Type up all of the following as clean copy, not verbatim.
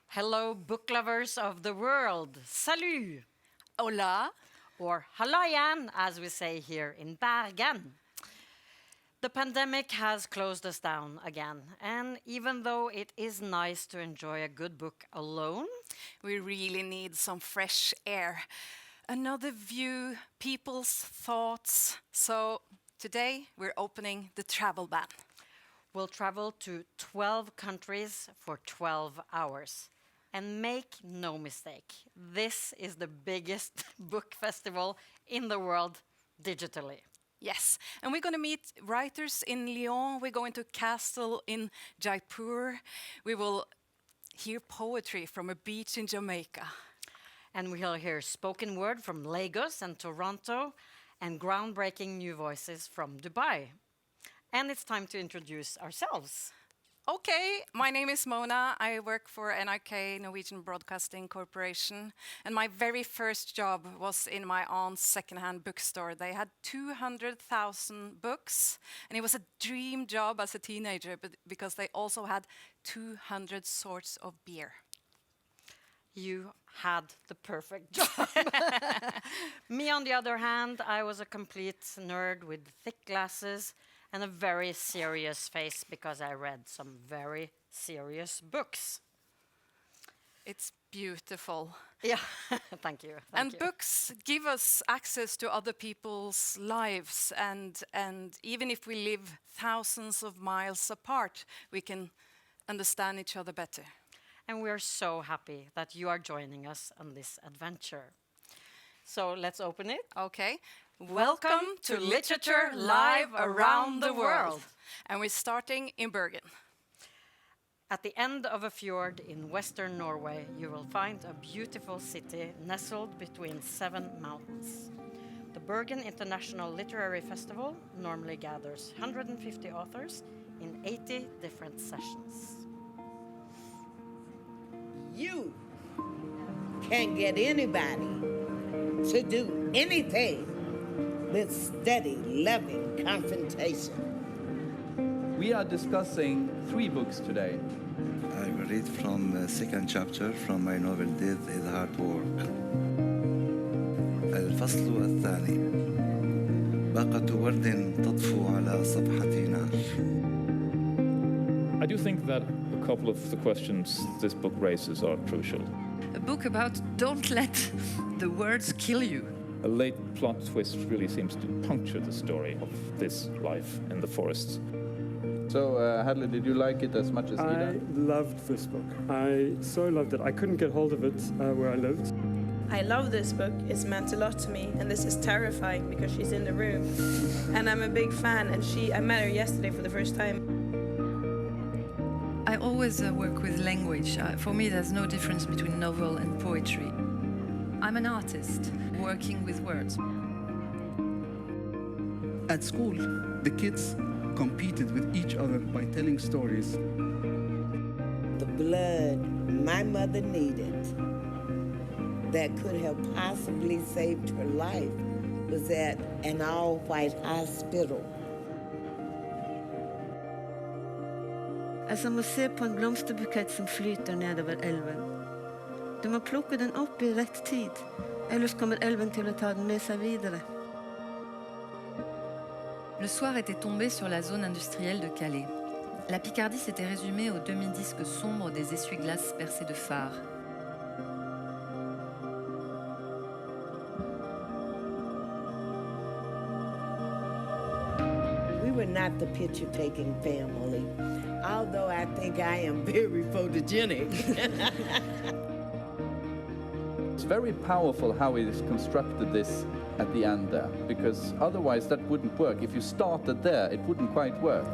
Hello, book lovers of the world. Salut! Hola! Or Halayan, as we say here in Bergen. The pandemic has closed us down again, and even though it is nice to enjoy a good book alone, we really need some fresh air. Another view, people's thoughts. So today we're opening the travel ban. We'll travel to 12 countries for 12 hours. And make no mistake, this is the biggest book festival in the world digitally. Yes, and we're going to meet writers in Lyon. We're going to a castle in Jaipur. We will hear poetry from a beach in Jamaica. And we'll hear spoken word from Lagos and Toronto and groundbreaking new voices from Dubai. And it's time to introduce ourselves. Okay, my name is Mona. I work for NRK, Norwegian Broadcasting Corporation. And my very first job was in my aunt's second-hand bookstore. They had 200,000 books. And it was a dream job as a teenager because they also had 200 sorts of beer. You had the perfect job. Me, on the other hand, I was a complete nerd with thick glasses and a very serious face because I read some very serious books. It's beautiful. Yeah, thank you. And books give us access to other people's lives, and even if we live thousands of miles apart, we can understand each other better. And we are so happy that you are joining us on this adventure. So let's open it. Okay. Welcome to Literature Live Around the World. And we're starting in Bergen. At the end of a fjord in western Norway, you will find a beautiful city nestled between 7 mountains. The Bergen International Literary Festival normally gathers 150 authors in 80 different sessions. You can get anybody to do anything with steady, loving confrontation. We are discussing 3 books today. I will read from the second chapter from my novel Death is Hard Work. الفصل الثاني. باقة ورد تطفو على صفحة نار. I do think that a couple of the questions this book raises are crucial. A book about don't let the words kill you. A late plot twist really seems to puncture the story of this life in the forests. So, Hadley, did you like it as much as Ida? I loved this book. I so loved it. I couldn't get hold of it where I lived. I love this book. It's meant a lot to me, and this is terrifying because she's in the room. And I'm a big fan, and I met her yesterday for the first time. I always work with language. For me, there's no difference between novel and poetry. I'm an artist working with words. At school, the kids competed with each other by telling stories. The blood my mother needed that could have possibly saved her life was at an all-white hospital. Er som å se på en blomsterbukett som flyter nedover elven. Du må plukke den opp i rett tid, ellers kommer elven til å ta den med seg videre. Le soir était tombé sur la zone industrielle de Calais. La Picardie s'était résumée aux demi-disques sombres des essuie-glaces percés de phares. We were not the picture-taking family, although I think I am very photogenic. It's very powerful how it is constructed this at the end there, because otherwise that wouldn't work. If you started there, it wouldn't quite work.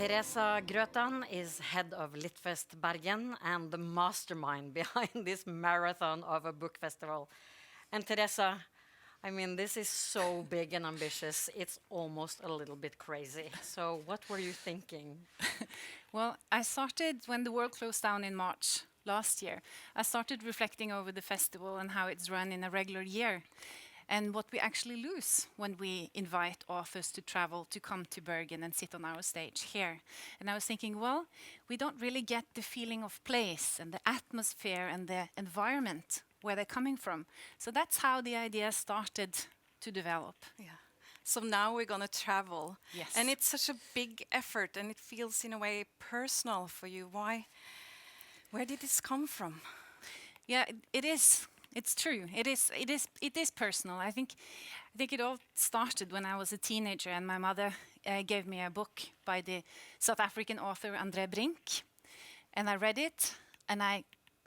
Teresa Grøtan is head of LitFestBergen and the mastermind behind this marathon of a book festival. And Teresa, I mean, this is so big and ambitious, it's almost a little bit crazy. So what were you thinking? Well, I started when the world closed down in March last year. I started reflecting over the festival and how it's run in a regular year, and what we actually lose when we invite authors to travel to come to Bergen and sit on our stage here. And I was thinking, well, we don't really get the feeling of place and the atmosphere and the environment where they're coming from. So that's how the idea started to develop. Yeah. So now we're going to travel. Yes. And it's such a big effort, and it feels in a way personal for you. Why? Where did this come from? Yeah, it is. It's true. It is personal. I think it all started when I was a teenager, and my mother gave me a book by the South African author André Brink, and I read it, and I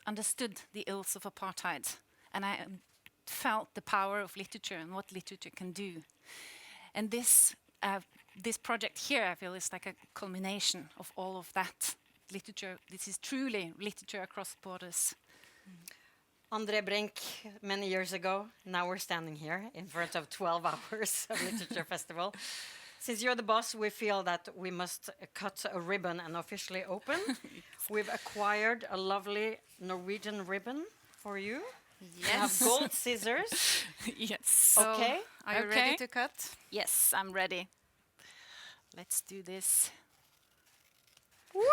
understood the ills of apartheid, and I felt the power of literature and what literature can do. And this project here, I feel, is like a culmination of all of that literature. This is truly literature across borders. André Brink, many years ago, now we're standing here in front of 12 hours of Literature Festival. Since you're the boss, we feel that we must cut a ribbon and officially open. We've acquired a lovely Norwegian ribbon for you. Yes. You have gold scissors. Yes. Okay. Are you ready to cut? Yes, I'm ready. Let's do this. Woo!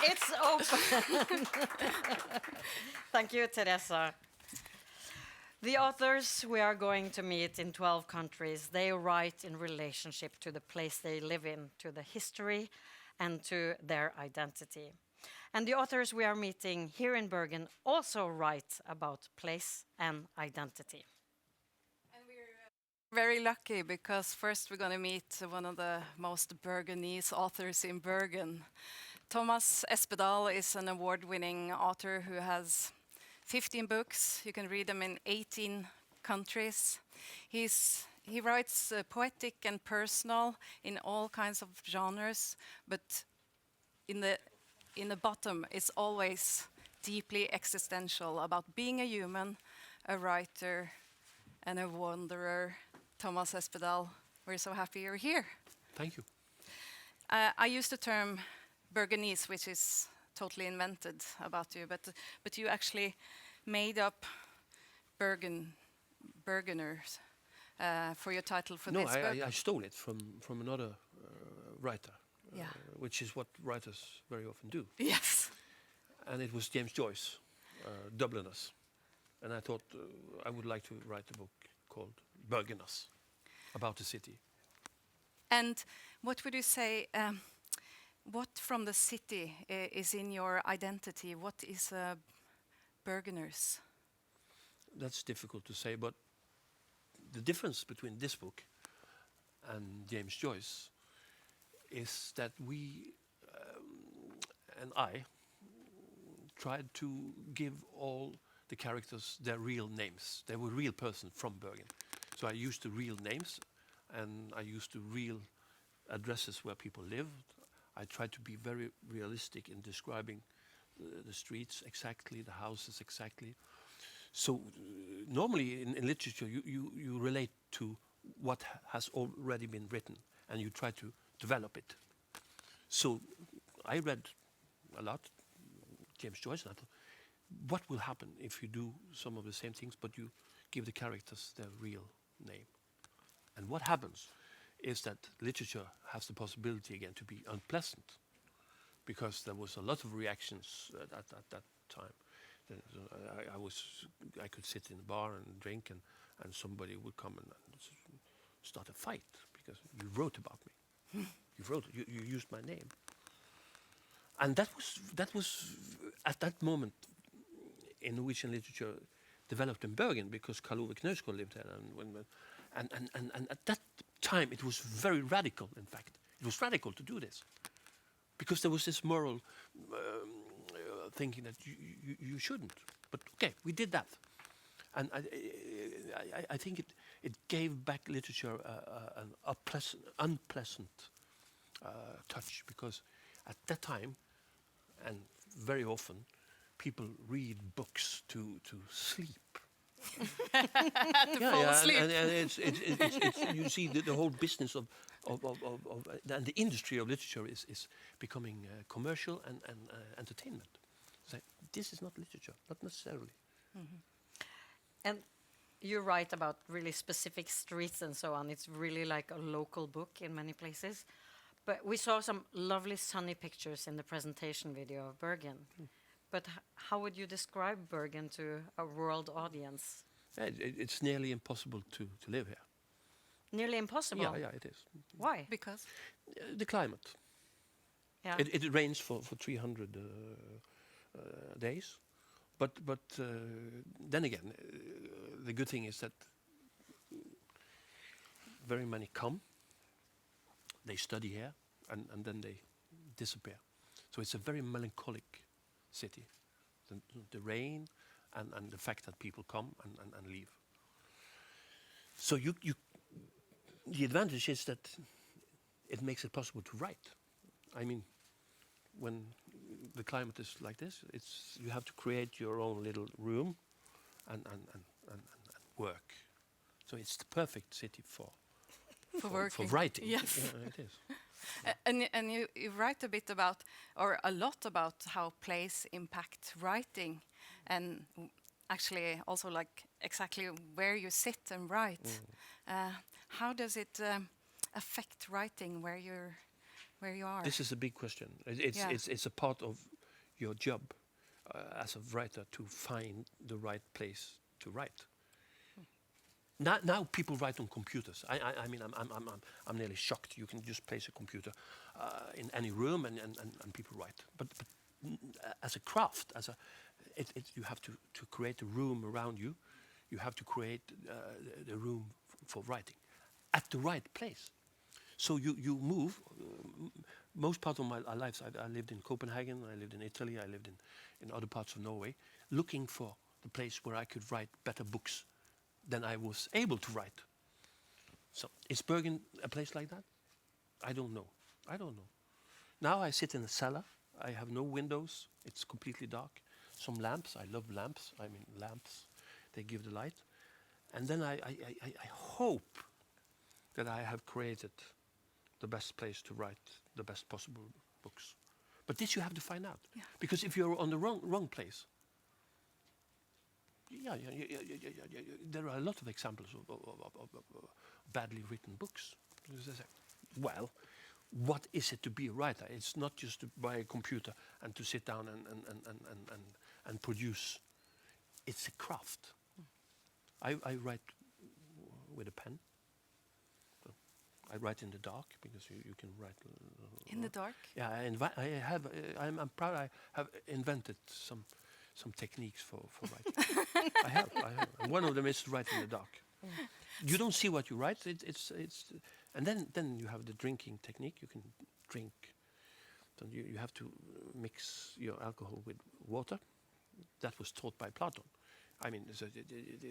It's open. Thank you, Teresa. The authors we are going to meet in 12 countries, they write in relationship to the place they live in, to the history, and to their identity. And the authors we are meeting here in Bergen also write about place and identity. And we're very lucky because first we're going to meet one of the most Bergenese authors in Bergen. Thomas Espedal is an award-winning author who has 15 books. You can read them in 18 countries. He writes poetic and personal in all kinds of genres, but in the bottom it's always deeply existential about being a human, a writer, and a wanderer. Thomas Espedal, we're so happy you're here. Thank you. I use the term Bergenese, which is totally invented about you, but you actually made up Bergeners for your title for this book. No, I stole it from another writer, Yeah. which is what writers very often do. Yes. And it was James Joyce, Dubliners. And I thought I would like to write a book called Bergeners, about the city. And what would you say, what from the city is in your identity? What is Bergeners? That's difficult to say, but the difference between this book and James Joyce is that we and I tried to give all the characters their real names. They were real persons from Bergen. So I used the real names and I used the real addresses where people lived. I tried to be very realistic in describing the streets exactly, the houses exactly. So normally in literature you relate to what has already been written and you try to develop it. So I read a lot James Joyce and I thought, what will happen if you do some of the same things but you give the characters their real name? And what happens is that literature has the possibility again to be unpleasant, because there was a lot of reactions at that time. I could sit in a bar and drink, and somebody would come and start a fight because you wrote about me. You used my name, and that was at that moment in Norwegian literature developed in Bergen because Karl Ove Knausgård lived there, and at that time it was very radical. In fact, it was radical to do this because there was this moral thinking that you shouldn't. But okay, we did that, and I think it gave back literature an unpleasant touch, because at that time, and very often, people read books to sleep. Fall asleep. And it's you see the whole business of and the industry of literature is becoming commercial and entertainment. So this is not literature, not necessarily. And you write about really specific streets and so on. It's really like a local book in many places. But we saw some lovely sunny pictures in the presentation video of Bergen. But how would you describe Bergen to a world audience? It's nearly impossible to live here. Nearly impossible? Yeah, it is. Why? Because? The climate. Yeah. It rains for 300 days. But then again, the good thing is that very many come, they study here, and then they disappear. So it's a very melancholic city. The rain and the fact that people come and leave. So the advantage is that it makes it possible to write. I mean, when the climate is like this, you have to create your own little room and work. So it's the perfect city for writing. Yes. Yeah, it is. And you write a bit about, or a lot about, how place impact writing, and actually also like exactly where you sit and write. How does it affect writing where you are? This is a big question. It's a part of your job as a writer to find the right place to write. Now people write on computers. I mean, I'm nearly shocked. You can just place a computer in any room and people write. But as a craft, you have to create a room around you. You have to create the room for writing at the right place. So you move. Most part of my life, I lived in Copenhagen, I lived in Italy, I lived in other parts of Norway, looking for the place where I could write better books than I was able to write. So is Bergen a place like that? I don't know. Now I sit in a cellar. I have no windows. It's completely dark. Some lamps. I love lamps. I mean, lamps. They give the light. And then I hope that I have created the best place to write the best possible books. But this you have to find out. Yeah. Because if you're on the wrong place, there are a lot of examples of badly written books. Well, what is it to be a writer? It's not just to buy a computer and to sit down and produce. It's a craft. I write with a pen. I write in the dark because you can write in the dark. Yeah, I'm proud. I have invented some techniques for writing. I have. And one of them is to write in the dark. You don't see what you write. It's and then you have the drinking technique. You can drink. So you have to mix your alcohol with water. That was taught by Plato. I mean,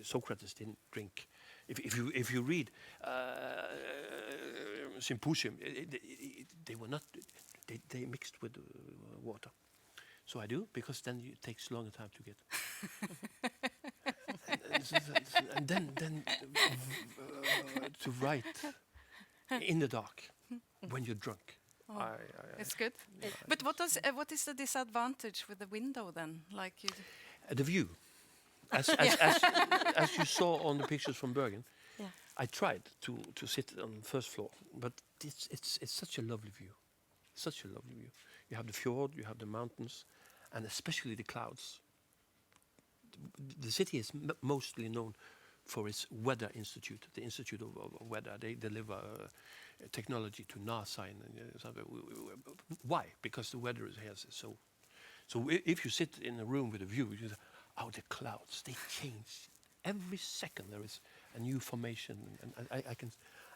Socrates didn't drink. If you read Symposium, they were not. They mixed with water. So I do, because then it takes longer time to get. and then to write in the dark when you're drunk. It's good. But what is the disadvantage with the window then? Like the view, as you saw on the pictures from Bergen. Yeah. I tried to sit on the first floor, but it's such a lovely view. Such a lovely view. You have the fjord, you have the mountains, and especially the clouds. The city is mostly known for its weather institute, the Institute of Weather. They deliver technology to NASA. Why? Because the weather is here. So if you sit in a room with a view, you say, oh, the clouds, they change. Every second there is a new formation, and I can,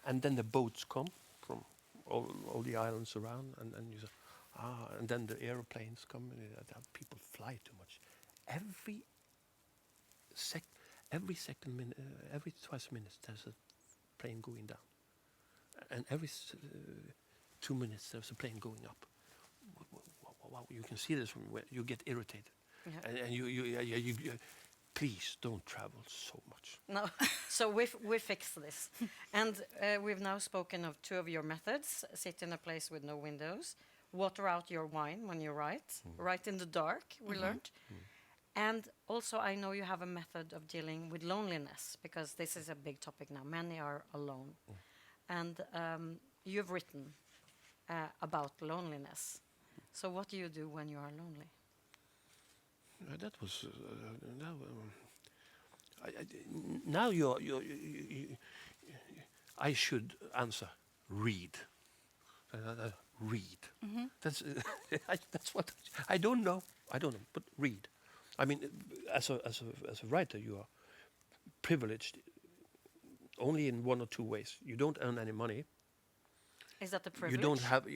and then the boats come from all the islands around, and you say, and then the airplanes come, and people fly too much. Every second minute, every twice a minute, there's a plane going down, and every 2 minutes, there's a plane going up. Wow, you can see this from where you get irritated. Yeah. And you please don't travel so much. No, so we fix this. And we've now spoken of two of your methods: sit in a place with no windows, water out your wine when you write, write in the dark, we learned. And also I know you have a method of dealing with loneliness, because this is a big topic now. Many are alone. And you've written about loneliness. So what do you do when you are lonely? That was now I should answer read. Read. That's what I don't know. But read. I mean, as a writer, you are privileged only in one or two ways. You don't earn any money. Is that the privilege? You don't have.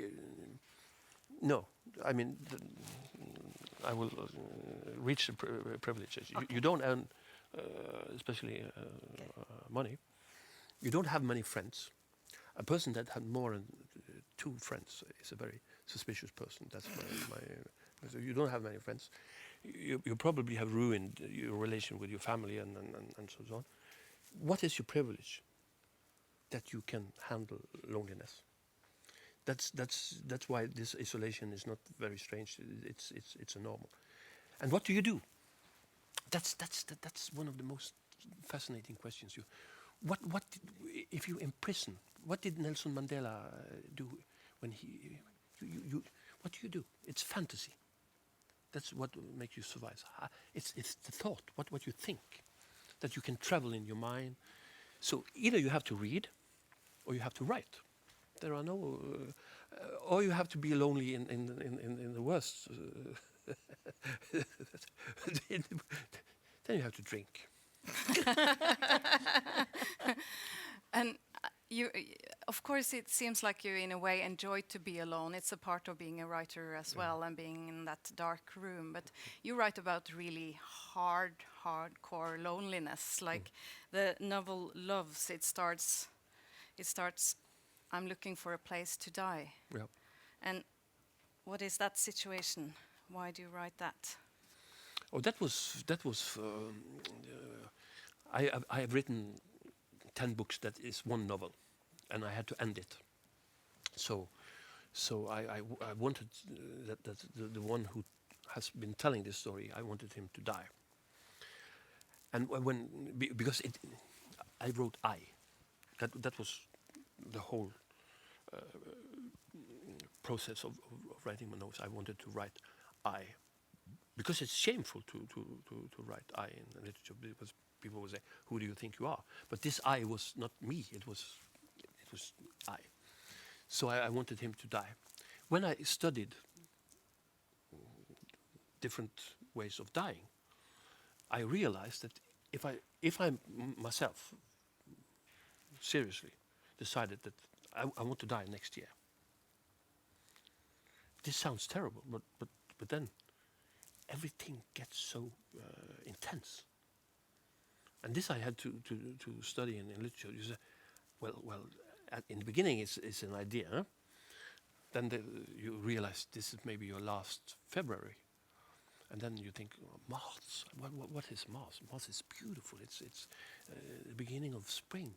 No, I mean, I will reach the privileges. Okay. You don't earn, especially money. You don't have many friends. A person that had more than 2 friends is a very suspicious person. That's my so you don't have many friends. You probably have ruined your relation with your family and so on. What is your privilege? That you can handle loneliness. That's why this isolation is not very strange. It's a normal. And what do you do? That's one of the most fascinating questions. What if you imprison? What did Nelson Mandela do when he? What do you do? It's fantasy. That's what makes you survive. It's the thought. What you think, that you can travel in your mind. So either you have to read, or you have to write. There are no, or you have to be lonely in the worst. Then you have to drink. And you, of course, it seems like you, in a way, enjoy to be alone. It's a part of being a writer as well, and being in that dark room. But you write about really hardcore loneliness, like the novel Loves. It starts. I'm looking for a place to die. Yeah. And what is that situation? Why do you write that? Oh, that was. I have written 10 books. That is one novel, and I had to end it. So I wanted that the one who has been telling this story, I wanted him to die. And because I wrote I. That was the whole process of writing my notes. I wanted to write I, because it's shameful to write I in literature, because people will say, "Who do you think you are?" But this I was not me. It was I. So I wanted him to die. When I studied different ways of dying, I realized that if I myself seriously decided that I want to die next year. This sounds terrible, but then everything gets so intense. And this I had to study in literature. You say, well, in the beginning it's an idea. Huh? Then you realize this is maybe your last February. And then you think, Mars. What is Mars? Mars is beautiful. It's the beginning of spring.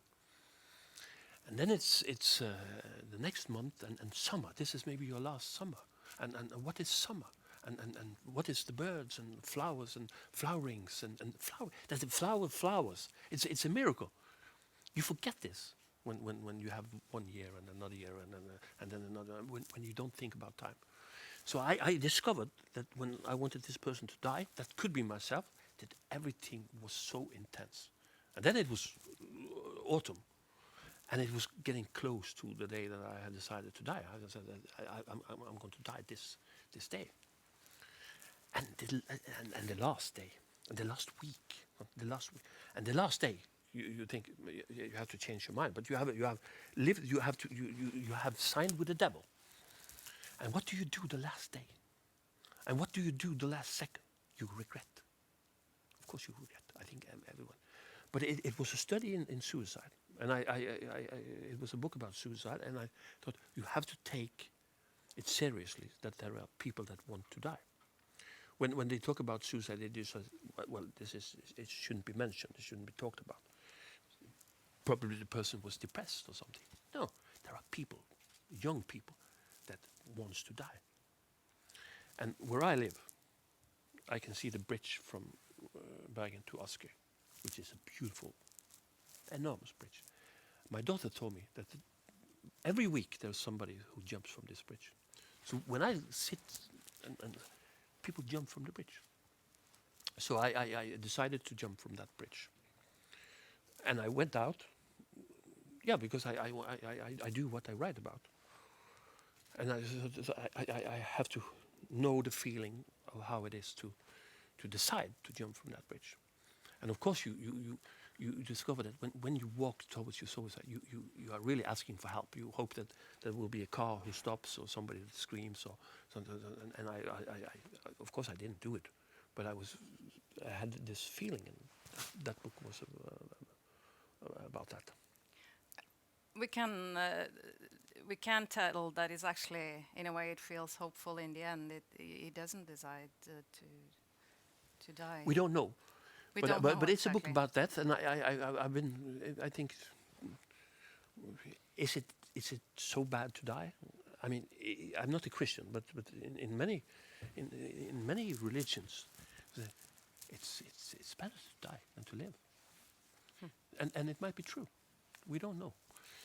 And then it's the next month and summer. This is maybe your last summer. And what is summer? And what is the birds and flowers and flowerings and flower? That's the flowers. It's a miracle. You forget this when you have 1 year and another year and then another. When you don't think about time. So I discovered that when I wanted this person to die, that could be myself, that everything was so intense. And then it was autumn. And it was getting close to the day that I had decided to die. I said, I'm going to die this day. And the last day, and the last week, and the last day, you think you have to change your mind, but you have lived, you have signed with the devil. And what do you do the last day? And what do you do the last second? You regret. Of course you regret. I think everyone. But it was a study in suicide. And it was a book about suicide, and I thought you have to take it seriously that there are people that want to die. When they talk about suicide, they do say, well, it shouldn't be mentioned, it shouldn't be talked about. Probably the person was depressed or something. No, there are people, young people, that wants to die. And where I live, I can see the bridge from Bergen to Asker, which is a beautiful, enormous bridge. My daughter told me that every week there's somebody who jumps from this bridge. So when I sit and people jump from the bridge. So I decided to jump from that bridge. And I went out, because I do what I write about. And I have to know the feeling of how it is to decide to jump from that bridge. And of course you discover that when you walk towards your suicide, you are really asking for help. You hope that there will be a car who stops or somebody that screams or something. And I of course I didn't do it, but I had this feeling, and that book was about that. We can tell that it's actually, in a way, it feels hopeful in the end. He doesn't decide to die. We don't know. But it's a book about that, and I think, is it so bad to die? I mean, I'm not a Christian, but in many religions, it's better to die than to live, and it might be true. We don't know.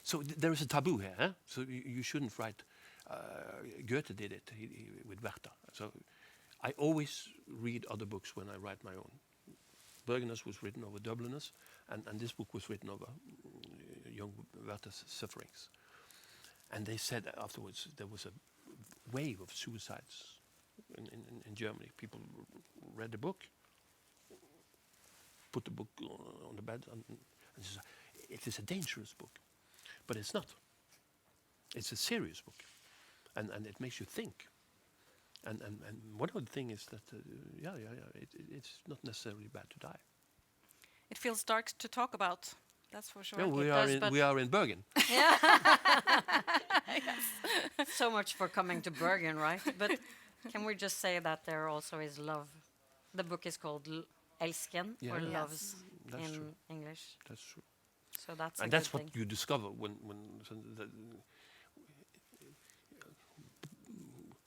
So there is a taboo here. Eh? So you shouldn't write. Goethe did it with Werther. So I always read other books when I write my own. Bergeners was written over Dubliners, and this book was written over young Werther's sufferings. And they said afterwards there was a wave of suicides in Germany. People read the book, put the book on the bed, and said, it is a dangerous book. But it's not. It's a serious book, and it makes you think. And one of the things is that it's not necessarily bad to die. It feels dark to talk about. That's for sure. Yeah, we are in Bergen. Yeah. Yes. So much for coming to Bergen, right? But can we just say that there also is love? The book is called Elsken, or Loves in English. That's true. So that's and that's what you discover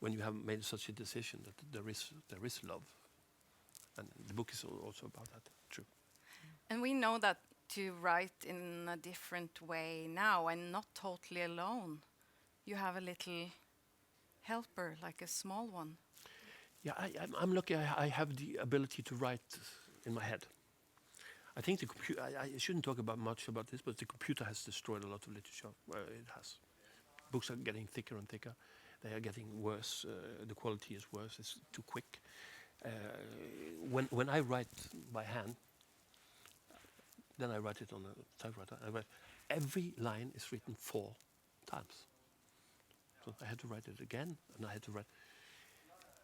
when you have made such a decision, that there is love, and the book is also about that. True. And we know that to write in a different way now, and not totally alone. You have a little helper, like a small one. Yeah, I'm lucky. I have the ability to write in my head. I think the computer. I shouldn't talk much about this, but the computer has destroyed a lot of literature. It has. Books are getting thicker and thicker. They are getting worse. The quality is worse. It's too quick. When I write by hand, then I write it on a typewriter. Every line is written 4 times. So I had to write it again, and I had to write.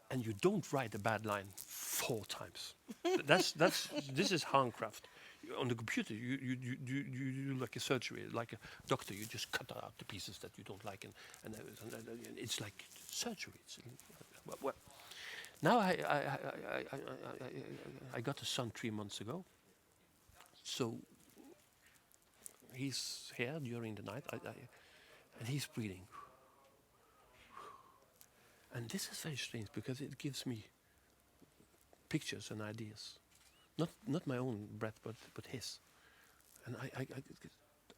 And you don't write a bad line 4 times. This is handcraft. On the computer, you do like a surgery, like a doctor. You just cut out the pieces that you don't like, and it's like surgery. Now I got a son 3 months ago, so he's here during the night, and he's breathing. And this is very strange because it gives me pictures and ideas. Not my own breath, but his. And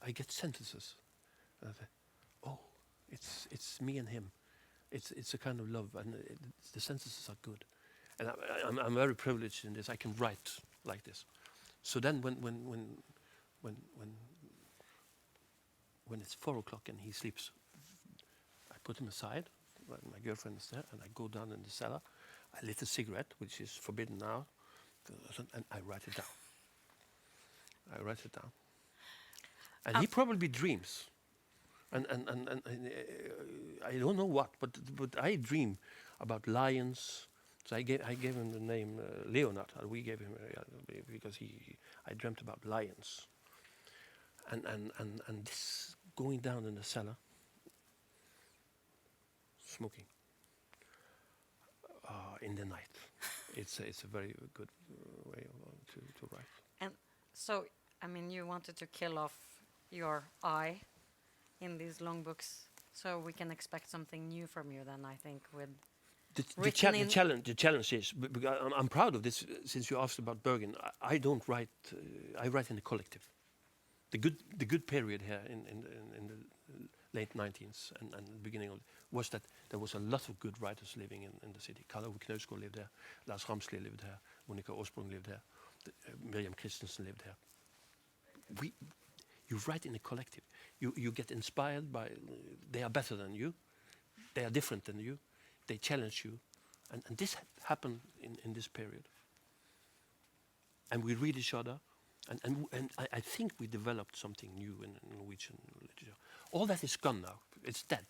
I get sentences. And I say, oh, it's me and him. It's a kind of love, and the sentences are good. And I'm very privileged in this. I can write like this. So then when it's 4 o'clock and he sleeps, I put him aside. My girlfriend is there, and I go down in the cellar. I lit a cigarette, which is forbidden now, and I write it down. And he probably dreams, and I don't know what, but I dream about lions. So I gave him the name Leonard. We gave him because I dreamt about lions, and this going down in the cellar, smoking in the night. It's a very good way to write. And so, I mean, you wanted to kill off your eye in these long books, so we can expect something new from you then, I think, with The challenge is, because I'm proud of this, since you asked about Bergen, I don't write, I write in a collective. The good period here in the late 19th and the beginning of was that there was a lot of good writers living in the city. Karl Ove Knausgård lived there, Lars Ramsli lived here, Monica Åsbrung lived here, Miriam Christensen lived here. You write in a collective. You get inspired by, they are better than you, they are different than you, they challenge you. And this happened in this period. And we read each other, and I think we developed something new in Norwegian literature. All that is gone now. It's dead.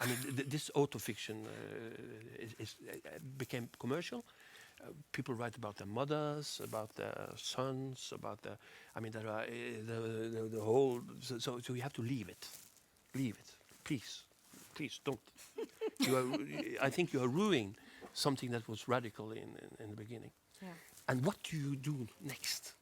I mean, this autofiction became commercial. People write about their mothers, about their sons, about their... I mean, there are the whole... So you have to leave it. Leave it. Please. Please, don't. I think you are ruining something that was radical in the beginning. Yeah. And what do you do next?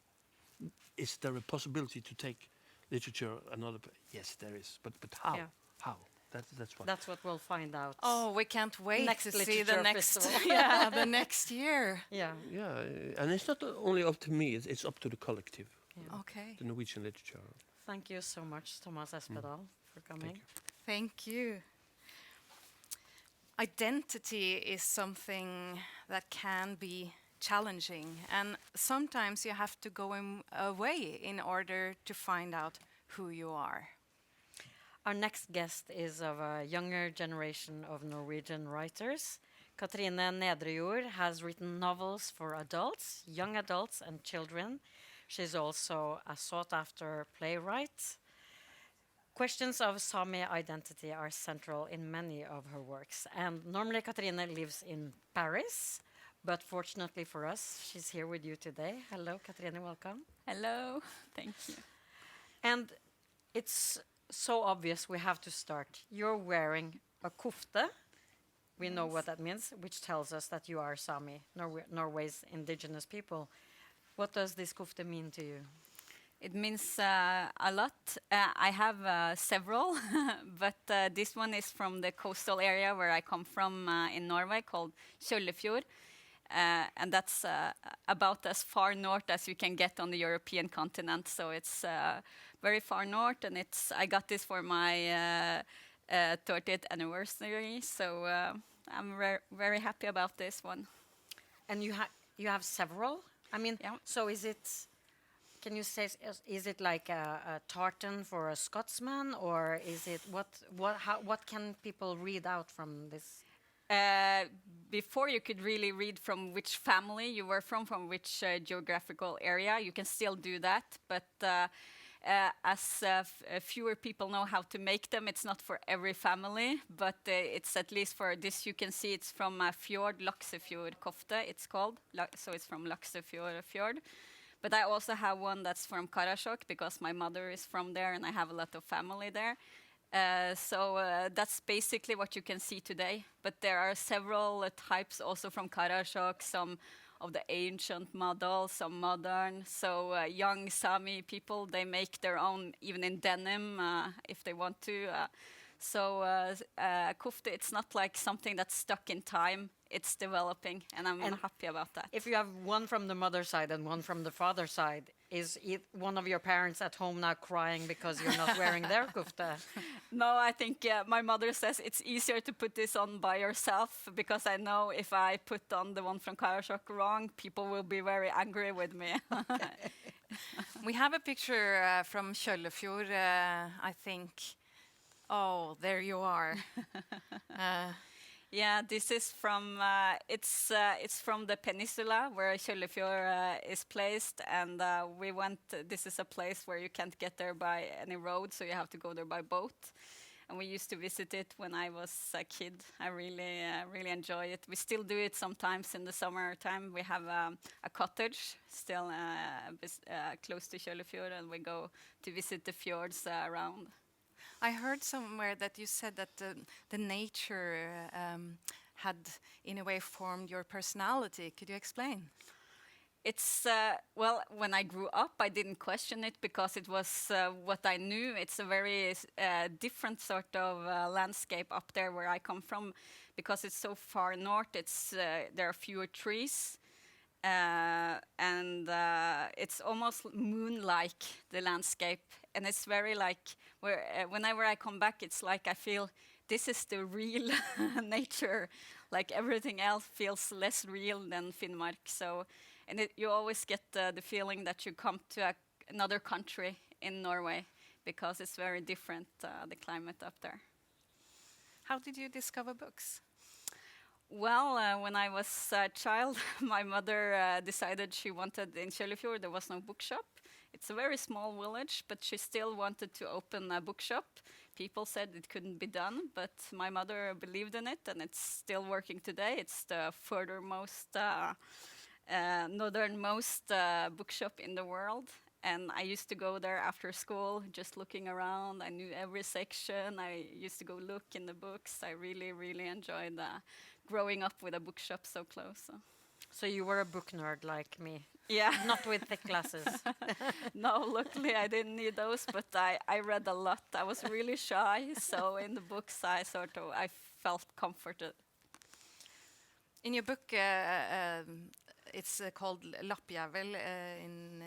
Is there a possibility to take literature another... Yes, there is. But how? Yeah. How? That's what. That's what we'll find out. Oh, we can't wait Next to see literature the next, festival. yeah, the next year. Yeah. Yeah, and it's not only up to me, it's up to the collective. Yeah. Okay. The Norwegian literature. Thank you so much, Thomas Espedal, for coming. Thank you. Identity is something that can be challenging, and sometimes you have to go away in order to find out who you are. Our next guest is of a younger generation of Norwegian writers. Katrine Nedrejord has written novels for adults, young adults and children. She's also a sought-after playwright. Questions of Sami identity are central in many of her works. And normally Katrine lives in Paris, but fortunately for us, she's here with you today. Hello, Katrine, welcome. Hello, thank you. And it's so obvious we have to start. You're wearing a kofte. We know what that means, which tells us that you are Sami, Norway's indigenous people. What does this kofte mean to you? It means a lot. I have several, but this one is from the coastal area where I come from in Norway, called Kjøllefjord. And that's about as far north as you can get on the European continent. So it's very far north, and I got this for my 30th anniversary. So I'm very happy about this one. And you have several? I mean, yeah. So is it... Can you say, is it like a tartan for a Scotsman, or is it what can people read out from this? Before you could really read from which family you were from which geographical area. You can still do that, but as fewer people know how to make them, it's not for every family, but it's at least for this. You can see it's from Fjord, Laksefjord kofte, it's called. So it's from Laksefjord fjord. But I also have one that's from Karasjok, because my mother is from there and I have a lot of family there. So that's basically what you can see today. But there are several types also from Karasjok, some of the ancient models, some modern. So young Sami people, they make their own, even in denim, if they want to. So kofte, it's not like something that's stuck in time. It's developing, and I'm happy about that. If you have one from the mother side and one from the father side, is one of your parents at home now crying because you're not wearing their kofte? No, I think my mother says it's easier to put this on by yourself, because I know if I put on the one from Karasjok wrong, people will be very angry with me. We have a picture from Kjøllefjord, I think. Oh, there you are. Yeah, this is from it's from the peninsula where Kjøllefjord is placed, and we went. This is a place where you can't get there by any road, so you have to go there by boat. and we used to visit it when I was a kid. I really enjoy it. We still do it sometimes in the summertime. We have a cottage still close to Kjøllefjord, and we go to visit the fjords around. I heard somewhere that you said that the nature had, in a way, formed your personality. Could you explain? It's, well, when I grew up, I didn't question it because it was what I knew. It's a very different sort of landscape up there where I come from, because it's so far north. There are fewer trees, and it's almost moon-like, the landscape. And it's very like, whenever I come back, it's like I feel this is the real nature. Like everything else feels less real than Finnmark. So, and you always get the feeling that you come to another country in Norway, because it's very different, the climate up there. How did you discover books? Well, when I was a child, my mother decided she wanted, in Kjøllefjord there was no bookshop. It's a very small village, but she still wanted to open a bookshop. People said it couldn't be done, but my mother believed in it, and it's still working today. It's the furthermost, northernmost bookshop in the world. And I used to go there after school, just looking around. I knew every section. I used to go look in the books. I really enjoyed growing up with a bookshop so close. So you were a book nerd like me? Yeah. Not with thick glasses? No, luckily I didn't need those, but I read a lot. I was really shy, so in the books I felt comforted. In your book, it's called Lappjævel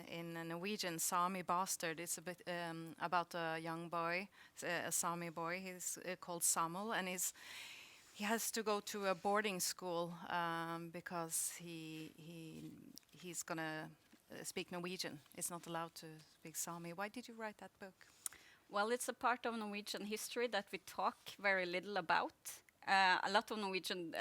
in Norwegian, Sami Bastard. It's a bit about a young boy, a Sami boy. He's called Samuel, and he has to go to a boarding school because he's gonna speak Norwegian. It's not allowed to speak Sami. Why did you write that book? Well, it's a part of Norwegian history that we talk very little about. A lot of Norwegian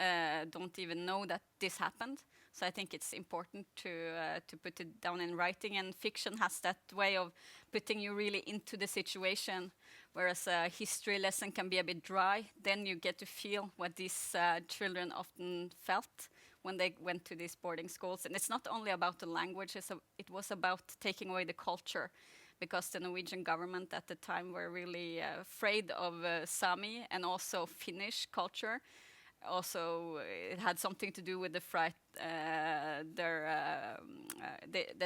don't even know that this happened. So I think it's important to put it down in writing, and fiction has that way of putting you really into the situation, whereas a history lesson can be a bit dry. Then you get to feel what these children often felt when they went to these boarding schools. And it's not only about the language, it was about taking away the culture, because the Norwegian government at the time were really afraid of Sami and also Finnish culture. Also, it had something to do with the fright that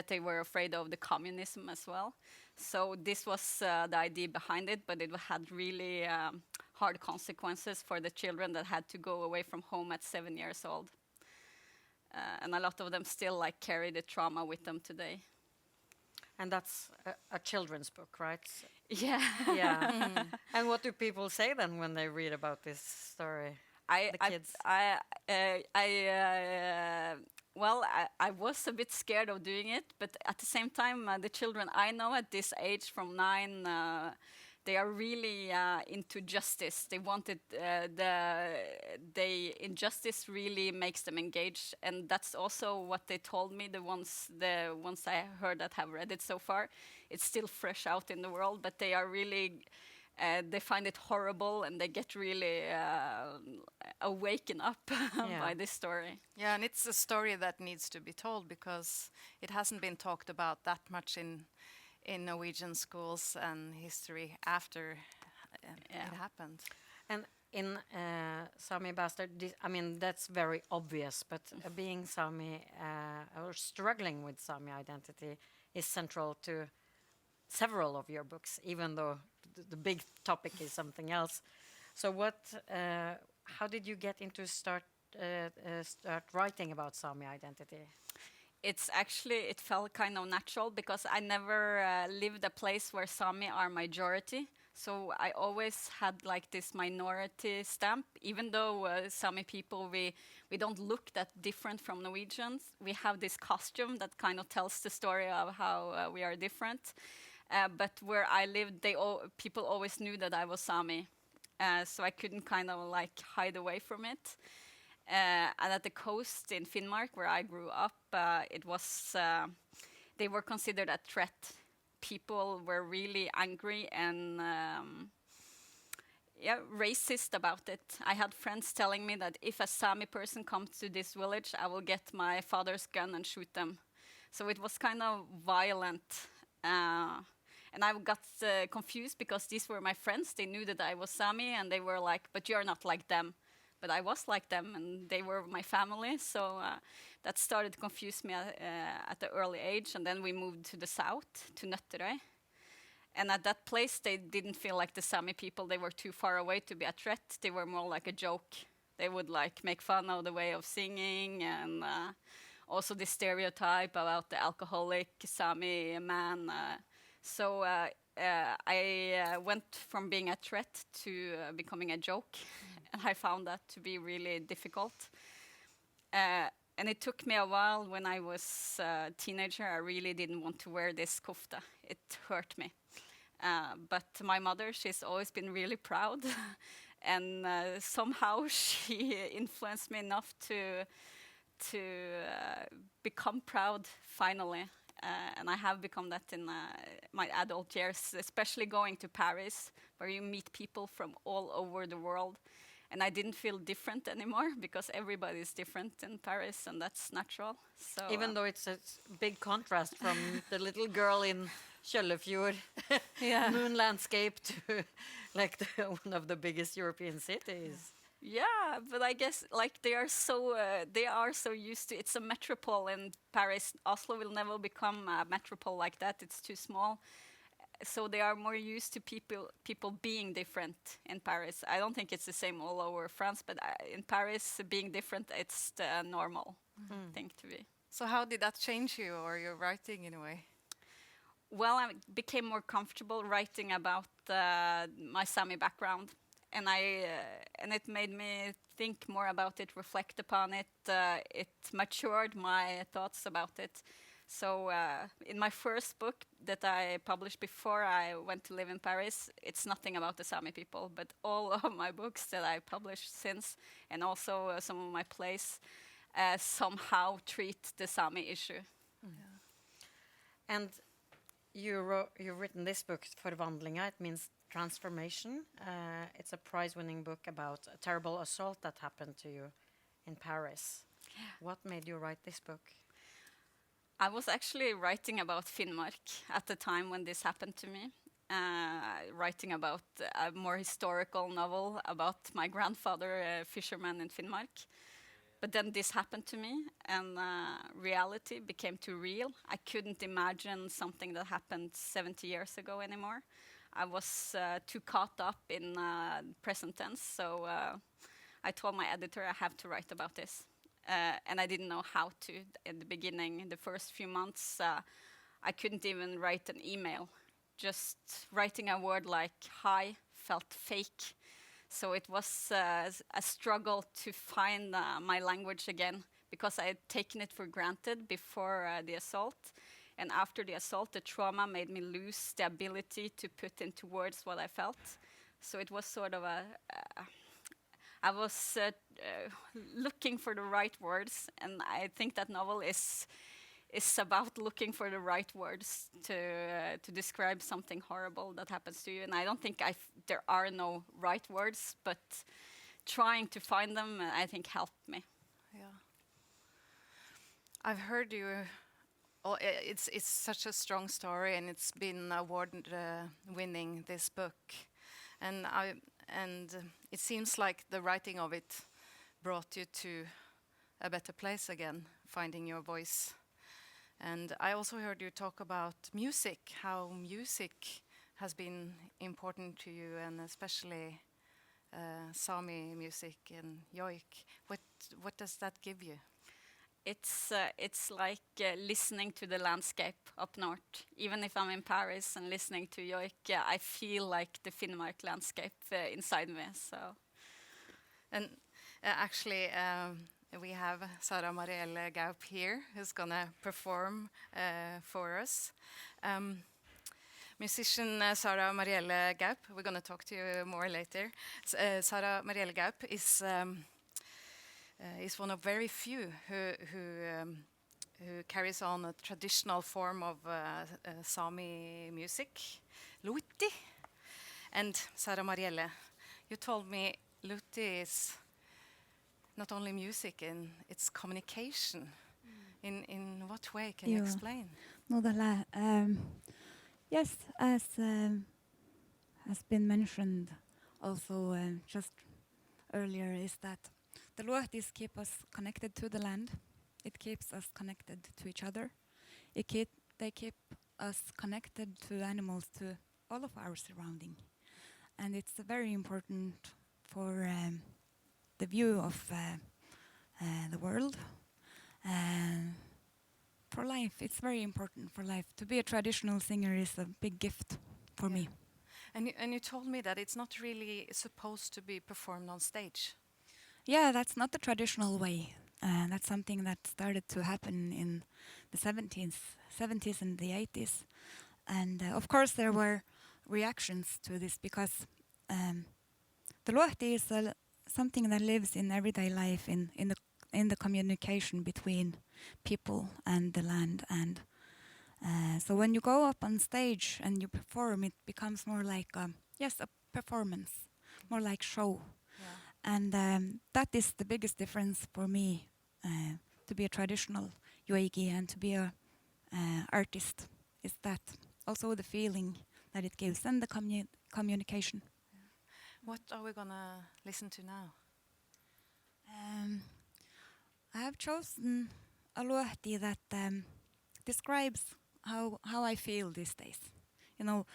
they were afraid of the communism as well. So this was the idea behind it, but it had really hard consequences for the children that had to go away from home at 7 years old. And a lot of them still carry the trauma with them today. And that's a children's book, right? Yeah. Yeah. And what do people say then when they read about this story? The kids. I was a bit scared of doing it, but at the same time, the children I know at this age, from 9, they are really into justice. They wanted injustice really makes them engaged, and that's also what they told me. The ones I heard that have read it so far, it's still fresh out in the world, but they are really. They find it horrible, and they get really awakened up by this story. Yeah, and it's a story that needs to be told, because it hasn't been talked about that much in Norwegian schools and history after it happened. And in Sami Bastard, I mean, that's very obvious, but being Sami or struggling with Sami identity is central to several of your books, even though the big topic is something else. So how did you get into start writing about Sami identity? It felt kind of natural, because I never lived a place where Sami are majority. So I always had this minority stamp, even though Sami people, we don't look that different from Norwegians. We have this costume that kind of tells the story of how we are different. But where I lived, people always knew that I was Sami, so I couldn't kind of hide away from it. And at the coast in Finnmark, where I grew up, they were considered a threat. People were really angry, and racist about it. I had friends telling me that if a Sami person comes to this village, I will get my father's gun and shoot them. So it was kind of violent. And I got confused because these were my friends. They knew that I was Sami, and they were like, but you're not like them. But I was like them, and they were my family. So that started to confuse me at an early age. And then we moved to the south, to Nøtterøy. And at that place, they didn't feel like the Sami people. They were too far away to be a threat. They were more like a joke. They would like make fun of the way of singing, and also the stereotype about the alcoholic Sami man. So I went from being a threat to becoming a joke, and I found that to be really difficult. And it took me a while. When I was a teenager, I really didn't want to wear this kofta. It hurt me. But my mother, she's always been really proud, and somehow she influenced me enough to become proud finally. And I have become that in my adult years, especially going to Paris, where you meet people from all over the world. And I didn't feel different anymore because everybody is different in Paris, and that's natural. So even though it's a big contrast from the little girl in Kjøllefjord, moon landscape, to like one of the biggest European cities. Yeah, but I guess like they are so used to it's a metropole in Paris. Oslo will never become a metropole like that. It's too small. So they are more used to people being different in Paris. I don't think it's the same all over France, but in Paris, being different, it's the normal thing to be. So how did that change you or your writing in a way? Well, I became more comfortable writing about my Sami background, and it made me think more about it, reflect upon it. It matured my thoughts about it. So in my first book that I published before I went to live in Paris, it's nothing about the Sami people, but all of my books that I published since, and also some of my plays, somehow treat the Sami issue. And you've written this book, Forvandlinga. It means transformation. It's a prize-winning book about a terrible assault that happened to you in Paris. What made you write this book? I was actually writing about Finnmark at the time when this happened to me, writing about a more historical novel about my grandfather, a fisherman in Finnmark. But then this happened to me, and reality became too real. I couldn't imagine something that happened 70 years ago anymore. I was too caught up in present tense, so I told my editor I have to write about this. And I didn't know how to in the beginning. In the first few months, I couldn't even write an email. Just writing a word like hi felt fake. So it was a struggle to find my language again, because I had taken it for granted before the assault. And after the assault, the trauma made me lose the ability to put into words what I felt. So it was sort of I was looking for the right words, and I think that novel is about looking for the right words to describe something horrible that happens to you. And I don't think there are no right words, but trying to find them, I think, helped me. Yeah, I've heard you. Oh, it's such a strong story, and it's been award-winning, this book, and it seems like the writing of it brought you to a better place again, finding your voice. And I also heard you talk about music, how music has been important to you, and especially Sami music and joik. What does that give you? It's like listening to the landscape up north. Even if I'm in Paris and listening to joik, I feel like the Finnmark landscape inside me. So, and actually, we have Sara Marielle Gaup here, who's gonna perform for us. Musician Sara Marielle Gaup. We're gonna talk to you more later. Sara Marielle Gaup is one of very few who carries on a traditional form of Sami music, luiti. And Sara Marielle, You told me Luti is not only music, and it's communication. In what way can you explain? Yes, as has been mentioned also just earlier, is that the luotis keep us connected to the land. It keeps us connected to each other. They keep us connected to animals, to all of our surrounding. And it's very important for the view of the world. For life, it's very important for life. To be a traditional singer is a big gift for me. And you told me that it's not really supposed to be performed on stage. Yeah, that's not the traditional way. That's something that started to happen in the 70s and the 80s. And of course there were reactions to this because the luoti is something that lives in everyday life, in the communication between people and the land. And so when you go up on stage and you perform, it becomes more like a performance, more like show. And that is the biggest difference for me, to be a traditional yoigi and to be a artist, is that also the feeling that it gives and the communication. What are we gonna listen to now? I have chosen a luoti that describes how I feel these days. You know,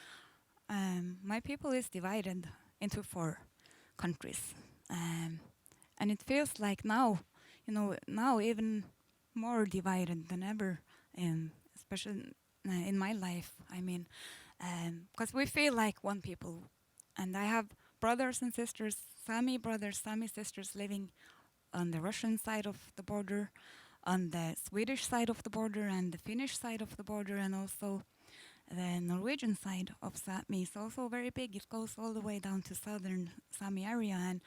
my people is divided into 4 countries. And it feels like now even more divided than ever, especially in my life. I mean, because we feel like one people. And I have brothers and sisters, Sami brothers, Sami sisters living on the Russian side of the border, on the Swedish side of the border, and the Finnish side of the border, and also the Norwegian side of Sami is also very big. It goes all the way down to southern Sami area, and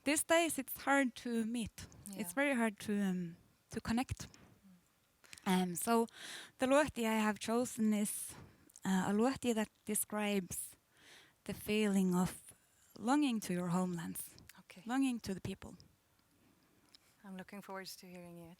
these days it's hard to meet. Yeah. It's very hard to connect. So the luoti I have chosen is a luoti that describes the feeling of longing to your homelands, longing to the people. I'm looking forward to hearing it.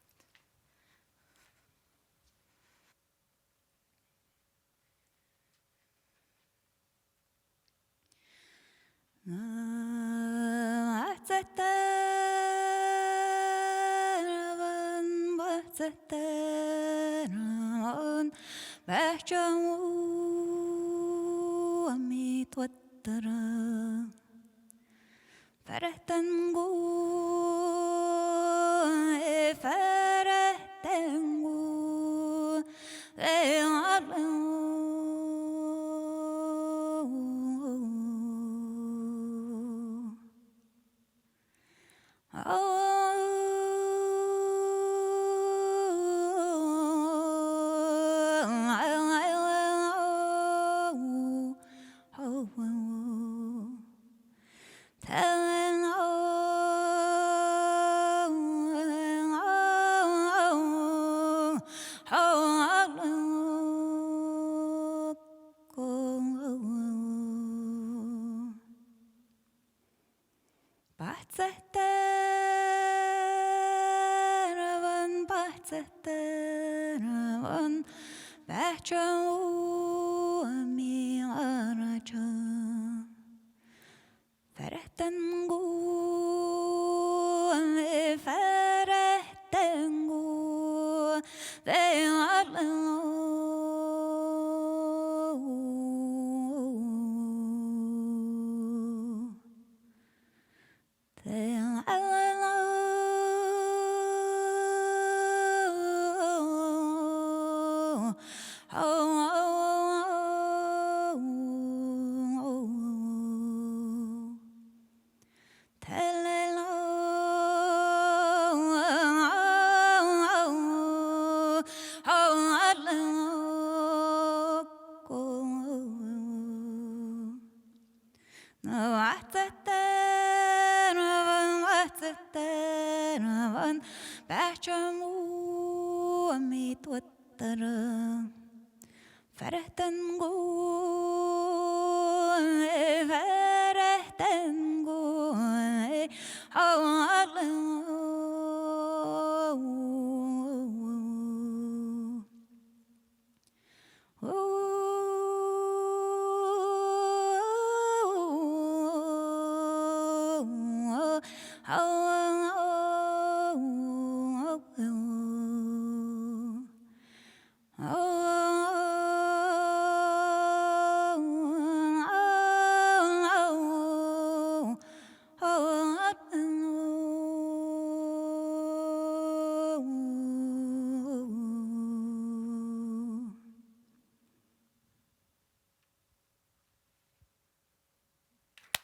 Fertengu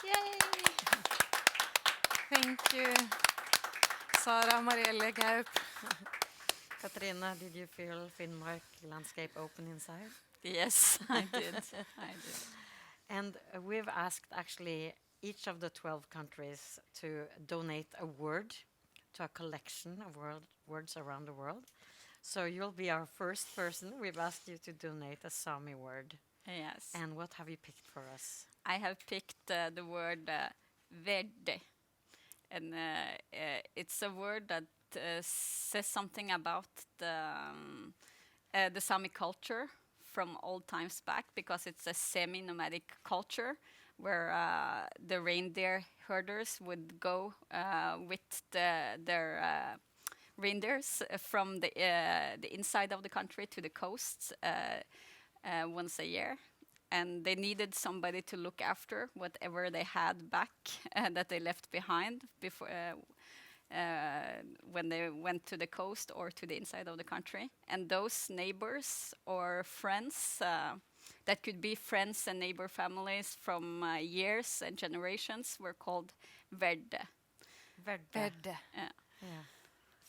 Yay! Thank you, Sara Marielle Gaup. Katrina, did you feel Finnmark landscape open inside? Yes, I did. I did. And we've asked actually each of the 12 countries to donate a word to a collection of words around the world. So you'll be our first person. We've asked you to donate a Sami word. Yes. And what have you picked for us? I have picked the word verde. And it's a word that says something about the Sami culture from old times back, because it's a semi-nomadic culture where the reindeer herders would go with their reindeers from the inside of the country to the coast once a year. And they needed somebody to look after whatever they had back that they left behind before when they went to the coast or to the inside of the country. And those neighbors or friends, that could be friends and neighbor families from years and generations, were called verde. Verde. Yeah.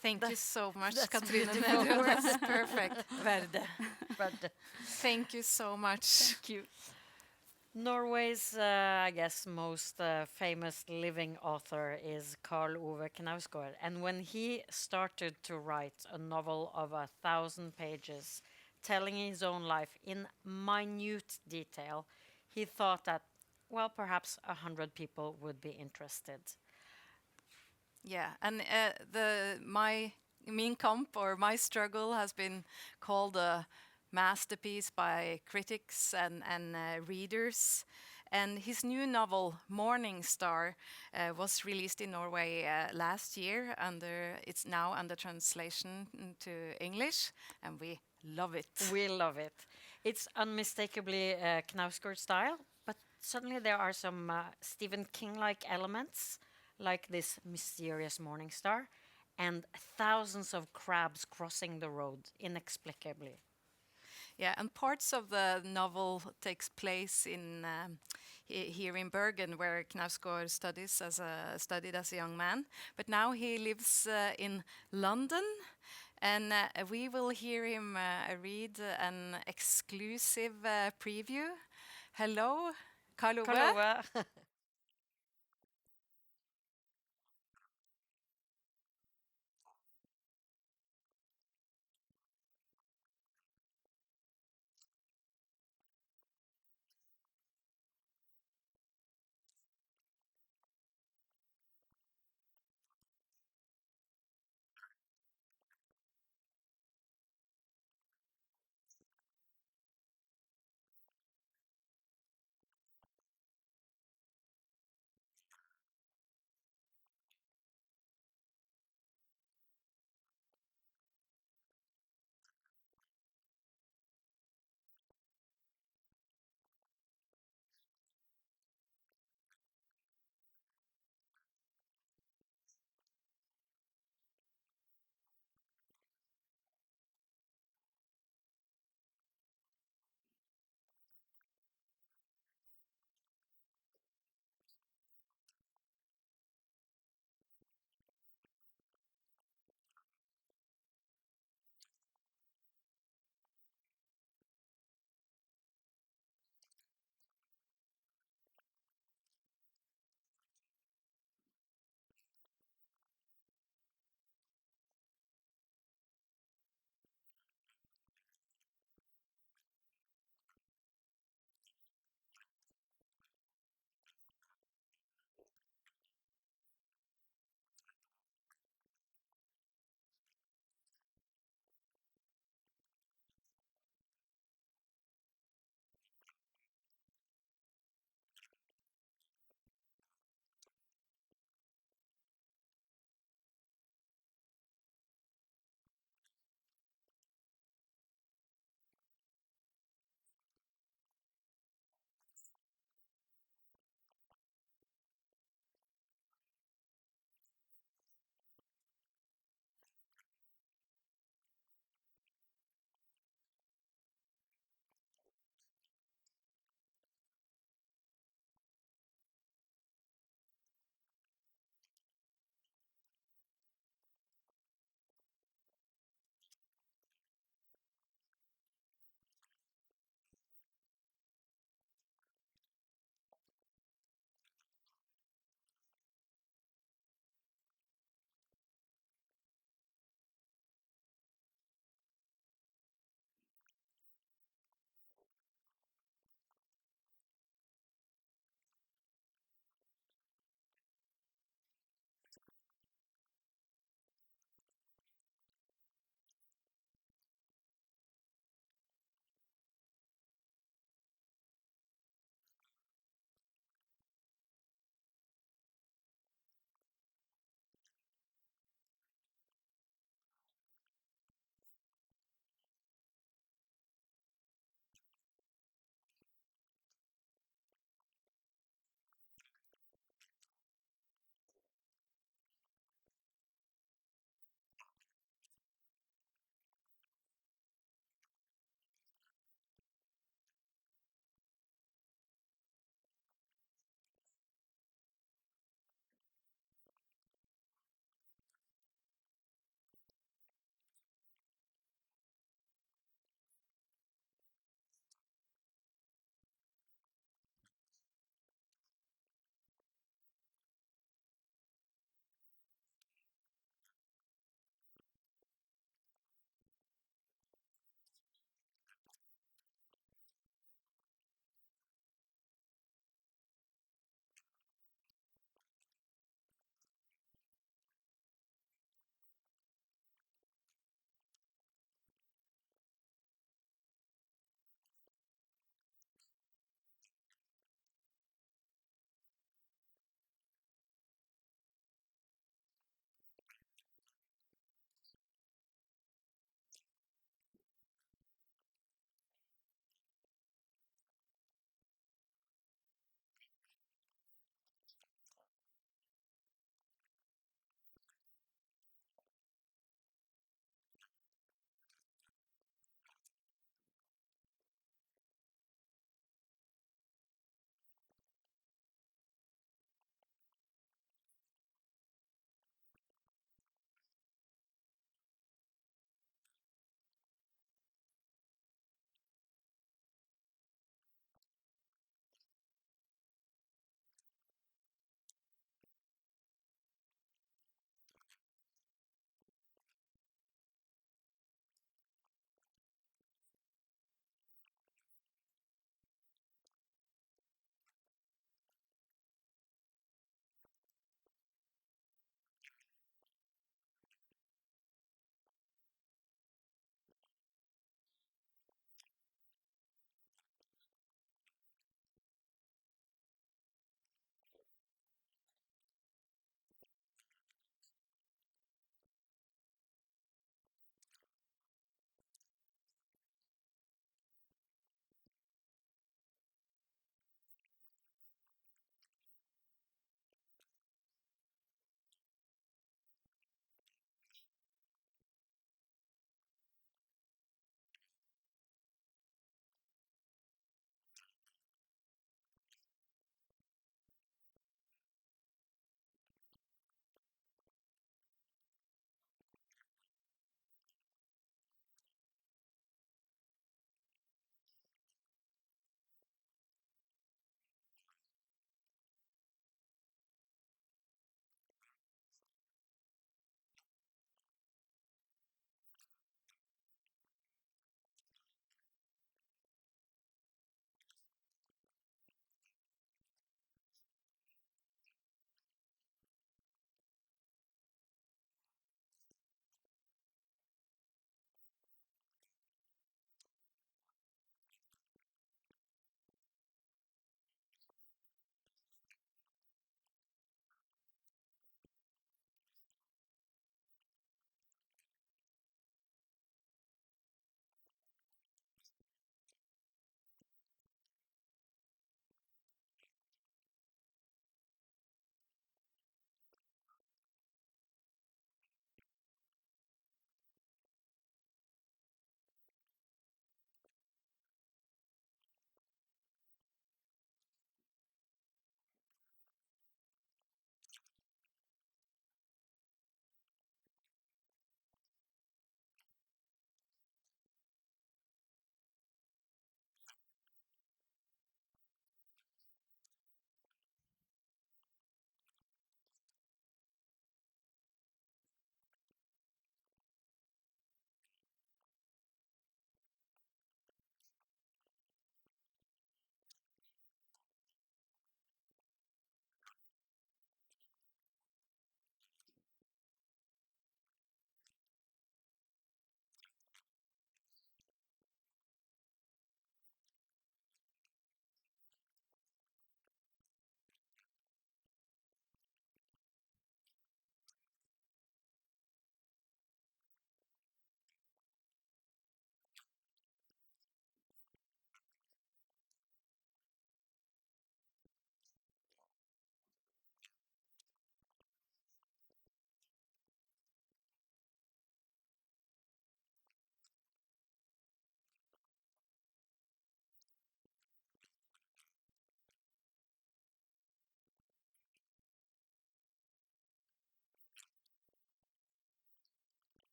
Thank you so much, That's Katrina. beautiful. That was perfect. Verde. Verde. Thank you so much. Thank you. Norway's, I guess, most famous living author is Karl Ove Knausgård. And when he started to write a novel of 1,000 pages, telling his own life in minute detail, he thought that, well, perhaps 100 people would be interested. Yeah, and my Mein Kampf, or My Struggle, has been called a masterpiece by critics and readers. And his new novel, Morning Star, was released in Norway last year. It's now under translation into English, and we love it. We love it. It's unmistakably Knausgård style, but suddenly there are some Stephen King-like elements, like this mysterious morning star, and thousands of crabs crossing the road inexplicably. Yeah, and parts of the novel takes place in here in Bergen, where Knausgård studied as a young man. But now he lives in London, and we will hear him read an exclusive preview. Hello, Karl Ove.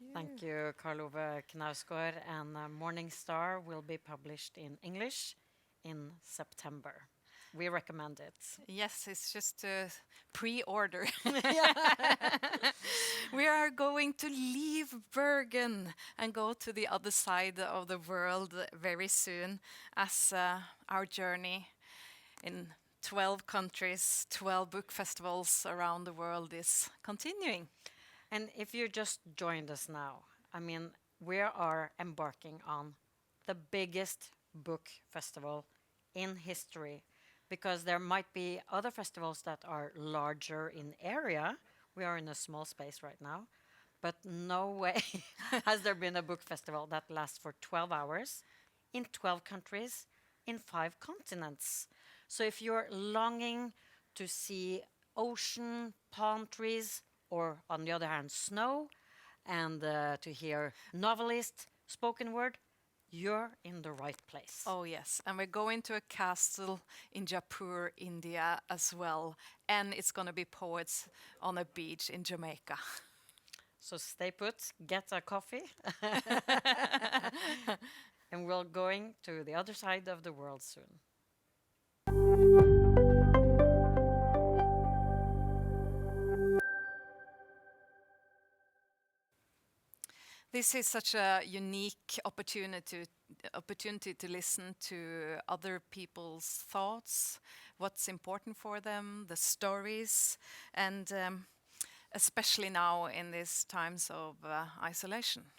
you. Thank you, Karl Ove Knausgård. And Morning Star will be published in English in September. We recommend it. Yes, it's just a pre-order. We are going to leave Bergen and go to the other side of the world very soon as our journey in 12 countries, 12 book festivals around the world is continuing. And if you just joined us now, I mean, we are embarking on the biggest book festival in history, because there might be other festivals that are larger in area. We are in a small space right now, but no way has there been a book festival that lasts for 12 hours in 12 countries in 5 continents. So if you're longing to see ocean, palm trees, or on the other hand, snow, and to hear novelist, spoken word, you're in the right place. Oh, yes. And we're going to a castle in Jaipur, India as well. And it's going to be poets on a beach in Jamaica. So stay put, get a coffee. And we're going to the other side of the world soon. This is such a unique opportunity to listen to other people's thoughts, what's important for them, the stories, and especially now in these times of isolation.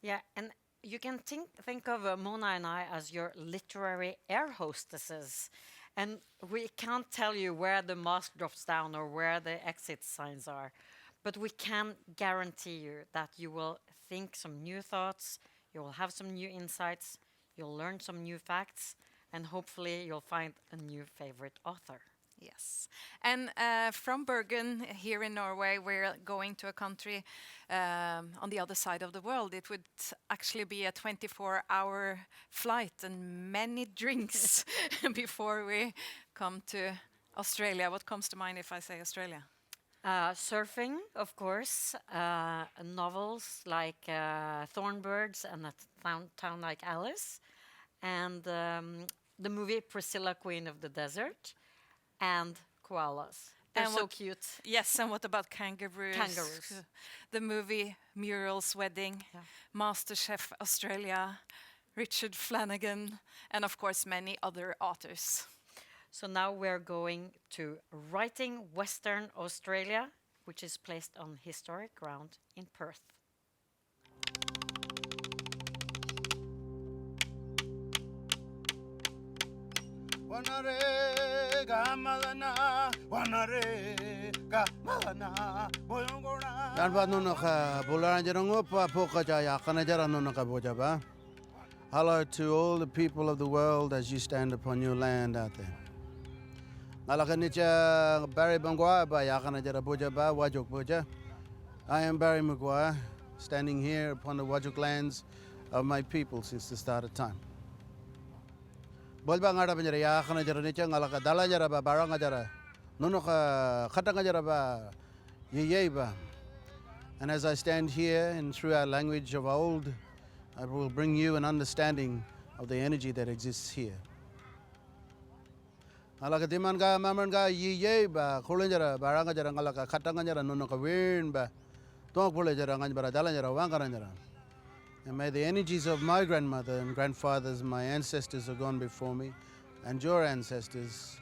Yeah, and you can think of Mona and I as your literary air hostesses. And we can't tell you where the mask drops down or where the exit signs are. But we can guarantee you that you will think some new thoughts, you will have some new insights, you'll learn some new facts, and hopefully you'll find a new favorite author. Yes. And from Bergen, here in Norway, we're going to a country on the other side of the world. It would actually be a 24-hour flight and many drinks before we come to Australia. What comes to mind if I say Australia? Surfing, of course, novels like Thornbirds and A Town Like Alice, and the movie Priscilla, Queen of the Desert, and koalas. They're so cute. Yes, and what about kangaroos? Kangaroos. The movie Muriel's Wedding, MasterChef Australia, Richard Flanagan, and of course many other authors. So now we're going to Writing Western Australia, which is placed on historic ground in Perth. Hello to all the people of the world as you stand upon your land out there. I am Barry Maguire, standing here upon the Wajok lands of my people since the start of time. And as I stand here and through our language of old, I will bring you an understanding of the energy that exists here. Alaka dimanga mamanga ye ba kulenjara baranga jara ngalaka katanga jara nunoka win ba tong kulejara nganjara dalanjara wangaranja. And may the energies of my grandmother and grandfathers, my ancestors have gone before me, and your ancestors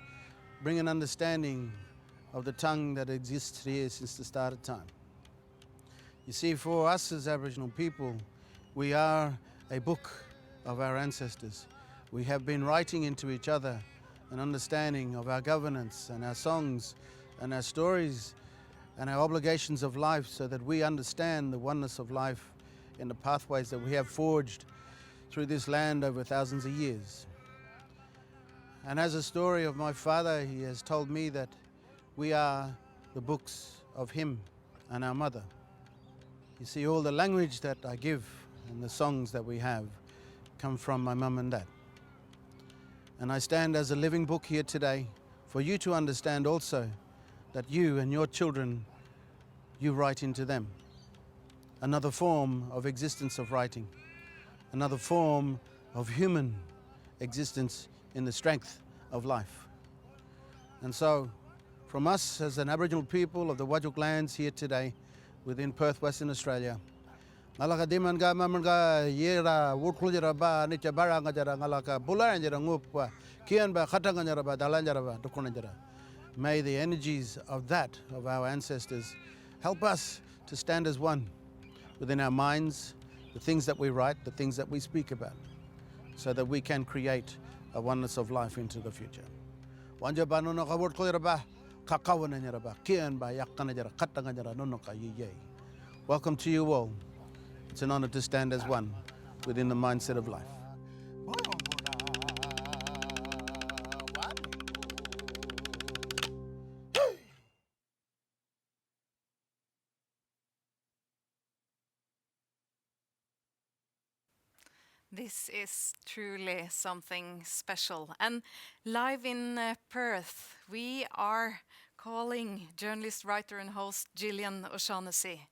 bring an understanding of the tongue that exists here since the start of time. You see, for us as Aboriginal people, we are a book of our ancestors. We have been writing into each other an understanding of our governance and our songs and our stories and our obligations of life, so that we understand the oneness of life in the pathways that we have forged through this land over thousands of years. And as a story of my father, he has told me that we are the books of him and our mother. You see, all the language that I give and the songs that we have come from my mum and dad. And I stand as a living book here today for you to understand also that you and your children, you write into them. another form of existence of writing, another form of human existence in the strength of life. And so, from us as an Aboriginal people of the Whadjuk lands here today within Perth, Western Australia, ngalaka dimanga mamanga yera wurkulira ba nicha baranga jara ngalaka bulanjara ngupwa kian ba khatanga jara ba dalanjara ba dukuna jara. May the energies of that, of our ancestors, help us to stand as one within our minds, the things that we write, the things that we speak about, so that we can create a oneness of life into the future. Wanja ba nono ka wurkulira ba kakawana jara ba kian ba yakana jara khatanga jara nono ka yiye. Welcome to you all. It's an honor to stand as one within the mindset of life. This is truly something special. And live in Perth, we are calling journalist, writer and host Gillian O'Shaughnessy.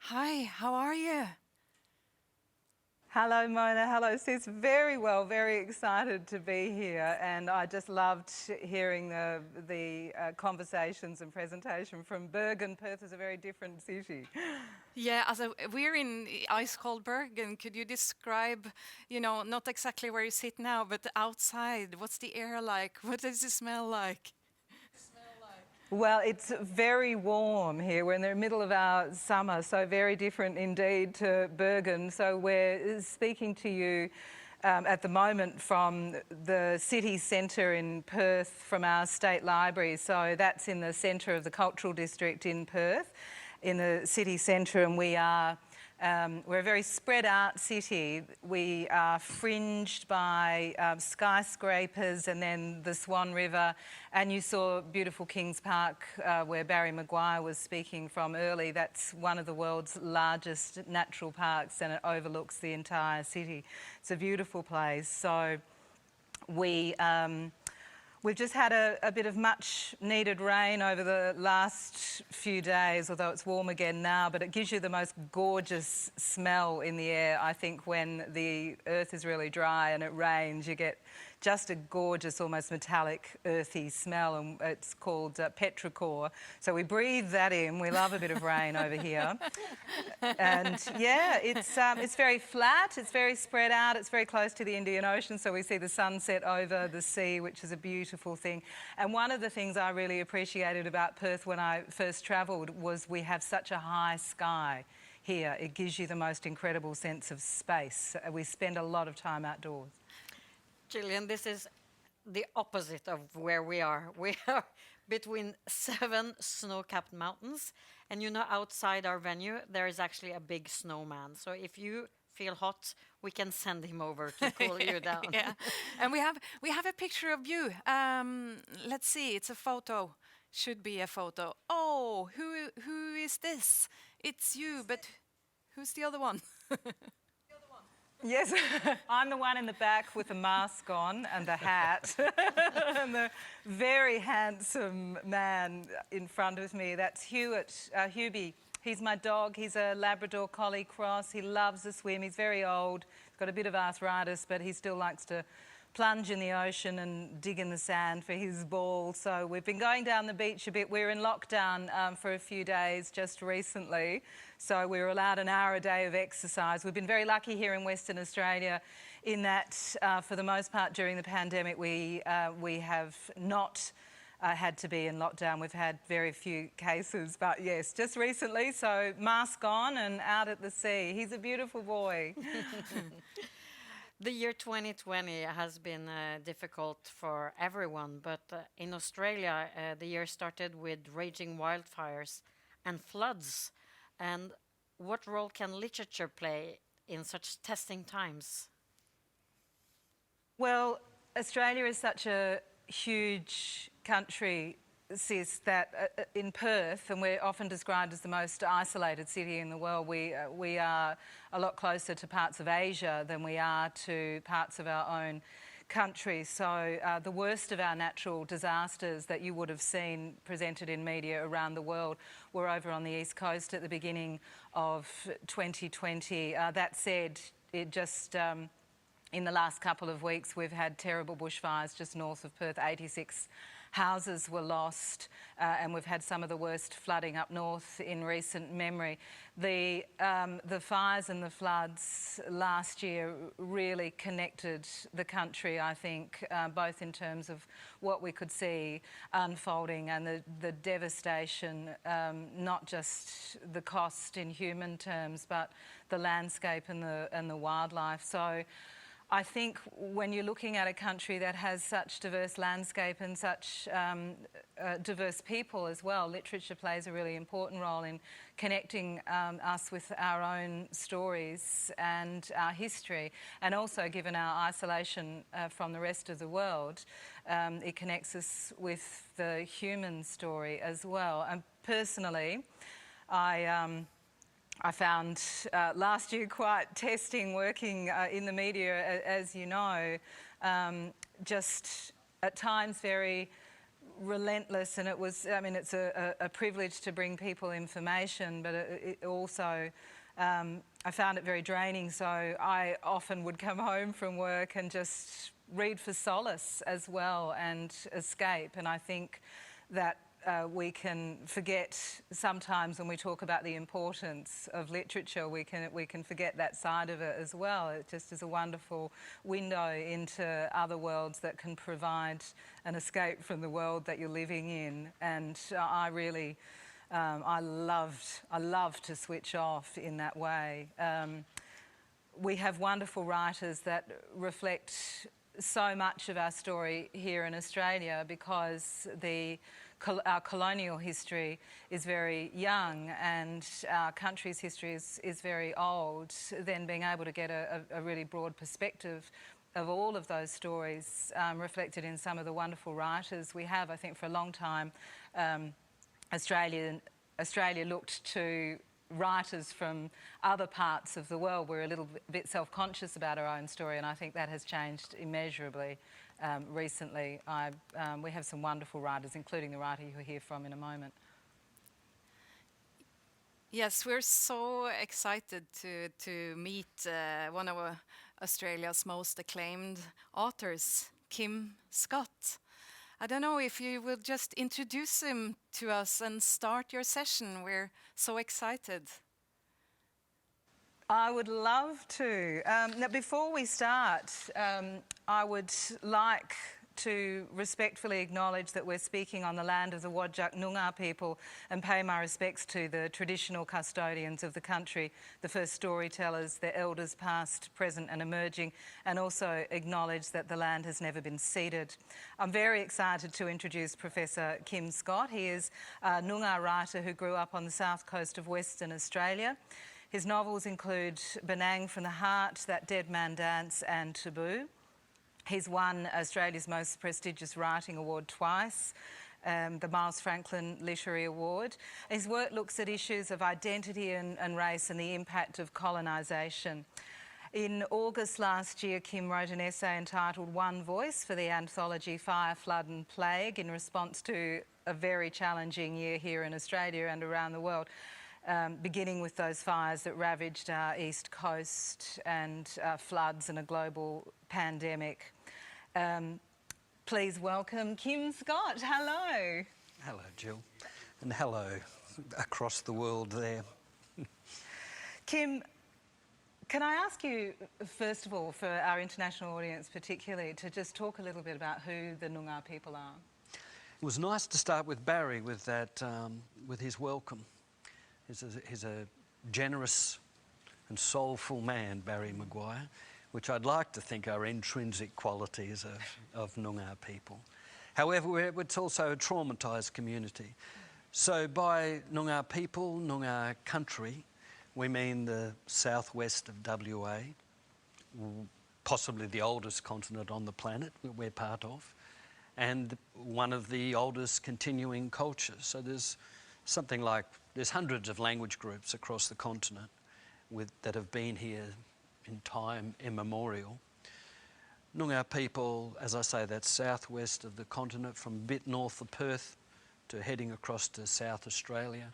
Hi, how are you? Hello Mona, hello Siss. Very well, very excited to be here, and I just loved hearing the conversations and presentation from Bergen. Perth is a very different city. Yeah, also we're in ice-cold Bergen. Could you describe, not exactly where you sit now, but outside? What's the air like? What does it smell like? Well, it's very warm here. We're in the middle of our summer, so very different indeed to Bergen. So we're speaking to you at the moment from the city centre in Perth, from our state library. So that's in the centre of the cultural district in Perth, in the city centre, and we are we're a very spread out city. We are fringed by skyscrapers and then the Swan River, and you saw beautiful Kings Park where Barry Maguire was speaking from early. That's one of the world's largest natural parks, and it overlooks the entire city. It's a beautiful place. So we've just had a bit of much needed rain over the last few days, although it's warm again now, but it gives you the most gorgeous smell in the air. I think when the earth is really dry and it rains, you get just a gorgeous, almost metallic, earthy smell, and it's called petrichor. So we breathe that in. We love a bit of rain over here. And yeah, it's very flat, it's very spread out, it's very close to the Indian Ocean, so we see the sunset over the sea, which is a beautiful thing. And one of the things I really appreciated about Perth when I first travelled was we have such a high sky here. It gives you the most incredible sense of space. We spend a lot of time outdoors. Gillian, this is the opposite of where we are. We are between 7 snow-capped mountains, and outside our venue there is actually a big snowman. So if you feel hot, we can send him over to cool you down. Yeah, and we have a picture of you. Let's see, it's a photo. Should be a photo. Oh, who is this? It's you, but who's the other one? Yes, I'm the one in the back with the mask on and the hat. And the very handsome man in front of me, that's Hubie. He's my dog. He's a Labrador Collie Cross. He loves to swim. He's very old. He's got a bit of arthritis, but he still likes to plunge in the ocean and dig in the sand for his ball. So we've been going down the beach a bit. We were in lockdown for a few days just recently, so we were allowed an hour a day of exercise. We've been very lucky here in Western Australia in that for the most part during the pandemic we have not had to be in lockdown. We've had very few cases, but yes, just recently, so mask on and out at the sea. He's a beautiful boy. The year 2020 has been difficult for everyone, but in Australia the year started with raging wildfires and floods. And what role can literature play in such testing times? Well, Australia is such a huge country, Siss, that in Perth, and we're often described as the most isolated city in the world, we are a lot closer to parts of Asia than we are to parts of our own country. So the worst of our natural disasters that you would have seen presented in media around the world were over on the East Coast at the beginning of 2020. That said, it just in the last couple of weeks we've had terrible bushfires just north of Perth. 86 houses were lost, and we've had some of the worst flooding up north in recent memory. The fires and the floods last year really connected the country, I think, both in terms of what we could see unfolding and the devastation, not just the cost in human terms, but the landscape and the wildlife. So I think when you're looking at a country that has such diverse landscape and such diverse people as well, literature plays a really important role in connecting us with our own stories and our history. And also, given our isolation from the rest of the world, it connects us with the human story as well. And personally, I found last year quite testing working in the media, as you know, just at times very relentless, and it was, I mean, it's a privilege to bring people information, but it also, I found it very draining, so I often would come home from work and just read for solace as well and escape, and I think that we can forget sometimes when we talk about the importance of literature, we can forget that side of it as well. It just is a wonderful window into other worlds that can provide an escape from the world that you're living in. And I really, I love to switch off in that way. We have wonderful writers that reflect so much of our story here in Australia because our colonial history is very young and our country's history is very old. Then being able to get a really broad perspective of all of those stories reflected in some of the wonderful writers we have. I think for a long time Australia looked to writers from other parts of the world. We're a little bit self-conscious about our own story, and I think that has changed immeasurably recently. We have some wonderful writers, including the writer you'll hear from in a moment. Yes, we're so excited to meet one of Australia's most acclaimed authors, Kim Scott. I don't know if you will just introduce him to us and start your session. We're so excited. I would love to. Now, before we start, I would like to respectfully acknowledge that we're speaking on the land of the Whadjuk Noongar people and pay my respects to the traditional custodians of the country, the first storytellers, their elders past, present and emerging, and also acknowledge that the land has never been ceded. I'm very excited to introduce Professor Kim Scott. He is a Noongar writer who grew up on the south coast of Western Australia. His novels include Benang from the Heart, That Dead Man Dance and Taboo. He's won Australia's most prestigious writing award twice, the Miles Franklin Literary Award. His work looks at issues of identity and race and the impact of colonisation. In August last year, Kim wrote an essay entitled One Voice for the anthology Fire, Flood and Plague in response to a very challenging year here in Australia and around the world. Beginning with those fires that ravaged our east coast and floods and a global pandemic. Please welcome Kim Scott. Hello. Hello, Jill. And hello across the world there. Kim, can I ask you, first of all, for our international audience particularly, to just talk a little bit about who the Noongar people are? It was nice to start with Barry with that, with his welcome. He's a generous and soulful man, Barry Maguire, which I'd like to think are intrinsic qualities of Noongar people. However, it's also a traumatised community. So by Noongar people, Noongar country, we mean the southwest of WA, possibly the oldest continent on the planet we're part of, and one of the oldest continuing cultures. So there's something like, there's hundreds of language groups across the continent that have been here in time immemorial. Noongar people, as I say, that's southwest of the continent, from a bit north of Perth to heading across to South Australia.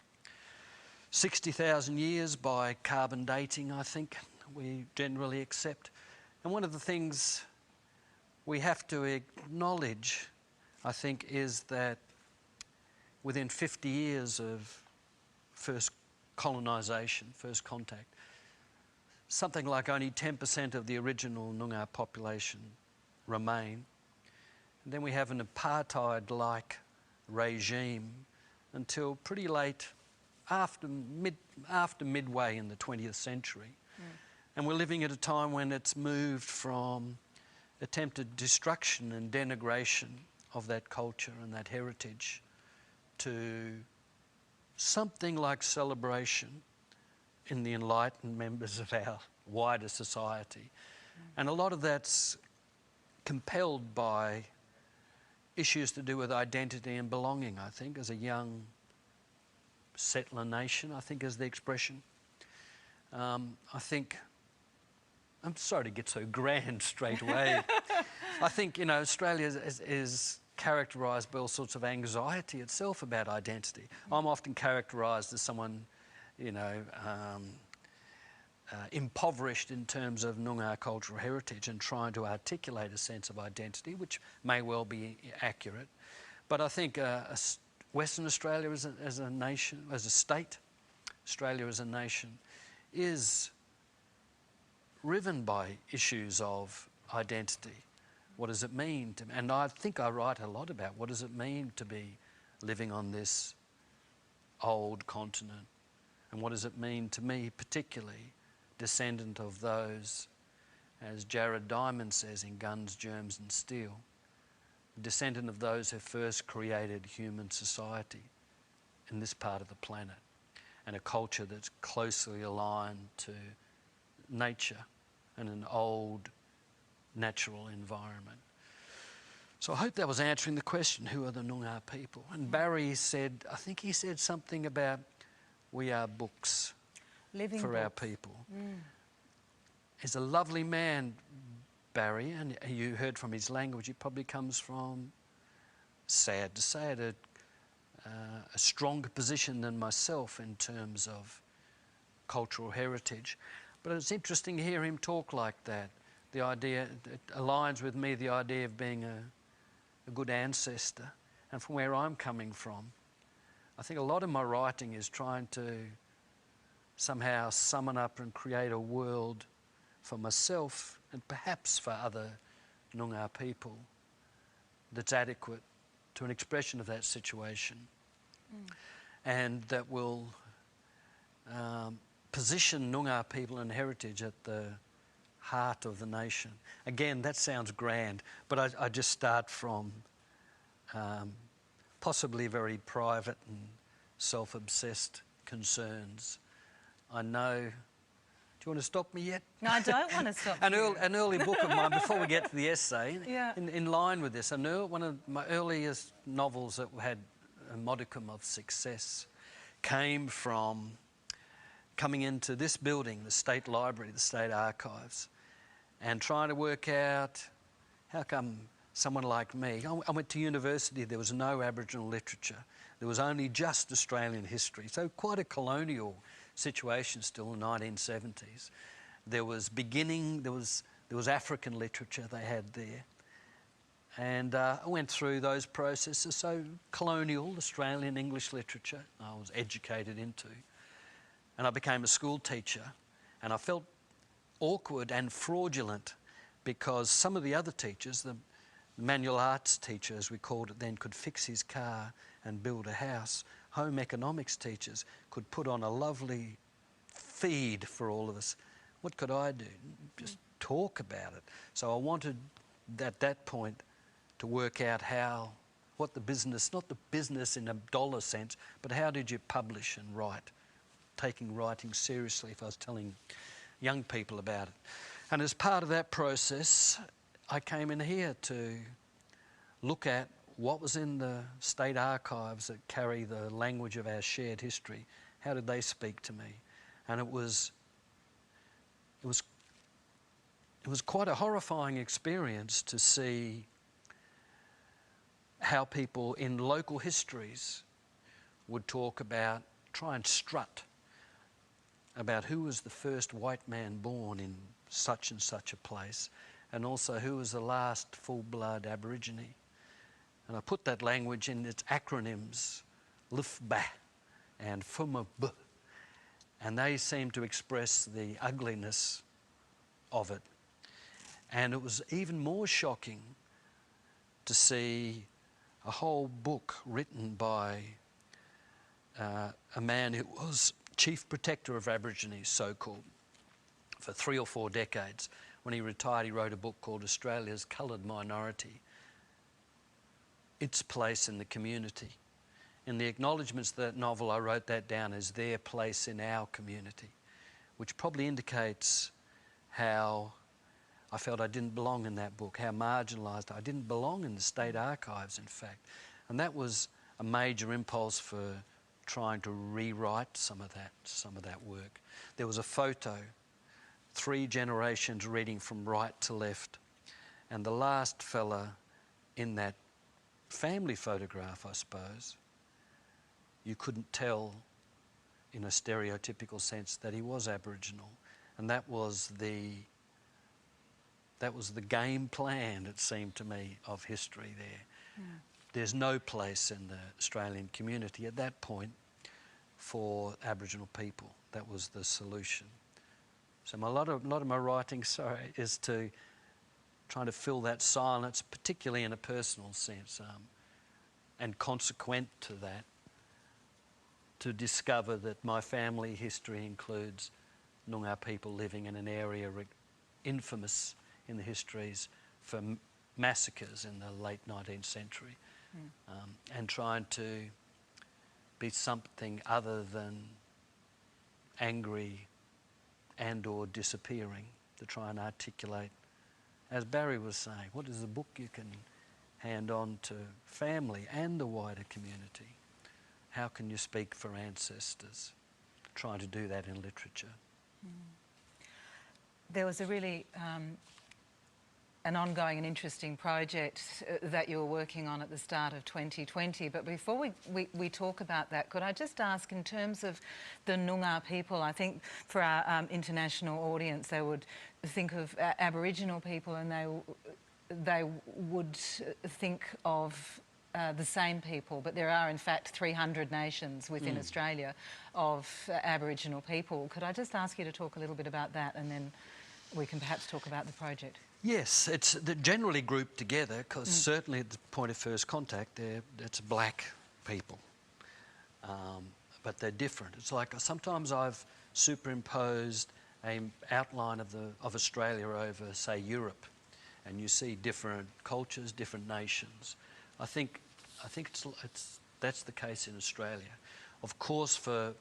60,000 years by carbon dating, I think, we generally accept. And one of the things we have to acknowledge, I think, is that within 50 years of first colonisation, first contact, something like only 10% of the original Noongar population remain. And then we have an apartheid-like regime until pretty late, after midway in the 20th century. And we're living at a time when it's moved from attempted destruction and denigration of that culture and that heritage to something like celebration in the enlightened members of our wider society. And a lot of that's compelled by issues to do with identity and belonging, I think, as a young settler nation, I think is the expression. I think, I'm sorry to get so grand straight away. I think, you know, Australia is characterised by all sorts of anxiety itself about identity. I'm often characterised as someone, you know, impoverished in terms of Noongar cultural heritage and trying to articulate a sense of identity, which may well be accurate. But I think Western Australia as a nation, as a state, Australia as a nation, is riven by issues of identity. What does it mean to, and I think I write a lot about what does it mean to be living on this old continent, and what does it mean to me, particularly descendant of those, as Jared Diamond says in Guns, Germs and Steel, descendant of those who first created human society in this part of the planet, and a culture that's closely aligned to nature and an old natural environment. So I hope that was answering the question, who are the Noongar people? And Barry said, I think he said something about we are books Living for books. our people. He's a lovely man, Barry, and you heard from his language, he probably comes from, sad to say it, a stronger position than myself in terms of cultural heritage. But it's interesting to hear him talk like that. The idea, it aligns with me, the idea of being a good ancestor. And from where I'm coming from, I think a lot of my writing is trying to somehow summon up and create a world for myself and perhaps for other Noongar people that's adequate to an expression of that situation and that will position Noongar people and heritage at the heart of the nation. Again, that sounds grand, but I just start from possibly very private and self-obsessed concerns. I know. Do you want to stop me yet? No, I don't want to stop you. An early book of mine, before we get to the essay, Yeah. in line with this, one of my earliest novels that had a modicum of success came from coming into this building, the State Library, the State Archives, and trying to work out how come someone like me, I went to university, there was no Aboriginal literature, there was only just Australian history, so quite a colonial situation still in the 1970s. There was African literature they had there. And I went through those processes, so colonial Australian English literature I was educated into. And I became a school teacher, and I felt awkward and fraudulent because some of the other teachers, the manual arts teacher as we called it then, could fix his car and build a house. Home economics teachers could put on a lovely feed for all of us. What could I do? Just talk about it. So I wanted at that point to work out what the business, not the business in a dollar sense, but how did you publish and write? Taking writing seriously, if I was telling young people about it. And as part of that process, I came in here to look at what was in the state archives that carry the language of our shared history. How did they speak to me? And it was it was quite a horrifying experience to see how people in local histories would talk about, try and strut about who was the first white man born in such and such a place, and also who was the last full-blood Aborigine. And I put that language in its acronyms, LIFBA and FUMAB, and they seem to express the ugliness of it. And it was even more shocking to see a whole book written by a man who was chief protector of Aborigines, so-called, for 3 or 4 decades. When he retired, he wrote a book called Australia's Coloured Minority, Its Place in the Community. In the acknowledgements of that novel, I wrote that down as their place in our community, which probably indicates how I felt I didn't belong in that book, how marginalised I didn't belong in the state archives, in fact. And that was a major impulse for trying to rewrite some of that work. There was a photo, 3 generations reading from right to left, and the last fella in that family photograph, I suppose, you couldn't tell in a stereotypical sense that he was Aboriginal. And that was the game plan, it seemed to me, of history there. Yeah. There's no place in the Australian community at that point for Aboriginal people. That was the solution. So a lot of my writing, is to trying to fill that silence, particularly in a personal sense, and consequent to that, to discover that my family history includes Noongar people living in an area infamous in the histories for massacres in the late 19th century, and trying to be something other than angry and or disappearing, to try and articulate, as Barry was saying, what is the book you can hand on to family and the wider community? How can you speak for ancestors? Trying to do that in literature. There was a really an ongoing and interesting project that you were working on at the start of 2020. But before we talk about that, could I just ask, in terms of the Noongar people, I think for our international audience, they would think of Aboriginal people and they would think of the same people, but there are in fact 300 nations within Australia of Aboriginal people. Could I just ask you to talk a little bit about that, and then we can perhaps talk about the project? Yes, they're generally grouped together because certainly at the point of first contact, it's black people, but they're different. It's like sometimes I've superimposed an outline of Australia over, say, Europe, and you see different cultures, different nations. I think that's the case in Australia. Of course, for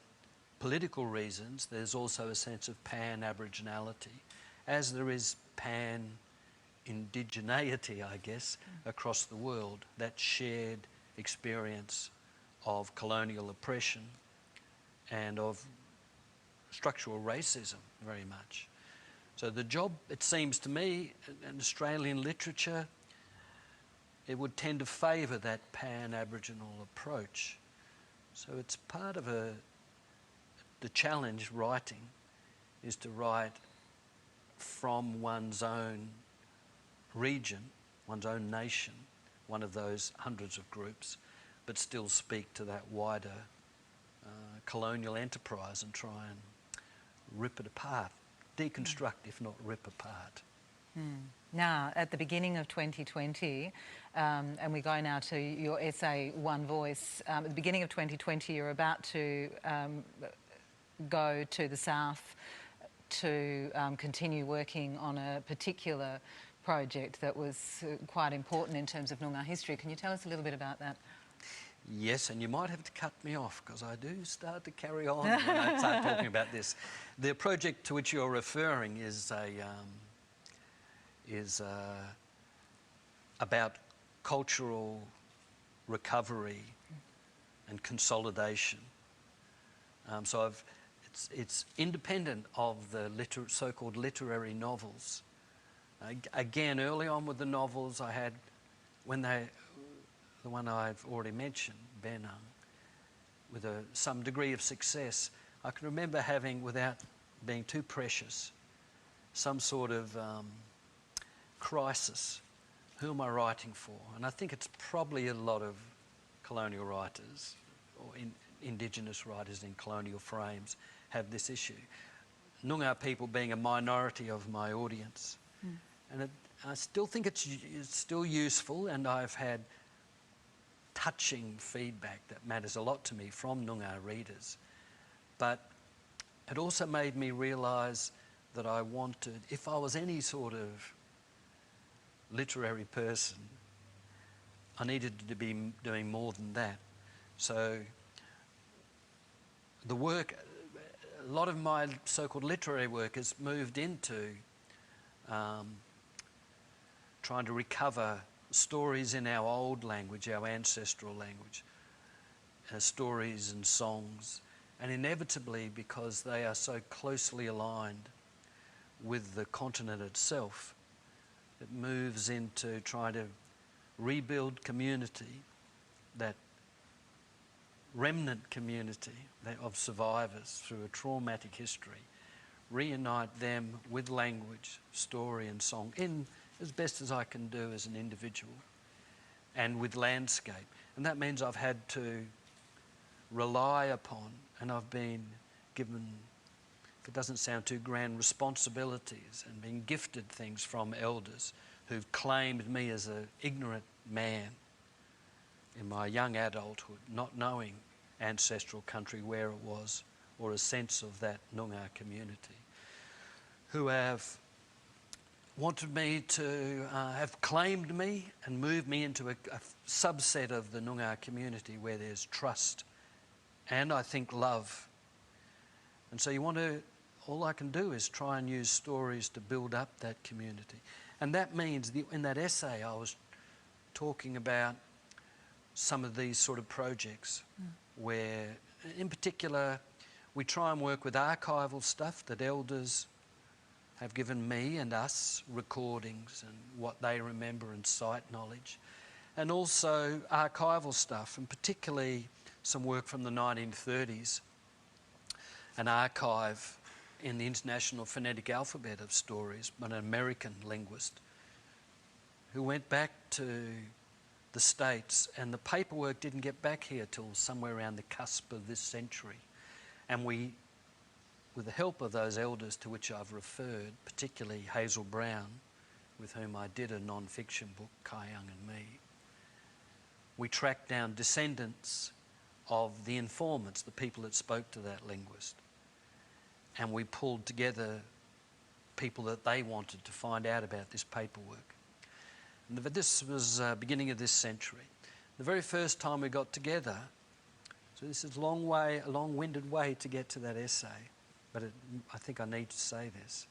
political reasons, there's also a sense of pan-Aboriginality, as there is pan-indigeneity, I guess, across the world, that shared experience of colonial oppression and of structural racism very much. So the job, it seems to me, in Australian literature, it would tend to favour that pan-Aboriginal approach. So it's part of the challenge writing is to write from one's own region, one's own nation, one of those hundreds of groups, but still speak to that wider colonial enterprise and try and rip it apart, deconstruct if not rip apart. Now, at the beginning of 2020, and we go now to your essay, One Voice, at the beginning of 2020 you're about to go to the south to continue working on a particular project that was quite important in terms of Noongar history. Can you tell us a little bit about that? Yes, and you might have to cut me off because I do start to carry on when I start talking about this. The project to which you're referring is about cultural recovery and consolidation. So it's independent of the so-called literary novels Again, early on with the novels, I had, the one I've already mentioned, Bergen, with some degree of success, I can remember having, without being too precious, some sort of crisis. Who am I writing for? And I think it's probably a lot of colonial writers or Indigenous writers in colonial frames have this issue. Noongar people being a minority of my audience. And I still think it's still useful, and I've had touching feedback that matters a lot to me from Noongar readers. But it also made me realise that I wanted, if I was any sort of literary person, I needed to be doing more than that. So the work, a lot of my so-called literary work has moved into trying to recover stories in our old language, our ancestral language, stories and songs, and inevitably, because they are so closely aligned with the continent itself, it moves into trying to rebuild community, that remnant community of survivors through a traumatic history, reunite them with language, story and song, in as best as I can do as an individual, and with landscape. And that means I've had to rely upon, and I've been given, if it doesn't sound too grand, responsibilities and been gifted things from elders who've claimed me as an ignorant man in my young adulthood, not knowing ancestral country where it was, or a sense of that Noongar community, who have wanted me to have claimed me and moved me into a subset of the Noongar community where there's trust and, I think, love. And so all I can do is try and use stories to build up that community. And that means, in that essay I was talking about some of these sort of projects where, in particular, we try and work with archival stuff that elders have given me and us, recordings and what they remember and site knowledge, and also archival stuff, and particularly some work from the 1930s, an archive in the International Phonetic Alphabet of Stories, an American linguist who went back to the States, and the paperwork didn't get back here till somewhere around the cusp of this century. And we, with the help of those elders to which I've referred, particularly Hazel Brown, with whom I did a non-fiction book, Kayang and Me, we tracked down descendants of the informants, the people that spoke to that linguist. And we pulled together people that they wanted to find out about this paperwork. And this was beginning of this century. The very first time we got together, so this is a long-winded way to get to that essay, but I think I need to say this.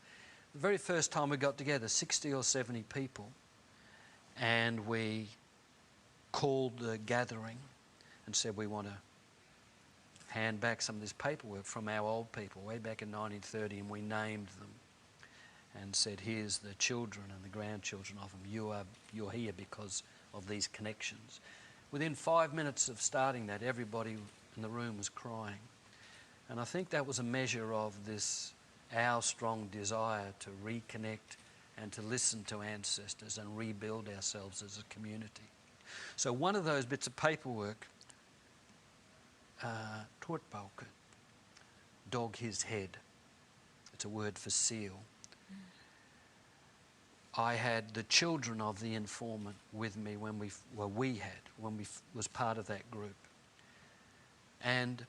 The very first time we got together, 60 or 70 people, and we called the gathering and said we want to hand back some of this paperwork from our old people way back in 1930, and we named them and said, here's the children and the grandchildren of them. You're here because of these connections. Within 5 minutes of starting that, everybody in the room was crying. And I think that was a measure of our strong desire to reconnect and to listen to ancestors and rebuild ourselves as a community. So one of those bits of paperwork, Tortbalke, dog his head. It's a word for seal. I had the children of the informant with me when we was part of that group. And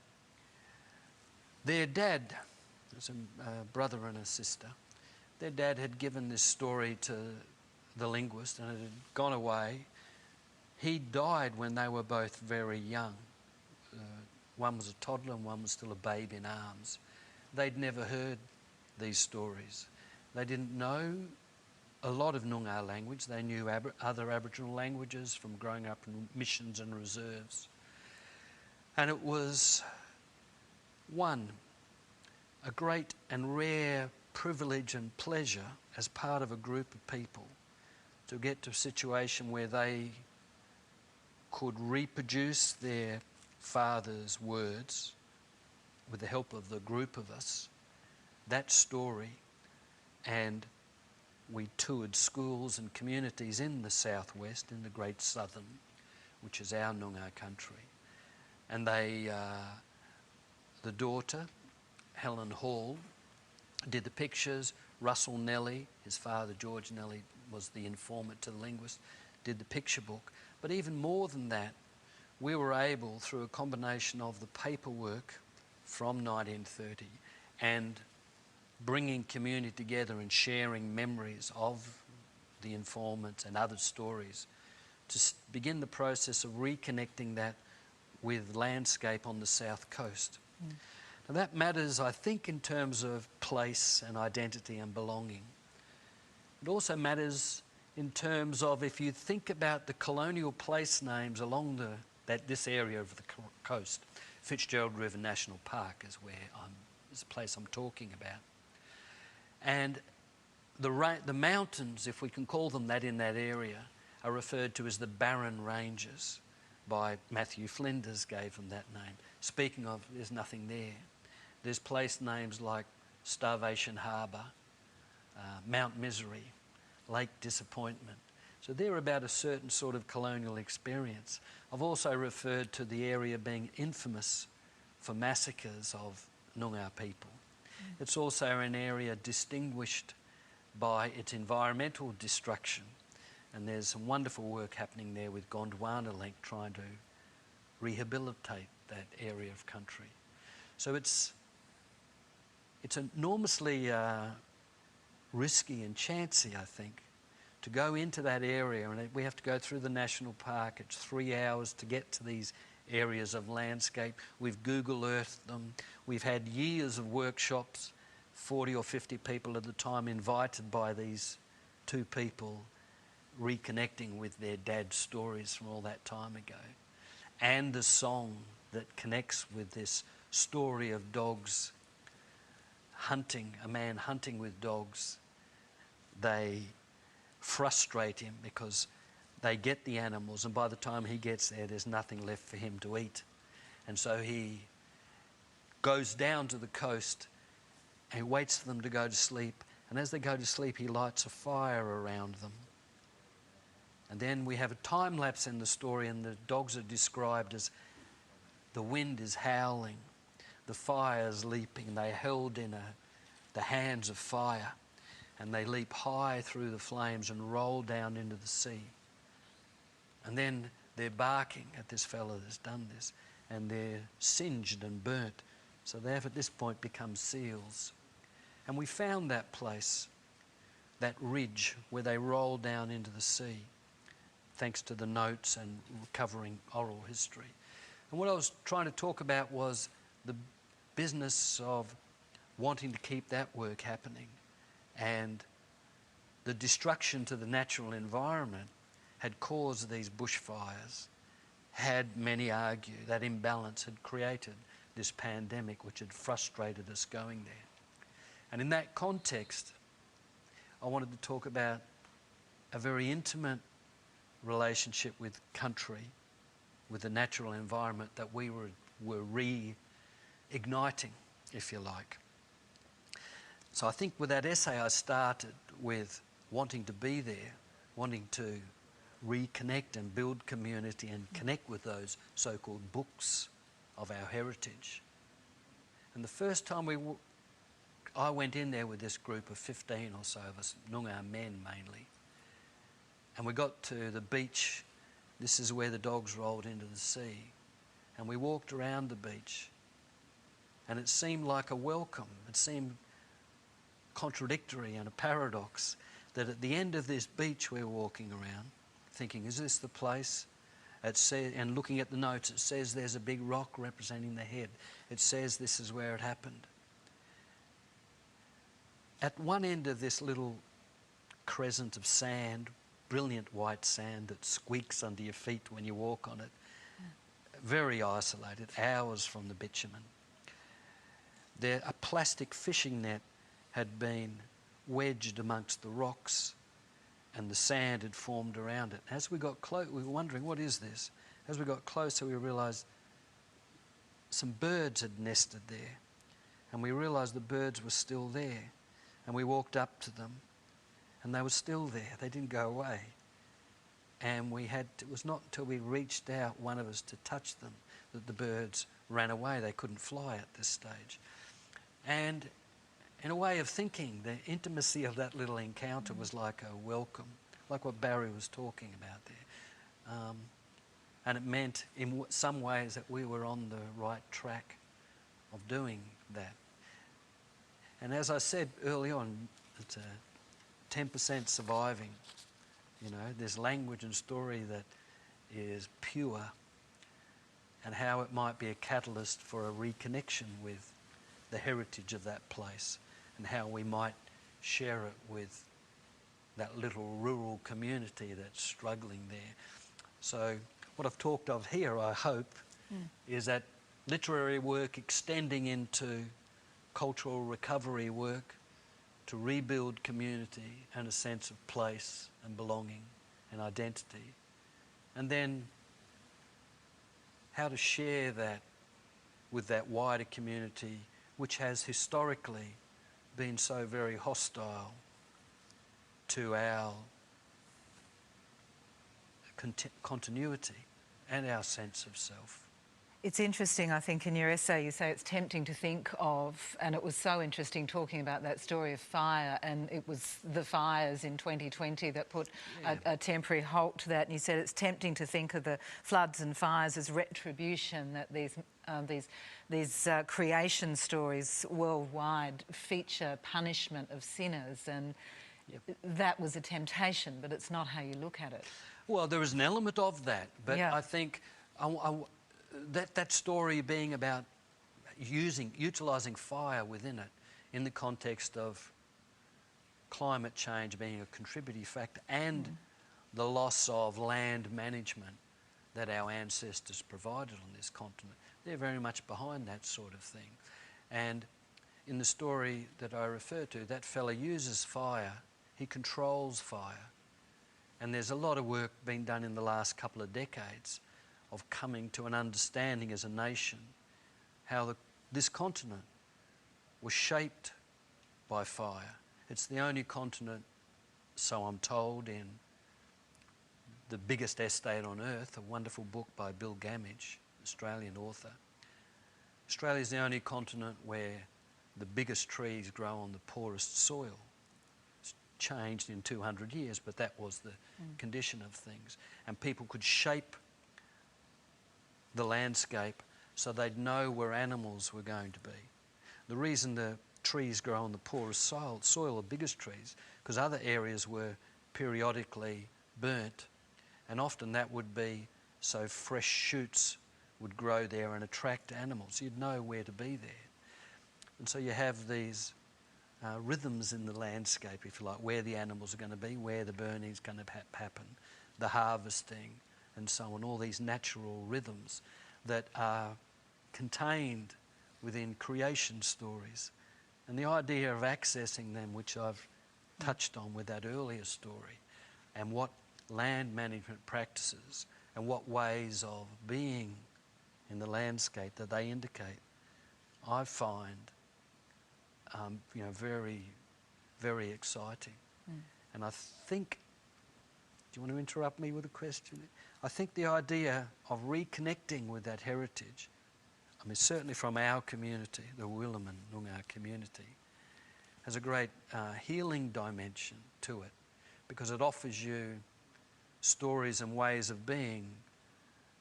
their dad, there's a brother and a sister, their dad had given this story to the linguist and it had gone away. He died when they were both very young. One was a toddler and one was still a babe in arms. They'd never heard these stories. They didn't know a lot of Noongar language. They knew other Aboriginal languages from growing up in missions and reserves. And it was, a great and rare privilege and pleasure as part of a group of people to get to a situation where they could reproduce their father's words with the help of the group of us, that story, and we toured schools and communities in the southwest, in the Great Southern, which is our Noongar country. And they, the daughter, Helen Hall, did the pictures. Russell Nelly, his father George Nelly was the informant to the linguist, did the picture book. But even more than that, we were able, through a combination of the paperwork from 1930 and bringing community together and sharing memories of the informants and other stories, to begin the process of reconnecting that with landscape on the south coast. Now that matters, I think, in terms of place and identity and belonging. It also matters in terms of, if you think about the colonial place names along this area of the coast, Fitzgerald River National Park is the place I'm talking about. And the mountains, if we can call them that in that area, are referred to as the Barren Ranges. By Matthew Flinders gave them that name. Speaking of, there's nothing there. There's place names like Starvation Harbour, Mount Misery, Lake Disappointment. So they're about a certain sort of colonial experience. I've also referred to the area being infamous for massacres of Noongar people. It's also an area distinguished by its environmental destruction. And there's some wonderful work happening there with Gondwana Link trying to rehabilitate that area of country. So it's enormously risky and chancy, I think, to go into that area. And we have to go through the national park. It's 3 hours to get to these areas of landscape. We've Google Earthed them. We've had years of workshops, 40 or 50 people at the time invited by these two people, reconnecting with their dad's stories from all that time ago. And the song that connects with this story of dogs hunting, a man hunting with dogs. They frustrate him because they get the animals, and by the time he gets there, there's nothing left for him to eat. And so he goes down to the coast and he waits for them to go to sleep. And as they go to sleep, he lights a fire around them. And then we have a time lapse in the story, and the dogs are described as the wind is howling, the fire is leaping, they're held in the hands of fire, and they leap high through the flames and roll down into the sea. And then they're barking at this fellow that's done this, and they're singed and burnt, so they have at this point become seals. And we found that place, that ridge where they roll down into the sea, thanks to the notes and recovering oral history. And what I was trying to talk about was the business of wanting to keep that work happening, and the destruction to the natural environment had caused these bushfires, had many argue that imbalance had created this pandemic which had frustrated us going there. And in that context, I wanted to talk about a very intimate relationship with country, with the natural environment that we were reigniting, if you like. So I think with that essay I started with wanting to be there, wanting to reconnect and build community and connect with those so-called books of our heritage. And the first time I went in there with this group of 15 or so of us, Noongar men mainly, and we got to the beach. This is where the dogs rolled into the sea. And we walked around the beach, and it seemed like a welcome. It seemed contradictory and a paradox that at the end of this beach we're walking around, thinking, is this the place? And looking at the notes, it says there's a big rock representing the head. It says this is where it happened. At one end of this little crescent of sand, brilliant white sand that squeaks under your feet when you walk on it, very isolated, hours from the bitumen. There, a plastic fishing net had been wedged amongst the rocks, and the sand had formed around it. As we got close, we were wondering, what is this? As we got closer, we realised some birds had nested there, and we realised the birds were still there, and we walked up to them, and they were still there. They didn't go away. And it was not until we reached out, one of us, to touch them, that the birds ran away. They couldn't fly at this stage. And in a way of thinking, the intimacy of that little encounter was like a welcome, like what Barry was talking about there. And it meant in some ways that we were on the right track of doing that. And as I said early on, it's 10% surviving. You know, there's language and story that is pure, and how it might be a catalyst for a reconnection with the heritage of that place, and how we might share it with that little rural community that's struggling there. So what I've talked of here, I hope, is that literary work extending into cultural recovery work to rebuild community and a sense of place and belonging and identity. And then how to share that with that wider community, which has historically been so very hostile to our continuity and our sense of self. It's interesting, I think, in your essay you say it's tempting to think of, and it was so interesting talking about that story of fire, and it was the fires in 2020 that put a temporary halt to that, and you said it's tempting to think of the floods and fires as retribution, that these creation stories worldwide feature punishment of sinners, and that was a temptation, but it's not how you look at it. Well, there is an element of that, but I think that story being about utilising fire within it in the context of climate change being a contributing factor and the loss of land management that our ancestors provided on this continent. They're very much behind that sort of thing. And in the story that I refer to, that fella uses fire, he controls fire. And there's a lot of work being done in the last couple of decades of coming to an understanding as a nation how this continent was shaped by fire. It's the only continent, so I'm told, in the biggest estate on earth, a wonderful book by Bill Gamage, Australian author. Australia is the only continent where the biggest trees grow on the poorest soil. It's changed in 200 years, but that was the condition of things. And people could shape the landscape so they'd know where animals were going to be. The reason the trees grow on the poorest soil, the biggest trees, because other areas were periodically burnt, and often that would be so fresh shoots would grow there and attract animals. You'd know where to be there. And so you have these rhythms in the landscape, if you like, where the animals are going to be, where the burning is going to happen, the harvesting, and so on, all these natural rhythms that are contained within creation stories. And the idea of accessing them, which I've touched on with that earlier story, and what land management practices and what ways of being in the landscape that they indicate, I find very, very exciting. And I think, do you want to interrupt me with a question? I think the idea of reconnecting with that heritage, I mean, certainly from our community, the Willam and Noongar community, has a great healing dimension to it, because it offers you stories and ways of being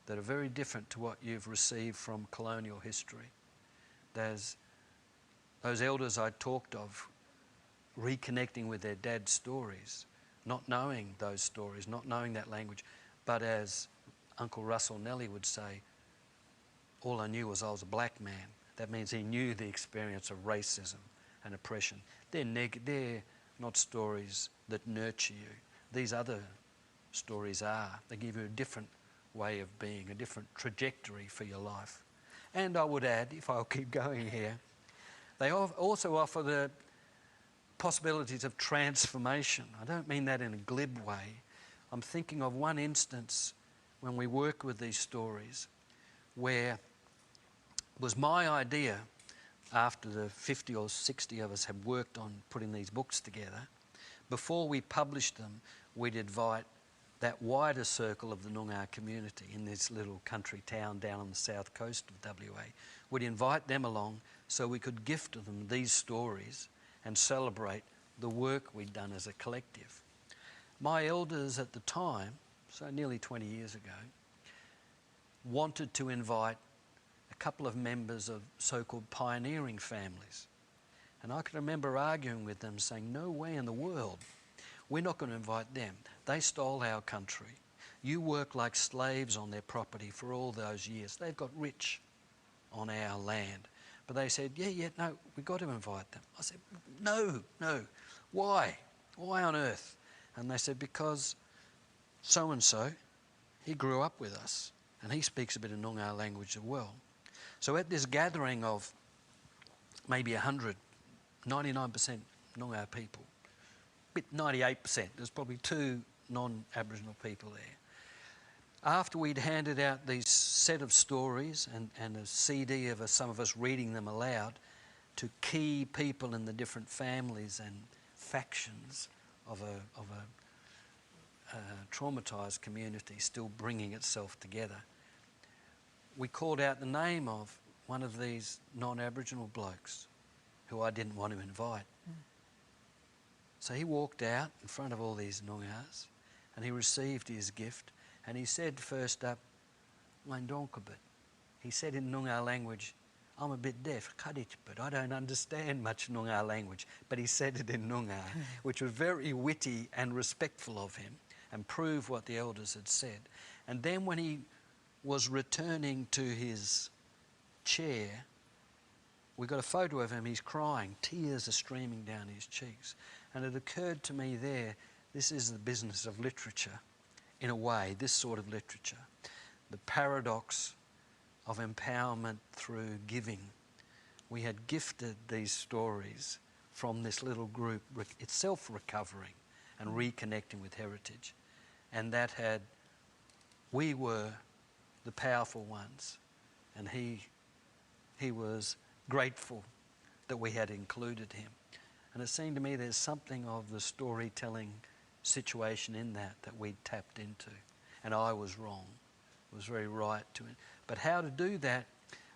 that are very different to what you've received from colonial history. There's those elders I talked of reconnecting with their dad's stories, not knowing those stories, not knowing that language, but as Uncle Russell Nelly would say, all I knew was I was a black man. That means he knew the experience of racism and oppression. They're not stories that nurture you. These other stories are. They give you a different way of being, a different trajectory for your life. And I would add, if I'll keep going here, they also offer possibilities of transformation. I don't mean that in a glib way. I'm thinking of one instance when we work with these stories where it was my idea, after the 50 or 60 of us had worked on putting these books together, before we published them, we'd invite that wider circle of the Noongar community in this little country town down on the south coast of WA. We'd invite them along so we could gift them these stories and celebrate the work we'd done as a collective. My elders at the time, so nearly 20 years ago, wanted to invite a couple of members of so-called pioneering families. And I can remember arguing with them saying, no way in the world, we're not going to invite them. They stole our country. You worked like slaves on their property for all those years. They've got rich on our land. But they said, yeah, no, we've got to invite them. I said, no. Why? Why on earth? And they said, because so-and-so, he grew up with us and he speaks a bit of Noongar language as well. So at this gathering of maybe 100, 99% Noongar people, 98%, there's probably 2 non-Aboriginal people there. After we'd handed out these set of stories and a CD of some of us reading them aloud to key people in the different families and factions of a traumatised community still bringing itself together, we called out the name of one of these non-Aboriginal blokes who I didn't want to invite. So he walked out in front of all these Noongars and he received his gift and he said first up, "Waindonkabit." He said in Noongar language, "I'm a bit deaf, but I don't understand much Noongar language." But he said it in Noongar, which was very witty and respectful of him and proved what the elders had said. And then when he was returning to his chair, we got a photo of him, he's crying, tears are streaming down his cheeks. And it occurred to me there, this is the business of literature, in a way, this sort of literature. The paradox of empowerment through giving. We had gifted these stories from this little group, itself recovering and reconnecting with heritage. And that had, we were the powerful ones, and he was grateful that we had included him. And it seemed to me there's something of the storytelling situation in that we tapped into. And I was wrong. It was very right to it. But how to do that,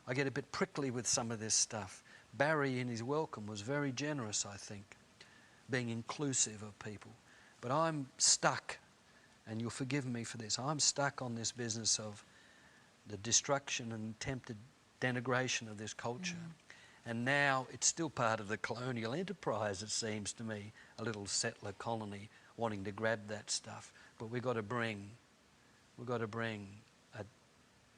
I get a bit prickly with some of this stuff. Barry in his welcome was very generous, I think, being inclusive of people. But I'm stuck, and you'll forgive me for this, I'm stuck on this business of the destruction and attempted denigration of this culture. And now it's still part of the colonial enterprise, it seems to me, a little settler colony wanting to grab that stuff. But we've got to bring a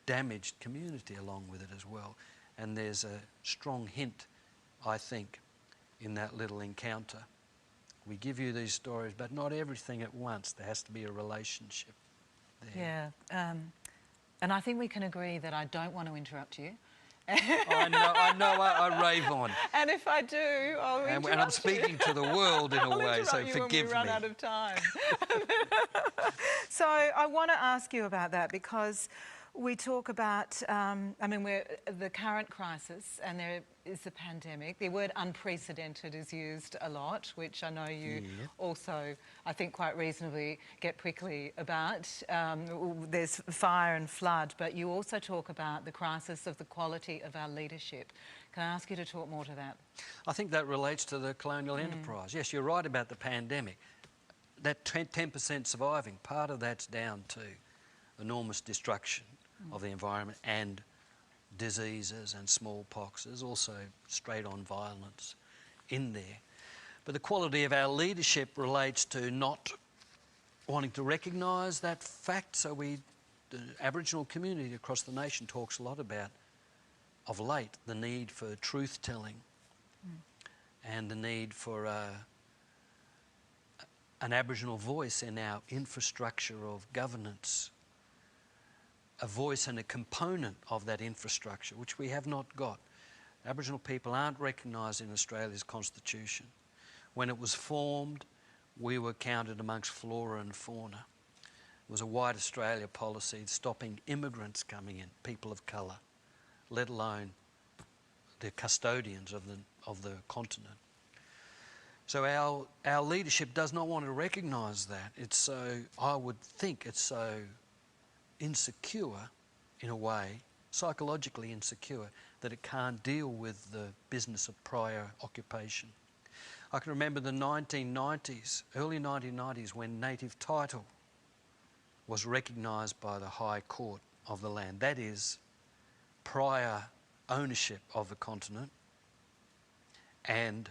damaged community along with it as well. And there's a strong hint, I think, in that little encounter. We give you these stories, but not everything at once. There has to be a relationship there. Yeah, and I think we can agree that I don't want to interrupt you. I know, I rave on. And if I do, I'll interrupt and I'm speaking to the world in a way, so you forgive when we run me. out of time. So I want to ask you about that because we talk about, the current crisis, and there is the pandemic. The word unprecedented is used a lot, which I know you also, I think, quite reasonably get prickly about. There's fire and flood, but you also talk about the crisis of the quality of our leadership. Can I ask you to talk more to that? I think that relates to the colonial enterprise. Yes, you're right about the pandemic. That 10% surviving, part of that's down to enormous destruction of the environment and diseases and smallpox. There's also straight-on violence in there. But the quality of our leadership relates to not wanting to recognise that fact. So the Aboriginal community across the nation talks a lot about, of late, the need for truth-telling and the need for an Aboriginal voice in our infrastructure of governance, a voice and a component of that infrastructure, which we have not got. Aboriginal people aren't recognised in Australia's constitution. When it was formed, we were counted amongst flora and fauna. It was a white Australia policy stopping immigrants coming in, people of colour, let alone the custodians of the continent. So our leadership does not want to recognise that. It's so, I would think it's so insecure in a way, psychologically insecure, that it can't deal with the business of prior occupation. I can remember the 1990s, early 1990s, when native title was recognised by the High Court of the land. That is prior ownership of the continent, and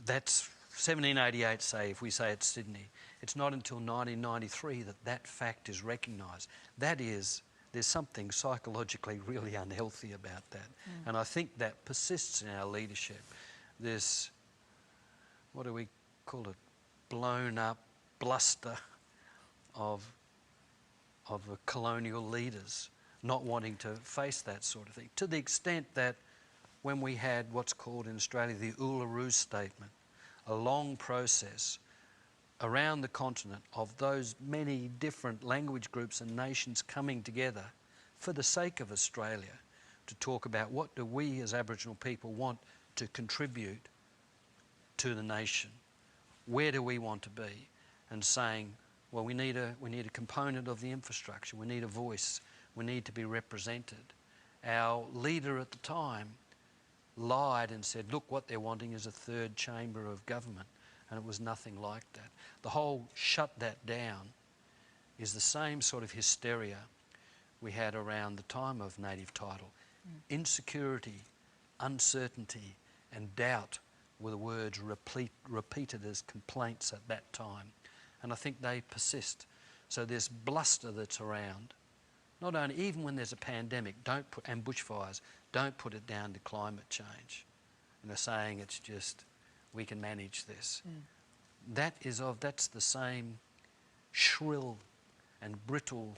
that's 1788, say, if we say it's Sydney. It's not until 1993 that that fact is recognised. That is, there's something psychologically really unhealthy about that. And I think that persists in our leadership. This, what do we call it, blown up bluster of the colonial leaders not wanting to face that sort of thing. To the extent that when we had what's called in Australia the Uluru Statement, a long process around the continent of those many different language groups and nations coming together for the sake of Australia to talk about what do we as Aboriginal people want to contribute to the nation, where do we want to be, and saying, well, we need a component of the infrastructure, we need a voice, we need to be represented. Our leader at the time lied and said, look, what they're wanting is a third chamber of government, and it was nothing like that. The whole shut that down is the same sort of hysteria we had around the time of native title. Insecurity, uncertainty and doubt were the words repeated as complaints at that time, and I think they persist. So this bluster that's around, not only, even when there's a pandemic, and bushfires, don't put it down to climate change. And they're saying it's just, we can manage this. That's the same shrill and brittle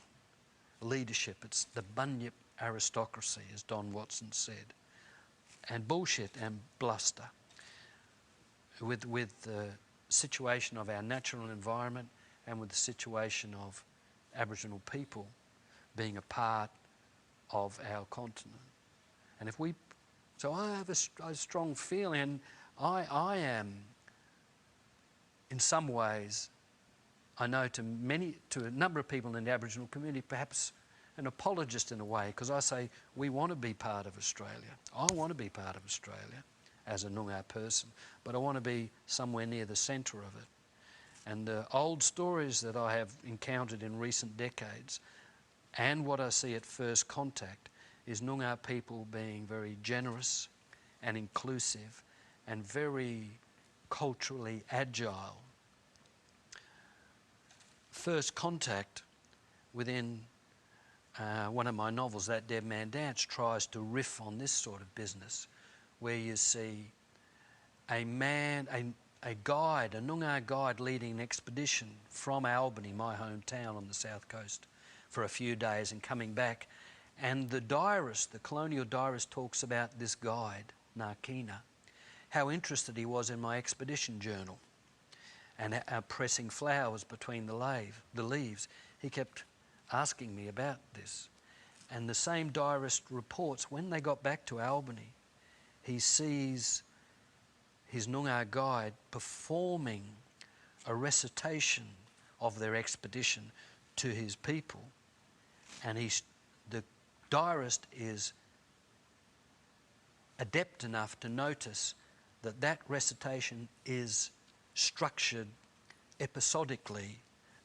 leadership. It's the bunyip aristocracy, as Don Watson said. And bullshit and bluster with the situation of our natural environment and with the situation of Aboriginal people being a part of our continent. And if we, so I have a strong feeling, and I am, in some ways, I know to a number of people in the Aboriginal community, perhaps an apologist in a way, because I say we want to be part of Australia. I want to be part of Australia as a Noongar person, but I want to be somewhere near the centre of it. And the old stories that I have encountered in recent decades, and what I see at first contact, is Noongar people being very generous and inclusive and very culturally agile. First contact within one of my novels, That Dead Man Dance, tries to riff on this sort of business, where you see a guide, a Noongar guide leading an expedition from Albany, my hometown on the south coast, for a few days and coming back. And the diarist, the colonial diarist, talks about this guide, Narkina, how interested he was in my expedition journal and pressing flowers between the leaves. He kept asking me about this. And the same diarist reports when they got back to Albany, he sees his Noongar guide performing a recitation of their expedition to his people. And the diarist is adept enough to notice that that recitation is structured episodically,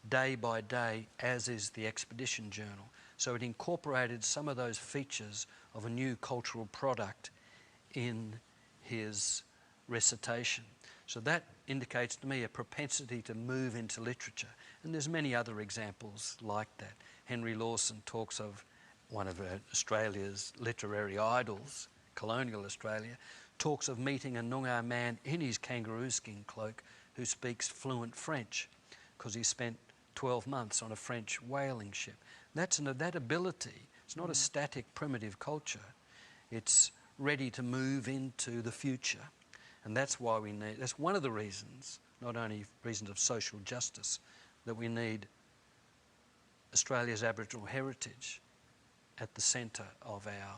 day by day, as is the expedition journal. So it incorporated some of those features of a new cultural product in his recitation. So that indicates to me a propensity to move into literature. And there's many other examples like that. Henry Lawson talks of one of Australia's literary idols, colonial Australia, talks of meeting a Noongar man in his kangaroo skin cloak who speaks fluent French because he spent 12 months on a French whaling ship. That ability, it's not a static primitive culture, it's ready to move into the future. And that's why we need, that's one of the reasons, not only reasons of social justice, that we need Australia's Aboriginal heritage at the centre of our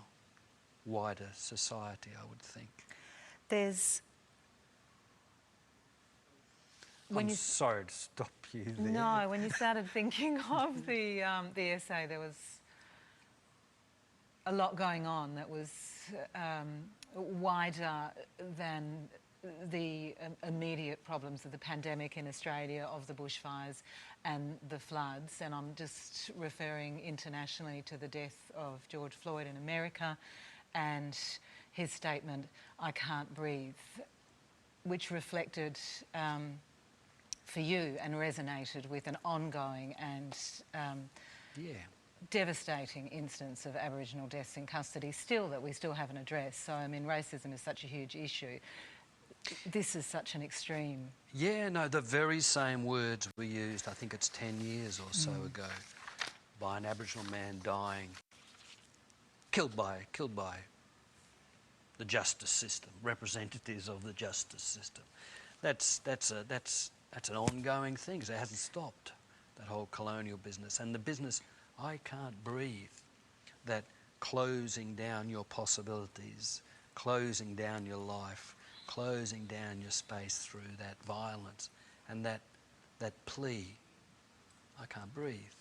wider society, I would think. There's... I'm sorry to stop you there. No, when you started thinking of the essay, there was a lot going on that was wider than the immediate problems of the pandemic in Australia, of the bushfires and the floods. And I'm just referring internationally to the death of George Floyd in America and his statement, "I can't breathe," which reflected for you and resonated with an ongoing and devastating instance of Aboriginal deaths in custody still that we still haven't addressed. So, I mean, racism is such a huge issue. This is such an extreme... Yeah, no, the very same words were used, I think it's 10 years or so ago, by an Aboriginal man dying, killed by the justice system, representatives of the justice system. That's an ongoing thing, so it hasn't stopped, that whole colonial business. And the business, I can't breathe, that closing down your possibilities, closing down your life, closing down your space through that violence and that plea, I can't breathe.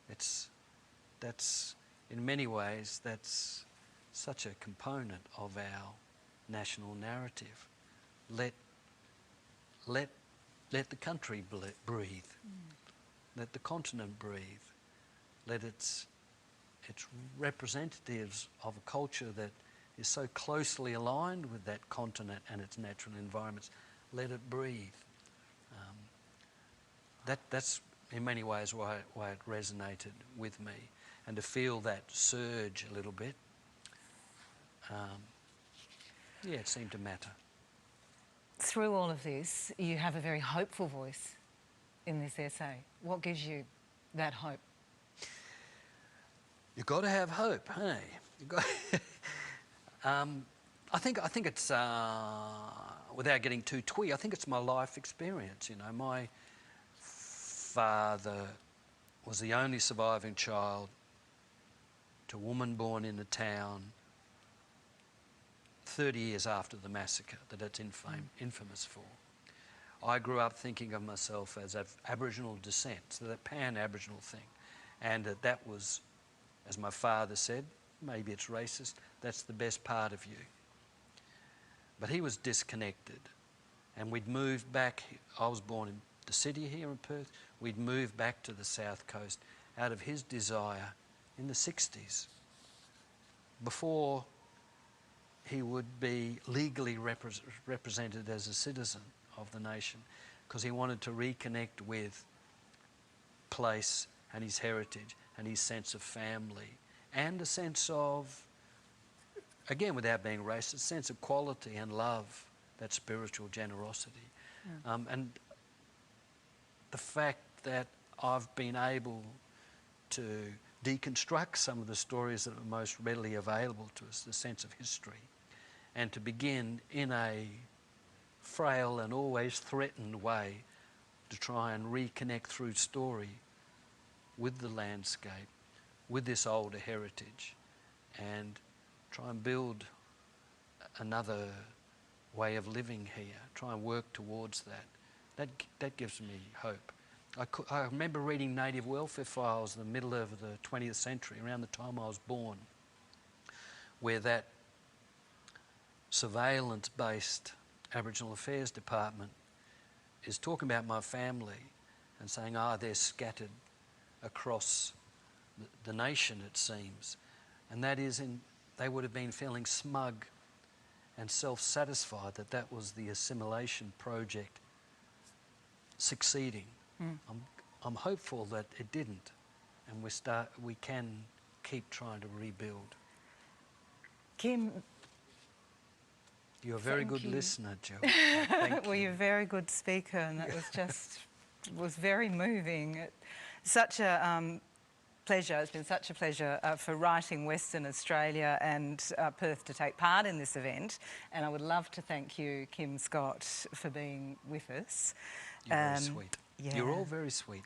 That's in many ways, that's such a component of our national narrative. Let the country breathe. Let the continent breathe. Let its representatives of a culture that is so closely aligned with that continent and its natural environments, let it breathe. That's in many ways why it resonated with me. And to feel that surge a little bit, it seemed to matter. Through all of this, you have a very hopeful voice in this essay. What gives you that hope? You've got to have hope, hey? You've got I think it's, without getting too twee, I think it's my life experience. You know, my father was the only surviving child to a woman born in the town 30 years after the massacre that it's infamous for. I grew up thinking of myself as of Aboriginal descent, so that pan-Aboriginal thing. And that was, as my father said, maybe it's racist, that's the best part of you. But he was disconnected. And we'd moved back, I was born in the city here in Perth, we'd moved back to the south coast out of his desire in the 60s, before he would be legally represented as a citizen of the nation, because he wanted to reconnect with place and his heritage and his sense of family and a sense of, again without being racist, a sense of quality and love, that spiritual generosity. And the fact that I've been able to deconstruct some of the stories that are most readily available to us, the sense of history, and to begin in a frail and always threatened way to try and reconnect through story with the landscape, with this older heritage, and try and build another way of living here, try and work towards that. That gives me hope. I remember reading Native Welfare Files in the middle of the 20th century, around the time I was born, where that surveillance-based Aboriginal Affairs Department is talking about my family and saying, they're scattered across the nation, it seems. And that is, they would have been feeling smug and self-satisfied that that was the assimilation project succeeding. I'm hopeful that it didn't, and we can keep trying to rebuild. Kim, you're a very good listener, Jill. Well, you're a very good speaker, and that was just was very moving. Such a pleasure. It's been such a pleasure for Writing Western Australia and Perth to take part in this event. And I would love to thank you, Kim Scott, for being with us. You're very sweet. Yeah. You're all very sweet.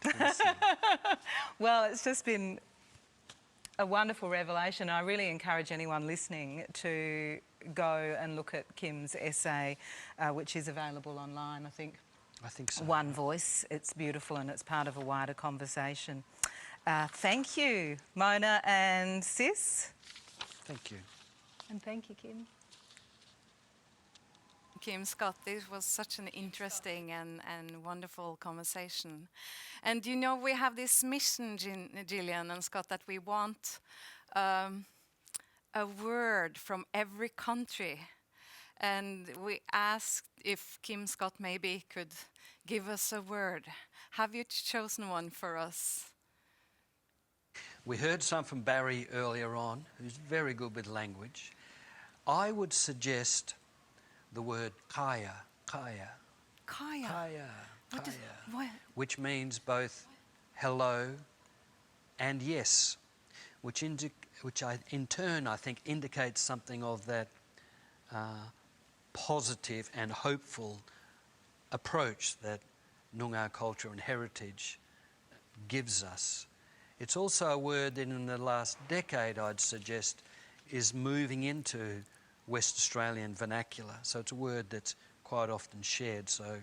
Well, it's just been a wonderful revelation. I really encourage anyone listening to go and look at Kim's essay, which is available online, I think. I think so. One Voice. It's beautiful and it's part of a wider conversation. Thank you, Mona and Siss. Thank you. And thank you, Kim. Kim Scott, this was such an interesting and wonderful conversation. And you know, we have this mission, Gillian and Scott, that we want a word from every country. And we asked if Kim Scott maybe could give us a word. Have you chosen one for us? We heard some from Barry earlier on, who's very good with language. I would suggest the word kaya, kaya. Kaya? Kaya, What is, kaya. Which means both hello and yes, which in turn I think indicates something of that positive and hopeful approach that Noongar culture and heritage gives us. It's also a word that in the last decade I'd suggest is moving into West Australian vernacular. So it's a word that's quite often shared. So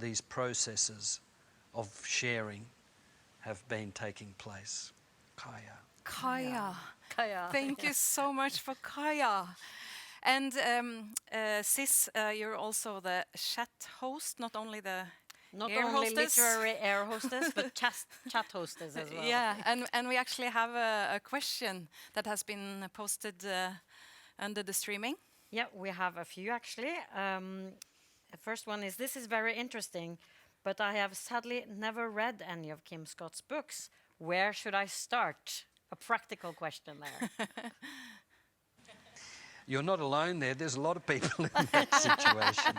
these processes of sharing have been taking place. Kaya. Kaya. Kaya. Thank you so much for Kaya. And Siss, you're also the chat host, not only the Not air only hostess. literary air hostess, but chat hostess as well. Yeah, and we actually have a question that has been posted under the streaming. Yeah, we have a few actually. The first one is, this is very interesting, but I have sadly never read any of Kim Scott's books. Where should I start? A practical question there. You're not alone there. There's a lot of people in that situation.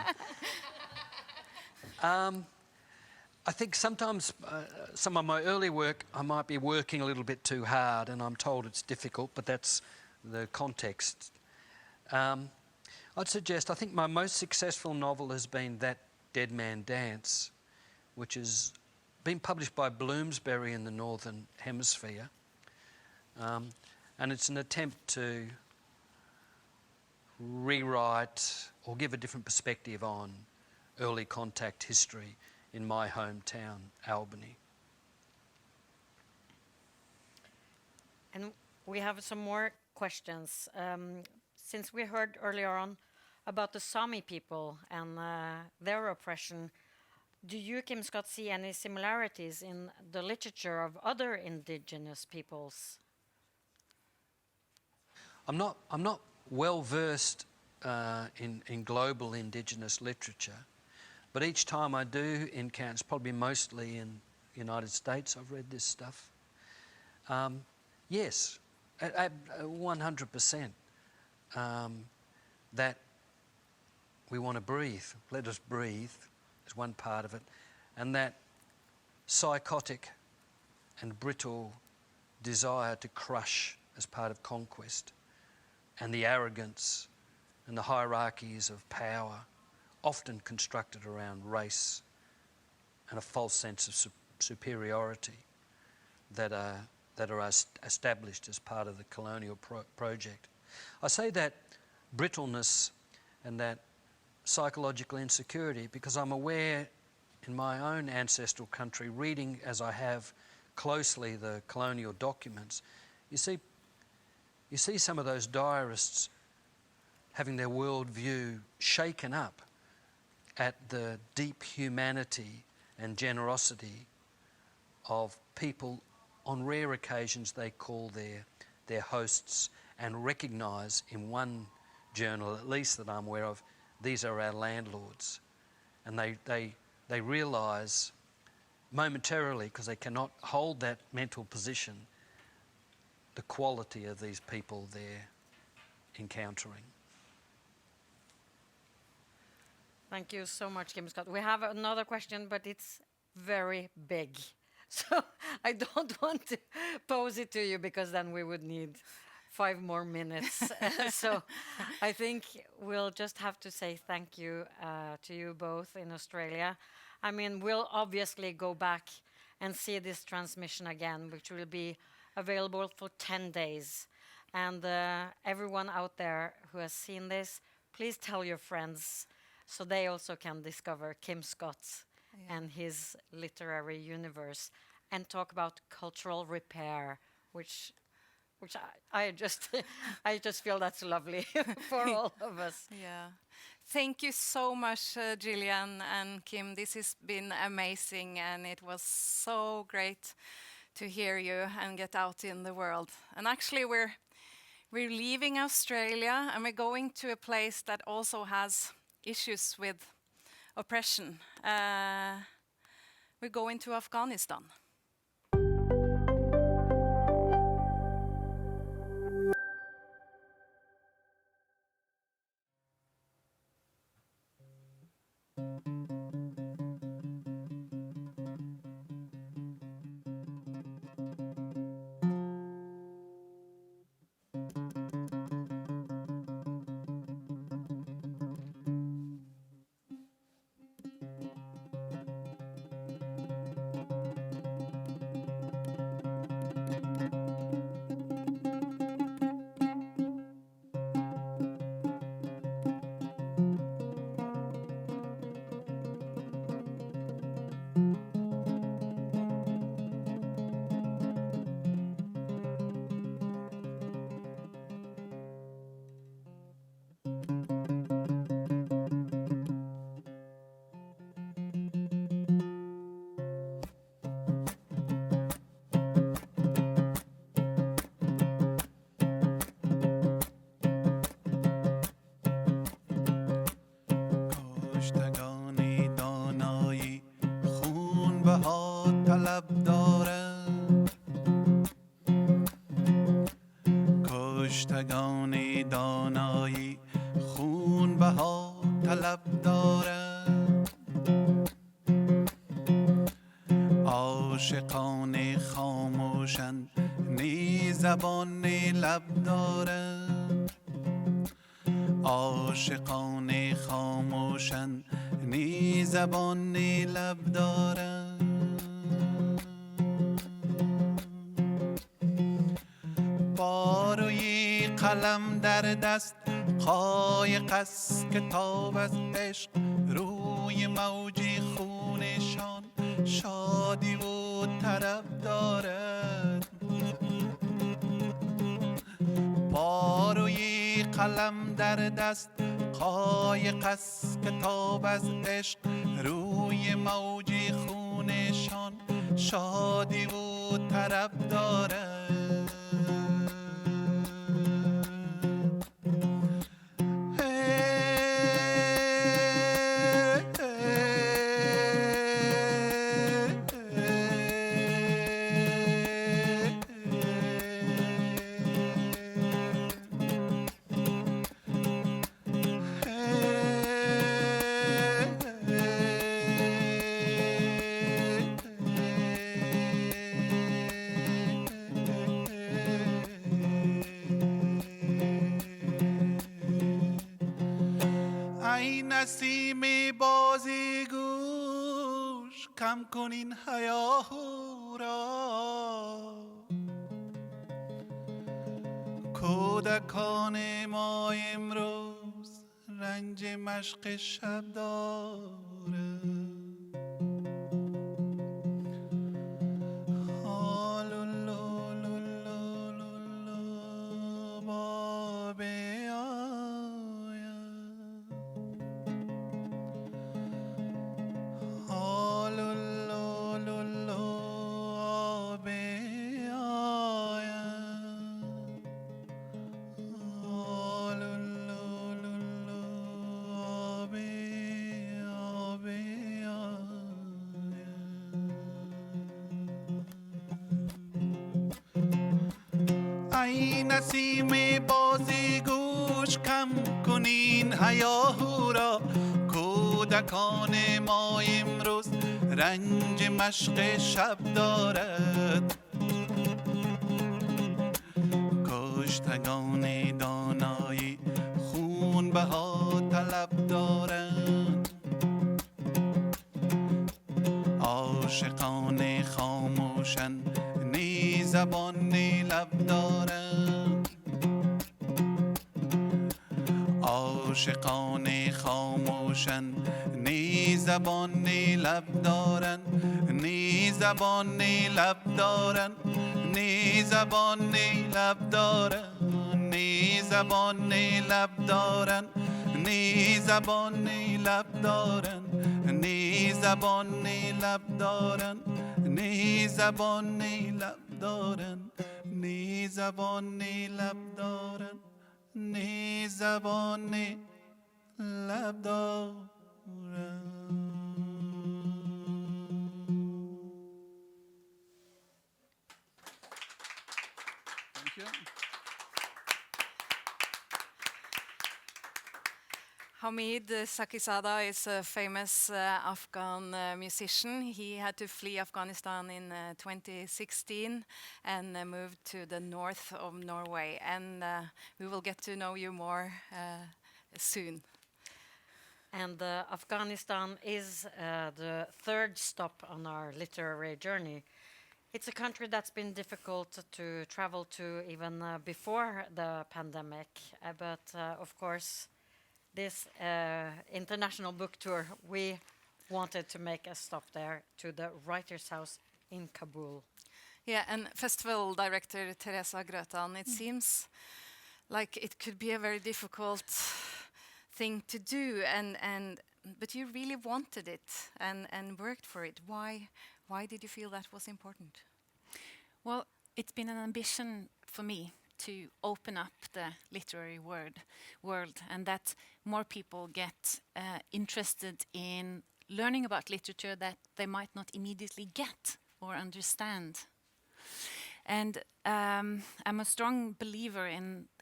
I think sometimes some of my early work, I might be working a little bit too hard, and I'm told it's difficult, but that's the context. I'd suggest, I think my most successful novel has been That Dead Man Dance, which has been published by Bloomsbury in the Northern Hemisphere. And it's an attempt to rewrite or give a different perspective on early contact history in my hometown, Albany. And we have some more questions. Since we heard earlier on about the Sami people and their oppression, do you, Kim Scott, see any similarities in the literature of other indigenous peoples? I'm not well versed in global indigenous literature, but each time I do encounter, it's probably mostly in the United States, I've read this stuff. Yes, at 100%. That we want to breathe. Let us breathe is one part of it. And that psychotic and brittle desire to crush as part of conquest, and the arrogance and the hierarchies of power, often constructed around race and a false sense of superiority that are established as part of the colonial project. I say that brittleness and that psychological insecurity because I'm aware in my own ancestral country, reading as I have closely the colonial documents, you see some of those diarists having their worldview shaken up at the deep humanity and generosity of people. On rare occasions they call their hosts and recognise in one journal, at least that I'm aware of, these are our landlords. And they realise momentarily, because they cannot hold that mental position, the quality of these people they're encountering. Thank you so much, Kim Scott. We have another question, but it's very big. So I don't want to pose it to you because then we would need 5 more minutes. So I think we'll just have to say thank you to you both in Australia. I mean, we'll obviously go back and see this transmission again, which will be available for 10 days. And everyone out there who has seen this, please tell your friends so they also can discover Kim Scott and his literary universe and talk about cultural repair, which I just I just feel that's lovely for all of us. Yeah. Thank you so much, Gillian and Kim. This has been amazing, and it was so great to hear you and get out in the world. And actually, we're leaving Australia, and we're going to a place that also has issues with oppression. We're going to Afghanistan. کشتگان دانایی خون بها طلب دارد عاشقان خاموشند نی زبان لب دارد عاشقان خاموشند نی زبان لب دارد باروی قلم در دست قایق از کتاب از عشق روی موجی خونشان شادی و طرب دارد باروی قلم در دست قایق از کتاب از عشق روی موجی خونشان شادی و طرب دارد نسیم بازی گوش کم کن این هیاهو را کودکان ما امروز رنج مشق شب دارد ای نسیم بازی گوش کم کنین هیاهو را کودکان کودکان ما امروز رنج مشق شب دارد کشتگان دانایی خون بها طلب دارند عاشقان خاموشن نی زبان نی لب دارند عاشقان خاموشن نی زبان نی لب دارند نی زبان نی لب دارند نی زبان نی لب دارند نی زبان نی لب دارند نی زبان نی لب دارند نی زبان نی لب دارند نی زبان نی لب دارند نی زبان نی لب دارند نی زبان نی لب دارند. Thank you. Hamid Sakizada is a famous Afghan musician. He had to flee Afghanistan in 2016 and moved to the north of Norway. And we will get to know you more soon. And Afghanistan is the third stop on our literary journey. It's a country that's been difficult to travel to even before the pandemic. But of course, this international book tour, we wanted to make a stop there to the Writer's House in Kabul. Yeah, and festival director Teresa Grötan, it seems like it could be a very difficult thing to do, but you really wanted it and worked for it. Why did you feel that was important? Well, it's been an ambition for me to open up the literary world and that more people get interested in learning about literature that they might not immediately get or understand. And I'm a strong believer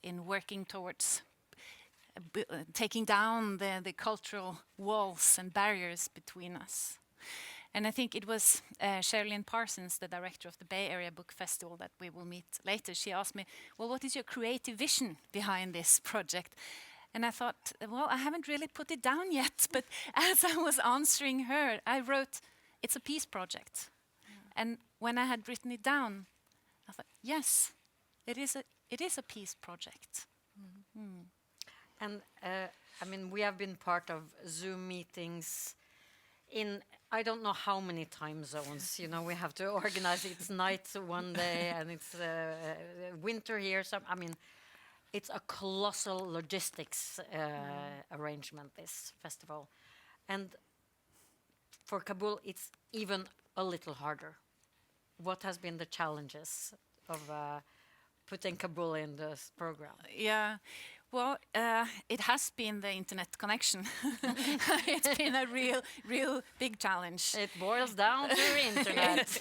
in working towards taking down the cultural walls and barriers between us. And I think it was Sherilyn Parsons, the director of the Bay Area Book Festival that we will meet later. She asked me, well, what is your creative vision behind this project? And I thought, well, I haven't really put it down yet. But as I was answering her, I wrote, it's a peace project. And when I had written it down, I thought, yes, it is a peace project. And I mean, we have been part of Zoom meetings in I don't know how many time zones. You know, we have to organize. It's night one day, and it's winter here. So I mean, it's a colossal logistics arrangement. This festival, and for Kabul, it's even a little harder. What has been the challenges of putting Kabul in this program? Yeah. Well, it has been the internet connection. It's been a real big challenge. It boils down to internet.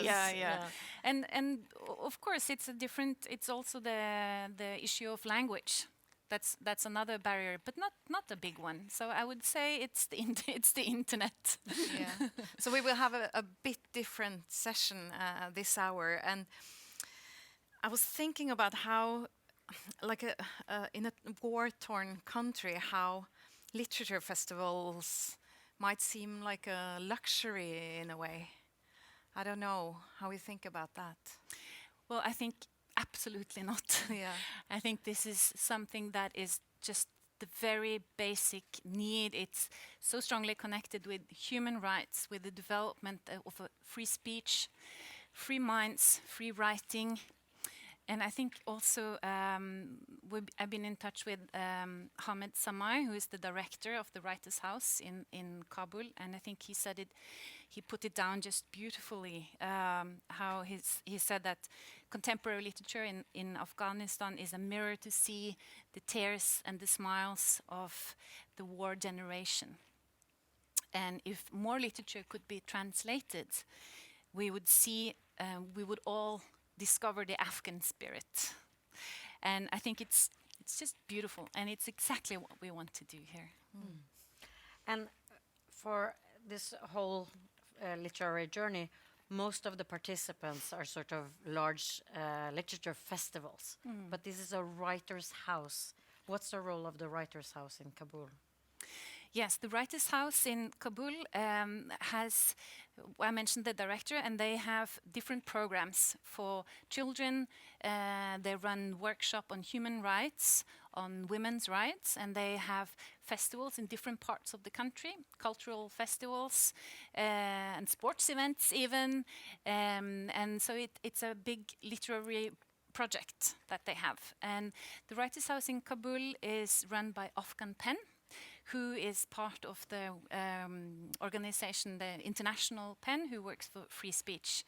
Yeah. And of course, it's also the issue of language. That's another barrier, but not a big one. So I would say it's the internet. Yeah. So we will have a bit different session this hour, and I was thinking about how, like in a war-torn country, how literature festivals might seem like a luxury in a way. I don't know how we think about that. Well, I think absolutely not. Yeah. I think this is something that is just the very basic need. It's so strongly connected with human rights, with the development of a free speech, free minds, free writing. And I think also I've been in touch with Hamed Samai, who is the director of the Writers' House in Kabul, and I think he put it down just beautifully, how he said that contemporary literature in Afghanistan is a mirror to see the tears and the smiles of the war generation. And if more literature could be translated, we would all discover the Afghan spirit. And I think it's just beautiful, and it's exactly what we want to do here. And For this whole literary journey, most of the participants are sort of large literature festivals, but this is a writer's house. What's the role of the writer's house in Kabul? Yes, the Writers' House in Kabul has, I mentioned the director, and they have different programs for children. They run workshop on human rights, on women's rights, and they have festivals in different parts of the country, cultural festivals and sports events even. And so it's a big literary project that they have. And the Writers' House in Kabul is run by Afghan Pen, who is part of the organization, the International Pen, who works for free speech.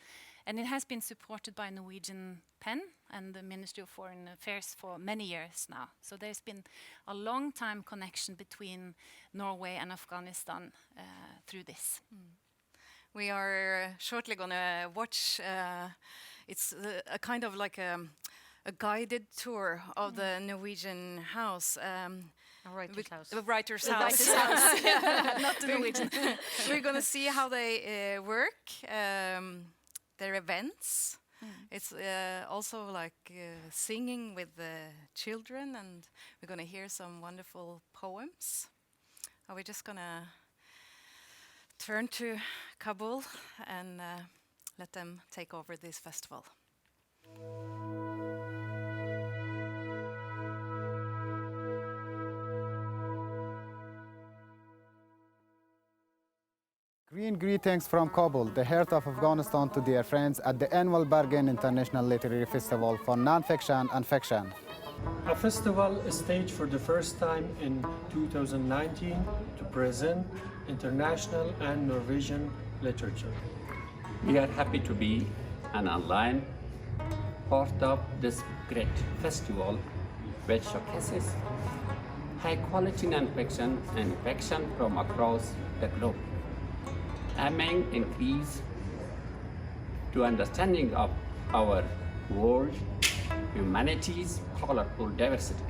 And it has been supported by Norwegian Pen and the Ministry of Foreign Affairs for many years now. So there's been a long time connection between Norway and Afghanistan through this. We are shortly going to watch, it's a kind of like a guided tour of the Norwegian house. The Writers' House. Not the Norwegian. We're going to see how they work, their events. It's also like singing with the children, and we're going to hear some wonderful poems. Are we just going to turn to Kabul and let them take over this festival? Green greetings from Kabul, the heart of Afghanistan, to dear friends at the annual Bergen International Literary Festival for non-fiction and fiction. A festival is staged for the first time in 2019 to present international and Norwegian literature. We are happy to be an online part of this great festival, which showcases high-quality non-fiction and fiction from across the globe, aiming increase to understanding of our world, humanity's colorful diversity.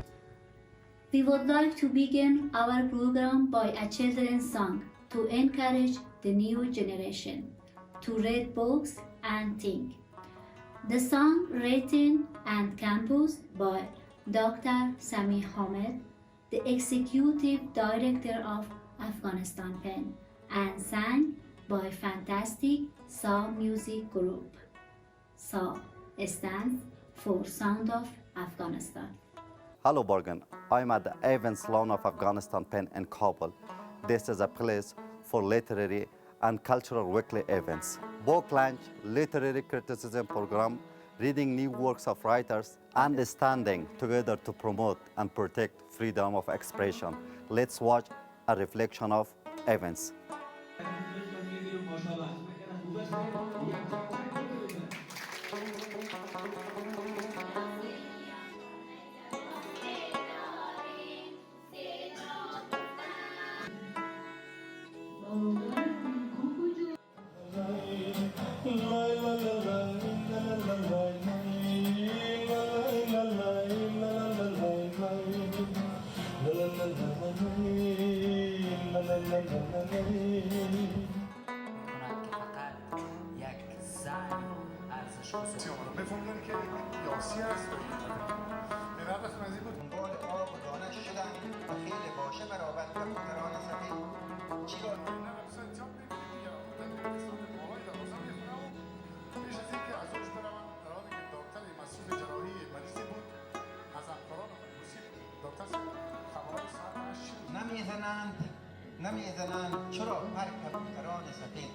We would like to begin our program by a children's song to encourage the new generation to read books and think. The song written and composed by Dr. Sami Hamed, the Executive Director of Afghanistan Pen, and sang by fantastic SA music group. SA stands for Sound of Afghanistan. Hello Bergen, I'm at the Evans Lawn of Afghanistan Pen in Kabul. This is a place for literary and cultural weekly events. Book launch, literary criticism program, reading new works of writers, and standing together to promote and protect freedom of expression. Let's watch a reflection of events. نمی‌زنند چرا مرکب کران سفید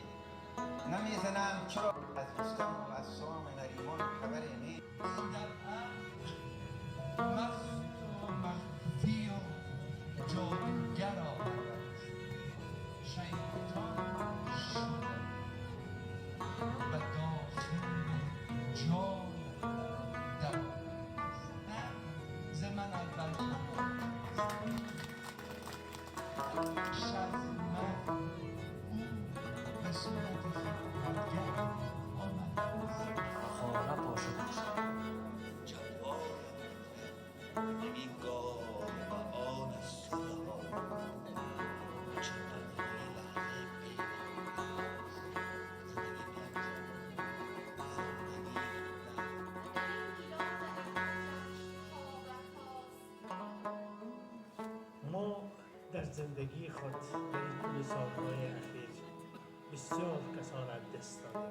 نمی‌زنند چرا از رستم و از سام نریمان خبری نیست در مست و مخفی و جادوگر آورد شیطان شده و داخل جان در ز من اول زندگی خود در این طول سالهای اخیر بسیار کسان از دست داده.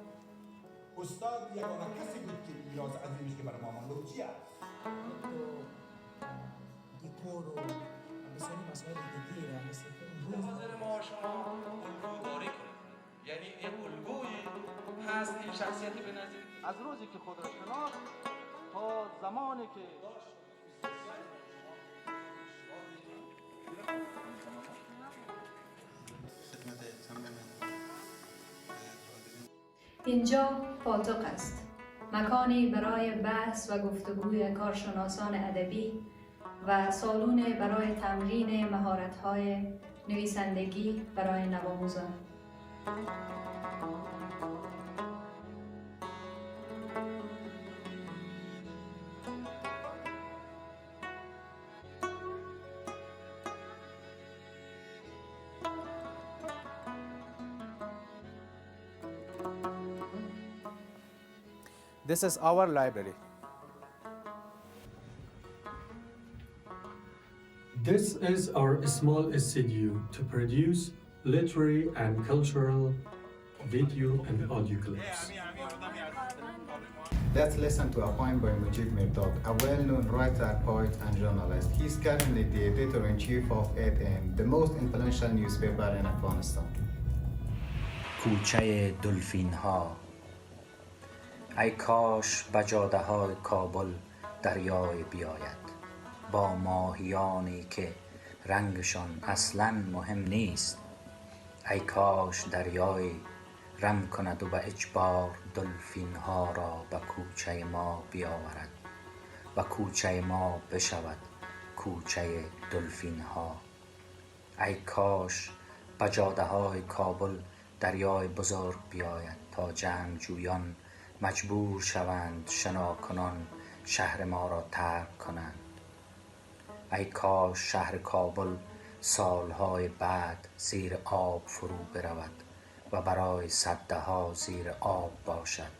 استاد یگانه کسی بود که میراث عظیمش که برای ما مانده بود چی است؟ دیکور و بسیاری مسائل دیگه مثل به نظر ما شما الگوداری کنید، یعنی یک الگویی هست این شخصیتی به نظر از روزی که خود را شناخت تا زمانی که اینجا پاتوق است، مکانی برای بحث و گفتگوی کارشناسان ادبی و سالون برای تمرین مهارت‌های نویسندگی برای نوآموزان. This is our library. This is our small studio to produce literary and cultural video and audio clips. Let's listen to a poem by Mujib Mirdad, a well-known writer, poet, and journalist. He's currently the editor-in-chief of 8am, the most influential newspaper in Afghanistan. کوچه دلفین ها، ای کاش به جاده های کابل دریای بیاید با ماهیانی که رنگشان اصلاً مهم نیست. ای کاش دریای رم کند و به اجبار دلفین ها را به کوچه ما بیاورد و کوچه ما بشود کوچه دلفین ها. ای کاش به جاده های کابل دریای بزرگ بیاید تا جنگجویان مجبور شوند شناکنان شهر ما را ترک کنند. ای کاش شهر کابل سالهای بعد زیر آب فرو برود و برای سده ها زیر آب باشد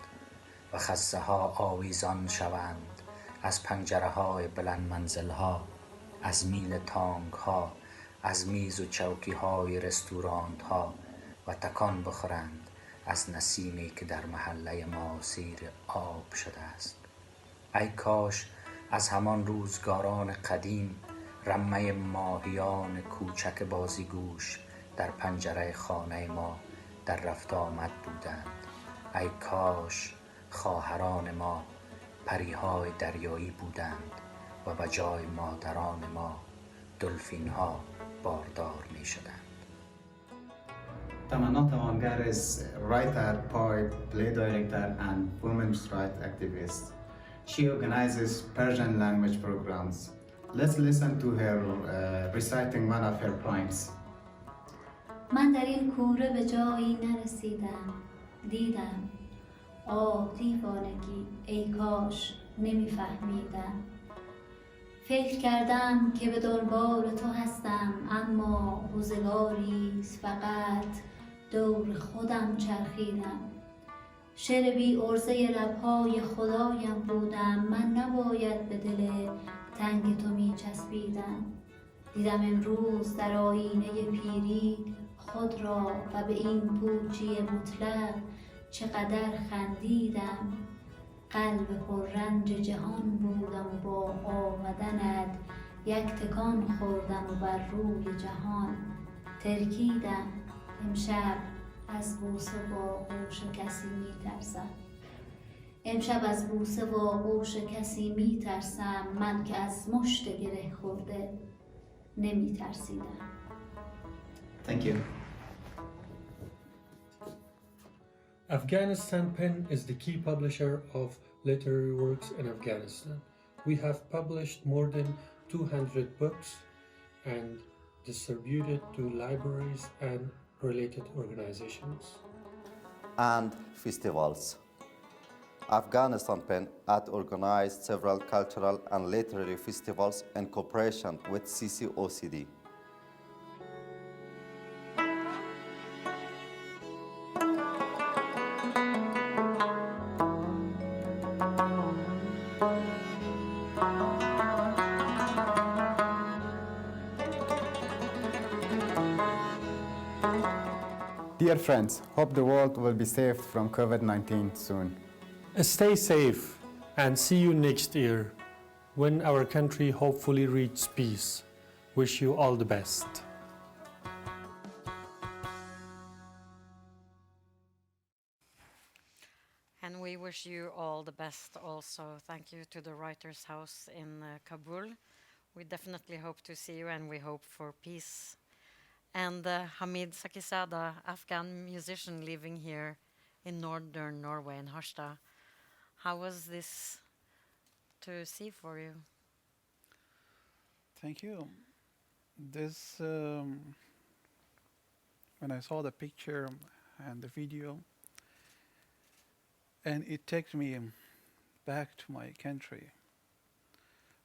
و خزه ها آویزان شوند از پنجره های بلند منزل ها، از میل تانک ها، از میز و چوکی های رستوران ها و تکان بخورند از نسیمی که در محله ما زیر آب شده است. ای کاش از همان روزگاران قدیم رمه ماهیان کوچک بازیگوش در پنجره خانه ما در رفت آمد بودند. ای کاش خواهران ما پریهای دریایی بودند و به جای مادران ما دلفین ها باردار می شدند. Tamanna Tawangar is writer, poet, play director, and women's rights activist. She organizes Persian language programs. Let's listen to her reciting one of her poems. من در این کوره به جایی نرسیدم، دیدم دیوانگی، ای کاش نمیفهمیدم. فکر کردم که به دنبال تو هستم، اما روزگاریست فقط دور خودم چرخیدم. شعر بی عرضه لبهای خدایم بودم، من نباید به دل تنگ تو می چسبیدم. دیدم امروز در آینه پیری خود را و به این پوچی مطلق چقدر خندیدم. قلب پررنج جهان بودم و با آمدنت یک تکان خوردم و بر روی جهان ترکیدم. امشب از بوسه و آغوش کسی میترسم، امشب از بوسه و آغوش کسی میترسم. من که از مشت گره خورده نمیترسیدم. Thank you. Afghanistan Pen is the key publisher of literary works in Afghanistan. We have published more than 200 books and distributed to libraries and related organizations. And festivals. Afghanistan Pen had organized several cultural and literary festivals in cooperation with CCOCD. Dear friends, hope the world will be safe from COVID-19 soon. Stay safe and see you next year when our country hopefully reaches peace. Wish you all the best. And we wish you all the best also. Thank you to the Writers' House in Kabul. We definitely hope to see you, and we hope for peace. And Hamid Sakizada, Afghan musician living here in northern Norway in Harstad. How was this to see for you? Thank you. This, when I saw the picture and the video, and it takes me back to my country,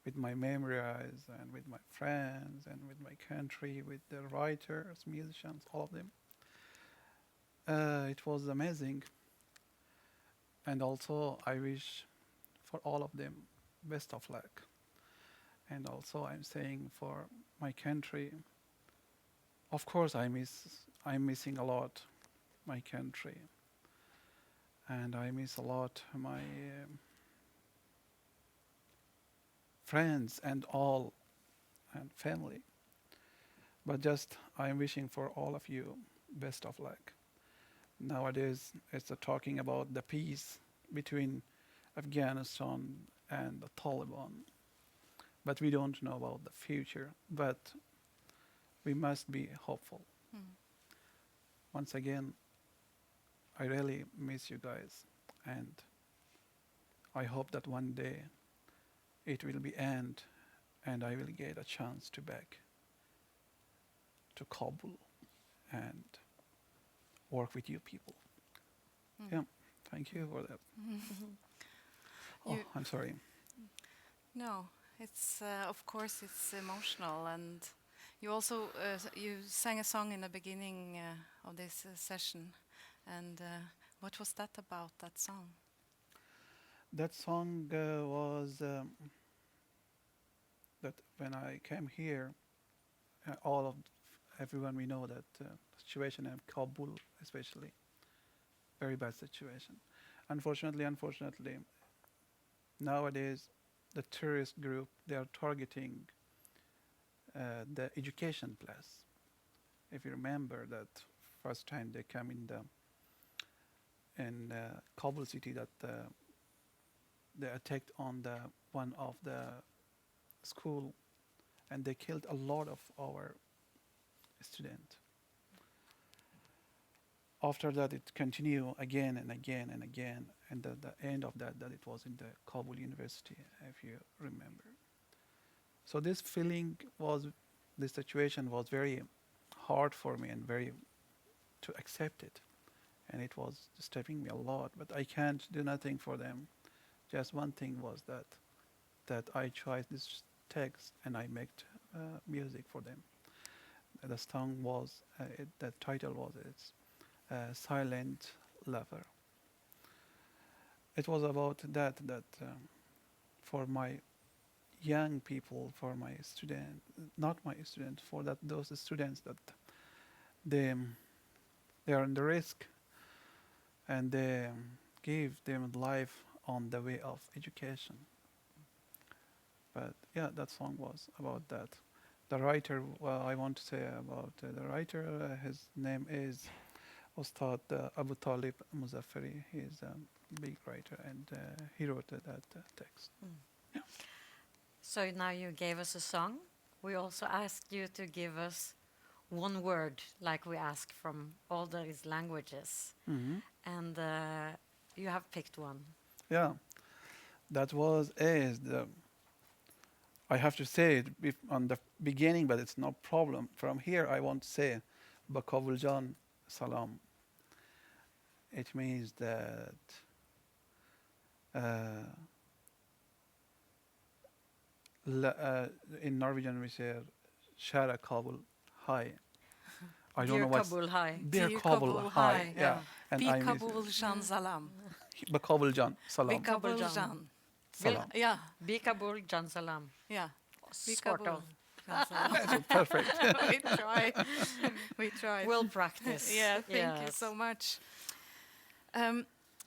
with my memories and with my friends and with my country, with the writers, musicians, all of them. It was amazing. And also I wish for all of them best of luck. And also I'm saying for my country, of course I'm missing a lot my country. And I miss a lot my friends and all and family. But just I'm wishing for all of you best of luck. Nowadays it's talking about the peace between Afghanistan and the Taliban. But we don't know about the future. But we must be hopeful. Once again, I really miss you guys, and I hope that one day it will be end and I will get a chance to back to Kabul and work with you people. Yeah, thank you for that. Oh, I'm sorry. No, it's of course it's emotional, and you also you sang a song in the beginning of this session. And what was that about, that song? That song was that when I came here, everyone we know that situation in Kabul especially, very bad situation. Unfortunately, nowadays the terrorist group, they are targeting the education class. If you remember that first time they came in Kabul city, that they attacked on one of the school, and they killed a lot of our students. After that, it continued again and again and again, and the end of that it was in the Kabul University, if you remember. So this situation was very hard for me and very to accept it. And it was disturbing me a lot, but I can't do nothing for them. Just one thing was that I tried this text and I made music for them. The song was, the title was Silent Lover. It was about that for my young people, for my student, not my student, for those students that they are in the risk, and they give them life on the way of education. But yeah, that song was about that. The writer, well, I want to say about the writer, his name is Ustad Abu Talib Muzaffari. He's a big writer, and he wrote that text. Yeah. So now you gave us a song. We also asked you to give us one word, like we ask from all these languages. And you have picked one. Yeah, that was I have to say it on the beginning, but it's no problem. From here, I want to say Bakavuljan Salam. It means that in Norwegian we say Shara Kabul High. I don't know what's Kabul High. Dear Kabul High. Yeah. And Bakavuljan Salam. Bakavuljan Salam. Bakavuljan Salam. Yeah. Bakavuljan Salam. Yeah. Sort of. That's perfect. We try. We try. We'll practice. Yeah, thank you Yes. so much.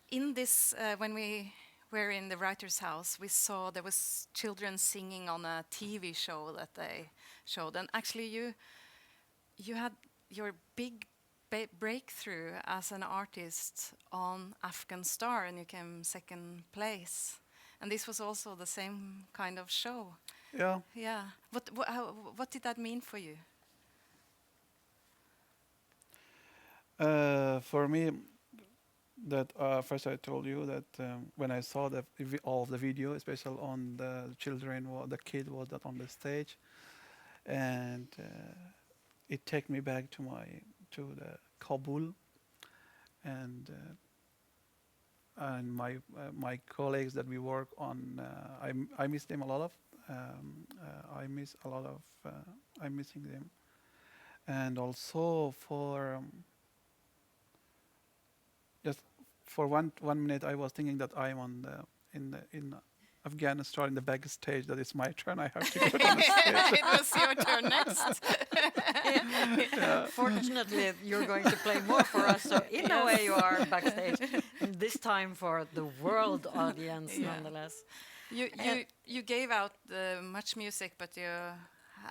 In this, when we were in the writer's house, we saw there was children singing on a TV show that they showed, and actually you had your big breakthrough as an artist on Afghan Star, and you came second place. And this was also the same kind of show. Yeah. Yeah. What did that mean for you? For me, that first I told you that when I saw all of the video, especially on the children, the kid was that on the stage, and it took me back to the Kabul, and my colleagues that we work on. I miss them a lot. I'm missing them, and also for just for one minute I was thinking that I'm in Afghanistan in the backstage, that it's my turn. I have to go to the stage. It was your turn next. Yeah. Fortunately, you're going to play more for us, so in a way you are backstage. And this time for the world audience, nonetheless. You gave out much music, but you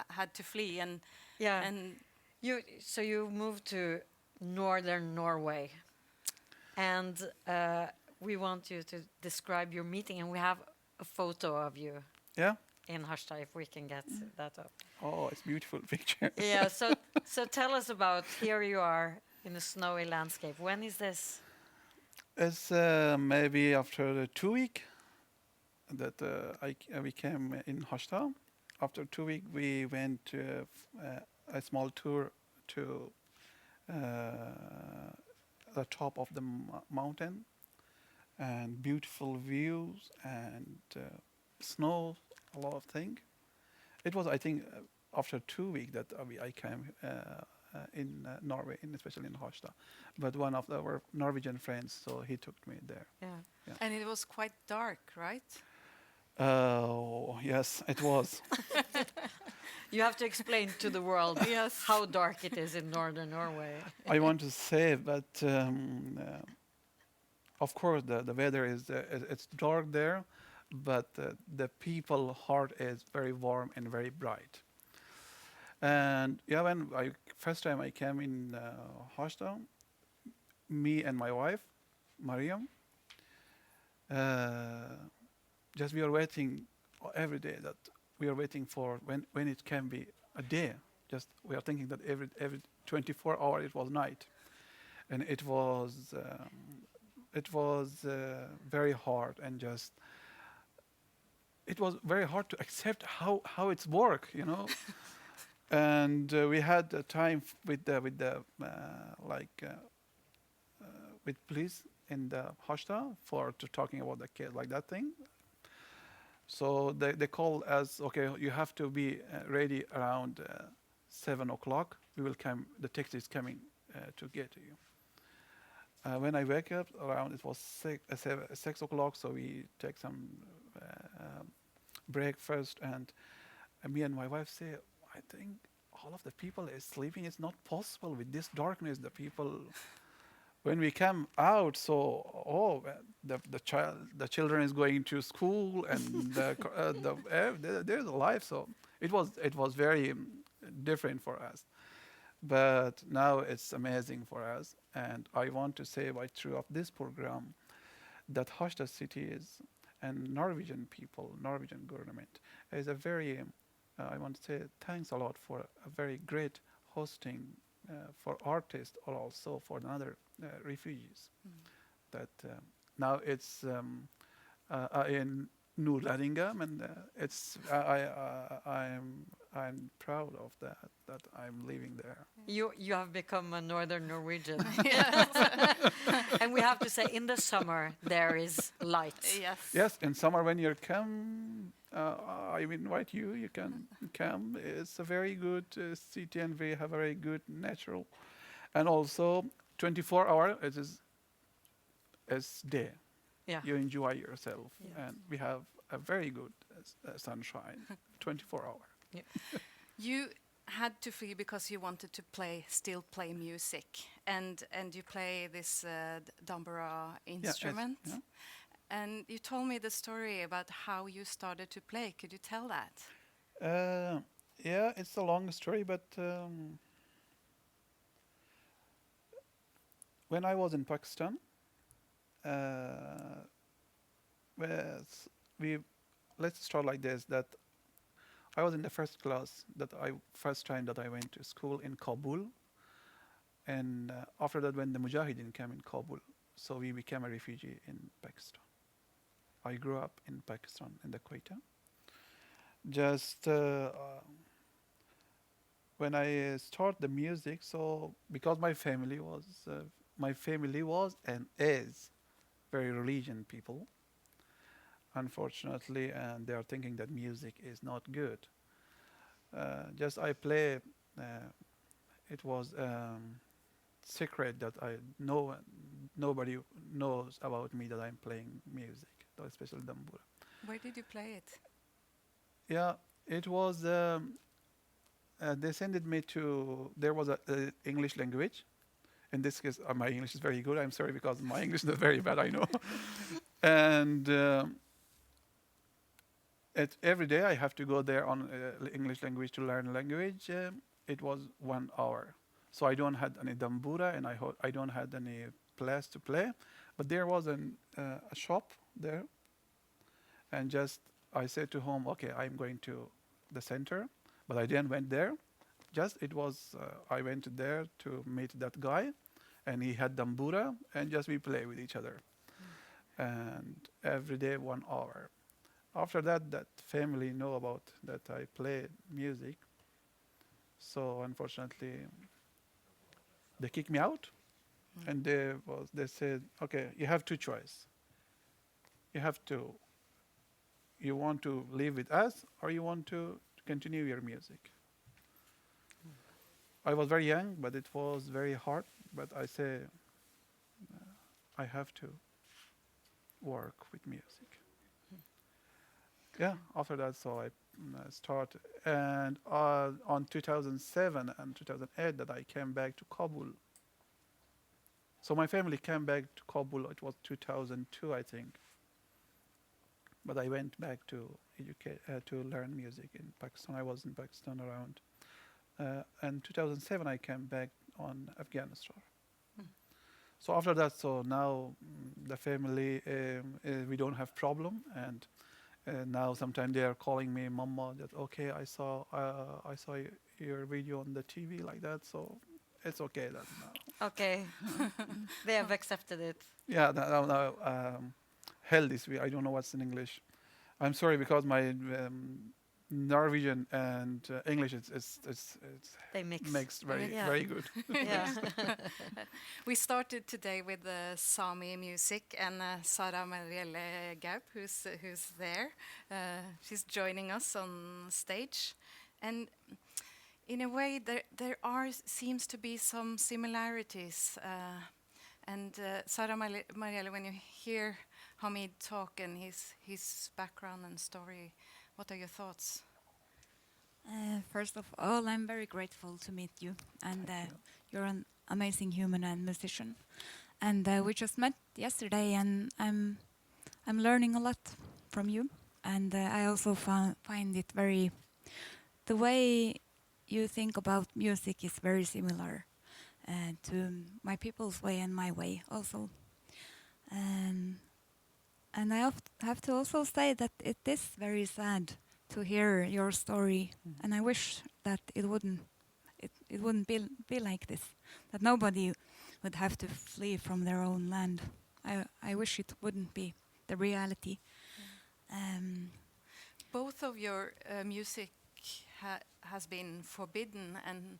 had to flee, and you moved to northern Norway, and we want you to describe your meeting, and we have a photo of you. Yeah. In Harstad, if we can get that up. Oh, it's a beautiful picture. Yeah. So tell us about, here you are in a snowy landscape. When is this? It's maybe after 2 weeks that we came in Harstad. After 2 weeks, we went to a small tour to the top of the mountain, and beautiful views and snow, a lot of things. It was, I think, after 2 weeks that I came in Norway, especially in Harstad. But one of our Norwegian friends, so he took me there. Yeah. And it was quite dark, right? Yes, it was. You have to explain to the world how dark it is in northern Norway. I want to say that, of course, the weather is it's dark there, but the people heart is very warm and very bright. And yeah, when first time I came in Harstad, me and my wife, Mariam, just we are waiting every day, that we are waiting for when it can be a day. Just we are thinking that every 24 hours it was night, and it was very hard, and just it was very hard to accept how it's work, you know. And we had a time with police in the Harstad to talking about the case, like that thing. So they call us, okay, you have to be ready around 7 o'clock. We will come. The taxi is coming to get you. When I wake up around, it was 6 o'clock. So we take some breakfast, and me and my wife say, I think all of the people is sleeping. It's not possible with this darkness. The people, when we come out, so the children is going to school, and there's a life. So it was very different for us, but now it's amazing for us. And I want to say by through of this program that Harstad city is, and Norwegian people, Norwegian government is a very I want to say thanks a lot for a very great hosting for artists, or also for another refugees. That now it's in Nordlandingham, and it's I'm proud of that I'm living there. You have become a northern Norwegian. And we have to say, in the summer there is light. Yes, in summer when you come, I invite you. You can come. It's a very good city, and we have a very good natural, and also 24 hours. It is day. Yeah. You enjoy yourself, and we have a very good sunshine, 24 hours. Yeah. You had to flee because you wanted to still play music, and you play this dambura instrument. Yeah. And you told me the story about how you started to play. Could you tell that? Yeah, it's a long story, but when I was in Pakistan, let's start like this. That I was in the first class. First time that I went to school in Kabul, and after that, when the Mujahideen came in Kabul, so we became a refugee in Pakistan. I grew up in Pakistan, in the Quetta. Just when I start the music, so because my family was and is very religion people, unfortunately, and they are thinking that music is not good. Just I play. It was secret that nobody knows about me that I'm playing music, especially dambura. Where did you play it? Yeah, it was. They sent me to. There was a English language. In this case, my English is very good. I'm sorry because my English is very bad. I know. And every day I have to go there on English language to learn language. It was 1 hour, so I don't had any dambura and I don't had any place to play. But there was a shop there, and just I said to home, okay, I'm going to the center, but I didn't went there. Just it was I went there to meet that guy, and he had dambura, and just we play with each other, and every day 1 hour. After that family know about that I play music. So unfortunately, they kicked me out, and they said, okay, you have two choices. You want to live with us, or you want to continue your music. I was very young, but it was very hard. But I say, I have to work with music. Yeah, after that, so I started. And on 2007 and 2008 that I came back to Kabul. So my family came back to Kabul, it was 2002, I think. But I went back to to learn music in Pakistan. I was in Pakistan around. And 2007 I came back on Afghanistan. So after that, so now the family, we don't have problem, and now sometimes they are calling me mama. That okay, I saw your video on the TV like that, so it's okay that now. Okay, they have accepted it. Yeah, now hell this way. I don't know what's in English. I'm sorry because my Norwegian and English it's they mixed very good. Yeah. We started today with the Sami music, and Sara Marielle Gaup, who's there. She's joining us on stage, and in a way there seems to be some similarities. And Sara Marielle, when you hear Hamid talk and his background and story, what are your thoughts? First of all, I'm very grateful to meet you, and you're an amazing human and musician. And we just met yesterday, and I'm learning a lot from you. And I also find it the way you think about music is very similar to my people's way and my way also. And I have to also say that it is very sad to hear your story, and I wish that it wouldn't be like this, that nobody would have to flee from their own land. I wish it wouldn't be the reality. Both of your music has been forbidden, and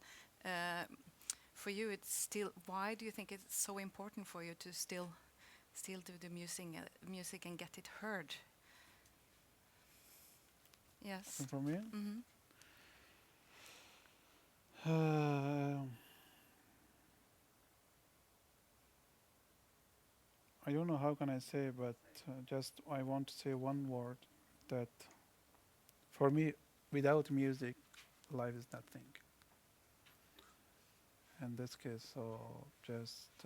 for you, it's still. Why do you think it's so important for you to still do the music and get it heard? Yes. And for me? I don't know how can I say, but just I want to say one word, that for me, without music, life is nothing. In this case, so just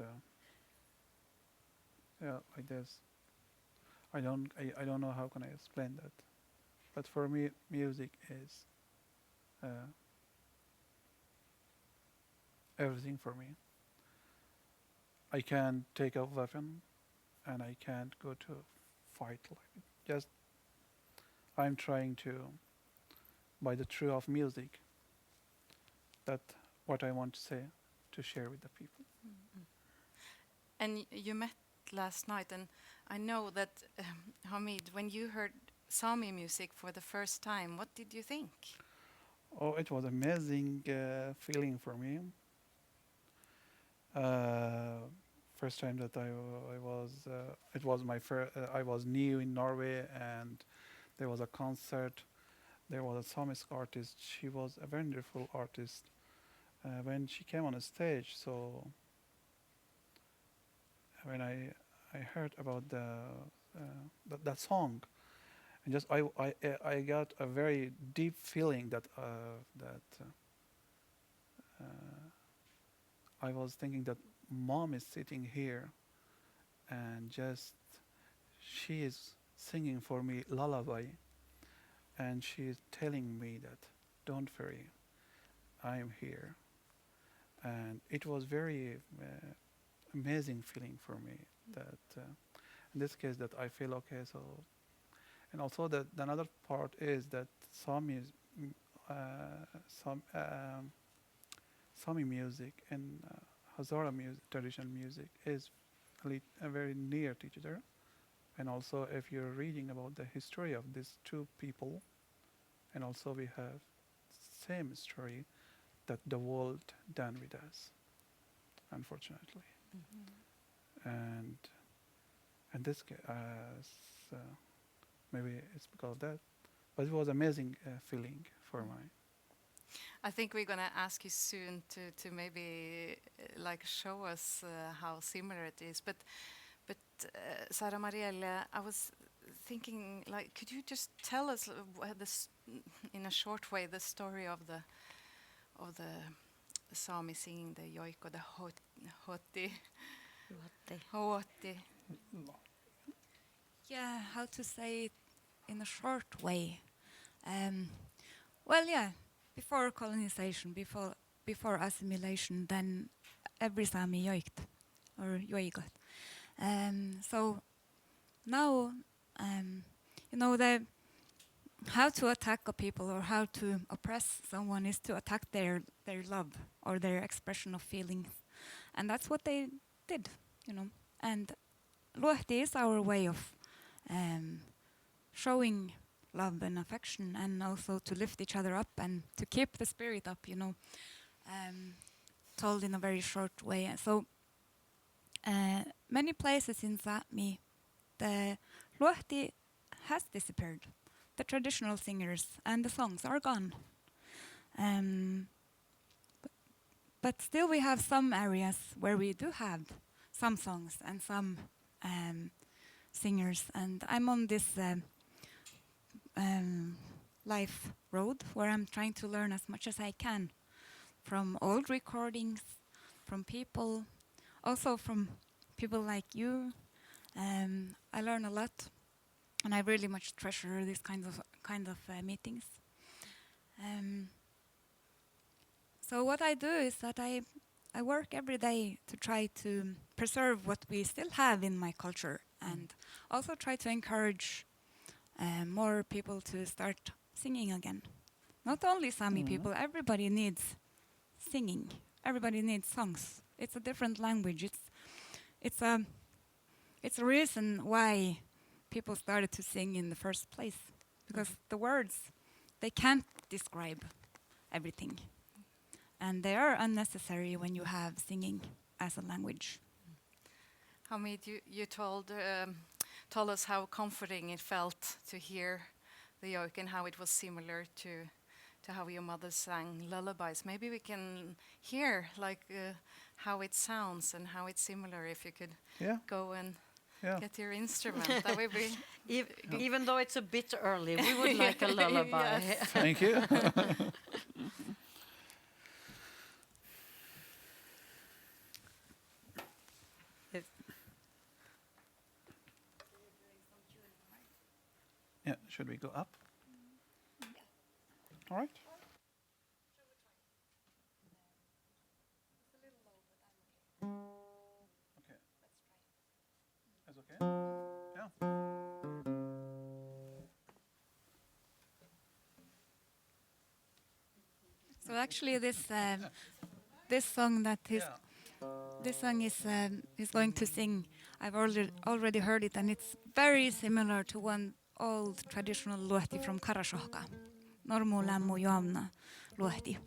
yeah, like this. I don't know how can I explain that, but for me, music is everything for me. I can't take a weapon, and I can't go to fight. Like just, I'm trying to, by the truth of music, that what I want to say, to share with the people. And you met last night, and I know that, Hamid, when you heard Sami music for the first time, what did you think? Oh, it was amazing feeling for me. First time that I was, it was my first. I was new in Norway, and there was a concert. There was a Samisk artist. She was a wonderful artist. When she came on a stage, so when I heard about that song, and just I got a very deep feeling that I was thinking that mom is sitting here, and just she is singing for me lullaby, and she is telling me that don't worry, I am here, and it was very amazing feeling for me that in this case that I feel okay. So, and also that another part is that Sami music and Hazara music, traditional music, is a very near to each other. And also, if you're reading about the history of these two people, and also we have same story that the world done with us, unfortunately. And this maybe it's because of that, but it was amazing feeling for me. I think we're going to ask you soon to maybe like show us how similar it is. But Sara Marielle, I was thinking, like, could you just tell us in a short way the story of the Sami singing the joik or the hoti? Yeah, how to say it in a short way. Well, yeah, before colonization, before assimilation, then every Sami joiked or joigot. So now, how to attack a people or how to oppress someone is to attack their love or their expression of feelings, and that's what they did, And Luhti is our way of showing love and affection, and also to lift each other up and to keep the spirit up, told in a very short way. So many places in Sápmi, the Luhti has disappeared. The traditional singers and the songs are gone. But still we have some areas where we do have some songs and some singers. And I'm on this life road where I'm trying to learn as much as I can from old recordings, from people, also from people like you. I learn a lot, and I really much treasure these kind of meetings. So what I do is that I work every day to try to preserve what we still have in my culture, and also try to encourage more people to start singing again. Not only Sami people, everybody needs singing. Everybody needs songs. It's a different language. It's a reason why people started to sing in the first place, because the words, they can't describe everything, and they are unnecessary when you have singing as a language. Hamid, you told us how comforting it felt to hear the yoke and how it was similar to how your mother sang lullabies. Maybe we can hear how it sounds and how it's similar. If you could go and get your instrument, that would be. Even though it's a bit early, we would like a lullaby. Thank you. should we go up? All right. Okay. That's okay? Yeah. So actually, this song that this song is going to sing, I've already heard it, and it's very similar to one old traditional luhti from Karasjohka, Normu Lämmu Joamna luhti.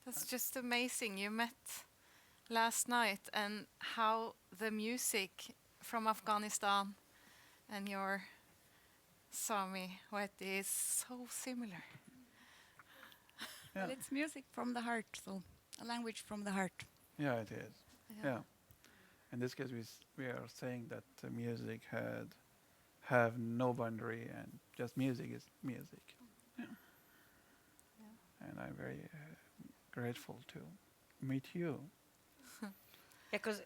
That's just amazing. You met last night, and how the music from Afghanistan and your Sami Weti is so similar. Well, it's music from the heart, so a language from the heart. Yeah, it is. Yeah. In this case, we are saying that music have no boundary, and just music is music. Yeah. And I'm very grateful to meet you. Because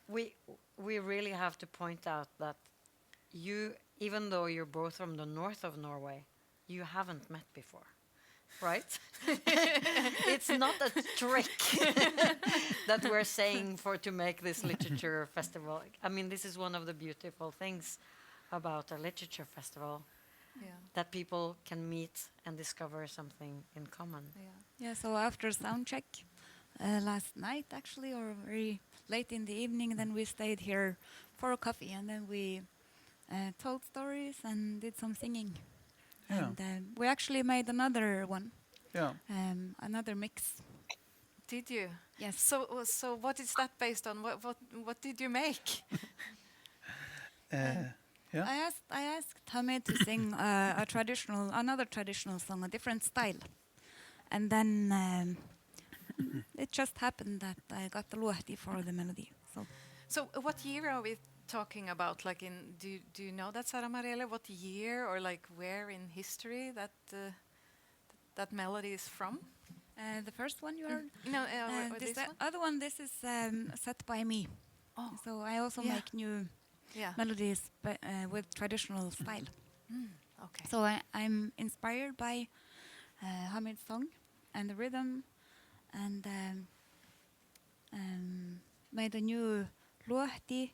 we really have to point out that you, even though you're both from the north of Norway, you haven't met before, right? It's not a trick that we're saying to make this literature festival. I mean, this is one of the beautiful things about a literature festival, that people can meet and discover something in common. Yeah, so after sound check last night, actually, or very late in the evening, then we stayed here for a coffee, and then we told stories and did some singing. Yeah. And we actually made another one. Yeah. Another mix. Did you? Yes. So what is that based on? What did you make? Yeah. I asked Hamid to sing another traditional song, a different style, and then it just happened that I got the luhti for the melody. So what year are we talking about? Like do you know that, Sara Marielle? What year or like where in history that melody is from? The first one you heard? No, this other one. This is set by me. Oh. So I also make new melodies with traditional style. Okay. So I'm inspired by Hamid's song and the rhythm, and made a new luhti.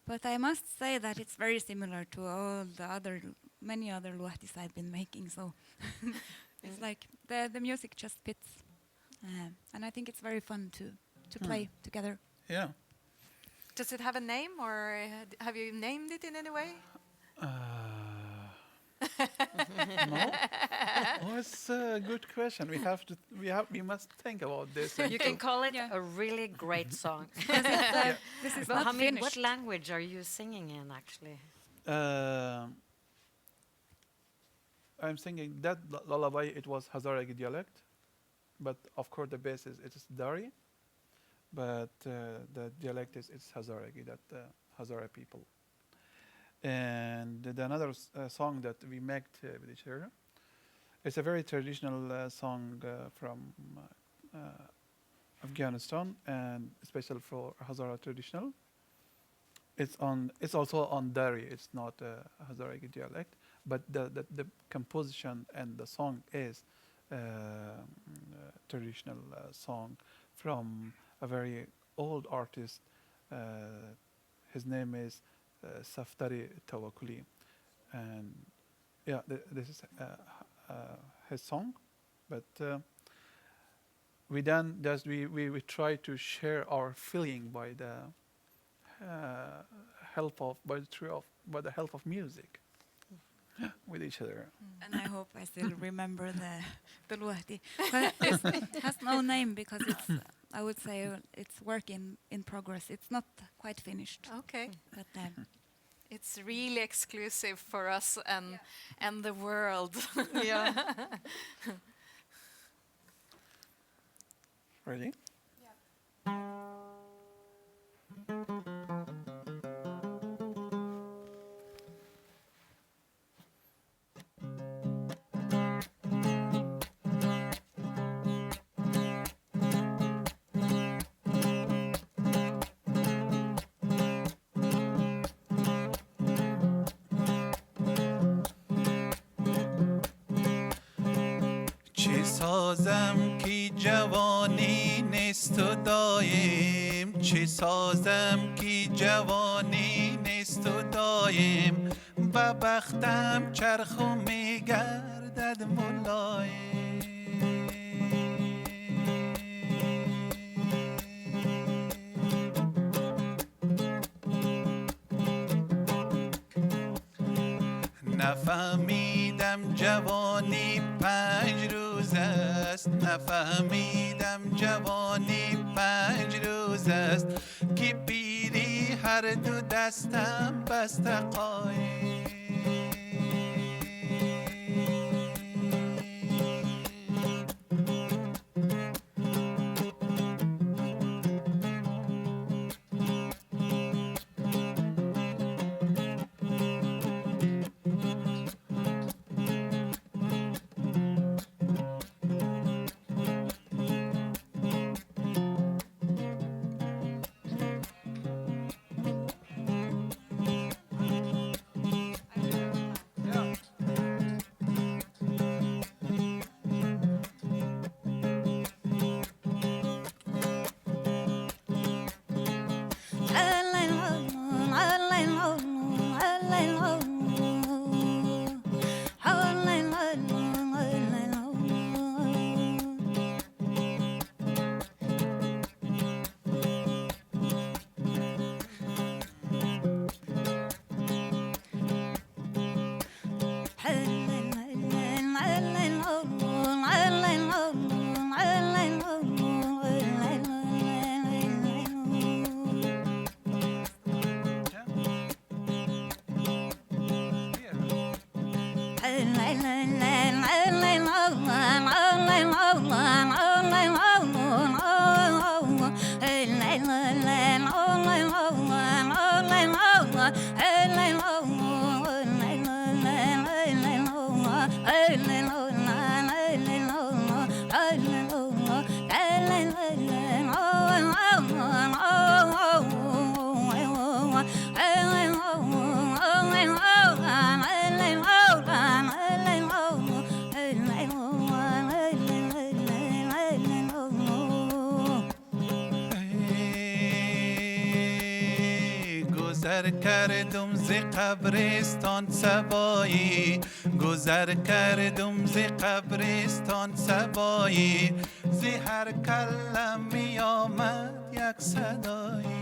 But I must say that it's very similar to all the many other luhtis I've been making. So It's like the music just fits, and I think it's very fun to play together. Yeah. Does it have a name, or have you named it in any way? No. Oh, it's a good question. We must think about this. You can call it a really great song. This is But not Hamid, finished. what language are you singing in, actually? I'm thinking that lullaby, it was Hazaragi dialect, but of course the base is Dari, but the dialect is Hazaragi, that Hazara people. And another song that we make with each other, it's a very traditional song from Afghanistan, and special for Hazara traditional. It's also on Dari. It's not a Hazaragi dialect, but the composition and the song is traditional song from a very old artist. His name is Saftari Tawakuli, and yeah, this is his song. But we try to share our feeling by the by the help of music with each other. And I hope I still remember the Luhti. But it has no name because it's, I would say, it's work in progress. It's not quite finished. Okay. But it's really exclusive for us and the world. Yeah. Ready? چه سازم کی جوانی نیست و دایم، چه سازم کی جوانی نیست و دایم، و بختم چرخ و میگردد ملایم. نفهمیدم جوانی 5 روز است، نفهمیدم جوانی 5 روز است، که پیری هر دو دستم بسته قایم. گذر کردم ز قبرستان سبایی گذر کردم ز قبرستان سبایی ز هر کلم می آمد یک صدایی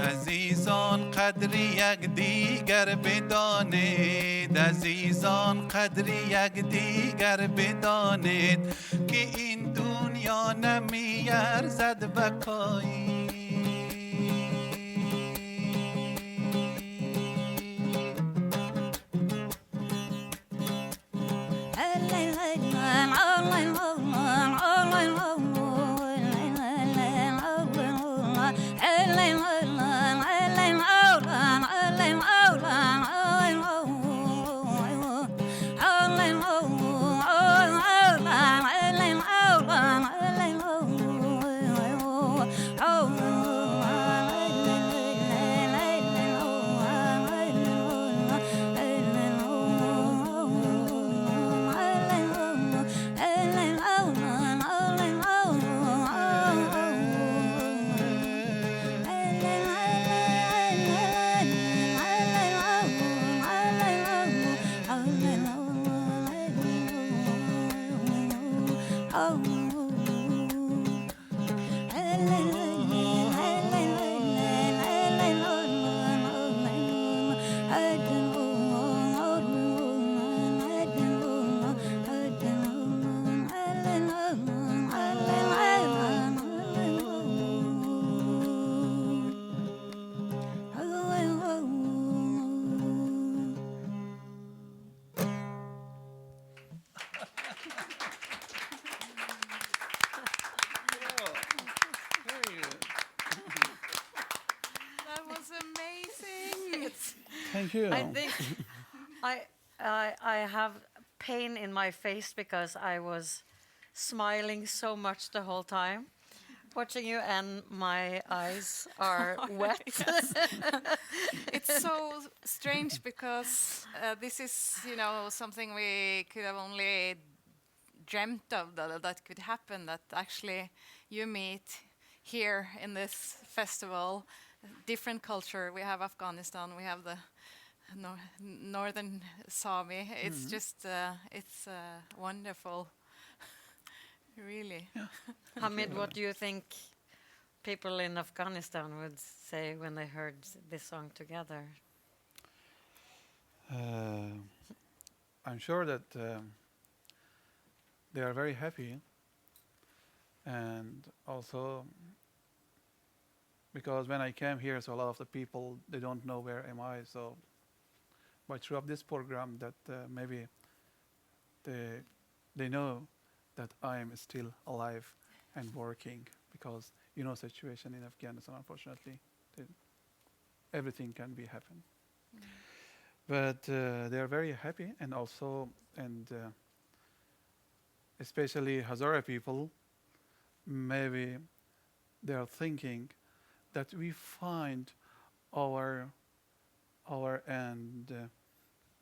عزیزان قدر یک دیگر بدانید عزیزان قدر یک دیگر بدانید که این دنیا نمی ارزد بقایی Thank you. I think I have pain in my face because I was smiling so much the whole time watching you, and my eyes are wet. It's so strange because this is, something we could have only dreamt of that could happen, that actually you meet here in this festival, different culture. We have Afghanistan, we have the northern Sami. It's just, it's wonderful, really. Yeah. Hamid, what do you think people in Afghanistan would say when they heard this song together? I'm sure that they are very happy, and also because when I came here, so a lot of the people, they don't know where am I, so but throughout this program that maybe they know that I am still alive and working, because situation in Afghanistan, unfortunately, everything can be happen. But they are very happy, and also especially Hazara people, maybe they are thinking that we find our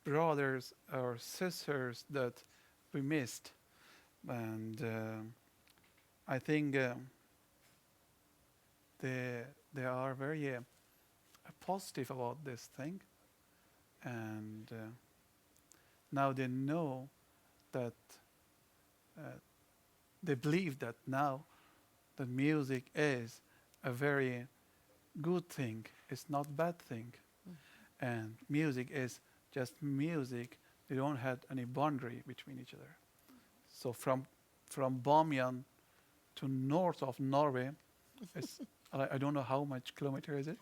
brothers or sisters that we missed, and I think they are very positive about this thing, and now they know that they believe that now that music is a very good thing. It's not bad thing, and music is just music. They don't have any boundary between each other. So from Bamiyan to north of Norway, it's I don't know how much kilometer is it.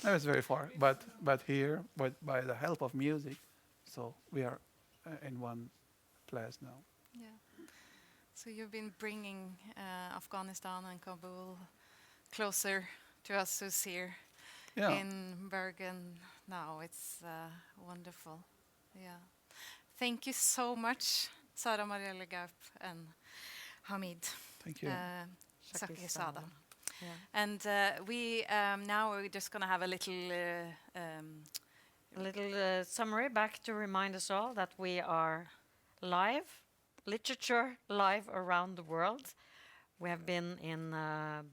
No, it's very far. But here, by the help of music, so we are in one place now. Yeah. So you've been bringing Afghanistan and Kabul closer to us who's here in Bergen now. It's wonderful. Yeah. Thank you so much, Sara Maria Legaup and Hamid. Thank you. Sakisada. Yeah. And we now we're just going to have a little summary back to remind us all that we are live literature live around the world. We have been in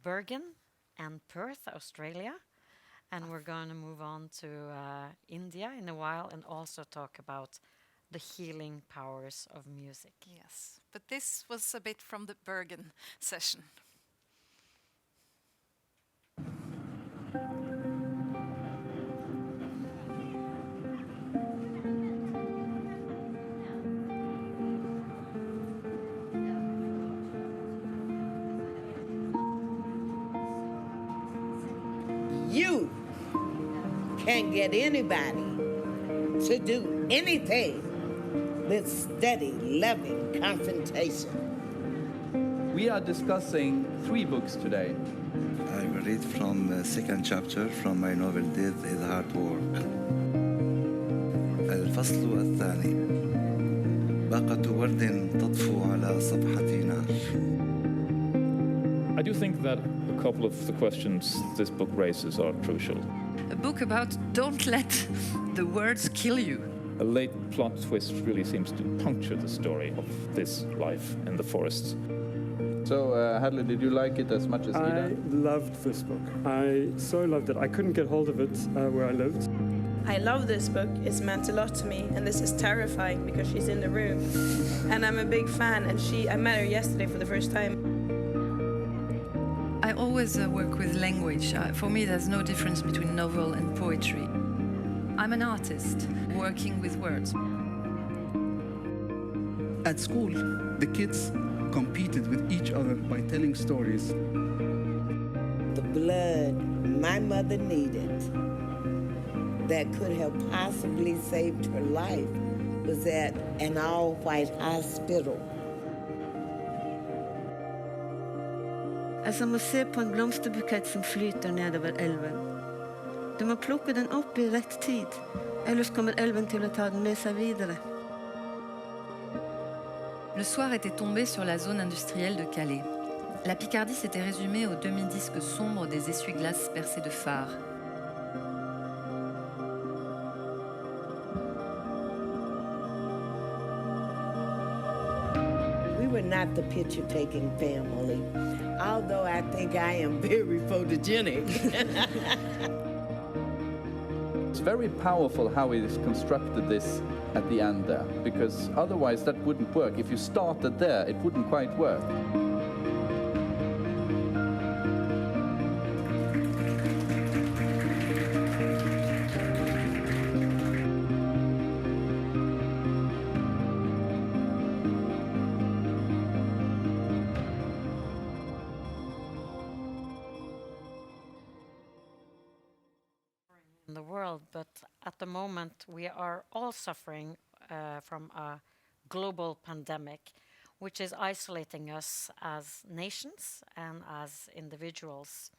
Bergen and Perth, Australia, and we're going to move on to India in a while and also talk about the healing powers of music. Yes, but this was a bit from the Bergen session. You can't get anybody to do anything with steady, loving confrontation. We are discussing 3 books today. I will read from the second chapter from my novel Death is Hard Work. الفصل الثاني. باقة ورد تطفو على صفحة نار. I do think that a couple of the questions this book raises are crucial. A book about don't let the words kill you. A late plot twist really seems to puncture the story of this life in the forests. So, Hadley, did you like it as much as Ida? I loved this book. I so loved it. I couldn't get hold of it where I lived. I love this book. It's meant a lot to me, and this is terrifying because she's in the room. And I'm a big fan, and I met her yesterday for the first time. I always work with language. For me, there's no difference between novel and poetry. I'm an artist working with words. At school, the kids competed with each other by telling stories. The blood my mother needed that could have possibly saved her life was at an all-white hospital. Er som å se på en blomsterbukett som flyter nedover elven. Du må plukke den opp i rett tid, ellers kommer elven til å ta den med seg videre. Le soir était tombé sur la zone industrielle de Calais. La Picardie s'était résumée aux demi-disques sombres des essuie-glaces percés de phares. We were not the picture-taking family, although I think I am very photogenic. It's very powerful how he has constructed this at the end there, because otherwise that wouldn't work. If you started there, it wouldn't quite work. In the world, but at the moment we are all suffering from a global pandemic, which is isolating us as nations and as individuals.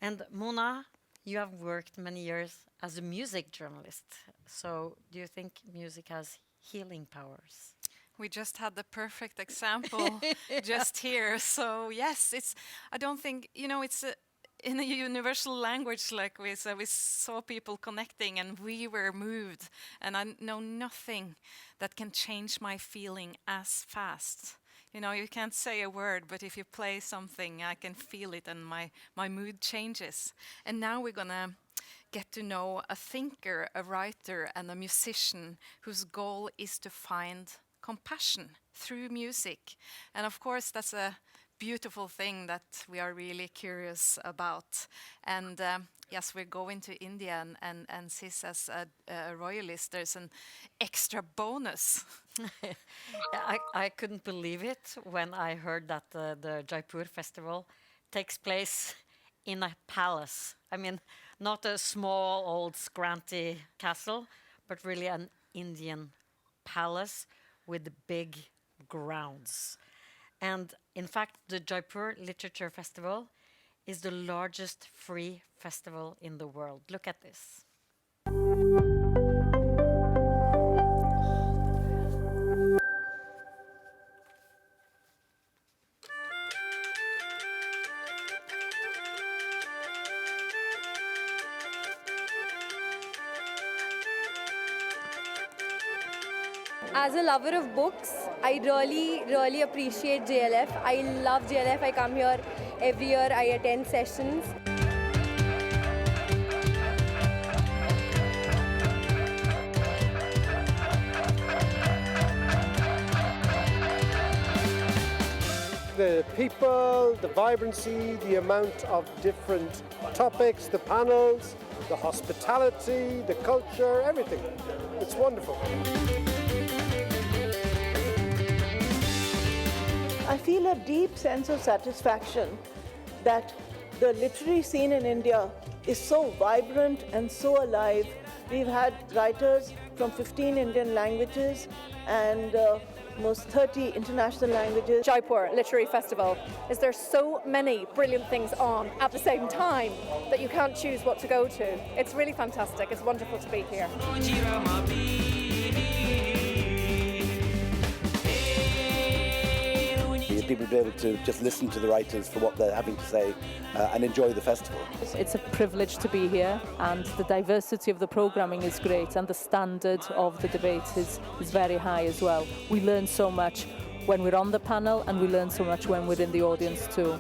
And Mona, you have worked many years as a music journalist. So do you think music has healing powers? We just had the perfect example just here. So yes, I don't think, it's in a universal language, like we saw people connecting and we were moved, and I know nothing that can change my feeling as fast. You can't say a word, but if you play something, I can feel it and my mood changes. And now we're gonna get to know a thinker, a writer, and a musician whose goal is to find compassion through music. And of course, that's a beautiful thing that we are really curious about. And yes, we're going to India, and Siss, as a royalist, there's an extra bonus. I couldn't believe it when I heard that the Jaipur festival takes place in a palace. I mean, not a small old scranty castle, but really an Indian palace with big grounds. And in fact, the Jaipur Literature Festival is the largest free festival in the world. Look at this. As a lover of books, I really appreciate JLF. I love JLF. I come here every year. I attend sessions. The people, the vibrancy, the amount of different topics, the panels, the hospitality, the culture, everything. It's wonderful. I feel a deep sense of satisfaction that the literary scene in India is so vibrant and so alive. We've had writers from 15 Indian languages and almost 30 international languages. Jaipur Literary Festival is there so many brilliant things on at the same time that you can't choose what to go to. It's really fantastic. It's wonderful to be here. People be able to just listen to the writers for what they're having to say and enjoy the festival. It's a privilege to be here, and the diversity of the programming is great, and the standard of the debate is very high as well. We learn so much when we're on the panel, and we learn so much when we're in the audience too.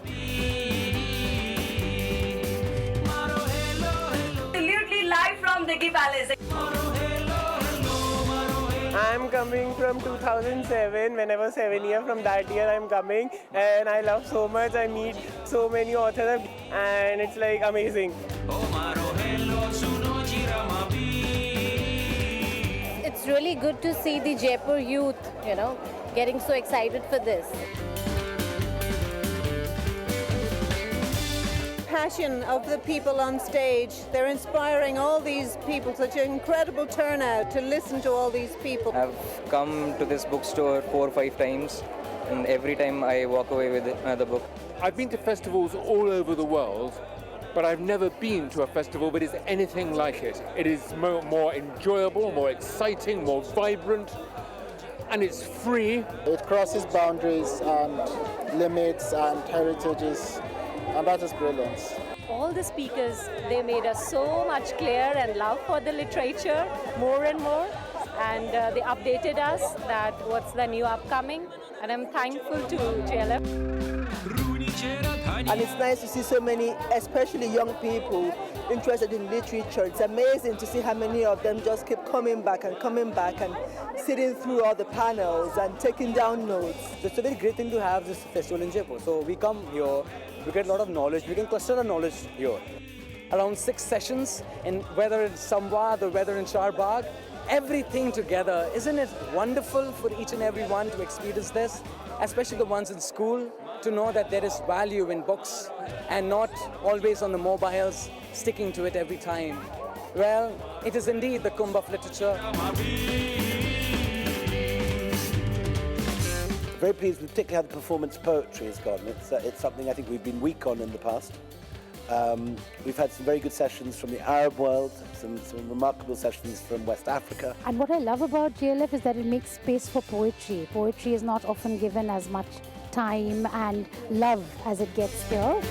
Absolutely live from the Palace. I'm coming from 2007. When I was 7 years, from that year I'm coming, and I love so much. I meet so many authors, and it's like amazing. It's really good to see the Jaipur youth, getting so excited for this. Passion of the people on stage. They're inspiring all these people, such an incredible turnout to listen to all these people. I've come to this bookstore 4 or 5 times, and every time I walk away with another book. I've been to festivals all over the world, but I've never been to a festival that is anything like it. It is more enjoyable, more exciting, more vibrant, and it's free. It crosses boundaries and limits and heritages, and that is brilliant. All the speakers, they made us so much clear and love for the literature more and more, and they updated us that what's the new upcoming, and I'm thankful to JLF. And it's nice to see so many, especially young people, interested in literature. It's amazing to see how many of them just keep coming back and sitting through all the panels and taking down notes. It's a very great thing to have this festival in Jaipur. So we come here, we get a lot of knowledge, we can cluster our knowledge here. Around 6 sessions, and whether it's Samvad or whether in Charbagh, everything together. Isn't it wonderful for each and every one to experience this, especially the ones in school, to know that there is value in books and not always on the mobiles, sticking to it every time. Well, it is indeed the Kumbh of literature. Very pleased with particularly how the performance poetry has gone. It's something I think we've been weak on in the past. We've had some very good sessions from the Arab world, some remarkable sessions from West Africa. And what I love about JLF is that it makes space for poetry. Poetry is not often given as much time and love as it gets here.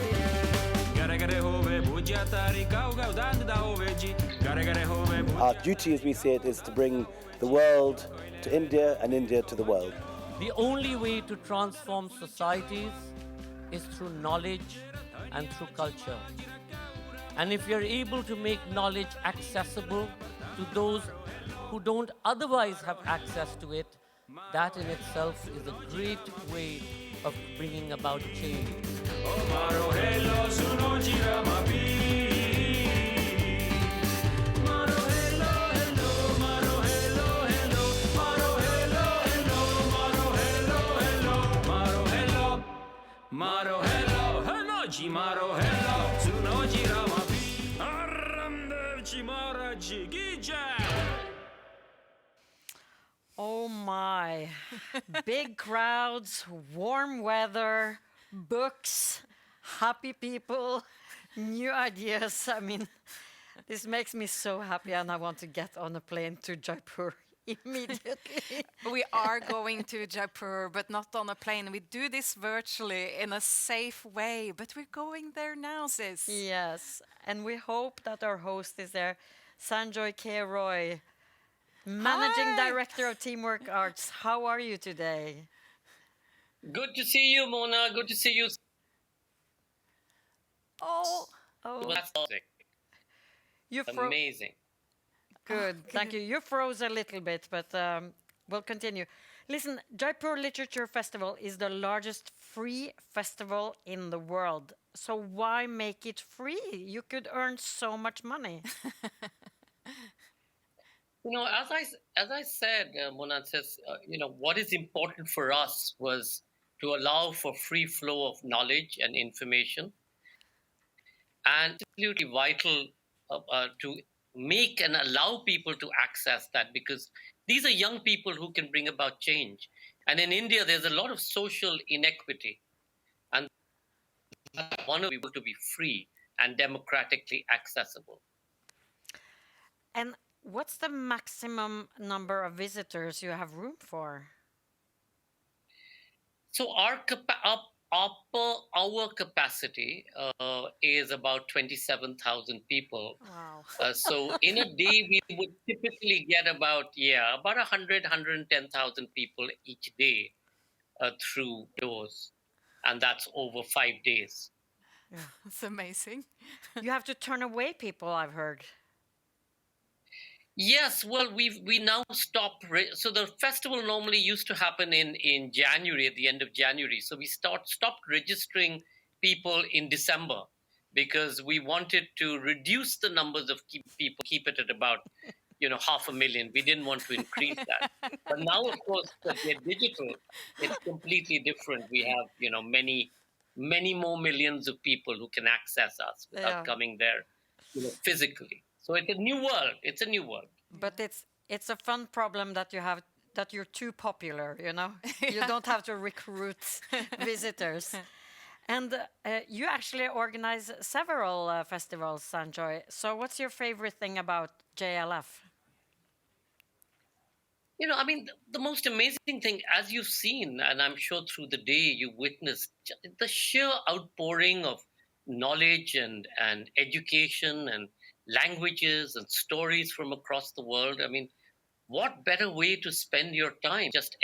Our duty, as we see it, is to bring the world to India and India to the world. The only way to transform societies is through knowledge and through culture. And if you're able to make knowledge accessible to those who don't otherwise have access to it, that in itself is a great way of bringing about change. Oh my. Big crowds, warm weather, books, happy people, new ideas. I mean, this makes me so happy, and I want to get on a plane to Jaipur immediately. We are going to Jaipur, but not on a plane. We do this virtually in a safe way, but we're going there now, Siss. Yes, and we hope that our host is there, Sanjoy K. Roy. Managing Director of Teamwork Arts. How are you today? Good to see you, Mona. Good to see you. Oh. Fantastic. Amazing. Good, thank you. You froze a little bit, but we'll continue. Listen, Jaipur Literature Festival is the largest free festival in the world. So why make it free? You could earn so much money. You know, as I said, Mona says, what is important for us was to allow for free flow of knowledge and information, and absolutely vital to make and allow people to access that, because these are young people who can bring about change. And in India, there's a lot of social inequity, and I want to be able to be free and democratically accessible. And what's the maximum number of visitors you have room for? So our capacity is about 27,000 people. Wow. So in a day, we would typically get about 110,000 people each day through doors. And that's over 5 days. Yeah, it's amazing. You have to turn away people, I've heard. Yes, well, we now stopped. So the festival normally used to happen in January, at the end of January. So we stopped registering people in December because we wanted to reduce the numbers of people, keep it at about 500,000. We didn't want to increase that. But now, of course, that we're digital, it's completely different. We have many more millions of people who can access us without coming there physically. So it's a new world. It's a new world. But it's a fun problem that you have, that you're too popular, You don't have to recruit visitors. And you actually organize several festivals, Sanjoy. So what's your favorite thing about JLF? The most amazing thing, as you've seen, and I'm sure through the day you witnessed, the sheer outpouring of knowledge and education and languages and stories from across the world. What better way to spend your time just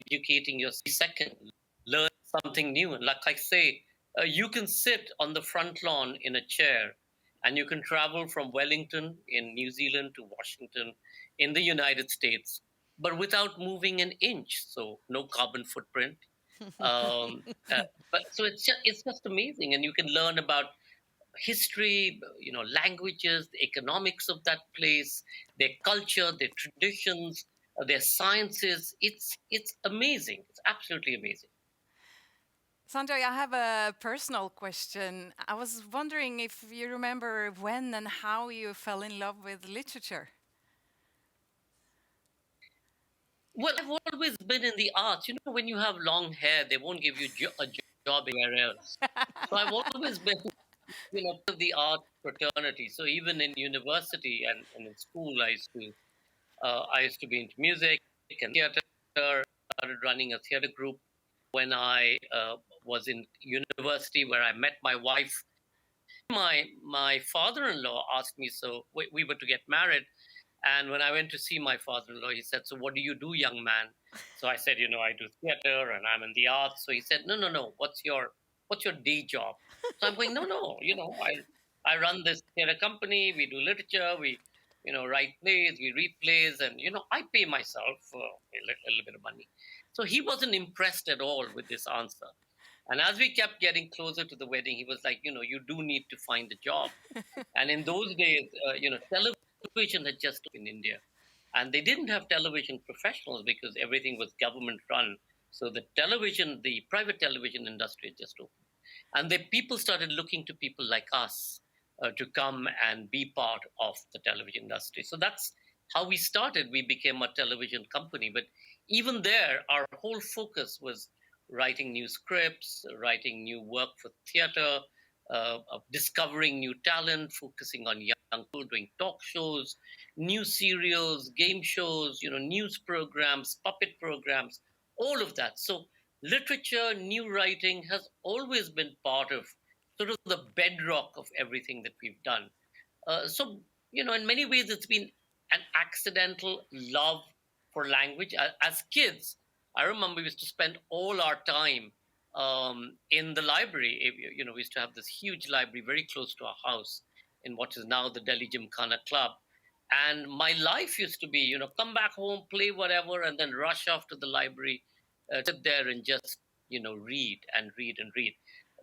educating yourself? Second, learn something new. And like I say, you can sit on the front lawn in a chair and you can travel from Wellington in New Zealand to Washington in the United States, but without moving an inch. So no carbon footprint. But so it's just amazing. And you can learn about history, languages, the economics of that place, their culture, their traditions, their sciences. It's amazing. It's absolutely amazing. Sanjoy, I have a personal question. I was wondering if you remember when and how you fell in love with literature. Well, I've always been in the arts. When you have long hair, they won't give you a job anywhere else. So I've always been the art fraternity. So even in university and in school, I used to be into music and theater. Started running a theater group when I was in university, where I met my wife. My father-in-law asked me, so we were to get married. And when I went to see my father-in-law, he said, "So what do you do, young man?" So I said, "I do theater and I'm in the arts." So he said, No. What's your day job? So I'm going, no. I run this theater company. We do literature. We, write plays. We read plays, and I pay myself a little bit of money. So he wasn't impressed at all with this answer. And as we kept getting closer to the wedding, he was like, you do need to find a job. And in those days, television had just in India, and they didn't have television professionals because everything was government run. So the private television industry had just opened. And the people started looking to people like us to come and be part of the television industry. So that's how we started. We became a television company. But even there, our whole focus was writing new scripts, writing new work for theater, discovering new talent, focusing on young people, doing talk shows, new serials, game shows, news programs, puppet programs, all of that. So literature, new writing has always been part of sort of the bedrock of everything that we've done. So, in many ways, it's been an accidental love for language. As kids, I remember we used to spend all our time in the library. You know, we used to have this huge library very close to our house in what is now the Delhi Gymkhana Club. And my life used to be, you know, come back home, play whatever, and then rush off to the library, sit there and just, you know, read and read and read.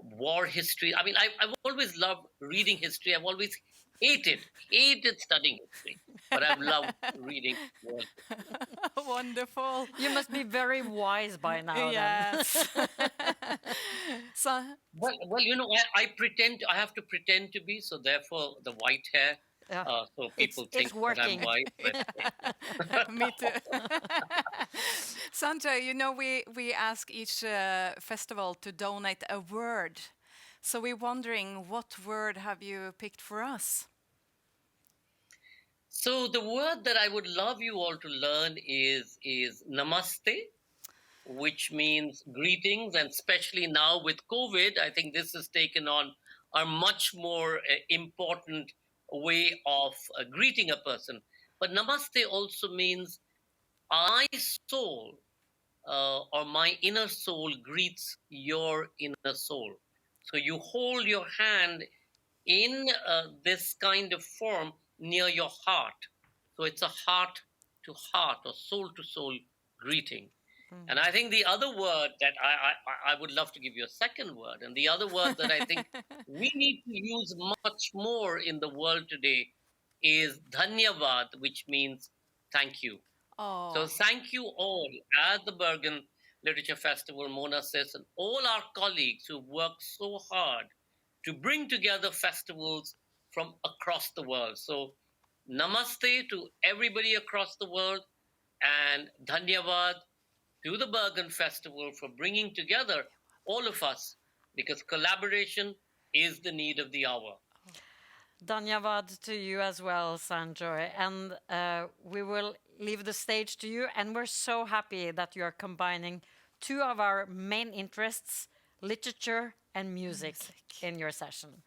War history. I mean, I've always loved reading history. I've always hated studying history, but I've loved reading war. Wonderful. You must be very wise by now. Yes. So, well, you know, I pretend, I have to pretend to be, so therefore the white hair, so people think that I'm white. But me too. Sanjay, you know, we ask each festival to donate a word. So we're wondering, what word have you picked for us? So the word that I would love you all to learn is namaste, which means greetings, and especially now with COVID, I think this has taken on a much more important way of greeting a person. But namaste also means my soul or my inner soul greets your inner soul. So you hold your hand in this kind of form near your heart. So it's a heart to heart or soul to soul greeting. And I think the other word that I would love to give you a second word, and the other word that I think we need to use much more in the world today is dhanyavad, which means thank you. Oh. So thank you all at the Bergen Literature Festival, Mona, Siss, and all our colleagues who worked so hard to bring together festivals from across the world. So namaste to everybody across the world, and dhanyavad to the Bergen Festival for bringing together all of us, because collaboration is the need of the hour. Dhanyavad to you as well, Sanjoy. And we will leave the stage to you. And we're so happy that you are combining two of our main interests, literature and music, in your session.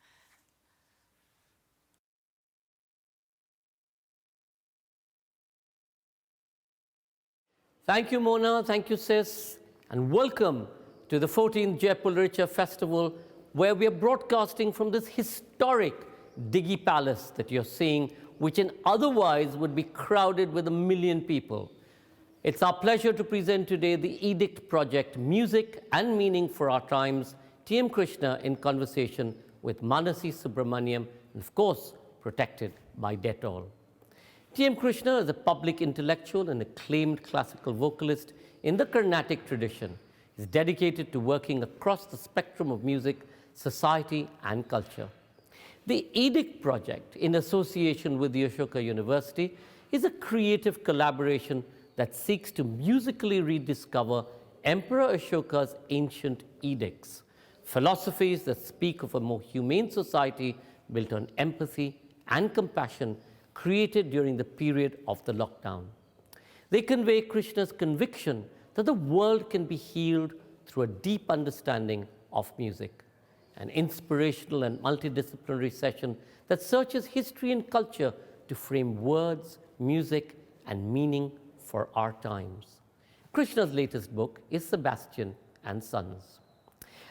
Thank you, Mona. Thank you, Siss. And welcome to the 14th Jaipur Literature Festival, where we are broadcasting from this historic Digi Palace that you're seeing, which otherwise would be crowded with 1 million people. It's our pleasure to present today the Edict Project, Music and Meaning for Our Times, T.M. Krishna in conversation with Manasi Subramaniam, and of course, protected by Dettol. T.M. Krishna is a public intellectual and acclaimed classical vocalist in the Carnatic tradition. He's dedicated to working across the spectrum of music, society, and culture. The Edict Project, in association with the Ashoka University, is a creative collaboration that seeks to musically rediscover Emperor Ashoka's ancient edicts, philosophies that speak of a more humane society built on empathy and compassion, created during the period of the lockdown. They convey Krishna's conviction that the world can be healed through a deep understanding of music, an inspirational and multidisciplinary session that searches history and culture to frame words, music, and meaning for our times. Krishna's latest book is Sebastian and Sons.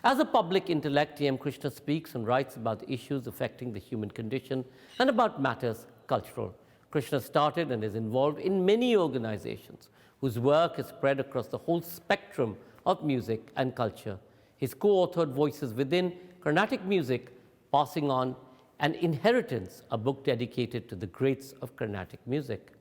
As a public intellect, T.M. Krishna speaks and writes about the issues affecting the human condition and about matters cultural. Krishna started and is involved in many organizations whose work is spread across the whole spectrum of music and culture. His co-authored Voices Within, Carnatic Music, Passing On, and Inheritance, a book dedicated to the greats of Carnatic music.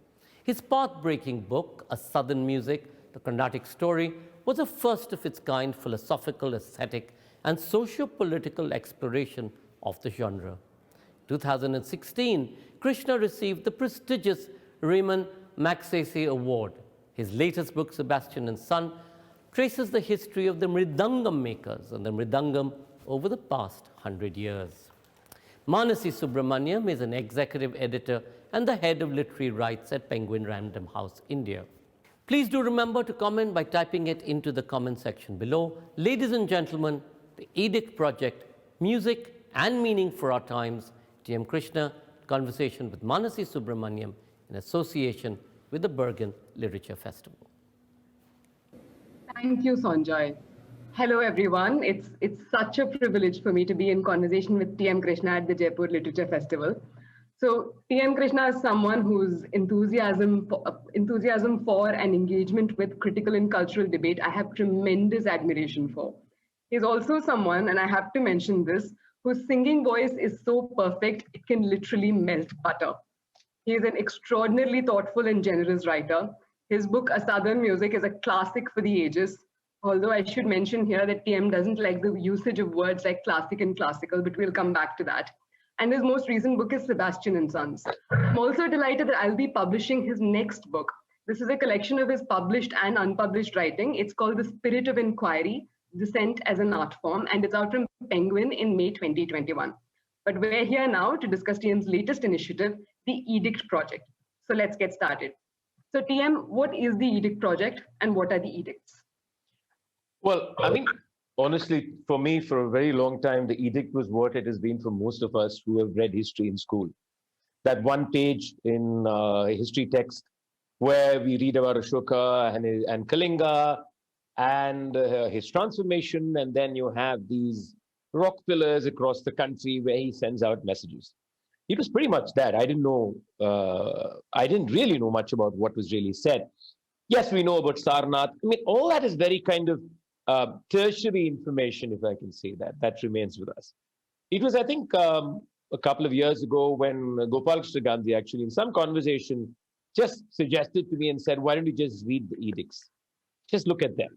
His path-breaking book, A Southern Music, The Carnatic Story, was a first of its kind philosophical, aesthetic, and socio-political exploration of the genre. 2016, Krishna received the prestigious Raymond Magsaysay Award. His latest book, Sebastian and Son, traces the history of the mridangam makers and the mridangam over the past 100 years. Manasi Subramaniam is an executive editor and the head of literary rights at Penguin Random House, India. Please do remember to comment by typing it into the comment section below. Ladies and gentlemen, the Edict Project, Music and Meaning for Our Times, T.M. Krishna, conversation with Manasi Subramaniam in association with the Bergen Literature Festival. Thank you, Sanjay. Hello, everyone. It's such a privilege for me to be in conversation with T.M. Krishna at the Jaipur Literature Festival. So T.M. Krishna is someone whose enthusiasm for and engagement with critical and cultural debate I have tremendous admiration for. He's also someone, and I have to mention this, whose singing voice is so perfect it can literally melt butter. He is an extraordinarily thoughtful and generous writer. His book, A Southern Music, is a classic for the ages. Although I should mention here that TM doesn't like the usage of words like classic and classical, but we'll come back to that. And his most recent book is Sebastian and Sons. I'm also delighted that I'll be publishing his next book. This is a collection of his published and unpublished writing. It's called The Spirit of Inquiry, Dissent as an Art Form, and it's out from Penguin in May 2021. But we're here now to discuss TM's latest initiative, the Edict Project. So let's get started. So TM, what is the Edict Project and what are the edicts? Well, I mean, honestly, for me, for a very long time, the edict was what it has been for most of us who have read history in school. That one page in a history text where we read about Ashoka and Kalinga and his transformation, and then you have these rock pillars across the country where he sends out messages. It was pretty much that. I didn't really know much about what was really said. Yes, we know about Sarnath. I mean, all that is very kind of tertiary information, if I can say that. That remains with us. It was, I think, a couple of years ago when Gopal Krishna Gandhi actually in some conversation just suggested to me and said, why don't you just read the edicts? Just look at them.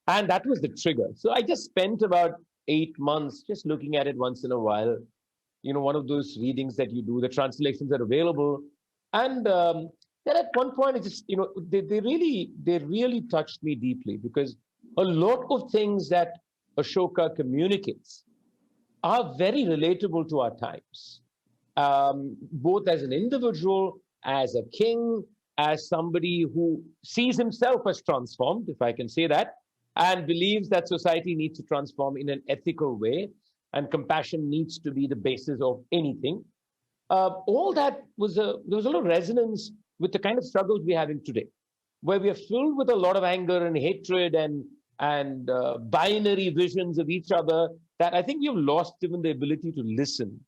And that was the trigger. So I just spent about 8 months just looking at it once in a while. You know, one of those readings that you do, the translations are available. And then at one point, it just, you know, they really touched me deeply because a lot of things that Ashoka communicates are very relatable to our times, both as an individual, as a king, as somebody who sees himself as transformed, if I can say that, and believes that society needs to transform in an ethical way, and compassion needs to be the basis of anything. All that there was a lot of resonance with the kind of struggles we're having today, where we are filled with a lot of anger and hatred and binary visions of each other that I think we've lost even the ability to listen,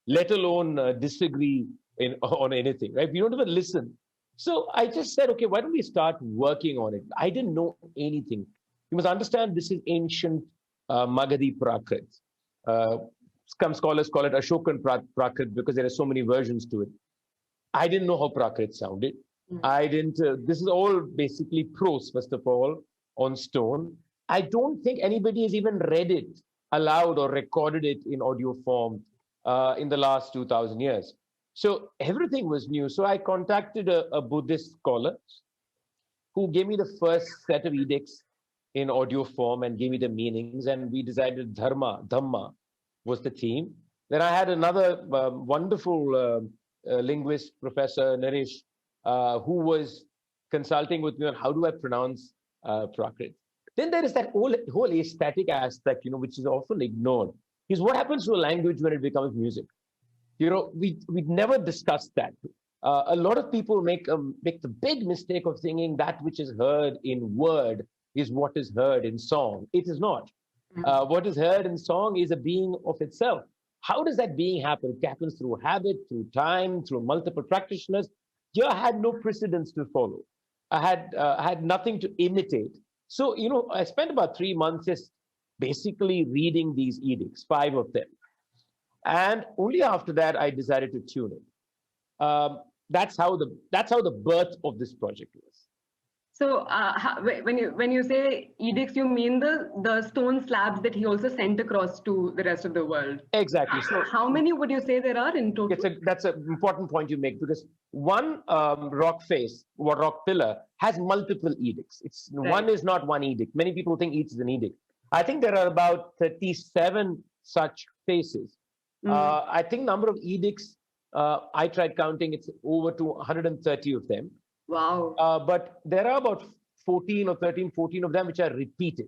let alone disagree on anything, right? We don't even listen. So I just said, okay, why don't we start working on it? I didn't know anything. You must understand this is ancient Magadhi Prakrit. Some scholars call it Ashokan Prakrit because there are so many versions to it. I didn't know how Prakrit sounded. I didn't, this is all basically prose, first of all, on stone. I don't think anybody has even read it aloud or recorded it in audio form in the last 2,000 years. So everything was new. So I contacted a Buddhist scholar who gave me the first set of edicts in audio form and gave me the meanings. And we decided Dhamma was the theme. Then I had another wonderful linguist, Professor Naresh, who was consulting with me on how do I pronounce Prakrit. Then there is that whole aesthetic aspect, you know, which is often ignored. Is what happens to a language when it becomes music. You know, we never discussed that. A lot of people make the big mistake of thinking that which is heard in word is what is heard in song. It is not. What is heard in song is a being of itself. How does that being happen? It happens through habit, through time, through multiple practitioners. Here I had no precedence to follow. I had nothing to imitate. So, you know, I spent about 3 months just basically reading these edicts, 5 of them. And only after that, I decided to tune it. That's how the birth of this project was. So when you say edicts, you mean the stone slabs that he also sent across to the rest of the world? Exactly. So how many would you say there are in total? That's an important point you make because one rock face or rock pillar has multiple edicts. Right. One is not one edict. Many people think each is an edict. I think there are about 37 such faces. I think number of edicts, I tried counting, it's over to 130 of them. Wow. But there are about 14 of them which are repeated,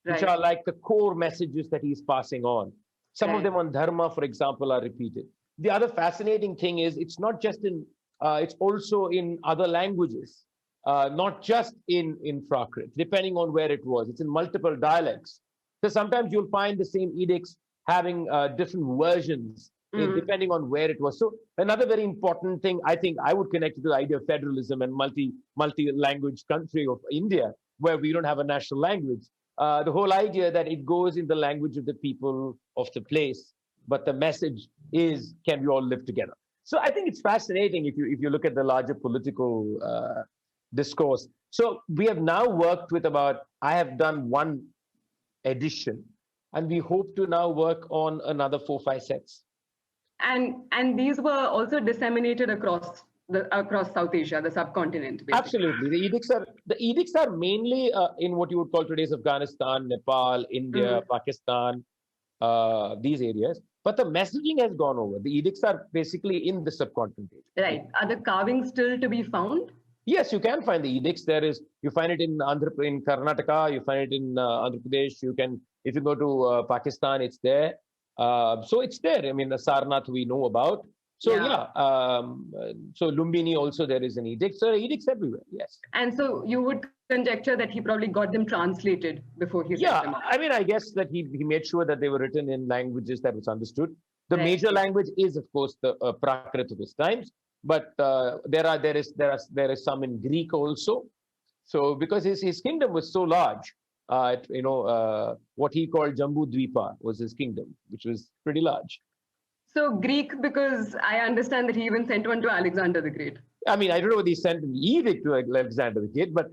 which are like the core messages that he's passing on. Some of them on dharma, for example, are repeated. The other fascinating thing is it's not just in It's also in other languages, not just in Prakrit, depending on where it was. It's in multiple dialects. So sometimes you'll find the same edicts having different versions depending on where it was. So another very important thing, I think I would connect it to the idea of federalism and multi-language country of India, where we don't have a national language. The whole idea that it goes in the language of the people of the place, but the message is, can we all live together? So I think it's fascinating if you look at the larger political discourse. So we have now worked with I have done one edition, and we hope to now work on another 4 or 5 sets. And these were also disseminated across South Asia, the subcontinent. Basically. Absolutely, the edicts are mainly in what you would call today's Afghanistan, Nepal, India, Pakistan, these areas. But the messaging has gone over. The edicts are basically in the subcontinent. Right. Are the carvings still to be found? Yes, you can find the edicts. You find it in Karnataka, you find it in Andhra Pradesh. If you go to Pakistan, it's there. So it's there. I mean, the Sarnath we know about. So so Lumbini also there is an edict. So edicts everywhere, yes. And so you would conjecture that he probably got them translated before he sent them out. I mean, I guess that he made sure that they were written in languages that was understood. The major language is, of course, the Prakrit of his times. But there is some in Greek also. So because his kingdom was so large, what he called Jambu Dvipa was his kingdom, which was pretty large. So Greek, because I understand that he even sent one to Alexander the Great. I mean, I don't know whether he sent an edict to Alexander the Great, but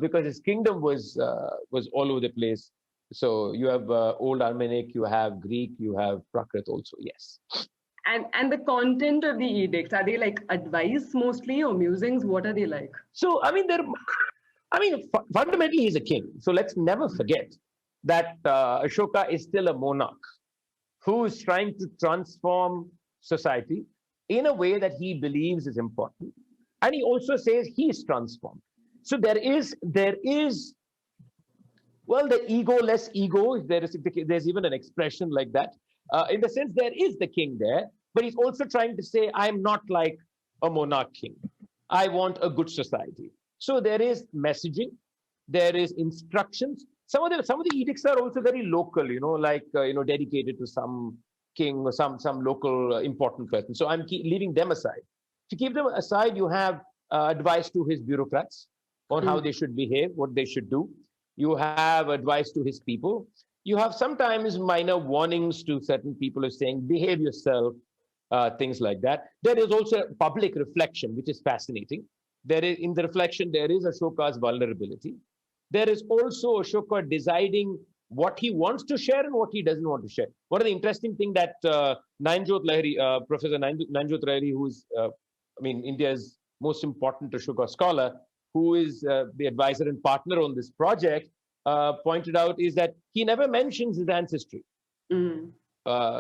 because his kingdom was all over the place. So you have Old Armenic, you have Greek, you have Prakrit also, yes. And the content of the edicts, are they like advice mostly or musings? What are they like? So, fundamentally, he's a king. So let's never forget that Ashoka is still a monarch who is trying to transform society in a way that he believes is important. And he also says he is transformed. So there is the ego, less ego. There's even an expression like that. In the sense there is the king there, but he's also trying to say, I'm not like a monarch king. I want a good society. So there is messaging, there is instructions. Some of the edicts are also very local, dedicated to some king or some local important person. So I'm leaving them aside. To keep them aside, you have advice to his bureaucrats on how they should behave, what they should do. You have advice to his people. You have sometimes minor warnings to certain people of saying, behave yourself, things like that. There is also public reflection, which is fascinating. In the reflection, there is Ashoka's vulnerability. There is also Ashoka deciding what he wants to share and what he doesn't want to share. One of the interesting things that Nanjot Lahiri, Professor Nanjot Lahiri, who's India's most important Ashoka scholar, who is the advisor and partner on this project, pointed out is that he never mentions his ancestry.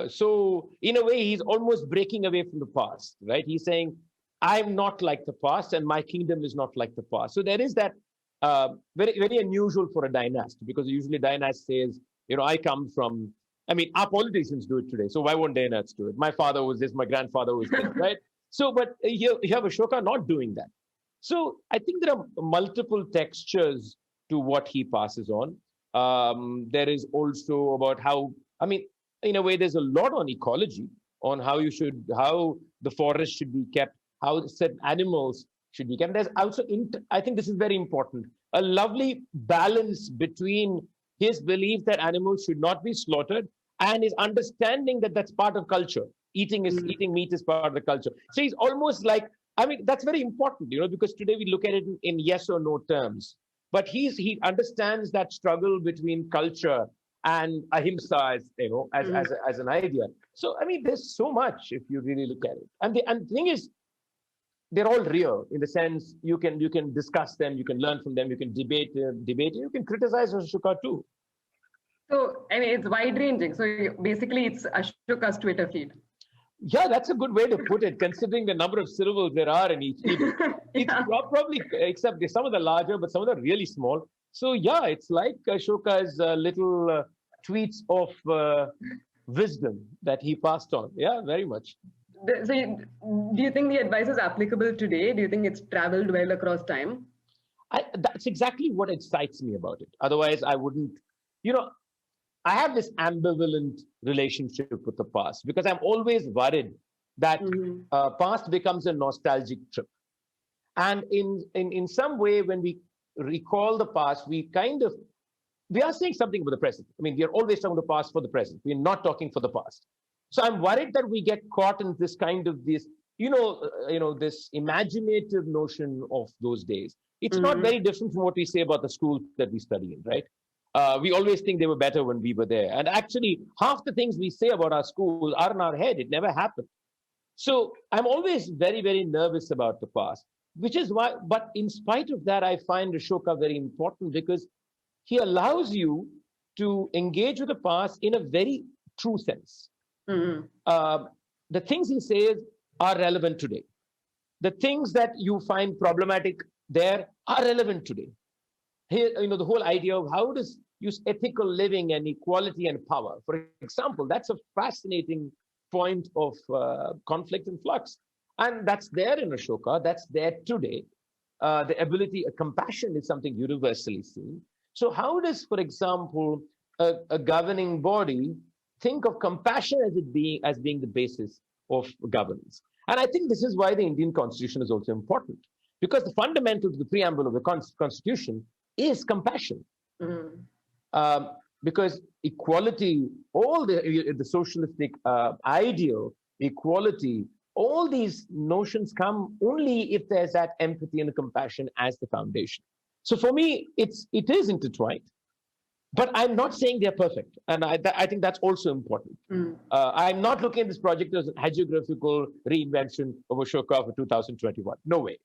So in a way, he's almost breaking away from the past, right? He's saying, I'm not like the past and my kingdom is not like the past. So there is that very, very unusual for a dynast, because usually dynast says, I come from, our politicians do it today. So why won't dynasts do it? My father was this, my grandfather was this, right? So, but you have Ashoka not doing that. So I think there are multiple textures to what he passes on. There is also about how, in a way, there's a lot on ecology, on how the forest should be kept, how certain animals should be kept. There's also, I think this is very important, a lovely balance between his belief that animals should not be slaughtered and his understanding that that's part of culture. Eating meat is part of the culture. So he's almost like, that's very important, because today we look at it in yes or no terms. But he understands that struggle between culture and ahimsa, as an idea. So there's so much if you really look at it. And the thing is, they're all real in the sense you can discuss them, you can learn from them, you can debate, you can criticize Ashoka too. So it's wide ranging. So basically, it's Ashoka's Twitter feed. Yeah, that's a good way to put it, considering the number of syllables there are in each edict. It's probably, except some of the larger, but some of them really small. So yeah, it's like Ashoka's little tweets of wisdom that he passed on. Yeah, very much. Do you think the advice is applicable today? Do you think it's traveled well across time? That's exactly what excites me about it. Otherwise, I wouldn't, I have this ambivalent relationship with the past because I'm always worried that past becomes a nostalgic trip. And in some way, when we recall the past, we are saying something about the present. I mean, we are always talking the past for the present. We're not talking for the past. So I'm worried that we get caught in this this imaginative notion of those days. It's not very different from what we say about the schools that we study in, right? We always think they were better when we were there. And actually, half the things we say about our schools are in our head. It never happened. So I'm always very, very nervous about the past, which is why, but in spite of that, I find Ashoka very important because he allows you to engage with the past in a very true sense. The things he says are relevant today. The things that you find problematic there are relevant today. Here, the whole idea of how does use ethical living and equality and power. For example, that's a fascinating point of conflict and flux. And that's there in Ashoka, that's there today. The ability, compassion is something universally seen. So how does, for example, a governing body think of compassion as being the basis of governance? And I think this is why the Indian Constitution is also important, because the fundamental to the preamble of the Constitution is compassion. Because equality, all the socialistic ideal, equality, all these notions come only if there's that empathy and compassion as the foundation. So for me, it is intertwined, but I'm not saying they're perfect. And I think that's also important. I'm not looking at this project as a hagiographical reinvention of Ashoka for 2021. No way.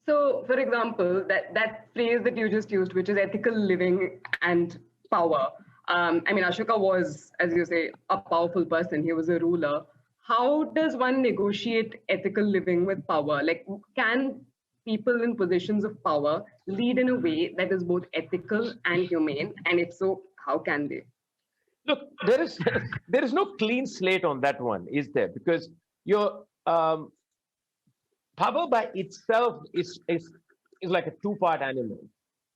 So, for example, that phrase that you just used, which is ethical living and power. Ashoka was, as you say, a powerful person. He was a ruler. How does one negotiate ethical living with power? Like, can people in positions of power lead in a way that is both ethical and humane? And if so, how can they? Look, there is no clean slate on that one, is there? Because your power by itself is like a two-part animal.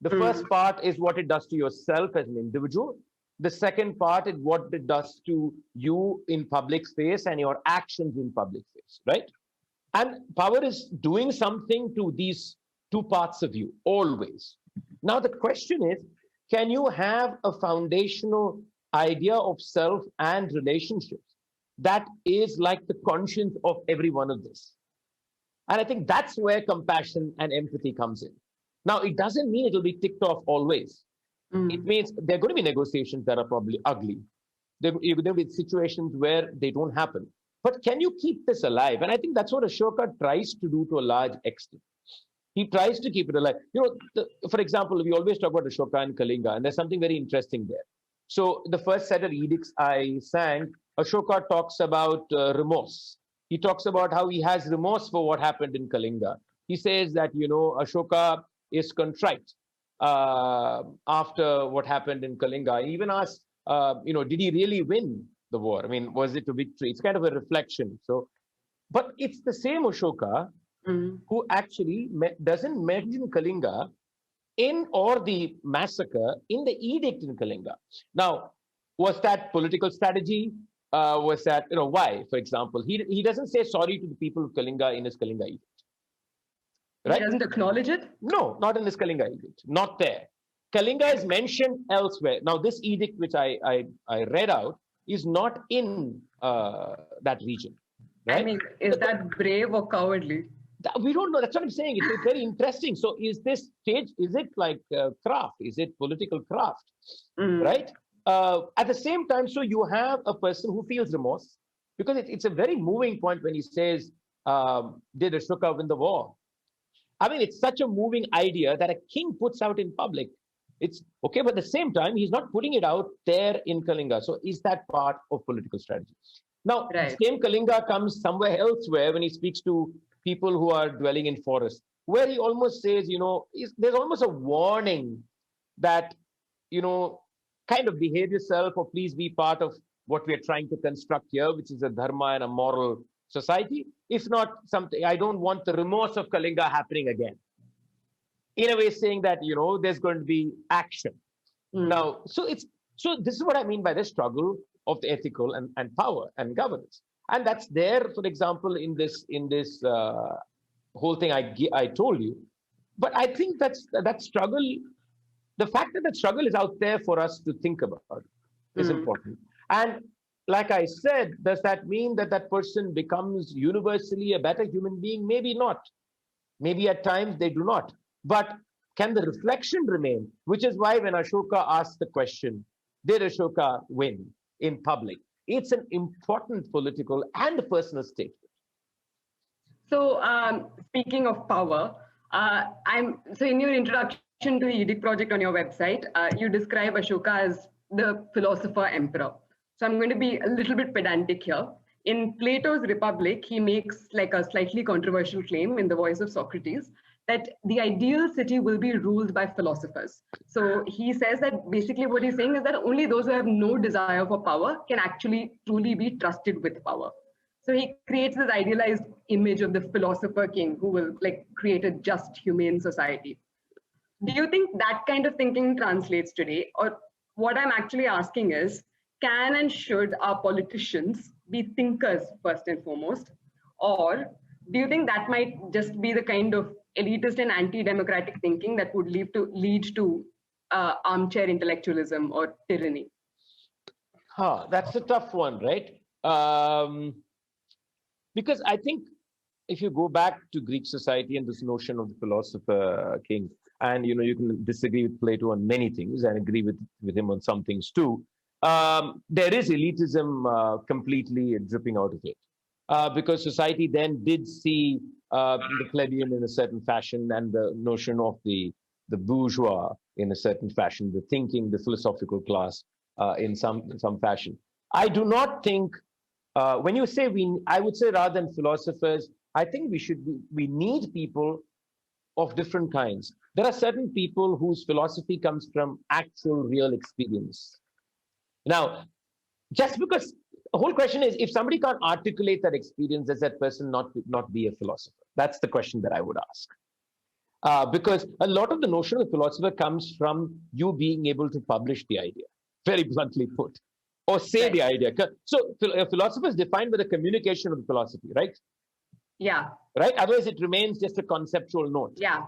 The first part is what it does to yourself as an individual. The second part is what it does to you in public space and your actions in public space, right? And power is doing something to these two parts of you, always. Now, the question is, can you have a foundational idea of self and relationships that is like the conscience of every one of this? And I think that's where compassion and empathy comes in. Now, it doesn't mean it'll be ticked off always. It means there are going to be negotiations that are probably ugly. There are going to be situations where they don't happen. But can you keep this alive? And I think that's what Ashoka tries to do to a large extent. He tries to keep it alive. For example, we always talk about Ashoka and Kalinga, and there's something very interesting there. So the first set of edicts I sang, Ashoka talks about remorse. He talks about how he has remorse for what happened in Kalinga. He says that, Ashoka is contrite after what happened in Kalinga. He even asks, did he really win the war? I mean, was it a victory? It's kind of a reflection. So, but it's the same Ashoka who actually doesn't mention Kalinga or the massacre in the edict in Kalinga. Now, was that political strategy? Was that, why, for example? He doesn't say sorry to the people of Kalinga in his Kalinga edict. Right? He doesn't acknowledge it? No, not in this Kalinga edict. Not there. Kalinga is mentioned elsewhere. Now, this edict, which I read out, is not in that region. Right? I mean, is that brave or cowardly? We don't know. That's what I'm saying. It's very interesting. So is this stage, is it like craft? Is it political craft? Right? At the same time, so you have a person who feels remorse, because it's a very moving point when he says, did Ashoka win the war? I mean, it's such a moving idea that a king puts out in public. It's okay, but at the same time, he's not putting it out there in Kalinga. So is that part of political strategy? Now, the same Kalinga comes somewhere elsewhere when he speaks to people who are dwelling in forests, where he almost says, there's almost a warning that, kind of behave yourself or please be part of what we are trying to construct here, which is a dharma and a moral society. If not something, I don't want the remorse of Kalinga happening again. In a way, saying that, you know, there's going to be action. Now, so this is what I mean by the struggle of the ethical and power and governance. And that's there, for example, in this whole thing I told you. But I think that struggle, the fact that struggle is out there for us to think about is important. And like I said, does that mean that that person becomes universally a better human being? Maybe not. Maybe at times they do not. But can the reflection remain? Which is why when Ashoka asked the question, did Ashoka win in public? It's an important political and personal statement. So speaking of power, so in your introduction to the Edict project on your website, you describe Ashoka as the philosopher emperor. So I'm going to be a little bit pedantic here. In Plato's Republic, he makes like a slightly controversial claim in the voice of Socrates that the ideal city will be ruled by philosophers. So he says that basically what he's saying is that only those who have no desire for power can actually truly be trusted with power. So he creates this idealized image of the philosopher king who will like create a just, humane society. Do you think that kind of thinking translates today? Or what I'm actually asking is, can and should our politicians be thinkers first and foremost? Or do you think that might just be the kind of elitist and anti-democratic thinking that would lead to armchair intellectualism or tyranny? That's a tough one, right? Because I think if you go back to Greek society and this notion of the philosopher king, and you know, you can disagree with Plato on many things and agree with him on some things too, there is elitism completely dripping out of it. Because society then did see the plebeian in a certain fashion and the notion of the bourgeois in a certain fashion, the thinking, the philosophical class in some fashion. I do not think, when you say I would say rather than philosophers, I think we need people of different kinds. There are certain people whose philosophy comes from actual real experience. Now, just because the whole question is, if somebody can't articulate that experience, does that person not be a philosopher? That's the question that I would ask. Because a lot of the notion of philosopher comes from you being able to publish the idea, very bluntly put, or say the idea. So a philosopher is defined by the communication of the philosophy, right? Yeah. Right? Otherwise, it remains just a conceptual note. Yeah.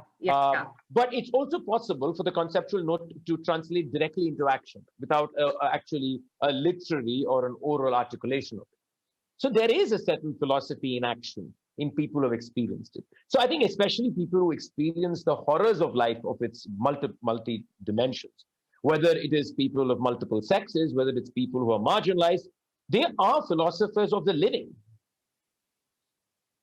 But it's also possible for the conceptual note to translate directly into action without actually a literary or an oral articulation of it. So there is a certain philosophy in action in people who have experienced it. So I think especially people who experience the horrors of life of its multi dimensions, whether it is people of multiple sexes, whether it's people who are marginalized, they are philosophers of the living.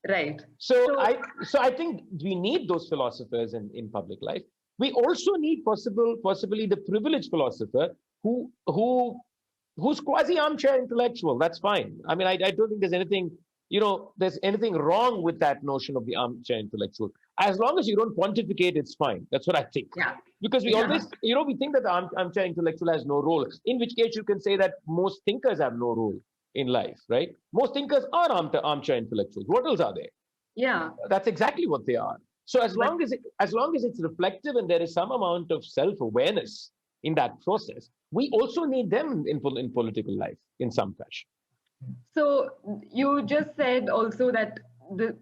Right. So I think we need those philosophers in public life. We also need possibly the privileged philosopher who's quasi armchair intellectual. That's fine. I mean, I don't think there's anything wrong with that notion of the armchair intellectual. As long as you don't pontificate, it's fine. That's what I think. Yeah. Because we always, we think that the armchair intellectual has no role. In which case, you can say that most thinkers have no role in life, right? Most thinkers are armchair intellectuals. What else are they? Yeah. That's exactly what they are. So as long as it's reflective and there is some amount of self-awareness in that process, we also need them in political life in some fashion. So you just said also that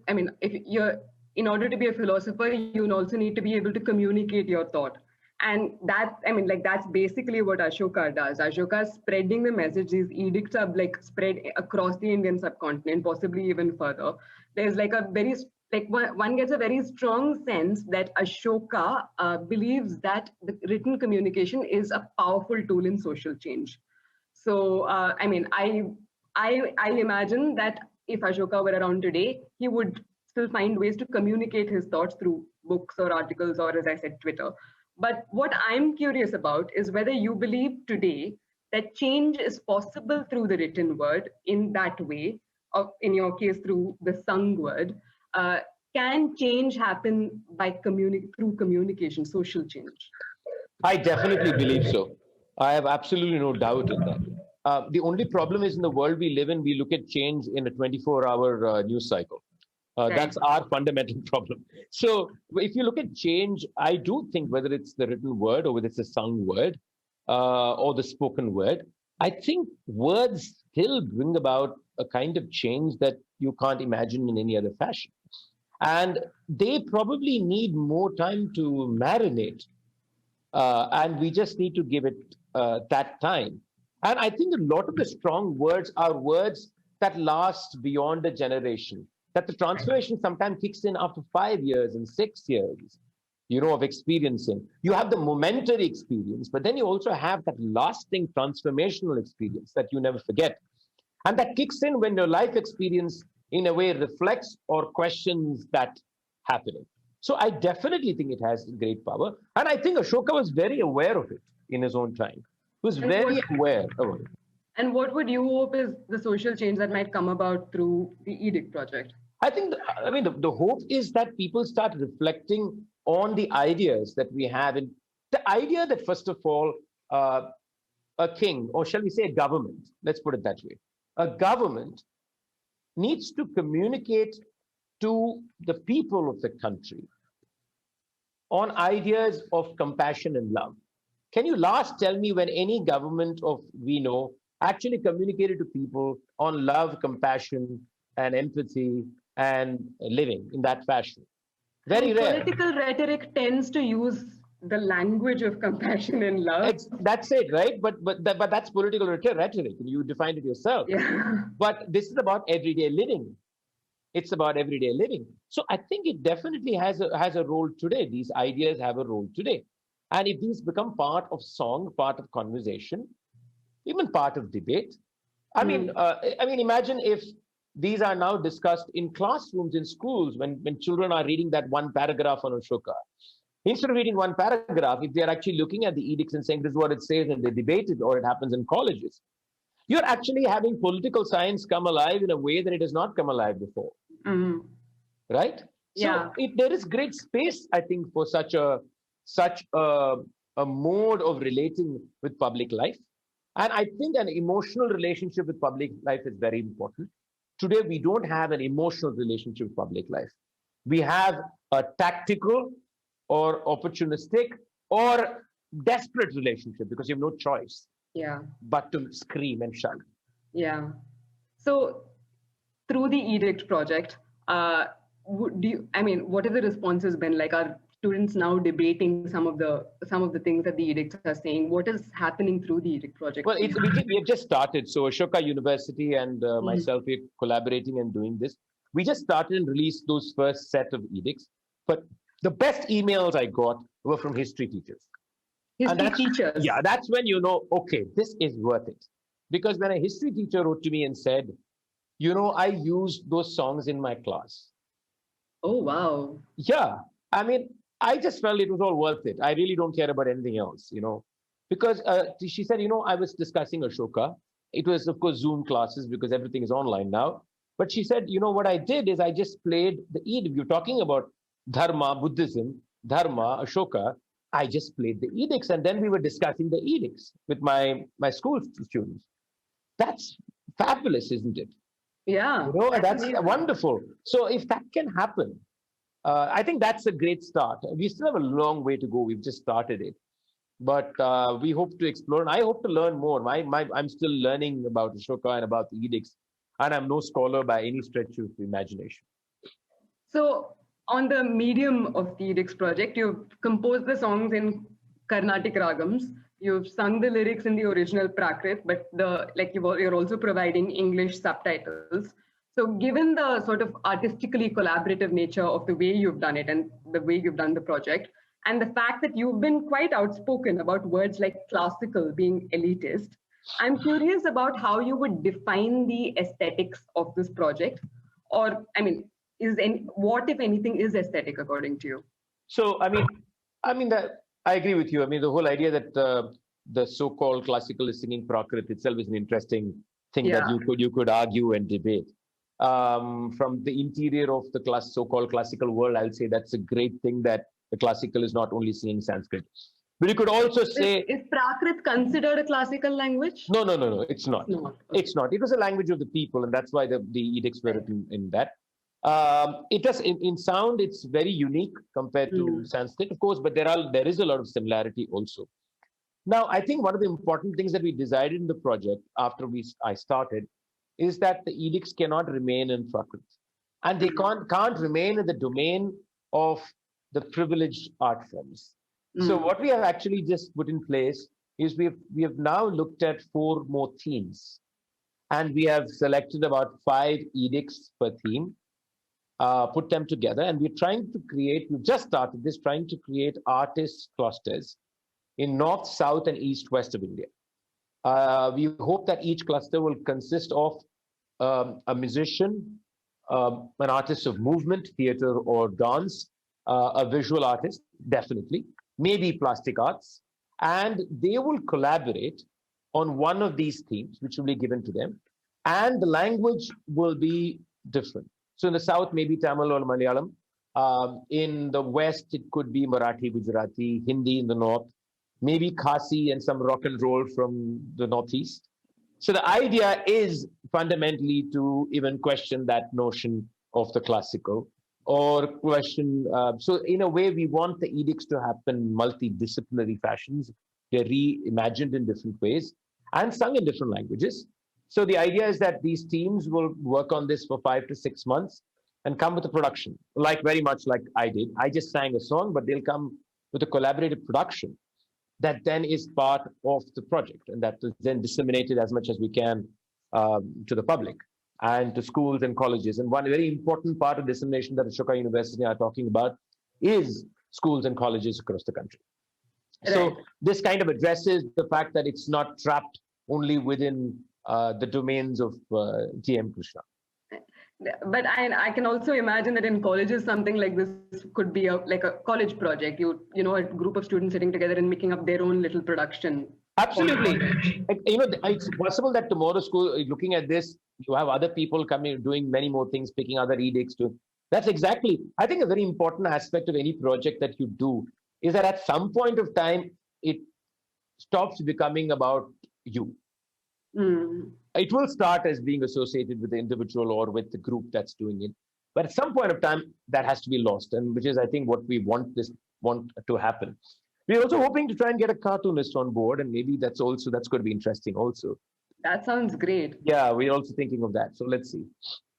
in order to be a philosopher, you also need to be able to communicate your thought. And that's basically what Ashoka does. Ashoka is spreading the message. These edicts are like spread across the Indian subcontinent, possibly even further. There's like one gets a very strong sense that Ashoka believes that the written communication is a powerful tool in social change. So, I imagine that if Ashoka were around today, he would still find ways to communicate his thoughts through books or articles or, as I said, Twitter. But what I'm curious about is whether you believe today that change is possible through the written word in that way, or in your case, through the sung word. Can change happen through communication, social change? I definitely believe so. I have absolutely no doubt in that. The only problem is in the world we live in, we look at change in a 24-hour news cycle. That's our fundamental problem. So if you look at change, I do think whether it's the written word or whether it's the sung word or the spoken word, I think words still bring about a kind of change that you can't imagine in any other fashion. And they probably need more time to marinate. And we just need to give it that time. And I think a lot of the strong words are words that last beyond a generation, that the transformation sometimes kicks in after 5 years and 6 years, of experiencing. You have the momentary experience, but then you also have that lasting transformational experience that you never forget. And that kicks in when your life experience, in a way, reflects or questions that happening. So I definitely think it has great power. And I think Ashoka was very aware of it in his own time. He was very aware of it. And what would you hope is the social change that might come about through the Edict project? I think, the hope is that people start reflecting on the ideas that we have. And the idea that, first of all, a king, or shall we say a government, let's put it that way, a government needs to communicate to the people of the country on ideas of compassion and love. Can you last tell me when any government we know actually communicated to people on love, compassion, and empathy and living in that fashion? Very rare. Political rhetoric tends to use the language of compassion and love. That's it, right? But that's political rhetoric. You defined it yourself. Yeah. But this is about everyday living. It's about everyday living. So I think it definitely has a role today. These ideas have a role today. And if these become part of song, part of conversation, even part of debate, I mean, imagine if these are now discussed in classrooms in schools when children are reading that one paragraph on Ashoka. Instead of reading one paragraph, if they're actually looking at the edicts and saying this is what it says and they debate it, or it happens in colleges, you're actually having political science come alive in a way that it has not come alive before. Mm-hmm. Right? Yeah. So there is great space, I think, for such a mode of relating with public life. And I think an emotional relationship with public life is very important. Today, we don't have an emotional relationship with public life. We have a tactical or opportunistic or desperate relationship because you have no choice but to scream and shout. Yeah. So through the Edict project, what have the responses been like? Are students now debating some of the things that the edicts are saying? What is happening through the Edict project? Well, we have just started. So Ashoka University and myself, we're collaborating and doing this. We just started and released those first set of edicts. But the best emails I got were from history teachers. Teachers? Yeah, that's when you know, okay, this is worth it. Because when a history teacher wrote to me and said, I used those songs in my class. Oh, wow. Yeah. I just felt it was all worth it. I really don't care about anything else, because she said, I was discussing Ashoka. It was, of course, Zoom classes because everything is online now. But she said, what I did is I just played the edict. You're talking about Dharma, Buddhism, Dharma, Ashoka. I just played the edicts. And then we were discussing the edicts with my school students. That's fabulous, isn't it? Yeah. That's wonderful. So if that can happen, I think that's a great start. We still have a long way to go. We've just started it. But we hope to explore, and I hope to learn more. I'm still learning about Ashoka and about the edicts, and I'm no scholar by any stretch of the imagination. So on the medium of the edicts project, you've composed the songs in Carnatic ragams. You've sung the lyrics in the original Prakrit, but you're also providing English subtitles. So given the sort of artistically collaborative nature of the way you've done it and the way you've done the project, and the fact that you've been quite outspoken about words like classical being elitist, I'm curious about how you would define the aesthetics of this project. Or, what, if anything, is aesthetic according to you? So, I agree with you. The whole idea that the so-called classical is singing Prakrit itself is an interesting thing that you could argue and debate. From the interior of the so-called classical world, I'll say that's a great thing that the classical is not only singing Sanskrit. But you could also say... Is Prakrit considered a classical language? No, it's not. It's not. It's not. It was a language of the people, and that's why the edicts were written in that. It does, in sound, it's very unique compared to Sanskrit, of course, but there is a lot of similarity also. Now, I think one of the important things that we decided in the project after I started is that the edicts cannot remain in Prakrit. And they can't remain in the domain of the privileged art forms. So what we have actually just put in place is we have now looked at 4 more themes. And we have selected about 5 edicts per theme, put them together. And we're trying to create, we've just started this, trying to create artist clusters in north, south, and east, west of India. We hope that each cluster will consist of a musician, an artist of movement, theater, or dance, a visual artist, definitely, maybe plastic arts, and they will collaborate on one of these themes, which will be given to them, and the language will be different. So in the south, maybe Tamil or Malayalam. In the west, it could be Marathi, Gujarati, Hindi in the north, maybe Khasi and some rock and roll from the northeast. So the idea is fundamentally to even question that notion of the classical, or question, so in a way we want the edicts to happen multidisciplinary fashions. They're reimagined in different ways and sung in different languages. So the idea is that these teams will work on this for 5 to 6 months and come with a production, very much like I did. I just sang a song, but they'll come with a collaborative production that then is part of the project, and that is then disseminated as much as we can to the public and to schools and colleges. And one very important part of dissemination that Ashoka University are talking about is schools and colleges across the country. Right. So this kind of addresses the fact that it's not trapped only within the domains of TM Krishna. But I can also imagine that in colleges, something like this could be like a college project. You know, a group of students sitting together and making up their own little production. Absolutely. It's possible that tomorrow school, looking at this, you have other people coming, doing many more things, picking other edicts too. That's exactly, I think a very important aspect of any project that you do is that at some point of time, it stops becoming about you. It will start as being associated with the individual or with the group that's doing it. But at some point of time, that has to be lost, and which is, I think, what we want to happen. We're also hoping to try and get a cartoonist on board, and maybe that's going to be interesting also. That sounds great. Yeah, we're also thinking of that. So let's see.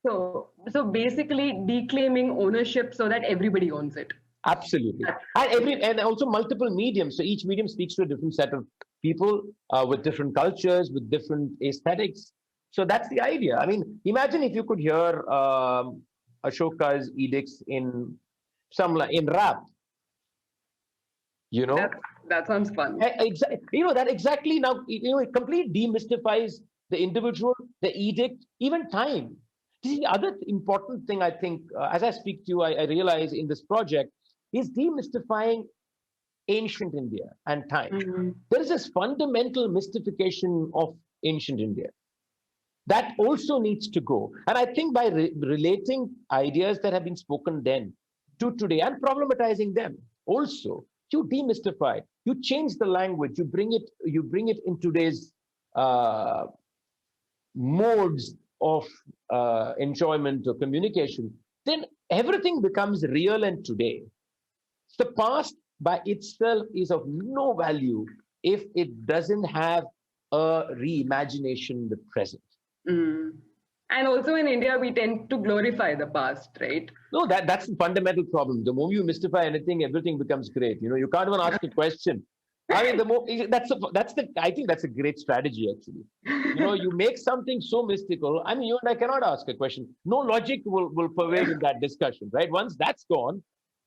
So basically declaiming ownership so that everybody owns it. Absolutely. And also multiple mediums. So each medium speaks to a different set of people with different cultures, with different aesthetics. So that's the idea. I mean, imagine if you could hear Ashoka's edicts in rap. You know, that sounds fun. Exactly. That exactly now. It completely demystifies the individual, the edict, even time. This is the other important thing I think. As I speak to you, I realize in this project is demystifying ancient India and time. There is this fundamental mystification of ancient India that also needs to go. And I think by relating ideas that have been spoken then to today and problematizing them also, you demystify, you change the language, you bring it in today's modes of enjoyment or communication, then everything becomes real and today. The past by itself is of no value if it doesn't have a reimagination in the present. And also in India, we tend to glorify the past, right? No, that's the fundamental problem. The moment you mystify anything, everything becomes great. You can't even ask a question. I mean, I think that's a great strategy, actually. You make something so mystical. I mean, you and I cannot ask a question. No logic will pervade in that discussion, right? Once that's gone,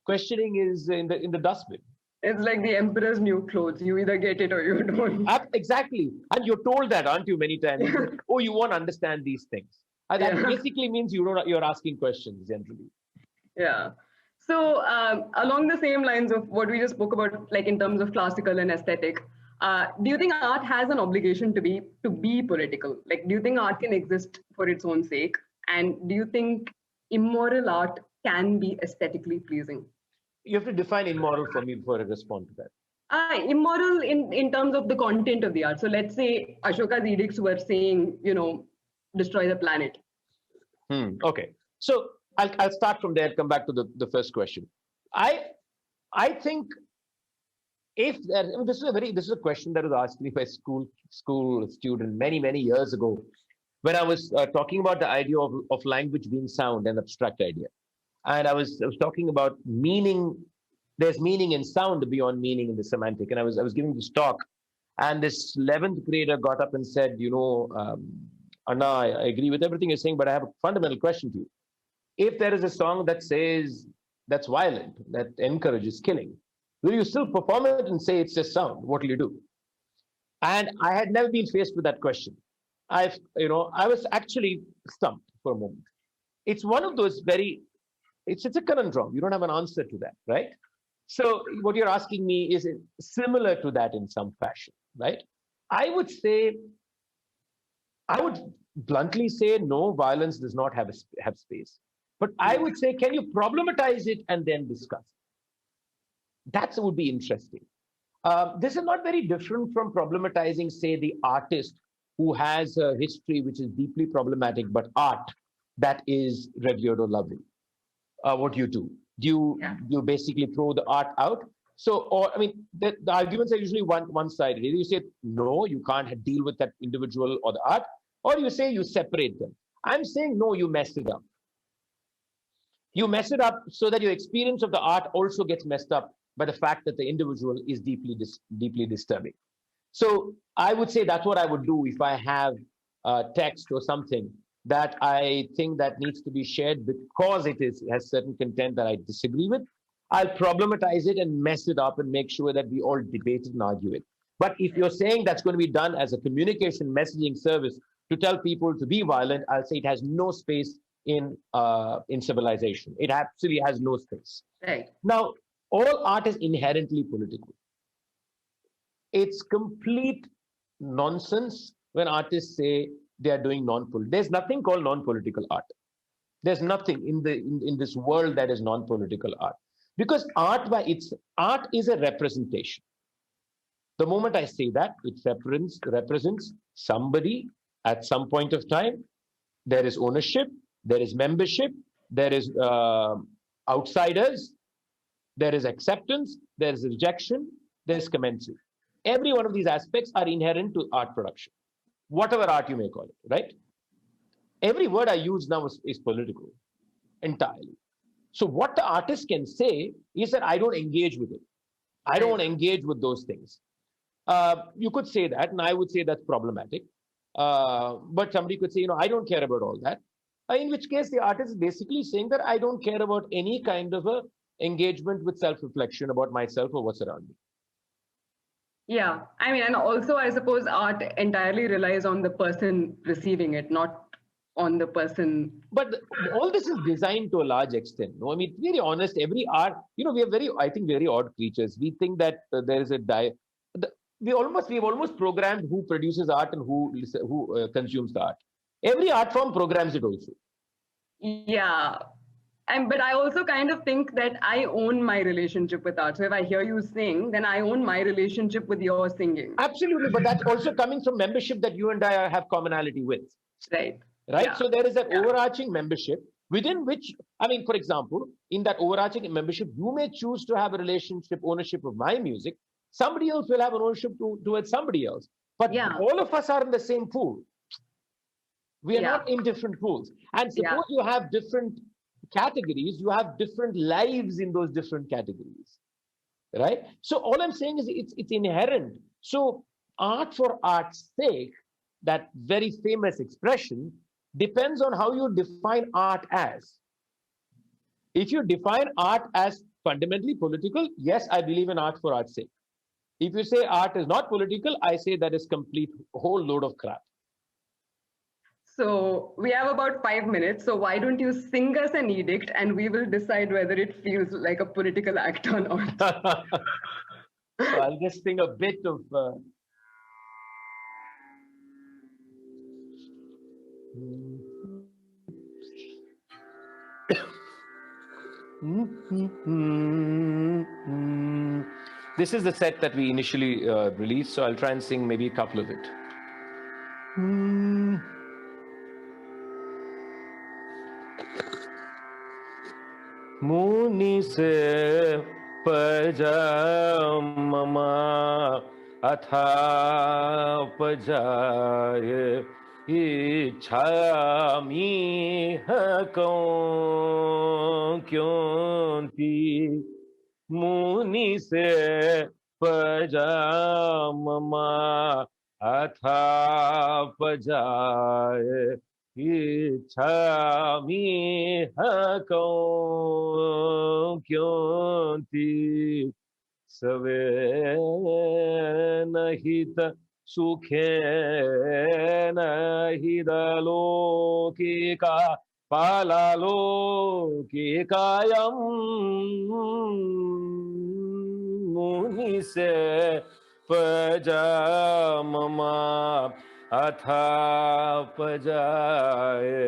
questioning is in the dustbin. It's like the emperor's new clothes. You either get it or you don't. Exactly. And you're told that, aren't you, many times? Oh, you won't understand these things. And that basically means you're asking questions, generally. Yeah. So along the same lines of what we just spoke about, like in terms of classical and aesthetic, do you think art has an obligation to be political? Like, do you think art can exist for its own sake? And do you think immoral art can be aesthetically pleasing? You have to define immoral for me before I respond to that. Immoral in terms of the content of the art. So let's say Ashoka's edicts were saying, destroy the planet. Okay. So I'll start from there, come back to the first question. I think this is a question that was asked me by school student many years ago, when I was talking about the idea of language being sound, an abstract idea. And I was talking about meaning. There's meaning in sound beyond meaning in the semantic. And I was giving this talk, and this 11th grader got up and said, Anna, I agree with everything you're saying, but I have a fundamental question to you. If there is a song that says that's violent, that encourages killing, will you still perform it and say it's just sound? What will you do? And I had never been faced with that question. I was actually stumped for a moment. It's one of those it's a conundrum. You don't have an answer to that, right? So what you're asking me is similar to that in some fashion, right? I would bluntly say, no, violence does not have space. But I would say, can you problematize it and then discuss it? That would be interesting. This is not very different from problematizing, say, the artist who has a history which is deeply problematic, but art that is revered or lovely. What do? Do you basically throw the art out? So, the arguments are usually one-sided. Either you say, no, you can't deal with that individual or the art, or you say you separate them. I'm saying, no, you mess it up. You mess it up so that your experience of the art also gets messed up by the fact that the individual is deeply disturbing. So I would say that's what I would do if I have text or something that I think that needs to be shared because it has certain content that I disagree with. I'll problematize it and mess it up and make sure that we all debate it and argue it. But if you're saying that's going to be done as a communication messaging service to tell people to be violent, I'll say it has no space in civilization. It absolutely has no space. Right. Now, all art is inherently political. It's complete nonsense when artists say they are doing non-political. There's nothing called non-political art. There's nothing in this world that is non-political art. Because art is a representation. The moment I say that, it represents somebody at some point of time. There is ownership, there is membership, there is outsiders, there is acceptance, there is rejection, there is commencing. Every one of these aspects are inherent to art production, whatever art you may call it, right? Every word I use now is political, entirely. So what the artist can say is that I don't engage with it. I don't engage with those things. You could say that, and I would say that's problematic. But somebody could say, I don't care about all that. In which case, the artist is basically saying that I don't care about any kind of a engagement with self-reflection about myself or what's around me. Yeah, and also I suppose art entirely relies on the person receiving it, not on the person. But all this is designed to a large extent. No, very honest, every art, we are very odd creatures. We think that there is we've almost programmed who produces art and who consumes the art. Every art form programs it also. Yeah. But I also kind of think that I own my relationship with art. So if I hear you sing, then I own my relationship with your singing. Absolutely. But that's also coming from membership that you and I have commonality with. Right. Right. Yeah. So there is that overarching membership within which, for example, in that overarching membership, you may choose to have a ownership of my music. Somebody else will have an ownership towards somebody else. But all of us are in the same pool. We are not in different pools. And suppose you have different categories, you have different lives in those different categories, right? So all I'm saying is it's inherent. So art for art's sake, that very famous expression, depends on how you define art as. If you define art as fundamentally political, yes, I believe in art for art's sake. If you say art is not political, I say that is complete whole load of crap. So we have about 5 minutes. So why don't you sing us an edict and we will decide whether it feels like a political act or not. So I'll just sing a bit of... This is the set that we initially released, so I'll try and sing maybe a couple of it. Muni se pajamama atha pajaye ichhami hakon kyonti Muni se pajamama atha pajaye ichhami hakon kyonti save nahita sukhe nahida lokika palalokikayam muni se pajamama atha pajaye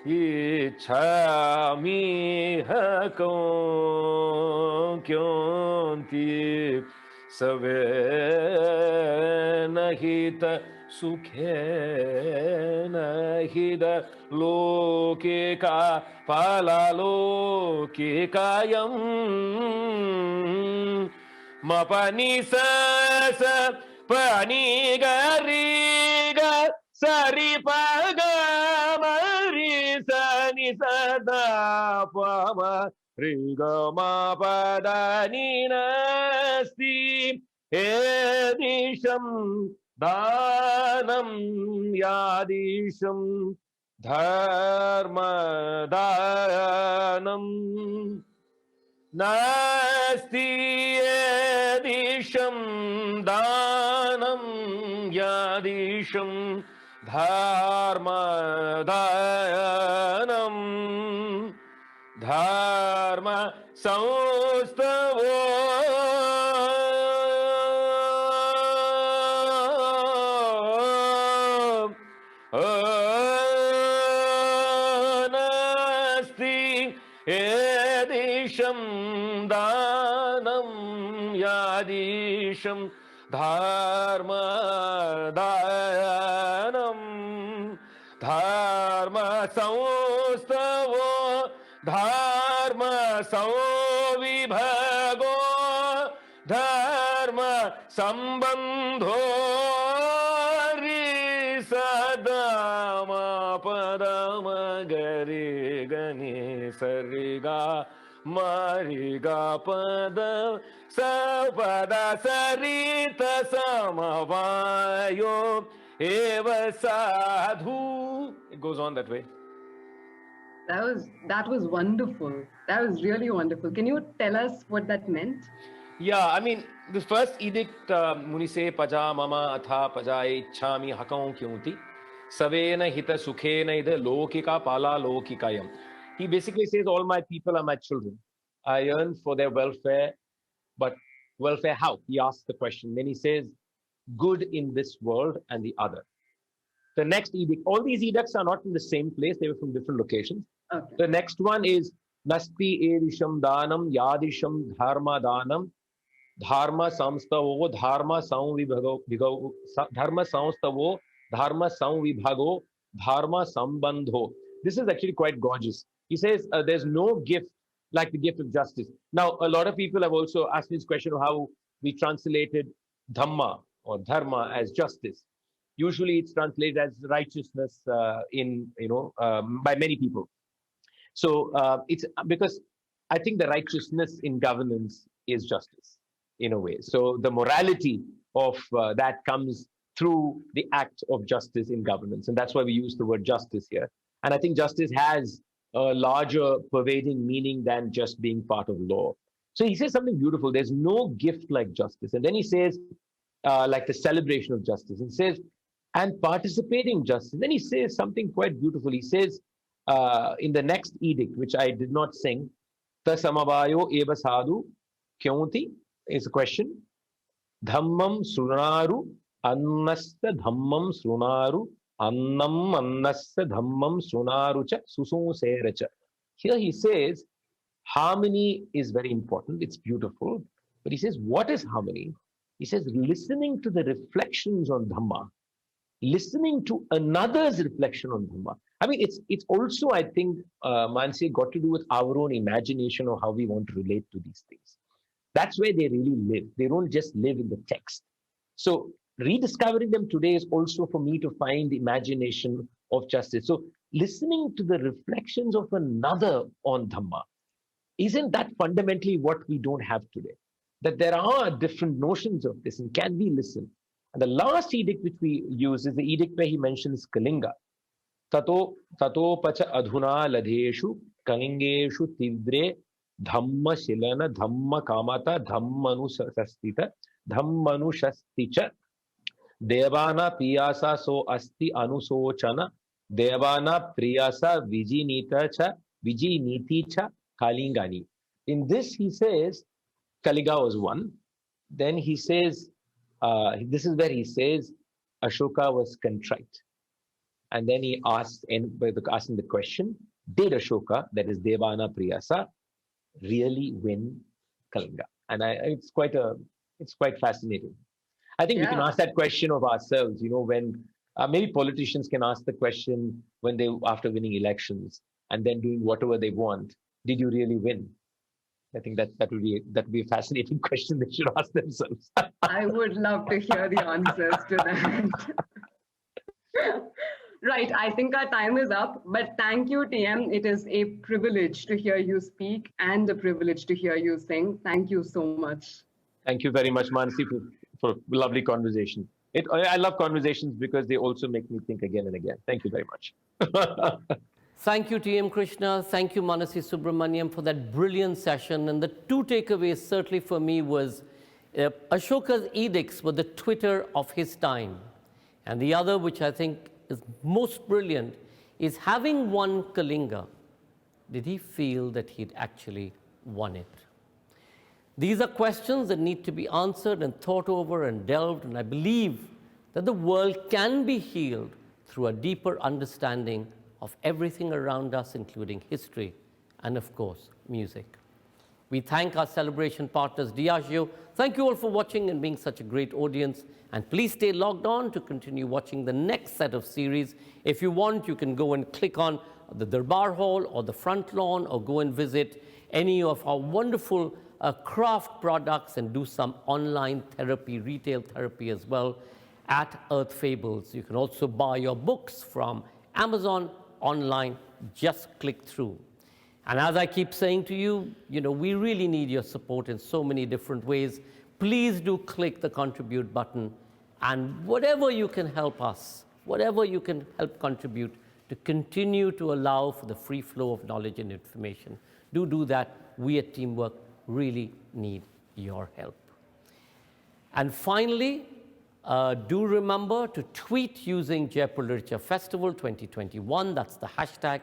ichhami hakon kyonti save nahita sukhe nahida lokika palalokikayam mapani sa pani gariga sari paga mari sani sada pama riga ma padani nasti edisham danam yadisham dharma danam nasti edisham danam yadisham dharma danam dharma saustavo nasti edisham danam yadisham dharma danam dharma saustavo dharma sauvibhago dharma sambandho risadama padama gari gani sariga mariga pada sapada sarita samavayo eva sadhu. It goes on that way. That was wonderful. That was really wonderful. Can you tell us what that meant? Yeah, I mean, the first edict, Muni se paja mama atha pajaye ichhami hakon kyunti savena hita sukhena ida lokika pala lokikayam. He basically says all my people are my children. I yearn for their welfare, but welfare how? He asks the question. Then he says, good in this world and the other. The next edict, all these edicts are not in the same place, they were from different locations. Okay. The next one is Nasti Erisham Danam Yadisham Dharma Danam Dharma Samstavo Dharma Samvibhago Dharma Samstavo Dharma Samvibhago Dharma Sambandho. This is actually quite gorgeous. He says there's no gift like the gift of justice. Now, a lot of people have also asked this question of how we translated Dhamma or Dharma as justice. Usually it's translated as righteousness by many people. So it's because I think the righteousness in governance is justice in a way. So the morality of that comes through the act of justice in governance. And that's why we use the word justice here. And I think justice has a larger pervading meaning than just being part of law. So he says something beautiful. There's no gift like justice. And then he says, like the celebration of justice. And says, and participating justice. Then he says something quite beautiful. He says, in the next edict, which I did not sing, Tasamabayo eva sadhu kyonti is a question. Dhammam srunaru annasta dhammam srunaru annam annasta dhammam srunaru cha susumsera cha. Here he says, harmony is very important. It's beautiful. But he says, what is harmony? He says, listening to the reflections on Dhamma, listening to another's reflection on Dhamma. I mean, it's also, I think, Mansi, got to do with our own imagination of how we want to relate to these things. That's where they really live. They don't just live in the text. So rediscovering them today is also for me to find the imagination of justice. So listening to the reflections of another on Dhamma, isn't that fundamentally what we don't have today? That there are different notions of this, and can we listen? And the last edict which we use is the edict where he mentions Kalinga. Tato pacha adhuna ladheshu kalingeshu tivre dhamma shilana dhamma kamata dhammanu shasticha devana piyasa so asti anusochana devana priyasa vijinita cha kalingani. In this he says Kaliga was one. Then he says, this is where he says Ashoka was contrite. And then he asks, asking the question, did Ashoka, that is Devana Priyasa, really win Kalinga? And it's quite fascinating. I think we can ask that question of ourselves, when maybe politicians can ask the question when after winning elections and then doing whatever they want, did you really win? I think that would be a fascinating question they should ask themselves. I would love to hear the answers to that. Right, I think our time is up, but thank you, TM. It is a privilege to hear you speak and a privilege to hear you sing. Thank you so much. Thank you very much, Mansi, for a lovely conversation. I love conversations because they also make me think again and again. Thank you very much. Thank you, T.M. Krishna. Thank you, Manasi Subramaniam, for that brilliant session. And the two takeaways certainly for me was Ashoka's edicts were the Twitter of his time. And the other, which I think is most brilliant, is having won Kalinga, did he feel that he'd actually won it? These are questions that need to be answered and thought over and delved. And I believe that the world can be healed through a deeper understanding of everything around us, including history and, of course, music. We thank our celebration partners, Diageo. Thank you all for watching and being such a great audience. And please stay logged on to continue watching the next set of series. If you want, you can go and click on the Darbar Hall or the front lawn, or go and visit any of our wonderful craft products and do some online therapy, retail therapy as well at Earth Fables. You can also buy your books from Amazon online, just click through. And as I keep saying to you, we really need your support in so many different ways. Please do click the contribute button, and whatever you can help us, whatever you can help contribute to continue to allow for the free flow of knowledge and information, do that. We at Teamwork really need your help. And finally, do remember to tweet using Jaipur Literature Festival 2021. That's the hashtag.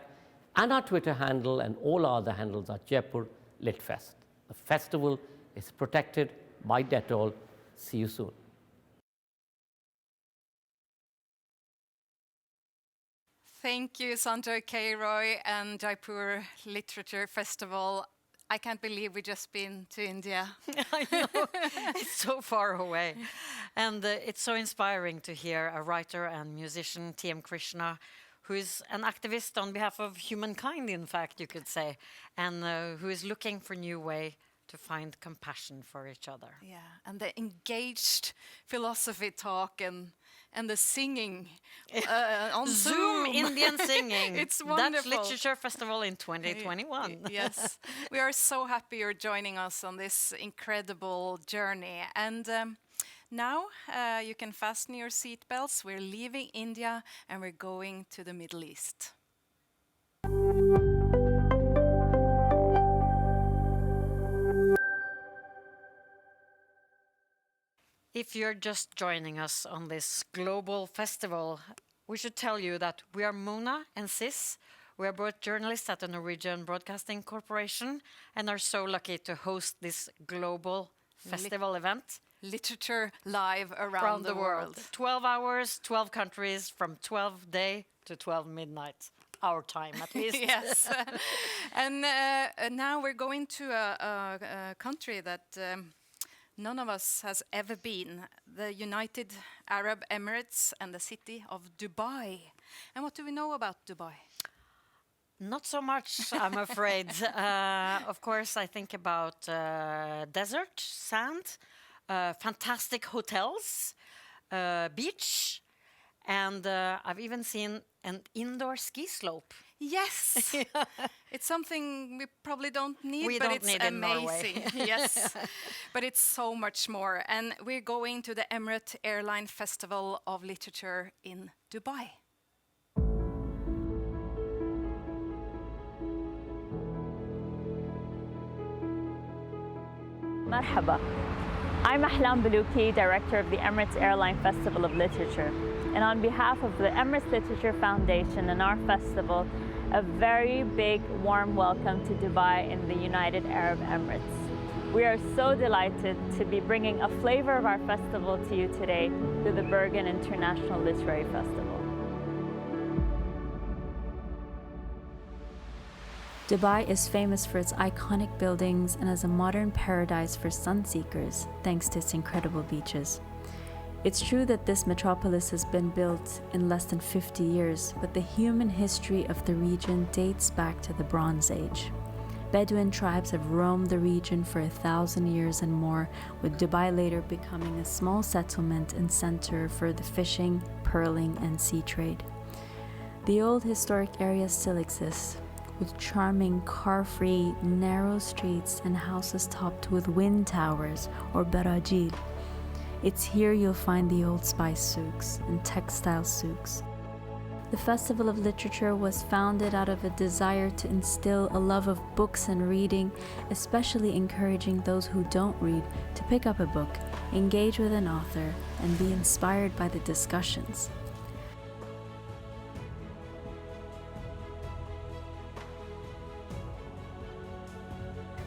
And our Twitter handle and all our other handles are Jaipur LitFest. The festival is protected by Dettol. See you soon. Thank you, Sanjay K. Roy and Jaipur Literature Festival. I can't believe we've just been to India. I know, it's so far away. And it's so inspiring to hear a writer and musician, T.M. Krishna, who is an activist on behalf of humankind, in fact, you could say, and who is looking for new way to find compassion for each other. Yeah, and the engaged philosophy talk and the singing on Zoom. Indian singing. It's wonderful. Dutch Literature Festival in 2021. Yes, we are so happy you're joining us on this incredible journey. And now you can fasten your seatbelts. We're leaving India and we're going to the Middle East. If you're just joining us on this global festival, we should tell you that we are Mona and Siss. We are both journalists at the Norwegian Broadcasting Corporation and are so lucky to host this global festival event. Literature live around the world. 12 hours, 12 countries, from 12 day to 12 midnight. Our time, at least. Yes. And now we're going to a country that none of us has ever been, the United Arab Emirates and the city of Dubai. And what do we know about Dubai? Not so much, I'm afraid. Of course, I think about desert, sand, fantastic hotels, beach, and I've even seen an indoor ski slope. Yes, it's something we probably don't need, We but don't it's need in amazing. Norway. Yes, but it's so much more. And we're going to the Emirates Airline Festival of Literature in Dubai. Marhaba. I'm Ahlam Baluki, Director of the Emirates Airline Festival of Literature. And on behalf of the Emirates Literature Foundation and our festival, a very big warm welcome to Dubai in the United Arab Emirates. We are so delighted to be bringing a flavor of our festival to you today through the Bergen International Literary Festival. Dubai is famous for its iconic buildings and as a modern paradise for sun seekers, thanks to its incredible beaches. It's true that this metropolis has been built in less than 50 years, but the human history of the region dates back to the Bronze Age. Bedouin tribes have roamed the region for 1,000 years and more, with Dubai later becoming a small settlement and center for the fishing, pearling, and sea trade. The old historic area still exists, with charming car-free, narrow streets and houses topped with wind towers or barajil. It's here you'll find the old spice souks and textile souks. The Festival of Literature was founded out of a desire to instill a love of books and reading, especially encouraging those who don't read to pick up a book, engage with an author, and be inspired by the discussions.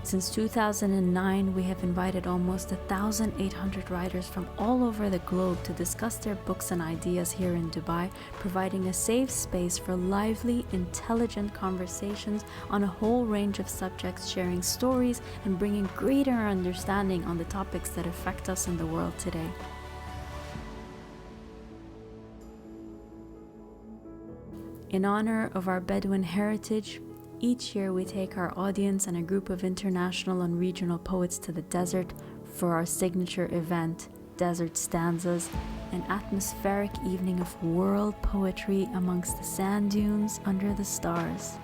Since 2009, we have invited almost 1,800 writers from all over the globe to discuss their books and ideas here in Dubai, providing a safe space for lively, intelligent conversations on a whole range of subjects, sharing stories and bringing greater understanding on the topics that affect us in the world today. In honor of our Bedouin heritage, each year we take our audience and a group of international and regional poets to the desert for our signature event, Desert Stanzas, an atmospheric evening of world poetry amongst the sand dunes under the stars.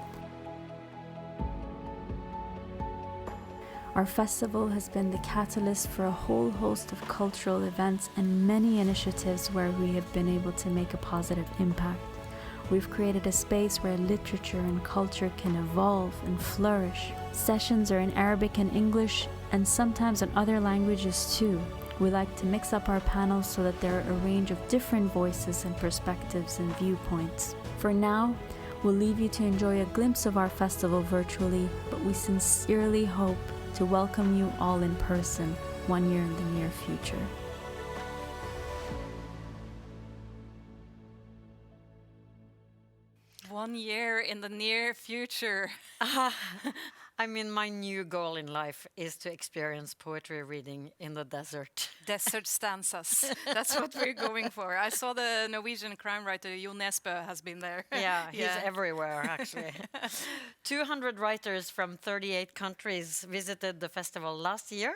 Our festival has been the catalyst for a whole host of cultural events and many initiatives where we have been able to make a positive impact. We've created a space where literature and culture can evolve and flourish. Sessions are in Arabic and English, and sometimes in other languages too. We like to mix up our panels so that there are a range of different voices and perspectives and viewpoints. For now, we'll leave you to enjoy a glimpse of our festival virtually, but we sincerely hope to welcome you all in person 1 year in the near future. One year in the near future. I mean, my new goal in life is to experience poetry reading in the desert. Desert stanzas. That's what we're going for. I saw the Norwegian crime writer Jo Nesbø has been there. Yeah, he's everywhere, actually. 200 writers from 38 countries visited the festival last year.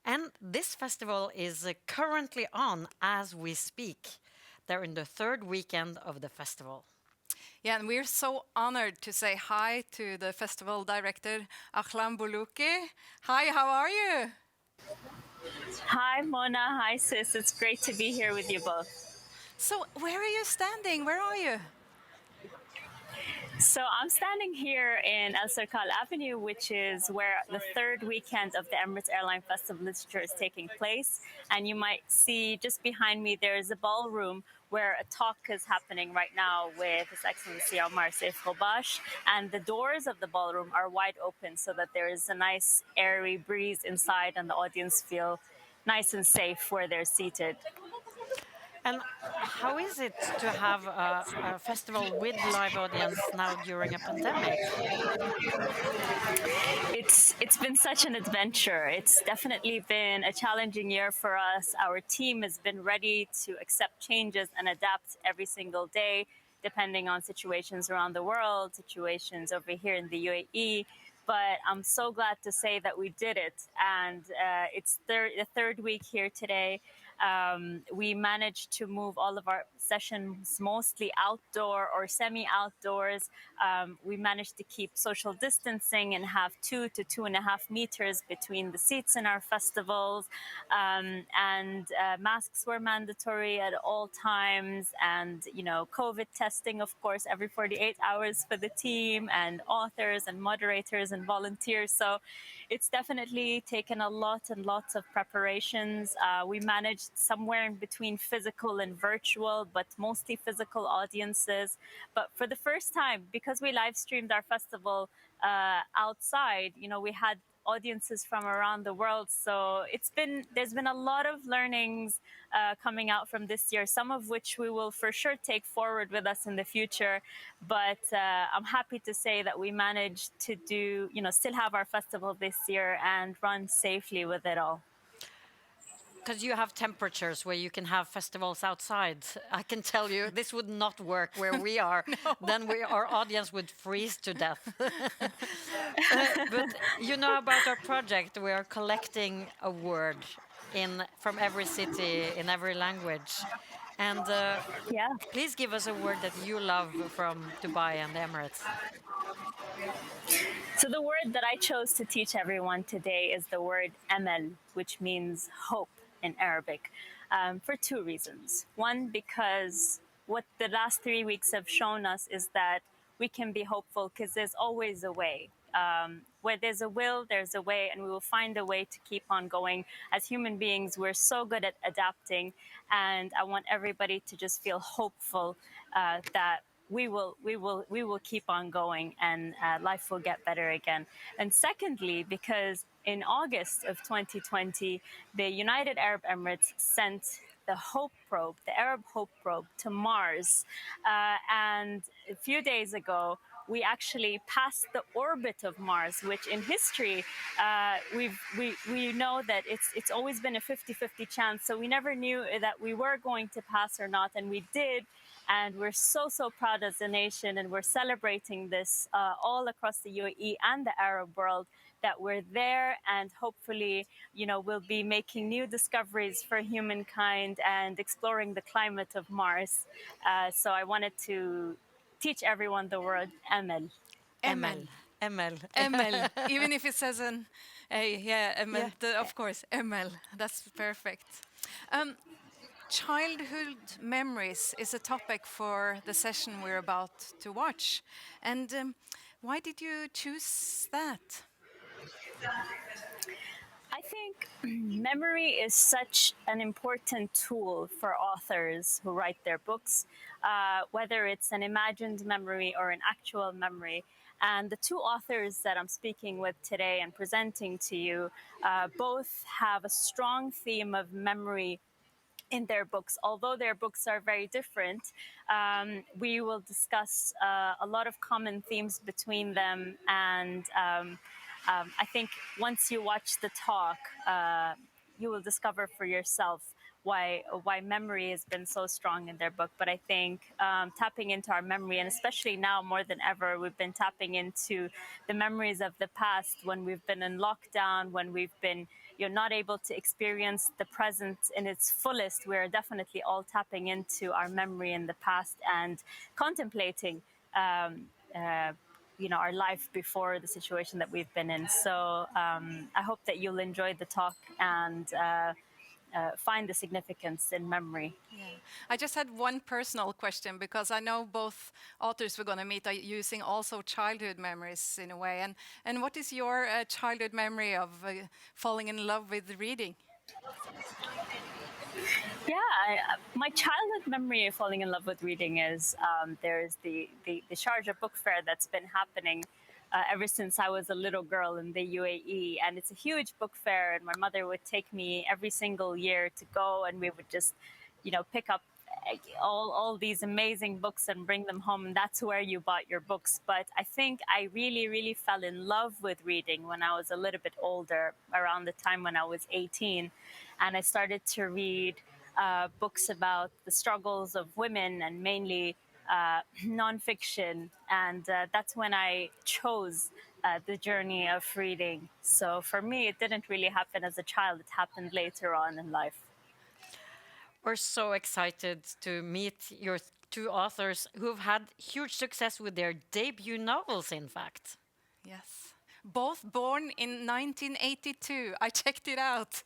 And this festival is currently on as we speak. They're in the third weekend of the festival. Yeah, and we're so honored to say hi to the festival director, Ahlam Baluki. Hi, how are you? Hi, Mona. Hi, Siss. It's great to be here with you both. So, where are you standing? Where are you? So I'm standing here in El Cercal Avenue, which is where the third weekend of the Emirates Airline Festival of Literature is taking place. And you might see just behind me, there's a ballroom where a talk is happening right now with His Excellency Omar Saif Ghobash. And the doors of the ballroom are wide open so that there is a nice airy breeze inside and the audience feel nice and safe where they're seated. And how is it to have a festival with live audience now during a pandemic? It's been such an adventure. It's definitely been a challenging year for us. Our team has been ready to accept changes and adapt every single day, depending on situations around the world, situations over here in the UAE. But I'm so glad to say that we did it. And it's the third week here today. We managed to move all of our sessions mostly outdoor or semi-outdoors. We managed to keep social distancing and have 2 to 2.5 meters between the seats in our festivals. And masks were mandatory at all times. And, you know, COVID testing, of course, every 48 hours for the team and authors and moderators and volunteers. So it's definitely taken a lot and lots of preparations. We managed somewhere in between physical and virtual, but mostly physical audiences. But for the first time, because we live streamed our festival outside, you know, we had audiences from around the world. So there's been a lot of learnings coming out from this year, some of which we will for sure take forward with us in the future. But I'm happy to say that we managed to do, you know, still have our festival this year and run safely with it all. Because you have temperatures where you can have festivals outside. I can tell you this would not work where we are. Then our audience would freeze to death. But you know about our project. We are collecting a word from every city in every language. And please give us a word that you love from Dubai and the Emirates. So the word that I chose to teach everyone today is the word amal, which means hope in Arabic, for 2 reasons. One, because what the last 3 weeks have shown us is that we can be hopeful because there's always a way. Where there's a will, there's a way, and we will find a way to keep on going. As human beings, we're so good at adapting, and I want everybody to just feel hopeful that we will keep on going, and life will get better again. And secondly, because in August of 2020, the United Arab Emirates sent the Hope Probe, the Arab Hope Probe, to Mars, and a few days ago, we actually passed the orbit of Mars, which in history, we know that it's always been a 50-50 chance. So we never knew that we were going to pass or not, and we did. And we're so proud as a nation, and we're celebrating this all across the UAE and the Arab world, that we're there, and hopefully, you know, we'll be making new discoveries for humankind and exploring the climate of Mars. So I wanted to teach everyone the word amal. Amal. Even if it says amal. Of course, amal. That's perfect. Childhood memories is a topic for the session we're about to watch. And why did you choose that? I think memory is such an important tool for authors who write their books, whether it's an imagined memory or an actual memory. And the 2 authors that I'm speaking with today and presenting to you both have a strong theme of memory in their books. Although their books are very different, we will discuss a lot of common themes between them. And I think once you watch the talk, you will discover for yourself why memory has been so strong in their book. But I think tapping into our memory, and especially now more than ever, we've been tapping into the memories of the past when we've been in lockdown, when we've been not able to experience the present in its fullest. We're definitely all tapping into our memory in the past and contemplating our life before the situation that we've been in. So I hope that you'll enjoy the talk and find the significance in memory. Yeah. I just had one personal question, because I know both authors we're going to meet are using also childhood memories in a way. And what is your childhood memory of falling in love with reading? Yeah, my childhood memory of falling in love with reading is there's the Sharjah Book Fair that's been happening ever since I was a little girl in the UAE. And it's a huge book fair, and my mother would take me every single year to go, and we would just, pick up all these amazing books and bring them home. And that's where you bought your books. But I think I really, really fell in love with reading when I was a little bit older, around the time when I was 18. And I started to read books about the struggles of women, and mainly nonfiction. And that's when I chose the journey of reading. So for me, it didn't really happen as a child. It happened later on in life. We're so excited to meet your two authors who've had huge success with their debut novels, in fact. Yes. Both born in 1982. I checked it out.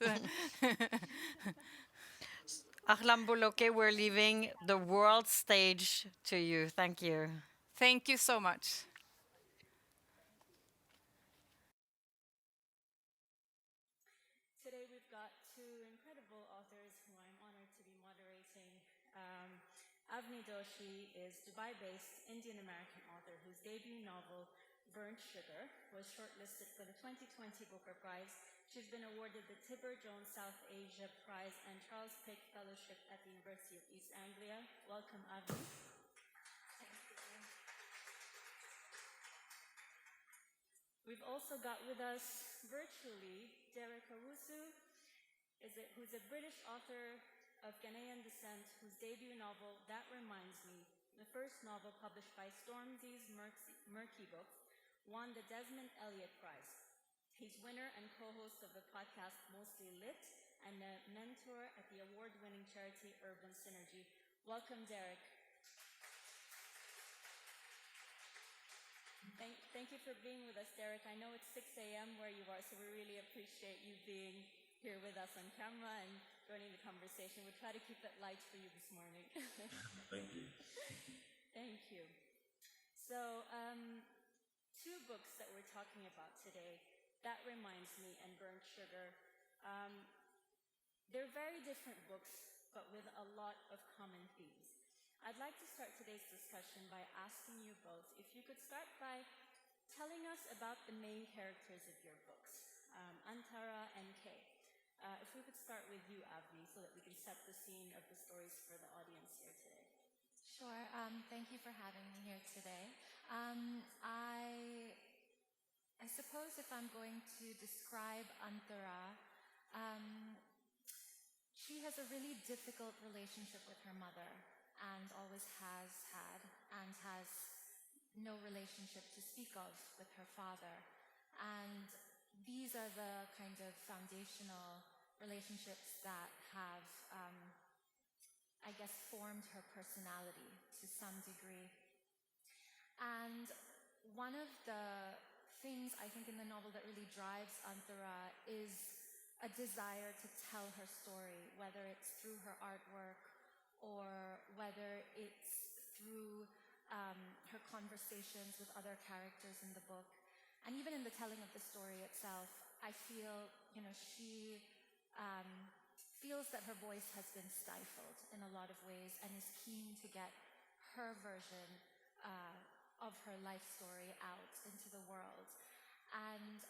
Ahlan Boloke, we're leaving the world stage to you. Thank you. Thank you so much. Today we've got two incredible authors who I'm honored to be moderating. Avni Doshi is Dubai-based Indian-American author whose debut novel, Burnt Sugar, was shortlisted for the 2020 Booker Prize. She's been awarded the Tiber Jones South Asia Prize and Charles Pick Fellowship at the University of East Anglia. Welcome, Avni. Thank you. We've also got with us virtually Derek Owusu, who's a British author of Ghanaian descent, whose debut novel, That Reminds Me, the first novel published by Stormzy's Murky Books, won the Desmond Elliott Prize. He's winner and co-host of the podcast Mostly Lit and a mentor at the award-winning charity Urban Synergy. Welcome, Derek. Thank you for being with us, Derek. I know it's 6 a.m. where you are, so we really appreciate you being here with us on camera and joining the conversation. We'll try to keep it light for you this morning. Thank you. Thank you. So, two books that we're talking about today, That Reminds Me and Burnt Sugar. They're very different books, but with a lot of common themes. I'd like to start today's discussion by asking you both if you could start by telling us about the main characters of your books, Antara and Kay. If we could start with you, Avni, so that we can set the scene of the stories for the audience here today. Sure. Thank you for having me here today. I suppose if I'm going to describe Antara, she has a really difficult relationship with her mother, and always has had, and has no relationship to speak of with her father. And these are the kind of foundational relationships that have, I guess, formed her personality to some degree. And one of the things I think in the novel that really drives Antara is a desire to tell her story, whether it's through her artwork or whether it's through her conversations with other characters in the book. And even in the telling of the story itself, I feel, she feels that her voice has been stifled in a lot of ways and is keen to get her version of her life story out into the world. And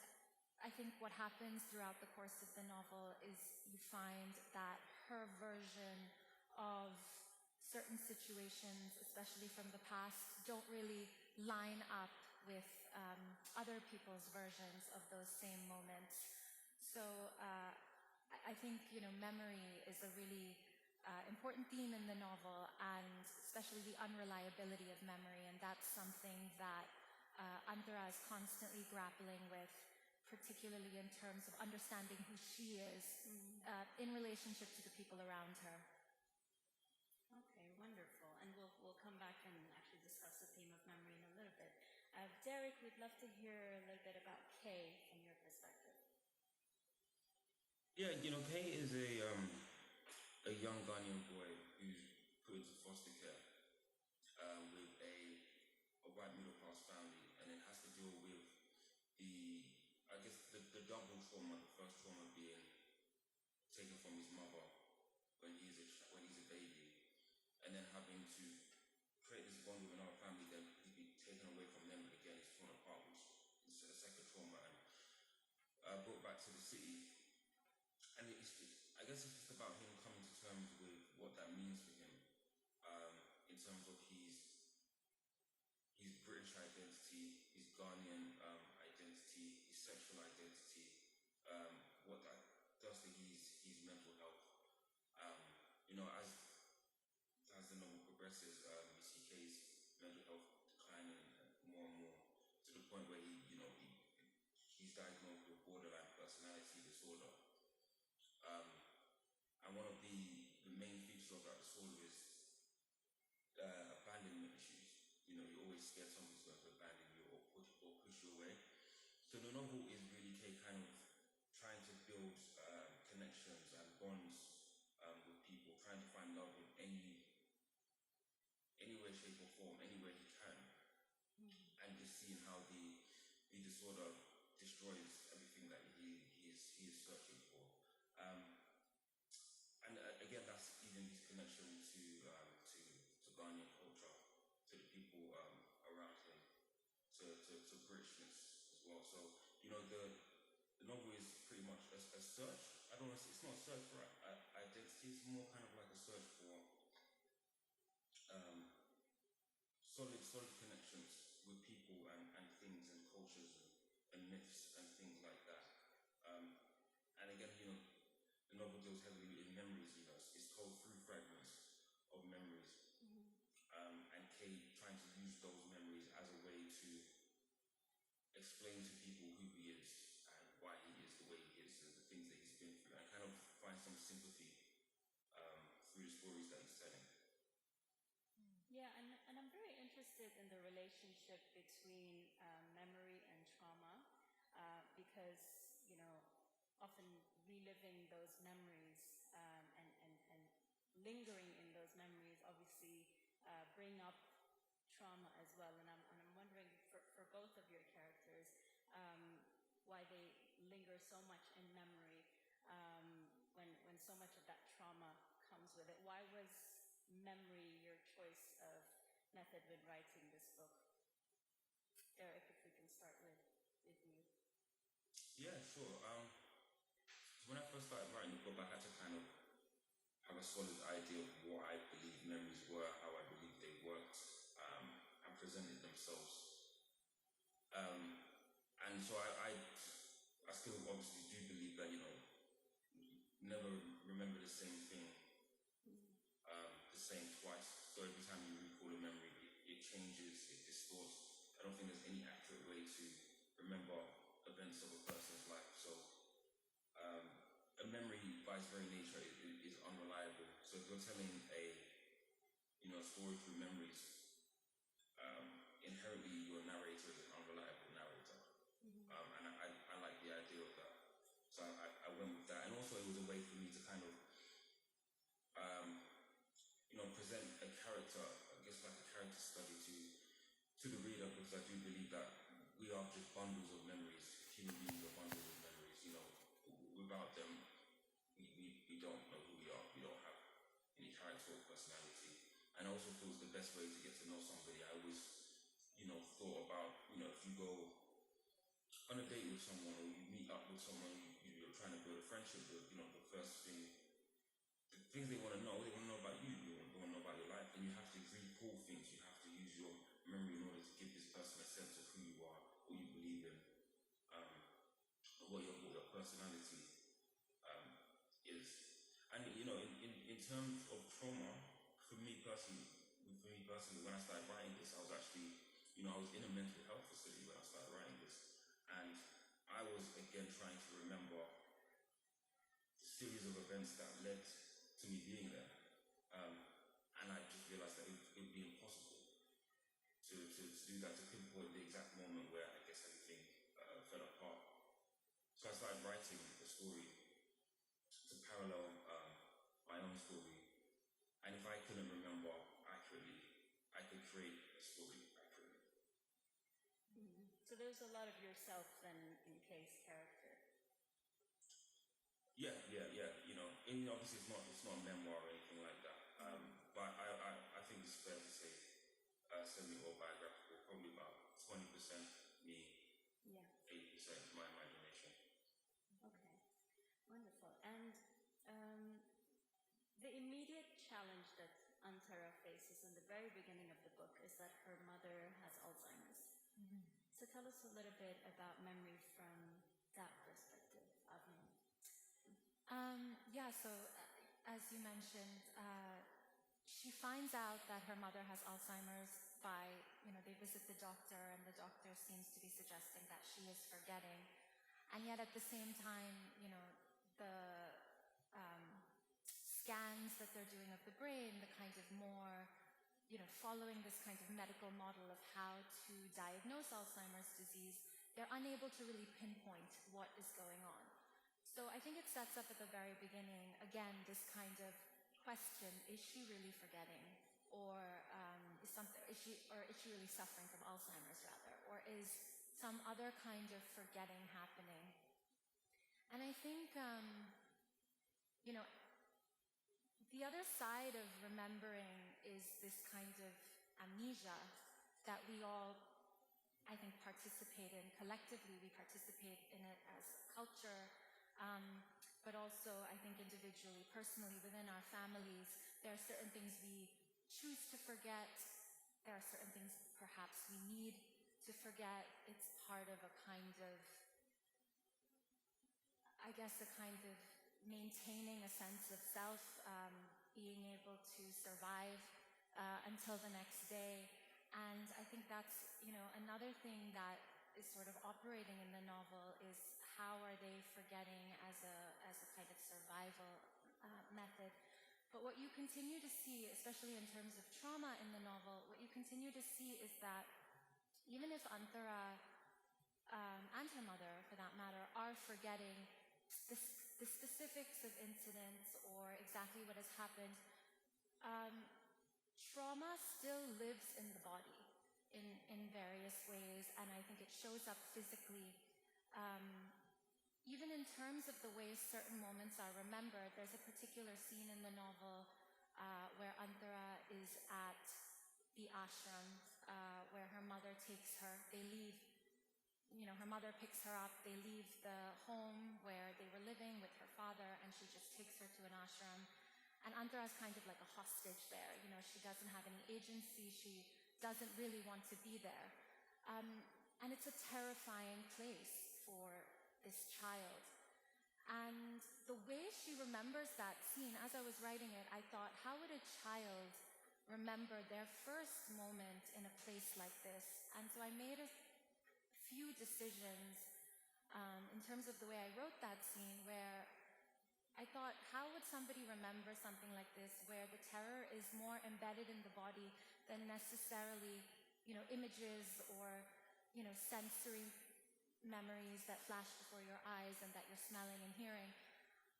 I think what happens throughout the course of the novel is you find that her version of certain situations, especially from the past, don't really line up with other people's versions of those same moments. So I think, memory is a really important theme in the novel, and especially the unreliability of memory, and that's something that Antara is constantly grappling with, particularly in terms of understanding who she is in relationship to the people around her. Okay, wonderful. And we'll come back and actually discuss the theme of memory in a little bit. Derek, we'd love to hear a little bit about Kay from your perspective. Yeah, Kay is a young Ghanaian boy who's put into foster care with a white middle-class family, and then has to deal with the double trauma. The first trauma being taken from his mother when he's a baby, and then having to create this bond with another family, then he'd be taken away from them, and again he's torn apart, which is a second trauma, and brought back to the city. And I guess it's just about him coming to terms with what that means for him, identity, his Ghanaian identity, his sexual identity, what that does to his mental health. You know, as the novel progresses, we see Kay's mental health declining more and more to the point where he's diagnosed with borderline personality disorder. And one of the main features of that disorder is abandonment issues. You know, you're always scared someone's going to abandon you or push you away. So the novel is really Kay kind of trying to build connections and bonds with people, trying to find love in any way, shape or form, anywhere he can, and just seeing how the disorder destroys everything that he is searching for. And again, that's even his connection to Ghanaian culture, to the people around him, to Britishness as well. So, you know, the novel is pretty much a search. I don't know, it's not a search for identity, it's more kind of like a search for solid connections with people and things and cultures and myths and things like that. And again, you know, the novel deals heavily in memories, you know, it's told through fragments of memories. And Kay trying to use those memories as a way to explain to people who he is and why he is the way he is and the things that he's been through, and kind of find some sympathy through the stories that he's telling. Yeah, and I'm very interested in the relationship between memory and trauma because, you know, often reliving those memories and lingering in those memories obviously bring up trauma as well. And I'm wondering for both of your characters why they linger so much in memory when so much of that trauma comes with it. Why was memory your choice of method when writing this book? Eric, if we can start with you. Yeah, sure. When I first started writing the book, I had to kind of have a solid idea of what I believe memories were, how I believe they worked, and presented themselves. And so I still obviously do believe that, you know, never remember the same thing the same twice. So every time you recall a memory, it changes, it distorts. I don't think there's any accurate way to remember events of a person's life. So a memory by its very nature is unreliable. So if you're telling a story through memories, inherently your narrator is an unreliable narrator. And I like the idea of that. So I went with that. And also it was a way for me to kind of present a character, I guess like a character study to the reader, because I do believe that we are just bundles of memories. Human beings are bundles of memories. You know, without them, we don't know who we are. We don't have any character or personality. And I also thought it was the best way to get to know somebody. I always, thought about, if you go on a date with someone or you meet up with someone you're trying to build a friendship with, the first thing, the things they want to know about you, they want to know about your life, and you have to recall things, you have to use your memory in order to give this person a sense of who you are, what you believe in, what your personality is. And, in terms of trauma, for me personally, when I started writing this, I was actually, I was in a mental health facility when I started writing this, and I was again trying to remember the series of events that led to me being there, and I just realized that it would be impossible to do that, to pinpoint the exact moment where I guess everything fell apart. So I started writing a story to parallel my own story, and if I couldn't remember accurately, I could create a story accurately. So there's a lot of yourself then in Kay's character. Yeah. And obviously it's not a memoir or anything like that. But I think it's fair to say semi-autobiographical, probably about 20% me, 80% my imagination. Okay, wonderful. And the immediate challenge that Antara faces in the very beginning of the book is that her mother has Alzheimer's. So tell us a little bit about memory from that perspective, Avni. Yeah, so as you mentioned, she finds out that her mother has Alzheimer's by, they visit the doctor and the doctor seems to be suggesting that she is forgetting. And yet at the same time, the scans that they're doing of the brain, the kind of more, following this kind of medical model of how to diagnose Alzheimer's disease, they're unable to really pinpoint what is going on. So I think it sets up at the very beginning, again, this kind of question, is she really forgetting? Or is she really suffering from Alzheimer's rather? Or is some other kind of forgetting happening? And I think, the other side of remembering is this kind of amnesia that we all, I think, participate in collectively. We participate in it as a culture, but also, I think, individually, personally, within our families. There are certain things we choose to forget. There are certain things perhaps we need to forget. It's part of a kind of, I guess, a kind of maintaining a sense of self, being able to survive until the next day. And I think that's, another thing that is sort of operating in the novel is how are they forgetting as a kind of survival method. But what you continue to see, especially in terms of trauma in the novel, what you continue to see is that even if Antara and her mother, for that matter, are forgetting the specifics of incidents or exactly what has happened, trauma still lives in the body in various ways, and I think it shows up physically. Even in terms of the way certain moments are remembered, there's a particular scene in the novel where Antara is at the ashram where her mother takes her. They leave. Her mother picks her up, they leave the home where they were living with her father, and she just takes her to an ashram. And Antara is kind of like a hostage there. She doesn't have any agency, she doesn't really want to be there. And it's a terrifying place for this child. And the way she remembers that scene, as I was writing it, I thought, how would a child remember their first moment in a place like this? And so I made a few decisions in terms of the way I wrote that scene, where I thought, how would somebody remember something like this, where the terror is more embedded in the body than necessarily, images or, sensory memories that flash before your eyes and that you're smelling and hearing.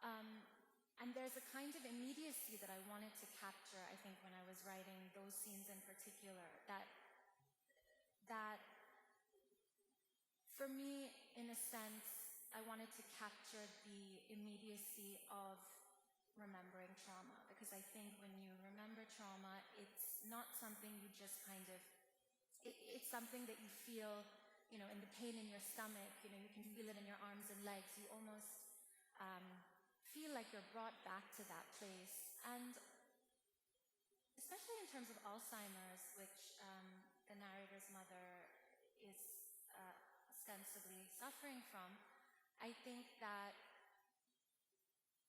And there's a kind of immediacy that I wanted to capture, I think, when I was writing those scenes in particular, that for me, in a sense, I wanted to capture the immediacy of remembering trauma, because I think when you remember trauma, it's not something you just kind of, it's something that you feel, in the pain in your stomach, you can feel it in your arms and legs. You almost feel like you're brought back to that place. And especially in terms of Alzheimer's, which the narrator's mother is ostensibly suffering from, I think that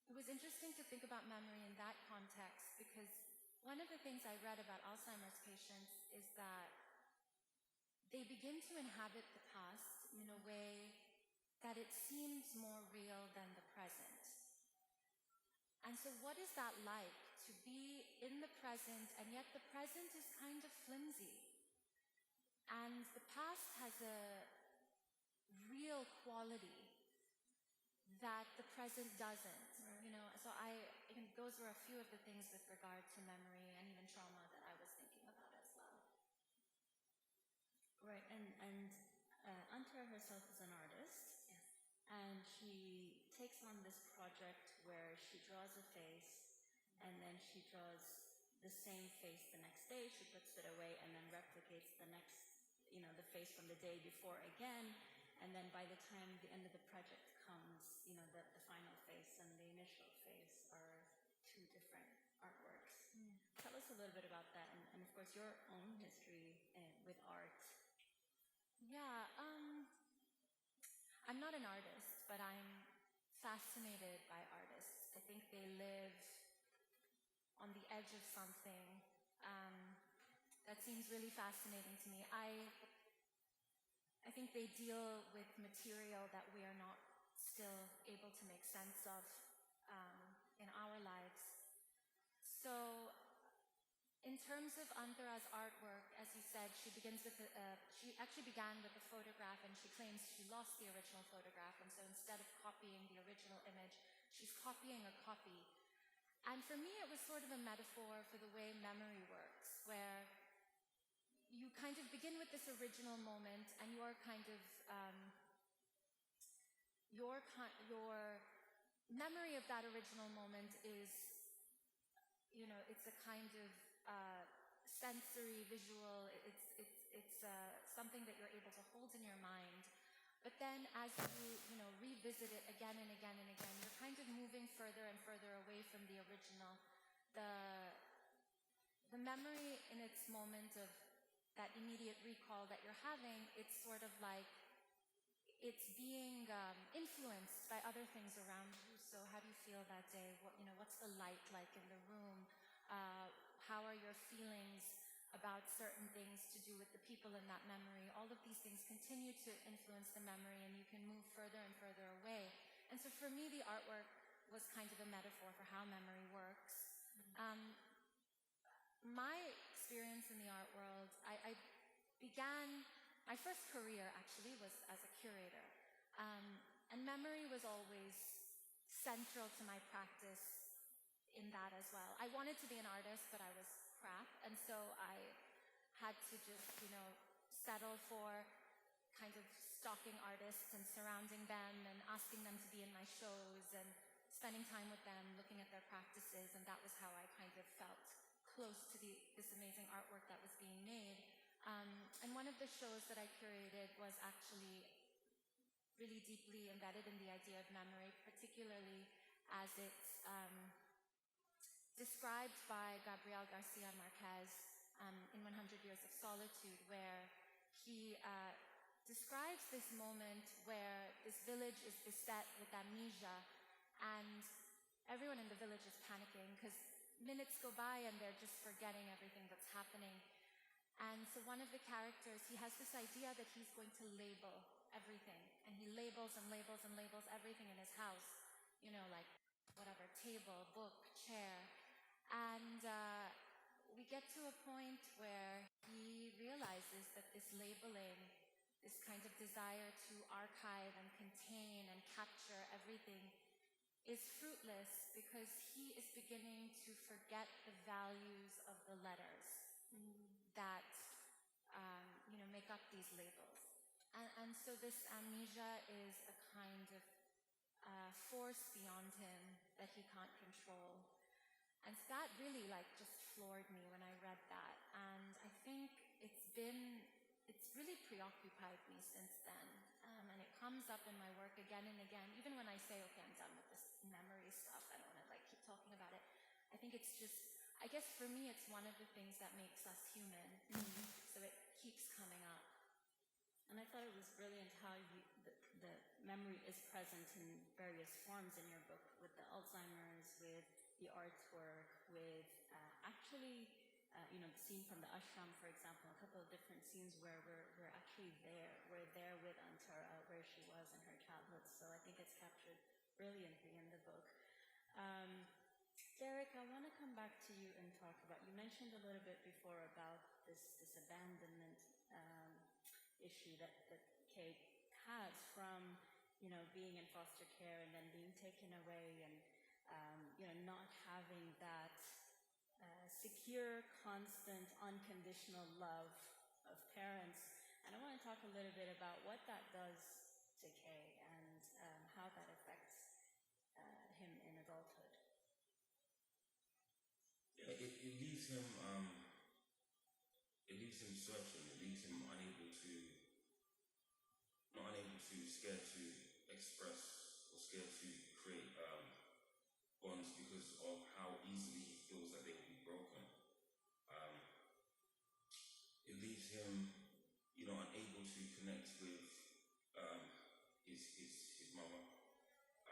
it was interesting to think about memory in that context, because one of the things I read about Alzheimer's patients is that they begin to inhabit the past in a way that it seems more real than the present. And so what is that like, to be in the present, and yet the present is kind of flimsy? And the past has a real quality that the present doesn't. So those were a few of the things with regard to memory and even trauma that I was thinking about as well. Right, and Antara herself is an artist, yes. And she takes on this project where she draws a face, and then she draws the same face the next day, she puts it away, and then replicates the next, the face from the day before again. And then by the time the end of the project comes, the final face and the initial face are two different artworks. Tell us a little bit about that, and of course your own history with art. Yeah, I'm not an artist, but I'm fascinated by artists. I think they live on the edge of something that seems really fascinating to me. I think they deal with material that we are not still able to make sense of in our lives. So, in terms of Antara's artwork, as you said, she actually began with a photograph, and she claims she lost the original photograph, and so instead of copying the original image, she's copying a copy. And for me, it was sort of a metaphor for the way memory works, where you kind of begin with this original moment, and your memory of that original moment is, it's a kind of sensory, visual. It's something that you're able to hold in your mind. But then, as you revisit it again and again and again, you're kind of moving further and further away from the original. The memory in its moment of that immediate recall that you're having, it's sort of like it's being influenced by other things around you. So how do you feel that day? What's the light like in the room? How are your feelings about certain things to do with the people in that memory? All of these things continue to influence the memory, and you can move further and further away. And so for me, the artwork was kind of a metaphor for how memory works. My experience in the art world, I began, my first career actually was as a curator. And memory was always central to my practice in that as well. I wanted to be an artist, but I was crap. And so I had to just, settle for kind of stalking artists and surrounding them and asking them to be in my shows and spending time with them, looking at their practices. And that was how I kind of felt close to this amazing artwork that was being made. And one of the shows that I curated was actually really deeply embedded in the idea of memory, particularly as it's described by Gabriel Garcia Marquez in 100 Years of Solitude, where he describes this moment where this village is beset with amnesia, and everyone in the village is panicking because minutes go by and they're just forgetting everything that's happening. And so one of the characters, he has this idea that he's going to label everything. And he labels and labels and labels everything in his house. Like whatever, table, book, chair. And we get to a point where he realizes that this labeling, this kind of desire to archive and contain and capture everything, is fruitless because he is beginning to forget the values of the letters that make up these labels. And so this amnesia is a kind of force beyond him that he can't control. And so that really just floored me when I read that. And I think it's really preoccupied me since then. And it comes up in my work again and again. Even when I say, okay, I'm done with this memory stuff, I don't want to keep talking about it. I think it's just, I guess for me, it's one of the things that makes us human. So it keeps coming up. And I thought it was brilliant how the memory is present in various forms in your book, with the Alzheimer's, with the artwork, with actually, the scene from the ashram, for example, a couple of different scenes where we're actually there. We're there with Antara, where she was in her childhood. So I think it's captured brilliantly in the book. Derek, I want to come back to you and talk about, you mentioned a little bit before about this abandonment issue that Kate has from, being in foster care and then being taken away and, not having that secure, constant, unconditional love of parents. And I want to talk a little bit about what that does to Kay and how that affects him in adulthood. Yeah, it leaves him searching. It leaves him scared to express or scared to create bonds because of how easily he feels that they will be broken. It leaves him, unable to connect with his mother,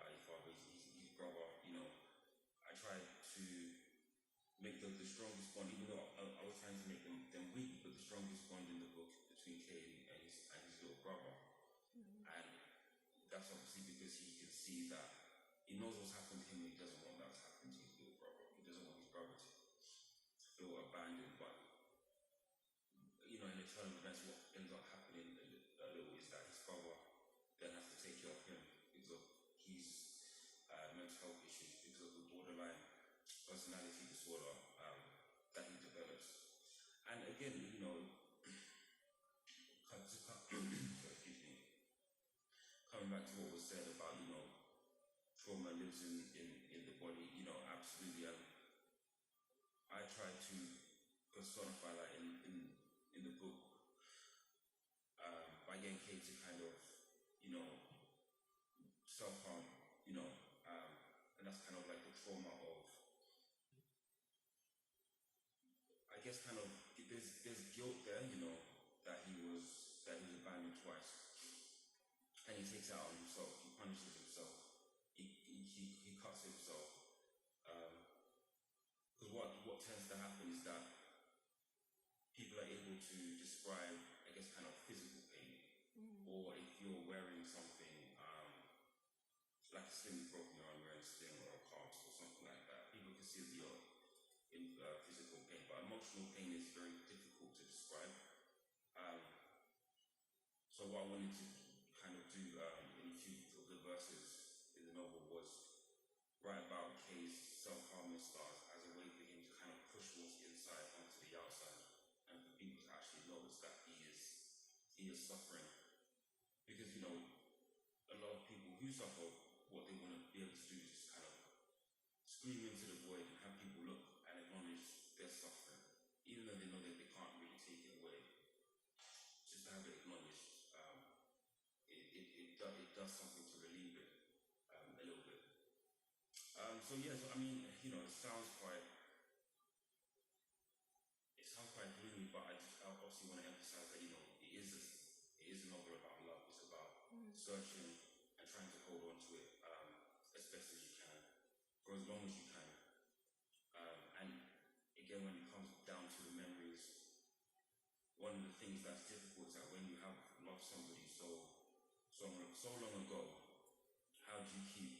his father, his brother. I tried to make the strongest bond, even though I was trying to make them weak, but the strongest bond in the book between Kay and his little brother. And that's obviously because he can see that he knows what's happened to him and he doesn't want that to happen to his little brother. He doesn't want his brother to feel abandoned, but in the turn of events, what ends up happening a little is that his brother then has to take care of him because of his mental health issues, because of the borderline personality disorder that he develops. And again, excuse me, coming back to what was said about, trauma lives in the body, absolutely. I try to personify that in the book by getting Kate to kind of, self-harm, and that's kind of like the trauma of, I guess, kind of, there's guilt there, that he was abandoned twice, and he takes it out on himself. He punishes himself. He cuts himself. Because what tends to happen is that people are able to describe, I guess, kind of physical pain, or if you're wearing something like a sling is broken, you're wearing a sling or a cast or something like that, people can see that you're in physical pain, but emotional pain is very difficult to describe. So what I wanted to kind of do in a few of the verses in the novel was write about Kay's self-harming scars as a way for him to kind of push what's inside onto the outside, and for people to actually notice that he is suffering. Because, a lot of people who suffer, what they want to be able to do is just kind of scream into the void and have people look and acknowledge their suffering, even though they know that they can't really take it away. Just to have it acknowledged, it does something to relieve it a little bit. So it sounds quite gloomy, but I obviously want to emphasize that, it is a novel about love. It's about searching and trying to hold on to it as best as you can, for as long as you can. And again, when it comes down to the memories, one of the things that's difficult is that when you have lost somebody so long ago, how do you keep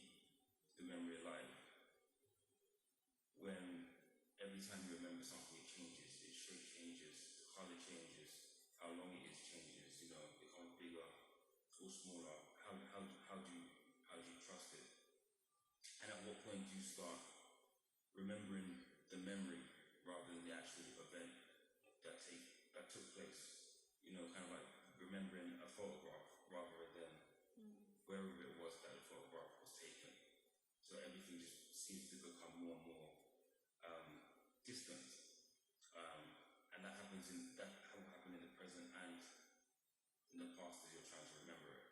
the memory alive? When every time you remember something, it changes, its shape changes, the color changes, how long it is changes, it becomes bigger or smaller. How do you trust it? And at what point do you start remembering the memory rather than the actual event that took place? Kind of like remembering a photograph rather than wherever it was that the photograph was taken. So everything just seems to become more and more distant, and that will happen in the present and in the past as you're trying to remember it.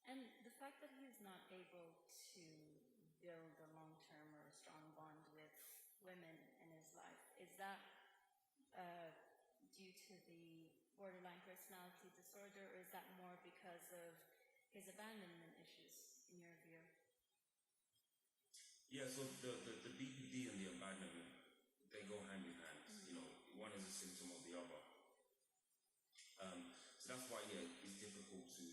And the fact that he's not able to build a long-term or a strong bond with women in his life, is that due to the borderline personality disorder, or is that more because of his abandonment issues, in your view? Yeah, so the BPD and the abandonment, they go hand in hand. One is a symptom of the other. So that's why, it's difficult to,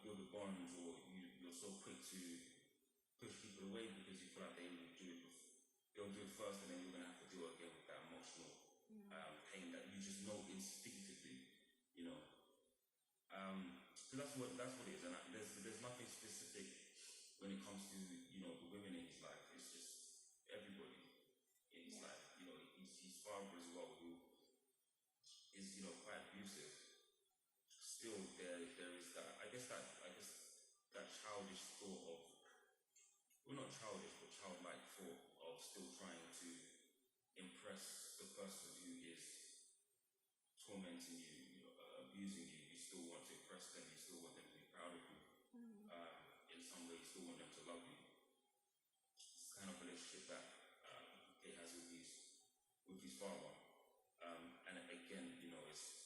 build a bond, or you're so quick to push people away because you feel like they'll do it first, and then you're going to have to deal again with that emotional pain that you just know instinctively, So that's what it is, and there's nothing specific when it comes to, the women in his life. It's just everybody in his life. His father as well, who is, quite abusive. Still, there is that, I guess that childish thought of, well, not childish, but childlike thought of still trying to impress the person who is tormenting you, abusing you. You still want to impress them, you still want them to be proud of you. In some way, you still want them to love you. It's the kind of relationship that he has with his father. And again, it's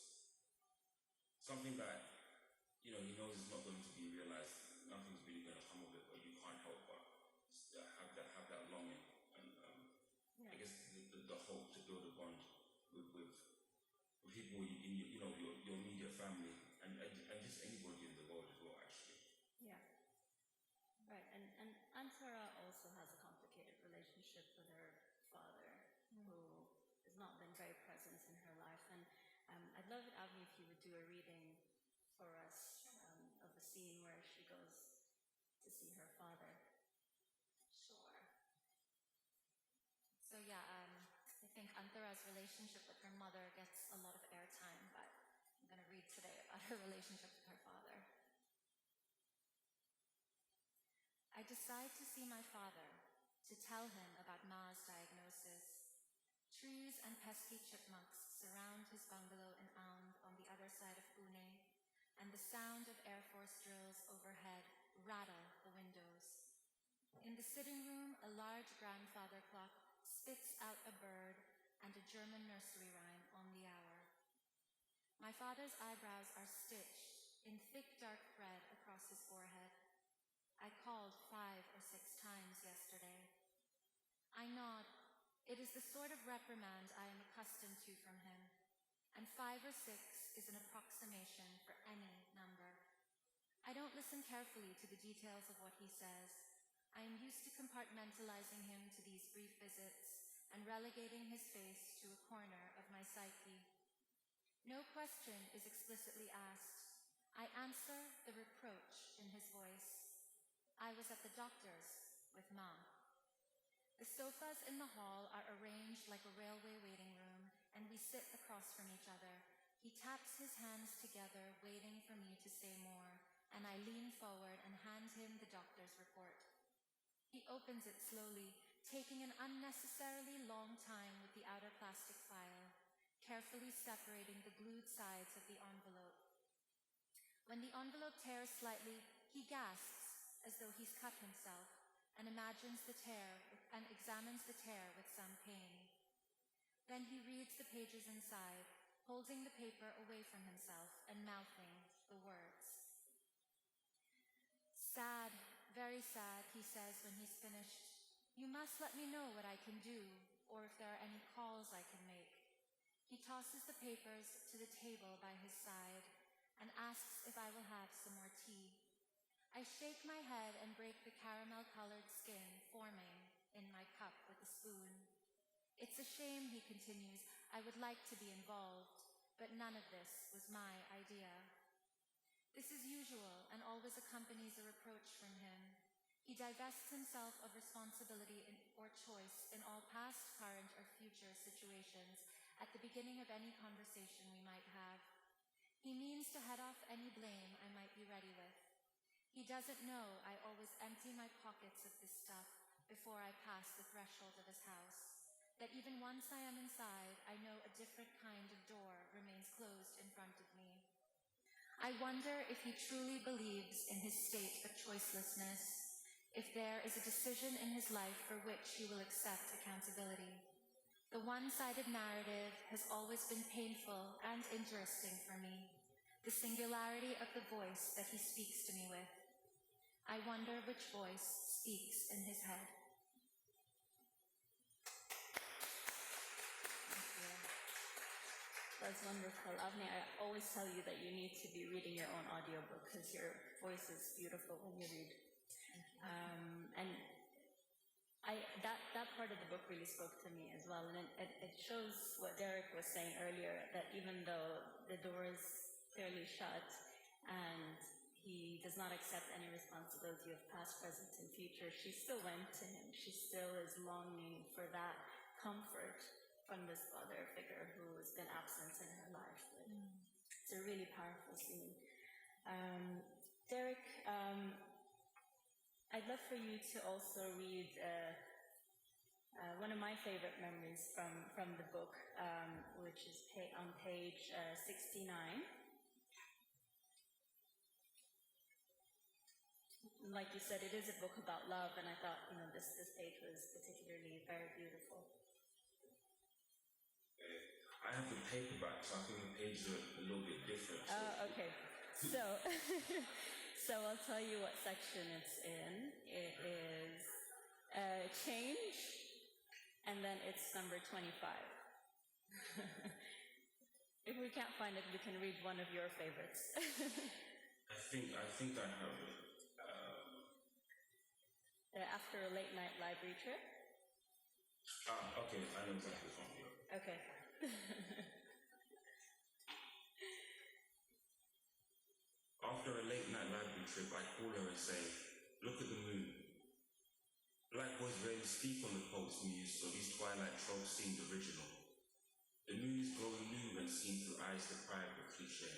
the hope to build a bond with people in your immediate family and just anybody in the world as well, actually. Yeah. Right, and Antara also has a complicated relationship with her father, who has not been very present in her life. And I'd love it, Avni, if you would do a reading for us of the scene where she goes to see her father. Sure. So yeah, I think Antara's relationship with her mother gets a lot of airtime, but I'm going to read today about her relationship with her father. I decide to see my father, to tell him about Ma's diagnosis. Trees and pesky chipmunks surround his bungalow in Aund on the other side of Pune, and the sound of Air Force drills overhead rattle the windows. In the sitting room, a large grandfather clock spits out a bird and a German nursery rhyme on the hour. My father's eyebrows are stitched in thick dark thread across his forehead. I called 5 or 6 times yesterday. I nod. It is the sort of reprimand I am accustomed to from him, and 5 or 6 is an approximation for any number. I don't listen carefully to the details of what he says. I am used to compartmentalizing him to these brief visits and relegating his face to a corner of my psyche. No question is explicitly asked. I answer the reproach in his voice. I was at the doctor's with Ma. The sofas in the hall are arranged like a railway waiting room, and we sit across from each other. He taps his hands together, waiting for me to say more, and I lean forward and hand him the doctor's report. He opens it slowly, taking an unnecessarily long time with the outer plastic file, carefully separating the glued sides of the envelope. When the envelope tears slightly, he gasps as though he's cut himself and examines the tear with some pain. Then he reads the pages inside, holding the paper away from himself and mouthing the words. Sad, very sad, he says when he's finished. You must let me know what I can do, or if there are any calls I can make. He tosses the papers to the table by his side and asks if I will have some more tea. I shake my head and break the caramel-colored skin forming in my cup with a spoon. It's a shame, he continues. I would like to be involved, but none of this was my idea. This is usual and always accompanies a reproach from him. He divests himself of responsibility or choice in all past, current, or future situations at the beginning of any conversation we might have. He means to head off any blame I might be ready with. He doesn't know I always empty my pockets of this stuff before I pass the threshold of his house, that even once I am inside, I know a different kind of door remains closed in front of me. I wonder if he truly believes in his state of choicelessness, if there is a decision in his life for which he will accept accountability. The one-sided narrative has always been painful and interesting for me, the singularity of the voice that he speaks to me with. I wonder which voice speaks in his head. Thank you. That's wonderful. Avni, I always tell you that you need to be reading your own audiobook because your voice is beautiful when you read. And that part of the book really spoke to me as well. And it shows what Derek was saying earlier, that even though the door is clearly shut and he does not accept any responsibility of past, present, and future, she still went to him. She still is longing for that comfort from this father figure who has been absent in her life. But it's a really powerful scene. Derek, I'd love for you to also read one of my favorite memories from the book, which is on page 69. Like you said, it is a book about love, and I thought, this page was particularly very beautiful. I have the paperback, so I think the pages are a little bit different. Okay. So, so I'll tell you what section it's in. It is change And then it's number 25. If we can't find it, we can read one of your favorites. I think I have it. After a late night library trip. Okay, I know exactly which one. Yeah. Okay. After a late night library trip, I call her and say, "Look at the moon." Black boys rarely speak on the poet's muse, so these twilight tropes seemed original. The moon is glowing new when seen through eyes deprived of cliché.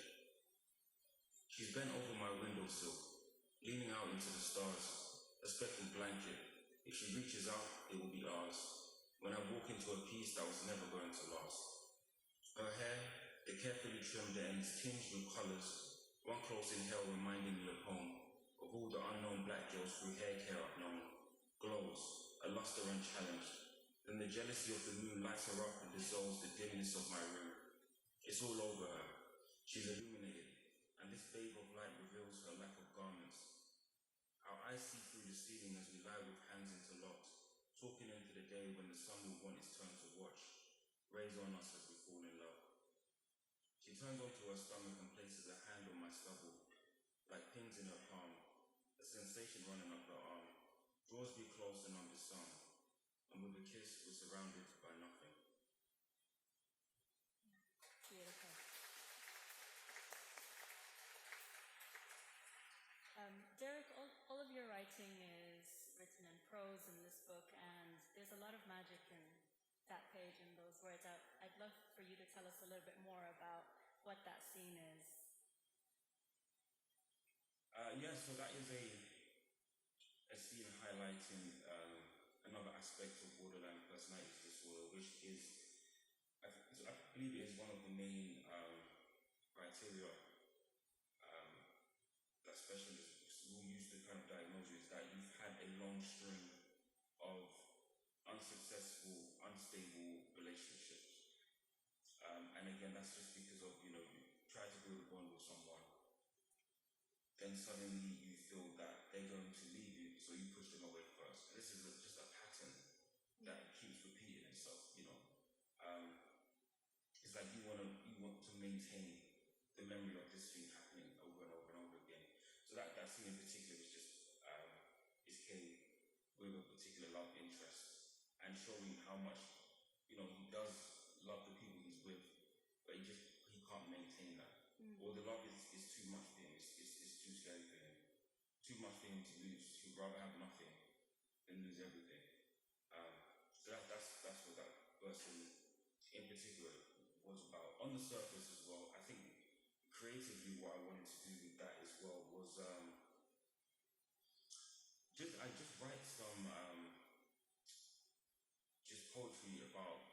She's bent over my windowsill, leaning out into the stars, a speckled blanket. If she reaches out, it will be ours. When I walk into a piece that was never going to last. Her hair, the carefully trimmed ends tinged with colors, one close inhale reminding me of home, of all the unknown black girls through hair care I've known. Glows, a luster unchallenged. Then the jealousy of the moon lights her up and dissolves the dimness of my room. It's all over her. She's illuminated, and this babe of light reveals her lack of garments. Our eyes see through the ceiling as we lie with hands interlocked, talking into the day when the sun will want its turn to watch, raise on us as we fall in love. She turns onto her stomach and places a hand on my stubble, like pins in her palm, a sensation running up her arm, draws me close and undisarmed, and with a kiss we're surrounded by nothing. Beautiful. Derek, all of your writing is written in prose in this book, and there's a lot of magic in that page and those words. I'd love for you to tell us a little bit more about what that scene is. So that is a scene highlighting another aspect of borderline personality disorder, which is, I believe it is one of the main criteria that specialists will use to kind of diagnose you, is that you've had a long string of unsuccessful, unstable relationships. And again, that's just because of, you try to build a bond with someone, then suddenly you feel that they're going to leave you, so you push them away first. And this is just a pattern that keeps repeating itself, It's like you want to maintain the memory of this thing happening over and over and over again. So that scene in particular is just is Kay with a particular love interest and showing how much he does love the people he's with, but he can't maintain that. Or the love is too much for him. It's too scary for him. Too much for him to lose. He'd rather have nothing than lose everything. So that's what that person in particular was about. On the surface as well, I think creatively what I wanted to do with that as well was I just write some just poetry about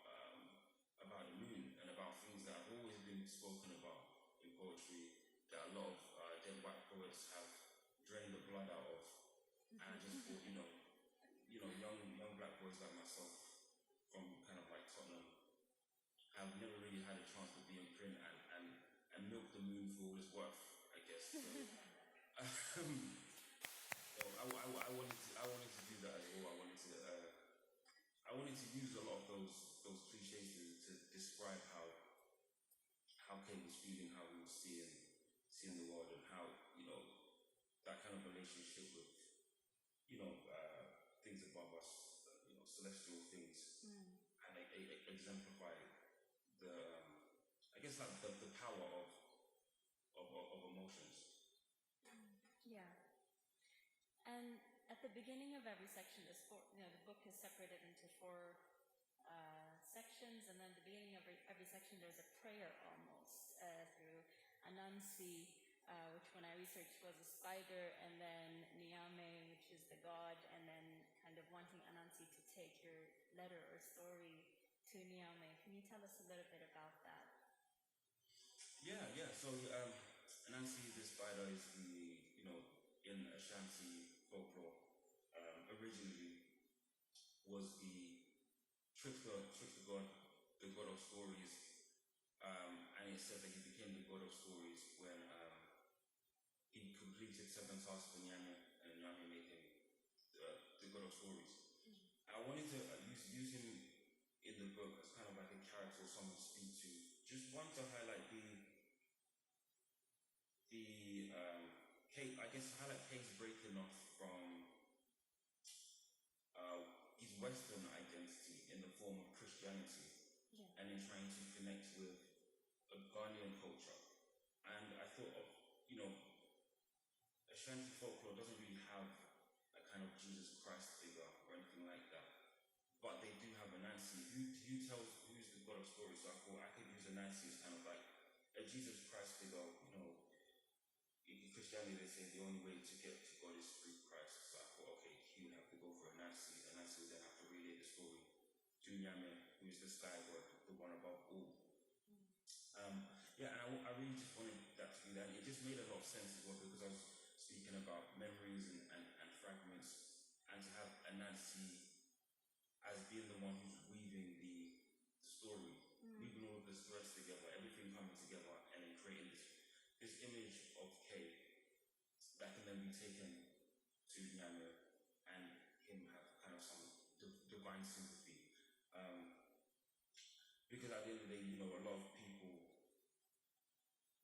the moon and about things that have always been spoken about in poetry that a lot of dead white poets have drained the blood out of. And I just thought, young black boys like myself from kind of like Tottenham have never really had a chance to be in print and milk the moon for all it's worth, I guess. So, so I wanted to do that as well. I wanted to use a lot of those cliches to describe how Kate was feeling, how we were seeing the world, and how that kind of relationship with things above us, celestial things, and they exemplify the the power of emotions. Yeah. And at the beginning of every section, the book is separated into 4 sections, and then at the beginning of every section there's a prayer almost through Anansi, which when I researched was a spider, and then Nyame, which is the god, and then kind of wanting Anansi to take your letter or story to Nyame. Can you tell us a little bit about that? Yeah. So Anansi, the spider, is in Ashanti folklore, originally was the trickster god, the god of stories, and it said that he became the god of stories when he completed 7 tasks for Nyame, and Nyame made him the god of stories. I wanted to use him in the book as kind of like a character or someone to speak to. Just want to highlight Kate, I guess highlight Kate's breaking off from his Western identity in the form of Christianity, and then trying to connect with a Ghanaian culture. And I thought of, Ashanti folklore doesn't really have a kind of Jesus Christ figure or anything like that, but they do have a Nancy. Who tells who's the God of stories? So I thought I could use a Nancy as kind of like a Jesus Christ figure. In Christianity they say the only way to get to God is through Christ. So I thought, okay, he would have to go for a Nancy, and Nancy would then have to relay the story to Nyame, who is the sky god, the one above all. And I really just wanted that to be that. It just made a lot of sense as well, because I was speaking about memories and fragments, and to have a Nancy as being the one who's weaving the story, weaving all of the threads together, everything coming together, and then creating this image of Kay that can then be taken to Nyame and him have kind of some divine sympathy. Because at the end of the day, a lot of people,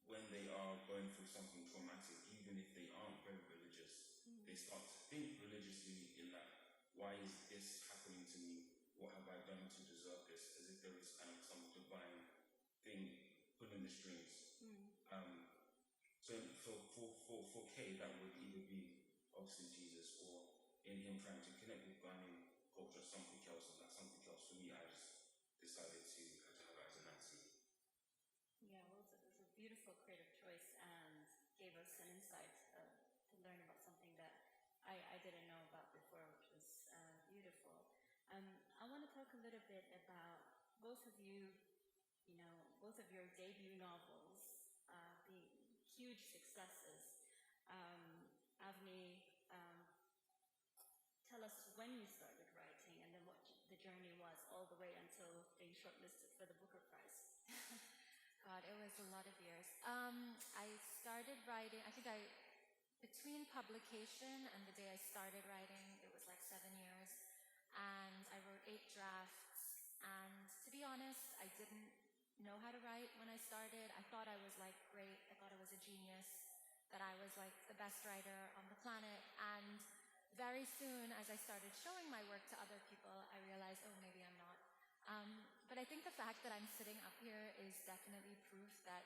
when they are going through something traumatic, even if they aren't very religious, they start to think religiously in that, why is this happening to me? What have I done to deserve this? As if there is kind of some divine thing pulling the strings. So for Kay, that would either be obviously Jesus, or in him trying to connect with Ghanaian culture, something else, and that's something else for me. I just decided to have it as a Nancy. Yeah, well, it was a beautiful creative choice and gave us an insight to learn about something that I didn't know about before, which was beautiful. I want to talk a little bit about both of you, both of your debut novels being huge successes. Avni, tell us when you started writing and then what the journey was all the way until being shortlisted for the Booker Prize. God, it was a lot of years. I started writing, between publication and the day I started writing, it was like 7 years. And I wrote 8 drafts. And to be honest, I didn't know how to write when I started. I thought I was like great. I thought I was a genius, that I was like the best writer on the planet. And very soon, as I started showing my work to other people, I realized, oh, maybe I'm not. But I think the fact that I'm sitting up here is definitely proof that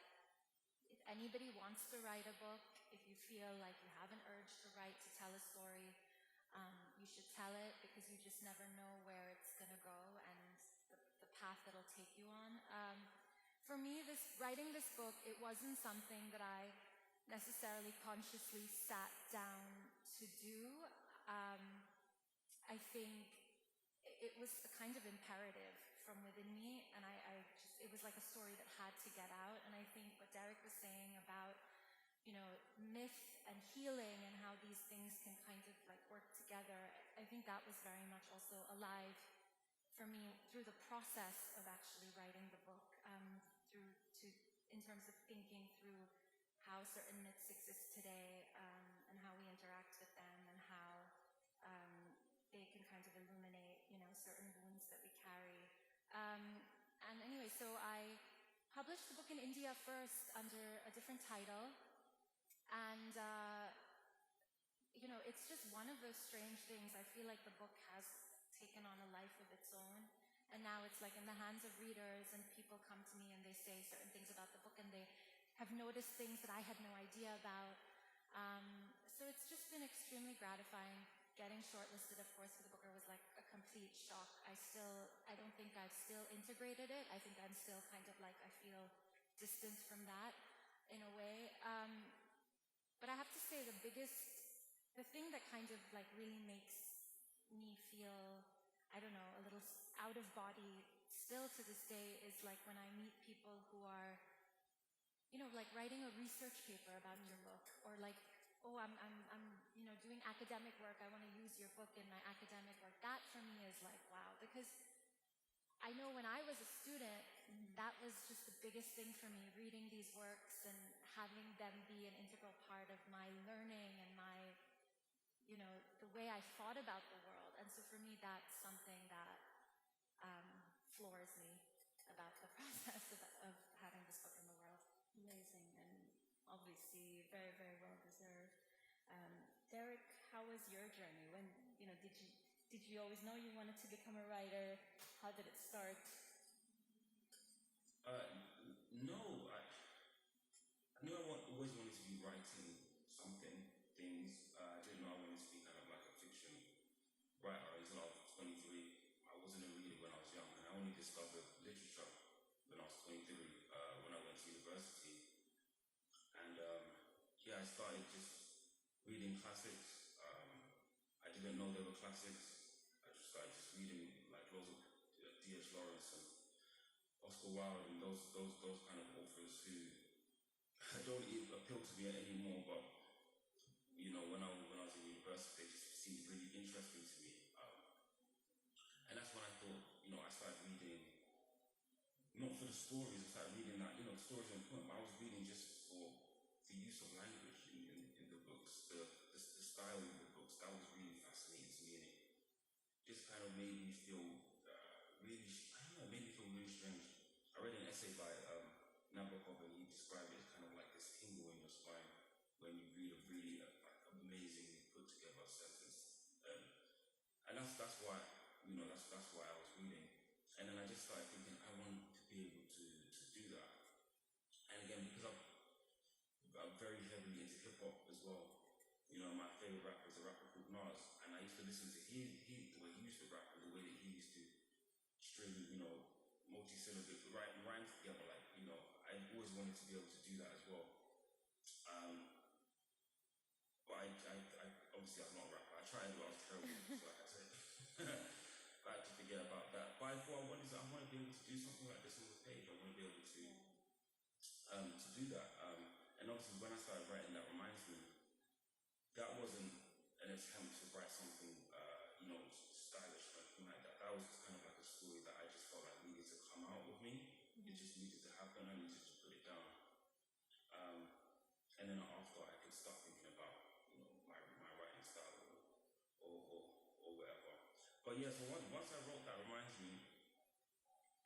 if anybody wants to write a book, if you feel like you have an urge to write, to tell a story, you should tell it, because you just never know where it's going to go and the path it'll take you on. For me, writing this book, it wasn't something that I necessarily consciously sat down to do. I think it was a kind of imperative from within me, and it was like a story that had to get out. And I think what Derek was saying about, myth and healing and how these things can kind of like work together, I think that was very much also alive for me through the process of actually writing the book, in terms of thinking through how certain myths exist today, and how we interact with them, and how they can kind of illuminate, certain wounds that we carry. And anyway, so I published the book in India first under a different title. And, it's just one of those strange things. I feel like the book has taken on a life of its own. And now it's like in the hands of readers, and people come to me and they say certain things about the book, and they have noticed things that I had no idea about. So it's just been extremely gratifying. Getting shortlisted, of course, for the Booker was like a complete shock. I don't think I've still integrated it. I think I'm still kind of like, I feel distant from that in a way. But I have to say the thing that kind of like really makes me feel, I don't know, a little out of body still to this day is like when I meet people who are, like writing a research paper about your book, or like, oh, I'm doing academic work. I want to use your book in my academic work. That for me is like, wow, because I know when I was a student, that was just the biggest thing for me, reading these works and having them be an integral part of my learning and my, the way I thought about the world. And so for me, that's something that floors me about the process of having this book in the world. Amazing, and obviously very, very well deserved. Derek, how was your journey? When, did you always know you wanted to become a writer? How did it start? No, I knew I always wanted to be writing things. I didn't know I wanted to be kind of like a fiction writer until I was 23. I wasn't a reader when I was young, and I only discovered literature when I was 23, when I went to university. And I started just reading classics. I didn't know they were classics. I just started reading like loads of D.H. Lawrence and Oscar Wilde and those kind of authors who don't even appeal to me anymore, but when I was in university, they just seemed really interesting to me. And that's when I thought, I started reading, not for the stories, I started reading that, the stories are important, but I was reading just for the use of language in the books, the style of the books. That was really fascinating to me, and it just kind of made me feel made me feel really strange. I read an essay by Nabokov, and he described it as kind of like this tingle in your spine when you read a really amazingly put together sentence. And that's why, that's why I was reading. And then I just started thinking, I want to be able to do that. And again, because I'm very heavily into hip hop as well. My favorite rapper is a rapper called Nas, and I used to listen to the way he used to rap and the way that he used to string, multi-syllabic, rhyme together. I always wanted to be able to do that as well. But I obviously I'm not a rapper. I tried, but I was terrible. So like I said, I had to forget about that. But I thought I want to be able to do something like this on the page. I want to be able to do that. And obviously, when I started writing, that reminds me, that wasn't an attempt to write something, stylish or anything like that. That was just kind of like a story that I just felt like needed to come out with me. It just needed to happen. I needed to put it down. And then after, I could start thinking about, my writing style or whatever. But yeah, so once I wrote That Reminds Me,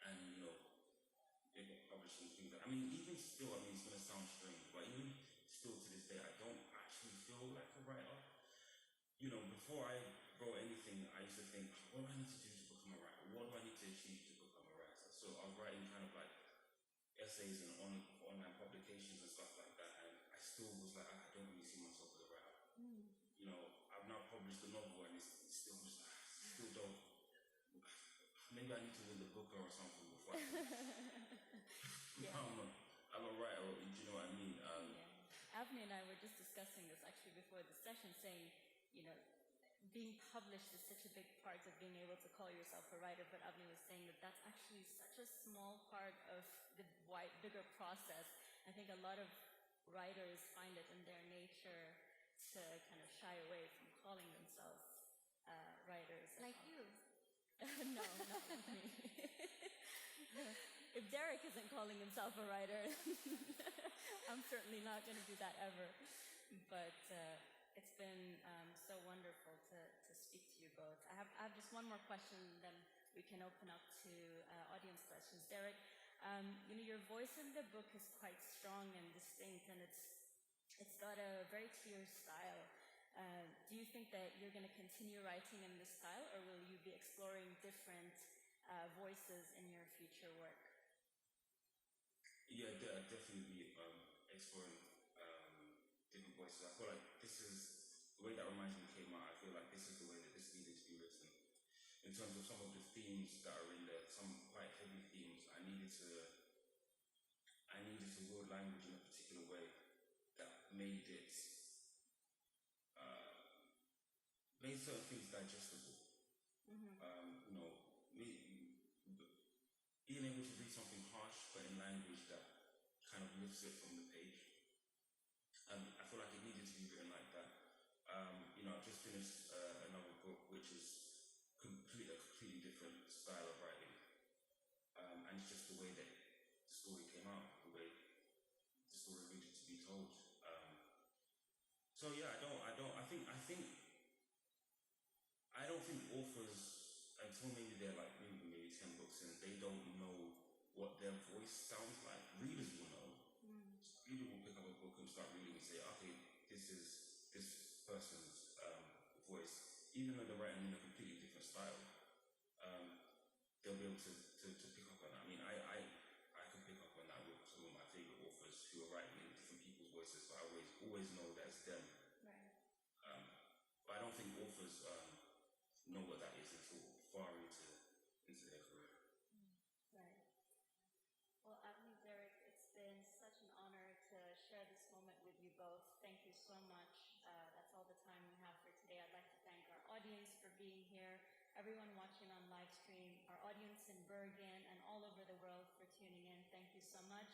and it got published and things like that. Even still, it's going to sound strange, but even still to this day, I don't actually feel like a writer. Before I wrote anything, I used to think, what do I need to do to become a writer? What do I need to achieve to become a writer? So I was writing kind of like essays and online publications and stuff like that, and I still was like, I don't really see myself as a writer. I've now published a novel, and it's still just, still don't. Maybe I need to win the Booker or something before I'm a writer, do you know what I mean? Avni and I were just discussing this actually before the session, saying, being published is such a big part of being able to call yourself a writer, but Avni was saying that that's actually such a small part of the bigger process. I think a lot of writers find it in their nature to kind of shy away from calling themselves writers. Like you. No, not like me. If Derek isn't calling himself a writer, I'm certainly not going to do that ever. But it's been so wonderful to speak to you both. I have just one more question, then we can open up to audience questions. Derek, your voice in the book is quite strong and distinct, and it's got a very clear style. Do you think that you're going to continue writing in this style, or will you be exploring different voices in your future work? Yeah, definitely exploring different voices. I feel like this is the way That Reminds Me came out. I feel like this is the way that this needed to be written. In terms of some of the themes that are in there, some quite heavy themes, I needed to word language in a particular way that made it made certain things digestible. Being able to read something harsh but in language that kind of lifts it from the page. I feel like it needed to be written like that. I've just finished another book which is a completely different style of writing. And it's just the way that the story came out, the way the story needed to be told. So yeah, I don't think authors, until maybe they're like maybe 10 books written, they don't know what their voice sounds like. Readers will know. Readers will pick up a book and start reading and say, okay, this is this person's voice. Even though they're writing in a completely different style, they'll be able to pick up on that. I mean, I can pick up on that with some of my favorite authors who are writing in different people's voices, but I always know that it's them. Right. But I don't think authors know what that is until far into their career. Right. Well, Avni, Derek, it's been such an honor to share this moment with you both. Thank you so much. That's all the time we have for today. I'd like to thank our audience for being here, everyone watching on live stream, our audience in Bergen and all over the world for tuning in. Thank you so much.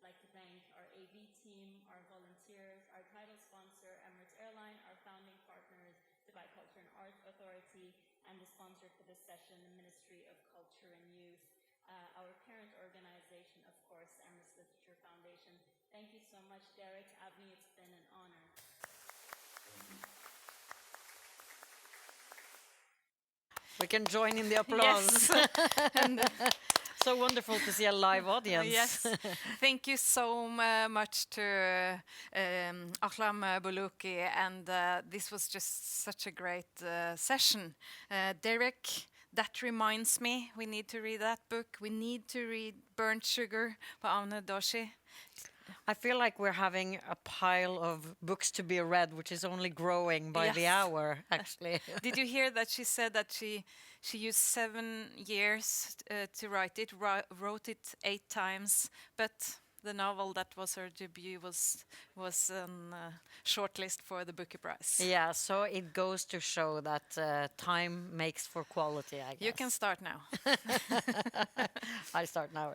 I'd like to thank our AV team, our volunteers, our title sponsor, Emirates Airline, our founding partners, Dubai Culture and Art Authority, and the sponsor for this session, the Ministry of Culture and Youth. Our parent organization, of course, Emirates Literature Foundation. Thank you so much, Derek. Avni, it's been an honor. We can join in the applause. Yes. So wonderful to see a live audience. Yes. Thank you so much to Ahlam Buluki, and this was just such a great session. Derek, that reminds me, we need to read that book. We need to read Burnt Sugar by Amne Doshi. I feel like we're having a pile of books to be read, which is only growing by the hour, actually. Did you hear that she said that she used 7 years to write it, wrote it 8 times, but the novel that was her debut was on shortlist for the Booker Prize. Yeah, so it goes to show that time makes for quality, I guess. You can start now. I start now.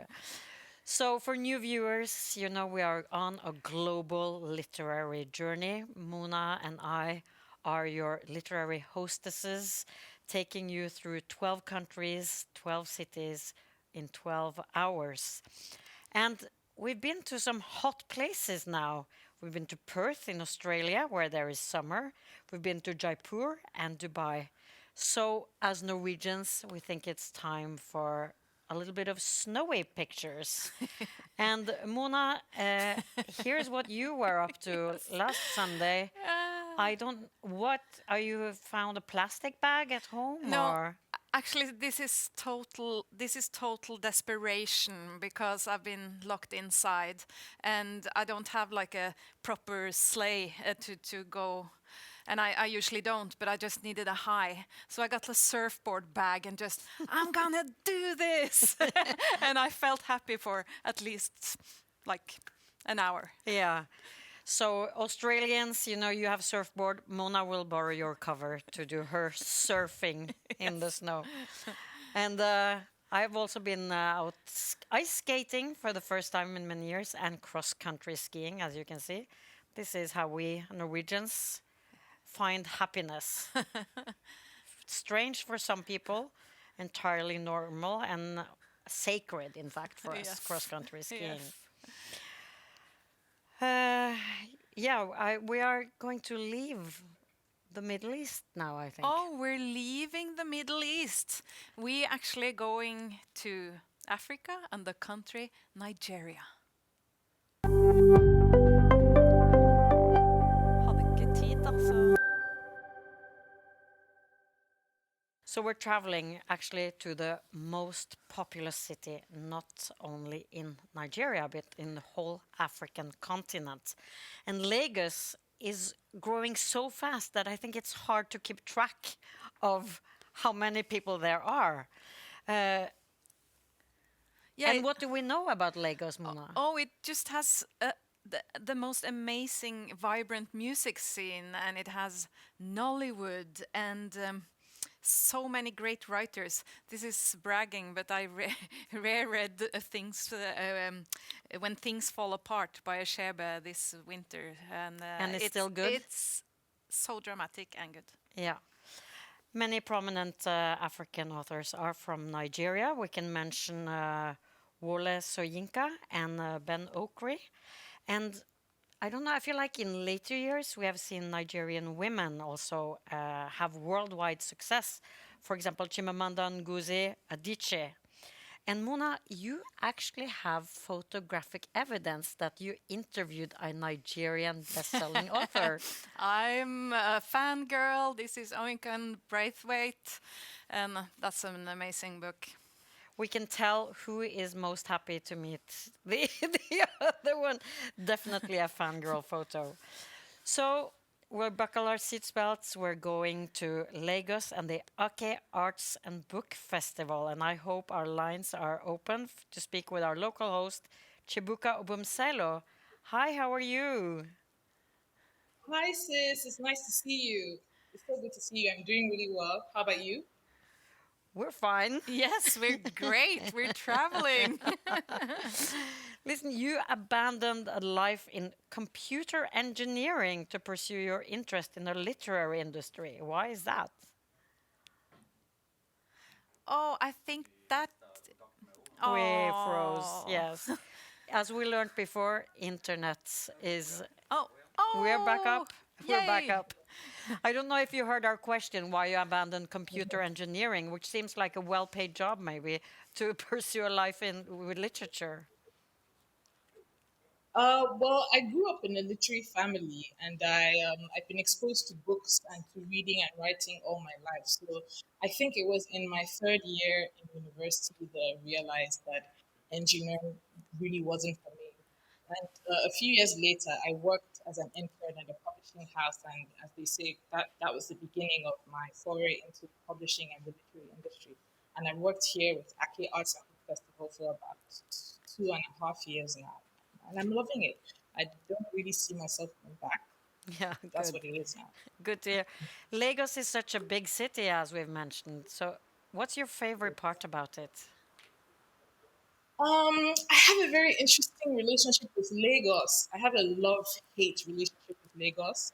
So for new viewers, you know, we are on a global literary journey. Mona and I are your literary hostesses, taking you through 12 countries, 12 cities in 12 hours. And we've been to some hot places now. We've been to Perth in Australia, where there is summer. We've been to Jaipur and Dubai. So as Norwegians, we think it's time for a little bit of snowy pictures. And Mona, here's what you were up to last Sunday. You found a plastic bag at home? No, or? actually this is total desperation, because I've been locked inside and I don't have like a proper sleigh to go. And I usually don't, but I just needed a high. So I got a surfboard bag and just, I'm gonna do this. And I felt happy for at least like an hour. Yeah. So Australians, you know, you have surfboard. Mona will borrow your cover to do her surfing in the snow. And I've also been out ice skating for the first time in many years, and cross-country skiing, as you can see. This is how we Norwegians find happiness. Strange for some people, entirely normal and sacred, in fact, for us, cross-country skiing. Yes. We are going to leave the Middle East now, I think. Oh, we're leaving the Middle East. We're actually going to Africa and the country Nigeria. So we're traveling actually to the most populous city, not only in Nigeria, but in the whole African continent. And Lagos is growing so fast that I think it's hard to keep track of how many people there are. And what do we know about Lagos, Mona? Oh, it just has the most amazing, vibrant music scene, and it has Nollywood and so many great writers. This is bragging, but I read things When Things Fall Apart by Shebe this winter, and it's still good. It's so dramatic and good. Yeah, many prominent African authors are from Nigeria. We can mention Wole Soyinka and Ben Okri, and I don't know, I feel like in later years we have seen Nigerian women also have worldwide success. For example, Chimamanda Ngozi Adichie. And Mona, you actually have photographic evidence that you interviewed a Nigerian best-selling author. I'm a fangirl. This is Oinkan Braithwaite, and that's an amazing book. We can tell who is most happy to meet the other one. Definitely a fangirl photo. So we'll buckle our seatbelts. We're going to Lagos and the Ake Arts and Book Festival. And I hope our lines are open to speak with our local host, Chibuka Obumselo. Hi, how are you? Hi, Siss. It's nice to see you. It's so good to see you. I'm doing really well. How about you? We're fine. Yes, we're great. We're traveling. Listen, you abandoned a life in computer engineering to pursue your interest in the literary industry. Why is that? Oh, I think that... We froze, yes. As we learned before, internet is... We're back up. We're back Yay. up. I don't know if you heard our question, why you abandoned computer engineering, which seems like a well-paid job maybe, to pursue a life with literature. Well, I grew up in a literary family, and I've been exposed to books and to reading and writing all my life. So I think it was in my third year in university that I realized that engineering really wasn't for me. And a few years later, I worked as an intern at a publishing house, and as they say, that was the beginning of my foray into publishing and the literary industry. And I worked here with Ake Arts and Book Festival for about 2.5 years now, and I'm loving it. I don't really see myself going back. Yeah, That's good. what it is now. Good to hear. Lagos is such a big city, as we've mentioned. So what's your favorite part about it? I have a very interesting relationship with Lagos. I have a love-hate relationship with Lagos.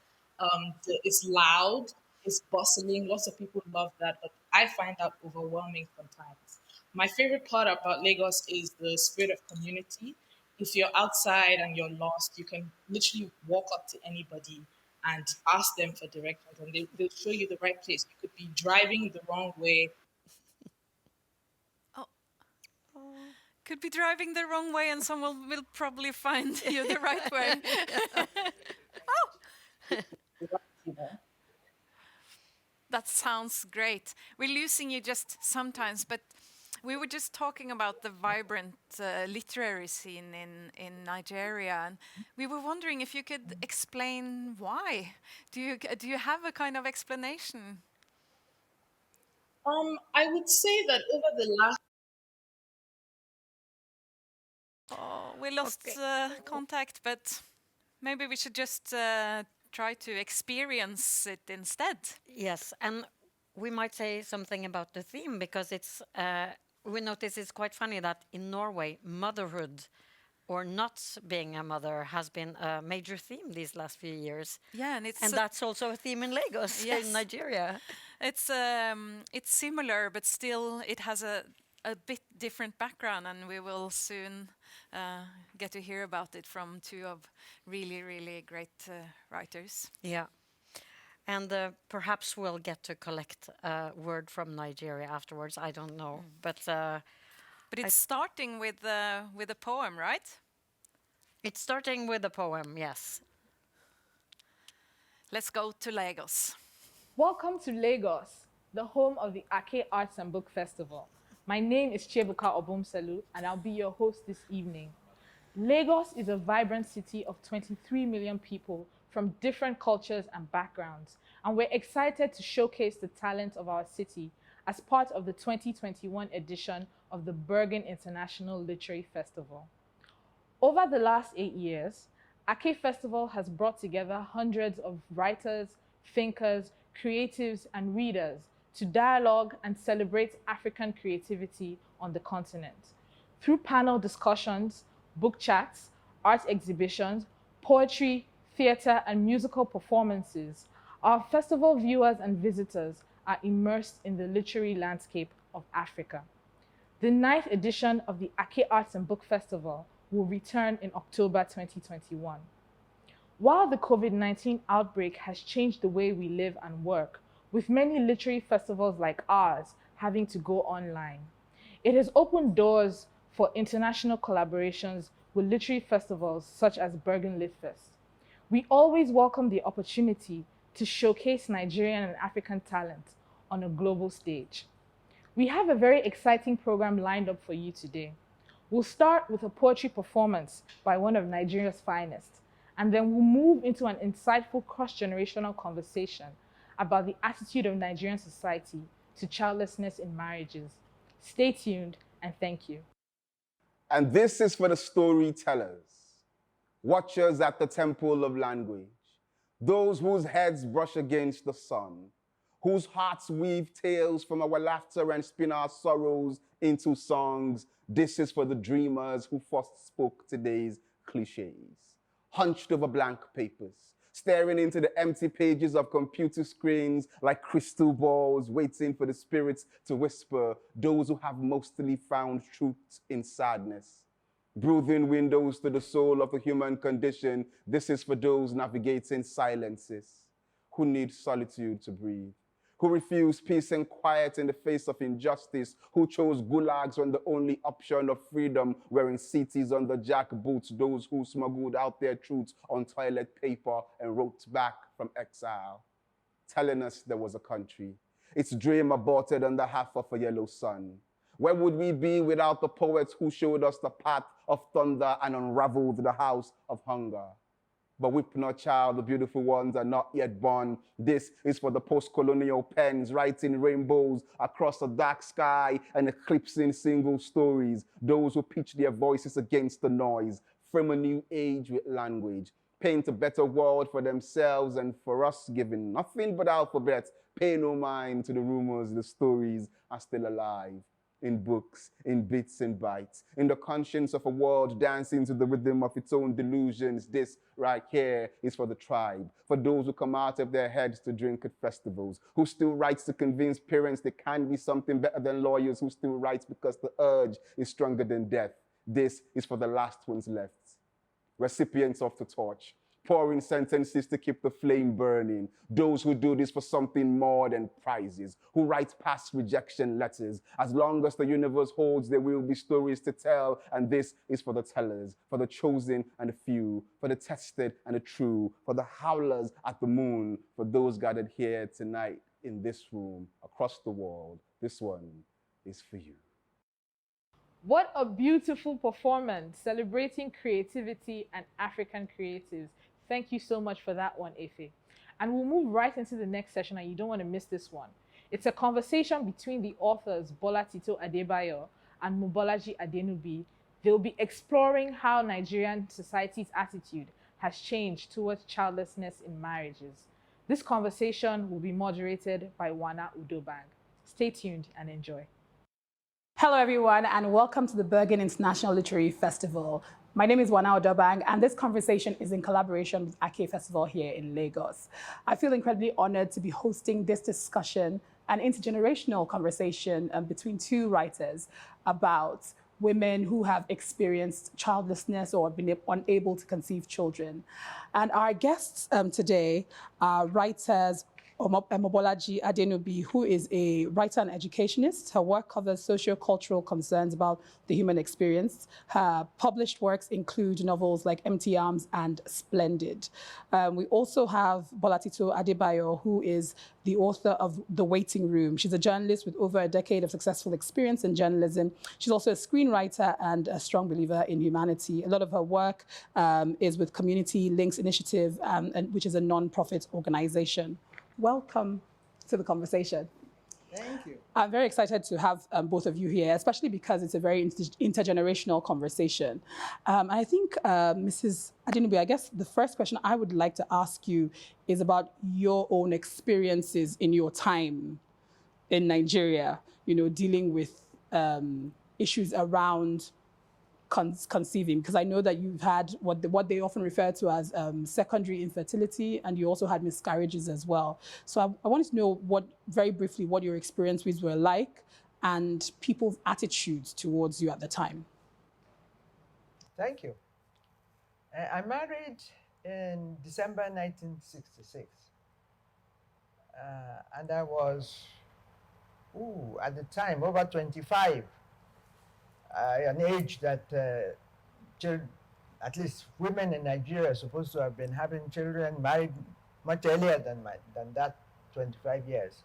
It's loud, it's bustling. Lots of people love that, but I find that overwhelming sometimes. My favorite part about Lagos is the spirit of community. If you're outside and you're lost, you can literally walk up to anybody and ask them for directions, and they'll show you the right place. You could be driving the wrong way. Could be driving the wrong way and someone will probably find you the right way. That sounds great. We're losing you just sometimes, but we were just talking about the vibrant literary scene in Nigeria, and we were wondering if you could explain why. Do you have a kind of explanation? I would say that over the last We lost contact, but maybe we should just try to experience it instead. Yes, and we might say something about the theme, because it's we notice it's quite funny that in Norway, motherhood or not being a mother has been a major theme these last few years. Yeah, and that's also a theme in Lagos, yes. in Nigeria. It's similar, but still it has a bit different background, and we will soon get to hear about it from two of really, really great writers. Yeah. And perhaps we'll get to collect a word from Nigeria afterwards. I don't know, but it's starting with a poem, right? It's starting with a poem, yes. Let's go to Lagos. Welcome to Lagos, the home of the Ake Arts and Book Festival. My name is Chibuka Obumselu, and I'll be your host this evening. Lagos is a vibrant city of 23 million people from different cultures and backgrounds, and we're excited to showcase the talent of our city as part of the 2021 edition of the Bergen International Literary Festival. Over the last 8 years, Ake Festival has brought together hundreds of writers, thinkers, creatives, and readers to dialogue and celebrate African creativity on the continent. Through panel discussions, book chats, art exhibitions, poetry, theater, and musical performances, our festival viewers and visitors are immersed in the literary landscape of Africa. The 9th edition of the Ake Arts and Book Festival will return in October 2021. While the COVID-19 outbreak has changed the way we live and work, with many literary festivals like ours having to go online, It has opened doors for international collaborations with literary festivals such as Bergen LitFest. We always welcome the opportunity to showcase Nigerian and African talent on a global stage. We have a very exciting program lined up for you today. We'll start with a poetry performance by one of Nigeria's finest, and then we'll move into an insightful cross-generational conversation about the attitude of Nigerian society to childlessness in marriages. Stay tuned, and thank you. And this is for the storytellers, watchers at the temple of language, those whose heads brush against the sun, whose hearts weave tales from our laughter and spin our sorrows into songs. This is for the dreamers who first spoke today's cliches, hunched over blank papers, staring into the empty pages of computer screens like crystal balls, waiting for the spirits to whisper, those who have mostly found truth in sadness. Breathing windows to the soul of the human condition. This is for those navigating silences, who need solitude to breathe, who refuse peace and quiet in the face of injustice, who chose gulags when the only option of freedom were in cities under jackboots, those who smuggled out their truths on toilet paper and wrote back from exile, telling us there was a country, its dream aborted under half of a yellow sun. Where would we be without the poets who showed us the path of thunder and unraveled the house of hunger? But weep not, child, the beautiful ones are not yet born. This is for the post-colonial pens writing rainbows across a dark sky and eclipsing single stories. Those who pitch their voices against the noise, frame a new age with language, paint a better world for themselves and for us, giving nothing but alphabets. Pay no mind to the rumors, the stories are still alive. In books, in bits and bytes, in the conscience of a world dancing to the rhythm of its own delusions. This right here is for the tribe, for those who come out of their heads to drink at festivals, who still writes to convince parents they can be something better than lawyers, who still writes because the urge is stronger than death. This is for the last ones left, recipients of the torch, pouring sentences to keep the flame burning. Those who do this for something more than prizes, who write past rejection letters. As long as the universe holds, there will be stories to tell. And this is for the tellers, for the chosen and the few, for the tested and the true, for the howlers at the moon, for those gathered here tonight in this room, across the world. This one is for you. What a beautiful performance celebrating creativity and African creatives. Thank you so much for that one, Efe. And we'll move right into the next session, and you don't want to miss this one. It's a conversation between the authors Bola Tito Adebayo and Mobolaji Adenubi. They'll be exploring how Nigerian society's attitude has changed towards childlessness in marriages. This conversation will be moderated by Wana Udobang. Stay tuned and enjoy. Hello, everyone, and welcome to the Bergen International Literary Festival. My name is Wana Udobang, and this conversation is in collaboration with Ake Festival here in Lagos. I feel incredibly honored to be hosting this discussion, an intergenerational conversation between two writers about women who have experienced childlessness or been unable to conceive children. And our guests today are writers Mobolaji Adenubi, who is a writer and educationist. Her work covers socio-cultural concerns about the human experience. Her published works include novels like Empty Arms and Splendid. We also have Bola Tito Adebayo, who is the author of The Waiting Room. She's a journalist with over a decade of successful experience in journalism. She's also a screenwriter and a strong believer in humanity. A lot of her work is with Community Links Initiative, which is a non-profit organization. Welcome to the conversation. Thank you. I'm very excited to have both of you here, especially because it's a very intergenerational conversation. I think, Mrs. Adenubi, I guess the first question I would like to ask you is about your own experiences in your time in Nigeria, dealing with issues around conceiving, because I know that you've had what they often refer to as secondary infertility, and you also had miscarriages as well. So I wanted to know very briefly what your experiences were like and people's attitudes towards you at the time. Thank you. I married in December 1966, and I was, at the time, over 25. an age that at least women in Nigeria are supposed to have been having children, married much earlier than that 25 years.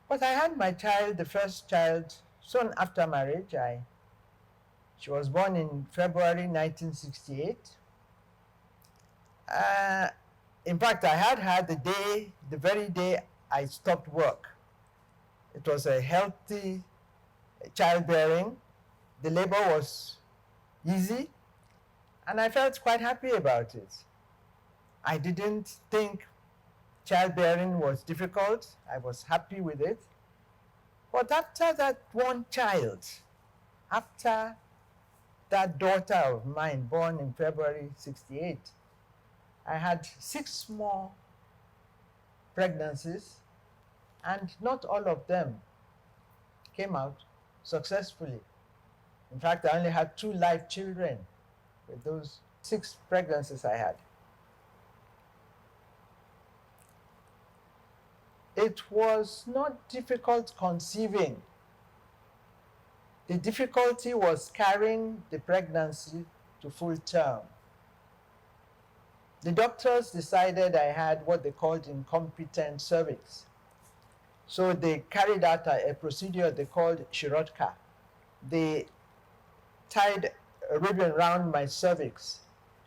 But I had my child, the first child, soon after marriage. She was born in February 1968. In fact, I had her the very day I stopped work. It was a healthy childbearing. The labor was easy, and I felt quite happy about it. I didn't think childbearing was difficult. I was happy with it. But after that one child, after that daughter of mine born in February 68, I had 6 more pregnancies, and not all of them came out successfully. In fact, I only had 2 live children with those 6 pregnancies I had. It was not difficult conceiving. The difficulty was carrying the pregnancy to full term. The doctors decided I had what they called incompetent cervix. So they carried out a procedure they called Shirotka. They tied a ribbon around my cervix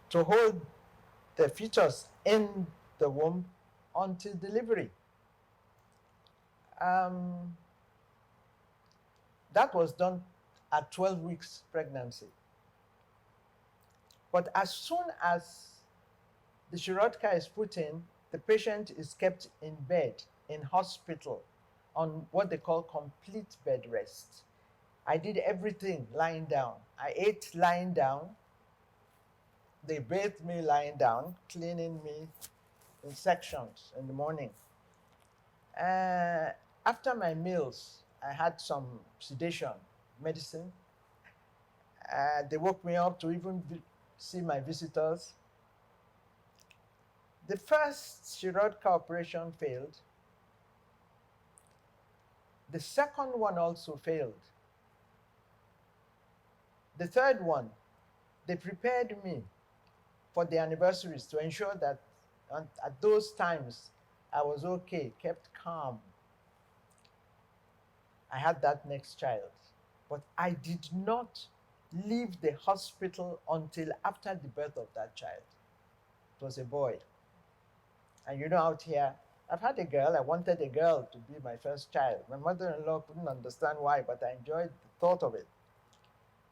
to hold the fetus in the womb until delivery. That was done at 12 weeks pregnancy. But as soon as the Shirotka is put in, the patient is kept in bed, in hospital, on what they call complete bed rest. I did everything lying down. I ate lying down. They bathed me lying down, cleaning me in sections in the morning. After my meals, I had some sedation medicine. They woke me up to even see my visitors. The first Shirotka operation failed. The second one also failed. The third one, they prepared me for the anniversaries to ensure that at those times I was okay, kept calm. I had that next child, but I did not leave the hospital until after the birth of that child. It was a boy. And you know, out here, I've had a girl. I wanted a girl to be my first child. My mother-in-law couldn't understand why, but I enjoyed the thought of it.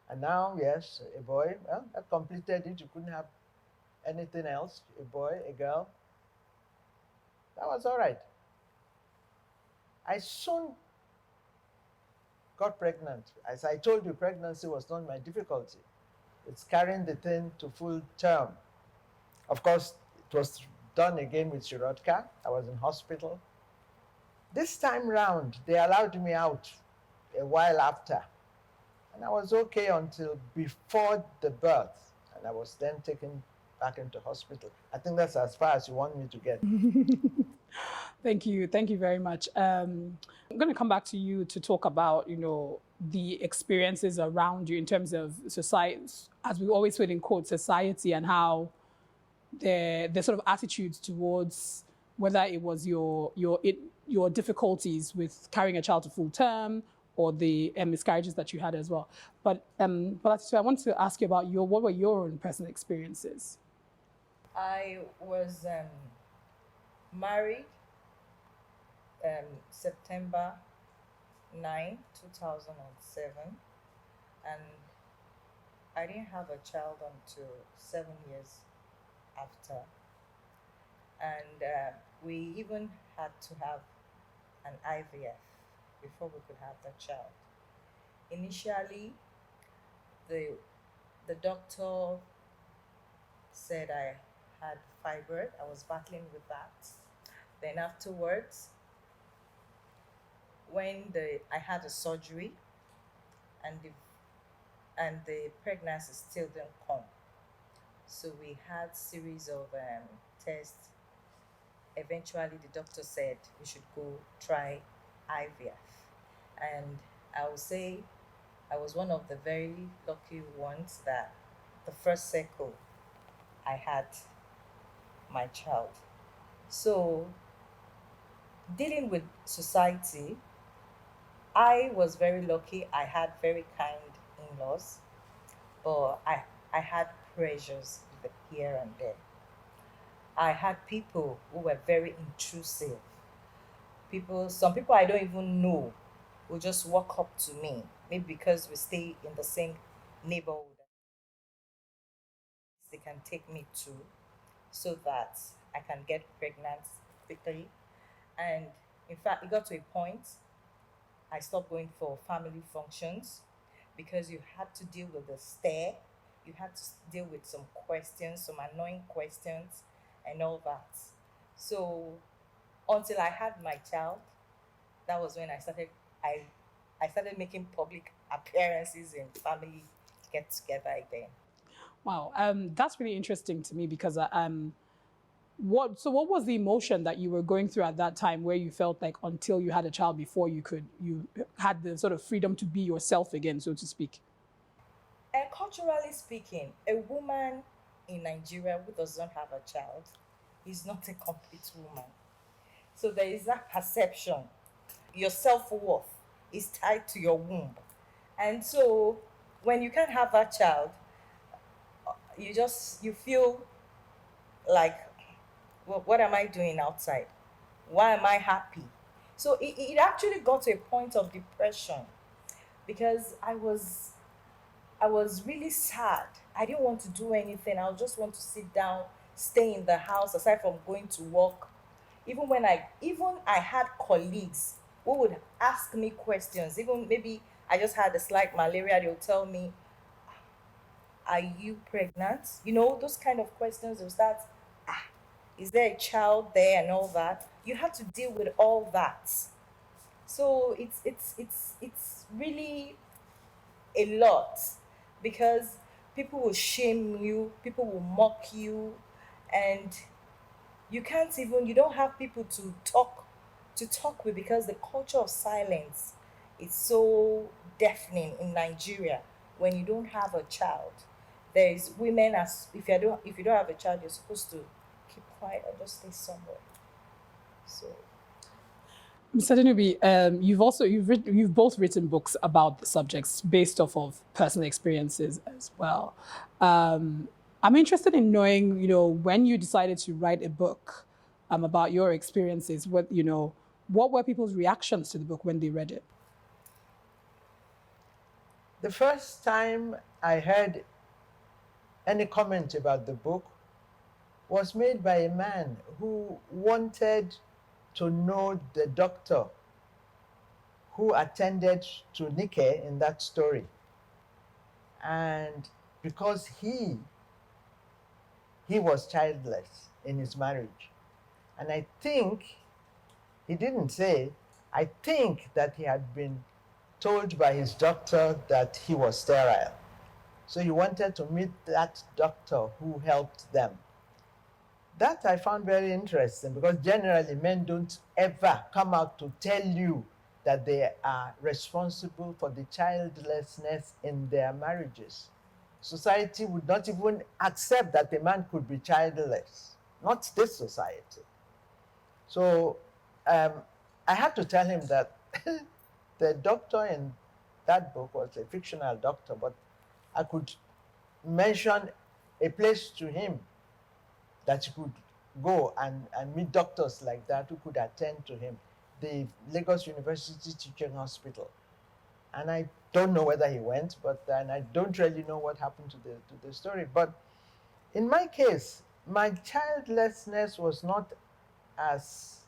And now, yes, a boy. Well, I completed it. You couldn't have anything else. A boy, a girl. That was all right. I soon got pregnant. As I told you, pregnancy was not my difficulty. It's carrying the thing to full term. Of course, it was done again with Shirotka. I was in hospital. This time round, they allowed me out a while after. And I was okay until before the birth. And I was then taken back into hospital. I think that's as far as you want me to get. Thank you very much. I'm going to come back to you to talk about, the experiences around you in terms of society, as we always put in quotes, society, and how the sort of attitudes towards whether it was your difficulties with carrying a child to full term or the miscarriages that you had as well. But I want to ask you about what were your own personal experiences? I was married September 9, 2007, and I didn't have a child until 7 years after. And we even had to have an IVF before we could have the child. Initially, the doctor said I had fibroid. I was battling with that. Then afterwards, when I had a surgery, and the pregnancy still didn't come, so we had series of tests. Eventually, the doctor said we should go try IVF, and I would say I was one of the very lucky ones that the first cycle I had my child. So, dealing with society, I was very lucky. I had very kind in-laws, but I had pressures here and there. I had people who were very intrusive. Some people I don't even know will just walk up to me, maybe because we stay in the same neighborhood. They can take me to so that I can get pregnant quickly. And in fact, it got to a point I stopped going for family functions because you had to deal with the stare, you had to deal with some questions, some annoying questions, and all that. So until I had my child, that was when I started making public appearances in family get together again. Wow, that's really interesting to me because what was the emotion that you were going through at that time where you felt like until you had a child before you had the sort of freedom to be yourself again, so to speak? And culturally speaking, a woman in Nigeria who does not have a child is not a complete woman. So there is that perception. Your self-worth is tied to your womb. And so when you can't have that child, you feel like, well, what am I doing outside? Why am I happy? So it actually got to a point of depression because I was really sad. I didn't want to do anything. I just want to sit down, stay in the house aside from going to work. Even I had colleagues who would ask me questions. Even maybe I just had a slight malaria, they'll tell me, are you pregnant? You know, those kind of questions will start, is there a child there and all that? You have to deal with all that. So it's really a lot because people will shame you, people will mock you, and you don't have people to talk with because the culture of silence is so deafening in Nigeria. When you don't have a child, there is women as if you don't have a child, you're supposed to keep quiet or just stay somewhere. So Mr. Dinubi, you've both written books about the subjects based off of personal experiences as well. I'm interested in knowing, when you decided to write a book about your experiences, what were people's reactions to the book when they read it? The first time I heard any comment about the book was made by a man who wanted to know the doctor who attended to Nike in that story. And because he was childless in his marriage. And I think, he didn't say, I think that he had been told by his doctor that he was sterile. So he wanted to meet that doctor who helped them. That I found very interesting because generally men don't ever come out to tell you that they are responsible for the childlessness in their marriages. Society would not even accept that a man could be childless, not this society. So I had to tell him that the doctor in that book was a fictional doctor, but I could mention a place to him that he could go and meet doctors like that who could attend to him, the Lagos University Teaching Hospital. And I don't know whether he went, and I don't really know what happened to the story. But in my case, my childlessness was not as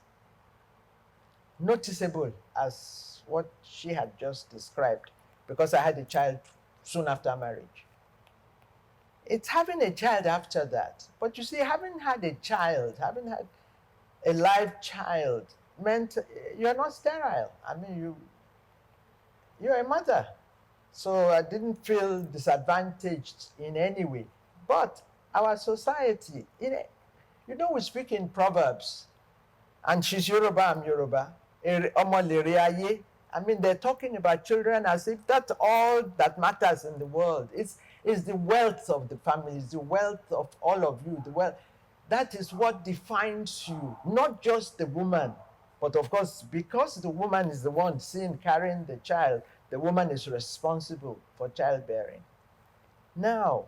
noticeable as what she had just described because I had a child soon after marriage. It's having a child after that. But you see, having had a child, having had a live child, meant you're not sterile. I mean, you're a mother. So I didn't feel disadvantaged in any way. But our society, we speak in Proverbs, and she's Yoruba, I'm Yoruba. Omo lere aye, I mean, they're talking about children as if that's all that matters in the world. It's the wealth of the family, it's the wealth of all of you, the wealth. That is what defines you, not just the woman. But of course, because the woman is the one seen carrying the child, the woman is responsible for childbearing. Now,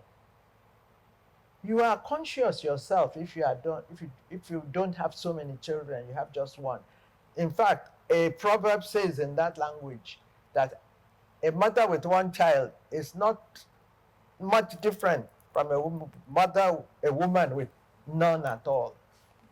you are conscious yourself if you don't have so many children, you have just one. In fact, a proverb says in that language that a mother with one child is not much different from a woman with none at all.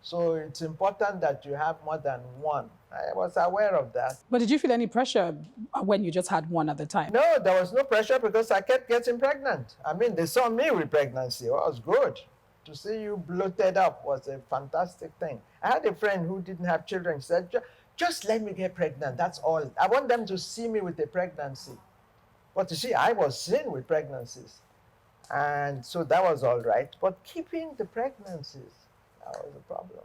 So it's important that you have more than one. I was aware of that. But did you feel any pressure when you just had one at the time? No, there was no pressure because I kept getting pregnant. I mean, they saw me with pregnancy. It was good. To see you bloated up was a fantastic thing. I had a friend who didn't have children. She said, just let me get pregnant, that's all. I want them to see me with a pregnancy. But you see, I was seen with pregnancies. And so that was all right. But keeping the pregnancies, that was a problem.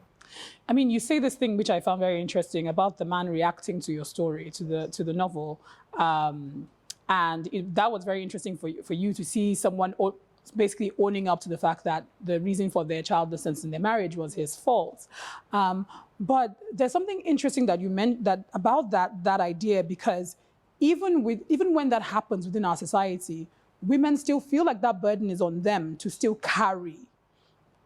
I mean, you say this thing which I found very interesting about the man reacting to your story, to the novel, that was very interesting for you to see someone basically owning up to the fact that the reason for their childlessness in their marriage was his fault. But there's something interesting that you meant about that idea, because even when that happens within our society, women still feel like that burden is on them to still carry,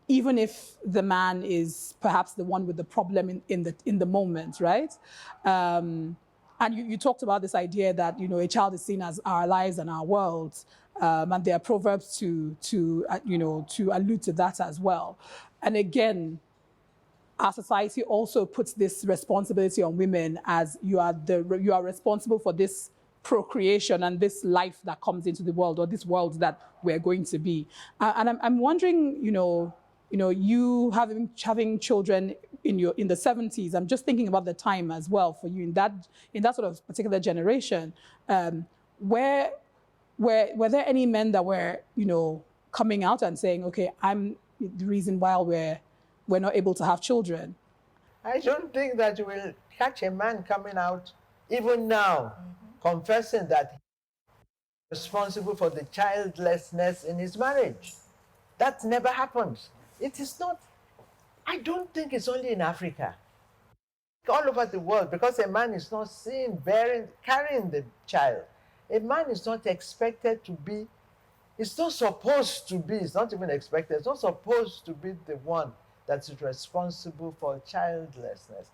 even if the man is perhaps the one with the problem in the moment, right? And you talked about this idea that, you know, a child is seen as our lives and our worlds, and there are proverbs to allude to that as well. And again, our society also puts this responsibility on women as you are responsible for this procreation and this life that comes into the world, or this world that we're going to be. And I'm wondering, you having children in the 70s. I'm just thinking about the time as well for you in that sort of particular generation. Were there any men that were, coming out and saying, okay, I'm the reason why we're not able to have children? I don't think that you will catch a man coming out, even now, confessing that he's responsible for the childlessness in his marriage. That never happens. It is not, I don't think it's only in Africa. All over the world, because a man is not seen carrying the child. A man is not expected to be, it's not supposed to be, it's not even expected, it's not supposed to be the one that's responsible for childlessness.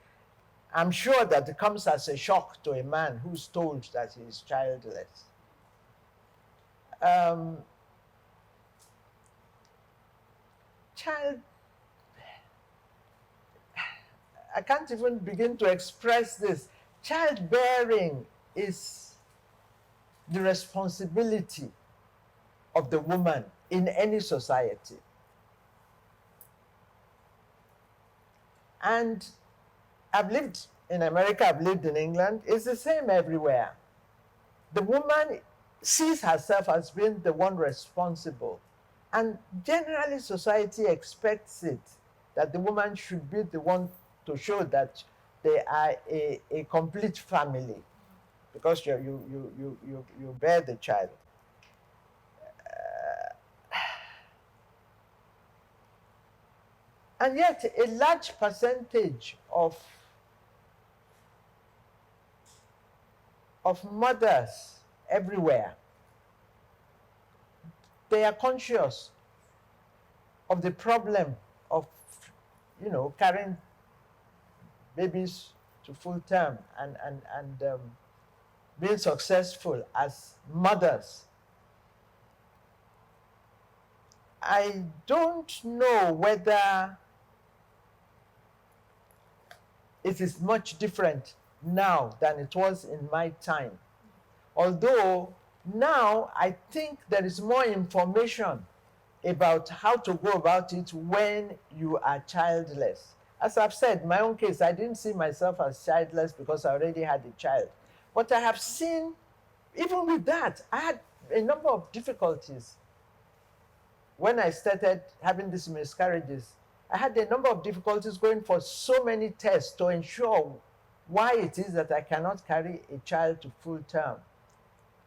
I'm sure that it comes as a shock to a man who's told that he is childless. I can't even begin to express this. Childbearing is the responsibility of the woman in any society. And I've lived in America, I've lived in England, it's the same everywhere. The woman sees herself as being the one responsible. And generally society expects it, that the woman should be the one to show that they are a complete family, because you bear the child. And yet a large percentage of mothers everywhere, they are conscious of the problem of, carrying babies to full term and being successful as mothers. I don't know whether it is much different now than it was in my time. Although now I think there is more information about how to go about it when you are childless. As I've said, in my own case, I didn't see myself as childless because I already had a child. But I have seen, even with that, I had a number of difficulties. When I started having these miscarriages, I had a number of difficulties going for so many tests to ensure why it is that I cannot carry a child to full term.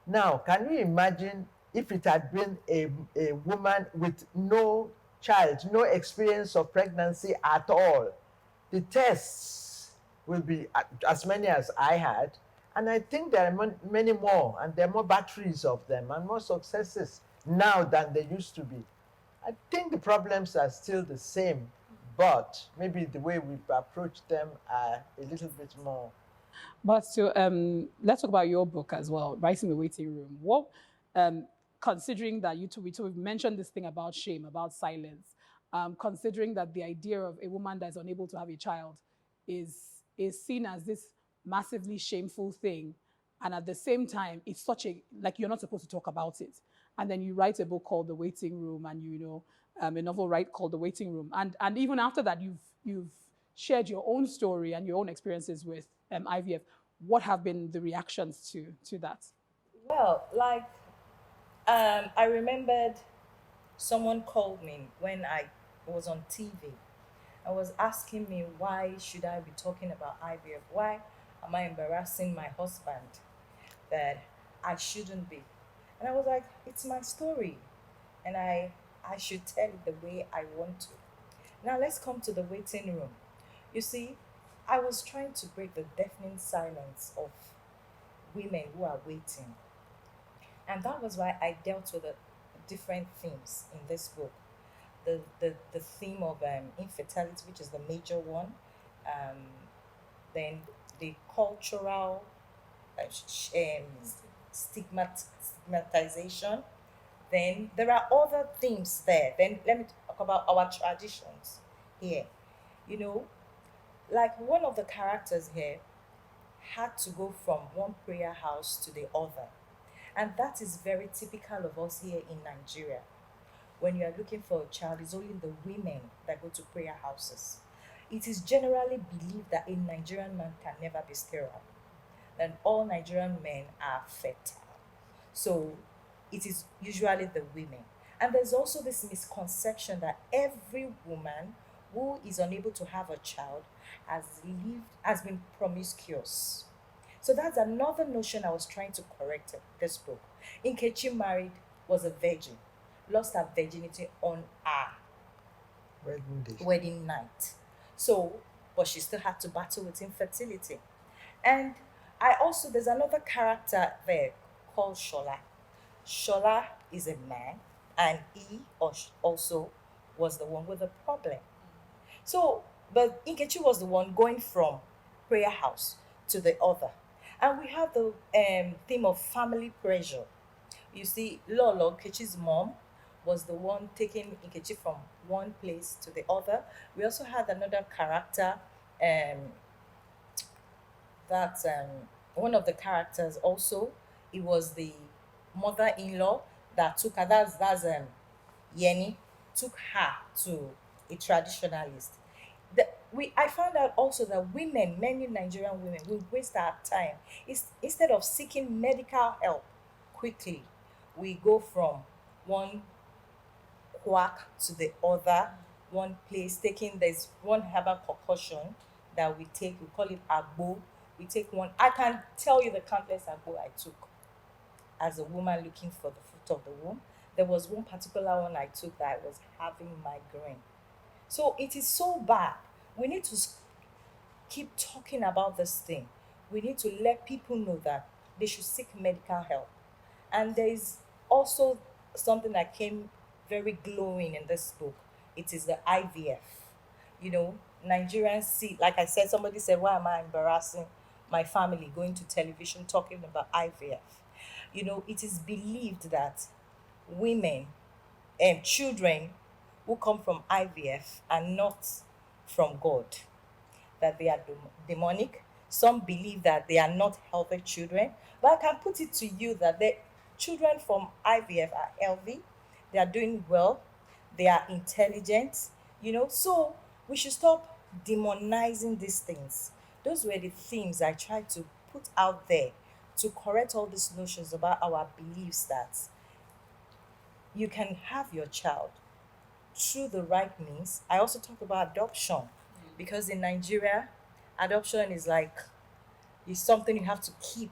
Now, can you imagine if it had been a woman with no child, no experience of pregnancy at all? The tests will be as many as I had, and I think there are many more, and there are more batteries of them and more successes now than there used to be. I think the problems are still the same, but maybe the way we've approached them are a little bit more. But let's talk about your book as well, Writing the Waiting Room. What, considering that we've mentioned this thing about shame, about silence, considering that the idea of a woman that is unable to have a child is seen as this massively shameful thing, and at the same time, it's such a, like, you're not supposed to talk about it. And then you write a book called The Waiting Room, and a novel called The Waiting Room. And even after that, you've shared your own story and your own experiences with IVF. What have been the reactions to that? Well, like, I remembered someone called me when I was on TV and was asking me, why should I be talking about IVF? Why am I embarrassing my husband that I shouldn't be? And I was like, it's my story, and I should tell it the way I want to. Now let's come to the waiting room. You see, I was trying to break the deafening silence of women who are waiting. And that was why I dealt with the different themes in this book. The theme of infertility, which is the major one. Then the cultural stigmatization. Then there are other themes there. Then let me talk about our traditions here. You know, like one of the characters here had to go from one prayer house to the other. And that is very typical of us here in Nigeria. When you are looking for a child, it's only the women that go to prayer houses. It is generally believed that a Nigerian man can never be sterile, and all Nigerian men are fertile. So it is usually the women. And there's also this misconception that every woman who is unable to have a child has been promiscuous. So that's another notion I was trying to correct in this book. Nkechi married, was a virgin, lost her virginity on her wedding night. So, but she still had to battle with infertility. And there's another character there called Shola. Shola is a man, and he also was the one with the problem. So, but Nkechi was the one going from prayer house to the other. And we have the theme of family pressure. You see, Lolo, Nkechi's mom, was the one taking Nkechi from one place to the other. We also had another character, one of the characters also, it was the mother-in-law that took her, that's Yeni, took her to a traditionalist. I found out also that women, many Nigerian women, will waste our time. Instead of seeking medical help quickly, we go from one quack to the other, one place, there's one herbal concoction that we take, we call it agbo. We take one. I can tell you the countless agbo I took as a woman looking for the fruit of the womb. There was one particular one I took that I was having migraine. So it is so bad. We need to keep talking about this thing. We need to let people know that they should seek medical help. And there is also something that came very glowing in this book. It is the IVF. You know, Nigerians see, like I said, somebody said, why am I embarrassing my family going to television talking about IVF? You know, it is believed that women and children who come from IVF are not from God, that they are demonic. Some believe that they are not healthy children. But I can put it to you that the children from IVF are healthy, they are doing well, they are intelligent, you know. So we should stop demonizing these things. Those were the themes I tried to put out there to correct all these notions about our beliefs that you can have your child through the right means. I also talk about adoption because in Nigeria, adoption is like It's something you have to keep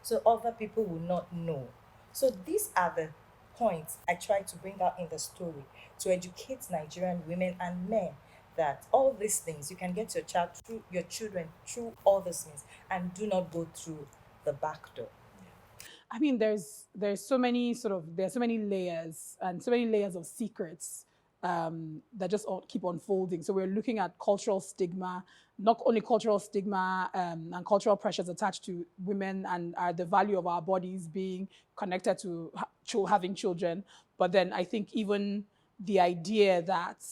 so other people will not know. So these are the points I try to bring out in the story to educate Nigerian women and men that all these things you can get your child through your children through all these things and do not go through the back door. I mean, there's so many there's so many layers and so many layers of secrets that just keep unfolding. So we're looking at cultural stigma, not only cultural stigma and cultural pressures attached to women and the value of our bodies being connected to having children, but then I think even the idea that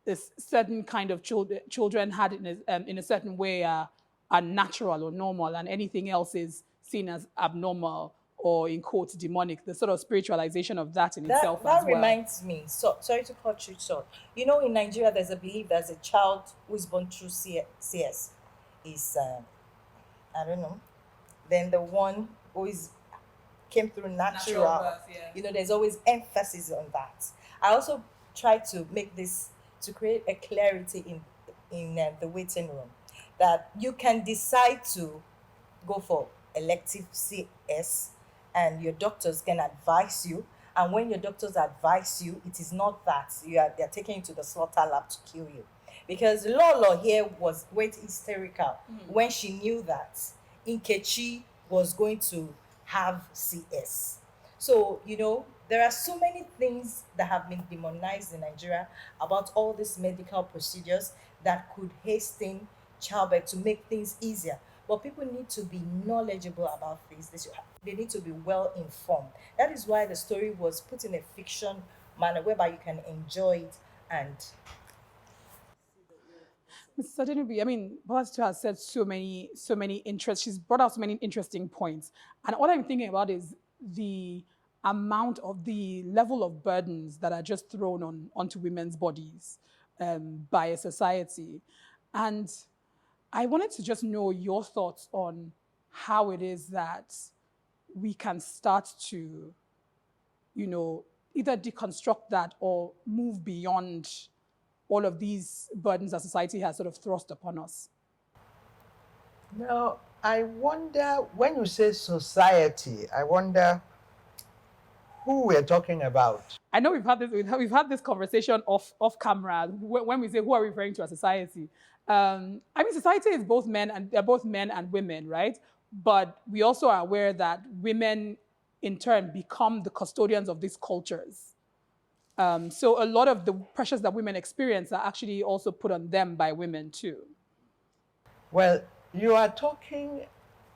this certain kind of children had in a certain way are natural or normal, and anything else is seen as abnormal or in quotes demonic. The sort of spiritualization of that in itself as well. That reminds me. So sorry to cut you short. You know, in Nigeria, there's a belief that a child who is born through CS is, I don't know. Then the one who came through natural birth, yeah. You know, there's always emphasis on that. I also try to make this to create a clarity in the waiting room that you can decide to go for elective CS and your doctors can advise you, and when your doctors advise you, it is not that they're taking you to the slaughter lab to kill you, because Lolo here was quite hysterical when she knew that Nkechi was going to have CS. So there are so many things that have been demonized in Nigeria about all these medical procedures that could hasten childbirth to make things easier. But people need to be knowledgeable about this. They need to be well informed. That is why the story was put in a fiction manner whereby you can enjoy it and. Certainly, I mean, Pastor has said so many interests. She's brought out so many interesting points. And what I'm thinking about is the amount of the level of burdens that are just thrown onto women's bodies by a society. And I wanted to just know your thoughts on how it is that we can start to, either deconstruct that or move beyond all of these burdens that society has sort of thrust upon us. Now, I wonder, when you say society, I wonder who we're talking about. I know we've had this conversation off camera when we say who are we referring to as society. I mean, society is both men and women, right? But we also are aware that women, in turn, become the custodians of these cultures. So a lot of the pressures that women experience are actually also put on them by women too. Well, you are talking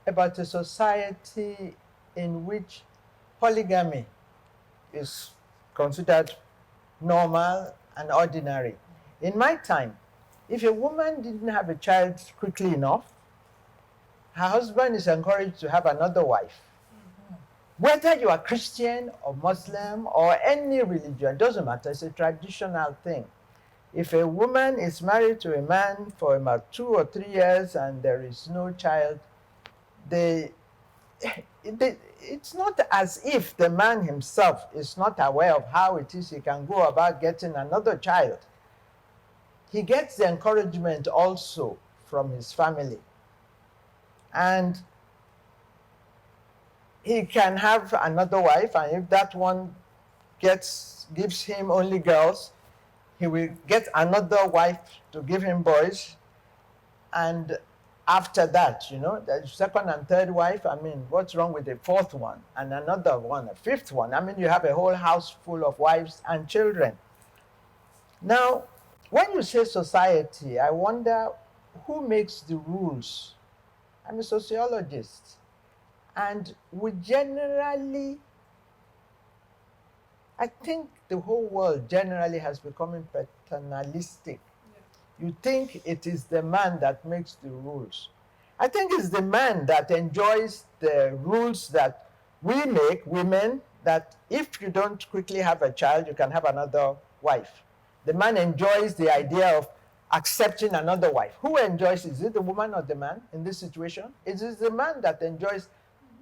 about a society in which polygamy is considered normal and ordinary. In my time, if a woman didn't have a child quickly enough, her husband is encouraged to have another wife. Whether you are Christian or Muslim or any religion, it doesn't matter, it's a traditional thing. If a woman is married to a man for about 2 or 3 years and there is no child, it's not as if the man himself is not aware of how it is he can go about getting another child. He gets the encouragement also from his family. And he can have another wife, and if that one gives him only girls, he will get another wife to give him boys. And after that, the second and third wife, I mean, what's wrong with the fourth one? And another one, a fifth one. I mean, you have a whole house full of wives and children. Now, when you say society, I wonder who makes the rules. I'm a sociologist. And we generally, I think the whole world generally has become paternalistic. Yeah. You think it is the man that makes the rules. I think it's the man that enjoys the rules that we make, women, that if you don't quickly have a child, you can have another wife. The man enjoys the idea of accepting another wife. Who enjoys? Is it the woman or the man in this situation? It is the man that enjoys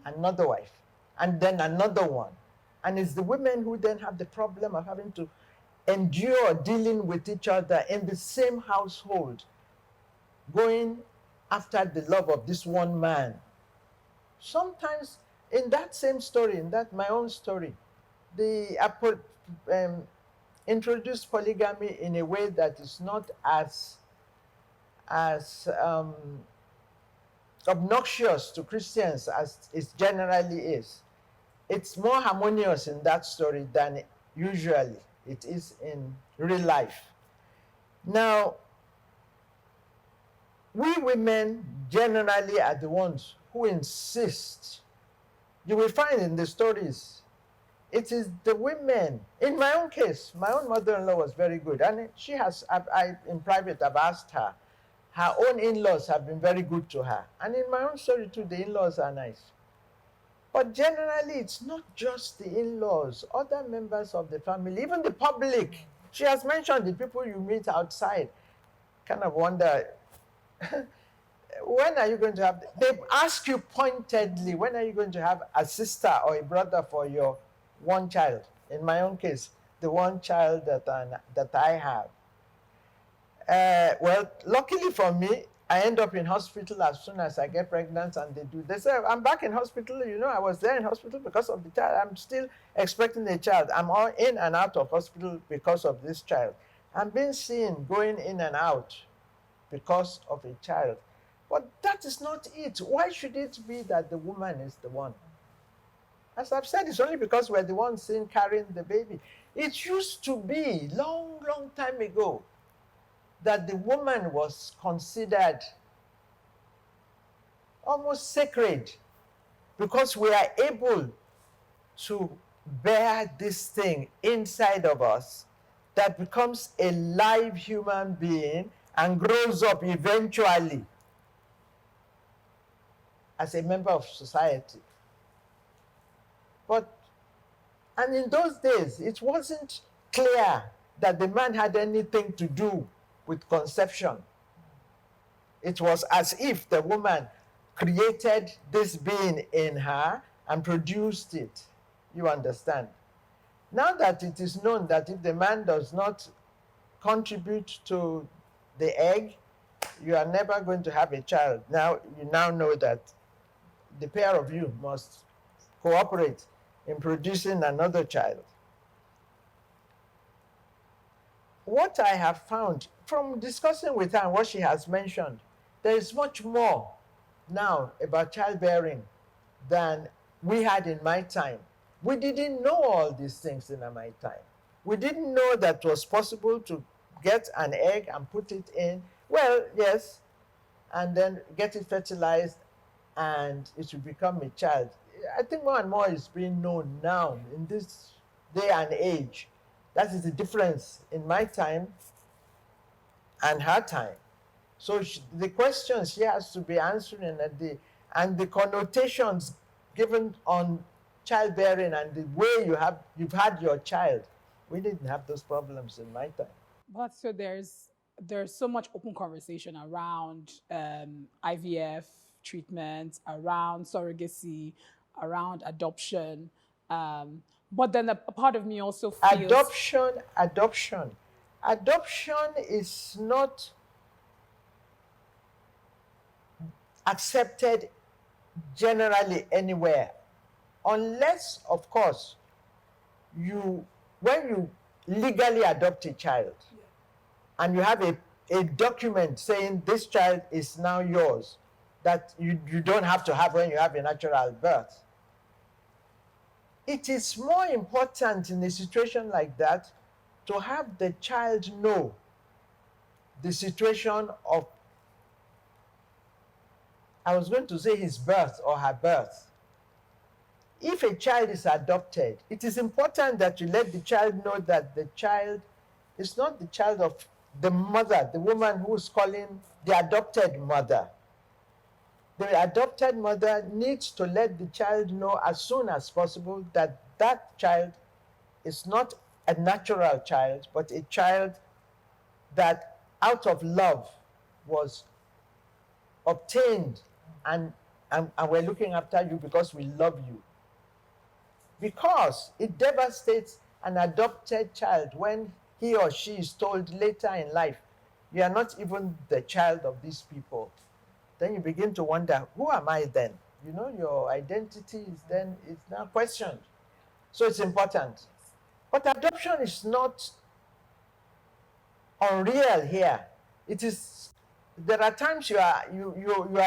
another wife, and then another one. And it's the women who then have the problem of having to endure dealing with each other in the same household, going after the love of this one man. Sometimes in that same story, in that my own story, the introduced polygamy in a way that is not as obnoxious to Christians as it generally is. It's more harmonious in that story than usually it is in real life. Now, we women generally are the ones who insist. You will find in the stories, it is the women. In my own case, my own mother-in-law was very good. And she has, in private, I've asked her, her own in-laws have been very good to her. And in my own story too, the in-laws are nice. But generally, it's not just the in-laws, other members of the family, even the public. She has mentioned the people you meet outside. Kind of wonder, when are you going to have, they ask you pointedly, when are you going to have a sister or a brother for your one child? In my own case, the one child that I have. Well, luckily for me, I end up in hospital as soon as I get pregnant, and they say, I'm back in hospital. You know, I was there in hospital because of the child. I'm still expecting a child. I'm all in and out of hospital because of this child. I'm being seen going in and out because of a child. But that is not it. Why should it be that the woman is the one? As I've said, it's only because we're the ones seen carrying the baby. It used to be, long, long time ago, that the woman was considered almost sacred because we are able to bear this thing inside of us that becomes a live human being and grows up eventually as a member of society. And in those days, it wasn't clear that the man had anything to do with conception. It was as if the woman created this being in her and produced it. You understand? Now that it is known that if the man does not contribute to the egg, you are never going to have a child. Now, you now know that the pair of you must cooperate in producing another child. What I have found from discussing with her and what she has mentioned, there is much more now about childbearing than we had in my time. We didn't know all these things in my time. We didn't know that it was possible to get an egg and put it in, well, yes, and then get it fertilized and it will become a child. I think more and more is being known now in this day and age. That is the difference in my time and her time. So the questions she has to be answering and the connotations given on childbearing and the way you've had your child, we didn't have those problems in my time. But so there's so much open conversation around IVF treatment, around surrogacy, around adoption. But then a part of me also feels... Adoption is not accepted generally anywhere, unless, of course, when you legally adopt a child and you have a document saying this child is now yours, that you don't have to have when you have a natural birth. It is more important in a situation like that to have the child know the situation of, I was going to say his birth or her birth. If a child is adopted, it is important that you let the child know that the child is not the child of the mother, the woman who's calling the adopted mother. The adopted mother needs to let the child know as soon as possible that that child is not a natural child, but a child that out of love was obtained and we're looking after you because we love you. Because it devastates an adopted child when he or she is told later in life, you are not even the child of these people. then you begin to wonder, who am I then? You know, your identity is now questioned. So it's important. But adoption is not unreal here. It is, there are times you are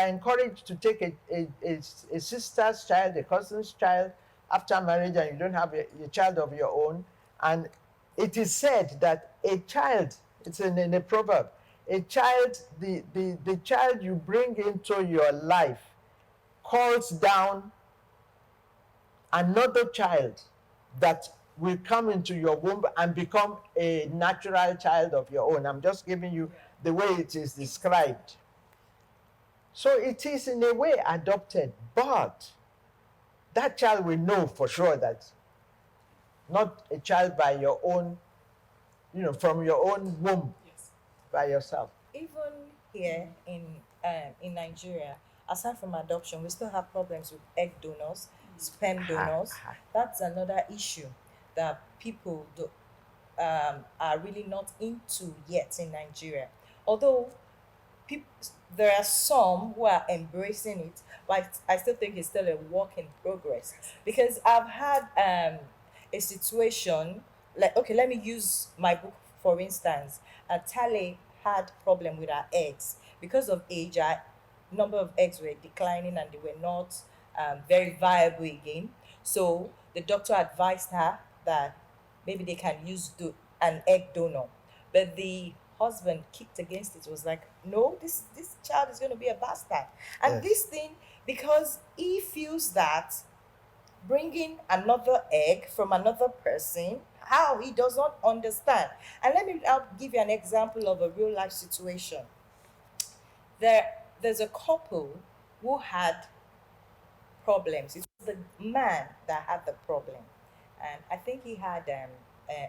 encouraged to take a sister's child, a cousin's child after marriage, and you don't have a child of your own. And it is said that a child, it's in a proverb, a child, the child you bring into your life calls down another child that will come into your womb and become a natural child of your own. I'm just giving you the way it is described. So it is in a way adopted, but that child will know for sure that not a child by your own, you know, from your own womb, by yourself. Even here in Nigeria, aside from adoption, we still have problems with egg donors, sperm donors. That's another issue that people are really not into yet in Nigeria. Although there are some who are embracing it, but I still think it's still a work in progress. Because I've had a situation, like, okay, let me use my book for instance. Tale had problem with her eggs. Because of age, number of eggs were declining and they were not very viable again. So the doctor advised her that maybe they can use an egg donor. But the husband kicked against it, was like, no, this child is going to be a bastard. And this thing, because he feels that bringing another egg from another person, how he does not understand. And I'll give you an example of a real life situation. There's a couple who had problems. It's the man that had the problem, and I think he had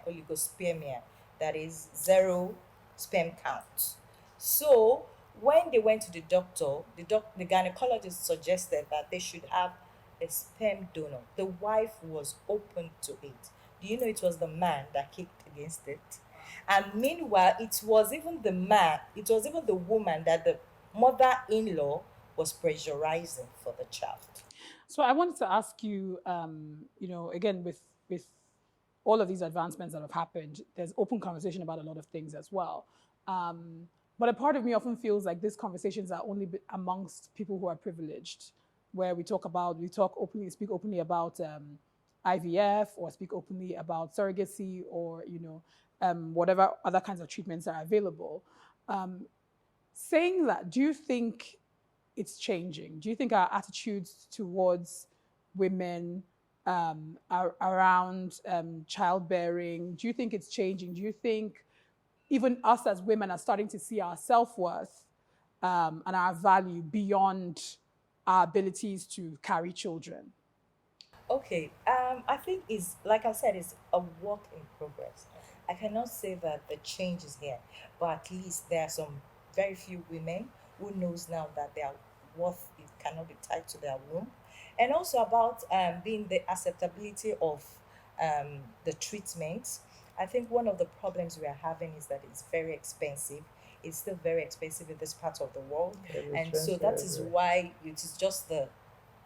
oligospermia, that is zero sperm count. So when they went to the doctor, the gynecologist suggested that they should have a sperm donor. The wife was open to it. Do you know it was the man that kicked against it? And meanwhile, it was even the woman that the mother-in-law was pressurizing for the child. So I wanted to ask you, again, with all of these advancements that have happened, there's open conversation about a lot of things as well. But a part of me often feels like these conversations are only amongst people who are privileged, where we speak openly about IVF, or speak openly about surrogacy, or whatever other kinds of treatments are available. Saying that, do you think it's changing? Do you think our attitudes towards women around childbearing, do you think it's changing? Do you think even us as women are starting to see our self-worth and our value beyond our abilities to carry children? Okay, I think it's, like I said, it's a work in progress. I cannot say that the change is here, but at least there are some very few women who knows now that their worth cannot be tied to their womb. And also about being the acceptability of the treatment. I think one of the problems we are having is that it's very expensive. It's still very expensive in this part of the world. And so that is why it is just the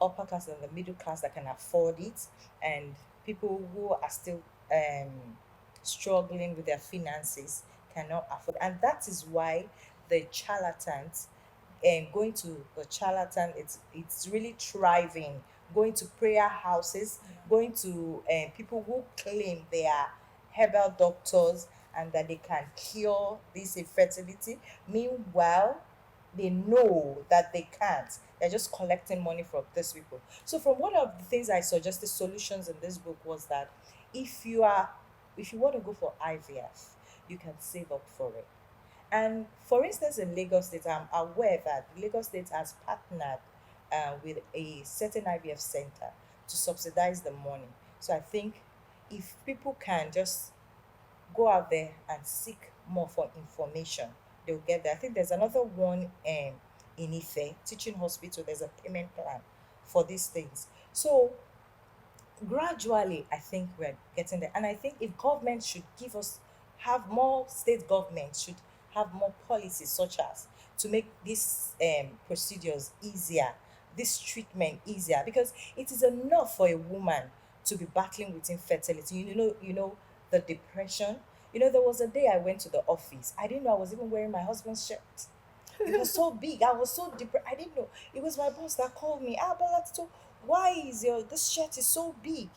upper class and the middle class that can afford it. And people who are still struggling with their finances cannot afford. And that is why the charlatans, going to the charlatan, it's really thriving. Going to prayer houses, going to people who claim they are herbal doctors and that they can cure this infertility. Meanwhile, they know that they can't. They're just collecting money from these people. So from one of the things I suggested solutions in this book was that if you want to go for IVF, you can save up for it. And for instance, in Lagos State, I'm aware that Lagos State has partnered with a certain IVF center to subsidize the money. So I think if people can just go out there and seek more for information, they'll get there. I think there's another one in Ife, teaching hospital, there's a payment plan for these things. So gradually, I think we're getting there. And I think if government should have more, state governments should have more policies such as to make these procedures easier, this treatment easier, because it is enough for a woman to be battling with infertility. You know the depression. There was a day I went to the office. I didn't know I was even wearing my husband's shirt. It was so big. I was so depressed. I didn't know. It was my boss that called me. Bolatito, why is this shirt is so big?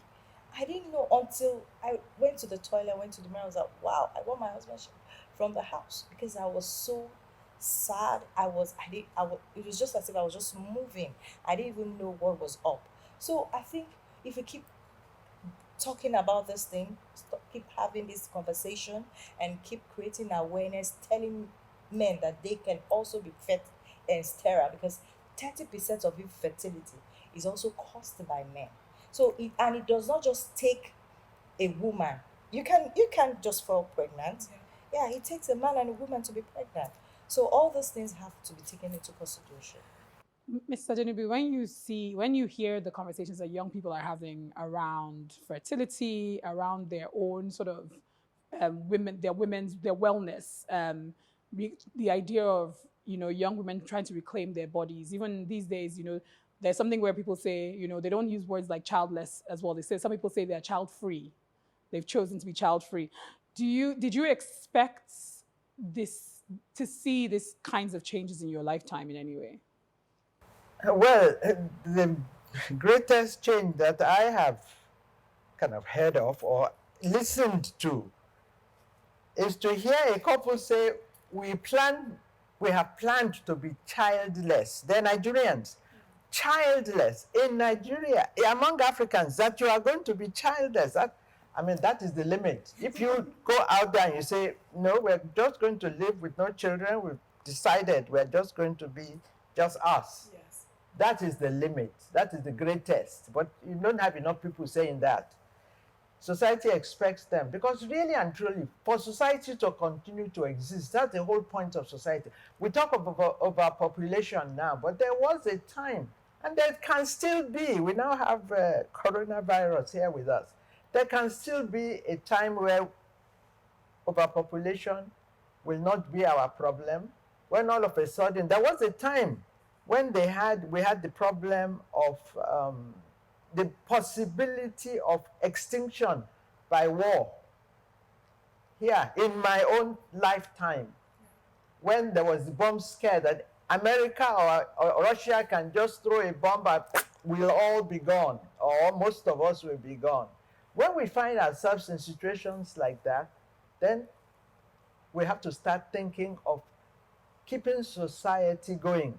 I didn't know until I went to the toilet, went to the mirror. I was like, wow, I want my husband's shirt from the house, because I was so sad. It was just as if I was just moving. I didn't even know what was up. So I think if we keep talking about this thing, keep having this conversation, and keep creating awareness, telling men that they can also be fed and sterile, because 30% of infertility is also caused by men. So it does not just take a woman. You can't just fall pregnant. Yeah, it takes a man and a woman to be pregnant. So all those things have to be taken into consideration. Mr. Janubi, when you hear the conversations that young people are having around fertility, around their own sort of their wellness, the idea of young women trying to reclaim their bodies, even these days, there's something where people say, they don't use words like childless as well. Some people say they're child free. They've chosen to be child free. Did you expect to see these kinds of changes in your lifetime in any way? Well, the greatest change that I have kind of heard of or listened to is to hear a couple say, we have planned to be childless. They're Nigerians. Childless in Nigeria, among Africans, that you are going to be childless. That is the limit. If you go out there and you say, no, we're just going to live with no children, we've decided we're just going to be just us. Yes. That is the limit. That is the greatest. But you don't have enough people saying that. Society expects them, because really and truly, for society to continue to exist, that's the whole point of society. We talk about overpopulation now, but there was a time, and there can still be, we now have coronavirus here with us, there can still be a time where overpopulation will not be our problem, when all of a sudden, there was a time when we had the problem of the possibility of extinction by war. Here, in my own lifetime, when there was the bomb scare that America or Russia can just throw a bomb and we'll all be gone, or most of us will be gone. When we find ourselves in situations like that, then we have to start thinking of keeping society going.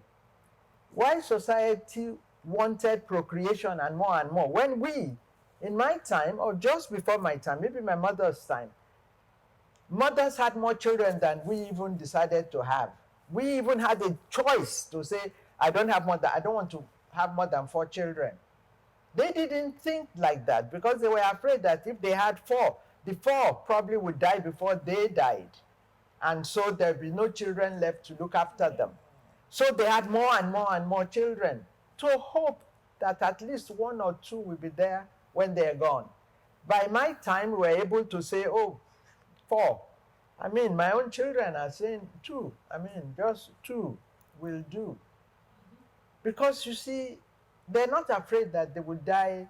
Why society wanted procreation and more, when we, in my time, or just before my time, maybe my mother's time, mothers had more children than we even decided to have. We even had a choice to say, I don't want to have more than 4 children. They didn't think like that, because they were afraid that if they had 4, the 4 probably would die before they died. And so there'd be no children left to look after them. So they had more and more children, to hope that at least 1 or 2 will be there when they're gone. By my time, we were able to say, 4. My own children are saying 2. Just 2 will do. Because you see, they're not afraid that they will die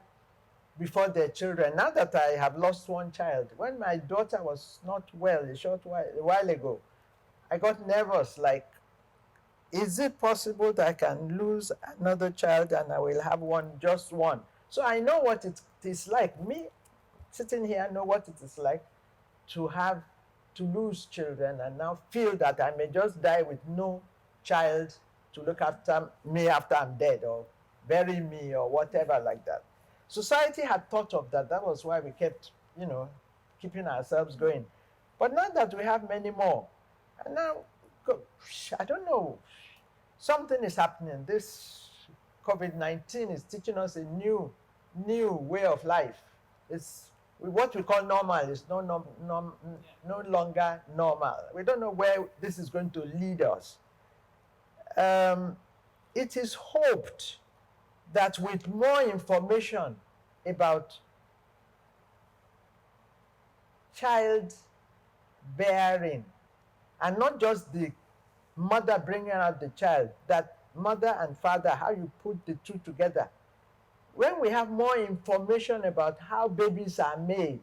before their children. Now that I have lost 1 child, when my daughter was not well a while ago, I got nervous, like, is it possible that I can lose another child and I will have just one? So I know what it is like. Me, sitting here, I know what it is like to lose children and now feel that I may just die with no child to look after me after I'm dead, or bury me, or whatever like that. Society had thought of that. That was why we kept, keeping ourselves going. But now that we have many more, and now, I don't know, something is happening. This COVID-19 is teaching us a new way of life. It's what we call normal is no longer normal. We don't know where this is going to lead us. It is hoped that with more information about childbearing, and not just the mother bringing out the child, that mother and father, how you put the two together. When we have more information about how babies are made,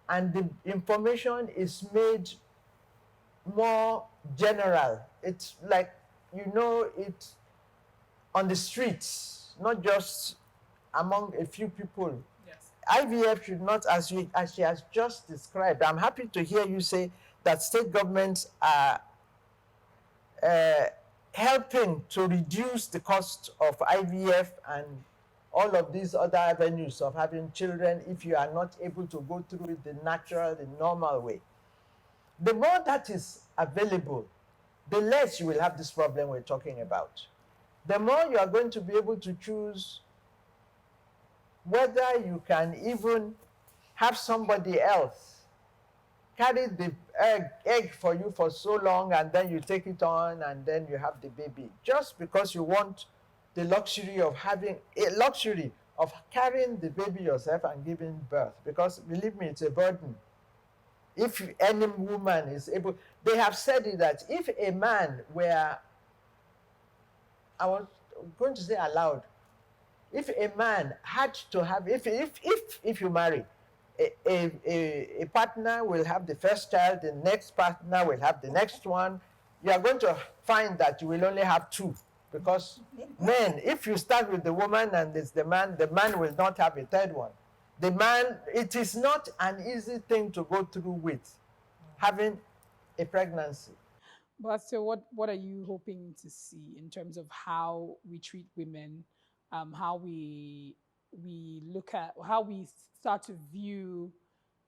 and the information is made more general, it's like, you know, it's on the streets, not just among a few people. Yes. IVF should not, as she has just described. I'm happy to hear you say that state governments are helping to reduce the cost of IVF and all of these other avenues of having children if you are not able to go through it the natural, the normal way. The more that is available, the less you will have this problem we're talking about. The more you are going to be able to choose whether you can even have somebody else carry the egg for you for so long, and then you take it on, and then you have the baby, just because you want the luxury of having carrying the baby yourself and giving birth. Because believe me, it's a burden. If any woman is able, they have said it that if a man were, I was going to say aloud, if a man had to have, if you marry, a partner will have the first child, the next partner will have the next one, you are going to find that you will only have two. Because men, if you start with the woman and it's the man will not have a third one. The man, it is not an easy thing to go through with having a pregnancy. But so what are you hoping to see in terms of how we treat women, how we look at, how we start to view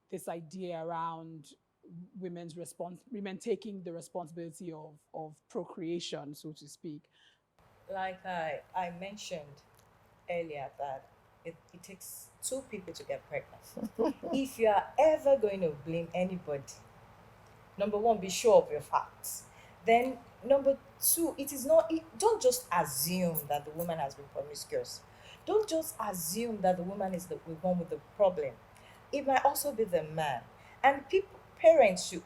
this idea around women taking the responsibility of procreation, so to speak? Like I mentioned earlier, that it takes two people to get pregnant. If you are ever going to blame anybody, number one, be sure of your facts. Then number two, don't just assume that the woman has been promiscuous. Don't just assume that the woman is the one with the problem. It might also be the man. And parents should,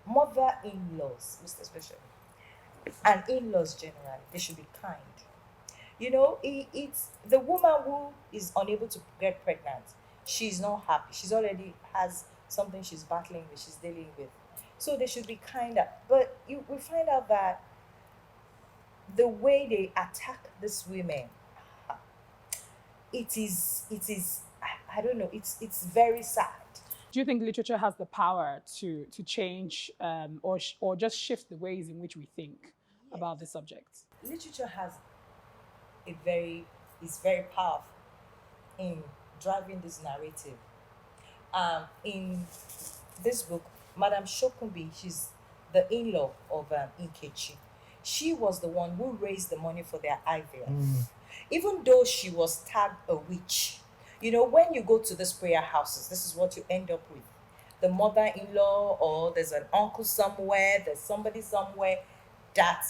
mother-in-laws, most especially, and in-laws generally, they should be kind. You know, it's the woman who is unable to get pregnant. She's not happy. She's already has something she's battling with, she's dealing with. So they should be kinder. But we find out that the way they attack these women, it is I don't know, it's very sad. Do you think literature has the power to change or just shift the ways in which we think about the subject? Literature is very powerful in driving this narrative. In this book, Madame Shokunbi, she's the in-law of Nkechi. She was the one who raised the money for their IVF. Even though she was tagged a witch. You know, when you go to these prayer houses, this is what you end up with. The mother-in-law, or there's an uncle somewhere, there's somebody somewhere that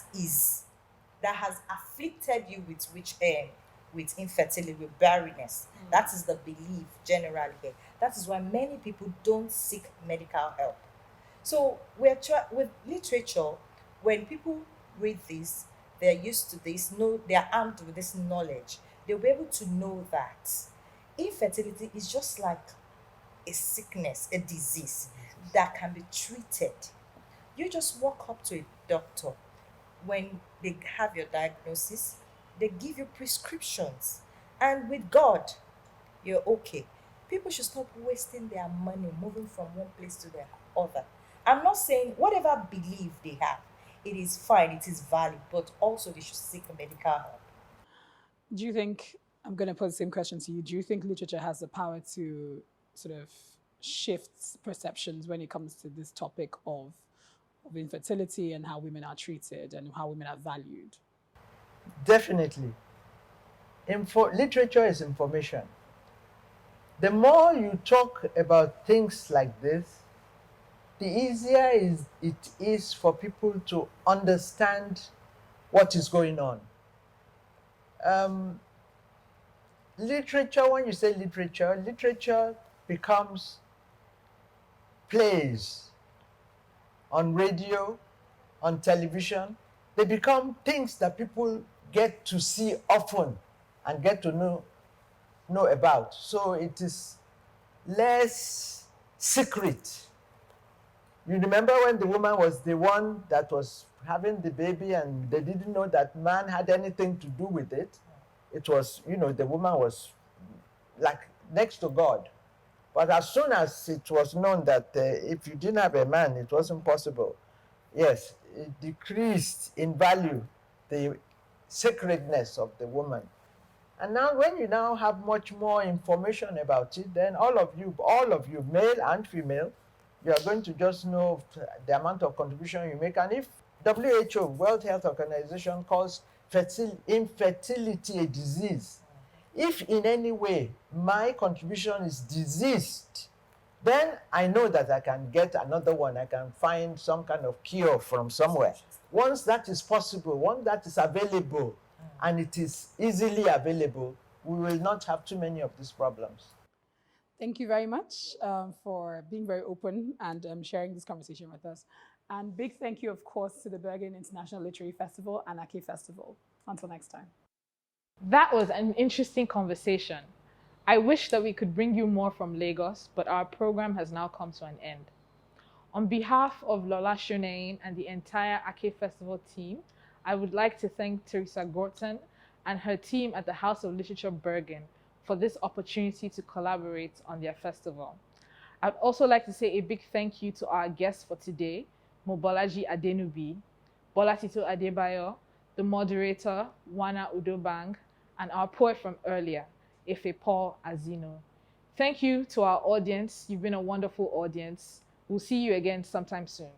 has afflicted you with infertility, with barrenness. That is the belief generally here. That is why many people don't seek medical help. So with literature, when people read this, they're used to this, they're armed with this knowledge. They'll be able to know that infertility is just like a sickness, a disease that can be treated. You just walk up to a doctor. When they have your diagnosis, they give you prescriptions. And with God, you're okay. People should stop wasting their money moving from one place to the other. I'm not saying whatever belief they have, it is fine, it is valid, but also they should seek medical help. Do you think, I'm going to pose the same question to you, do you think literature has the power to sort of shift perceptions when it comes to this topic of infertility and how women are treated and how women are valued? Definitely. Literature is information. The more you talk about things like this, the easier it is for people to understand what is going on. Literature, when you say literature becomes plays on radio, on television, they become things that people get to see often and get to know about. So it is less secret. You remember when the woman was the one that was having the baby and they didn't know that man had anything to do with it? It was, the woman was like next to God. But as soon as it was known that if you didn't have a man, it wasn't possible, yes, it decreased in value the sacredness of the woman. And now when you now have much more information about it, then all of you, male and female, you are going to just know the amount of contribution you make. And if WHO, World Health Organization, calls infertility a disease, if in any way my contribution is diseased, then I know that I can get another one. I can find some kind of cure from somewhere. Once that is possible, once that is available, and it is easily available, we will not have too many of these problems. Thank you very much for being very open and sharing this conversation with us. And big thank you, of course, to the Bergen International Literary Festival and Ake Festival. Until next time. That was an interesting conversation. I wish that we could bring you more from Lagos, but our program has now come to an end. On behalf of Lola Shunain and the entire Ake Festival team, I would like to thank Teresa Gorton and her team at the House of Literature Bergen for this opportunity to collaborate on their festival. I'd also like to say a big thank you to our guests for today, Mobolaji Adenubi, Bolatito Adebayo, the moderator, Wana Udobang, and our poet from earlier, Efe Paul Azino. Thank you to our audience. You've been a wonderful audience. We'll see you again sometime soon.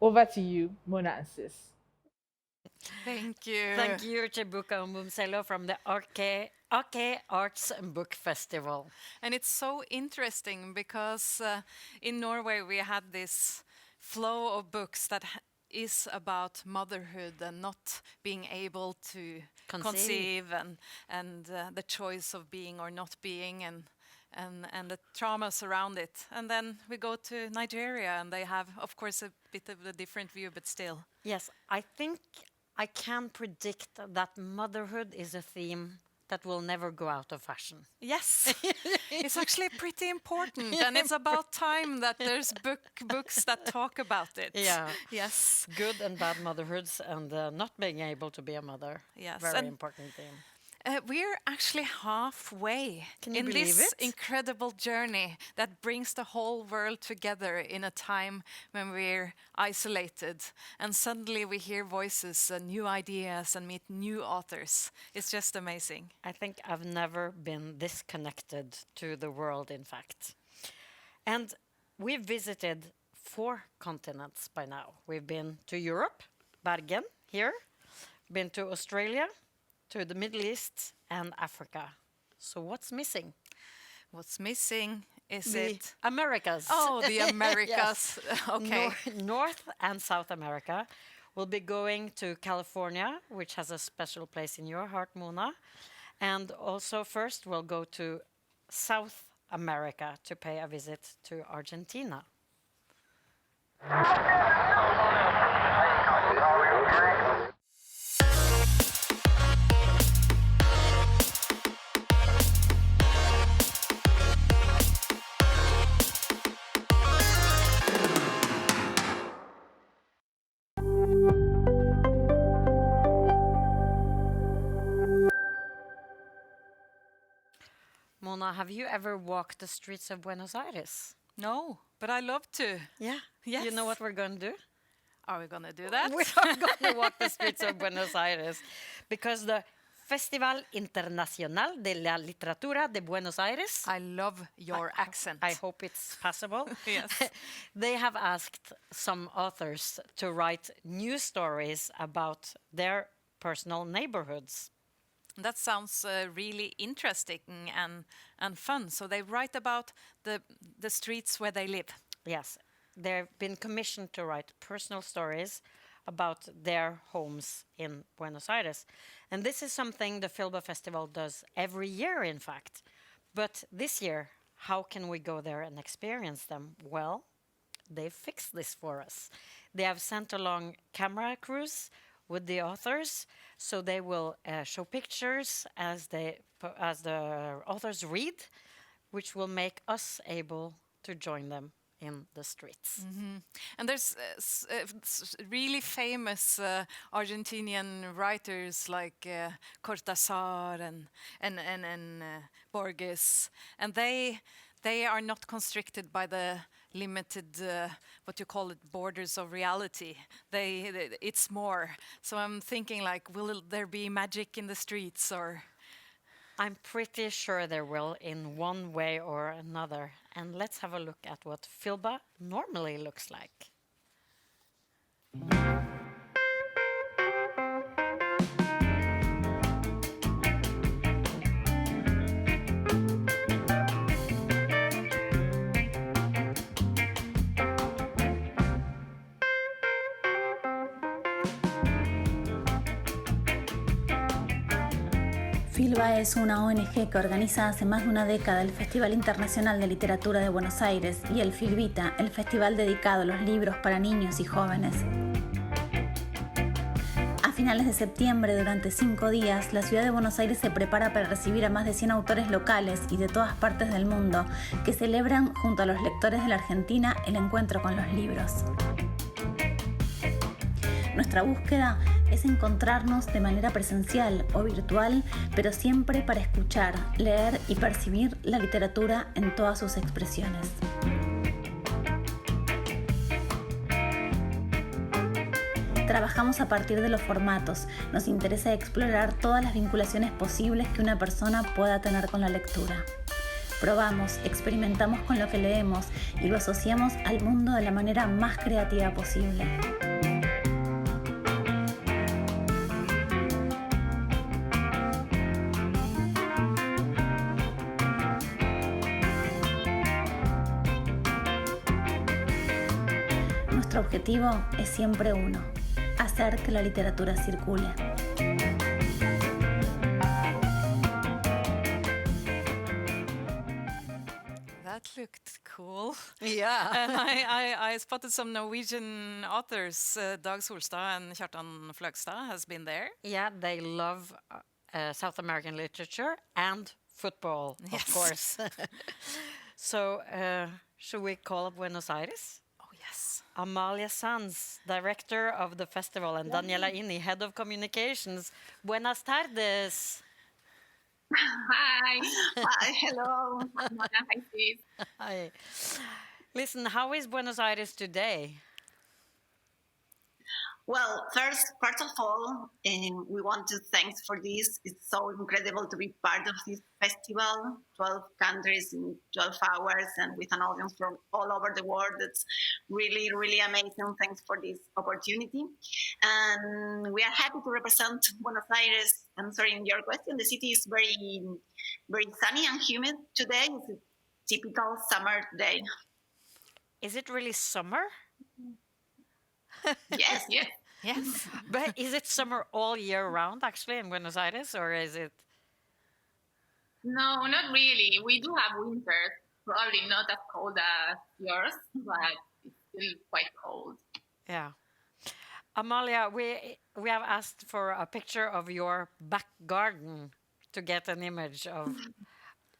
Over to you, Mona and Siss. Thank you. Thank you, Chibuka Umbumselo from the Ake Arts and Book Festival. And it's so interesting because in Norway we had this flow of books that is about motherhood and not being able to conceive and the choice of being or not being and the traumas around it. And then we go to Nigeria and they have, of course, a bit of a different view, but still. Yes, I think I can predict that motherhood is a theme that will never go out of fashion. Yes, it's actually pretty important, and it's about time that there's books that talk about it. Yeah. Yes. Good and bad motherhoods and not being able to be a mother. Yes. Very important theme. We're actually halfway in this incredible journey that brings the whole world together in a time when we're isolated. And suddenly we hear voices and new ideas and meet new authors. It's just amazing. I think I've never been this connected to the world, in fact. And we've visited 4 continents by now. We've been to Europe, Bergen, here, been to Australia, to the Middle East and Africa. So what's missing? What's missing is the Americas. Oh, the Americas. Okay. North and South America. We'll be going to California, which has a special place in your heart, Mona. And also first we'll go to South America to pay a visit to Argentina. Mona, have you ever walked the streets of Buenos Aires? No, but I love to. Yeah. Yes. You know what we're going to do? Are we going to do that? We are going to walk the streets of Buenos Aires because the Festival Internacional de la Literatura de Buenos Aires. I love your accent. I hope it's passable. Yes. They have asked some authors to write new stories about their personal neighborhoods. That sounds really interesting and fun. So they write about the streets where they live. Yes. They've been commissioned to write personal stories about their homes in Buenos Aires. And this is something the Filbo Festival does every year, in fact. But this year, how can we go there and experience them? Well, they fixed this for us. They have sent along camera crews with the authors, so they will show pictures as the authors read, which will make us able to join them in the streets. And there's really famous Argentinian writers like Cortázar and Borges, and they are not constricted by the limited, what you call it, borders of reality. It's more. So I'm thinking, like, will there be magic in the streets, or? I'm pretty sure there will in one way or another. And let's have a look at what Filba normally looks like. Filba es una ONG que organiza hace más de una década el Festival Internacional de Literatura de Buenos Aires y el Filvita, el festival dedicado a los libros para niños y jóvenes. A finales de septiembre, durante 5 días, la ciudad de Buenos Aires se prepara para recibir a más de 100 autores locales y de todas partes del mundo que celebran junto a los lectores de la Argentina el encuentro con los libros. Nuestra búsqueda es encontrarnos de manera presencial o virtual, pero siempre para escuchar, leer y percibir la literatura en todas sus expresiones. Trabajamos a partir de los formatos. Nos interesa explorar todas las vinculaciones posibles que una persona pueda tener con la lectura. Probamos, experimentamos con lo que leemos y lo asociamos al mundo de la manera más creativa posible. Nuestro objetivo es siempre uno: hacer que la literatura circule. That looked cool. Yeah. And I spotted some Norwegian authors. Dag Solstad and Kjartan Fløgstad has been there. Yeah, they love South American literature and football, of course. So, should we call up Buenos Aires? Oh, yes. Amalia Sanz, director of the festival, and Daniela Inni, head of communications. Buenas tardes. Hi. Hi. Hello. Hi, Siss. Hi. Listen, how is Buenos Aires today? Well, first of all, we want to thanks for this. It's so incredible to be part of this festival. 12 countries in 12 hours and with an audience from all over the world. That's really, really amazing. Thanks for this opportunity. And we are happy to represent Buenos Aires. Answering your question, the city is very, very sunny and humid today. It's a typical summer day. Is it really summer? Yes, yes. Yes. But is it summer all year round, actually, in Buenos Aires, or is it? No, not really. We do have winters, probably not as cold as yours, but it's still quite cold. Yeah. Amalia, we have asked for a picture of your back garden to get an image of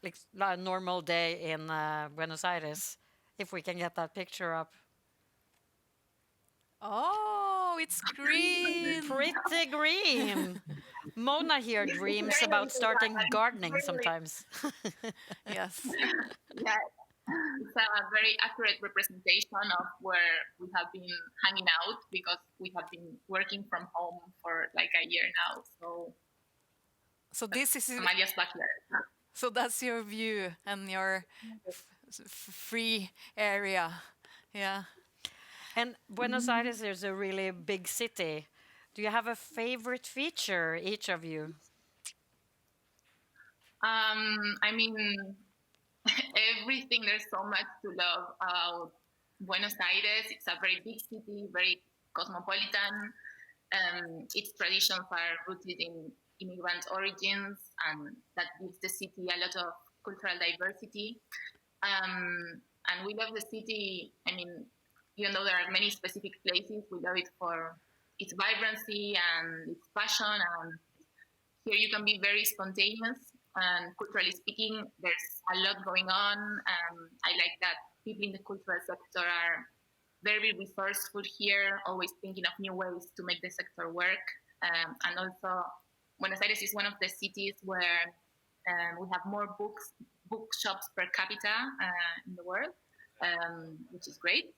like a normal day in Buenos Aires. If we can get that picture up. Oh, it's green. Pretty green. Mona here dreams about starting gardening sometimes. Yes. Yeah, it's a very accurate representation of where we have been hanging out because we have been working from home for like a year now. So this is Amalia's backyard. So that's your view and your free area. Yeah. And Buenos Aires is a really big city. Do you have a favorite feature, each of you? I mean, everything. There's so much to love about Buenos Aires. It's a very big city, very cosmopolitan. Its traditions are rooted in immigrant origins, and that gives the city a lot of cultural diversity. And we love the city. I mean, even though there are many specific places, we love it for its vibrancy and its passion. And here you can be very spontaneous. And culturally speaking, there's a lot going on. I like that people in the cultural sector are very resourceful here, always thinking of new ways to make the sector work. And also, Buenos Aires is one of the cities where we have more bookshops per capita in the world, which is great.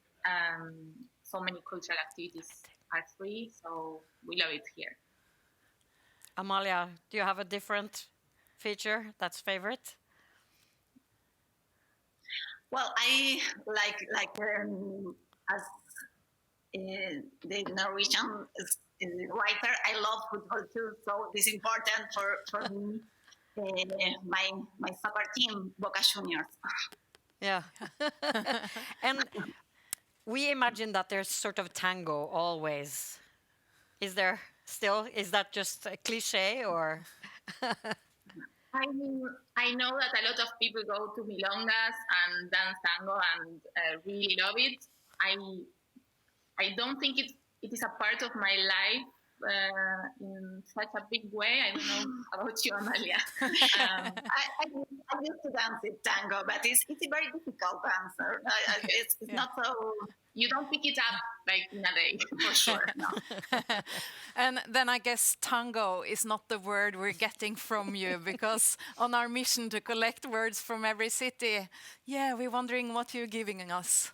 So many cultural activities are free, so we love it here. Amalia, do you have a different feature that's favorite? Well, I like as the Norwegian writer, I love football too, so this is important for me. My soccer team, Boca Juniors. Yeah. And we imagine that there's sort of tango always. Is there still? Is that just a cliche or? I mean, I know that a lot of people go to milongas and dance tango and really love it. I don't think it is a part of my life in such a big way. I don't know about you, Amalia. I used to dance with tango, but it's a very difficult dancer. It's not so. You don't pick it up like in a day, for sure. No. And then I guess tango is not the word we're getting from you, because on our mission to collect words from every city, we're wondering what you're giving us.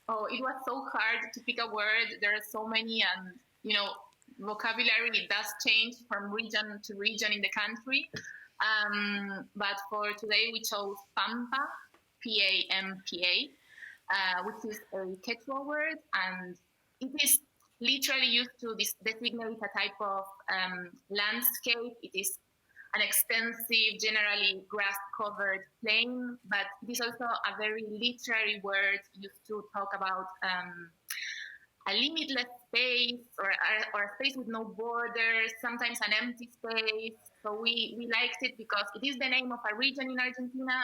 Oh, it was so hard to pick a word. There are so many, and vocabulary does change from region to region in the country. But for today, we chose Pampa, P-A-M-P-A, which is a Quechua word, and it is literally used to designate a type of landscape. It is an extensive, generally grass-covered plain, but it is also a very literary word used to talk about a limitless space or a space with no borders, sometimes an empty space. So we liked it because it is the name of a region in Argentina,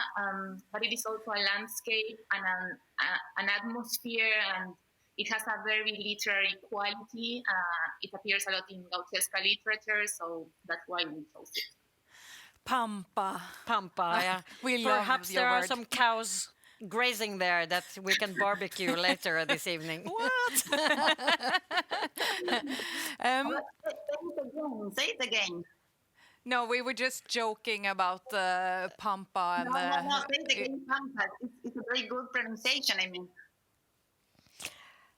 but it is also a landscape and an atmosphere, and it has a very literary quality. It appears a lot in Gauchesca literature, so that's why we chose it. Pampa. Pampa, yeah. Perhaps there are some cows grazing there that we can barbecue later this evening. What? Say it again. No, we were just joking about Pampa. And, no, say it again, Pampa. It's a very good pronunciation, I mean.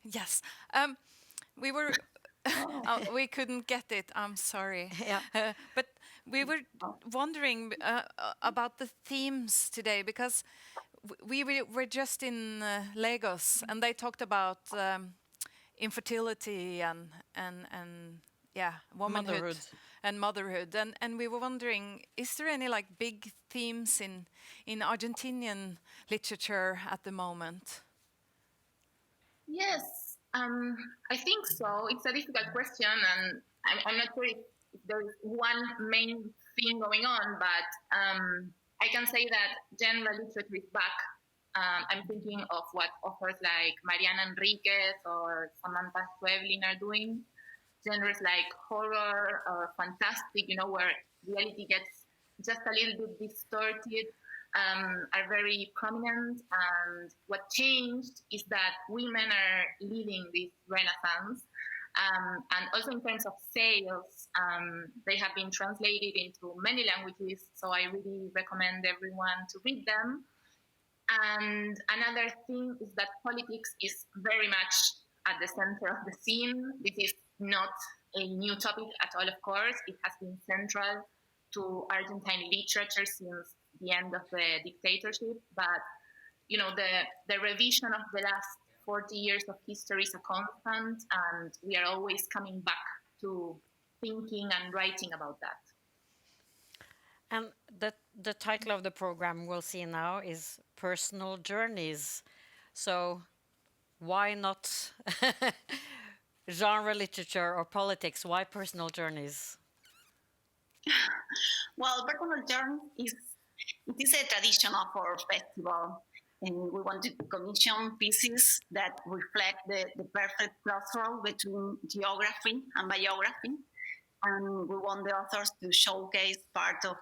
Yes. We were... we couldn't get it. I'm sorry. Yeah. But we were wondering about the themes today, because we were just in Lagos, and they talked about infertility and womanhood and motherhood, and we were wondering, is there any big themes in Argentinian literature at the moment? Yes. I think so. It's a difficult question, and I'm not sure if there's one main thing going on, but I can say that genre literature is back. I'm thinking of what authors like Mariana Enriquez or Samantha Schweblin are doing. Genres like horror or fantastic, where reality gets just a little bit distorted, are very prominent. And what changed is that women are leading this renaissance. And also in terms of sales, they have been translated into many languages, so I really recommend everyone to read them. And another thing is that politics is very much at the center of the scene. This is not a new topic at all, of course. It has been central to Argentine literature since the end of the dictatorship. But, the revision of the last 40 years of history is a constant, and we are always coming back to thinking and writing about that. And the title of the program we'll see now is Personal Journeys. So why not genre literature or politics? Why personal journeys? Well, personal journey is a tradition of our festival. And we want to commission pieces that reflect the perfect crossroad between geography and biography. And we want the authors to showcase part of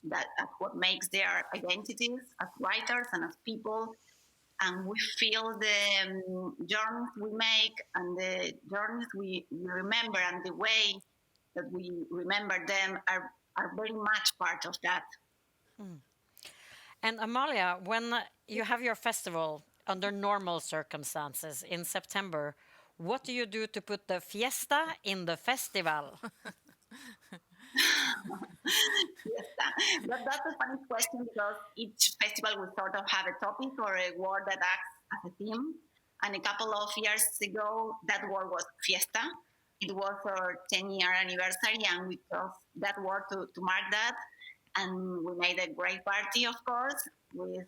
that, of what makes their identities as writers and as people. And we feel the journeys we make and the journeys we remember and the way that we remember them are very much part of that. And Amalia, when you have your festival under normal circumstances in September, what do you do to put the fiesta in the festival? That's a funny question because each festival will sort of have a topic or a word that acts as a theme. And a couple of years ago, that word was fiesta. It was our 10-year anniversary, and we chose that word to mark that. And we made a great party, of course, with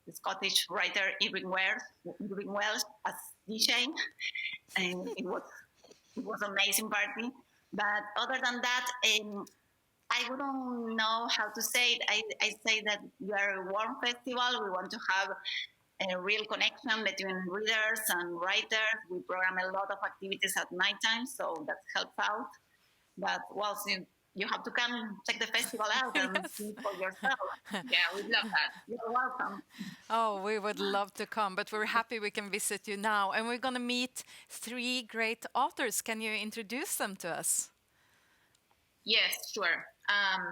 the Scottish writer Irving Welsh as DJ. And it was an amazing party. But other than that, I wouldn't know how to say it. I say that we are a warm festival. We want to have a real connection between readers and writers. We program a lot of activities at nighttime, so that helps out. But, well, since you have to come check the festival out and see for yourself. Yeah, we'd love that. You're welcome. Oh, we would love to come, but we're happy we can visit you now. And we're going to meet 3 great authors. Can you introduce them to us? Yes, sure.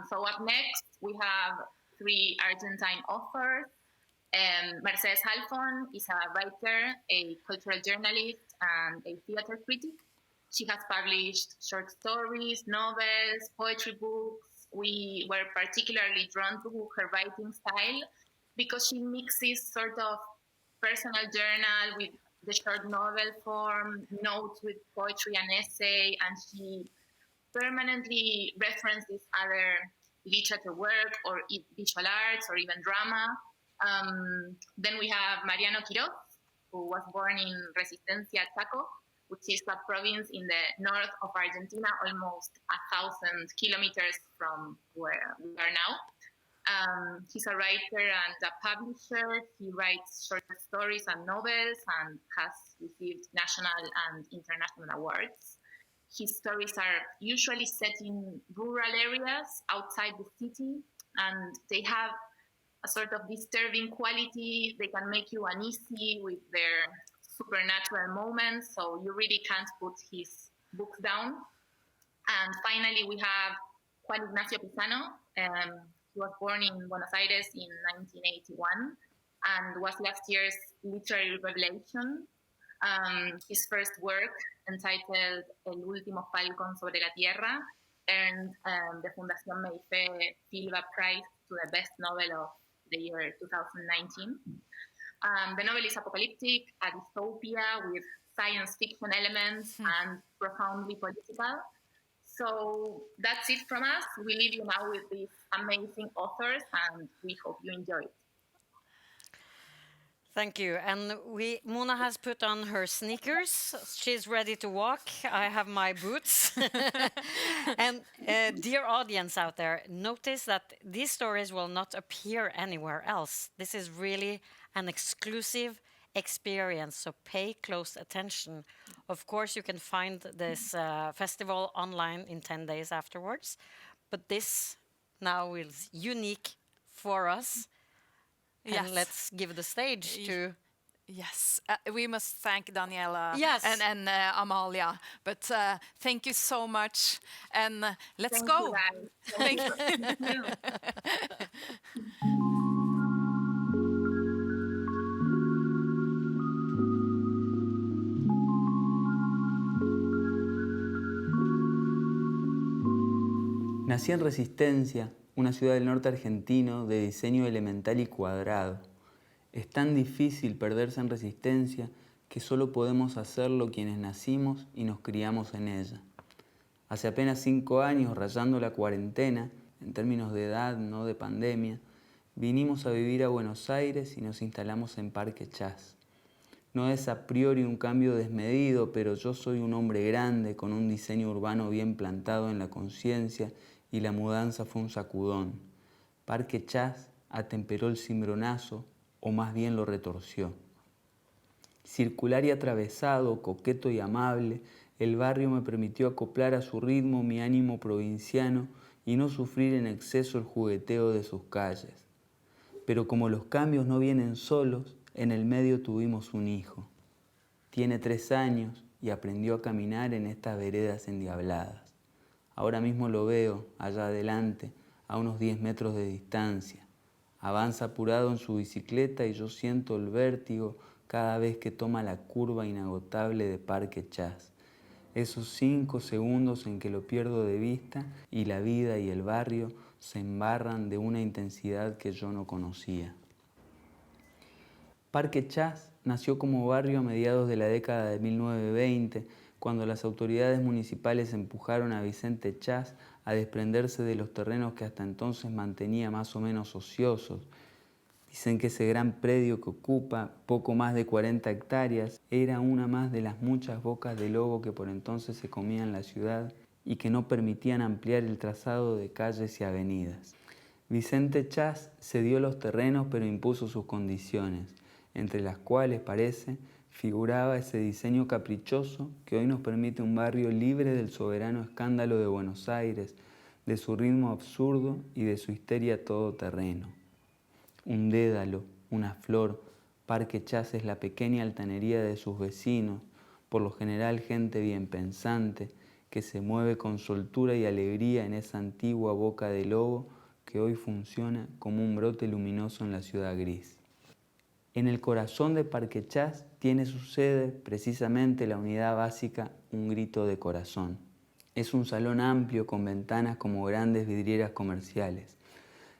So up next, we have 3 Argentine authors. Mercedes Halfon is a writer, a cultural journalist, and a theater critic. She has published short stories, novels, poetry books. We were particularly drawn to her writing style because she mixes sort of personal journal with the short novel form, notes with poetry and essay, and she permanently references other literature work or visual arts or even drama. Then we have Mariano Quiroz, who was born in Resistencia, Chaco, which is a province in the north of Argentina, almost 1,000 kilometers from where we are now. He's a writer and a publisher. He writes short stories and novels and has received national and international awards. His stories are usually set in rural areas outside the city, and they have a sort of disturbing quality. They can make you uneasy with their supernatural moments, so you really can't put his books down. And finally, we have Juan Ignacio Pisano. He was born in Buenos Aires in 1981 and was last year's literary revelation. His first work, entitled El último falcón sobre la tierra, earned the Fundación Meife Silva Prize to the best novel of the year 2019. The novel is apocalyptic, a dystopia with science fiction elements and profoundly political. So that's it from us. We leave you now with these amazing authors, and we hope you enjoy it. Thank you. And Mona has put on her sneakers. She's ready to walk. I have my boots. And dear audience out there, notice that these stories will not appear anywhere else. This is really an exclusive experience, so pay close attention. Of course, you can find this festival online in 10 days afterwards, but this now is unique for us. Yes. And let's give the stage to... Yes, we must thank Daniela yes. and Amalia, but thank you so much, and let's Thank go. You guys. Thank you. Nací en Resistencia, una ciudad del norte argentino de diseño elemental y cuadrado. Es tan difícil perderse en Resistencia que solo podemos hacerlo quienes nacimos y nos criamos en ella. Hace apenas 5 años, rayando la cuarentena, en términos de edad, no de pandemia, vinimos a vivir a Buenos Aires y nos instalamos en Parque Chas. No es a priori un cambio desmedido, pero yo soy un hombre grande con un diseño urbano bien plantado en la conciencia y la mudanza fue un sacudón. Parque Chas atemperó el cimbronazo, o más bien lo retorció. Circular y atravesado, coqueto y amable, el barrio me permitió acoplar a su ritmo mi ánimo provinciano y no sufrir en exceso el jugueteo de sus calles. Pero como los cambios no vienen solos, en el medio tuvimos un hijo. Tiene 3 años y aprendió a caminar en estas veredas endiabladas. Ahora mismo lo veo, allá adelante, a unos 10 metros de distancia. Avanza apurado en su bicicleta y yo siento el vértigo cada vez que toma la curva inagotable de Parque Chas. Esos 5 segundos en que lo pierdo de vista y la vida y el barrio se embarran de una intensidad que yo no conocía. Parque Chas nació como barrio a mediados de la década de 1920, cuando las autoridades municipales empujaron a Vicente Chas a desprenderse de los terrenos que hasta entonces mantenía más o menos ociosos. Dicen que ese gran predio que ocupa poco más de 40 hectáreas era una más de las muchas bocas de lobo que por entonces se comían la ciudad y que no permitían ampliar el trazado de calles y avenidas. Vicente Chas cedió los terrenos pero impuso sus condiciones, entre las cuales, parece, figuraba ese diseño caprichoso que hoy nos permite un barrio libre del soberano escándalo de Buenos Aires, de su ritmo absurdo y de su histeria todoterreno. Un dédalo, una flor, Parque Chas es la pequeña altanería de sus vecinos, por lo general gente bien pensante, que se mueve con soltura y alegría en esa antigua boca de lobo que hoy funciona como un brote luminoso en la ciudad gris. En el corazón de Parque Chas tiene su sede precisamente la unidad básica Un Grito de Corazón. Es un salón amplio con ventanas como grandes vidrieras comerciales.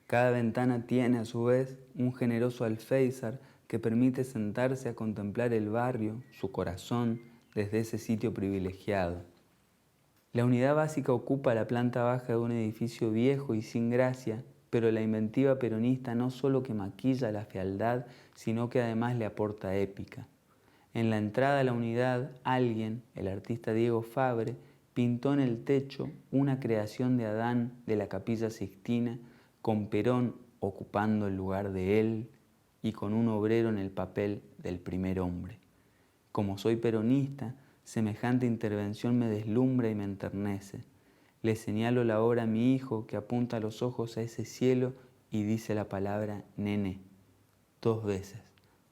Cada ventana tiene a su vez un generoso alféizar que permite sentarse a contemplar el barrio, su corazón, desde ese sitio privilegiado. La unidad básica ocupa la planta baja de un edificio viejo y sin gracia, pero la inventiva peronista no solo que maquilla la fealdad, sino que además le aporta épica. En la entrada a la unidad, alguien, el artista Diego Fabre, pintó en el techo una creación de Adán de la Capilla Sixtina, con Perón ocupando el lugar de él y con un obrero en el papel del primer hombre. Como soy peronista, semejante intervención me deslumbra y me enternece. Le señalo la obra a mi hijo que apunta los ojos a ese cielo y dice la palabra nene, 2 veces,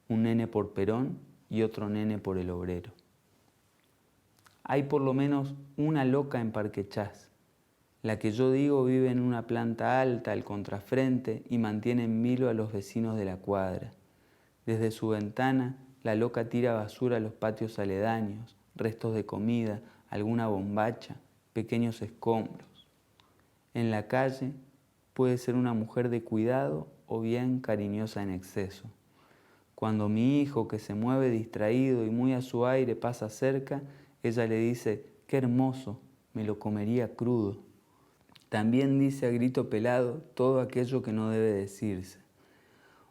un nene por Perón y otro nene por el obrero. Hay por lo menos una loca en Parque Chas. La que yo digo vive en una planta alta, al contrafrente, y mantiene en vilo a los vecinos de la cuadra. Desde su ventana, la loca tira basura a los patios aledaños, restos de comida, alguna bombacha, pequeños escombros. En la calle puede ser una mujer de cuidado o bien cariñosa en exceso. Cuando mi hijo, que se mueve distraído y muy a su aire, pasa cerca, ella le dice, «¡Qué hermoso! Me lo comería crudo». También dice a grito pelado todo aquello que no debe decirse.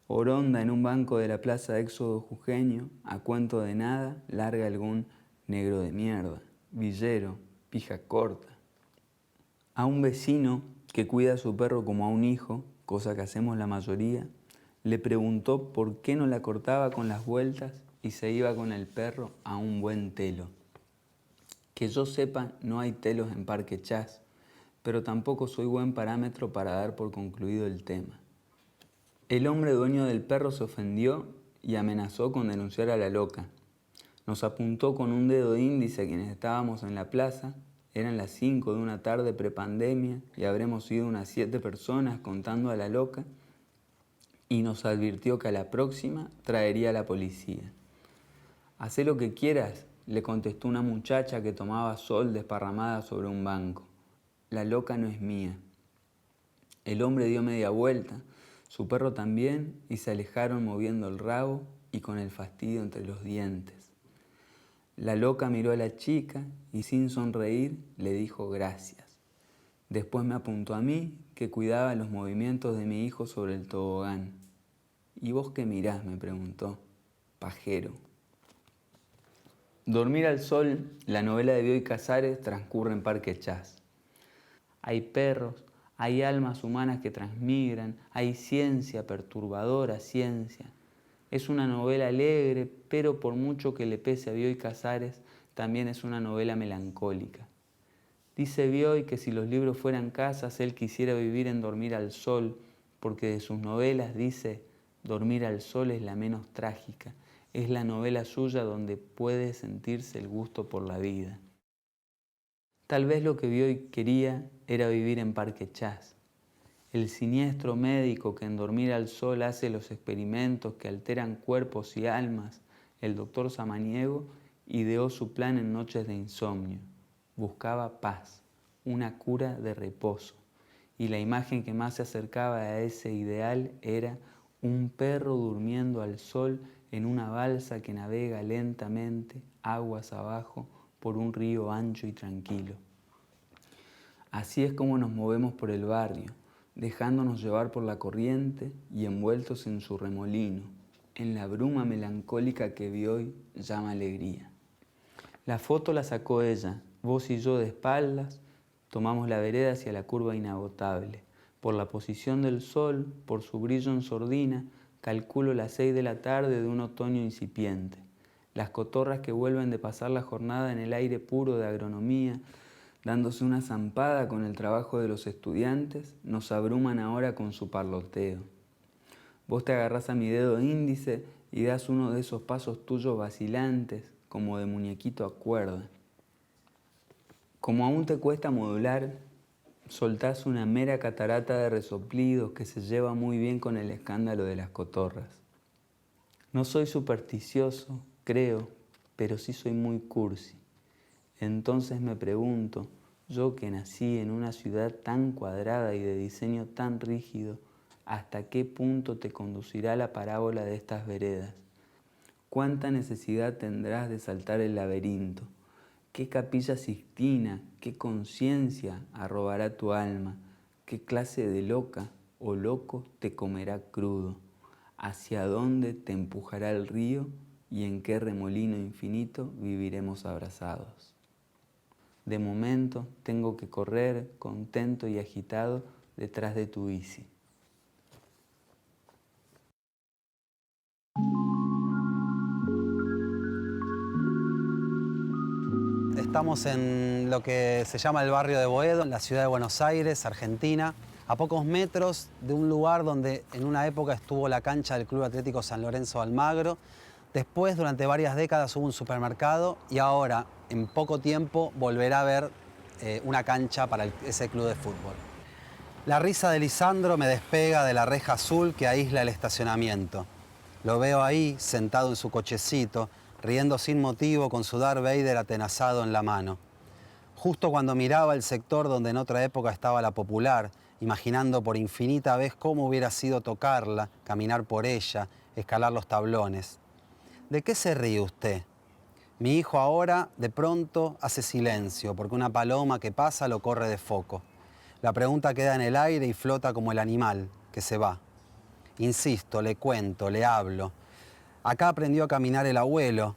Oronda en un banco de la plaza de Éxodo jujeño, a cuento de nada, larga algún negro de mierda, villero, pija corta. A un vecino que cuida a su perro como a un hijo, cosa que hacemos la mayoría, le preguntó por qué no la cortaba con las vueltas y se iba con el perro a un buen telo. Que yo sepa, no hay telos en Parque Chas, pero tampoco soy buen parámetro para dar por concluido el tema. El hombre dueño del perro se ofendió y amenazó con denunciar a la loca. Nos apuntó con un dedo índice a quienes estábamos en la plaza. Eran las 5 de una tarde prepandemia y habremos sido unas 7 personas contando a la loca, y nos advirtió que a la próxima traería a la policía. «Hacé lo que quieras», le contestó una muchacha que tomaba sol desparramada sobre un banco. «La loca no es mía». El hombre dio media vuelta, su perro también, y se alejaron moviendo el rabo y con el fastidio entre los dientes. La loca miró a la chica y sin sonreír le dijo gracias. Después me apuntó a mí, que cuidaba los movimientos de mi hijo sobre el tobogán. «¿Y vos qué mirás?», me preguntó. «Pajero». Dormir al sol, la novela de Bioy Casares, transcurre en Parque Chas. Hay perros, hay almas humanas que transmigran, hay ciencia, perturbadora ciencia. Es una novela alegre, pero por mucho que le pese a Bioy Casares, también es una novela melancólica. Dice Bioy que si los libros fueran casas, él quisiera vivir en Dormir al Sol, porque de sus novelas dice, Dormir al Sol es la menos trágica, es la novela suya donde puede sentirse el gusto por la vida. Tal vez lo que Bioy quería era vivir en Parque Chas. El siniestro médico que en Dormir al Sol hace los experimentos que alteran cuerpos y almas, el doctor Samaniego, ideó su plan en noches de insomnio. Buscaba paz, una cura de reposo, y la imagen que más se acercaba a ese ideal era un perro durmiendo al sol en una balsa que navega lentamente, aguas abajo, por un río ancho y tranquilo. Así es como nos movemos por el barrio, dejándonos llevar por la corriente y envueltos en su remolino, en la bruma melancólica que Bioy llama alegría. La foto la sacó ella, vos y yo de espaldas, tomamos la vereda hacia la curva inagotable. Por la posición del sol, por su brillo en sordina, calculo las 6 de la tarde de un otoño incipiente. Las cotorras que vuelven de pasar la jornada en el aire puro de agronomía, dándose una zampada con el trabajo de los estudiantes, nos abruman ahora con su parloteo. Vos te agarrás a mi dedo índice y das uno de esos pasos tuyos vacilantes, como de muñequito a cuerda. Como aún te cuesta modular, soltás una mera catarata de resoplidos que se lleva muy bien con el escándalo de las cotorras. No soy supersticioso, creo, pero sí soy muy cursi. Entonces me pregunto, yo que nací en una ciudad tan cuadrada y de diseño tan rígido, ¿hasta qué punto te conducirá la parábola de estas veredas? ¿Cuánta necesidad tendrás de saltar el laberinto? ¿Qué capilla Sixtina, qué conciencia arrobará tu alma? ¿Qué clase de loca o loco te comerá crudo? ¿Hacia dónde te empujará el río y en qué remolino infinito viviremos abrazados? De momento tengo que correr, contento y agitado, detrás de tu bici. Estamos en lo que se llama el barrio de Boedo, en la ciudad de Buenos Aires, Argentina, a pocos metros de un lugar donde en una época estuvo la cancha del Club Atlético San Lorenzo de Almagro. Después, durante varias décadas, hubo un supermercado y ahora, en poco tiempo, volverá a haber una cancha para ese club de fútbol. La risa de Lisandro me despega de la reja azul que aísla el estacionamiento. Lo veo ahí, sentado en su cochecito, riendo sin motivo con su Darth Vader atenazado en la mano. Justo cuando miraba el sector donde en otra época estaba la Popular, imaginando por infinita vez cómo hubiera sido tocarla, caminar por ella, escalar los tablones. ¿De qué se ríe usted? Mi hijo ahora, de pronto, hace silencio, porque una paloma que pasa lo corre de foco. La pregunta queda en el aire y flota como el animal, que se va. Insisto, le cuento, le hablo. Acá aprendió a caminar el abuelo,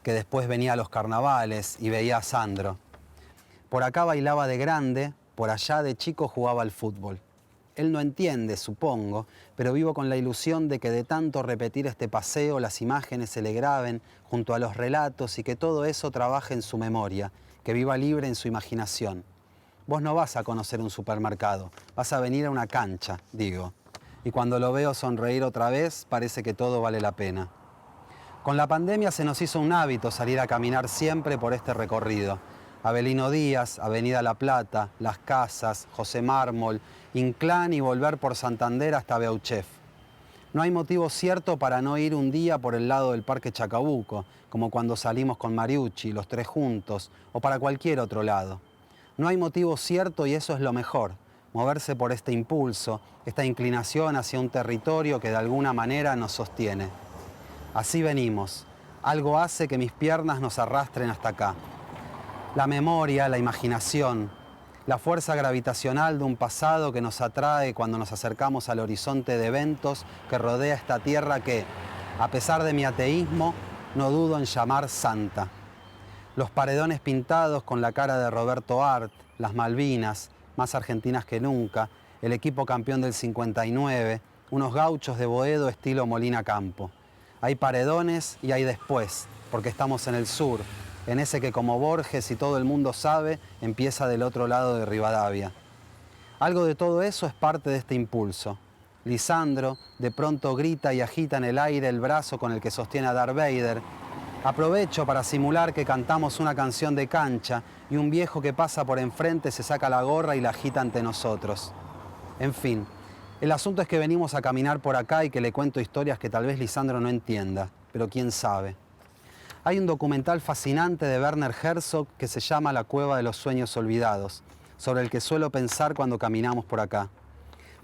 que después venía a los carnavales y veía a Sandro. Por acá bailaba de grande, por allá de chico jugaba al fútbol. Él no entiende, supongo, pero vivo con la ilusión de que de tanto repetir este paseo las imágenes se le graben junto a los relatos y que todo eso trabaje en su memoria, que viva libre en su imaginación. Vos no vas a conocer un supermercado, vas a venir a una cancha, digo. Y cuando lo veo sonreír otra vez, parece que todo vale la pena. Con la pandemia se nos hizo un hábito salir a caminar siempre por este recorrido. Avelino Díaz, Avenida La Plata, Las Casas, José Mármol, Inclán y volver por Santander hasta Beauchef. No hay motivo cierto para no ir un día por el lado del Parque Chacabuco, como cuando salimos con Mariucci, los tres juntos, o para cualquier otro lado. No hay motivo cierto y eso es lo mejor, moverse por este impulso, esta inclinación hacia un territorio que de alguna manera nos sostiene. Así venimos. Algo hace que mis piernas nos arrastren hasta acá. La memoria, la imaginación, la fuerza gravitacional de un pasado que nos atrae cuando nos acercamos al horizonte de eventos que rodea esta tierra que, a pesar de mi ateísmo, no dudo en llamar santa. Los paredones pintados con la cara de Roberto Art, las Malvinas, más argentinas que nunca, el equipo campeón del 59, unos gauchos de Boedo estilo Molina Campo. Hay paredones y hay después, porque estamos en el sur, en ese que como Borges y todo el mundo sabe, empieza del otro lado de Rivadavia. Algo de todo eso es parte de este impulso. Lisandro de pronto grita y agita en el aire el brazo con el que sostiene a Darth Vader. Aprovecho para simular que cantamos una canción de cancha y un viejo que pasa por enfrente se saca la gorra y la agita ante nosotros. En fin, el asunto es que venimos a caminar por acá y que le cuento historias que tal vez Lisandro no entienda, pero quién sabe. Hay un documental fascinante de Werner Herzog que se llama La Cueva de los Sueños Olvidados, sobre el que suelo pensar cuando caminamos por acá.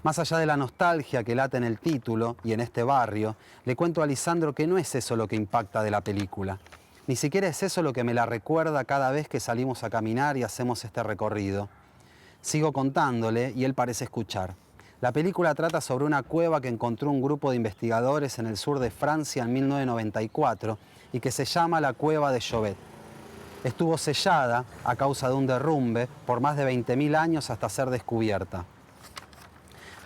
Más allá de la nostalgia que late en el título y en este barrio, le cuento a Lisandro que no es eso lo que impacta de la película. Ni siquiera es eso lo que me la recuerda cada vez que salimos a caminar y hacemos este recorrido. Sigo contándole y él parece escuchar. La película trata sobre una cueva que encontró un grupo de investigadores en el sur de Francia en 1994 y que se llama la Cueva de Chauvet. Estuvo sellada a causa de un derrumbe por más de 20.000 años hasta ser descubierta.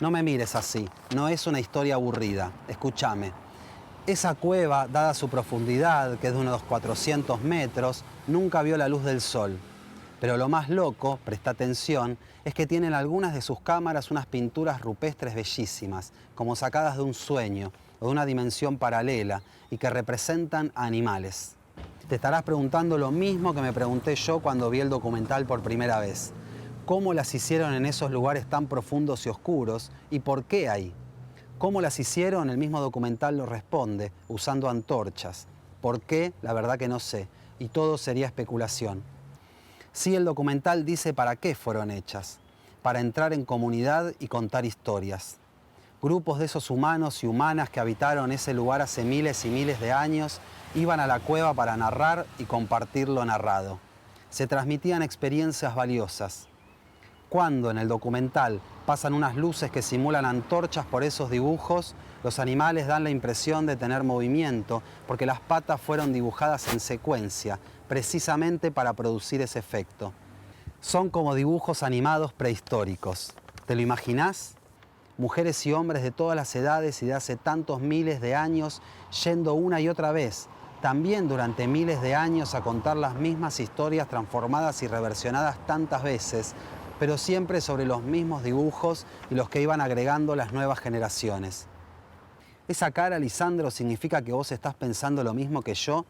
No me mires así, no es una historia aburrida, escúchame. Esa cueva, dada su profundidad, que es de unos 400 metros, nunca vio la luz del sol. Pero lo más loco, presta atención, es que tienen algunas de sus cámaras unas pinturas rupestres bellísimas, como sacadas de un sueño o de una dimensión paralela, y que representan a animales. Te estarás preguntando lo mismo que me pregunté yo cuando vi el documental por primera vez. ¿Cómo las hicieron en esos lugares tan profundos y oscuros? ¿Y por qué ahí? ¿Cómo las hicieron? El mismo documental lo responde, usando antorchas. ¿Por qué? La verdad que no sé, y todo sería especulación. Sí, el documental dice para qué fueron hechas. Para entrar en comunidad y contar historias. Grupos de esos humanos y humanas que habitaron ese lugar hace miles y miles de años iban a la cueva para narrar y compartir lo narrado. Se transmitían experiencias valiosas. Cuando en el documental pasan unas luces que simulan antorchas por esos dibujos, los animales dan la impresión de tener movimiento porque las patas fueron dibujadas en secuencia, precisamente para producir ese efecto. Son como dibujos animados prehistóricos. ¿Te lo imaginás? Mujeres y hombres de todas las edades y de hace tantos miles de años yendo una y otra vez, también durante miles de años a contar las mismas historias transformadas y reversionadas tantas veces, pero siempre sobre los mismos dibujos y los que iban agregando las nuevas generaciones. Esa cara, Lisandro, significa que vos estás pensando lo mismo que yo.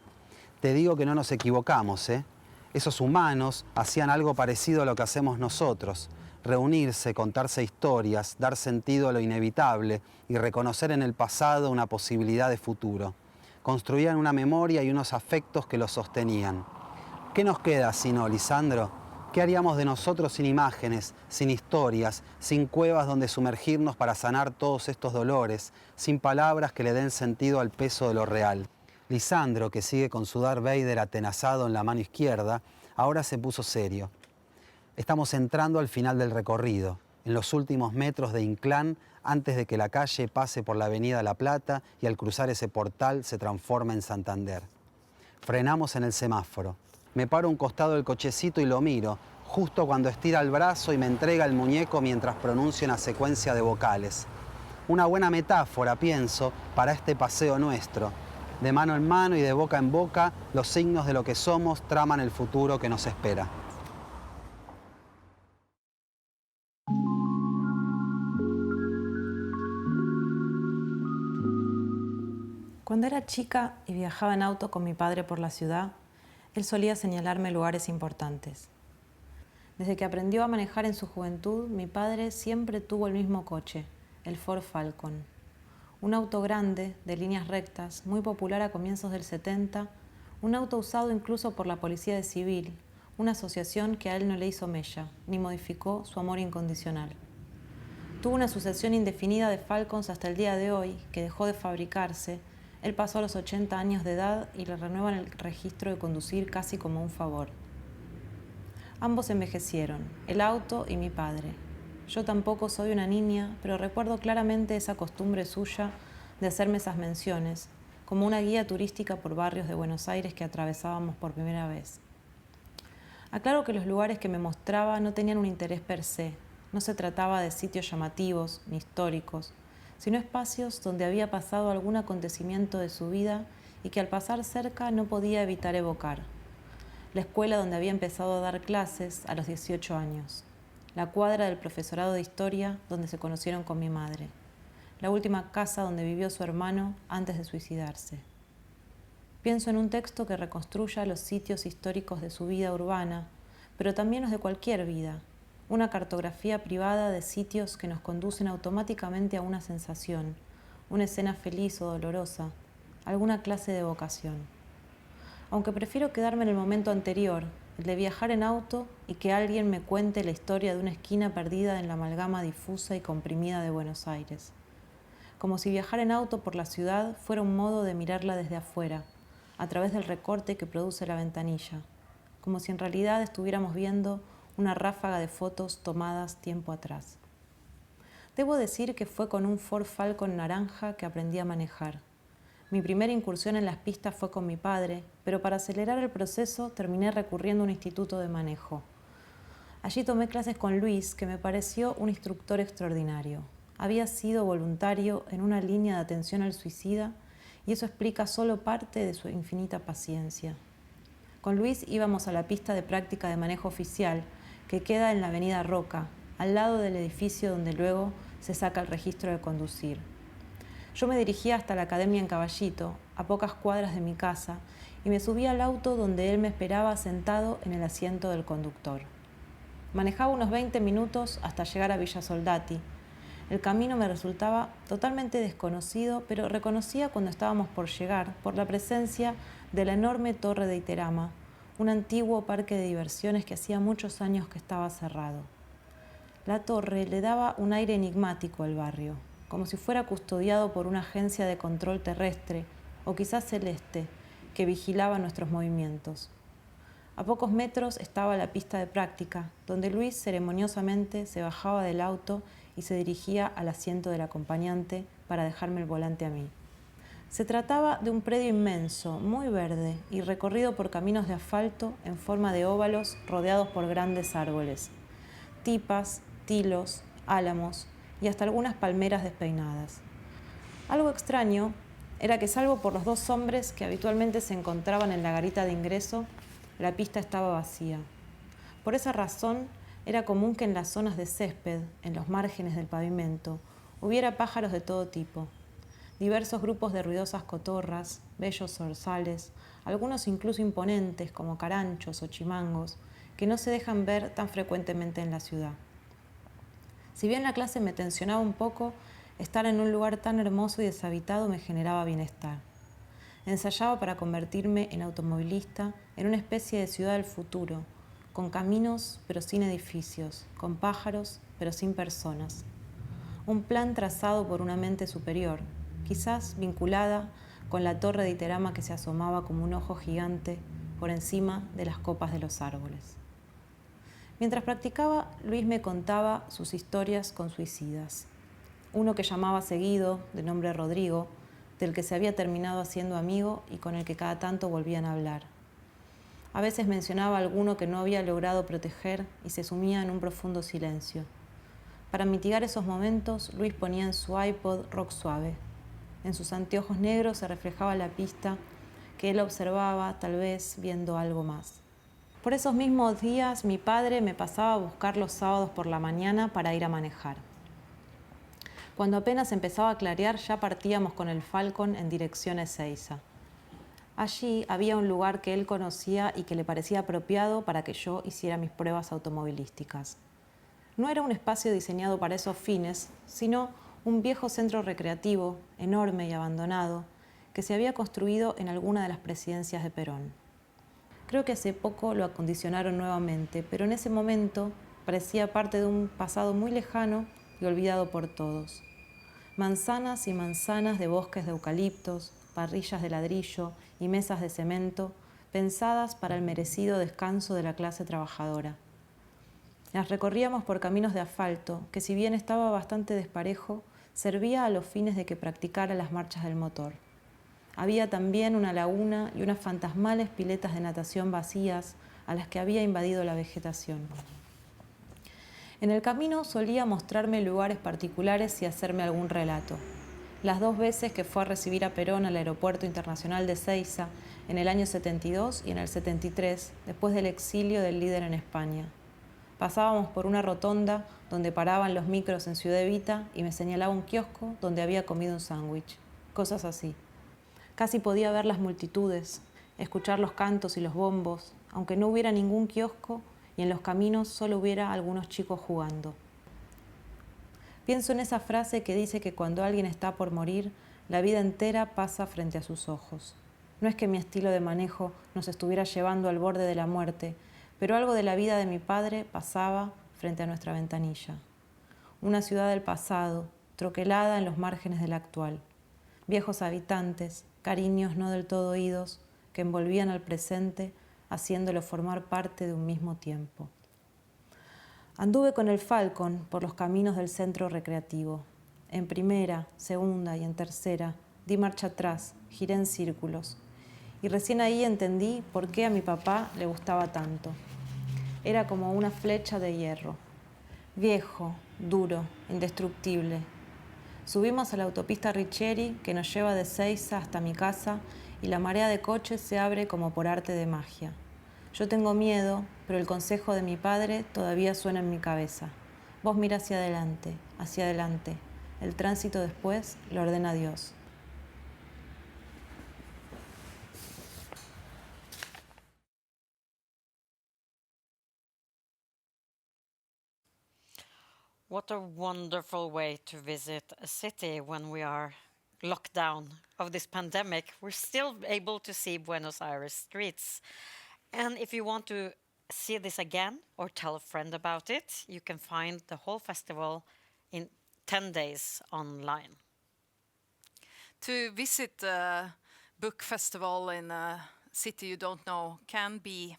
Te digo que no nos equivocamos, ¿eh? Esos humanos hacían algo parecido a lo que hacemos nosotros. Reunirse, contarse historias, dar sentido a lo inevitable y reconocer en el pasado una posibilidad de futuro. Construían una memoria y unos afectos que los sostenían. ¿Qué nos queda si no, Lisandro? ¿Qué haríamos de nosotros sin imágenes, sin historias, sin cuevas donde sumergirnos para sanar todos estos dolores, sin palabras que le den sentido al peso de lo real? Lisandro, que sigue con su Darth Vader atenazado en la mano izquierda, ahora se puso serio. Estamos entrando al final del recorrido, en los últimos metros de Inclán, antes de que la calle pase por la avenida La Plata y al cruzar ese portal se transforme en Santander. Frenamos en el semáforo. Me paro a un costado del cochecito y lo miro, justo cuando estira el brazo y me entrega el muñeco mientras pronuncia una secuencia de vocales. Una buena metáfora, pienso, para este paseo nuestro. De mano en mano y de boca en boca, los signos de lo que somos traman el futuro que nos espera. Cuando era chica y viajaba en auto con mi padre por la ciudad, él solía señalarme lugares importantes. Desde que aprendió a manejar en su juventud, mi padre siempre tuvo el mismo coche, el Ford Falcon. Un auto grande, de líneas rectas, muy popular a comienzos del 70, un auto usado incluso por la Policía de Civil, una asociación que a él no le hizo mella, ni modificó su amor incondicional. Tuvo una sucesión indefinida de Falcons hasta el día de hoy, que dejó de fabricarse. Él pasó a los 80 años de edad y le renuevan el registro de conducir casi como un favor. Ambos envejecieron, el auto y mi padre. Yo tampoco soy una niña, pero recuerdo claramente esa costumbre suya de hacerme esas menciones, como una guía turística por barrios de Buenos Aires que atravesábamos por primera vez. Aclaro que los lugares que me mostraba no tenían un interés per se, no se trataba de sitios llamativos ni históricos, sino espacios donde había pasado algún acontecimiento de su vida y que al pasar cerca no podía evitar evocar. La escuela donde había empezado a dar clases a los 18 años. La cuadra del profesorado de historia donde se conocieron con mi madre. La última casa donde vivió su hermano antes de suicidarse. Pienso en un texto que reconstruya los sitios históricos de su vida urbana, pero también los de cualquier vida. Una cartografía privada de sitios que nos conducen automáticamente a una sensación, una escena feliz o dolorosa, alguna clase de evocación. Aunque prefiero quedarme en el momento anterior, el de viajar en auto y que alguien me cuente la historia de una esquina perdida en la amalgama difusa y comprimida de Buenos Aires. Como si viajar en auto por la ciudad fuera un modo de mirarla desde afuera, a través del recorte que produce la ventanilla, como si en realidad estuviéramos viendo una ráfaga de fotos tomadas tiempo atrás. Debo decir que fue con un Ford Falcon naranja que aprendí a manejar. Mi primera incursión en las pistas fue con mi padre, pero para acelerar el proceso terminé recurriendo a un instituto de manejo. Allí tomé clases con Luis, que me pareció un instructor extraordinario. Había sido voluntario en una línea de atención al suicida y eso explica solo parte de su infinita paciencia. Con Luis íbamos a la pista de práctica de manejo oficial, que queda en la avenida Roca, al lado del edificio donde luego se saca el registro de conducir. Yo me dirigía hasta la academia en Caballito, a pocas cuadras de mi casa, y me subí al auto donde él me esperaba sentado en el asiento del conductor. Manejaba unos 20 minutos hasta llegar a Villa Soldati. El camino me resultaba totalmente desconocido, pero reconocía cuando estábamos por llegar por la presencia de la enorme torre de Iterama, un antiguo parque de diversiones que hacía muchos años que estaba cerrado. La torre le daba un aire enigmático al barrio, como si fuera custodiado por una agencia de control terrestre, o quizás celeste, que vigilaba nuestros movimientos. A pocos metros estaba la pista de práctica, donde Luis ceremoniosamente se bajaba del auto y se dirigía al asiento del acompañante para dejarme el volante a mí. Se trataba de un predio inmenso, muy verde y recorrido por caminos de asfalto en forma de óvalos rodeados por grandes árboles, tipas, tilos, álamos y hasta algunas palmeras despeinadas. Algo extraño era que, salvo por los dos hombres que habitualmente se encontraban en la garita de ingreso, la pista estaba vacía. Por esa razón, era común que en las zonas de césped, en los márgenes del pavimento, hubiera pájaros de todo tipo. Diversos grupos de ruidosas cotorras, bellos zorzales, algunos incluso imponentes como caranchos o chimangos, que no se dejan ver tan frecuentemente en la ciudad. Si bien la clase me tensionaba un poco, estar en un lugar tan hermoso y deshabitado me generaba bienestar. Ensayaba para convertirme en automovilista en una especie de ciudad del futuro, con caminos pero sin edificios, con pájaros pero sin personas. Un plan trazado por una mente superior, quizás vinculada con la torre de Iterama que se asomaba como un ojo gigante por encima de las copas de los árboles. Mientras practicaba, Luis me contaba sus historias con suicidas. Uno que llamaba seguido, de nombre Rodrigo, del que se había terminado haciendo amigo y con el que cada tanto volvían a hablar. A veces mencionaba alguno que no había logrado proteger y se sumía en un profundo silencio. Para mitigar esos momentos, Luis ponía en su iPod rock suave. En sus anteojos negros se reflejaba la pista que él observaba, tal vez viendo algo más. Por esos mismos días, mi padre me pasaba a buscar los sábados por la mañana para ir a manejar. Cuando apenas empezaba a clarear, ya partíamos con el Falcon en dirección a Ezeiza. Allí había un lugar que él conocía y que le parecía apropiado para que yo hiciera mis pruebas automovilísticas. No era un espacio diseñado para esos fines, sino un viejo centro recreativo, enorme y abandonado, que se había construido en alguna de las presidencias de Perón. Creo que hace poco lo acondicionaron nuevamente, pero en ese momento parecía parte de un pasado muy lejano y olvidado por todos. Manzanas y manzanas de bosques de eucaliptos, parrillas de ladrillo y mesas de cemento, pensadas para el merecido descanso de la clase trabajadora. Las recorríamos por caminos de asfalto, que si bien estaba bastante desparejo, servía a los fines de que practicara las marchas del motor. Había también una laguna y unas fantasmales piletas de natación vacías a las que había invadido la vegetación. En el camino solía mostrarme lugares particulares y hacerme algún relato. Las 2 veces que fue a recibir a Perón al Aeropuerto Internacional de Ezeiza, en el año 72 y en el 73, después del exilio del líder en España. Pasábamos por una rotonda donde paraban los micros en Ciudad Evita y me señalaba un kiosco donde había comido un sándwich. Cosas así. Casi podía ver las multitudes, escuchar los cantos y los bombos, aunque no hubiera ningún kiosco y en los caminos solo hubiera algunos chicos jugando. Pienso en esa frase que dice que cuando alguien está por morir, la vida entera pasa frente a sus ojos. No es que mi estilo de manejo nos estuviera llevando al borde de la muerte, pero algo de la vida de mi padre pasaba frente a nuestra ventanilla. Una ciudad del pasado, troquelada en los márgenes de la actual. Viejos habitantes, cariños no del todo oídos, que envolvían al presente, haciéndolo formar parte de un mismo tiempo. Anduve con el Falcon por los caminos del centro recreativo. En primera, segunda y en tercera di marcha atrás, giré en círculos. Y recién ahí entendí por qué a mi papá le gustaba tanto. Era como una flecha de hierro. Viejo, duro, indestructible. Subimos a la autopista Richieri que nos lleva de Ezeiza hasta mi casa y la marea de coches se abre como por arte de magia. Yo tengo miedo, pero el consejo de mi padre todavía suena en mi cabeza. Vos mira hacia adelante, hacia adelante. El tránsito después lo ordena Dios. What a wonderful way to visit a city when we are locked down of this pandemic. We're still able to see Buenos Aires streets. And if you want to see this again or tell a friend about it, you can find the whole festival in 10 days online. To visit a book festival in a city you don't know can be,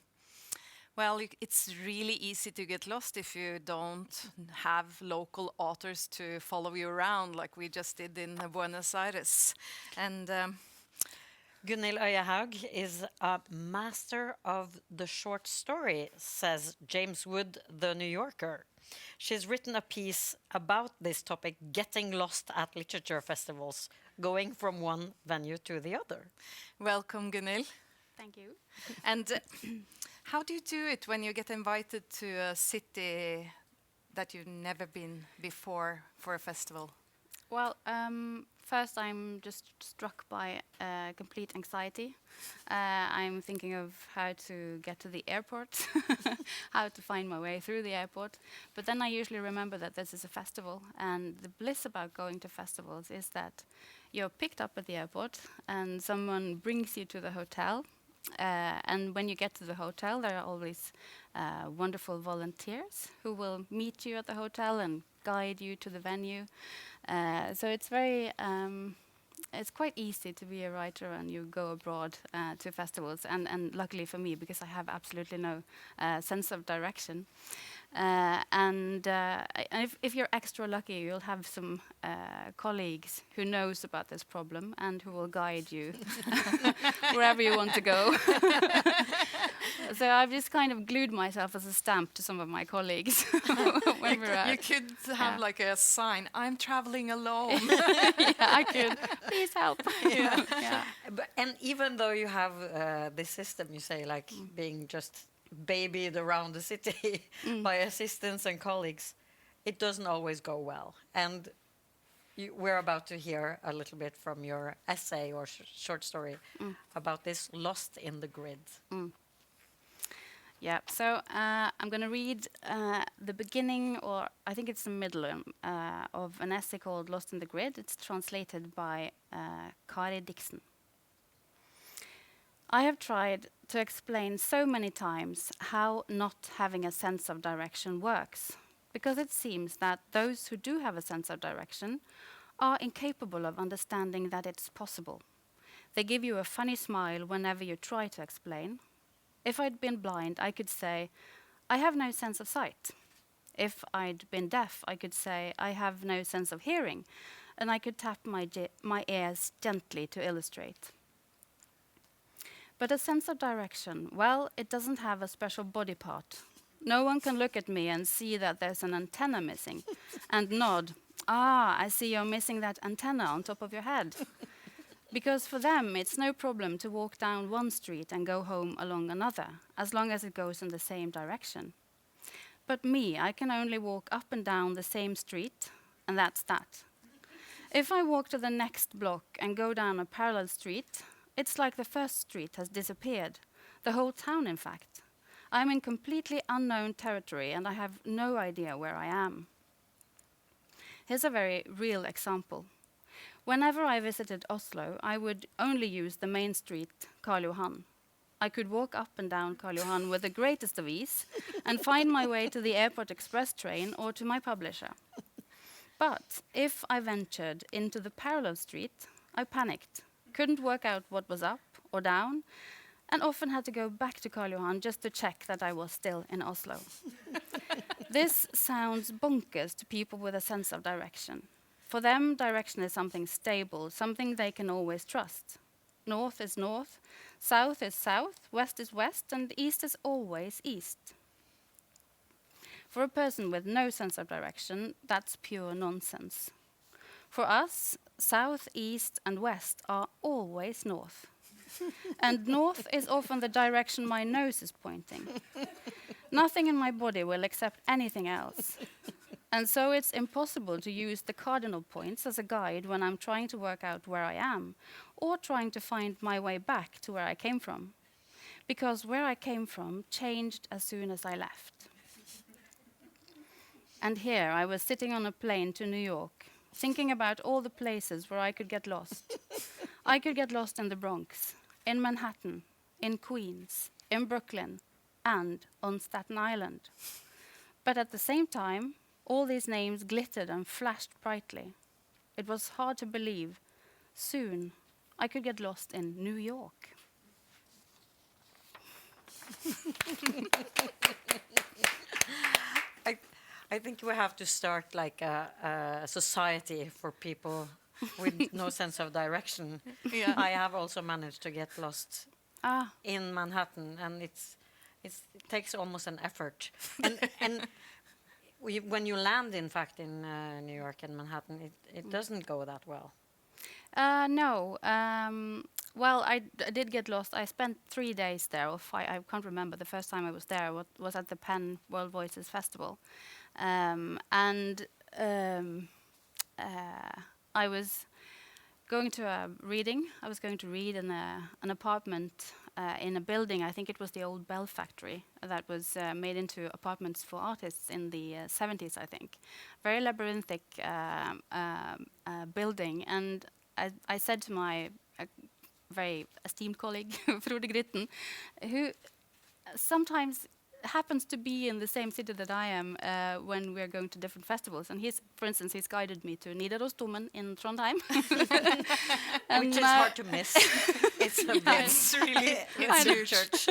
well, it's really easy to get lost if you don't have local authors to follow you around like we just did in Buenos Aires. And Gunhild Øyehaug is a master of the short story, says James Wood, The New Yorker. She's written a piece about this topic, getting lost at literature festivals, going from one venue to the other. Welcome, Gunhild. Thank you. And how do you do it when you get invited to a city that you've never been before for a festival? Well, first I'm just struck by complete anxiety. I'm thinking of how to get to the airport, how to find my way through the airport. But then I usually remember that this is a festival, and the bliss about going to festivals is that you're picked up at the airport and someone brings you to the hotel. And when you get to the hotel, there are always wonderful volunteers who will meet you at the hotel and guide you to the venue. So it's it's quite easy to be a writer and you go abroad to festivals. And luckily for me, because I have absolutely no sense of direction. And if you're extra lucky, you'll have some colleagues who knows about this problem and who will guide you wherever you want to go. So I've just kind of glued myself as a stamp to some of my colleagues when we're out. You could have like a sign, I'm traveling alone. Yeah, I could. Please help. Yeah. Yeah. And even though you have this system, you say, like being just babied around the city by assistants and colleagues, it doesn't always go well. And we're about to hear a little bit from your essay or short story about this lost in the grid. Yeah, so I'm going to read the beginning, or I think it's the middle, of an essay called Lost in the Grid. It's translated by Kari Dixon. I have tried to explain so many times how not having a sense of direction works, because it seems that those who do have a sense of direction are incapable of understanding that it's possible. They give you a funny smile whenever you try to explain. If I'd been blind, I could say, I have no sense of sight. If I'd been deaf, I could say, I have no sense of hearing, and I could tap my ears gently to illustrate. But a sense of direction, well, it doesn't have a special body part. No one can look at me and see that there's an antenna missing and nod, "Ah, I see you're missing that antenna on top of your head." Because for them, it's no problem to walk down one street and go home along another, as long as it goes in the same direction. But me, I can only walk up and down the same street, and that's that. If I walk to the next block and go down a parallel street, it's like the first street has disappeared. The whole town, in fact. I'm in completely unknown territory, and I have no idea where I am. Here's a very real example. Whenever I visited Oslo, I would only use the main street, Karl Johan. I could walk up and down Karl Johan with the greatest of ease and find my way to the airport express train or to my publisher. But if I ventured into the parallel street, I panicked, couldn't work out what was up or down, and often had to go back to Karl Johan just to check that I was still in Oslo. This sounds bonkers to people with a sense of direction. For them, direction is something stable, something they can always trust. North is north, south is south, west is west, and east is always east. For a person with no sense of direction, that's pure nonsense. For us, south, east, and west are always north. And north is often the direction my nose is pointing. Nothing in my body will accept anything else. And so it's impossible to use the cardinal points as a guide when I'm trying to work out where I am, or trying to find my way back to where I came from. Because where I came from changed as soon as I left. And here I was sitting on a plane to New York, thinking about all the places where I could get lost. I could get lost in the Bronx, in Manhattan, in Queens, in Brooklyn, and on Staten Island. But at the same time, all these names glittered and flashed brightly. It was hard to believe. Soon, I could get lost in New York. I think we have to start like a society for people with no sense of direction. Yeah. I have also managed to get lost in Manhattan, and it takes almost an effort. And when you land, in fact, in New York and Manhattan, it doesn't go that well. No. Well, I did get lost. I spent 3 days there, or 5. I can't remember. The first time I was there was at the Penn World Voices Festival. I was going to a reading. I was going to read in an apartment in a building. I think it was the old Bell factory that was made into apartments for artists in the 70s, I think. Very labyrinthic building. And I said to my very esteemed colleague, Frode Gritten, who sometimes happens to be in the same city that I am when we're going to different festivals. And for instance, he's guided me to Nidarosdomen in Trondheim. Which is hard to miss. It's a big church.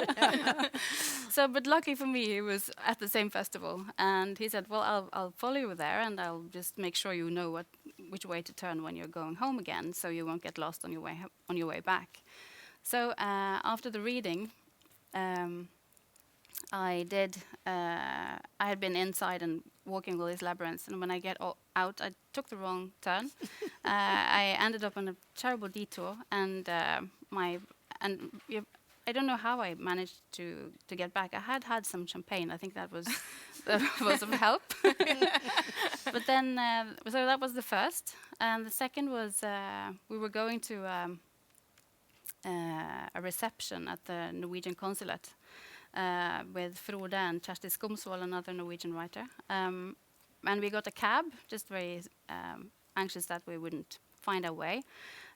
So, but lucky for me, he was at the same festival. And he said, well, I'll follow you there, and I'll just make sure you know which way to turn when you're going home again, so you won't get lost on your way back. So after the reading, I had been inside and walking all these labyrinths, and when I get out, I took the wrong turn. I ended up on a terrible detour, and I don't know how I managed to get back. I had some champagne. I think that was of help. But then, so that was the first, and the second was we were going to a reception at the Norwegian consulate. With Frode and Kjersti Skomsvold, another Norwegian writer. And we got a cab, just very anxious that we wouldn't find our way.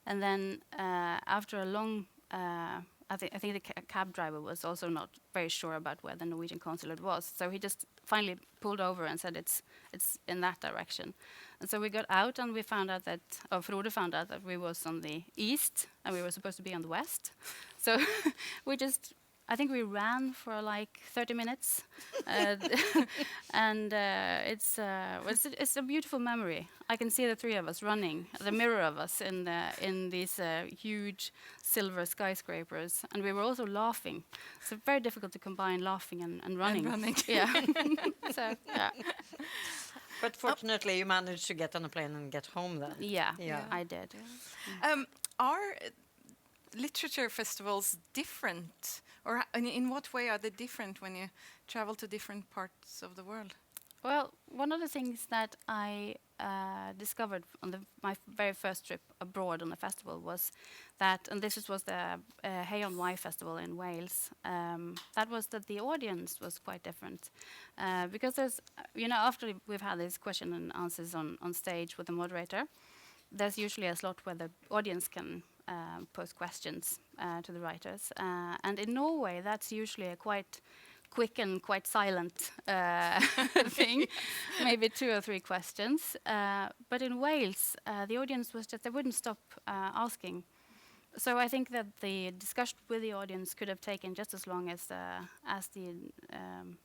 And then after a long, I think the cab driver was also not very sure about where the Norwegian consulate was. So he just finally pulled over and said it's in that direction. And so we got out, and we found out that, or Frode found out that we was on the east, and we were supposed to be on the west. So we just I think we ran for like 30 minutes, and it's a beautiful memory. I can see the three of us running, the mirror of us in these huge silver skyscrapers, and we were also laughing. So very difficult to combine laughing and running. And running. Yeah. So yeah. But fortunately, you managed to get on a plane and get home then. Yeah, I did. Are literature festivals different, or in what way are they different when you travel to different parts of the world? Well, one of the things that I discovered on my very first trip abroad on a festival was that, and this was the Hay on Wye festival in Wales, that was that the audience was quite different. Because there's, after we've had these question and answers on stage with the moderator, there's usually a slot where the audience can pose questions to the writers. And in Norway, that's usually a quite quick and quite silent thing, maybe 2 or 3 questions. But in Wales, the audience was just, they wouldn't stop asking. So I think that the discussion with the audience could have taken just as long as the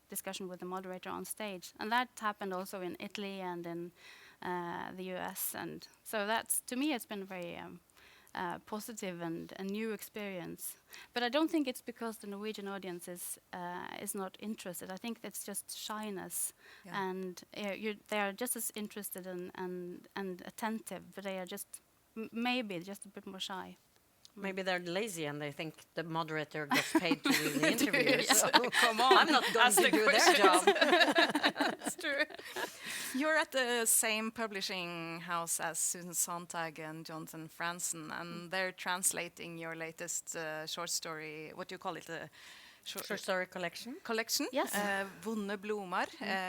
discussion with the moderator on stage. And that happened also in Italy and in the US. And so that's, to me, it's been very positive and a new experience. But I don't think it's because the Norwegian audience is not interested. I think it's just shyness, and they are just as interested and attentive, but they are just maybe just a bit more shy. Maybe they're lazy and they think the moderator gets paid to do the interview. So come on, I'm not going to do their job. That's true. You're at the same publishing house as Susan Sontag and Jonathan Franzen, and they're translating your latest short story. What do you call it? Short story collection. Yes. Vonde blomar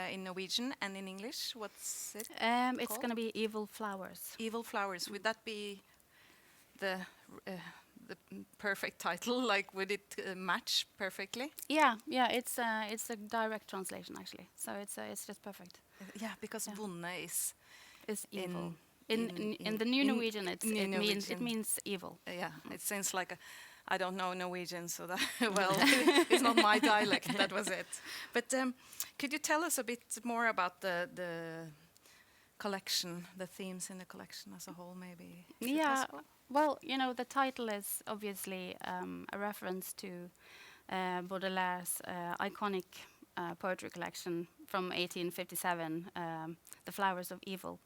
in Norwegian and in English. What's it? It's going to be Evil Flowers. Evil Flowers. Would that be the perfect title? Like, would it match perfectly? Yeah. It's a direct translation actually, so it's just perfect. Yeah, because vonde is evil. In the new Norwegian, it means evil. Yeah, it sounds like I don't know Norwegian, so that it's not my dialect. That was it. But could you tell us a bit more about the collection, the themes in the collection as a whole, maybe? Yeah. Well, the title is obviously a reference to Baudelaire's iconic poetry collection from 1857, The Flowers of Evil.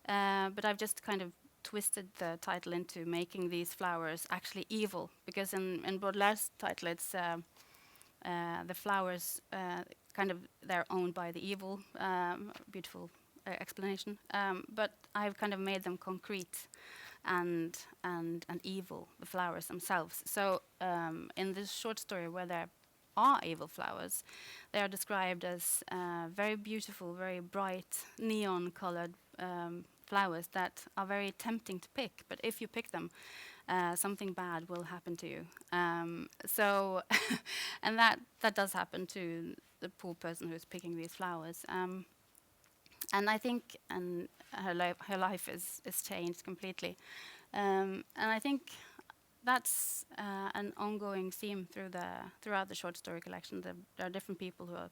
But I've just kind of twisted the title into making these flowers actually evil, because in Baudelaire's title it's the flowers they're owned by the evil. Beautiful explanation. But I've kind of made them concrete and evil, the flowers themselves. So in this short story where there are evil flowers, they are described as very beautiful, very bright, neon-colored flowers that are very tempting to pick. But if you pick them, something bad will happen to you. So, and that does happen to the poor person who is picking these flowers. And I think her life is changed completely. And I think that's an ongoing theme throughout the short story collection. There are different people who are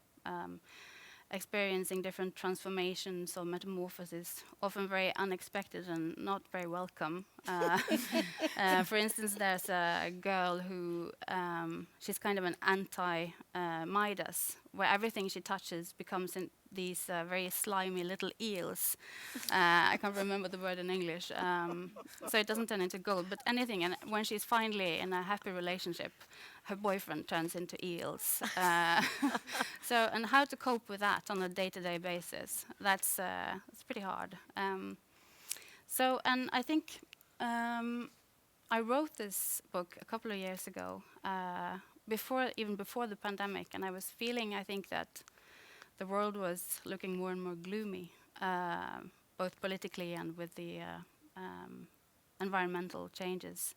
experiencing different transformations or metamorphoses, often very unexpected and not very welcome. For instance, there's a girl who, she's kind of an anti-Midas, where everything she touches becomes these very slimy little eels. I can't remember the word in English. So it doesn't turn into gold, but anything. And when she's finally in a happy relationship, her boyfriend turns into eels. So, and how to cope with that on a day-to-day basis, that's pretty hard. So, and I think I wrote this book a couple of years ago, even before the pandemic, and I was feeling, I think, that the world was looking more and more gloomy, both politically and with the environmental changes.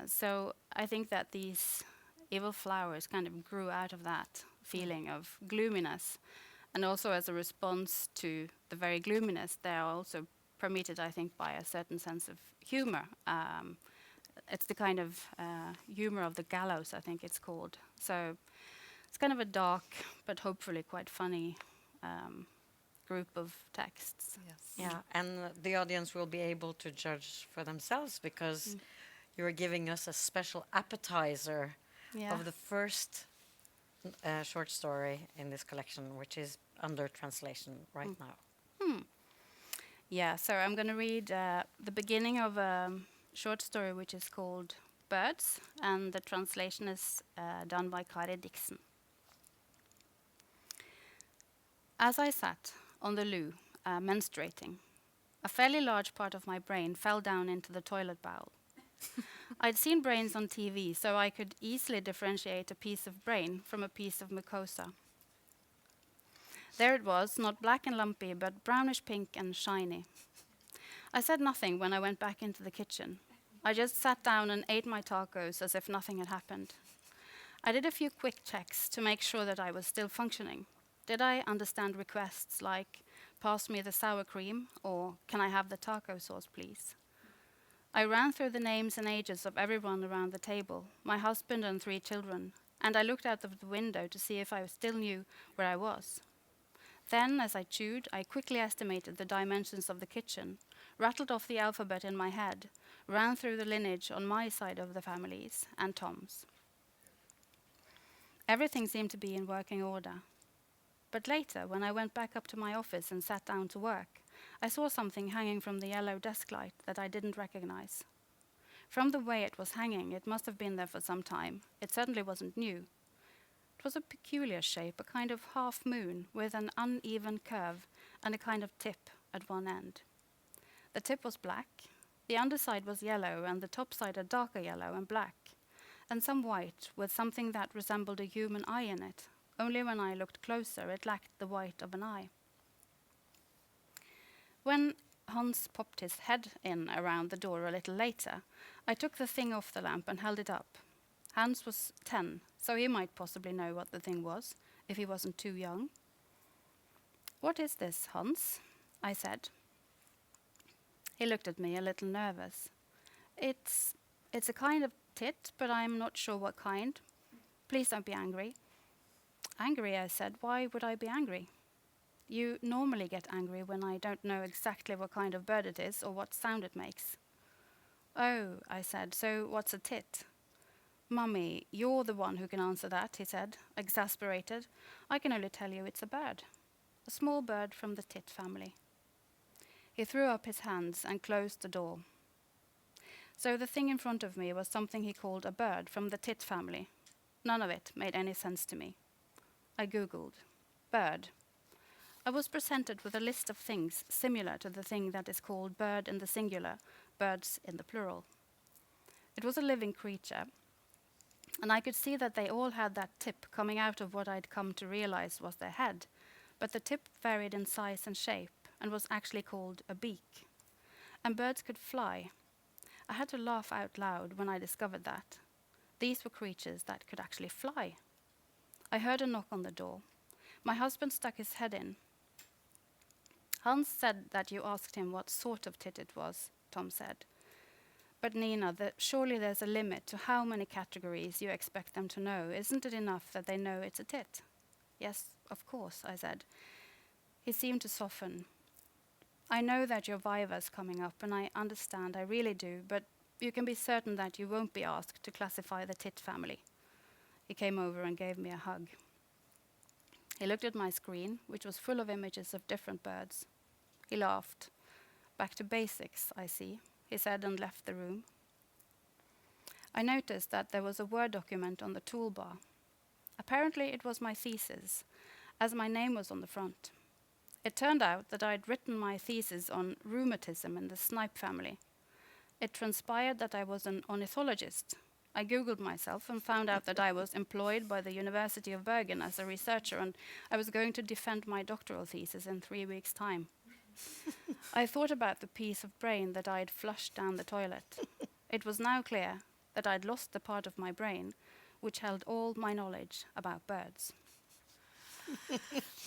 So I think that these evil flowers kind of grew out of that feeling of gloominess. And also as a response to the very gloominess, they are also permitted, I think, by a certain sense of humor. It's the kind of humor of the gallows, I think it's called. So it's kind of a dark, but hopefully quite funny group of texts. Yeah, and the audience will be able to judge for themselves because you're giving us a special appetizer of the first short story in this collection, which is under translation right now. Yeah, so I'm going to read the beginning of a short story which is called Birds, and the translation is done by Kari Dixon. As I sat on the loo, menstruating, a fairly large part of my brain fell down into the toilet bowl. I'd seen brains on TV, so I could easily differentiate a piece of brain from a piece of mucosa. There it was, not black and lumpy, but brownish pink and shiny. I said nothing when I went back into the kitchen. I just sat down and ate my tacos as if nothing had happened. I did a few quick checks to make sure that I was still functioning. Did I understand requests like, pass me the sour cream, or can I have the taco sauce, please? I ran through the names and ages of everyone around the table, my husband and 3 children, and I looked out of the window to see if I still knew where I was. Then, as I chewed, I quickly estimated the dimensions of the kitchen, rattled off the alphabet in my head, ran through the lineage on my side of the families, and Tom's. Everything seemed to be in working order. But later, when I went back up to my office and sat down to work, I saw something hanging from the yellow desk light that I didn't recognize. From the way it was hanging, it must have been there for some time. It certainly wasn't new. It was a peculiar shape, a kind of half moon with an uneven curve and a kind of tip at one end. The tip was black, the underside was yellow, and the top side a darker yellow and black, and some white with something that resembled a human eye in it. Only when I looked closer, it lacked the white of an eye. When Hans popped his head in around the door a little later, I took the thing off the lamp and held it up. Hans was 10, so he might possibly know what the thing was, if he wasn't too young. What is this, Hans? I said. He looked at me a little nervous. It's a kind of tit, but I'm not sure what kind. Please don't be angry. Angry, I said. Why would I be angry? You normally get angry when I don't know exactly what kind of bird it is or what sound it makes. Oh, I said, so what's a tit? Mummy, you're the one who can answer that, he said, exasperated. I can only tell you it's a bird. A small bird from the tit family. He threw up his hands and closed the door. So the thing in front of me was something he called a bird from the tit family. None of it made any sense to me. I Googled. Bird. I was presented with a list of things similar to the thing that is called bird in the singular, birds in the plural. It was a living creature, and I could see that they all had that tip coming out of what I'd come to realize was their head, but the tip varied in size and shape and was actually called a beak. And birds could fly. I had to laugh out loud when I discovered that. These were creatures that could actually fly. I heard a knock on the door. My husband stuck his head in. Hans said that you asked him what sort of tit it was, Tom said. But Nina, surely there's a limit to how many categories you expect them to know. Isn't it enough that they know it's a tit? Yes, of course, I said. He seemed to soften. I know that your viva's coming up, and I understand, I really do, but you can be certain that you won't be asked to classify the tit family. He came over and gave me a hug. He looked at my screen, which was full of images of different birds. He laughed. Back to basics, I see, he said, and left the room. I noticed that there was a Word document on the toolbar. Apparently it was my thesis, as my name was on the front. It turned out that I'd written my thesis on rheumatism in the snipe family. It transpired that I was an ornithologist. I Googled myself and found out that I was employed by the University of Bergen as a researcher, and I was going to defend my doctoral thesis in 3 weeks' time. I thought about the piece of brain that I'd flushed down the toilet. It was now clear that I'd lost the part of my brain which held all my knowledge about birds.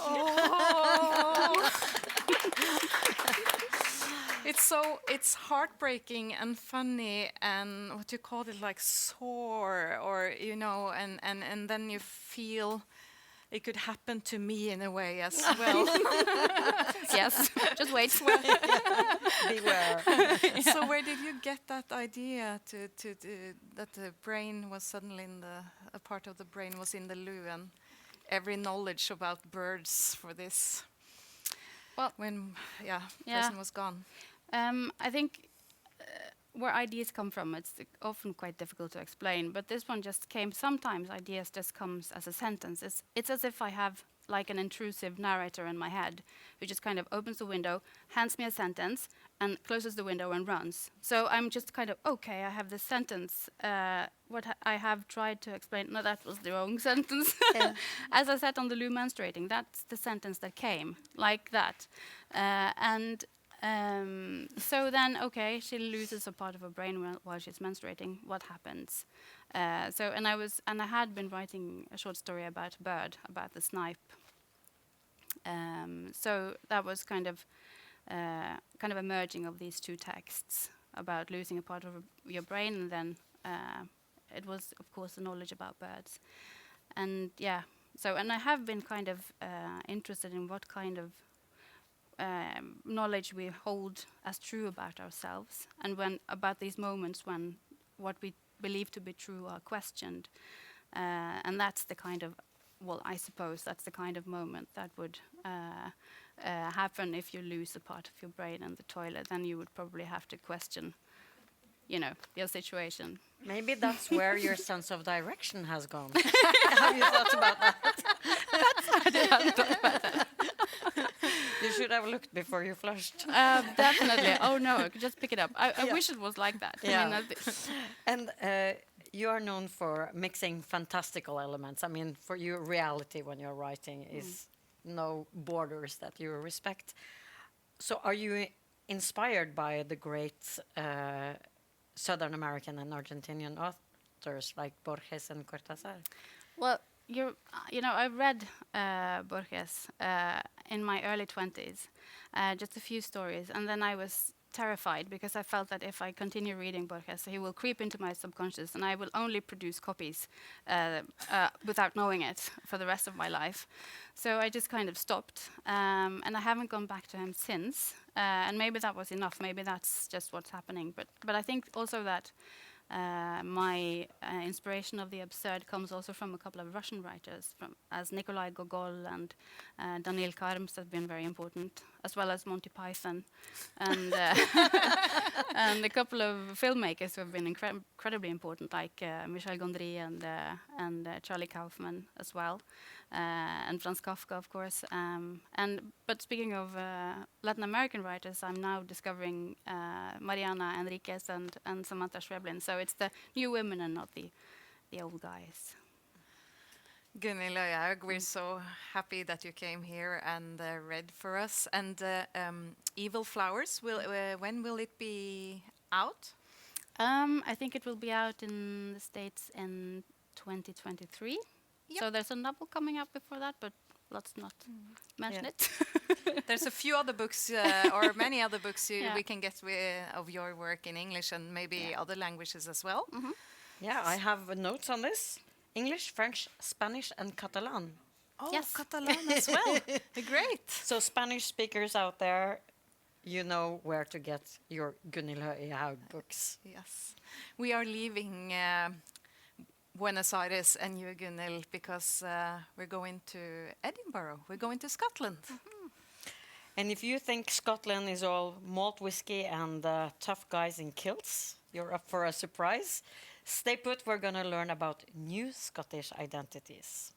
Oh. it's heartbreaking and funny and what you call it, like sore, or and then you feel it could happen to me in a way as well. Yes, just wait. Beware. So where did you get that idea to that the brain was suddenly a part of the brain was in the loo, and every knowledge about birds for this? Well, when person was gone. I think where ideas come from, it's often quite difficult to explain. But this one just came. Sometimes ideas just comes as a sentence. It's as if I have like an intrusive narrator in my head who just kind of opens the window, hands me a sentence, and closes the window and runs. So I'm just kind of, okay, I have this sentence. I have tried to explain, no, that was the wrong sentence. As I sat on the loo menstruating, that's the sentence that came, like that. So then, okay, she loses a part of her brain while she's menstruating. What happens? And I had been writing a short story about a bird, about the snipe. So that was kind of a merging of these two texts about losing a part of your brain, and then it was, of course, the knowledge about birds. And yeah, and I have been kind of interested in what kind of knowledge we hold as true about ourselves, and about these moments when what we believe to be true are questioned. And that's the kind of, I suppose that's the kind of moment that would happen if you lose a part of your brain in the toilet. Then you would probably have to question, your situation. Maybe that's where your sense of direction has gone. Have you thought about that? I hadn't thought about that. You should have looked before you flushed. Definitely. Oh no, I could just pick it up. I wish it was like that. Yeah. I mean, and you are known for mixing fantastical elements. I mean, for you, reality when you're writing is no borders that you respect. So are you inspired by the great Southern American and Argentinian authors like Borges and Cortázar? Well, I read Borges in my early 20s, just a few stories, and then I was terrified because I felt that if I continue reading Borges, he will creep into my subconscious and I will only produce copies without knowing it for the rest of my life. So I just kind of stopped, and I haven't gone back to him since. And maybe that was enough. Maybe that's just what's happening. But I think also that my inspiration of the absurd comes also from a couple of Russian writers, as Nikolai Gogol and Daniil Karms have been very important, as well as Monty Python, and and a couple of filmmakers who have been incredibly important, like Michel Gondry and Charlie Kaufman as well, and Franz Kafka, of course. But speaking of Latin American writers, I'm now discovering Mariana Enriquez and Samantha Schweblin. So it's the new women and not the old guys. Gunhild Øyaug, we're so happy that you came here and read for us. And Evil Flowers, when will it be out? I think it will be out in the States in 2023. Yep. So there's a novel coming up before that, but let's not mention it. There's a few other books, or many other books we can get of your work in English and maybe other languages as well. Mm-hmm. Yeah, I have notes on this. English, French, Spanish, and Catalan. Oh, yes. Catalan as well. Great. So Spanish speakers out there, you know where to get your Gunhild Øyaug books. Yes. We are leaving Buenos Aires and you, Gunhild, because we're going to Edinburgh. We're going to Scotland. Mm-hmm. And if you think Scotland is all malt whiskey and tough guys in kilts, you're up for a surprise. Stay put, we're going to learn about new Scottish identities.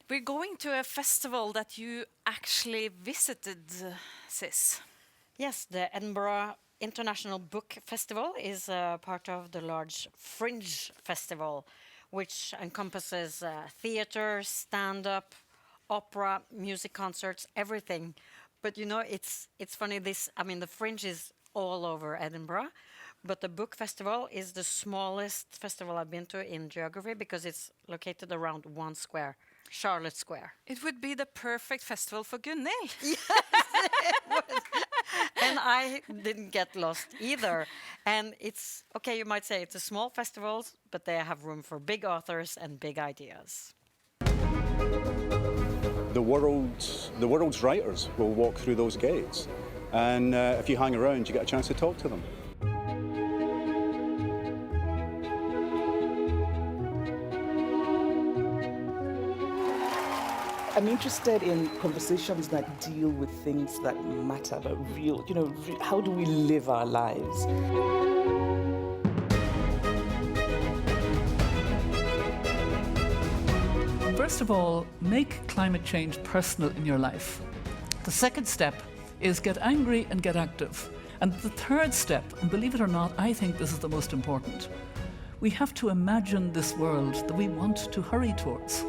We're going to a festival that you actually visited, Siss. Yes, the Edinburgh International Book Festival is part of the large Fringe Festival, which encompasses theatre, stand-up, opera, music concerts, everything. But it's funny, the Fringe is all over Edinburgh, But the book festival is the smallest festival I've been to in geography because it's located around one square, Charlotte Square. It would be the perfect festival for Gunhild. And I didn't get lost either. And it's, okay, you might say it's a small festival, but they have room for big authors and big ideas. The world's writers will walk through those gates. And if you hang around, you get a chance to talk to them. I'm interested in conversations that deal with things that matter, but real, how do we live our lives? First of all, make climate change personal in your life. The second step is get angry and get active. And the third step, and believe it or not, I think this is the most important. We have to imagine this world that we want to hurry towards.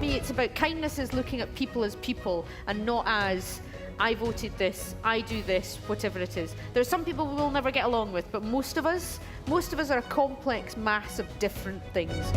It's about kindness is looking at people as people and not as I voted this, I do this, whatever it is. There are some people we will never get along with, but most of us are a complex mass of different things.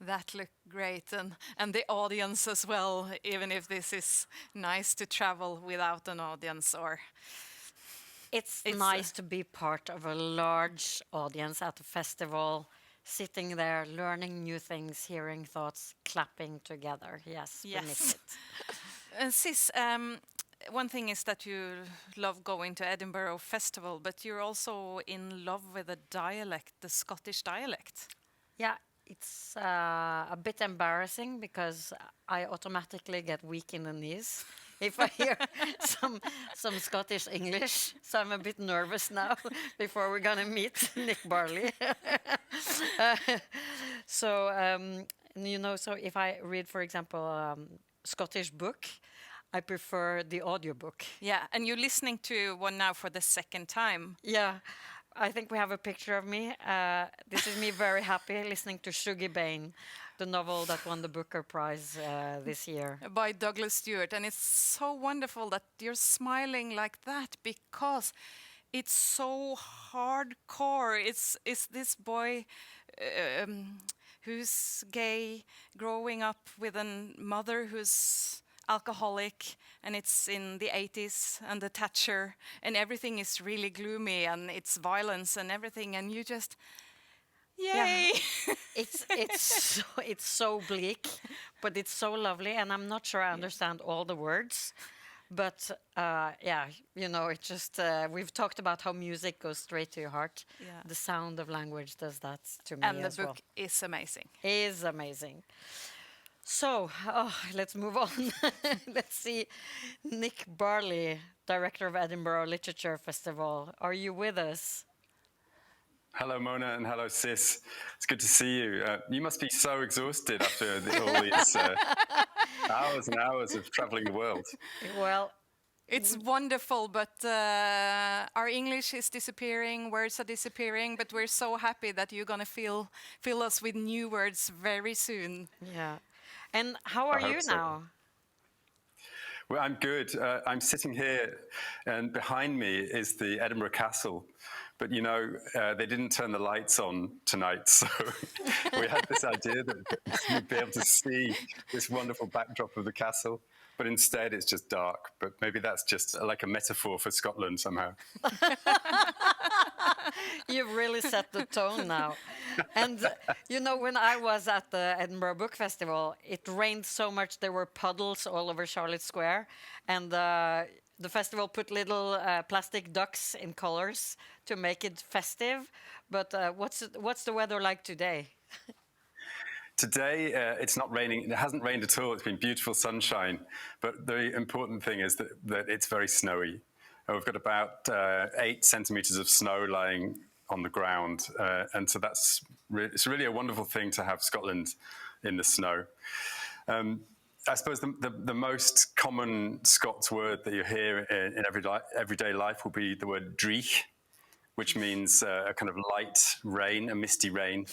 That looked great, and the audience as well, even if this is nice to travel without an audience. It's nice to be part of a large audience at a festival, sitting there, learning new things, hearing thoughts, clapping together. Yes, we miss it. Siss, one thing is that you love going to Edinburgh Festival, but you're also in love with the dialect, the Scottish dialect. Yeah. It's a bit embarrassing because I automatically get weak in the knees if I hear some Scottish English. So I'm a bit nervous now before we're going to meet Nick Barley. So if I read, for example, Scottish book, I prefer the audiobook. Yeah, and you're listening to one now for the second time. Yeah. I think we have a picture of me. This is me very happy listening to Shuggie Bain, the novel that won the Booker Prize this year. By Douglas Stewart. And it's so wonderful that you're smiling like that because it's so hardcore. It's this boy who's gay, growing up with a mother who's alcoholic, and it's in the 80s and the Thatcher, and everything is really gloomy and it's violence and everything, and you just yay. Yeah. It's so bleak, but it's so lovely, and I'm not sure I understand all the words, but it's just we've talked about how music goes straight to your heart. Yeah. The sound of language does that to me and as well. And the book is amazing. Is amazing. So, let's move on. Let's see. Nick Barley, director of Edinburgh Literature Festival. Are you with us? Hello, Mona, and hello, Siss. It's good to see you. You must be so exhausted after all these hours and hours of traveling the world. Well, it's wonderful, but our English is disappearing, words are disappearing, but we're so happy that you're going to fill us with new words very soon. Yeah. And how are you now? Well, I'm good. I'm sitting here, and behind me is the Edinburgh Castle. But, they didn't turn the lights on tonight, so we had this idea that we'd be able to see this wonderful backdrop of the castle. But instead, it's just dark. But maybe that's just like a metaphor for Scotland somehow. You've really set the tone now. And, when I was at the Edinburgh Book Festival, it rained so much there were puddles all over Charlotte Square. And the festival put little plastic ducks in colors to make it festive. But what's the weather like today? Today, it's not raining. It hasn't rained at all. It's been beautiful sunshine. But the important thing is that it's very snowy. We've got about 8 centimeters of snow lying on the ground. And so it's really a wonderful thing to have Scotland in the snow. I suppose the most common Scots word that you hear in everyday life will be the word dreich, which means a kind of light rain, a misty rain.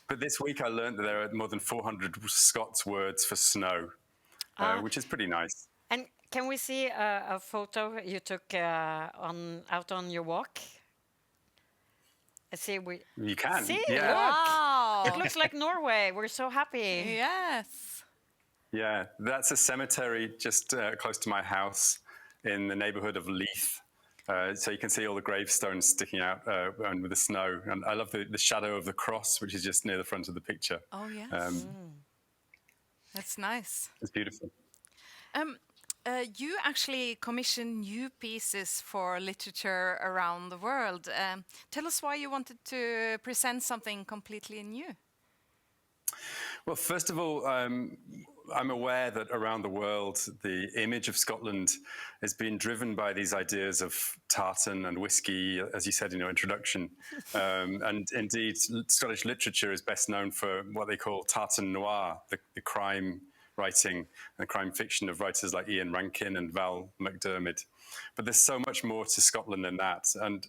But this week I learned that there are more than 400 Scots words for snow, which is pretty nice. And can we see a photo you took out on your walk? See, you can. See, yeah. Wow. It looks like Norway. We're so happy. Yes. Yeah, that's a cemetery just close to my house in the neighborhood of Leith. So you can see all the gravestones sticking out and with the snow. And I love the shadow of the cross, which is just near the front of the picture. Oh, yes. That's nice. It's beautiful. You actually commission new pieces for literature around the world. Tell us why you wanted to present something completely new. Well, first of all, I'm aware that around the world, the image of Scotland is being driven by these ideas of tartan and whiskey, as you said in your introduction. And indeed, Scottish literature is best known for what they call tartan noir, the crime writing and crime fiction of writers like Ian Rankin and Val McDermid. But there's so much more to Scotland than that. And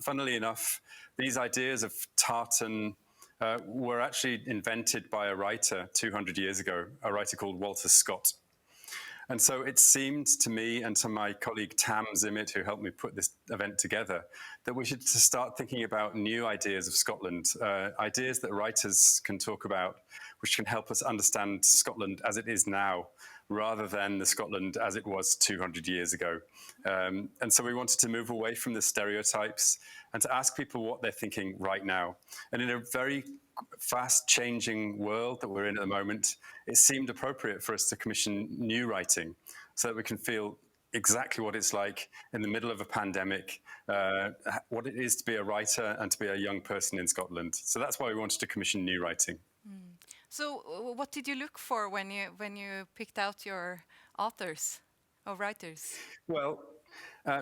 funnily enough, these ideas of tartan were actually invented by a writer 200 years ago, a writer called Walter Scott. And so it seemed to me and to my colleague Tam Zimmet, who helped me put this event together, that we should start thinking about new ideas of Scotland, ideas that writers can talk about, which can help us understand Scotland as it is now, rather than the Scotland as it was 200 years ago. And so we wanted to move away from the stereotypes and to ask people what they're thinking right now. And in a very fast-changing world that we're in at the moment, it seemed appropriate for us to commission new writing so that we can feel exactly what it's like in the middle of a pandemic, what it is to be a writer and to be a young person in Scotland. So that's why we wanted to commission new writing. So what did you look for when you picked out your authors or writers? Well,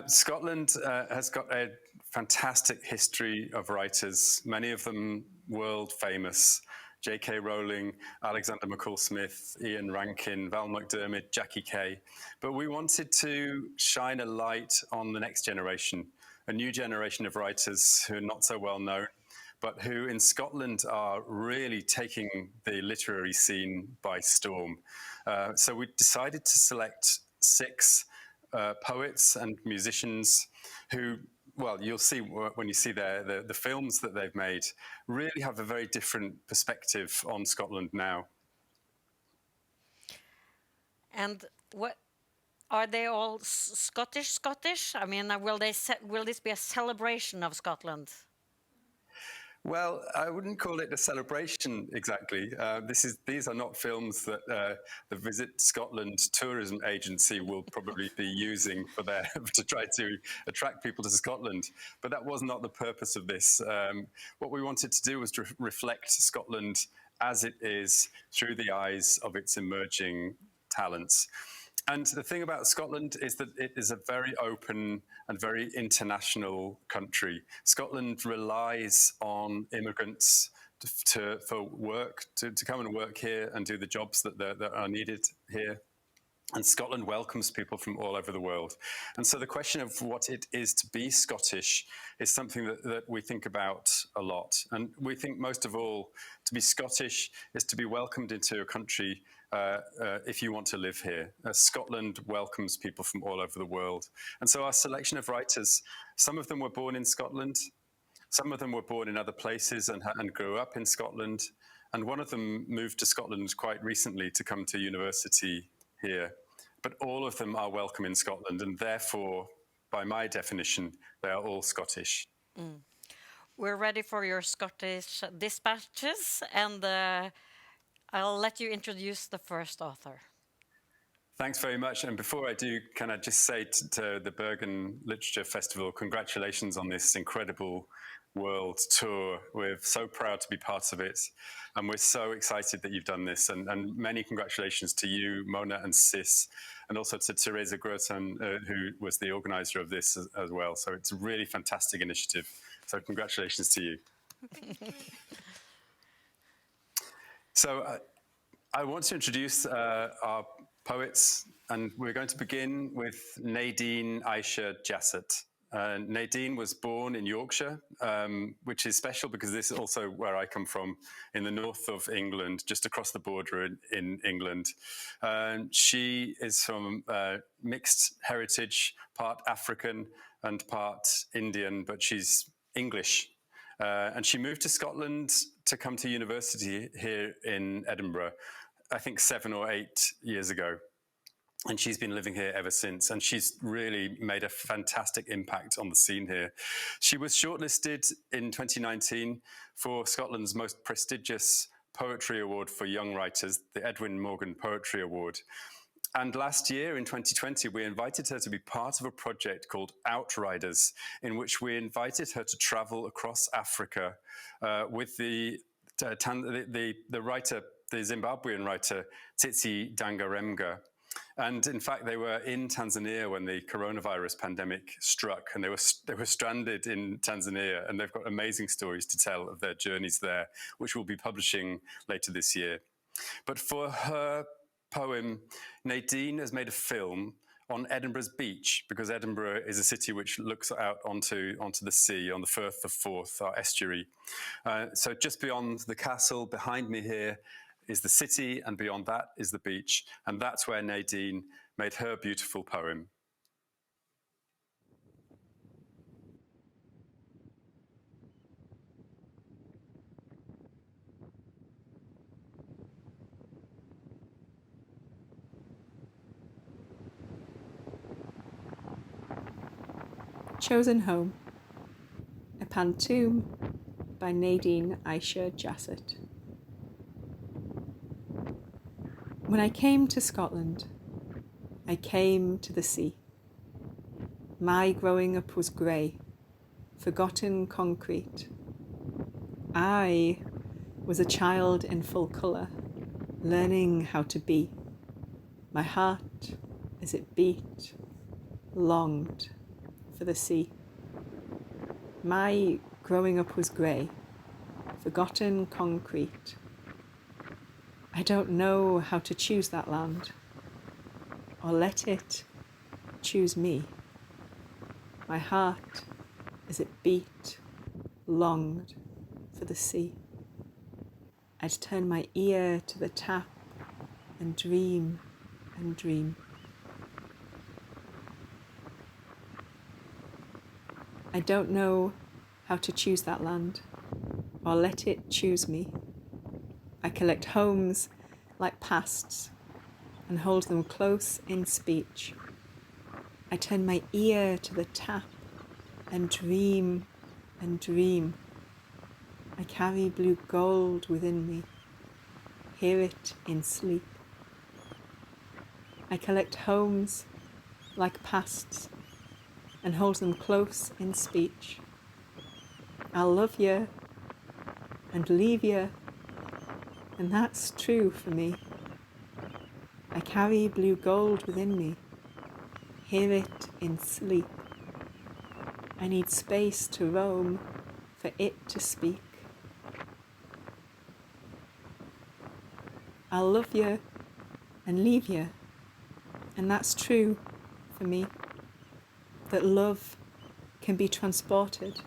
Scotland has got a fantastic history of writers, many of them world famous. J.K. Rowling, Alexander McCall Smith, Ian Rankin, Val McDermid, Jackie Kay. But we wanted to shine a light on the next generation, a new generation of writers who are not so well known, but who in Scotland are really taking the literary scene by storm. So we decided to select 6 poets and musicians who, well, you'll see when you see the films that they've made, really have a very different perspective on Scotland now. And what are they all Scottish? I mean, will this be a celebration of Scotland? Well, I wouldn't call it a celebration exactly. These are not films that the Visit Scotland tourism agency will probably be using to try to attract people to Scotland. But that was not the purpose of this. What we wanted to do was to reflect Scotland as it is through the eyes of its emerging talents. And the thing about Scotland is that it is a very open and very international country. Scotland relies on immigrants for work, to come and work here and do the jobs that are needed here. And Scotland welcomes people from all over the world. And so the question of what it is to be Scottish is something that we think about a lot. And we think most of all, to be Scottish is to be welcomed into a country if you want to live here. Scotland welcomes people from all over the world. And so our selection of writers, some of them were born in Scotland, some of them were born in other places and grew up in Scotland. And one of them moved to Scotland quite recently to come to university here. But all of them are welcome in Scotland, and therefore, by my definition, they are all Scottish. We're ready for your Scottish dispatches, and I'll let you introduce the first author. Thanks very much. And before I do, can I just say to the Bergen Literature Festival, congratulations on this incredible world tour. We're so proud to be part of it, and we're so excited that you've done this. And many congratulations to you, Mona and Siss, and also to Riise, who was the organizer of this as well. So it's a really fantastic initiative. So congratulations to you. So I want to introduce our poets, and we're going to begin with Nadine Aisha Jassett. Nadine was born in Yorkshire, which is special because this is also where I come from, in the north of England, just across the border in England. She is from mixed heritage, part African and part Indian, but she's English. And she moved to Scotland to come to university here in Edinburgh, I think 7 or 8 years ago. And she's been living here ever since. And she's really made a fantastic impact on the scene here. She was shortlisted in 2019 for Scotland's most prestigious poetry award for young writers, the Edwin Morgan Poetry Award. And last year, in 2020, we invited her to be part of a project called Outriders, in which we invited her to travel across Africa with the writer, the Zimbabwean writer, Tsitsi Dangaremga. And in fact, they were in Tanzania when the coronavirus pandemic struck, and they were stranded in Tanzania, and they've got amazing stories to tell of their journeys there, which we'll be publishing later this year. But for her poem, Nadine has made a film on Edinburgh's beach, because Edinburgh is a city which looks out onto the sea, on the Firth of Forth, our estuary. So just beyond the castle, behind me here, is the city, and beyond that is the beach. And that's where Nadine made her beautiful poem. Chosen Home, a pantoum by Nadine Aisha Jassett. When I came to Scotland, I came to the sea. My growing up was grey, forgotten concrete. I was a child in full colour, learning how to be. My heart, as it beat, longed for the sea. My growing up was grey, forgotten concrete. I don't know how to choose that land, or let it choose me. My heart, as it beat, longed for the sea. I'd turn my ear to the tap and dream and dream. I don't know how to choose that land, or let it choose me. I collect homes like pasts and hold them close in speech. I turn my ear to the tap and dream and dream. I carry blue gold within me, hear it in sleep. I collect homes like pasts and hold them close in speech. I'll love you and leave you, and that's true for me. I carry blue gold within me, hear it in sleep. I need space to roam for it to speak. I'll love you and leave you, and that's true for me. That love can be transported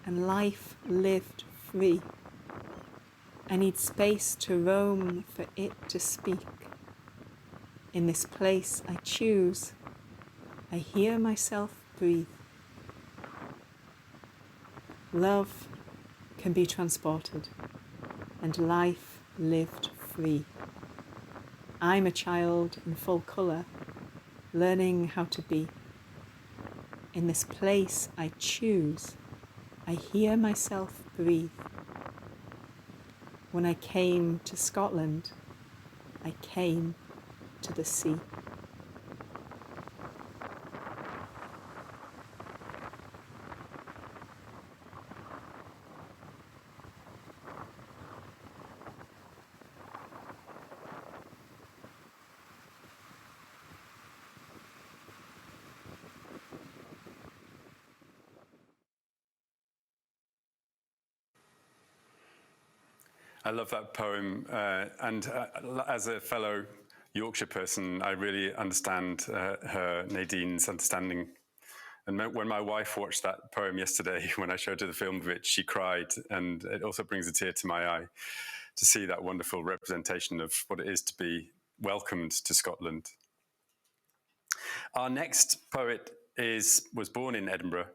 and life lived free. I need space to roam for it to speak. In this place I choose, I hear myself breathe. Love can be transported and life lived free. I'm a child in full colour, learning how to be. In this place I choose, I hear myself breathe. When I came to Scotland, I came to the sea. I love that poem, and as a fellow Yorkshire person, I really understand Nadine's understanding. And when my wife watched that poem yesterday, when I showed her the film of it, she cried, and it also brings a tear to my eye to see that wonderful representation of what it is to be welcomed to Scotland. Our next poet was born in Edinburgh,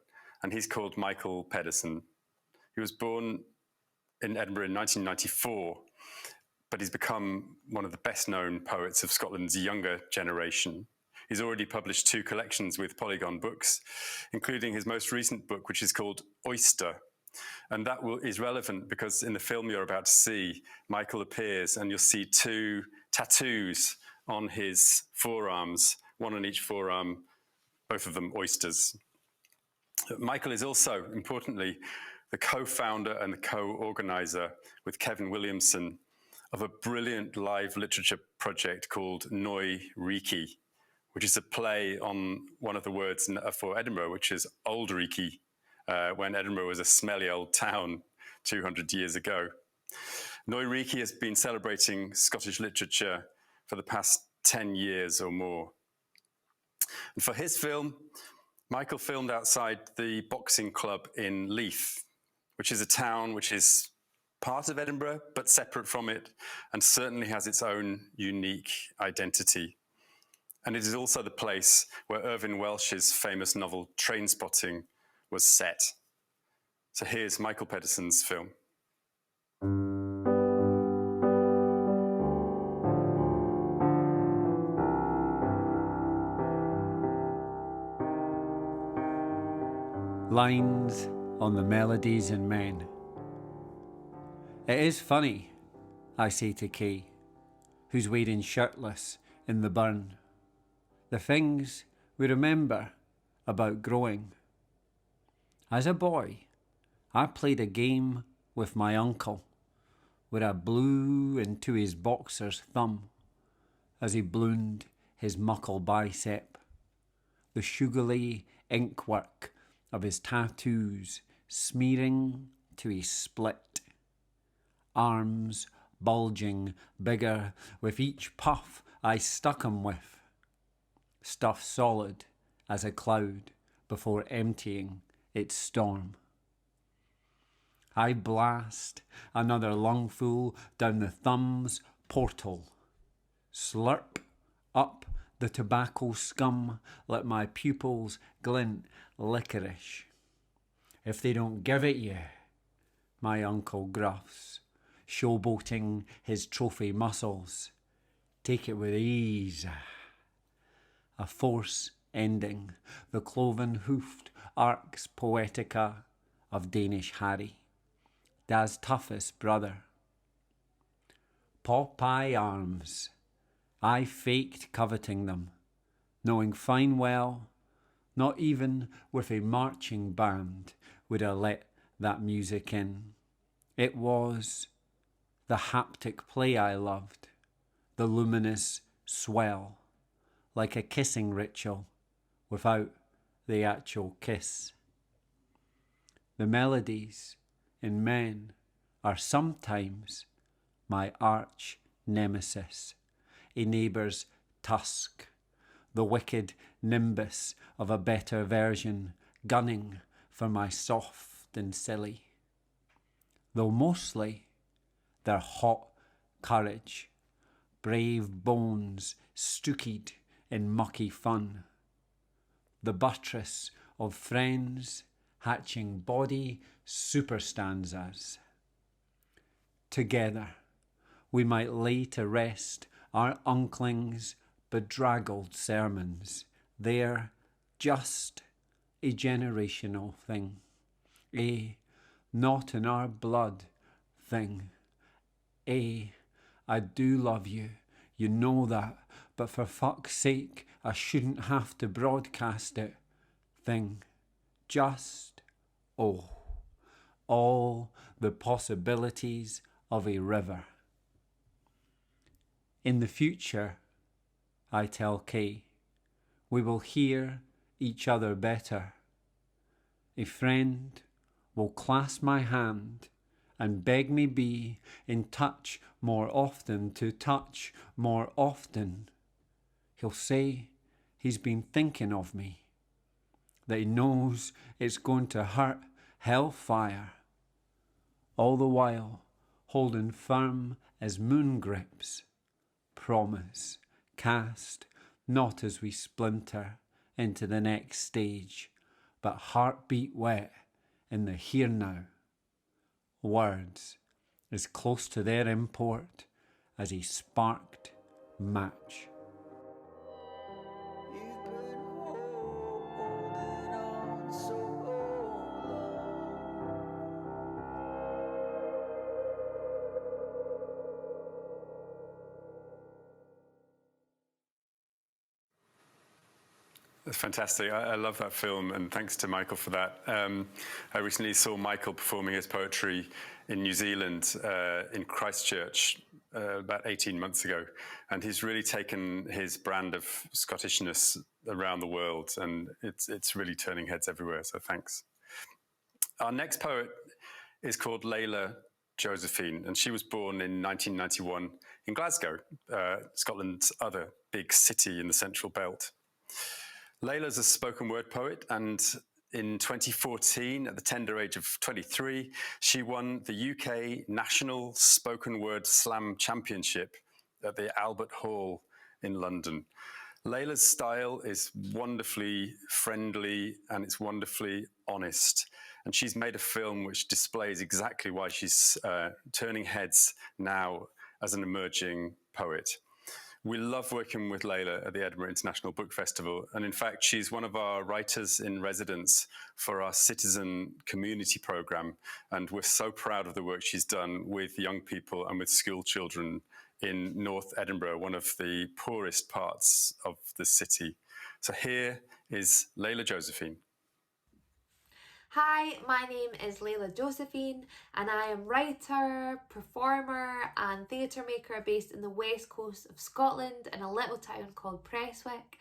and he's called Michael Pedersen. He was born in Edinburgh in 1994, but he's become one of the best-known poets of Scotland's younger generation. He's already published 2 collections with Polygon Books, including his most recent book, which is called Oyster. And that is relevant because in the film you're about to see, Michael appears and you'll see 2 tattoos on his forearms, one on each forearm, both of them oysters. Michael is also, importantly, the co-founder and the co-organizer with Kevin Williamson of a brilliant live literature project called Neu Riki, which is a play on one of the words for Edinburgh, which is Old Riki, when Edinburgh was a smelly old town 200 years ago. Neu Riki has been celebrating Scottish literature for the past 10 years or more. And for his film, Michael filmed outside the boxing club in Leith, which is a town which is part of Edinburgh, but separate from it, and certainly has its own unique identity. And it is also the place where Irvine Welsh's famous novel Trainspotting was set. So here's Michael Pedersen's film. Lines on the melodies in men. It is funny, I say to Kay, who's wading shirtless in the burn, the things we remember about growing. As a boy, I played a game with my uncle where I blew into his boxer's thumb as he ballooned his muckle bicep, the sugary inkwork of his tattoos smearing to his split, arms bulging bigger with each puff I stuck him with, stuff solid as a cloud before emptying its storm. I blast another lungful down the thumb's portal, slurp up the tobacco scum, let my pupils glint licorice. If they don't give it you, my uncle gruffs, showboating his trophy muscles, take it with ease. A force ending the cloven-hoofed arcs poetica of Danish Harry, Dad's toughest brother. Popeye arms, I faked coveting them, knowing fine well, not even with a marching band would I let that music in. It was the haptic play I loved, the luminous swell, like a kissing ritual without the actual kiss. The melodies in men are sometimes my arch nemesis, a neighbour's tusk, the wicked nimbus of a better version gunning for my soft and silly. Though mostly they're hot courage, brave bones stookied in mucky fun, the buttress of friends hatching body superstanzas. Together we might lay to rest our unklings' bedraggled sermons. They're just a generational thing, a not in our blood thing, a I do love you, you know that, but for fuck's sake I shouldn't have to broadcast it thing. Just, oh, all the possibilities of a river. In the future, I tell Kay, we will hear each other better. A friend will clasp my hand and beg me be in touch more often to touch more often. He'll say he's been thinking of me, that he knows it's going to hurt hellfire, all the while holding firm as moon grips. Promise, cast, not as we splinter into the next stage, but heartbeat wet in the here now. Words as close to their import as a sparked match. That's fantastic. I love that film, and thanks to Michael for that. I recently saw Michael performing his poetry in New Zealand, in Christchurch, about 18 months ago. And he's really taken his brand of Scottishness around the world, and it's really turning heads everywhere, so thanks. Our next poet is called Layla Josephine, and she was born in 1991 in Glasgow, Scotland's other big city in the Central Belt. Layla's a spoken word poet, and in 2014, at the tender age of 23, she won the UK National Spoken Word Slam Championship at the Albert Hall in London. Layla's style is wonderfully friendly and it's wonderfully honest. And she's made a film which displays exactly why she's turning heads now as an emerging poet. We love working with Layla at the Edinburgh International Book Festival. And in fact, she's one of our writers in residence for our Citizen Community Programme. And we're so proud of the work she's done with young people and with school children in North Edinburgh, one of the poorest parts of the city. So here is Layla Josephine. Hi, my name is Layla Josephine and I am writer, performer and theatre maker based in the west coast of Scotland in a little town called Prestwick.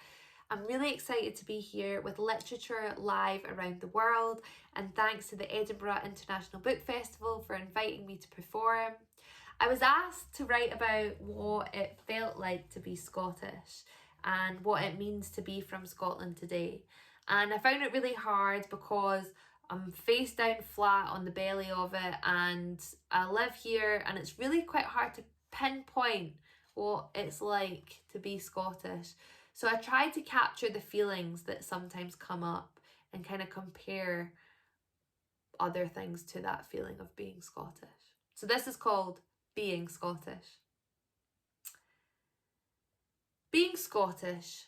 I'm really excited to be here with literature live around the world, and thanks to the Edinburgh International Book Festival for inviting me to perform. I was asked to write about what it felt like to be Scottish and what it means to be from Scotland today. And I found it really hard because I'm face down flat on the belly of it and I live here, and it's really quite hard to pinpoint what it's like to be Scottish. So I tried to capture the feelings that sometimes come up and kind of compare other things to that feeling of being Scottish. So this is called Being Scottish. Being Scottish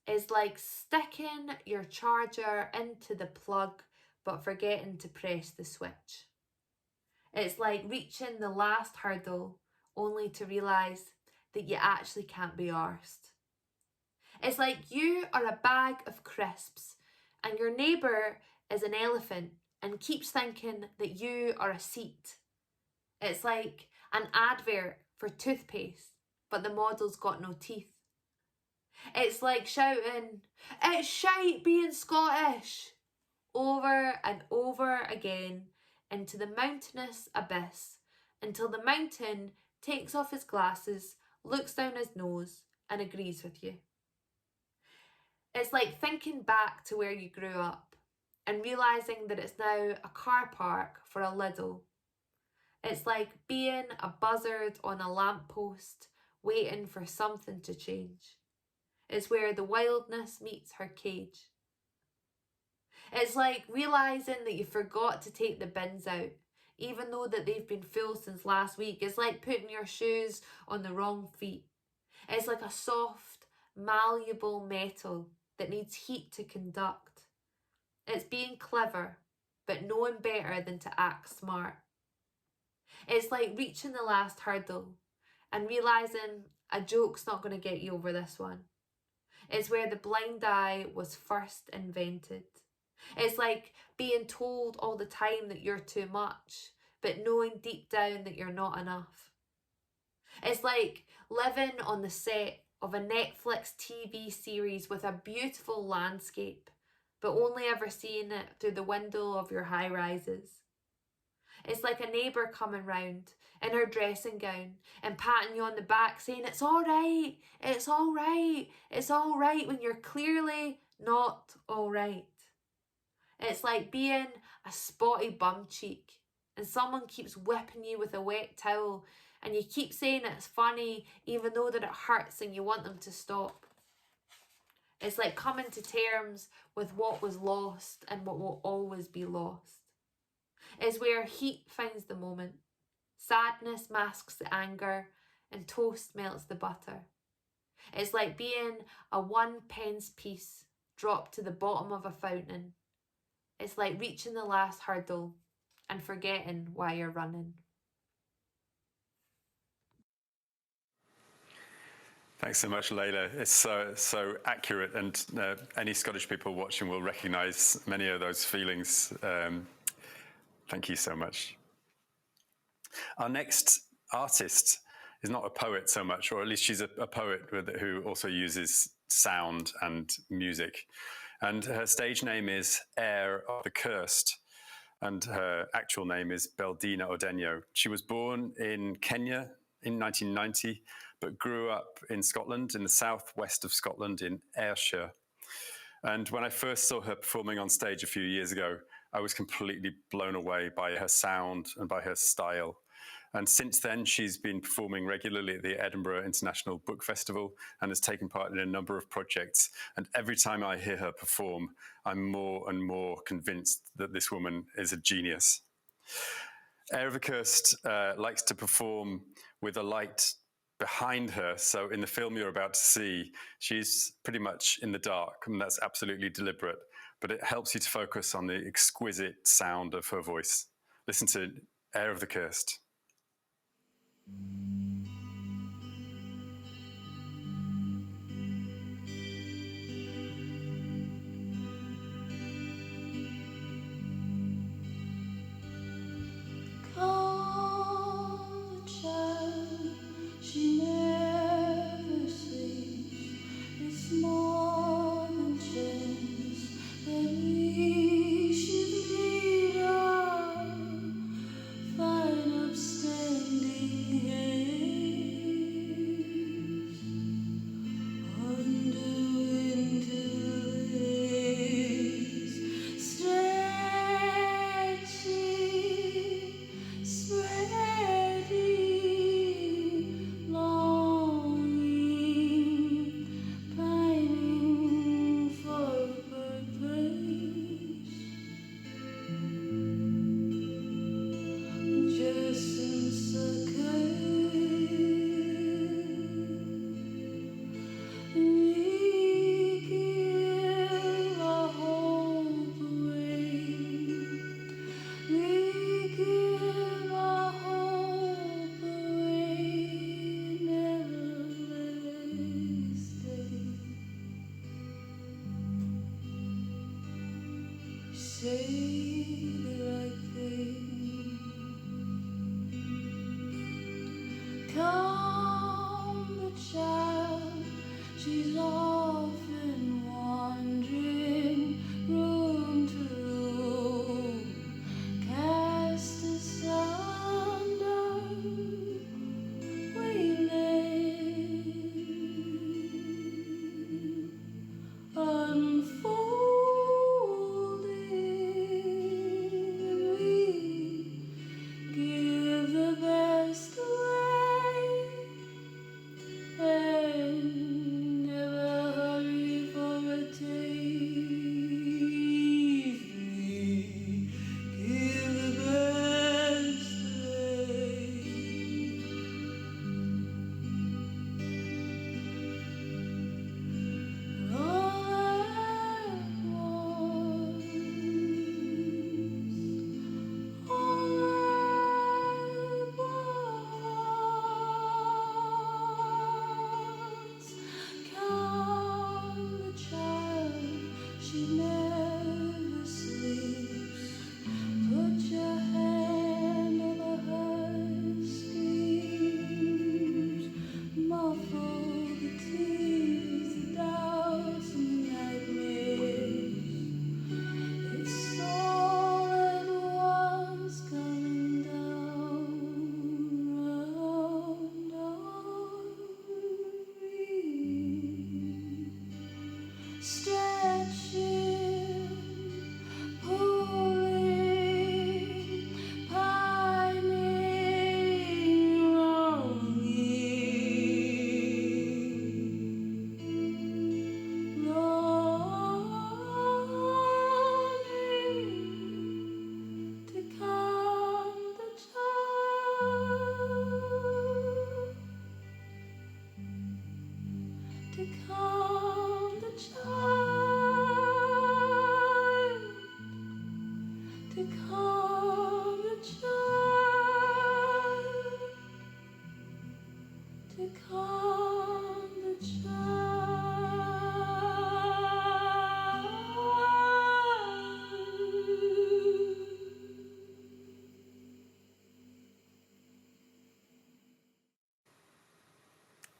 is like sticking your charger into the plug but forgetting to press the switch. It's like reaching the last hurdle only to realise that you actually can't be arsed. It's like you are a bag of crisps and your neighbour is an elephant and keeps thinking that you are a seat. It's like an advert for toothpaste but the model's got no teeth. It's like shouting, "It's shite being Scottish," over and over again into the mountainous abyss until the mountain takes off his glasses, looks down his nose and agrees with you. It's like thinking back to where you grew up and realising that it's now a car park for a Lidl. It's like being a buzzard on a lamppost waiting for something to change. It's where the wildness meets her cage. It's like realising that you forgot to take the bins out, even though that they've been full since last week. It's like putting your shoes on the wrong feet. It's like a soft, malleable metal that needs heat to conduct. It's being clever, but knowing better than to act smart. It's like reaching the last hurdle and realising a joke's not going to get you over this one. It's where the blind eye was first invented. It's like being told all the time that you're too much, but knowing deep down that you're not enough. It's like living on the set of a Netflix TV series with a beautiful landscape, but only ever seeing it through the window of your high rises. It's like a neighbour coming round in her dressing gown and patting you on the back saying, it's all right, it's all right, it's all right, when you're clearly not all right. It's like being a spotty bum cheek and someone keeps whipping you with a wet towel and you keep saying it's funny even though that it hurts and you want them to stop. It's like coming to terms with what was lost and what will always be lost. It's where heat finds the moment, sadness masks the anger, and toast melts the butter. It's like being a 1-pence piece dropped to the bottom of a fountain. It's like reaching the last hurdle and forgetting why you're running. Thanks so much, Layla. It's so accurate, and any Scottish people watching will recognise many of those feelings. Thank you so much. Our next artist is not a poet so much, or at least she's a poet who also uses sound and music. And her stage name is Heir of the Cursed, and her actual name is Beldina Odenyo. She was born in Kenya in 1990, but grew up in Scotland, in the southwest of Scotland, in Ayrshire. And when I first saw her performing on stage a few years ago, I was completely blown away by her sound and by her style. And since then, she's been performing regularly at the Edinburgh International Book Festival and has taken part in a number of projects. And every time I hear her perform, I'm more and more convinced that this woman is a genius. Heir of the Cursed likes to perform with a light behind her. So in the film you're about to see, she's pretty much in the dark, and that's absolutely deliberate, but it helps you to focus on the exquisite sound of her voice. Listen to Heir of the Cursed. She never sleeps. It's more than chance that we should meet up, fine upstanding hands, under winter lace, stretching, spreading, longing, pining for a purpose, just we give our hope away. We give our hope away. Never let it stay. Say the right thing. Come the child, she's often wandering room to room, cast asunder, waylaid, unfolding. stretching, pulling, pining, longing, longing to calm the child, to calm the child, to calm the child, to calm the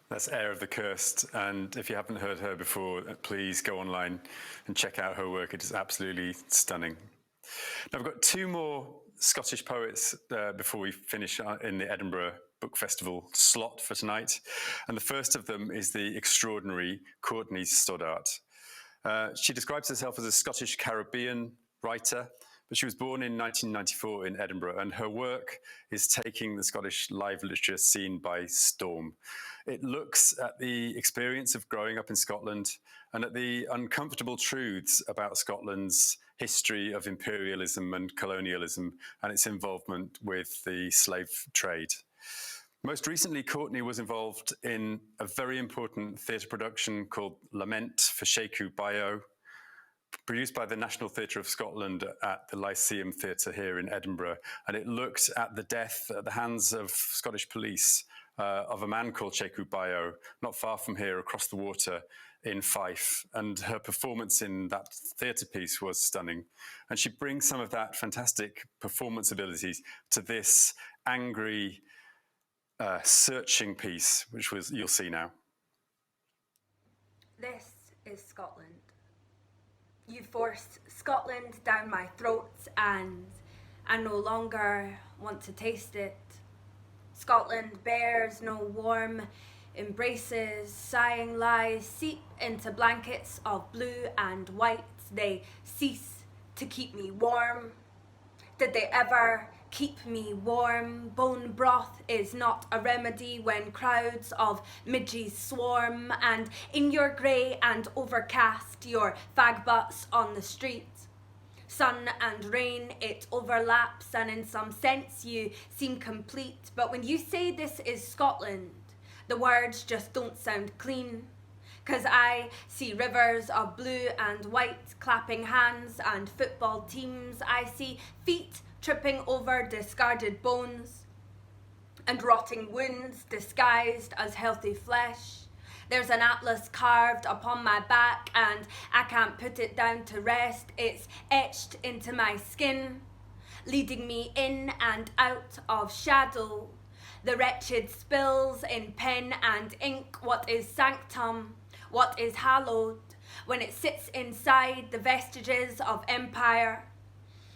That's Air of the Cursed, and if you haven't heard her before, please go online and check out her work. It is absolutely stunning. Now, I've got two more Scottish poets before we finish in the Edinburgh Book Festival slot for tonight. And the first of them is the extraordinary Courtney Stoddart. She describes herself as a Scottish Caribbean writer, but she was born in 1994 in Edinburgh, and her work is taking the Scottish live literature scene by storm. It looks at the experience of growing up in Scotland and at the uncomfortable truths about Scotland's history of imperialism and colonialism and its involvement with the slave trade. Most recently, Courtney was involved in a very important theatre production called Lament for Sheku Bayo, produced by the National Theatre of Scotland at the Lyceum Theatre here in Edinburgh. And it looked at the death at the hands of Scottish police of a man called Sheku Bayo, not far from here, across the water in Fife. And her performance in that theatre piece was stunning. And she brings some of that fantastic performance abilities to this angry, searching piece, which you'll see now. This is Scotland. You forced Scotland down my throat and I no longer want to taste it. Scotland bears no warm embraces, sighing lies seep into blankets of blue and white. They cease to keep me warm. Did they ever keep me warm? Bone broth is not a remedy when crowds of midges swarm, and in your grey and overcast, your fag butts on the street. Sun and rain, it overlaps, and in some sense you seem complete. But when you say this is Scotland, the words just don't sound clean. 'Cause I see rivers of blue and white, clapping hands and football teams. I see feet tripping over discarded bones and rotting wounds disguised as healthy flesh. There's an atlas carved upon my back and I can't put it down to rest. It's etched into my skin, leading me in and out of shadow. The wretched spills in pen and ink what is sanctum, what is hallowed, when it sits inside the vestiges of empire.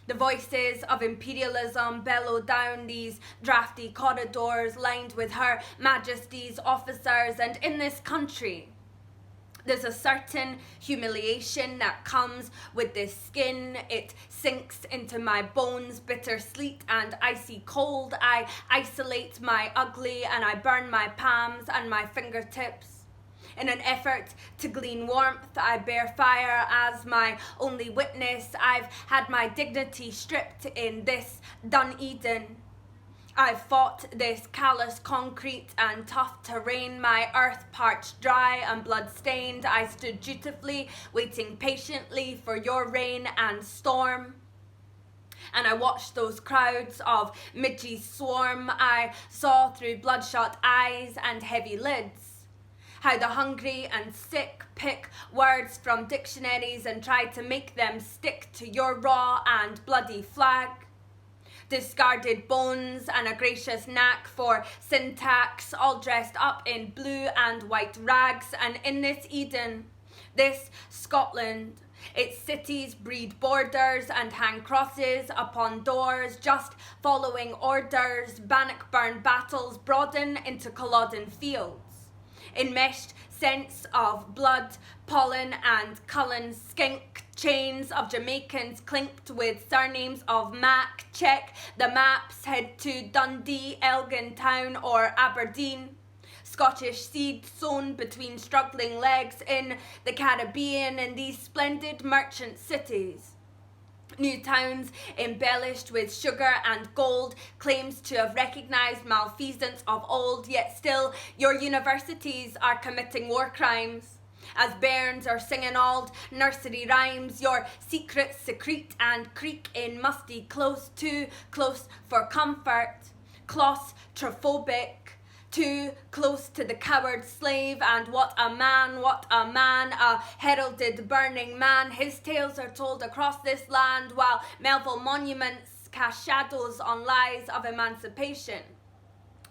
The voices of imperialism bellow down these drafty corridors lined with Her Majesty's officers, and in this country there's a certain humiliation that comes with this skin. It sinks into my bones, bitter sleet and icy cold. I isolate my ugly and I burn my palms and my fingertips. In an effort to glean warmth, I bear fire as my only witness. I've had my dignity stripped in this Dunedin. I've fought this callous concrete and tough terrain, my earth parched dry and blood-stained. I stood dutifully, waiting patiently for your rain and storm. And I watched those crowds of midges swarm. I saw through bloodshot eyes and heavy lids how the hungry and sick pick words from dictionaries and try to make them stick to your raw and bloody flag. Discarded bones and a gracious knack for syntax, all dressed up in blue and white rags. And in this Eden, this Scotland, its cities breed borders and hang crosses upon doors, just following orders. Bannockburn battles broaden into Culloden fields. Enmeshed scents of blood, pollen and Cullen skink. Chains of Jamaicans clinked with surnames of Mac. Check the maps, head to Dundee, Elgin Town or Aberdeen. Scottish seed sown between struggling legs in the Caribbean in these splendid merchant cities. New towns embellished with sugar and gold, claims to have recognised malfeasance of old, yet still your universities are committing war crimes. As bairns are singing old nursery rhymes, your secrets secrete and creak in musty close, too close for comfort, claustrophobic, too close to the coward slave. And what a man, a heralded burning man. His tales are told across this land, while Melville monuments cast shadows on lies of emancipation.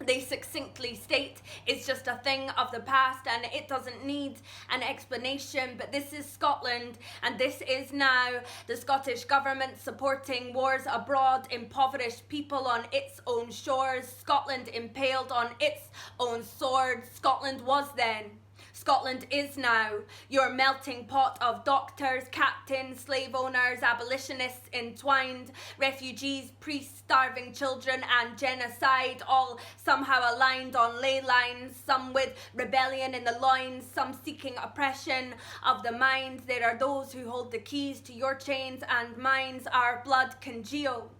They succinctly state it's just a thing of the past and it doesn't need an explanation. But this is Scotland and this is now. The Scottish government supporting wars abroad, impoverished people on its own shores, Scotland impaled on its own sword. Scotland was then. Scotland is now your melting pot of doctors, captains, slave owners, abolitionists entwined, refugees, priests, starving children and genocide, all somehow aligned on ley lines, some with rebellion in the loins, some seeking oppression of the mind. There are those who hold the keys to your chains and minds, our blood congealed.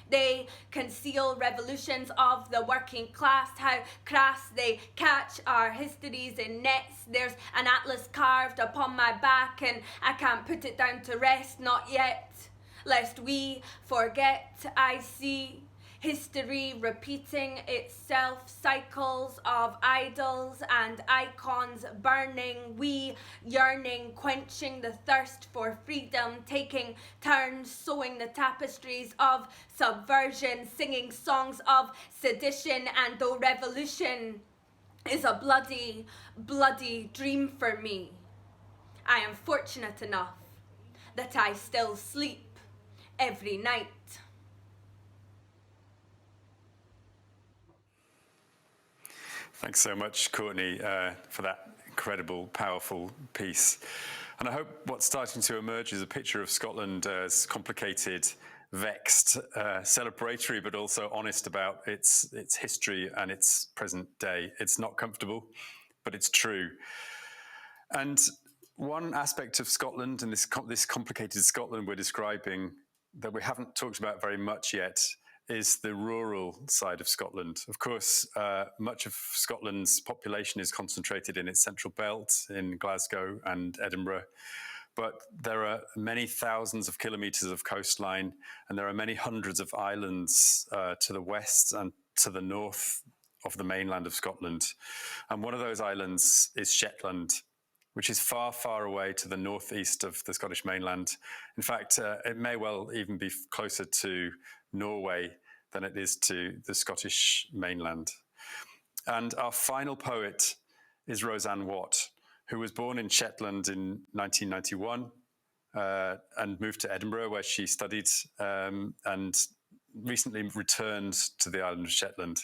They conceal revolutions of the working class, how crass they catch our histories in nets. There's an atlas carved upon my back and I can't put it down to rest, not yet, lest we forget. I see history repeating itself, cycles of idols and icons burning, we yearning, quenching the thirst for freedom, taking turns sewing the tapestries of subversion, singing songs of sedition. And though revolution is a bloody, bloody dream for me, I am fortunate enough that I still sleep every night. Thanks so much, Courtney, for that incredible, powerful piece. And I hope what's starting to emerge is a picture of Scotland as complicated, vexed, celebratory, but also honest about its history and its present day. It's not comfortable, but it's true. And one aspect of Scotland and this complicated Scotland we're describing that we haven't talked about very much yet is the rural side of Scotland. Of course, much of Scotland's population is concentrated in its central belt in Glasgow and Edinburgh, but there are many thousands of kilometres of coastline and there are many hundreds of islands to the west and to the north of the mainland of Scotland. And one of those islands is Shetland, which is far, far away to the northeast of the Scottish mainland. In fact, it may well even be closer to Norway than it is to the Scottish mainland. And our final poet is Roseanne Watt, who was born in Shetland in 1991 and moved to Edinburgh, where she studied and recently returned to the island of Shetland.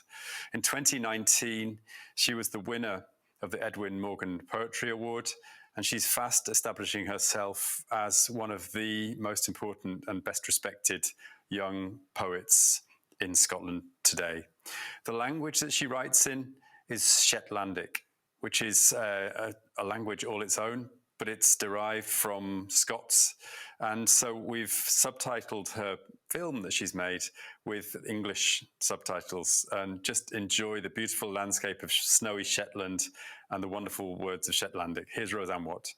In 2019, she was the winner of the Edwin Morgan Poetry Award, and she's fast establishing herself as one of the most important and best respected young poets in Scotland today. The language that she writes in is Shetlandic, which is a language all its own, but it's derived from Scots. And so we've subtitled her film that she's made with English subtitles, and just enjoy the beautiful landscape of snowy Shetland and the wonderful words of Shetlandic. Here's Roseanne Watt.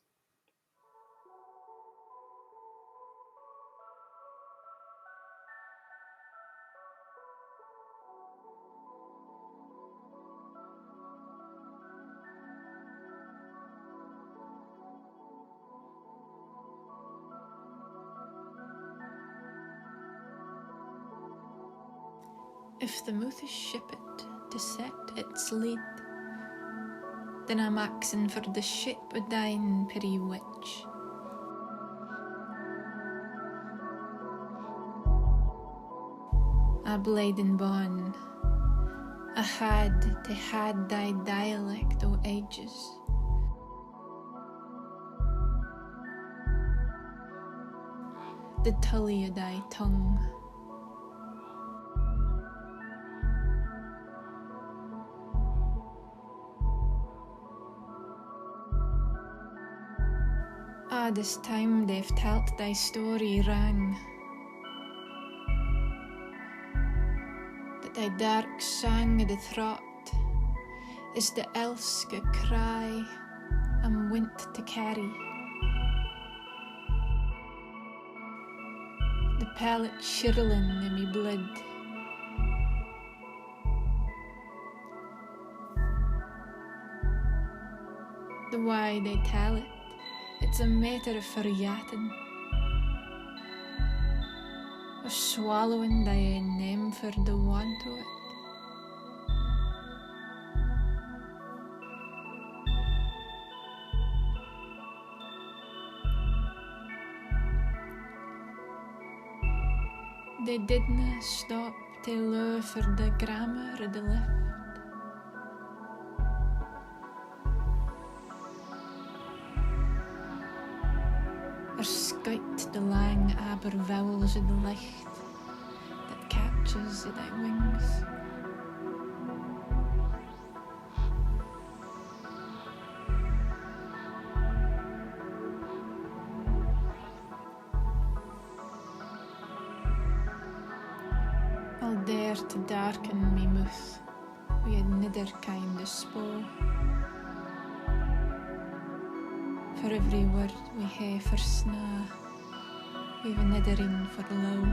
If the mouth is shipped to set its lead, then I'm axing for the ship with thine pretty witch. A bladen born, I had to had thy dialect o' ages. the tully o' thy tongue. This time they've telt thy story rang, that thy dark sang o' the throat is the elske cry I'm wint to carry. The pellet chirling in me blood, the why they tell it, it's a matter of forgetting, of swallowing thy own name for the want of it. They didna stop to look for the grammar of the lift, or scout the lang aber vowels of the licht that catches at thy wings. I'll dare to darken me mouth with another kind of spoil. For every word we hae for sna, we've another in for low.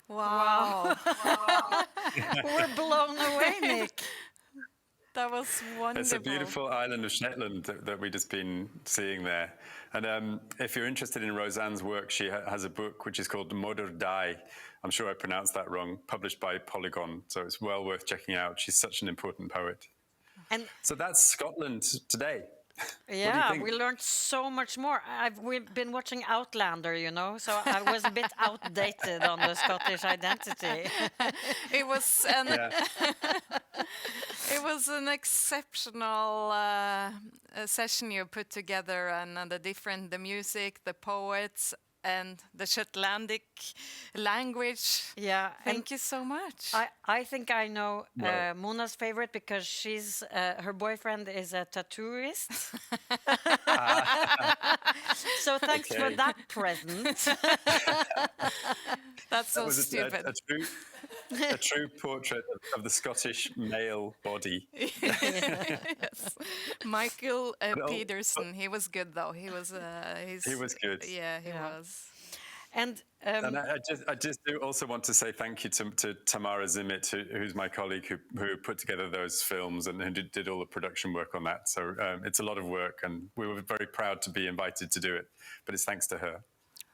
Wow. We're blown away, Nick. That was wonderful. It's a beautiful island of Shetland that we've just been seeing there. And if you're interested in Roseanne's work, she has a book which is called Moder Die. I'm sure I pronounced that wrong, published by Polygon. So it's well worth checking out. She's such an important poet. And so that's Scotland today. Yeah, we learned so much more. We've been watching Outlander, you know, so I was a bit outdated on the Scottish identity. It was it was an exceptional session you put together, and the music, the poets, and the Shetlandic language. Yeah. Thank you so much. I think I know Mona's favorite because she's her boyfriend is a tattooist. So thanks for that present. That's so stupid. A true portrait of the Scottish male body. Yes. Michael Peterson. He was good though. He was good. Yeah, he was. And I just do also want to say thank you to Tamara Zimit, who's my colleague who put together those films and who did all the production work on that. So it's a lot of work, and we were very proud to be invited to do it. But it's thanks to her.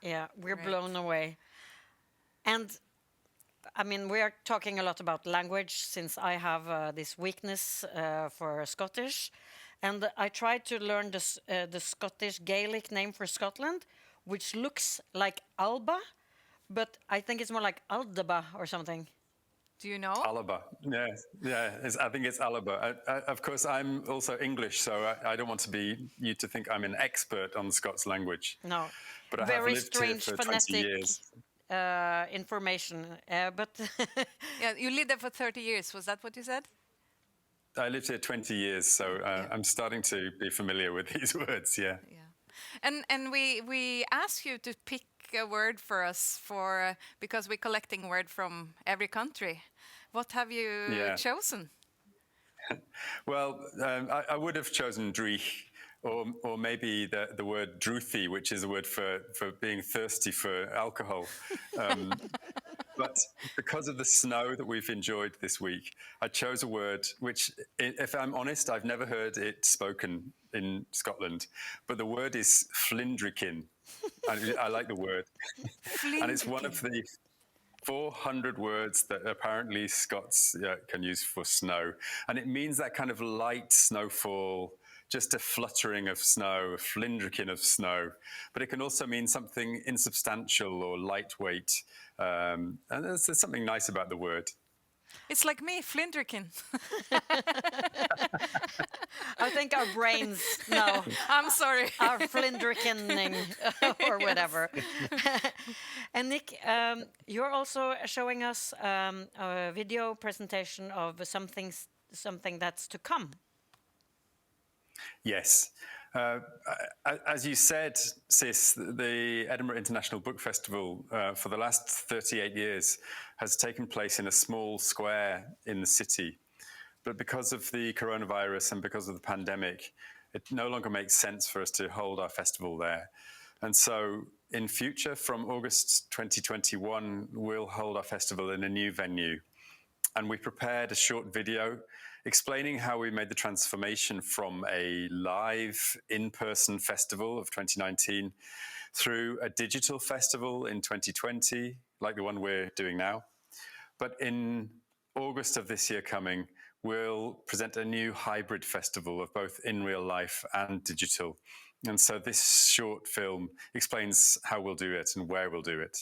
Yeah, we're blown away. And I mean, we are talking a lot about language since I have this weakness for Scottish. And I tried to learn the Scottish Gaelic name for Scotland, which looks like Alba, but I think it's more like Aldaba or something. Do you know? Alaba, yeah. I think it's Alaba. Of course, I'm also English, so I don't want you to think I'm an expert on Scots language. No, but I very have lived strange here for 20 years. Information, but yeah, you lived there for 30 years. Was that what you said? I lived here 20 years, so I'm starting to be familiar with these words. Yeah. And we asked you to pick a word for us because we're collecting word from every country. What have you chosen? Well, I would have chosen Dreich or maybe the word druthi, which is a word for being thirsty for alcohol. But because of the snow that we've enjoyed this week, I chose a word which, if I'm honest, I've never heard it spoken in Scotland. But the word is flindrikin. I like the word. And it's one of the 400 words that apparently Scots can use for snow. And it means that kind of light snowfall, just a fluttering of snow, a flindrikin of snow. But it can also mean something insubstantial or lightweight. And there's something nice about the word. It's like me, flindrikin. I think our brains know. I'm sorry. Are flindrikining or whatever. And Nick, you're also showing us a video presentation of something that's to come. Yes. As you said, Siss, the Edinburgh International Book Festival for the last 38 years has taken place in a small square in the city. But because of the coronavirus and because of the pandemic, it no longer makes sense for us to hold our festival there. And so in future, from August 2021, we'll hold our festival in a new venue. And we prepared a short video explaining how we made the transformation from a live in-person festival of 2019 through a digital festival in 2020, like the one we're doing now. But in August of this year coming, we'll present a new hybrid festival of both in real life and digital. And so this short film explains how we'll do it and where we'll do it.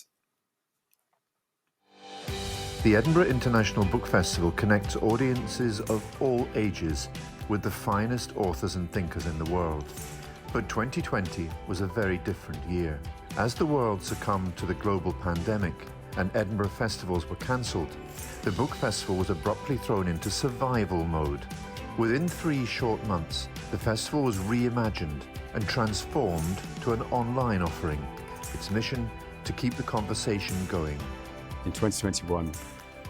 The Edinburgh International Book Festival connects audiences of all ages with the finest authors and thinkers in the world. But 2020 was a very different year. As the world succumbed to the global pandemic and Edinburgh festivals were cancelled, the book festival was abruptly thrown into survival mode. Within 3 short months, the festival was reimagined and transformed to an online offering. Its mission, to keep the conversation going. In 2021,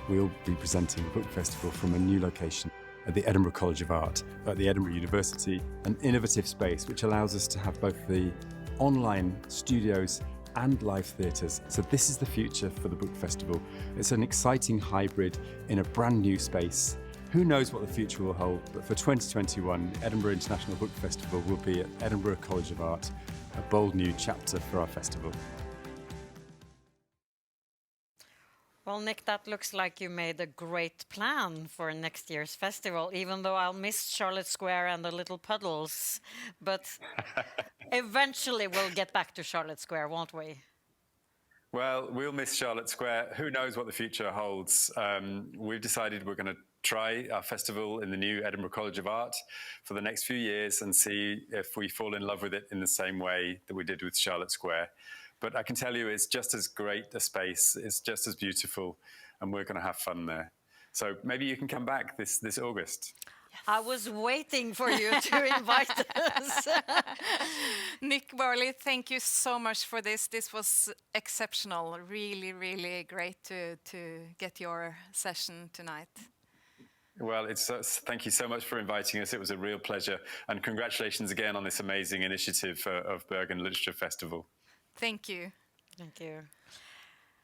we'll be presenting the book festival from a new location at the Edinburgh College of Art, at the Edinburgh University, an innovative space which allows us to have both the online studios and live theatres. So this is the future for the book festival. It's an exciting hybrid in a brand new space. Who knows what the future will hold, but for 2021, the Edinburgh International Book Festival will be at Edinburgh College of Art, a bold new chapter for our festival. Well, Nick, that looks like you made a great plan for next year's festival, even though I'll miss Charlotte Square and the little puddles. But eventually we'll get back to Charlotte Square, won't we? Well, we'll miss Charlotte Square. Who knows what the future holds? We've decided we're going to try our festival in the new Edinburgh College of Art for the next few years and see if we fall in love with it in the same way that we did with Charlotte Square. But I can tell you it's just as great a space, it's just as beautiful, and we're going to have fun there. So maybe you can come back this August. Yes. I was waiting for you to invite us. Nick Barley, thank you so much for this. This was exceptional. Really, really great to get your session tonight. Well, thank you so much for inviting us. It was a real pleasure. And congratulations again on this amazing initiative of Bergen Literature Festival. Thank you. Thank you.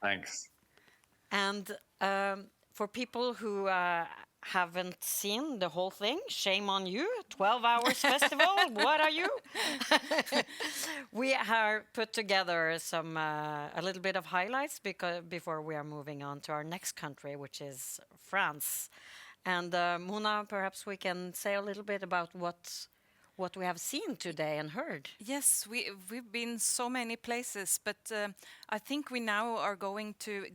Thanks. And for people who haven't seen the whole thing, shame on you. 12 Hours Festival, what are you? We have put together some a little bit of highlights before we are moving on to our next country, which is France. And Mona, perhaps we can say a little bit about what we have seen today and heard. Yes, we've been so many places, but I think we now are going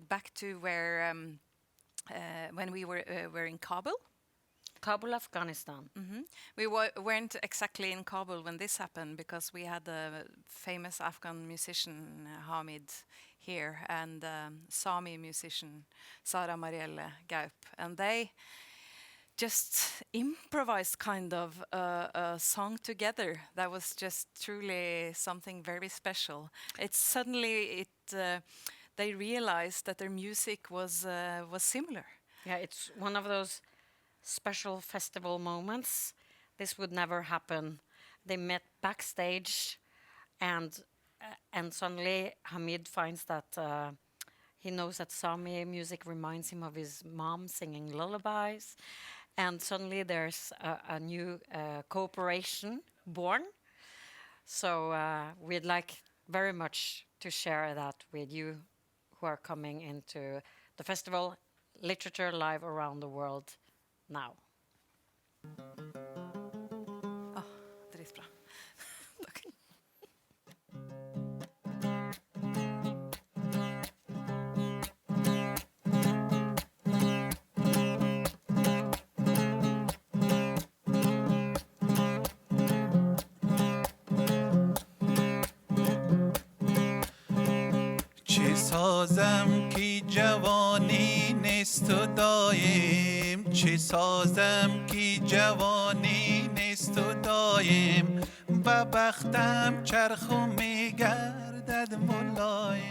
back to where when we were in Kabul. Kabul, Afghanistan. Mm-hmm. We weren't exactly in Kabul when this happened because we had a famous Afghan musician, Hamid, here, and Sami musician, Sara Marielle Gaup, and they just improvised kind of a song together that was just truly something very special. They realized that their music was similar. Yeah, it's one of those special festival moments. This would never happen they met backstage, and suddenly Hamid finds that he knows that Sami music reminds him of his mom singing lullabies, and suddenly there's a new cooperation born. So we'd like very much to share that with you who are coming into the festival, Literature Live Around the World now. Dritbra. Takk. چه سازم کی جوانی نیست و دایم چه سازم کی جوانی نیست و دایم و بختم چرخ و میگردد ملایم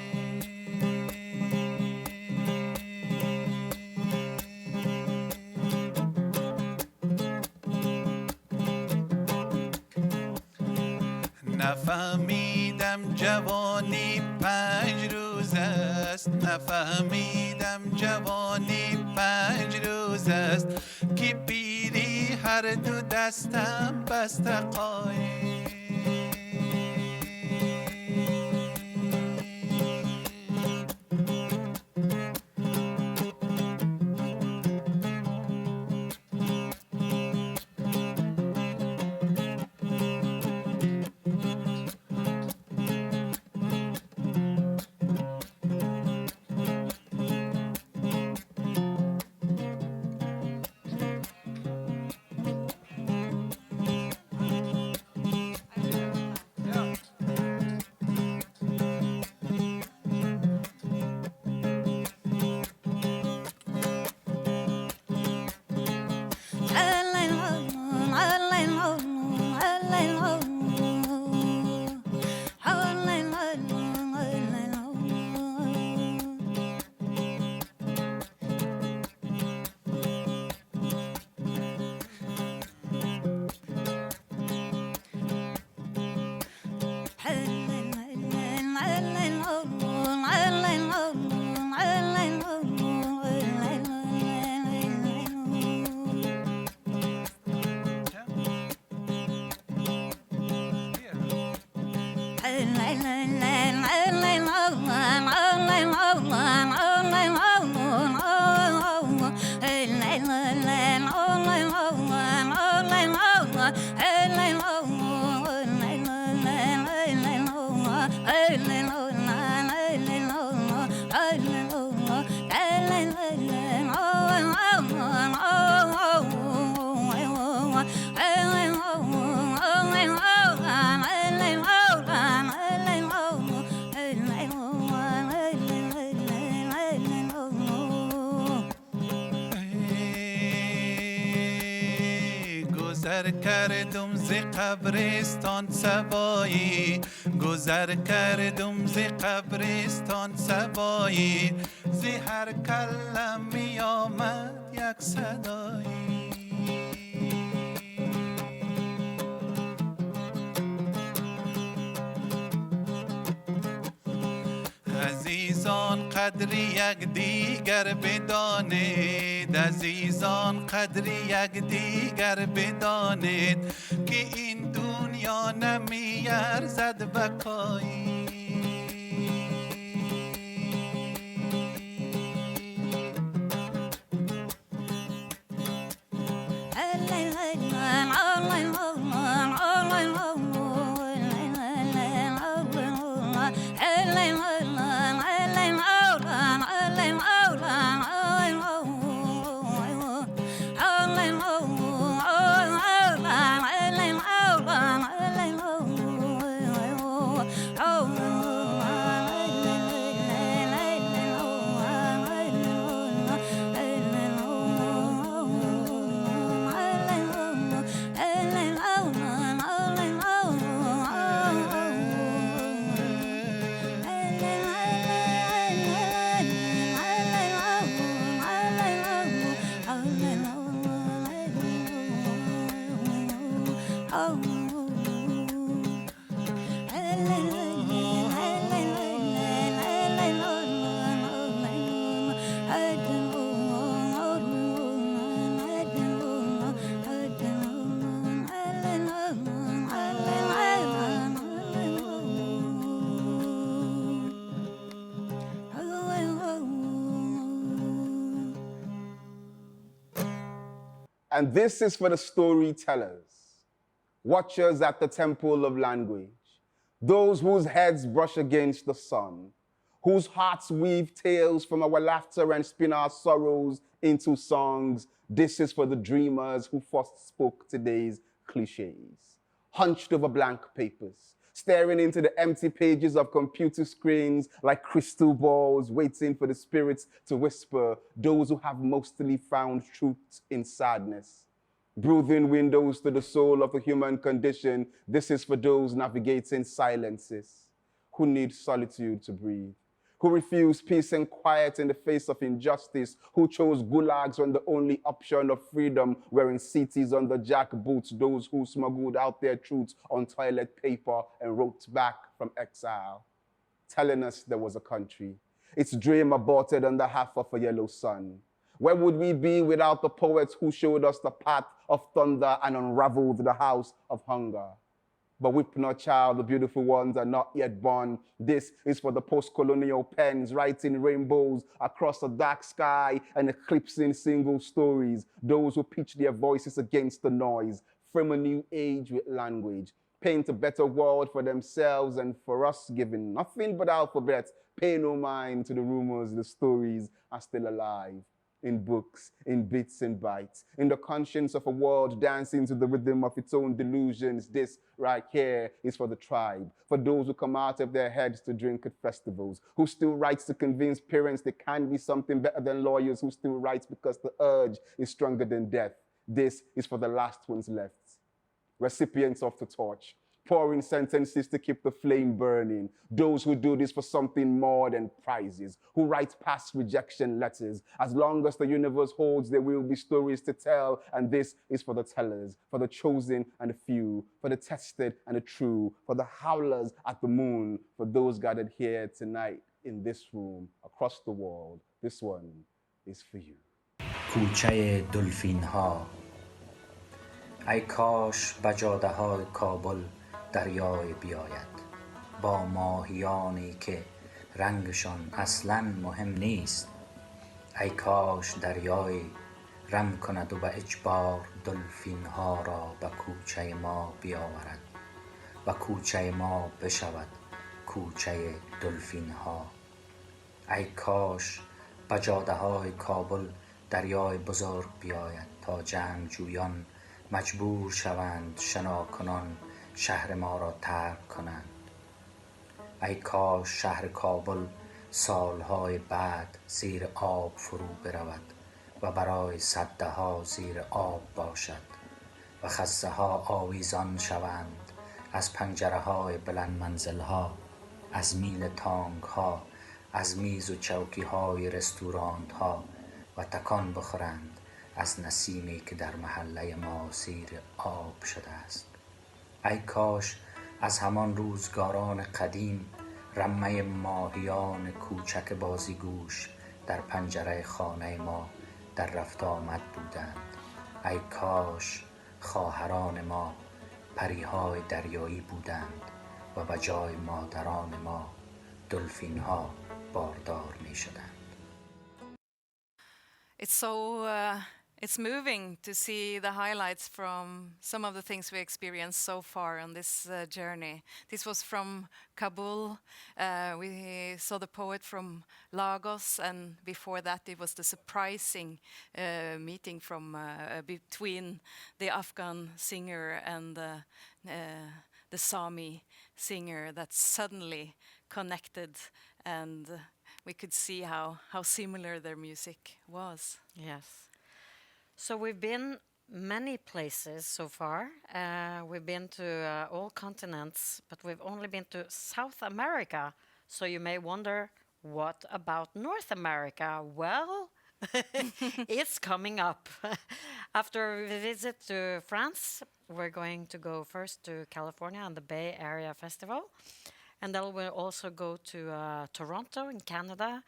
نفهمیدم جوانی 5 روز است نفهمیدم جوانی 5 روز است که پیری هر دو دستم بسته قایم گذر کردم ز قبرستان سبایی گذر کردم ز قبرستان سبایی ز هر کلم می آمد یک صدایی عزیزان قدر یک دیگر بدانید عزیزان قدر یک دیگر بدانید که این دنیا نمی ارزد بقایی Oh And this is for the storytellers, watchers at the temple of language, those whose heads brush against the sun, whose hearts weave tales from our laughter and spin our sorrows into songs. This is for the dreamers who first spoke today's cliches, hunched over blank papers, staring into the empty pages of computer screens like crystal balls, waiting for the spirits to whisper, those who have mostly found truth in sadness. Breathing windows to the soul of the human condition. This is for those navigating silences, who need solitude to breathe, who refuse peace and quiet in the face of injustice, who chose gulags when the only option of freedom were in cities under jackboots, those who smuggled out their truths on toilet paper and wrote back from exile, telling us there was a country, its dream aborted under half of a yellow sun. Where would we be without the poets who showed us the path of thunder and unraveled the house of hunger? But weep not, child, the beautiful ones are not yet born. This is for the post-colonial pens writing rainbows across a dark sky and eclipsing single stories. Those who pitch their voices against the noise, frame a new age with language, paint a better world for themselves and for us, giving nothing but alphabets. Pay no mind to the rumors, the stories are still alive. In books, in bits and bytes, in the conscience of a world dancing to the rhythm of its own delusions. This right here is for the tribe, for those who come out of their heads to drink at festivals, who still writes to convince parents they can be something better than lawyers, who still writes because the urge is stronger than death. This is for the last ones left, recipients of the torch, pouring sentences to keep the flame burning. Those who do this for something more than prizes, who write past rejection letters. As long as the universe holds, there will be stories to tell. And this is for the tellers, for the chosen and the few, for the tested and the true, for the howlers at the moon, for those gathered here tonight in this room, across the world. This one is for you. کوچه دلفین ها ای کاش بجاده های کابل دریای بیاید با ماهیانی که رنگشان اصلاً مهم نیست. ای کاش دریای رم کند و به اجبار دلفین ها را به کوچه ما بیاورد و کوچه ما بشود کوچه دلفین ها. ای کاش به جاده های کابل دریای بزرگ بیاید تا جنگجویان مجبور شوند شناکنان شهر ما را ترک کنند. ای کاش شهر کابل سالهای بعد زیر آب فرو برود و برای سده ها زیر آب باشد و خزه ها آویزان شوند از پنجره های بلند منزل ها، از میل تانک ها، از میز و چوکی های رستوران ها و تکان بخورند از نسیمی که در محله ما زیر آب شده است. ای کاش از همان روزگاران قدیم رمه ماهیان کوچک بازیگوش در پنجره خانه ما در رفت آمد بودند. ای کاش خواهران ما پریهای دریایی بودند و به جای مادران ما دلفین ها باردار می شدند. It's moving to see the highlights from some of the things we experienced so far on this journey. This was from Kabul. We saw the poet from Lagos, and before that it was the surprising meeting from between the Afghan singer and the Sami singer that suddenly connected, and we could see how similar their music was. Yes. So we've been many places so far. We've been to all continents, but we've only been to South America. So you may wonder, what about North America? Well, it's coming up. After a visit to France, we're going to go first to California and the Bay Area Festival. And then we'll also go to Toronto in Canada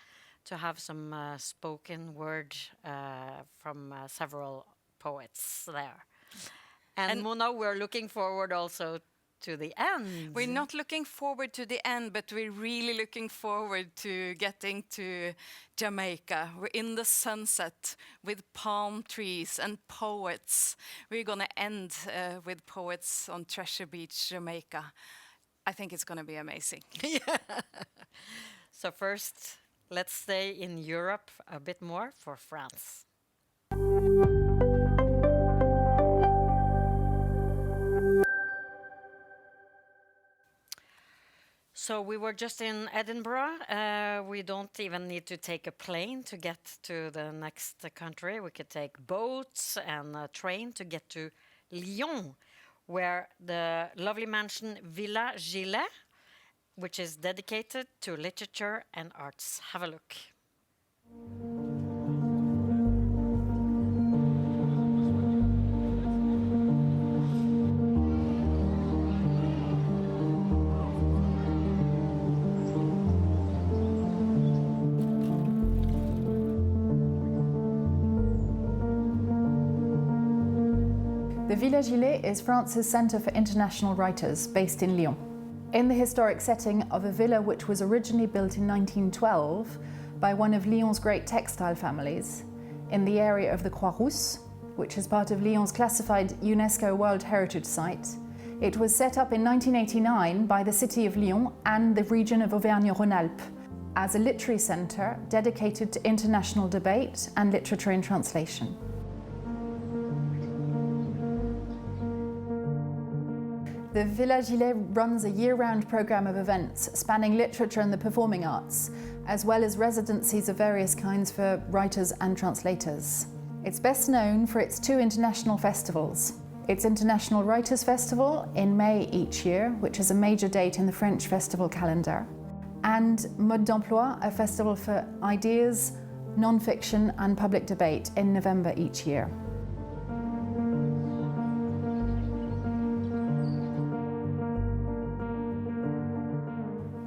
to have some spoken word from several poets there. And Mona, we're looking forward also to the end. We're not looking forward to the end, but we're really looking forward to getting to Jamaica. We're in the sunset with palm trees and poets. We're going to end with poets on Treasure Beach, Jamaica. I think it's going to be amazing. So first, let's stay in Europe a bit more for France. So we were just in Edinburgh. We don't even need to take a plane to get to the next country. We could take boats and a train to get to Lyon, where the lovely mansion Villa Gillet, which is dedicated to literature and arts. Have a look. The Villa Gillet is France's centre for international writers, based in Lyon. In the historic setting of a villa which was originally built in 1912 by one of Lyon's great textile families, in the area of the Croix-Rousse, which is part of Lyon's classified UNESCO World Heritage Site, it was set up in 1989 by the city of Lyon and the region of Auvergne-Rhône-Alpes as a literary centre dedicated to international debate and literature in translation. The Villa Gillet runs a year-round programme of events spanning literature and the performing arts, as well as residencies of various kinds for writers and translators. It's best known for its 2 international festivals. Its International Writers' Festival in May each year, which is a major date in the French festival calendar, and Mode d'Emploi, a festival for ideas, non-fiction and public debate in November each year.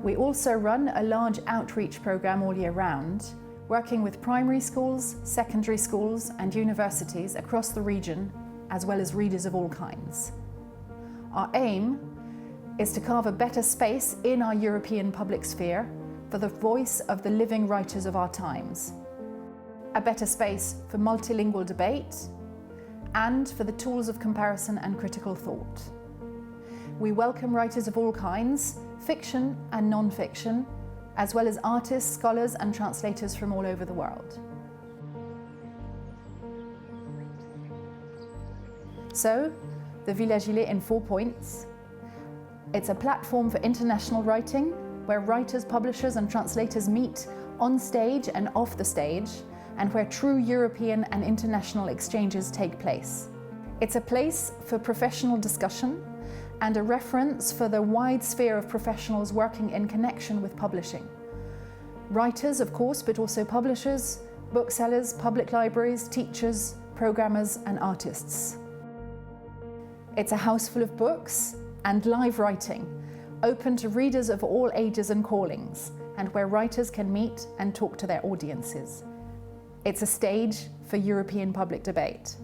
We also run a large outreach programme all year round, working with primary schools, secondary schools and universities across the region, as well as readers of all kinds. Our aim is to carve a better space in our European public sphere for the voice of the living writers of our times, a better space for multilingual debate, and for the tools of comparison and critical thought. We welcome writers of all kinds, fiction and non-fiction, as well as artists, scholars and translators from all over the world. So, the Villa Gillet in 4 points. It's a platform for international writing, where writers, publishers and translators meet on stage and off the stage, and where true European and international exchanges take place. It's a place for professional discussion, and a reference for the wide sphere of professionals working in connection with publishing. Writers, of course, but also publishers, booksellers, public libraries, teachers, programmers, and artists. It's a house full of books and live writing, open to readers of all ages and callings, and where writers can meet and talk to their audiences. It's a stage for European public debate.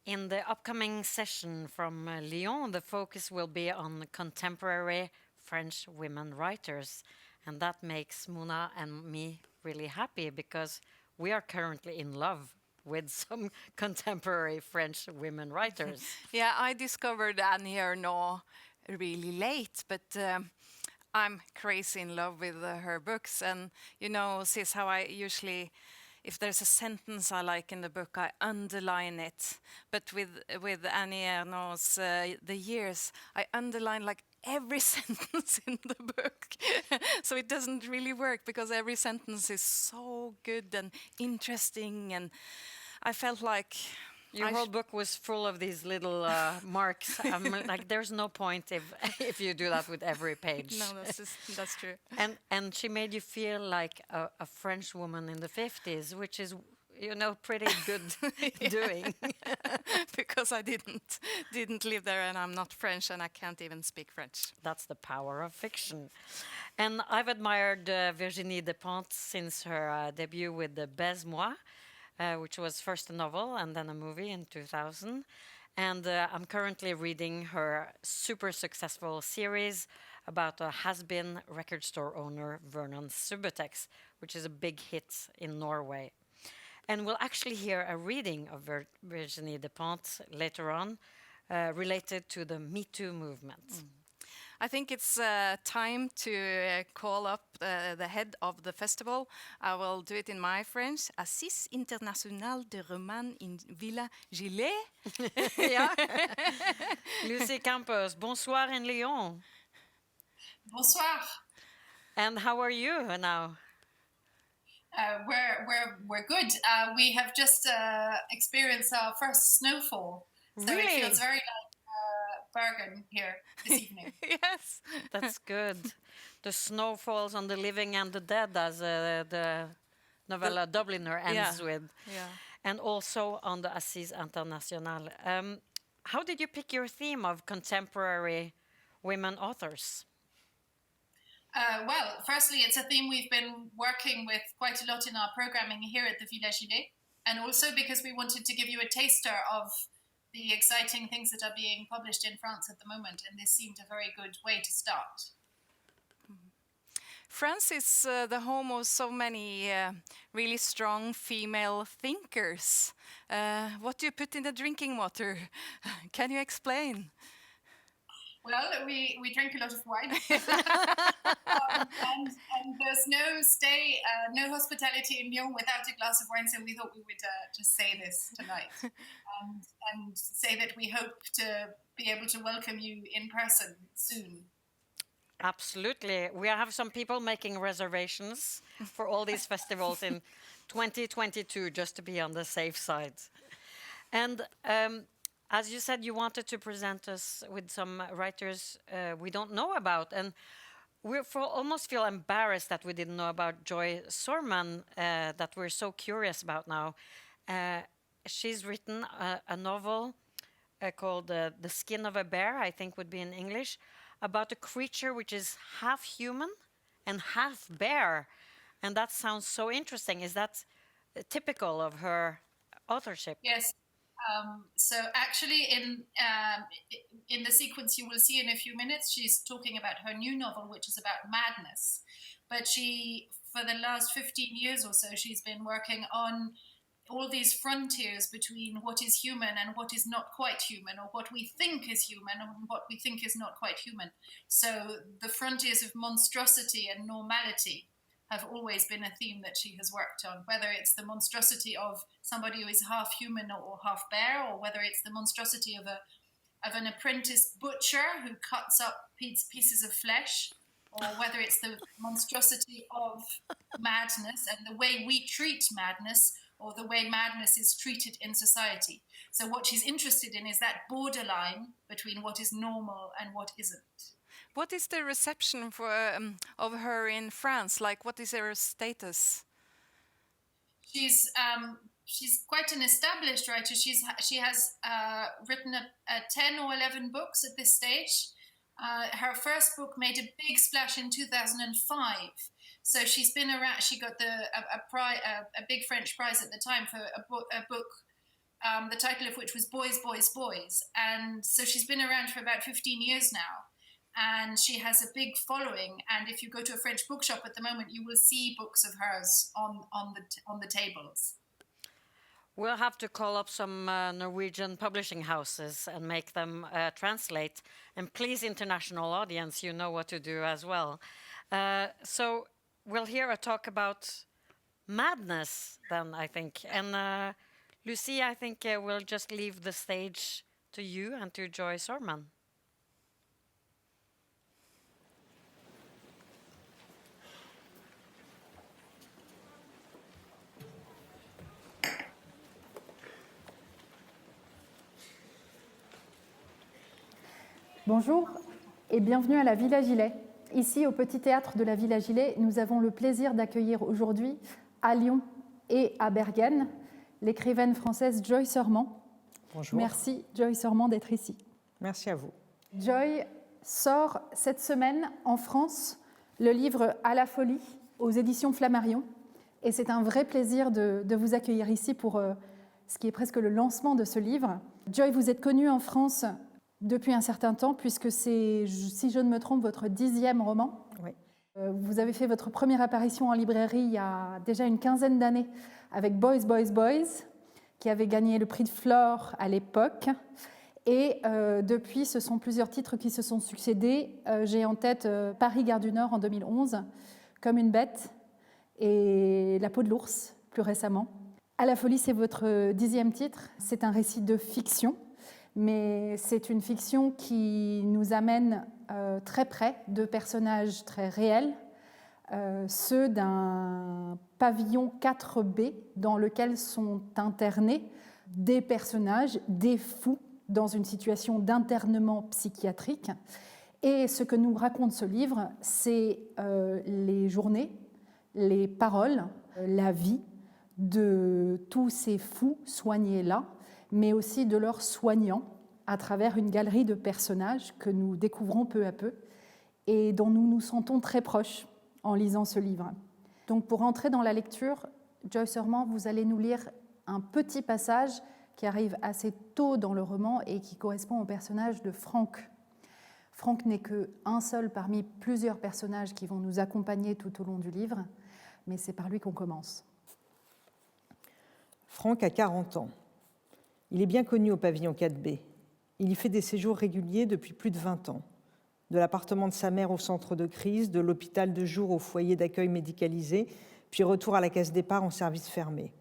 In the upcoming session from Lyon, the focus will be on contemporary French women writers. And that makes Mona and me really happy because we are currently in love with some contemporary French women writers. Yeah, I discovered Annie Ernaux really late, but I'm crazy in love with her books. And you know, Siss, how I usually, if there's a sentence I like in the book, I underline it. But with Annie Ernaux's The Years, I underline like every sentence in the book. So it doesn't really work because every sentence is so good and interesting, and I felt like your whole book was full of these little marks. Like, there's no point if you do that with every page. No, that's true. And she made you feel like a French woman in the 50s, which is pretty good doing. Because I didn't live there, and I'm not French, and I can't even speak French. That's the power of fiction. And I've admired Virginie Despentes since her debut with the Baise-moi, which was first a novel and then a movie in 2000. And I'm currently reading her super successful series about a has-been record store owner, Vernon Subutex, which is a big hit in Norway. And we'll actually hear a reading of Virginie Despentes later on, related to the Me Too movement. I think it's time to call up the head of the festival. I will do it in my French. Assise internationale de romans in Villa Gilet. Yeah. Lucy Campos, bonsoir in Lyon. Bonsoir. And how are you now? We're good. We have just experienced our first snowfall, so Really? it feels very like Bergen here this evening. Yes, that's good. The snow falls on the living and the dead, as the novella Dubliner ends with, and also on the Assise Internationale. How did you pick your theme of contemporary women authors? Well, firstly, it's a theme we've been working with quite a lot in our programming here at the Villa Gilet, and also because we wanted to give you a taster of the exciting things that are being published in France at the moment, and this seemed a very good way to start. France is the home of so many really strong female thinkers. What do you put in the drinking water? Can you explain? Well, we drink a lot of wine, and there's no hospitality in Lyon without a glass of wine. So we thought we would just say this tonight, and say that we hope to be able to welcome you in person soon. Absolutely. We have some people making reservations for all these festivals in 2022, just to be on the safe side. And as you said, you wanted to present us with some writers we don't know about. And we almost feel embarrassed that we didn't know about Joy Sorman, that we're so curious about now. She's written a novel called The Skin of a Bear, I think would be in English, about a creature which is half human and half bear. And that sounds so interesting. Is that typical of her authorship? Yes. So actually in the sequence you will see in a few minutes, she's talking about her new novel, which is about madness. But she, for the last 15 years or so, she's been working on all these frontiers between what is human and what is not quite human, or what we think is human and what we think is not quite human. So the frontiers of monstrosity and normality have always been a theme that she has worked on, whether it's the monstrosity of somebody who is half human or half bear, or whether it's the monstrosity of an apprentice butcher who cuts up pieces of flesh, or whether it's the monstrosity of madness and the way we treat madness, or the way madness is treated in society. So what she's interested in is that borderline between what is normal and what isn't. What is the reception of her in France? Like, what is her status? She's quite an established writer. She has written 10 or 11 books at this stage. Her first book made a big splash in 2005. So she's been around. She got a big French prize at the time for a book, the title of which was Boys, Boys, Boys. And so she's been around for about 15 years now. And she has a big following. And if you go to a French bookshop at the moment, you will see books of hers on the tables. We'll have to call up some Norwegian publishing houses and make them translate. And please, international audience, you know what to do as well. So we'll hear a talk about madness then, I think. And Lucy, I think we'll just leave the stage to you and to Joy Sorman. Bonjour et bienvenue à la Villa Gilet. Ici, au Petit Théâtre de la Villa Gilet, nous avons le plaisir d'accueillir aujourd'hui à Lyon et à Bergen l'écrivaine française Joy Serment. Bonjour. Merci Joy Serment d'être ici. Merci à vous. Joy sort cette semaine en France le livre À la folie aux éditions Flammarion. Et c'est un vrai plaisir de vous accueillir ici pour ce qui est presque le lancement de ce livre. Joy, vous êtes connue en France depuis un certain temps, puisque c'est, si je ne me trompe, votre 10e roman. Oui. Vous avez fait votre première apparition en librairie il y a déjà une quinzaine d'années avec Boys, Boys, Boys, qui avait gagné le prix de Flore à l'époque. Et depuis, ce sont plusieurs titres qui se sont succédés. J'ai en tête Paris, Gare du Nord en 2011, Comme une bête, et La peau de l'ours, plus récemment. À la folie, c'est votre 10e titre. C'est un récit de fiction, mais c'est une fiction qui nous amène très près de personnages très réels, ceux d'un pavillon 4B dans lequel sont internés des personnages, des fous, dans une situation d'internement psychiatrique. Et ce que nous raconte ce livre, c'est les journées, les paroles, la vie de tous ces fous soignés là, mais aussi de leurs soignants à travers une galerie de personnages que nous découvrons peu à peu et dont nous nous sentons très proches en lisant ce livre. Donc pour entrer dans la lecture, Joy Serment, vous allez nous lire un petit passage qui arrive assez tôt dans le roman et qui correspond au personnage de Franck. Franck n'est qu'un seul parmi plusieurs personnages qui vont nous accompagner tout au long du livre, mais c'est par lui qu'on commence. Franck a 40 ans. Il est bien connu au pavillon 4B. Il y fait des séjours réguliers depuis plus de 20 ans. De l'appartement de sa mère au centre de crise, de l'hôpital de jour au foyer d'accueil médicalisé, puis retour à la case départ en service fermé.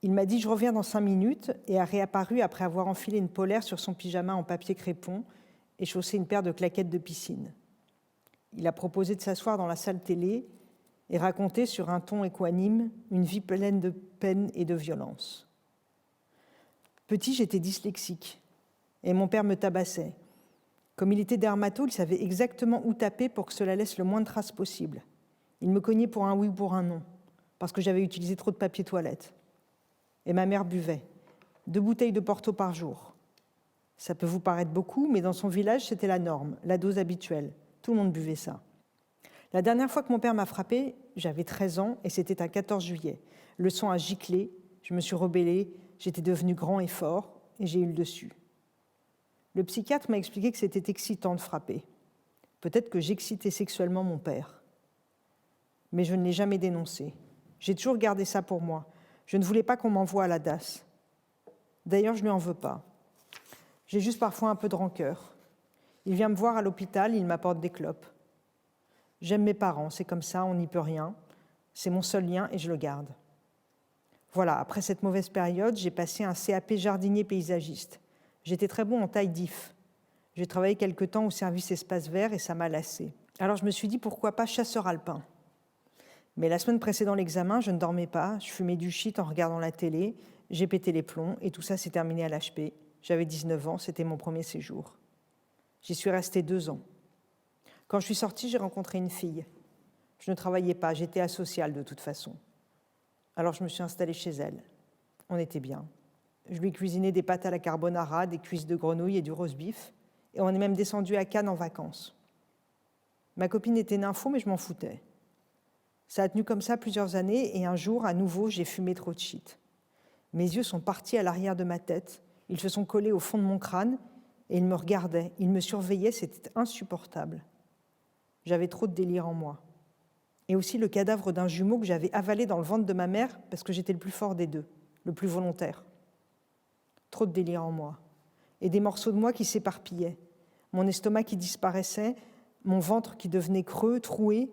Il m'a dit « je reviens dans 5 minutes » et a réapparu après avoir enfilé une polaire sur son pyjama en papier crépon et chaussé une paire de claquettes de piscine. Il a proposé de s'asseoir dans la salle télé et raconter sur un ton équanime une vie pleine de peine et de violence. Petit, j'étais dyslexique et mon père me tabassait. Comme il était dermato, il savait exactement où taper pour que cela laisse le moins de traces possible. Il me cognait pour un oui ou pour un non, parce que j'avais utilisé trop de papier toilette. Et ma mère buvait 2 bouteilles de Porto par jour. Ça peut vous paraître beaucoup, mais dans son village, c'était la norme, la dose habituelle. Tout le monde buvait ça. La dernière fois que mon père m'a frappée, j'avais 13 ans et c'était un 14 juillet. Le sang a giclé, je me suis rebellée, j'étais devenue grand et fort et j'ai eu le dessus. Le psychiatre m'a expliqué que c'était excitant de frapper. Peut-être que j'excitais sexuellement mon père. Mais je ne l'ai jamais dénoncé. J'ai toujours gardé ça pour moi. Je ne voulais pas qu'on m'envoie à la DAS. D'ailleurs, je ne lui en veux pas. J'ai juste parfois un peu de rancœur. Il vient me voir à l'hôpital, il m'apporte des clopes. J'aime mes parents, c'est comme ça, on n'y peut rien. C'est mon seul lien et je le garde. Voilà, après cette mauvaise période, j'ai passé un CAP jardinier paysagiste. J'étais très bon en taille d'if. J'ai travaillé quelque temps au service espace vert et ça m'a lassé. Alors je me suis dit, pourquoi pas chasseur alpin ? Mais la semaine précédant l'examen, je ne dormais pas, je fumais du shit en regardant la télé, j'ai pété les plombs et tout ça s'est terminé à l'HP. J'avais 19 ans, c'était mon premier séjour. J'y suis restée 2 ans. Quand je suis sortie, j'ai rencontré une fille. Je ne travaillais pas, j'étais asociale de toute façon. Alors je me suis installée chez elle. On était bien. Je lui cuisinais des pâtes à la carbonara, des cuisses de grenouille et du roast beef. Et on est même descendu à Cannes en vacances. Ma copine était nympho, mais je m'en foutais. Ça a tenu comme ça plusieurs années et un jour, à nouveau, j'ai fumé trop de shit. Mes yeux sont partis à l'arrière de ma tête, ils se sont collés au fond de mon crâne et ils me regardaient, ils me surveillaient, c'était insupportable. J'avais trop de délire en moi. Et aussi le cadavre d'un jumeau que j'avais avalé dans le ventre de ma mère parce que j'étais le plus fort des deux, le plus volontaire. Trop de délire en moi. Et des morceaux de moi qui s'éparpillaient. Mon estomac qui disparaissait, mon ventre qui devenait creux, troué.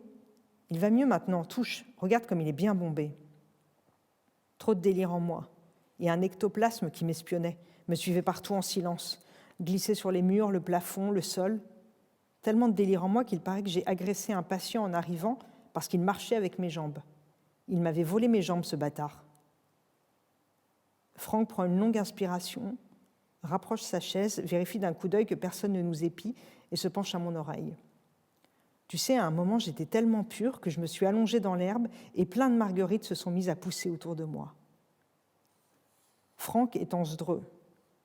Il va mieux maintenant, touche, regarde comme il est bien bombé. Trop de délire en moi. Et un ectoplasme qui m'espionnait, me suivait partout en silence, glissait sur les murs, le plafond, le sol. Tellement de délire en moi qu'il paraît que j'ai agressé un patient en arrivant parce qu'il marchait avec mes jambes. Il m'avait volé mes jambes, ce bâtard. Franck prend une longue inspiration, rapproche sa chaise, vérifie d'un coup d'œil que personne ne nous épie et se penche à mon oreille. Tu sais, à un moment, j'étais tellement pure que je me suis allongée dans l'herbe et plein de marguerites se sont mises à pousser autour de moi. Franck est en sdreux,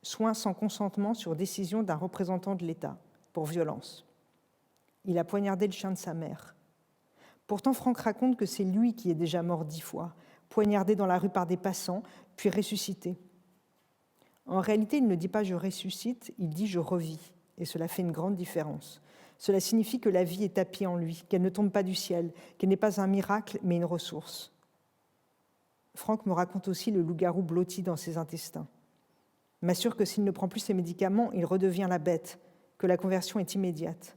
soin sans consentement sur décision d'un représentant de l'État, pour violence. Il a poignardé le chien de sa mère. Pourtant, Franck raconte que c'est lui qui est déjà mort 10 fois, poignardé dans la rue par des passants, puis ressuscité. En réalité, il ne dit pas « je ressuscite », il dit « je revis », et cela fait une grande différence. Cela signifie que la vie est tapie en lui, qu'elle ne tombe pas du ciel, qu'elle n'est pas un miracle, mais une ressource. Franck me raconte aussi le loup-garou blotti dans ses intestins. Il m'assure que s'il ne prend plus ses médicaments, il redevient la bête, que la conversion est immédiate.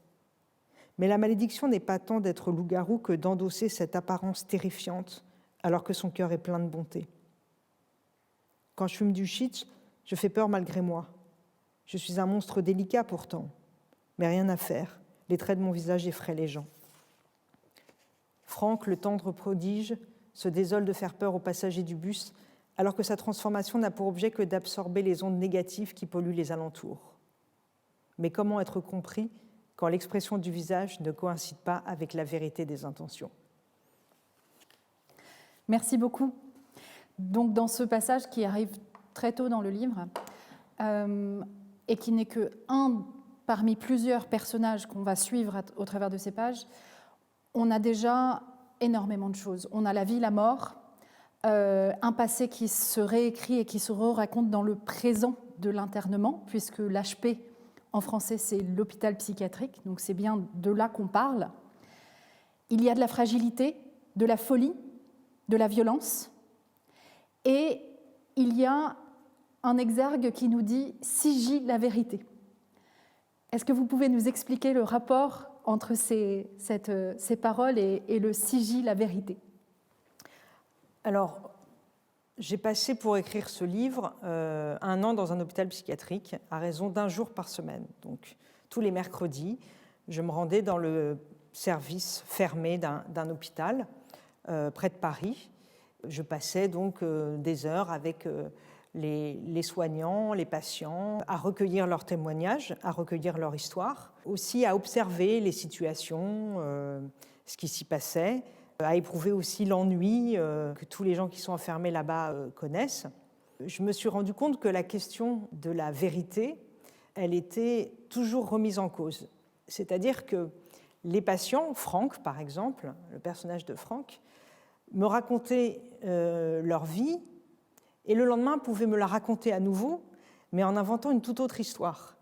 Mais la malédiction n'est pas tant d'être loup-garou que d'endosser cette apparence terrifiante, alors que son cœur est plein de bonté. Quand je fume du shit, je fais peur malgré moi. Je suis un monstre délicat pourtant, mais rien à faire. Les traits de mon visage effraient les gens. Franck, le tendre prodige, se désole de faire peur aux passagers du bus, alors que sa transformation n'a pour objet que d'absorber les ondes négatives qui polluent les alentours. Mais comment être compris quand l'expression du visage ne coïncide pas avec la vérité des intentions? Merci beaucoup. Donc, dans ce passage qui arrive très tôt dans le livre, et qui n'est qu'un parmi plusieurs personnages qu'on va suivre au travers de ces pages, on a déjà énormément de choses. On a la vie, la mort, un passé qui se réécrit et qui se raconte dans le présent de l'internement, puisque l'HP, en français, c'est l'hôpital psychiatrique, donc c'est bien de là qu'on parle. Il y a de la fragilité, de la folie, de la violence, et il y a un exergue qui nous dit « sigille la vérité ». Est-ce que vous pouvez nous expliquer le rapport entre ces paroles et le sigille la vérité? Alors, j'ai passé pour écrire ce livre 1 an dans un hôpital psychiatrique à raison d'1 jour par semaine. Donc, tous les mercredis, je me rendais dans le service fermé d'un hôpital près de Paris. Je passais donc des heures avec les soignants, les patients, à recueillir leurs témoignages, à recueillir leur histoire, aussi à observer les situations, ce qui s'y passait, à éprouver aussi l'ennui que tous les gens qui sont enfermés là-bas connaissent. Je me suis rendu compte que la question de la vérité, elle était toujours remise en cause. C'est-à-dire que les patients, Franck par exemple, le personnage de Franck, me racontaient leur vie, et le lendemain pouvaient me la raconter à nouveau, mais en inventant une toute autre histoire.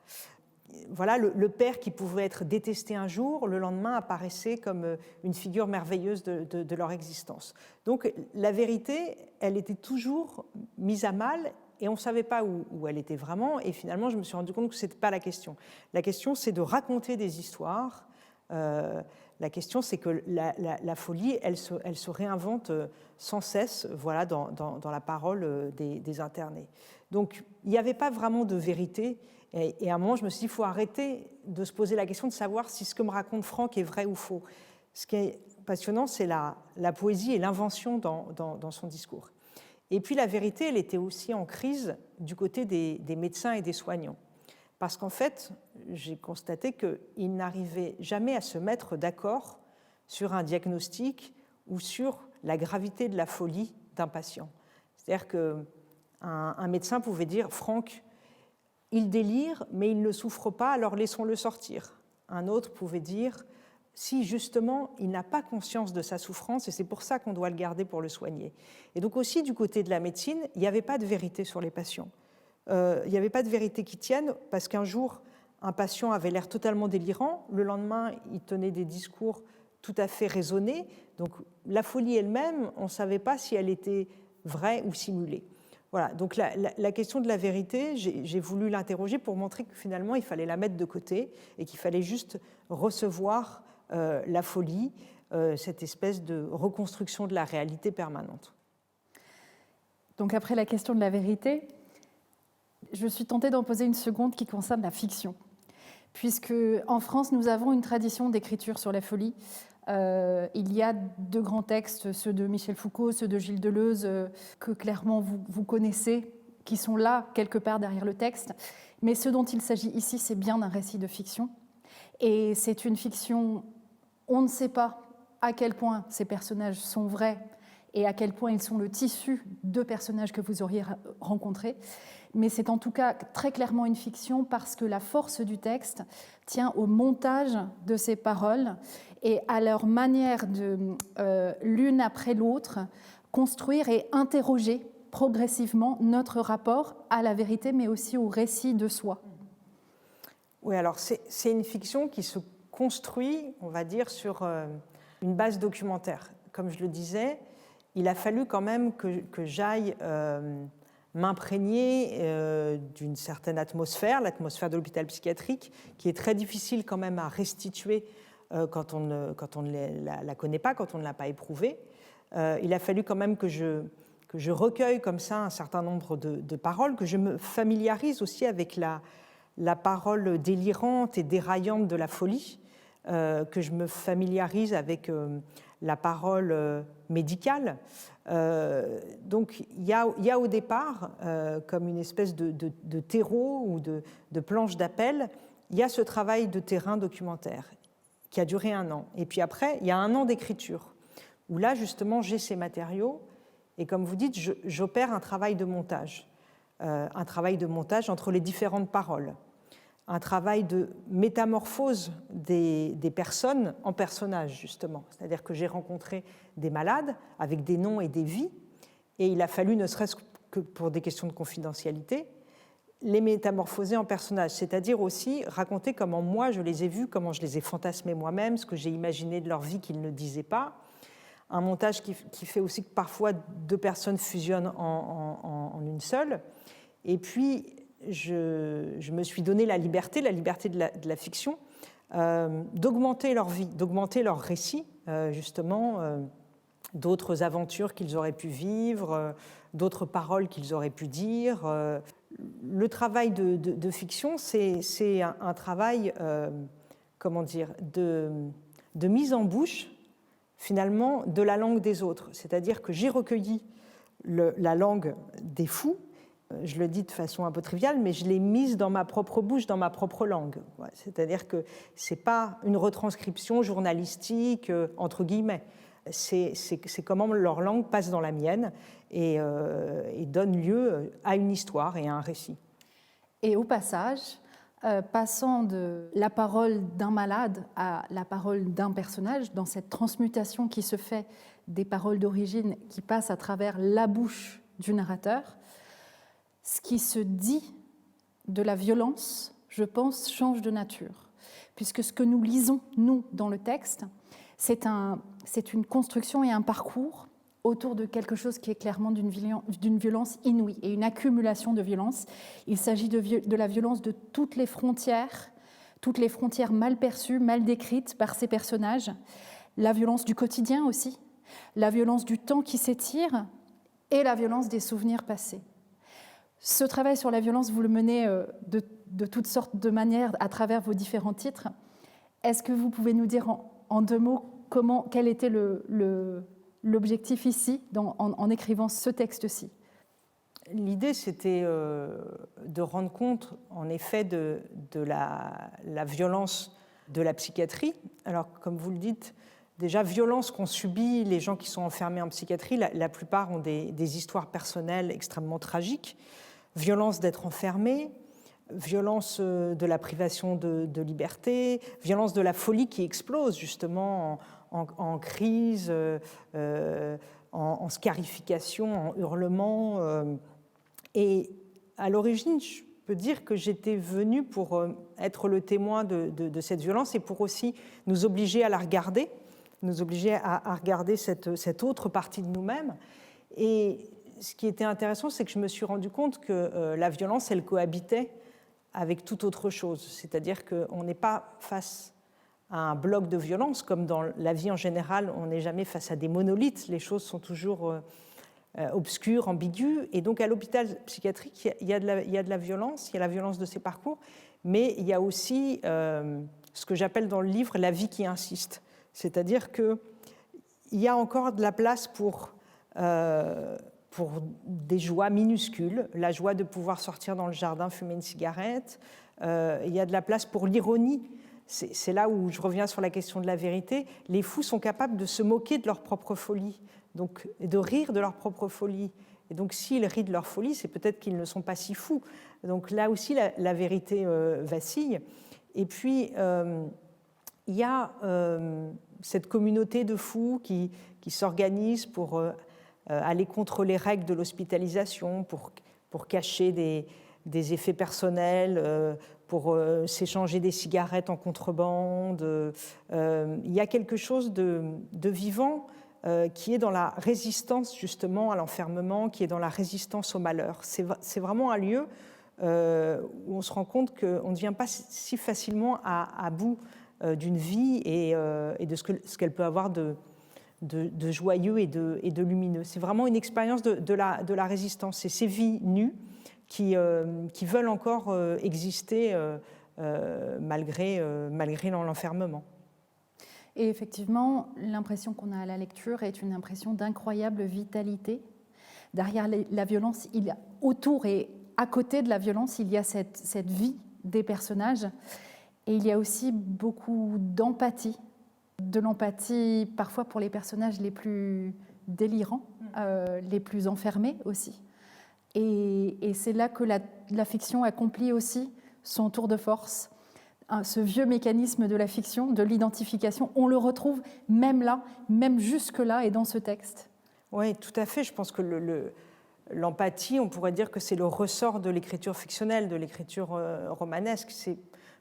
Voilà, le père qui pouvait être détesté un jour, le lendemain apparaissait comme une figure merveilleuse de leur existence. Donc la vérité, elle était toujours mise à mal, et on ne savait pas où elle était vraiment, et finalement je me suis rendu compte que ce n'était pas la question. La question, c'est de raconter des histoires. La question, c'est que la folie, elle se réinvente sans cesse, voilà, dans la parole des internés. Donc, il n'y avait pas vraiment de vérité. Et à un moment, je me suis dit, il faut arrêter de se poser la question de savoir si ce que me raconte Franck est vrai ou faux. Ce qui est passionnant, c'est la poésie et l'invention dans son discours. Et puis, la vérité, elle était aussi en crise du côté des médecins et des soignants. Parce qu'en fait, j'ai constaté qu'ils n'arrivaient jamais à se mettre d'accord sur un diagnostic ou sur la gravité de la folie d'un patient. C'est-à-dire qu'un médecin pouvait dire « Franck, il délire, mais il ne souffre pas, alors laissons-le sortir ». Un autre pouvait dire « Si, justement, il n'a pas conscience de sa souffrance et c'est pour ça qu'on doit le garder pour le soigner ». Et donc aussi, du côté de la médecine, il n'y avait pas de vérité sur les patients. Il n'y avait pas de vérité qui tienne, parce qu'un jour, un patient avait l'air totalement délirant, le lendemain, il tenait des discours tout à fait raisonnés. Donc la folie elle-même, on ne savait pas si elle était vraie ou simulée. Voilà, donc la question de la vérité, j'ai voulu l'interroger pour montrer que finalement, il fallait la mettre de côté et qu'il fallait juste recevoir la folie, cette espèce de reconstruction de la réalité permanente. Donc après la question de la vérité, je suis tentée d'en poser une seconde qui concerne la fiction. Puisque en France, nous avons une tradition d'écriture sur la folie. Il y a 2 grands textes, ceux de Michel Foucault, ceux de Gilles Deleuze, que clairement vous connaissez, qui sont là, quelque part derrière le texte. Mais ce dont il s'agit ici, c'est bien d'un récit de fiction. Et c'est une fiction, on ne sait pas à quel point ces personnages sont vrais et à quel point ils sont le tissu de personnages que vous auriez rencontrés. Mais c'est en tout cas très clairement une fiction parce que la force du texte tient au montage de ces paroles et à leur manière de, l'une après l'autre, construire et interroger progressivement notre rapport à la vérité, mais aussi au récit de soi. Oui, alors c'est une fiction qui se construit, on va dire, sur une base documentaire. Comme je le disais, il a fallu quand même que j'aille m'imprégner d'une certaine atmosphère, l'atmosphère de l'hôpital psychiatrique, qui est très difficile quand même à restituer quand on ne la connaît pas, quand on ne l'a pas éprouvée. Il a fallu quand même que je recueille comme ça un certain nombre de paroles, que je me familiarise aussi avec la parole délirante et déraillante de la folie, que je me familiarise avec la parole médicale. Donc il y a au départ, comme une espèce de terreau ou de planche d'appel, il y a ce travail de terrain documentaire qui a duré 1 an. Et puis après, il y a 1 an d'écriture, où là, justement, j'ai ces matériaux, et comme vous dites, j'opère un travail de montage entre les différentes paroles, un travail de métamorphose des personnes en personnages, justement. C'est-à-dire que j'ai rencontré des malades avec des noms et des vies, et il a fallu, ne serait-ce que pour des questions de confidentialité, les métamorphoser en personnages, c'est-à-dire aussi raconter comment moi je les ai vus, comment je les ai fantasmés moi-même, ce que j'ai imaginé de leur vie qu'ils ne disaient pas. Un montage qui fait aussi que parfois 2 personnes fusionnent en une seule. Et puis, je me suis donné la liberté de la fiction, d'augmenter leur vie, d'augmenter leur récit, justement, d'autres aventures qu'ils auraient pu vivre, d'autres paroles qu'ils auraient pu dire. Le travail de fiction, c'est un travail, comment dire, de mise en bouche, finalement, de la langue des autres. C'est-à-dire que j'ai recueilli la langue des fous, je le dis de façon un peu triviale, mais je l'ai mise dans ma propre bouche, dans ma propre langue. C'est-à-dire que ce n'est pas une retranscription journalistique, entre guillemets. C'est comment leur langue passe dans la mienne et donne lieu à une histoire et à un récit. Et au passage, passant de la parole d'un malade à la parole d'un personnage, dans cette transmutation qui se fait des paroles d'origine qui passent à travers la bouche du narrateur, ce qui se dit de la violence, je pense, change de nature. Puisque ce que nous lisons, nous, dans le texte, c'est une construction et un parcours autour de quelque chose qui est clairement d'une violence inouïe et une accumulation de violence. Il s'agit de la violence de toutes les frontières mal perçues, mal décrites par ces personnages, la violence du quotidien aussi, la violence du temps qui s'étire et la violence des souvenirs passés. Ce travail sur la violence, vous le menez de toutes sortes de manières à travers vos différents titres. Est-ce que vous pouvez nous dire en 2 mots quel était l'objectif ici en écrivant ce texte-ci? L'idée, c'était de rendre compte, en effet, de la violence de la psychiatrie. Alors, comme vous le dites, déjà, violence qu'ont subie les gens qui sont enfermés en psychiatrie, la plupart ont des histoires personnelles extrêmement tragiques. Violence d'être enfermé, violence de la privation de liberté, violence de la folie qui explose justement en crise, en scarification, en hurlement. Et à l'origine, je peux dire que j'étais venue pour être le témoin de cette violence et pour aussi nous obliger à la regarder, nous obliger à regarder cette autre partie de nous-mêmes. Et ce qui était intéressant, c'est que je me suis rendu compte que la violence, elle cohabitait avec toute autre chose. C'est-à-dire qu'on n'est pas face à un bloc de violence, comme dans la vie en général, on n'est jamais face à des monolithes, les choses sont toujours obscures, ambiguës. Et donc à l'hôpital psychiatrique, il y a de la violence, il y a la violence de ces parcours, mais il y a aussi ce que j'appelle dans le livre la vie qui insiste. C'est-à-dire qu'il y a encore de la place pour des joies minuscules, la joie de pouvoir sortir dans le jardin fumer une cigarette. Il y a de la place pour l'ironie c'est là où je reviens sur la question de la vérité, les fous sont capables de se moquer de leur propre folie, donc de rire de leur propre folie. Et donc s'ils rient de leur folie, c'est peut-être qu'ils ne sont pas si fous. Donc là aussi, la vérité vacille. Et puis, il y a cette communauté de fous qui s'organise pour aller contre les règles de l'hospitalisation, pour cacher des effets personnels, pour s'échanger des cigarettes en contrebande. Il y a quelque chose de vivant qui est dans la résistance justement à l'enfermement, qui est dans la résistance au malheur. C'est vraiment un lieu où on se rend compte qu'on ne vient pas si facilement à bout d'une vie et de ce qu'elle peut avoir de joyeux et de lumineux. C'est vraiment une expérience de la résistance. C'est ces vies nues qui veulent encore exister malgré l'enfermement. Et effectivement, l'impression qu'on a à la lecture est une impression d'incroyable vitalité. Derrière la violence, autour et à côté de la violence, il y a cette vie des personnages. Et il y a aussi beaucoup d'empathie. De l'empathie parfois pour les personnages les plus délirants, les plus enfermés aussi. Et c'est là que la fiction accomplit aussi son tour de force. Ce vieux mécanisme de la fiction, de l'identification, on le retrouve même là, même jusque-là et dans ce texte. Oui, tout à fait. Je pense que l'empathie, on pourrait dire que c'est le ressort de l'écriture fictionnelle, de l'écriture romanesque. C'est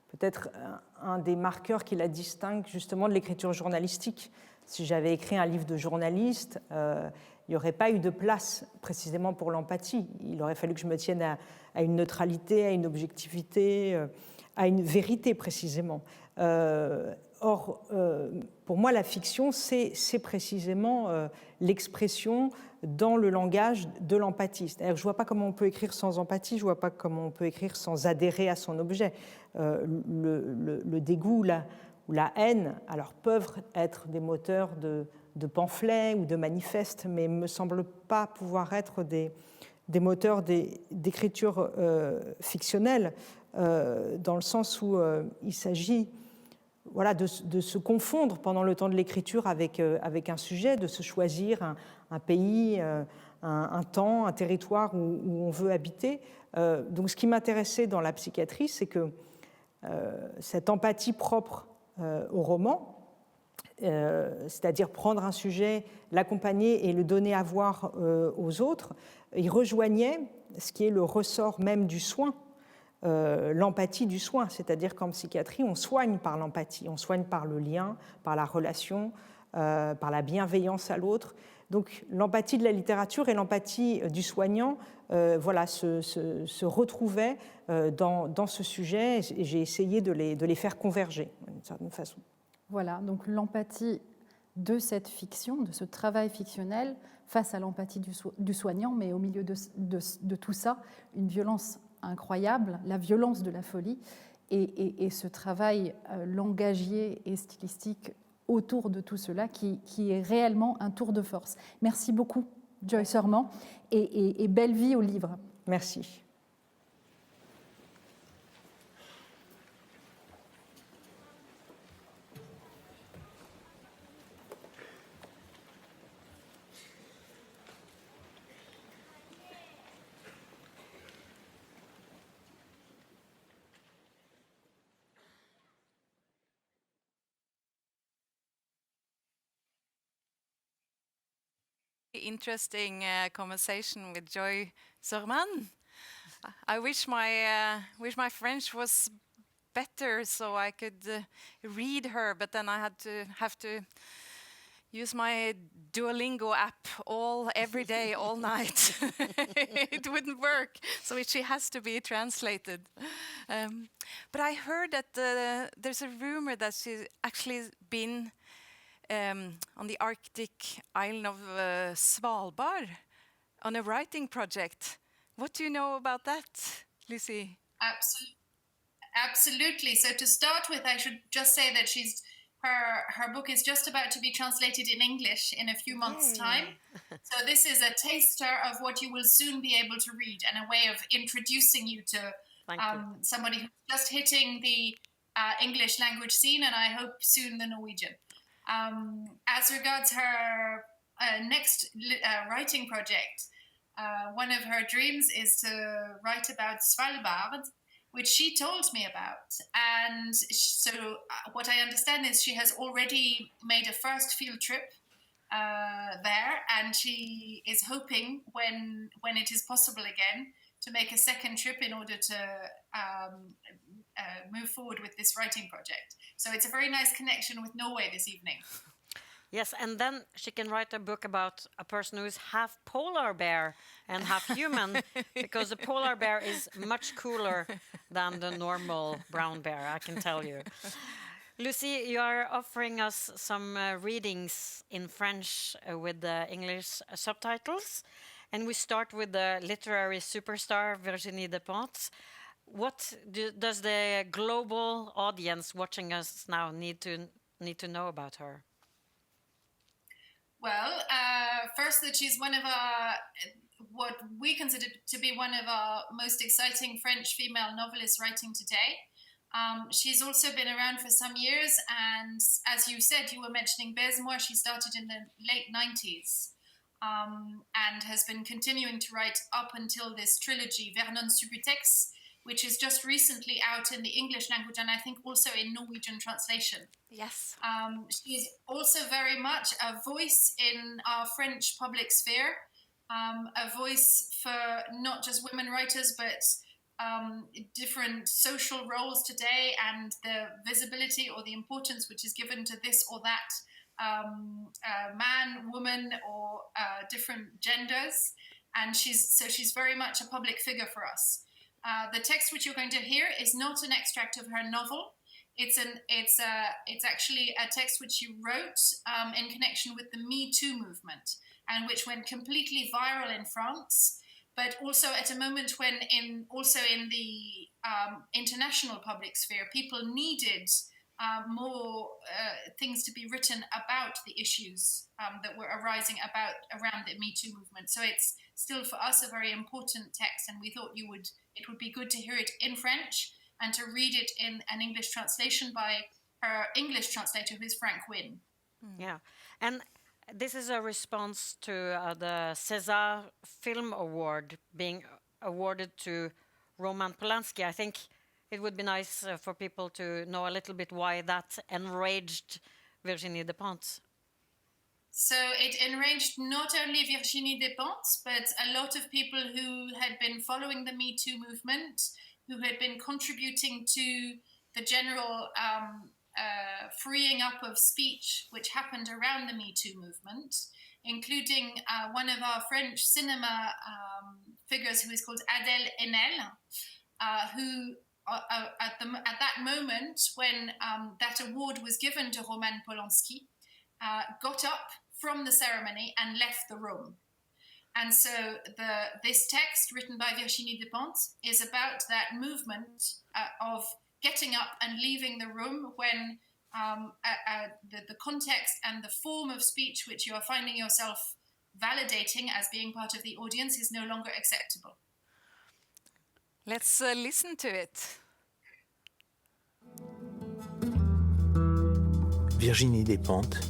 peut-être un des marqueurs qui la distingue justement de l'écriture journalistique. Si j'avais écrit un livre de journaliste, il n'y aurait pas eu de place précisément pour l'empathie. Il aurait fallu que je me tienne à une neutralité, à une objectivité, à une vérité précisément. Or, pour moi, la fiction, c'est précisément l'expression dans le langage de l'empathie. C'est-à-dire que je ne vois pas comment on peut écrire sans empathie, je ne vois pas comment on peut écrire sans adhérer à son objet. Le dégoût ou la haine, alors peuvent être des moteurs de pamphlets ou de manifestes, mais ne me semblent pas pouvoir être des moteurs d'écriture fictionnelle, dans le sens où il s'agit de se confondre pendant le temps de l'écriture avec un sujet, de se choisir un pays, un temps, un territoire où on veut habiter. Donc ce qui m'intéressait dans la psychiatrie, c'est que cette empathie propre au roman, c'est-à-dire prendre un sujet, l'accompagner et le donner à voir aux autres, il rejoignait ce qui est le ressort même du soin, l'empathie du soin, c'est-à-dire qu'en psychiatrie, on soigne par l'empathie, on soigne par le lien, par la relation, par la bienveillance à l'autre. Donc l'empathie de la littérature et l'empathie du soignant se retrouvaient dans ce sujet, et j'ai essayé de les faire converger d'une certaine façon. Voilà, donc l'empathie de cette fiction, de ce travail fictionnel, face à l'empathie du soignant, mais au milieu de tout ça, une violence incroyable, la violence de la folie, et ce travail langagier et stylistique autour de tout cela qui est réellement un tour de force. Merci beaucoup, Joyce Orman, et belle vie au livre. Merci. Interesting conversation with Joy Sorman. I wish my French was better so I could read her, but then I have to use my Duolingo app every day, all night. It wouldn't work, so she has to be translated. But I heard that there's a rumor that she's actually been on the Arctic island of Svalbard on a writing project. What do you know about that, Lucy? Absolutely. So to start with, I should just say that her book is just about to be translated in English in a few months' time. So this is a taster of what you will soon be able to read, and a way of introducing you to somebody who's just hitting the English language scene, and I hope soon the Norwegian. As regards her next writing project, one of her dreams is to write about Svalbard, which she told me about. And so what I understand is she has already made a first field trip there, and she is hoping when it is possible again to make a second trip in order to move forward with this writing project. So it's a very nice connection with Norway this evening. Yes, and then she can write a book about a person who's half polar bear and half human, because the polar bear is much cooler than the normal brown bear, I can tell you. Lucy, you are offering us some readings in French with the English subtitles, and we start with the literary superstar Virginie Despentes. What does the global audience watching us now need to know about her? Well, first that she's one of what we consider to be one of our most exciting French female novelists writing today. She's also been around for some years, and as you said, you were mentioning Besmoor, she started in the late 90s and has been continuing to write up until this trilogy, Vernon Subutex, which is just recently out in the English language and I think also in Norwegian translation. Yes. She's also very much a voice in our French public sphere, a voice for not just women writers, but different social roles today and the visibility or the importance which is given to this or that man, woman, or different genders. And she's very much a public figure for us. The text which you're going to hear is not an extract of her novel. It's actually a text which she wrote in connection with the Me Too movement, and which went completely viral in France, but also at a moment when in the international public sphere, people needed more things to be written about the issues that were arising around the Me Too movement. So it's still for us a very important text, and we thought it would be good to hear it in French and to read it in an English translation by her English translator, who is Frank Wynne. Yeah, and this is a response to the César Film Award being awarded to Roman Polanski. I think it would be nice for people to know a little bit why that enraged Virginie Despentes. So it enraged not only Virginie Despentes, but a lot of people who had been following the Me Too movement, who had been contributing to the general freeing up of speech which happened around the Me Too movement, including one of our French cinema figures who is called Adèle Haenel, who at that moment when that award was given to Roman Polanski, got up from the ceremony and left the room. And so this text written by Virginie Despentes is about that movement of getting up and leaving the room when the context and the form of speech which you are finding yourself validating as being part of the audience is no longer acceptable. Let's listen to it. Virginie Despentes,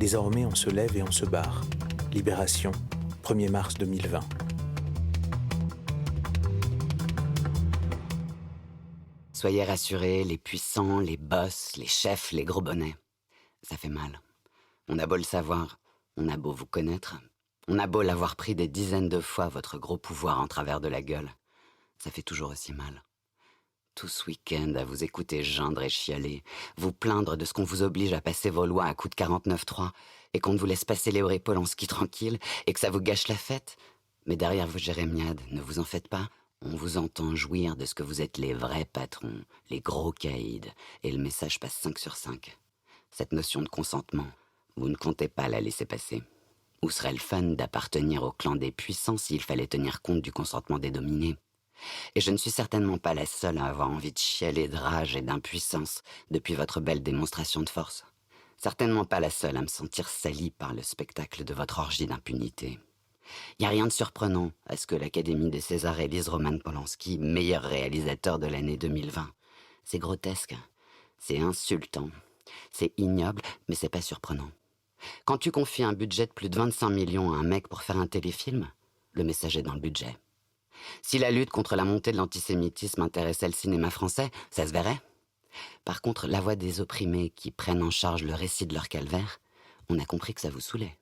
désormais on se lève et on se barre. Libération, 1er mars 2020. Soyez rassurés, les puissants, les boss, les chefs, les gros bonnets. Ça fait mal. On a beau le savoir, on a beau vous connaître, on a beau l'avoir pris des dizaines de fois votre gros pouvoir en travers de la gueule. Ça fait toujours aussi mal. Tout ce week-end à vous écouter geindre et chialer, vous plaindre de ce qu'on vous oblige à passer vos lois à coups de 49.3 et qu'on ne vous laisse pas célébrer Polanski tranquille et que ça vous gâche la fête. Mais derrière vos jérémiades, ne vous en faites pas, on vous entend jouir de ce que vous êtes les vrais patrons, les gros caïds, et le message passe 5 sur 5. Cette notion de consentement, vous ne comptez pas la laisser passer. Où serait le fun d'appartenir au clan des puissants s'il fallait tenir compte du consentement des dominés? Et je ne suis certainement pas la seule à avoir envie de chialer de rage et d'impuissance depuis votre belle démonstration de force. Certainement pas la seule à me sentir salie par le spectacle de votre orgie d'impunité. Il n'y a rien de surprenant à ce que l'Académie des Césars élise Roman Polanski meilleur réalisateur de l'année 2020. C'est grotesque. C'est insultant. C'est ignoble, mais c'est pas surprenant. Quand tu confies un budget de plus de 25 millions à un mec pour faire un téléfilm, le message est dans le budget. Si la lutte contre la montée de l'antisémitisme intéressait le cinéma français, ça se verrait. Par contre, la voix des opprimés qui prennent en charge le récit de leur calvaire, on a compris que ça vous saoulait.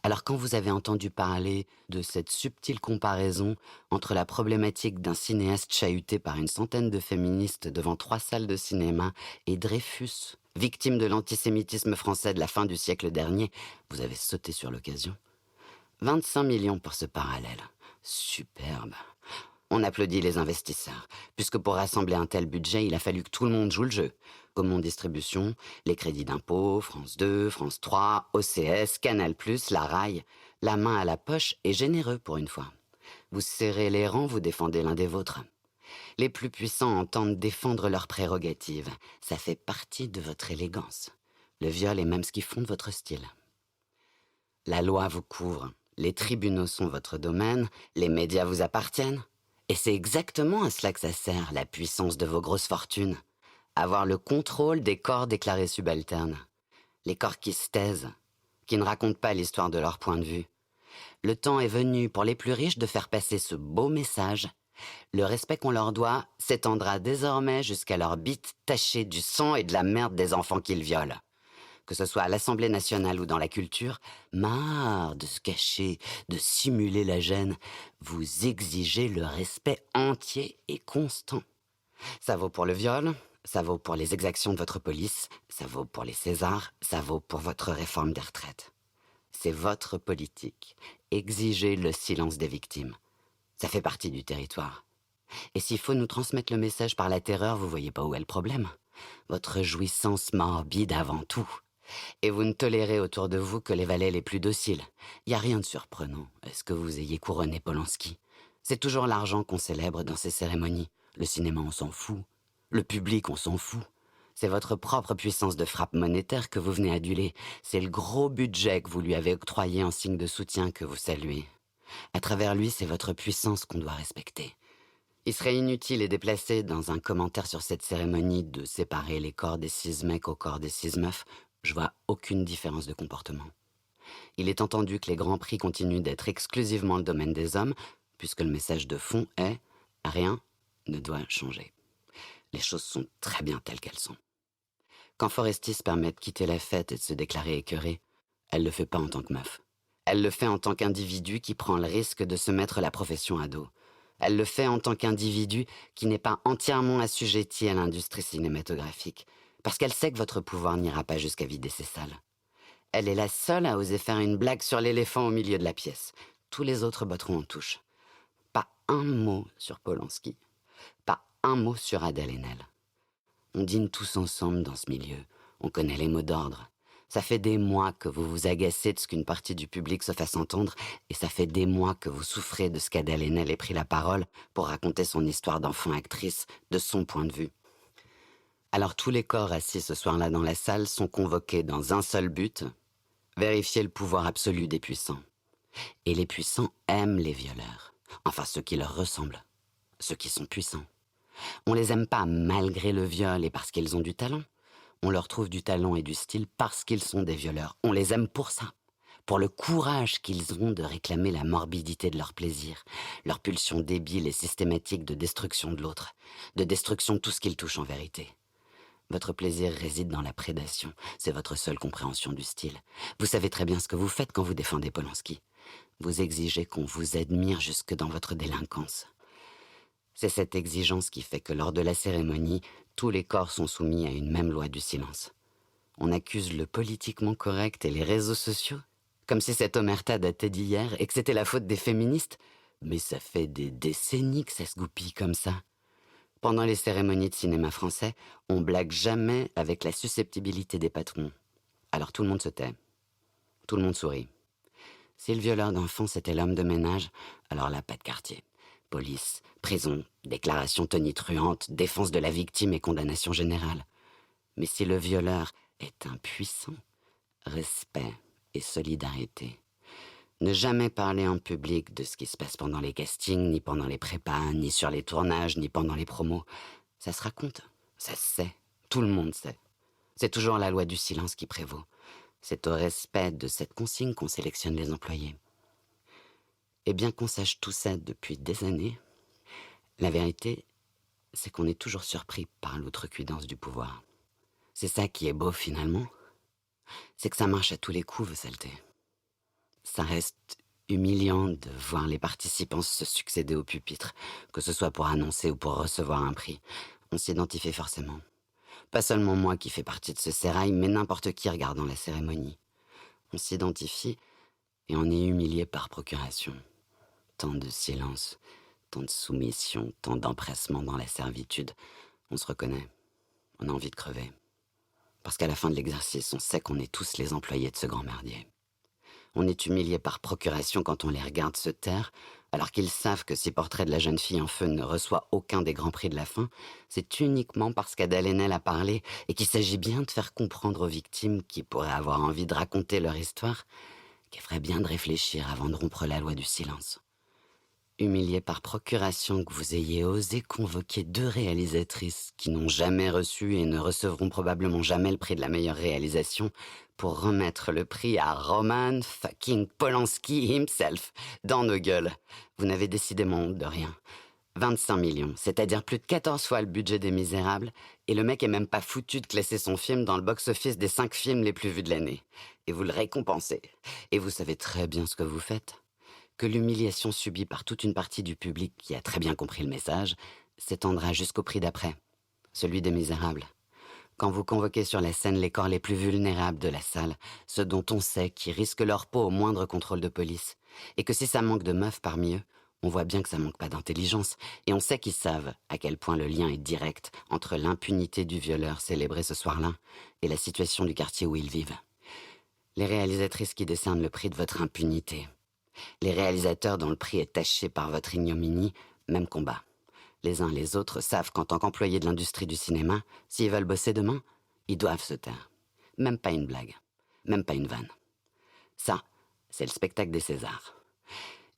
Alors quand vous avez entendu parler de cette subtile comparaison entre la problématique d'un cinéaste chahuté par une centaine de féministes devant 3 salles de cinéma et Dreyfus, victime de l'antisémitisme français de la fin du siècle dernier, vous avez sauté sur l'occasion. 25 millions pour ce parallèle. Superbe. On applaudit les investisseurs, puisque pour rassembler un tel budget, il a fallu que tout le monde joue le jeu. Gaumont Distribution, les crédits d'impôt, France 2, France 3, OCS, Canal+, la Rail. La main à la poche est généreux pour une fois. Vous serrez les rangs, vous défendez l'un des vôtres. Les plus puissants entendent défendre leurs prérogatives. Ça fait partie de votre élégance. Le viol est même ce qui fonde votre style. La loi vous couvre. Les tribunaux sont votre domaine. Les médias vous appartiennent. Et c'est exactement à cela que ça sert, la puissance de vos grosses fortunes. Avoir le contrôle des corps déclarés subalternes. Les corps qui se taisent, qui ne racontent pas l'histoire de leur point de vue. Le temps est venu pour les plus riches de faire passer ce beau message. Le respect qu'on leur doit s'étendra désormais jusqu'à leurs bites tachées du sang et de la merde des enfants qu'ils violent. Que ce soit à l'Assemblée nationale ou dans la culture, marre de se cacher, de simuler la gêne. Vous exigez le respect entier et constant. Ça vaut pour le viol, ça vaut pour les exactions de votre police, ça vaut pour les Césars, ça vaut pour votre réforme des retraites. C'est votre politique. Exigez le silence des victimes. Ça fait partie du territoire. Et s'il faut nous transmettre le message par la terreur, vous voyez pas où est le problème. Votre jouissance morbide avant tout. Et vous ne tolérez autour de vous que les valets les plus dociles. Y a rien de surprenant à ce que vous ayez couronné Polanski. C'est toujours l'argent qu'on célèbre dans ces cérémonies. Le cinéma, on s'en fout. Le public, on s'en fout. C'est votre propre puissance de frappe monétaire que vous venez aduler. C'est le gros budget que vous lui avez octroyé en signe de soutien que vous saluez. À travers lui, c'est votre puissance qu'on doit respecter. Il serait inutile et déplacé, dans un commentaire sur cette cérémonie, de séparer les corps des 6 mecs aux corps des 6 meufs. Je vois aucune différence de comportement. Il est entendu que les grands prix continuent d'être exclusivement le domaine des hommes, puisque le message de fond est « rien ne doit changer ». Les choses sont très bien telles qu'elles sont. Quand Foresti se permet de quitter la fête et de se déclarer écœurée, elle le fait pas en tant que meuf. Elle le fait en tant qu'individu qui prend le risque de se mettre la profession à dos. Elle le fait en tant qu'individu qui n'est pas entièrement assujetti à l'industrie cinématographique, parce qu'elle sait que votre pouvoir n'ira pas jusqu'à vider ses salles. Elle est la seule à oser faire une blague sur l'éléphant au milieu de la pièce. Tous les autres botteront en touche. Pas un mot sur Polanski. Pas un mot sur Adèle Haenel. On dîne tous ensemble dans ce milieu. On connaît les mots d'ordre. Ça fait des mois que vous vous agacez de ce qu'une partie du public se fasse entendre, et ça fait des mois que vous souffrez de ce qu'Adèle Haenel ait pris la parole pour raconter son histoire d'enfant-actrice de son point de vue. Alors tous les corps assis ce soir-là dans la salle sont convoqués dans un seul but, vérifier le pouvoir absolu des puissants. Et les puissants aiment les violeurs, enfin ceux qui leur ressemblent, ceux qui sont puissants. On les aime pas malgré le viol et parce qu'ils ont du talent. On leur trouve du talent et du style parce qu'ils sont des violeurs. On les aime pour ça, pour le courage qu'ils ont de réclamer la morbidité de leur plaisir, leur pulsion débile et systématique de destruction de l'autre, de destruction de tout ce qu'ils touchent en vérité. Votre plaisir réside dans la prédation. C'est votre seule compréhension du style. Vous savez très bien ce que vous faites quand vous défendez Polanski. Vous exigez qu'on vous admire jusque dans votre délinquance. C'est cette exigence qui fait que lors de la cérémonie, tous les corps sont soumis à une même loi du silence. On accuse le politiquement correct et les réseaux sociaux, comme si cette omerta datait d'hier et que c'était la faute des féministes. Mais ça fait des décennies que ça se goupille comme ça. Pendant les cérémonies de cinéma français, on blague jamais avec la susceptibilité des patrons. Alors tout le monde se tait. Tout le monde sourit. Si le violeur d'enfants c'était l'homme de ménage, alors là, pas de quartier. Police, prison, déclaration tonitruante, défense de la victime et condamnation générale. Mais si le violeur est impuissant, respect et solidarité. Ne jamais parler en public de ce qui se passe pendant les castings, ni pendant les prépas, ni sur les tournages, ni pendant les promos. Ça se raconte, ça se sait, tout le monde sait. C'est toujours la loi du silence qui prévaut. C'est au respect de cette consigne qu'on sélectionne les employés. Et bien qu'on sache tout ça depuis des années, la vérité, c'est qu'on est toujours surpris par l'outrecuidance du pouvoir. C'est ça qui est beau finalement. C'est que ça marche à tous les coups, vos saletés. Ça reste humiliant de voir les participants se succéder au pupitre, que ce soit pour annoncer ou pour recevoir un prix. On s'identifie forcément. Pas seulement moi qui fais partie de ce sérail, mais n'importe qui regardant la cérémonie. On s'identifie et on est humilié par procuration. Tant de silence, tant de soumission, tant d'empressement dans la servitude. On se reconnaît. On a envie de crever. Parce qu'à la fin de l'exercice, on sait qu'on est tous les employés de ce grand merdier. On est humilié par procuration quand on les regarde se taire, alors qu'ils savent que si Portrait de la jeune fille en feu ne reçoit aucun des grands prix de la fin, c'est uniquement parce qu'Adèle Haenel a parlé et qu'il s'agit bien de faire comprendre aux victimes qui pourraient avoir envie de raconter leur histoire qu'il ferait bien de réfléchir avant de rompre la loi du silence. Humilié par procuration que vous ayez osé convoquer 2 réalisatrices qui n'ont jamais reçu et ne recevront probablement jamais le prix de la meilleure réalisation pour remettre le prix à Roman fucking Polanski himself dans nos gueules. Vous n'avez décidément honte de rien. 25 millions, c'est-à-dire plus de 14 fois le budget des Misérables, et le mec est même pas foutu de classer son film dans le box-office des 5 films les plus vus de l'année. Et vous le récompensez. Et vous savez très bien ce que vous faites. Que l'humiliation subie par toute une partie du public qui a très bien compris le message s'étendra jusqu'au prix d'après, celui des Misérables. Quand vous convoquez sur la scène les corps les plus vulnérables de la salle, ceux dont on sait qu'ils risquent leur peau au moindre contrôle de police, et que si ça manque de meufs parmi eux, on voit bien que ça manque pas d'intelligence, et on sait qu'ils savent à quel point le lien est direct entre l'impunité du violeur célébré ce soir-là et la situation du quartier où ils vivent. Les réalisatrices qui décernent le prix de votre impunité. Les réalisateurs dont le prix est taché par votre ignominie, même combat. Les uns les autres savent qu'en tant qu'employés de l'industrie du cinéma, s'ils veulent bosser demain, ils doivent se taire. Même pas une blague, même pas une vanne. Ça, c'est le spectacle des Césars.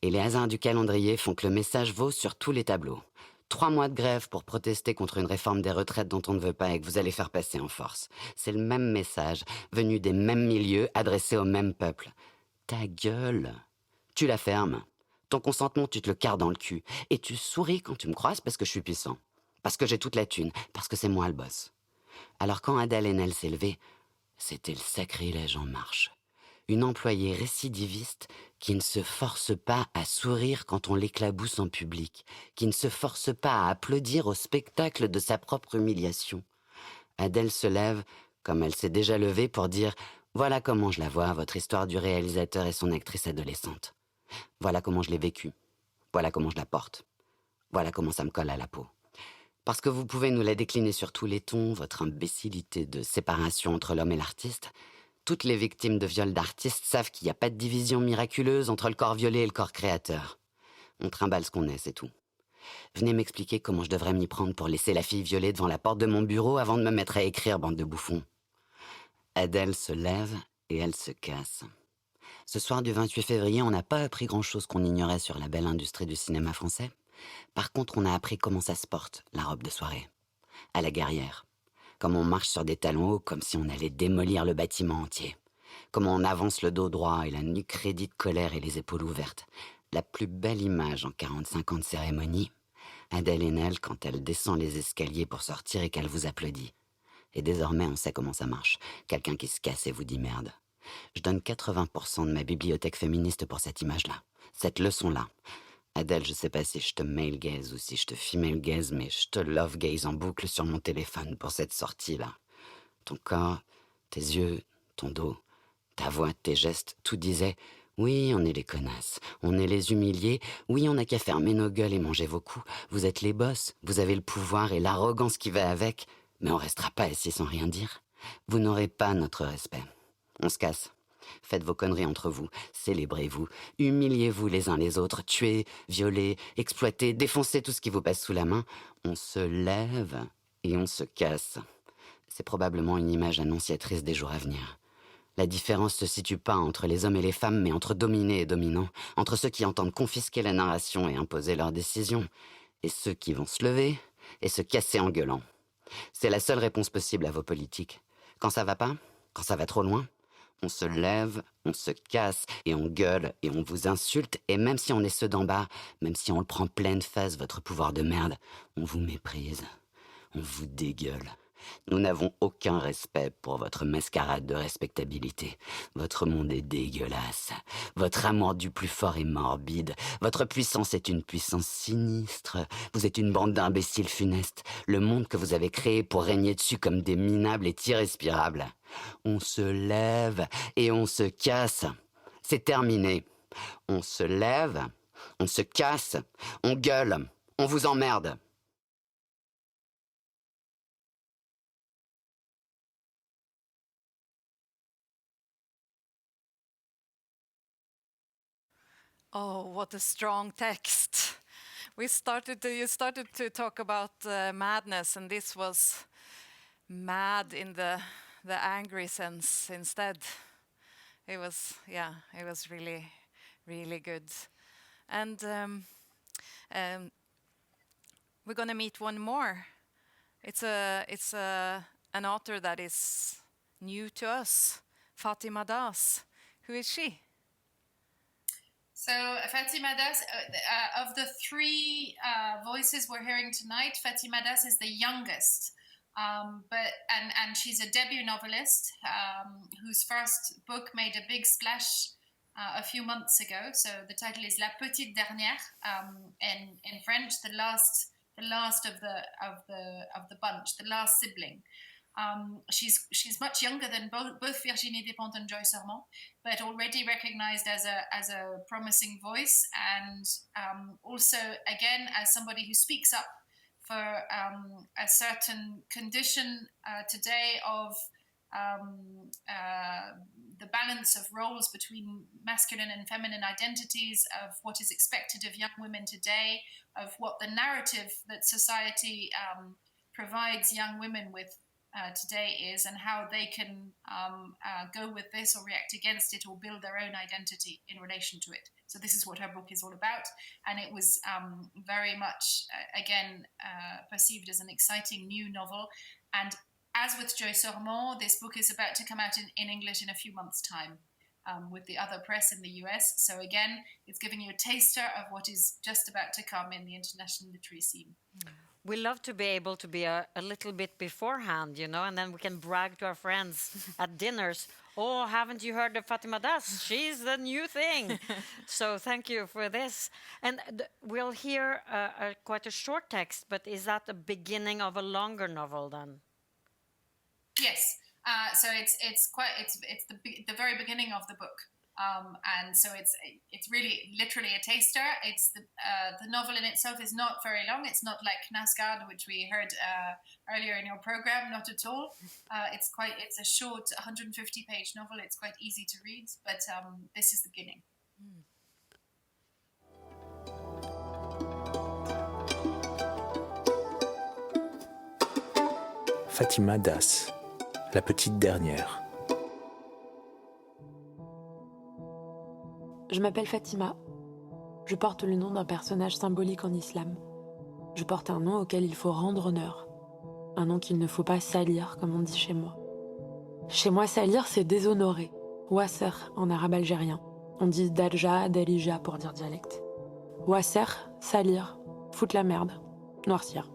Et les hasards du calendrier font que le message vaut sur tous les tableaux. 3 mois de grève pour protester contre une réforme des retraites dont on ne veut pas et que vous allez faire passer en force. C'est le même message, venu des mêmes milieux, adressé au même peuple. Ta gueule! Tu la fermes. Ton consentement, tu te le carres dans le cul. Et tu souris quand tu me croises parce que je suis puissant. Parce que j'ai toute la thune. Parce que c'est moi le boss. Alors quand Adèle Haenel s'est levée, c'était le sacrilège en marche. Une employée récidiviste qui ne se force pas à sourire quand on l'éclabousse en public. Qui ne se force pas à applaudir au spectacle de sa propre humiliation. Adèle se lève, comme elle s'est déjà levée, pour dire « Voilà comment je la vois, votre histoire du réalisateur et son actrice adolescente. » Voilà comment je l'ai vécue. Voilà comment je la porte. Voilà comment ça me colle à la peau. Parce que vous pouvez nous la décliner sur tous les tons, votre imbécilité de séparation entre l'homme et l'artiste. Toutes les victimes de viol d'artistes savent qu'il n'y a pas de division miraculeuse entre le corps violé et le corps créateur. On trimballe ce qu'on est, c'est tout. Venez m'expliquer comment je devrais m'y prendre pour laisser la fille violée devant la porte de mon bureau avant de me mettre à écrire, bande de bouffons. Adèle se lève et elle se casse. Ce soir du 28 février, on n'a pas appris grand-chose qu'on ignorait sur la belle industrie du cinéma français. Par contre, on a appris comment ça se porte, la robe de soirée. À la guerrière. Comment on marche sur des talons hauts comme si on allait démolir le bâtiment entier. Comment on avance le dos droit et la nuque raidie de colère et les épaules ouvertes. La plus belle image en 45 ans de cérémonie, Adèle Haenel quand elle descend les escaliers pour sortir et qu'elle vous applaudit. Et désormais, on sait comment ça marche. Quelqu'un qui se casse et vous dit merde. Je donne 80% de ma bibliothèque féministe pour cette image-là, cette leçon-là. Adèle, je sais pas si je te male gaze ou si je te female gaze, mais je te love gaze en boucle sur mon téléphone pour cette sortie-là. Ton corps, tes yeux, ton dos, ta voix, tes gestes, tout disait « Oui, on est les connasses, on est les humiliés, oui, on n'a qu'à fermer nos gueules et manger vos coups. Vous êtes les boss, vous avez le pouvoir et l'arrogance qui va avec, mais on restera pas assis sans rien dire. Vous n'aurez pas notre respect. On se casse. Faites vos conneries entre vous, célébrez-vous, humiliez-vous les uns les autres, tuez, violez, exploitez, défoncez tout ce qui vous passe sous la main. On se lève et on se casse. C'est probablement une image annonciatrice des jours à venir. La différence se situe pas entre les hommes et les femmes, mais entre dominés et dominants, entre ceux qui entendent confisquer la narration et imposer leurs décisions, et ceux qui vont se lever et se casser en gueulant. C'est la seule réponse possible à vos politiques. Quand ça va pas, quand ça va trop loin, on se lève, on se casse et on gueule et on vous insulte. Et même si on est ceux d'en bas, même si on le prend pleine face, votre pouvoir de merde, on vous méprise, on vous dégueule. Nous n'avons aucun respect pour votre mascarade de respectabilité. Votre monde est dégueulasse. Votre amour du plus fort est morbide. Votre puissance est une puissance sinistre. Vous êtes une bande d'imbéciles funestes. Le monde que vous avez créé pour régner dessus comme des minables est irrespirable. On se lève et on se casse. C'est terminé. On se lève, on se casse, on gueule, on vous emmerde. Oh, what a strong text. You started to talk about madness, and this was mad in the angry sense instead. It was really, really good. And we're going to meet one more. It's an author that is new to us, Fatima Das. Who is she? So Fatima Das, of the three voices we're hearing tonight, Fatima Das is the youngest, but she's a debut novelist whose first book made a big splash a few months ago. So the title is La Petite Dernière, in French, the last of the bunch, the last sibling. She's much younger than both Virginie Despentes and Joyce Ormond, but already recognized as a promising voice, and also again as somebody who speaks up for a certain condition today of the balance of roles between masculine and feminine identities, of what is expected of young women today, of what the narrative that society provides young women with today is, and how they can go with this or react against it or build their own identity in relation to it. So this is what her book is all about, and it was very much, again, perceived as an exciting new novel. And as with Joyce Ormond, this book is about to come out in English in a few months' time with the other press in the US. So again, it's giving you a taster of what is just about to come in the international literary scene. We love to be able to be a little bit beforehand, and then we can brag to our friends at dinners. Oh, haven't you heard of Fatima Das? She's the new thing. So thank you for this. And we'll hear quite a short text, but is that the beginning of a longer novel then? Yes. So it's the very beginning of the book. And so it's really literally a taster. It's the novel in itself is not very long. It's not like Knausgaard, which we heard earlier in your program. Not at all. It's a short 150-page novel. It's quite easy to read, but this is the beginning. Fatima Das, la petite dernière. Je m'appelle Fatima. Je porte le nom d'un personnage symbolique en islam. Je porte un nom auquel il faut rendre honneur. Un nom qu'il ne faut pas salir, comme on dit chez moi. Chez moi, salir, c'est déshonorer. Wasser, en arabe algérien. On dit Darja, Darija pour dire dialecte. Wasser, salir, foutre la merde, noircir.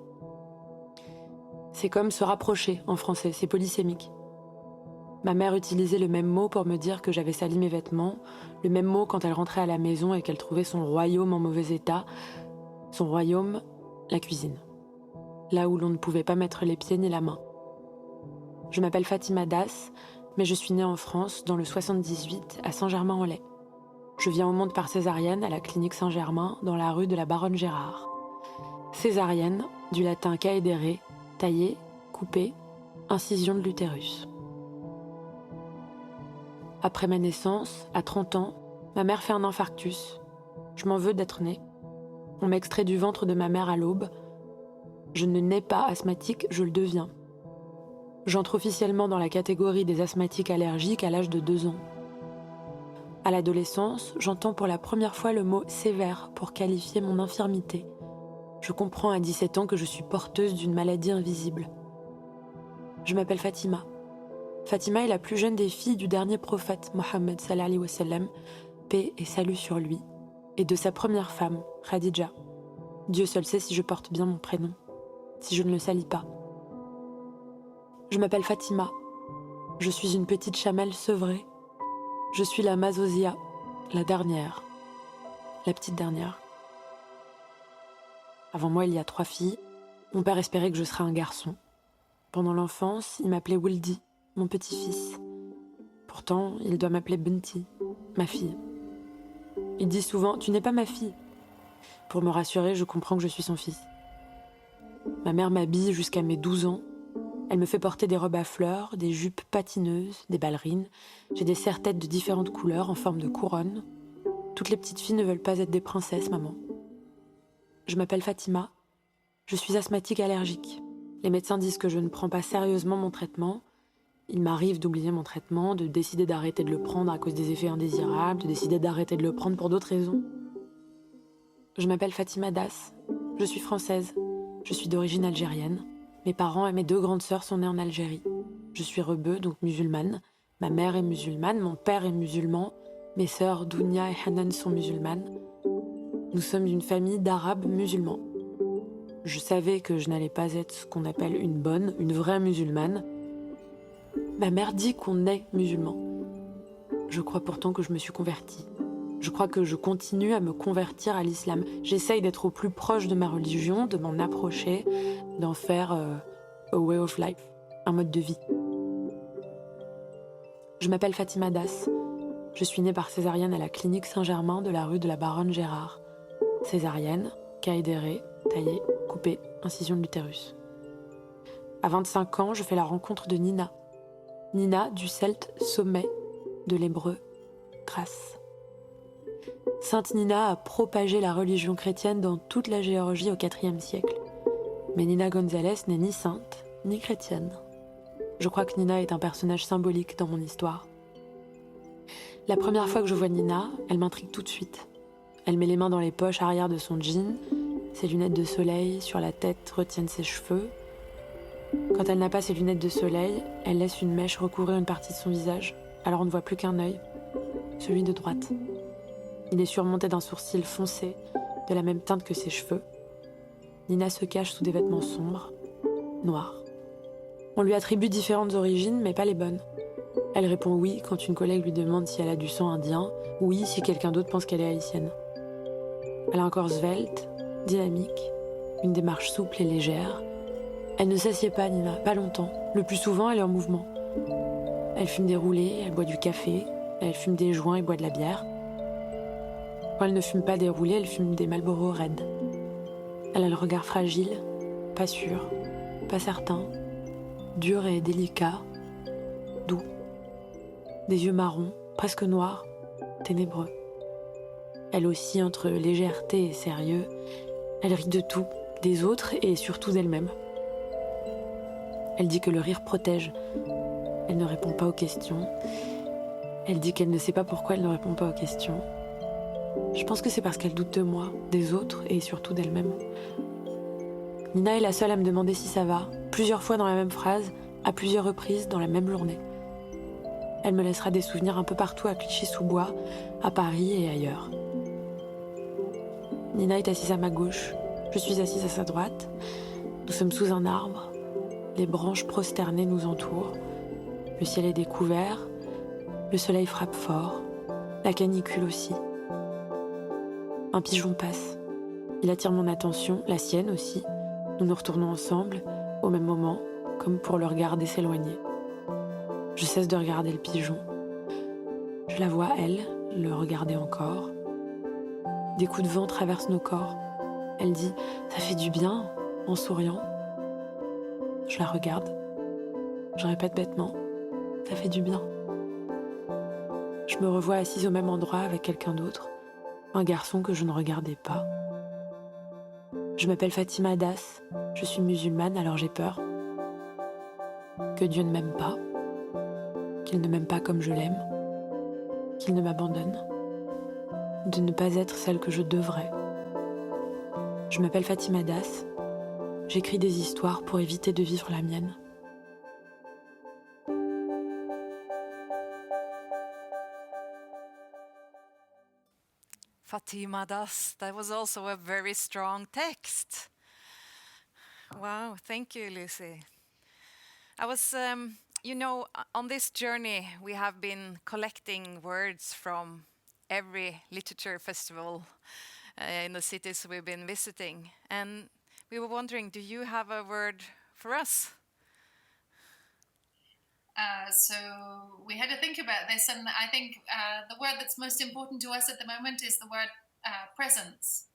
C'est comme se rapprocher en français, c'est polysémique. Ma mère utilisait le même mot pour me dire que j'avais sali mes vêtements, le même mot quand elle rentrait à la maison et qu'elle trouvait son royaume en mauvais état. Son royaume, la cuisine. Là où l'on ne pouvait pas mettre les pieds ni la main. Je m'appelle Fatima Das, mais je suis née en France, dans le 78, à Saint-Germain-en-Laye. Je viens au monde par césarienne à la clinique Saint-Germain, dans la rue de la Baronne Gérard. Césarienne, du latin caedere, tailler, couper, incision de l'utérus. Après ma naissance, à 30 ans, ma mère fait un infarctus. Je m'en veux d'être née. On m'extrait du ventre de ma mère à l'aube. Je ne nais pas asthmatique, je le deviens. J'entre officiellement dans la catégorie des asthmatiques allergiques à l'âge de 2 ans. À l'adolescence, j'entends pour la première fois le mot « sévère » pour qualifier mon infirmité. Je comprends à 17 ans que je suis porteuse d'une maladie invisible. Je m'appelle Fatima. Fatima est la plus jeune des filles du dernier prophète, Mohammed sallallahu alayhi wa sallam, paix et salut sur lui, et de sa première femme, Khadija. Dieu seul sait si je porte bien mon prénom, si je ne le salis pas. Je m'appelle Fatima. Je suis une petite chamelle sevrée. Je suis la Mazozia, la dernière. La petite dernière. Avant moi, il y a 3 filles. Mon père espérait que je serais un garçon. Pendant l'enfance, il m'appelait Wuldi, mon petit-fils. Pourtant, il doit m'appeler Benti, ma fille. Il dit souvent « Tu n'es pas ma fille ». Pour me rassurer, je comprends que je suis son fils. Ma mère m'habille jusqu'à mes 12 ans. Elle me fait porter des robes à fleurs, des jupes patineuses, des ballerines. J'ai des serre-têtes de différentes couleurs en forme de couronne. Toutes les petites filles ne veulent pas être des princesses, maman. Je m'appelle Fatima. Je suis asthmatique allergique. Les médecins disent que je ne prends pas sérieusement mon traitement. Il m'arrive d'oublier mon traitement, de décider d'arrêter de le prendre à cause des effets indésirables, de décider d'arrêter de le prendre pour d'autres raisons. Je m'appelle Fatima Das. Je suis française. Je suis d'origine algérienne. Mes parents et mes 2 grandes sœurs sont nés en Algérie. Je suis rebeu, donc musulmane. Ma mère est musulmane, mon père est musulman. Mes sœurs Dounia et Hanan sont musulmanes. Nous sommes d'une famille d'Arabes musulmans. Je savais que je n'allais pas être ce qu'on appelle une bonne, une vraie musulmane. Ma mère dit qu'on est musulman. Je crois pourtant que je me suis convertie. Je crois que je continue à me convertir à l'islam. J'essaye d'être au plus proche de ma religion, de m'en approcher, d'en faire a way of life, un mode de vie. Je m'appelle Fatima Das. Je suis née par césarienne à la clinique Saint-Germain de la rue de la Baronne Gérard. Césarienne, caïdérée, taillée, coupée, incision de l'utérus. À 25 ans, je fais la rencontre de Nina. Nina du celte sommet, de l'hébreu grâce. Sainte Nina a propagé la religion chrétienne dans toute la Géorgie au IVe siècle. Mais Nina González n'est ni sainte, ni chrétienne. Je crois que Nina est un personnage symbolique dans mon histoire. La première fois que je vois Nina, elle m'intrigue tout de suite. Elle met les mains dans les poches arrière de son jean, ses lunettes de soleil sur la tête retiennent ses cheveux. Quand elle n'a pas ses lunettes de soleil, elle laisse une mèche recouvrir une partie de son visage, alors on ne voit plus qu'un œil, celui de droite. Il est surmonté d'un sourcil foncé, de la même teinte que ses cheveux. Nina se cache sous des vêtements sombres, noirs. On lui attribue différentes origines, mais pas les bonnes. Elle répond oui quand une collègue lui demande si elle a du sang indien, oui si quelqu'un d'autre pense qu'elle est haïtienne. Elle a un corps svelte, dynamique, une démarche souple et légère. Elle ne s'assied pas, Nina, pas longtemps. Le plus souvent, elle est en mouvement. Elle fume des roulés, elle boit du café, elle fume des joints et boit de la bière. Quand elle ne fume pas des roulés, elle fume des Marlboro Red. Elle a le regard fragile, pas sûr, pas certain, dur et délicat, doux. Des yeux marrons, presque noirs, ténébreux. Elle oscille entre légèreté et sérieux. Elle rit de tout, des autres et surtout d'elle-même. Elle dit que le rire protège. Elle ne répond pas aux questions. Elle dit qu'elle ne sait pas pourquoi elle ne répond pas aux questions. Je pense que c'est parce qu'elle doute de moi, des autres et surtout d'elle-même. Nina est la seule à me demander si ça va, plusieurs fois dans la même phrase, à plusieurs reprises dans la même journée. Elle me laissera des souvenirs un peu partout à Clichy-sous-Bois, à Paris et ailleurs. Nina est assise à ma gauche, je suis assise à sa droite. Nous sommes sous un arbre, les branches prosternées nous entourent. Le ciel est découvert, le soleil frappe fort, la canicule aussi. Un pigeon passe. Il attire mon attention, la sienne aussi. Nous nous retournons ensemble, au même moment, comme pour le regarder s'éloigner. Je cesse de regarder le pigeon. Je la vois, elle, le regarder encore. Des coups de vent traversent nos corps. Elle dit « Ça fait du bien » en souriant. Je la regarde. Je répète bêtement « Ça fait du bien ». Je me revois assise au même endroit avec quelqu'un d'autre, un garçon que je ne regardais pas. Je m'appelle Fatima Das, je suis musulmane alors j'ai peur. Que Dieu ne m'aime pas, qu'il ne m'aime pas comme je l'aime, qu'il ne m'abandonne, de ne pas être celle que je devrais. Je m'appelle Fatima Das, j'écris des histoires pour éviter de vivre la mienne. Fatima Das, that was also a very strong text. Wow, thank you, Lucy. I was, on this journey, we have been collecting words from every literature festival in the cities we've been visiting. And we were wondering, do you have a word for us? So we had to think about this, and I think the word that's most important to us at the moment is the word presence,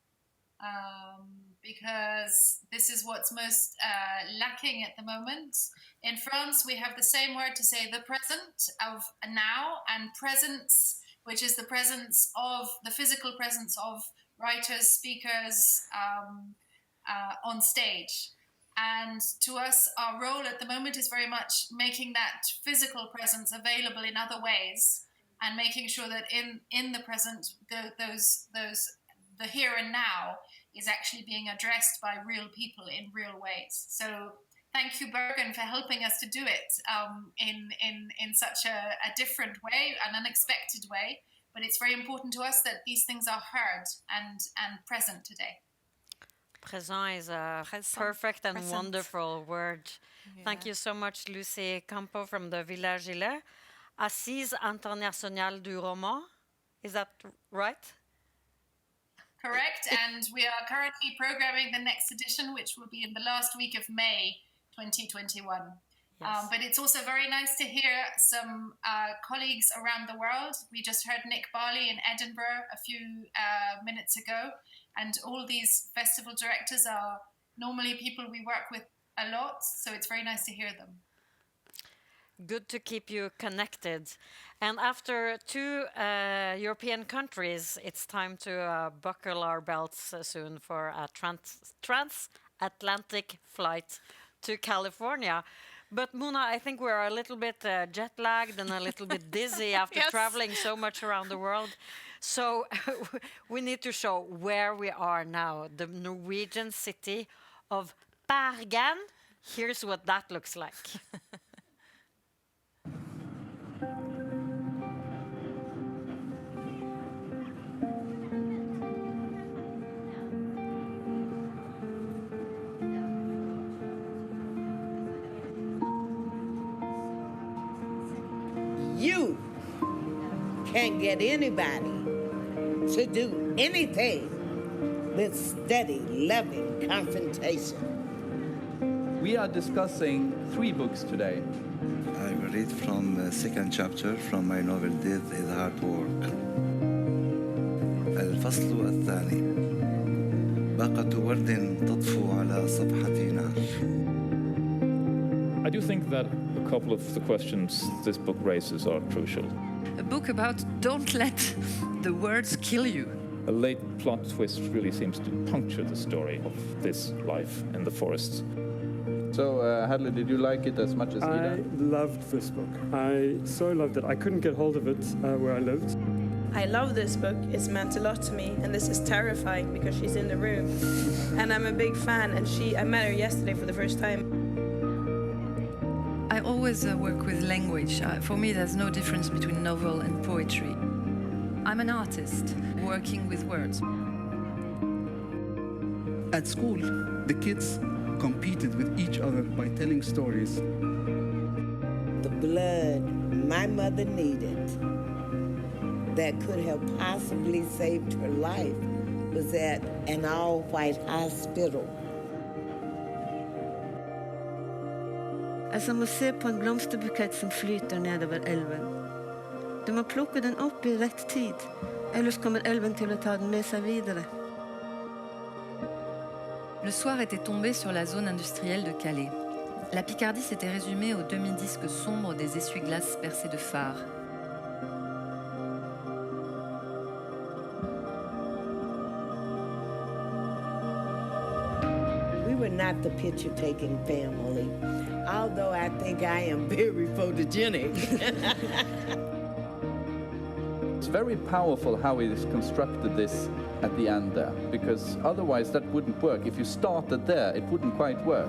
because this is what's most lacking at the moment. In France, we have the same word to say the present of now, and presence, which is the presence of the physical presence of writers, speakers on stage. And to us, our role at the moment is very much making that physical presence available in other ways, and making sure that in the present, the here and now is actually being addressed by real people in real ways. So thank you, Bergen, for helping us to do it in such a different way, an unexpected way. But it's very important to us that these things are heard and present today. Présent is a perfect and wonderful word. Yeah. Thank you so much, Lucy Campo from the Village Gilet. Assise Internationale du Roman, is that right? Correct, and we are currently programming the next edition, which will be in the last week of May 2021. Yes. But it's also very nice to hear some colleagues around the world. We just heard Nick Barley in Edinburgh a few minutes ago. And all these festival directors are normally people we work with a lot, so it's very nice to hear them. Good to keep you connected. And after 2 European countries, it's time to buckle our belts soon for a transatlantic flight to California. But Mona, I think we're a little bit jet-lagged and a little bit dizzy after traveling so much around the world. So we need to show where we are now, the Norwegian city of Bergen. Here's what that looks like. You can't get anybody to do anything with steady, loving confrontation. We are discussing 3 books today. I will read from the 2nd chapter from my novel Death is Hard Work. الفصل الثاني. باقة ورد تطفو على صفحة نار. I do think that a couple of the questions this book raises are crucial. A book about don't let the words kill you. A late plot twist really seems to puncture the story of this life in the forests. So, Hadley, did you like it as much as Ida? I loved this book. I so loved it. I couldn't get hold of it where I lived. I love this book. It's meant a lot to me, and this is terrifying because she's in the room. And I'm a big fan, and I met her yesterday for the first time. I always work with language. For me, there's no difference between novel and poetry. I'm an artist working with words. At school, the kids competed with each other by telling stories. The blood my mother needed that could have possibly saved her life was at an all-white hospital. Er som å se på en blomsterbukett som flyter nedover elven. Du må plukke den opp i rett tid, ellers kommer elven til å ta den med seg videre. Le soir était tombé sur la zone industrielle de Calais. La Picardie s'était résumée aux demi-disques sombres des essuie-glaces percés de phares. We were not the picture-taking family, although I think I am very photogenic. It's very powerful how he has constructed this at the end there, because otherwise that wouldn't work. If you started there, it wouldn't quite work.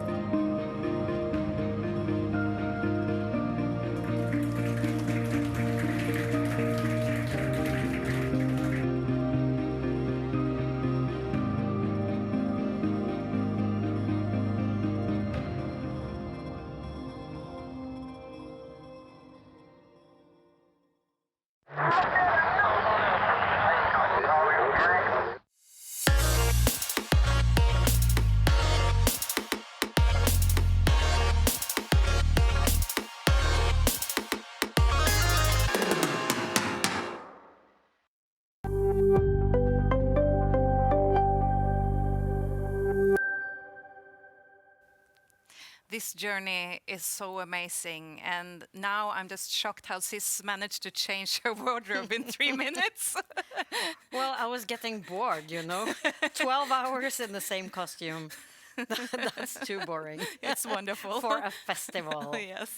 this journey is so amazing. And now I'm just shocked how Siss managed to change her wardrobe in 3 minutes. Well, I was getting bored, 12 hours in the same costume. That's too boring. It's wonderful. For a festival. Yes.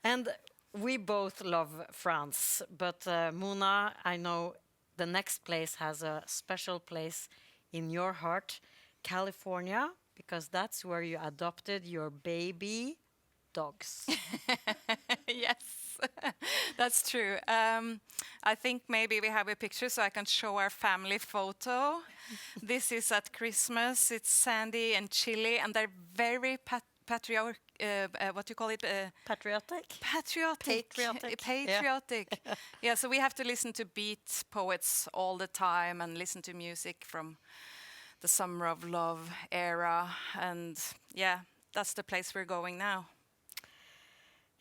And we both love France, but Mona, I know the next place has a special place in your heart, California, because that's where you adopted your baby dogs. Yes, that's true. I think maybe we have a picture so I can show our family photo. This is at Christmas. It's Sandy and Chili, and they're very patriotic. What do you call it? Patriotic. Patriotic. Yeah, so we have to listen to beat poets all the time and listen to music from the Summer of Love era. And yeah, that's the place we're going now.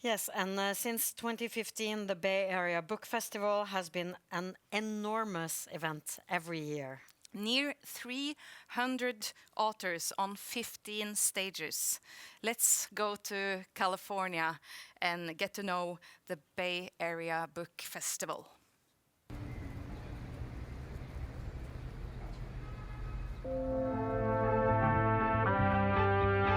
Yes, and since 2015, the Bay Area Book Festival has been an enormous event every year. Near 300 authors on 15 stages. Let's go to California and get to know the Bay Area Book Festival.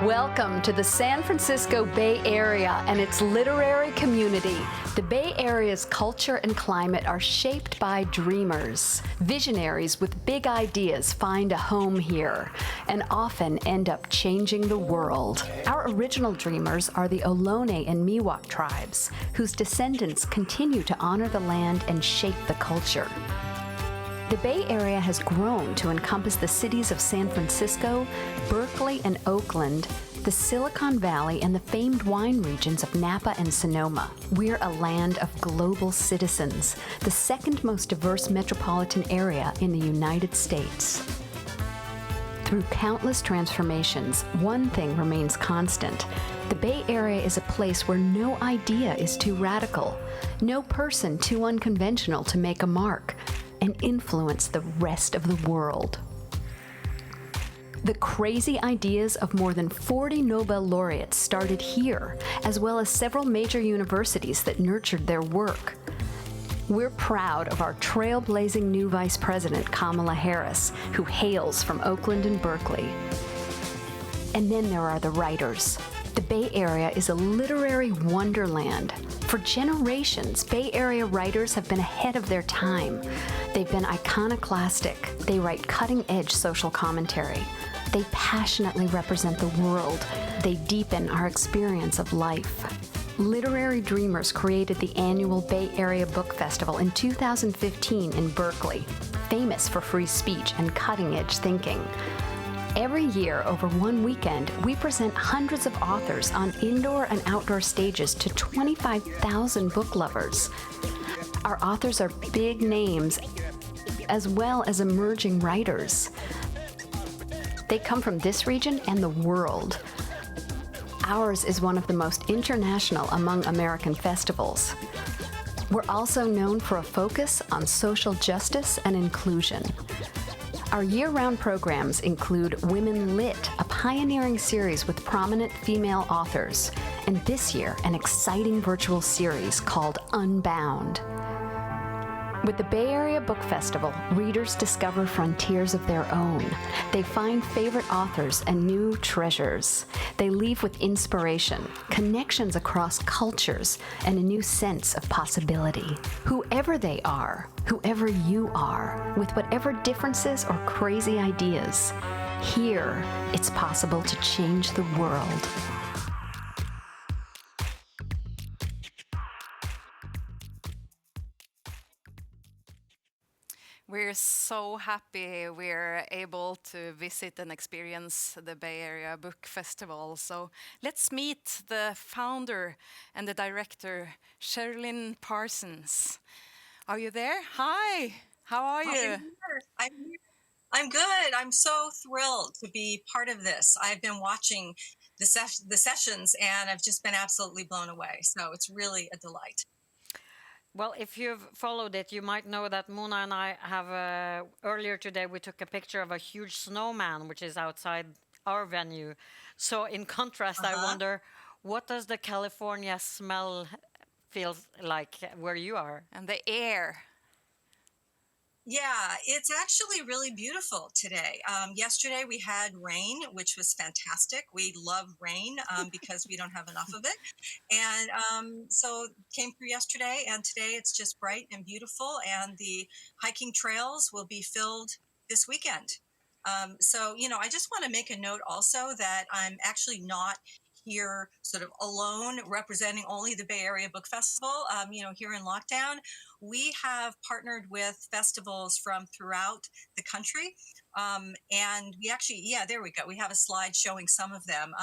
Welcome to the San Francisco Bay Area and its literary community. The Bay Area's culture and climate are shaped by dreamers. Visionaries with big ideas find a home here and often end up changing the world. Our original dreamers are the Ohlone and Miwok tribes, whose descendants continue to honor the land and shape the culture. The Bay Area has grown to encompass the cities of San Francisco, Berkeley, and Oakland, the Silicon Valley, and the famed wine regions of Napa and Sonoma. We're a land of global citizens, the second most diverse metropolitan area in the United States. Through countless transformations, one thing remains constant. The Bay Area is a place where no idea is too radical, no person too unconventional to make a mark and influence the rest of the world. The crazy ideas of more than 40 Nobel laureates started here, as well as several major universities that nurtured their work. We're proud of our trailblazing new Vice President, Kamala Harris, who hails from Oakland and Berkeley. And then there are the writers. The Bay Area is a literary wonderland. For generations, Bay Area writers have been ahead of their time. They've been iconoclastic. They write cutting-edge social commentary. They passionately represent the world. They deepen our experience of life. Literary Dreamers created the annual Bay Area Book Festival in 2015 in Berkeley, famous for free speech and cutting-edge thinking. Every year, over one weekend, we present hundreds of authors on indoor and outdoor stages to 25,000 book lovers. Our authors are big names, as well as emerging writers. They come from this region and the world. Ours is one of the most international among American festivals. We're also known for a focus on social justice and inclusion. Our year-round programs include Women Lit, a pioneering series with prominent female authors, and this year, an exciting virtual series called Unbound. With the Bay Area Book Festival, readers discover frontiers of their own. They find favorite authors and new treasures. They leave with inspiration, connections across cultures, and a new sense of possibility. Whoever they are, whoever you are, with whatever differences or crazy ideas, here it's possible to change the world. We're so happy we're able to visit and experience the Bay Area Book Festival. So let's meet the founder and the director, Sherilyn Parsons. Are you there? Hi, how are you? I'm here. I'm good. I'm so thrilled to be part of this. I've been watching the sessions and I've just been absolutely blown away. So it's really a delight. Well, if you've followed it, you might know that Mona and I have, earlier today, we took a picture of a huge snowman, which is outside our venue. So in contrast, I wonder, what does the California smell feel like where you are? And the air. Yeah, it's actually really beautiful today. Yesterday we had rain, which was fantastic. We love rain because we don't have enough of it. And so came through yesterday, and today it's just bright and beautiful, and the hiking trails will be filled this weekend. So, I just want to make a note also that I'm actually not here sort of alone representing only the Bay Area Book Festival. Here in lockdown, we have partnered with festivals from throughout the country. And we actually, there we go. We have a slide showing some of them.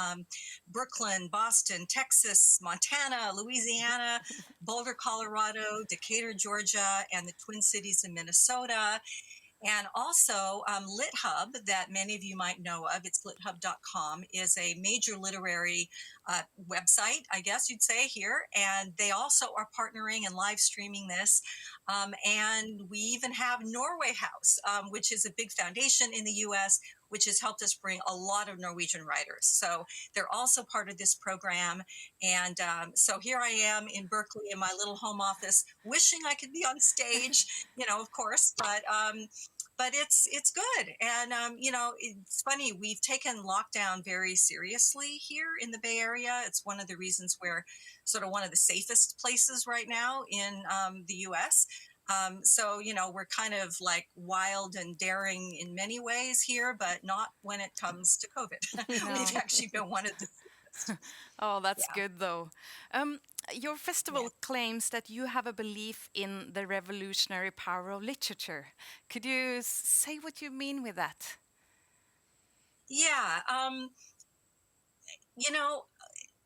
Brooklyn, Boston, Texas, Montana, Louisiana, Boulder, Colorado, Decatur, Georgia, and the Twin Cities in Minnesota. And also LitHub, that many of you might know of, it's lithub.com, is a major literary website, I guess you'd say, here. And they also are partnering and live streaming this. And we even have Norway House, which is a big foundation in the U.S., which has helped us bring a lot of Norwegian writers. So they're also part of this program. And so here I am in Berkeley in my little home office, wishing I could be on stage, of course, but it's good. And, it's funny, we've taken lockdown very seriously here in the Bay Area. It's one of the reasons we're sort of one of the safest places right now in the U.S. So, we're kind of like wild and daring in many ways here, but not when it comes to COVID. We've actually been one of the Oh, that's good, though. Your festival claims that you have a belief in the revolutionary power of literature. Could you say what you mean with that? Yeah.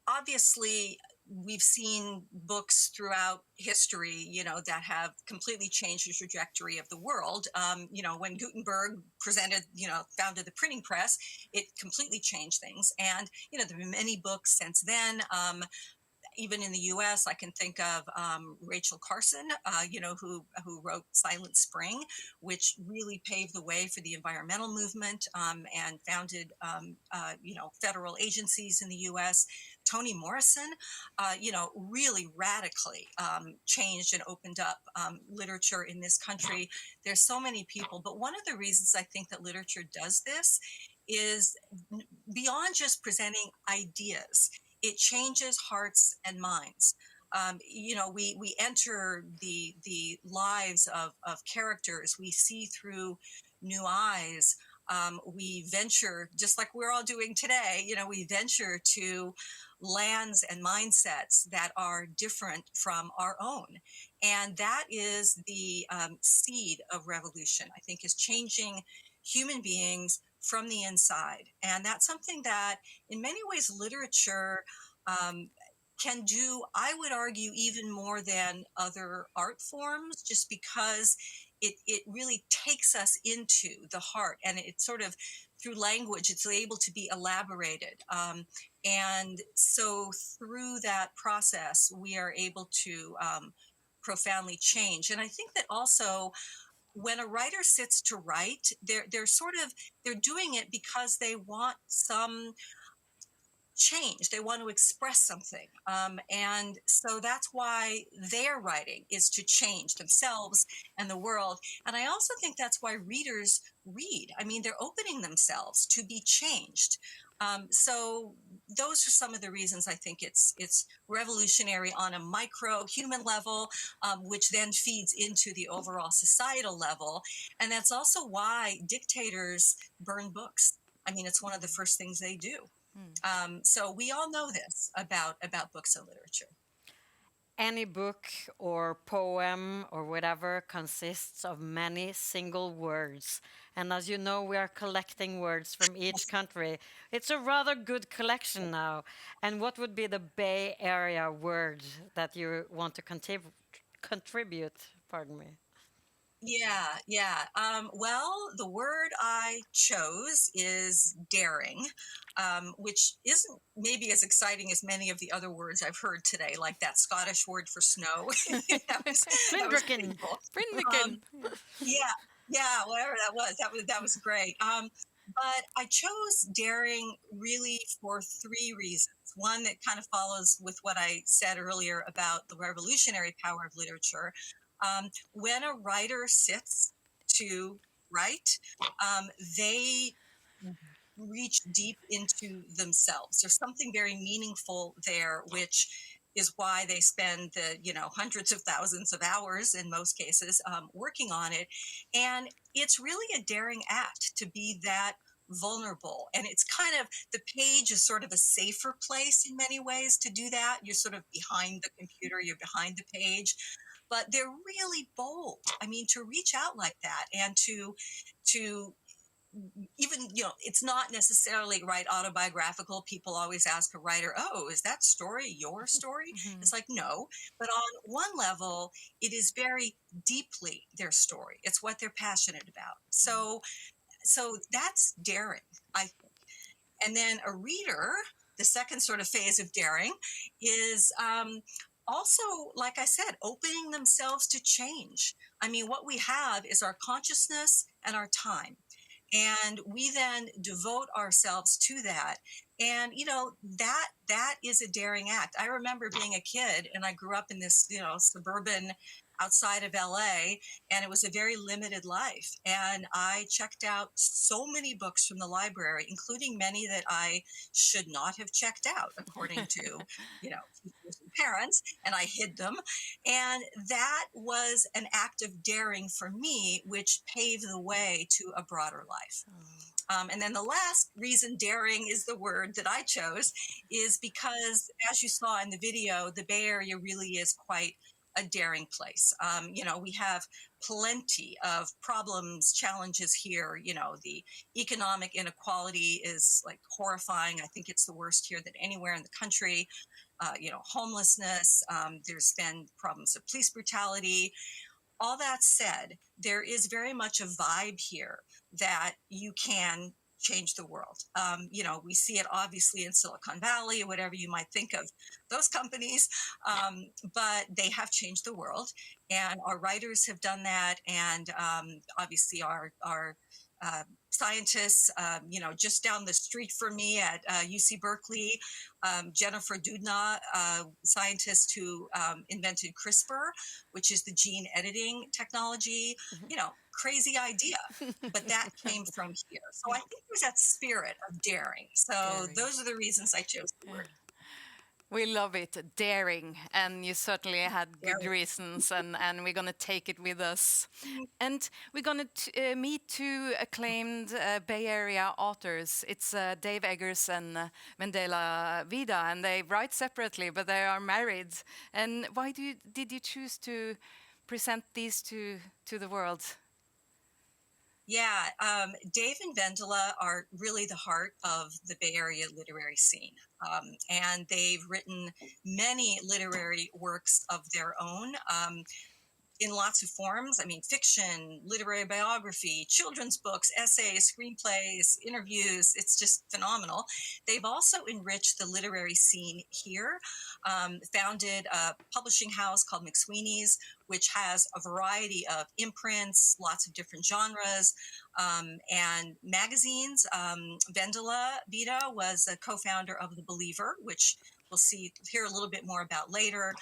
Obviously, we've seen books throughout history, that have completely changed the trajectory of the world. When Gutenberg founded the printing press, it completely changed things. And, there have been many books since then. Even in the U.S., I can think of Rachel Carson, who wrote Silent Spring, which really paved the way for the environmental movement and founded, federal agencies in the U.S. Toni Morrison, really radically changed and opened up literature in this country. There's so many people, but one of the reasons I think that literature does this is beyond just presenting ideas. It changes hearts and minds. We enter the lives of characters. We see through new eyes. We venture, just like we're all doing today, we venture to lands and mindsets that are different from our own. And that is the seed of revolution, I think, is changing human beings from the inside. And that's something that in many ways literature can do, I would argue, even more than other art forms, just because it really takes us into the heart, and it sort of, through language, it's able to be elaborated. And so through that process, we are able to profoundly change. And I think that also, when a writer sits to write, they're doing it because they want some change. They want to express something. And so that's why their writing is to change themselves and the world. And I also think that's why readers read. I mean, they're opening themselves to be changed. So those are some of the reasons I think it's revolutionary on a micro human level, which then feeds into the overall societal level. And that's also why dictators burn books. I mean, it's one of the first things they do. So we all know this about books and literature. Any book or poem or whatever consists of many single words. And as you know, we are collecting words from each country. It's a rather good collection now. And what would be the Bay Area word that you want to contribute? Pardon me. Yeah. Well, the word I chose is daring, which isn't maybe as exciting as many of the other words I've heard today, like that Scottish word for snow. Brindeken. Yeah, whatever that was. That was great. But I chose daring really for three reasons. One that kind of follows with what I said earlier about the revolutionary power of literature. When a writer sits to write, they reach deep into themselves. There's something very meaningful there, which is why they spend the hundreds of thousands of hours in most cases working on it. And it's really a daring act to be that vulnerable. And it's kind of, the page is sort of a safer place in many ways to do that. You're sort of behind the computer, you're behind the page, but they're really bold. I mean, to reach out like that and to even, it's not necessarily autobiographical. People always ask a writer, oh, is that story your story? It's like, no. But on one level, it is very deeply their story. It's what they're passionate about. So that's daring, I think. And then a reader, the second sort of phase of daring, is also, like I said, opening themselves to change. I mean, what we have is our consciousness and our time. And we then devote ourselves to that. And, that is a daring act. I remember being a kid, and I grew up in this, suburban outside of LA, and it was a very limited life. And I checked out so many books from the library, including many that I should not have checked out, according to, teachers and parents, and I hid them. And that was an act of daring for me, which paved the way to a broader life. And then the last reason daring is the word that I chose is because, as you saw in the video, the Bay Area really is quite a daring place. We have plenty of problems, challenges here. The economic inequality is like horrifying. I think it's the worst here than anywhere in the country. Homelessness, there's been problems of police brutality. All that said, there is very much a vibe here that you can change the world. We see it obviously in Silicon Valley, whatever you might think of those companies, but they have changed the world, and our writers have done that, and obviously our scientists, just down the street from me at UC Berkeley, Jennifer Doudna, scientist who invented CRISPR, which is the gene editing technology. Crazy idea, but that came from here. So I think there's that spirit of daring. So those are the reasons I chose the word. We love it, daring, and you certainly had good reasons, and we're going to take it with us. And we're going to meet two acclaimed Bay Area authors. It's Dave Eggers and Vendela Vida, and they write separately, but they are married. And why did you choose to present these two to the world? Yeah, Dave and Vendela are really the heart of the Bay Area literary scene. And they've written many literary works of their own in lots of forms. I mean, fiction, literary biography, children's books, essays, screenplays, interviews. It's just phenomenal. They've also enriched the literary scene here, founded a publishing house called McSweeney's, which has a variety of imprints, lots of different genres, and magazines. Vendela Vida was a co-founder of The Believer, which we'll hear a little bit more about later.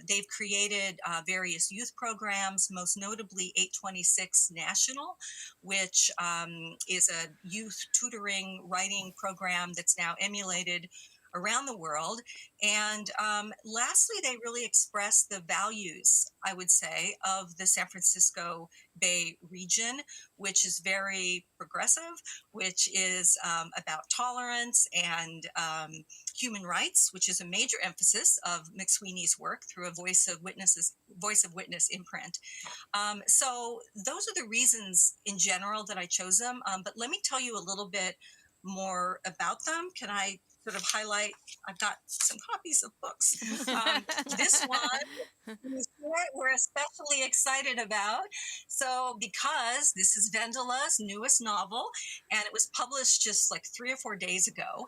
They've created various youth programs, most notably 826 National, which is a youth tutoring writing program that's now emulated around the world. And lastly, they really express the values, I would say, of the San Francisco Bay region, which is very progressive, which is about tolerance and human rights, which is a major emphasis of McSweeney's work through a Voice of Witness imprint. So those are the reasons in general that I chose them. But let me tell you a little bit more about them. Can I sort of highlight? I've got some copies of books. This one is we're especially excited about. So, because this is Vendela's newest novel, and it was published just like 3 or 4 days ago.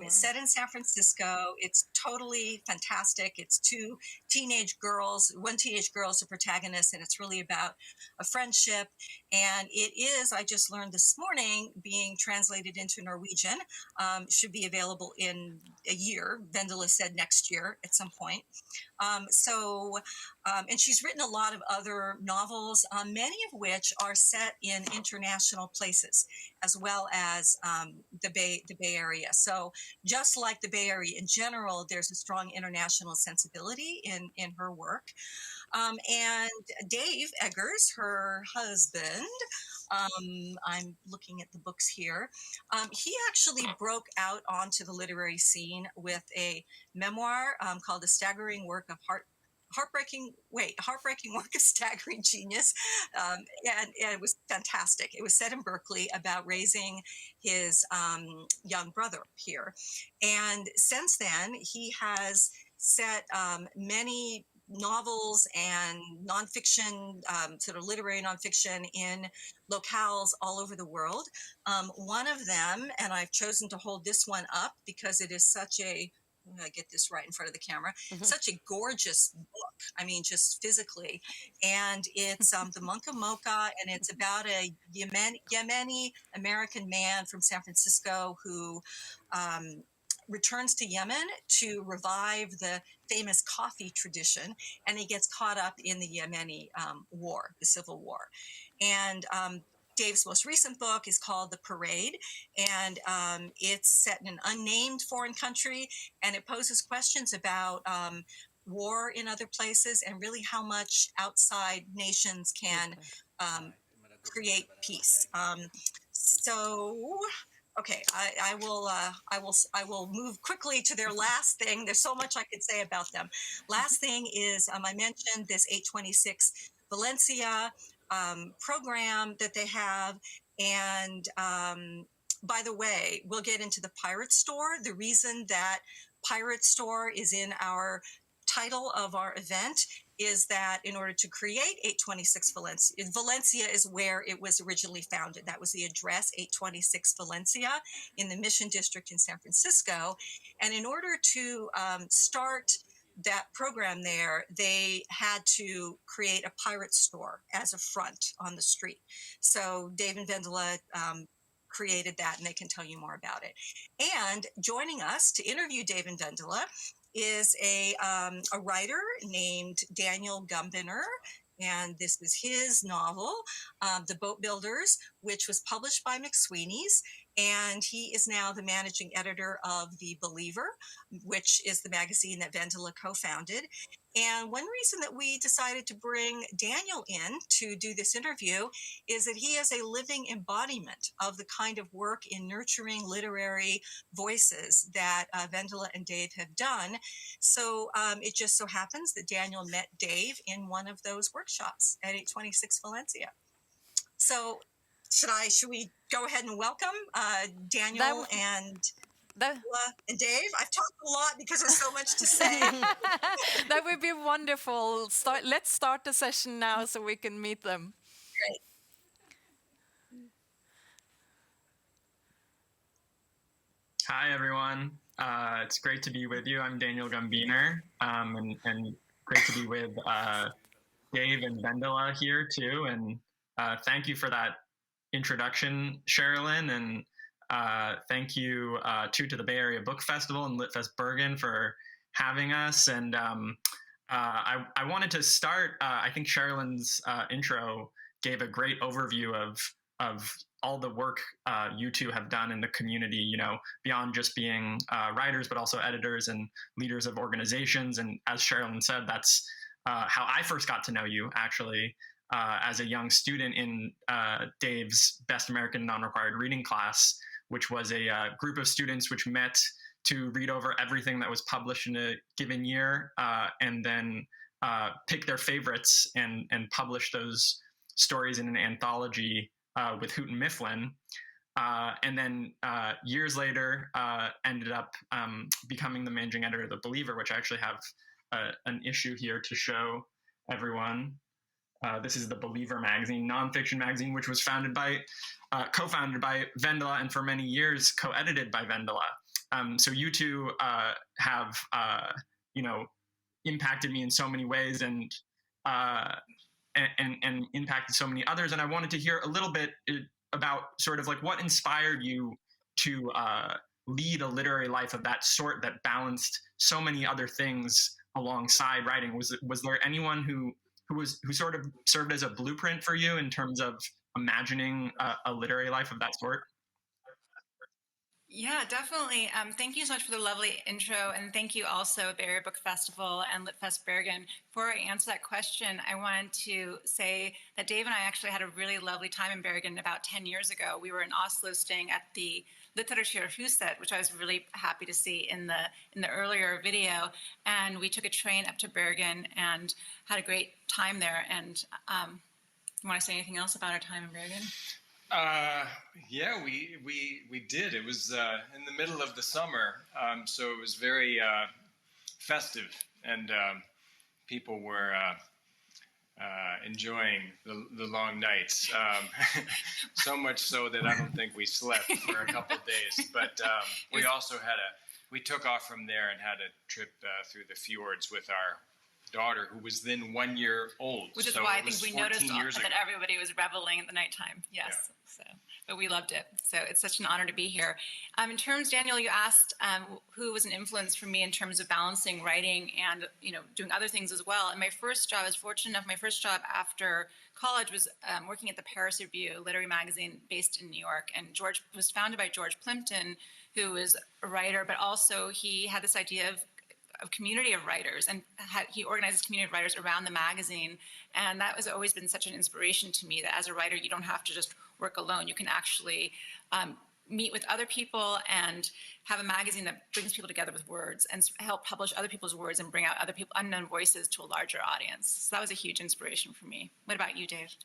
It's set in San Francisco. It's totally fantastic. It's one teenage girl is the protagonist, and it's really about a friendship. And it is, I just learned this morning, being translated into Norwegian. Should be available in a year. Vendela said next year at some point. And she's written a lot of other novels, many of which are set in international places, as well as the Bay Area. So just like the Bay Area in general, there's a strong international sensibility in her work. And Dave Eggers, her husband, I'm looking at the books here. He actually broke out onto the literary scene with a memoir called "A Staggering Work of Heartbreaking Work of Staggering Genius," and it was fantastic. It was set in Berkeley about raising his young brother here, and since then he has set many novels and nonfiction, sort of literary nonfiction in locales all over the world. One of them, and I've chosen to hold this one up because it is such a, I'm going to get this right in front of the camera, such a gorgeous book. I mean, just physically. And it's The Monk of Mocha, and it's about a Yemeni American man from San Francisco who returns to Yemen to revive the famous coffee tradition, and he gets caught up in the Yemeni war, the civil war. And Dave's most recent book is called The Parade, and it's set in an unnamed foreign country, and it poses questions about war in other places and really how much outside nations can create peace. Okay, I will move quickly to their last thing. There's so much I could say about them. Last thing is I mentioned this 826 Valencia program that they have, and by the way, we'll get into the Pirate Store. The reason that Pirate Store is in our title of our event is that in order to create 826 Valencia is where it was originally founded. That was the address, 826 Valencia, in the Mission District in San Francisco. And in order to start that program there, they had to create a pirate store as a front on the street. So Dave and Vendela created that, and they can tell you more about it. And joining us to interview Dave and Vendela is a writer named Daniel Gumbiner, and this is his novel, The Boat Builders, which was published by McSweeney's, and he is now the managing editor of The Believer, which is the magazine that Vendela co-founded. And one reason that we decided to bring Daniel in to do this interview is that he is a living embodiment of the kind of work in nurturing literary voices that Vendela and Dave have done. So it just so happens that Daniel met Dave in one of those workshops at 826 Valencia. So should we go ahead and welcome Daniel and Dave? I've talked a lot because there's so much to say. That would be wonderful. Let's start the session now so we can meet them. Great. Hi, everyone. It's great to be with you. I'm Daniel Gumbiner, and great to be with Dave and Vendela here, too. And thank you for that introduction, Sherilyn, and thank you to the Bay Area Book Festival and LitFestBergen for having us. And I wanted to start, I think Sherilyn's intro gave a great overview of all the work you two have done in the community, you know, beyond just being writers, but also editors and leaders of organizations. And as Sherilyn said, that's how I first got to know you, actually. As a young student in Dave's Best American Non-Required Reading class, which was a group of students which met to read over everything that was published in a given year, and then pick their favorites and publish those stories in an anthology with Houghton Mifflin. And then years later, ended up becoming the managing editor of The Believer, which I actually have an issue here to show everyone. This is the Believer magazine, nonfiction magazine, which was co-founded by Vendela and for many years co-edited by Vendela. So you two have, impacted me in so many ways and impacted so many others. And I wanted to hear a little bit about sort of like what inspired you to lead a literary life of that sort that balanced so many other things alongside writing. Was there anyone who sort of served as a blueprint for you in terms of imagining a literary life of that sort? Yeah, definitely. Thank you so much for the lovely intro, and thank you also, Bay Area Book Festival and LitFestBergen. Before I answer that question, I wanted to say that Dave and I actually had a really lovely time in Bergen about 10 years ago. We were in Oslo staying at the Litteraturhuset, which I was really happy to see in the earlier video, and we took a train up to Bergen and had a great time there. And you want to say anything else about our time in Bergen? Yeah, we did. It was in the middle of the summer, so it was very festive, and people were enjoying the long nights. So much so that I don't think we slept for a couple of days. But we also we took off from there and had a trip through the fjords with our daughter, who was then 1 year old. Which is why I think we noticed that everybody was reveling at the nighttime. Yes. Yeah. But we loved it. So it's such an honor to be here. In terms, Daniel, you asked who was an influence for me in terms of balancing writing and doing other things as well. And my first job, I was fortunate enough, my first job after college was working at the Paris Review, a literary magazine based in New York. And George was founded by George Plimpton, who is a writer, but also he had this idea of community of writers, and he organizes community of writers around the magazine. And that has always been such an inspiration to me, that as a writer, you don't have to just work alone. You can actually meet with other people and have a magazine that brings people together with words and help publish other people's words and bring out other people, unknown voices, to a larger audience. So that was a huge inspiration for me. What about you, Dave?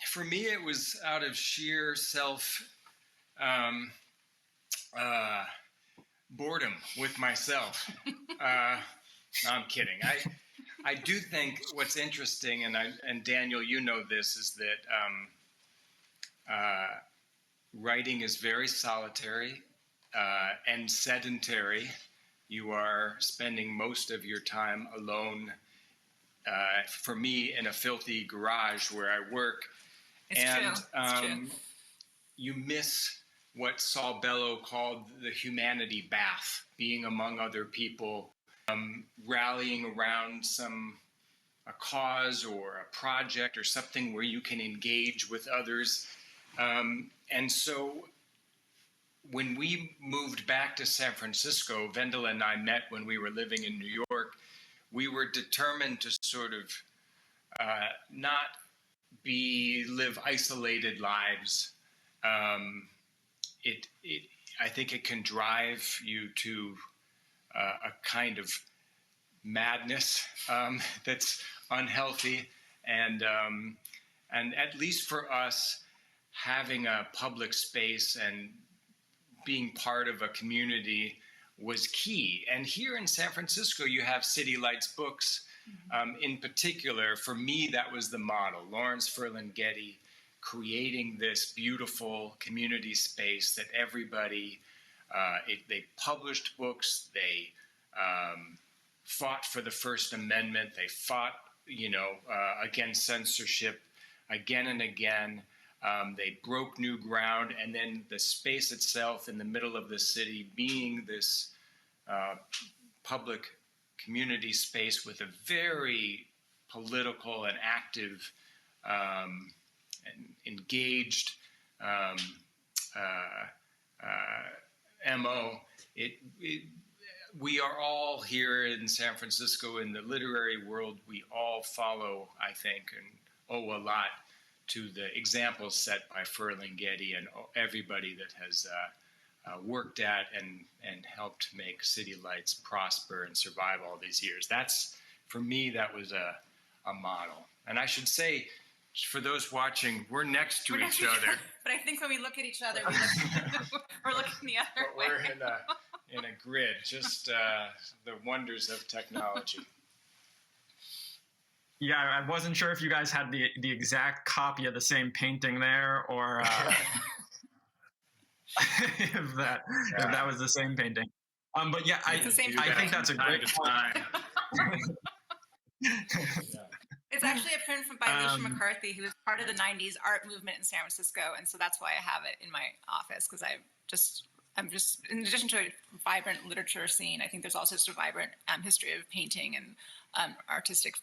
For me, it was out of sheer boredom with myself. No, I'm kidding. I do think what's interesting, and Daniel, you know this, is that writing is very solitary and sedentary. You are spending most of your time alone. For me, in a filthy garage where I work. It's true. You miss what Saul Bellow called the humanity bath, being among other people, rallying around a cause or a project or something where you can engage with others. And so when we moved back to San Francisco, Vendela and I met when we were living in New York. We were determined to sort of not live isolated lives. I think it can drive you to a kind of madness that's unhealthy, and at least for us, having a public space and being part of a community was key. And here in San Francisco, you have City Lights Books. In particular, for me, that was the model. Lawrence Ferlinghetti creating this beautiful community space that everybody, they published books, they fought for the First Amendment, they fought, against censorship again and again. They broke new ground, and then the space itself in the middle of the city being this public community space with a very political and active and engaged MO. We are all here in San Francisco in the literary world. We all follow, I think, and owe a lot to the examples set by Ferlinghetti and everybody that has worked at and helped make City Lights prosper and survive all these years. For me, that was a model. And I should say, for those watching, we're next to each other. But I think when we look at each other, we're looking the other way. We're in a grid, just the wonders of technology. Yeah, I wasn't sure if you guys had the exact copy of the same painting there, or if that was the same painting. But yeah, I think that's a great point. It's actually a print by Alicia McCarthy, who was part of the '90s art movement in San Francisco, and so that's why I have it in my office, because I'm just in addition to a vibrant literature scene, I think there's also just a vibrant history of painting and an artistic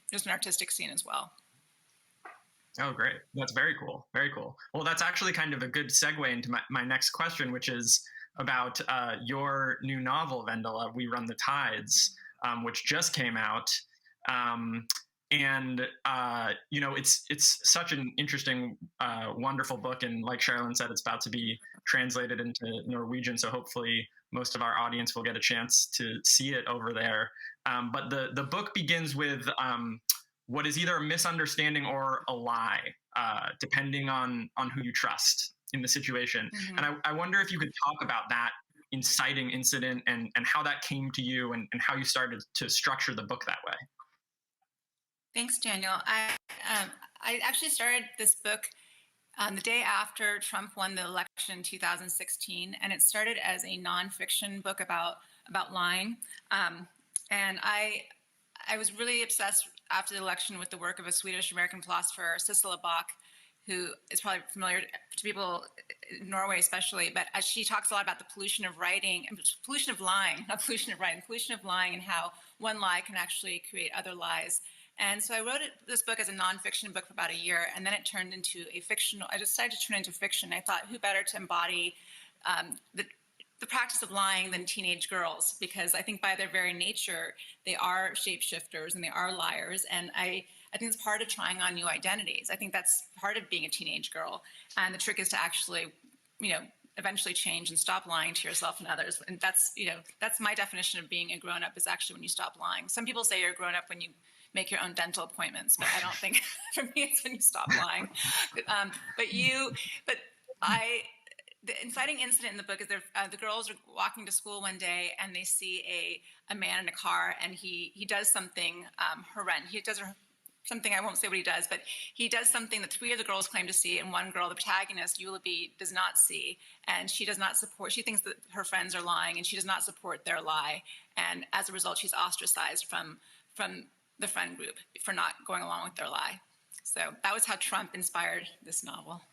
scene as well. Oh, great. That's very cool. Very cool. Well, that's actually kind of a good segue into my next question, which is about your new novel, Vendela, We Run the Tides, which just came out. And it's such an interesting, wonderful book. And like Sherilyn said, it's about to be translated into Norwegian. So hopefully most of our audience will get a chance to see it over there. But the book begins with what is either a misunderstanding or a lie, depending on who you trust in the situation. Mm-hmm. And I wonder if you could talk about that inciting incident and how that came to you and how you started to structure the book that way. Thanks, Daniel. I actually started this book the day after Trump won the election in 2016, and it started as a nonfiction book about lying. And I was really obsessed after the election with the work of a Swedish-American philosopher, Siss, who is probably familiar to people in Norway especially, but she talks a lot about the pollution of writing, pollution of lying, not pollution of writing, pollution of lying, and how one lie can actually create other lies. And so I wrote this book as a nonfiction book for about a year, and then it turned into a fictional. I decided to turn it into fiction. I thought, who better to embody the practice of lying than teenage girls? Because I think by their very nature, they are shapeshifters and they are liars. And I think it's part of trying on new identities. I think that's part of being a teenage girl. And the trick is to actually, eventually change and stop lying to yourself and others. And that's my definition of being a grown-up, is actually when you stop lying. Some people say you're a grown-up when you make your own dental appointments, but I don't think, for me, it's when you stop lying. The inciting incident in the book is the girls are walking to school one day and they see a man in a car, and he does something horrendous. He does something, I won't say what he does, but he does something that three of the girls claim to see, and one girl, the protagonist, Eulaby, does not see. And she does not support, she thinks that her friends are lying, and she does not support their lie. And as a result, she's ostracized from the friend group for not going along with their lie. So that was how Trump inspired this novel.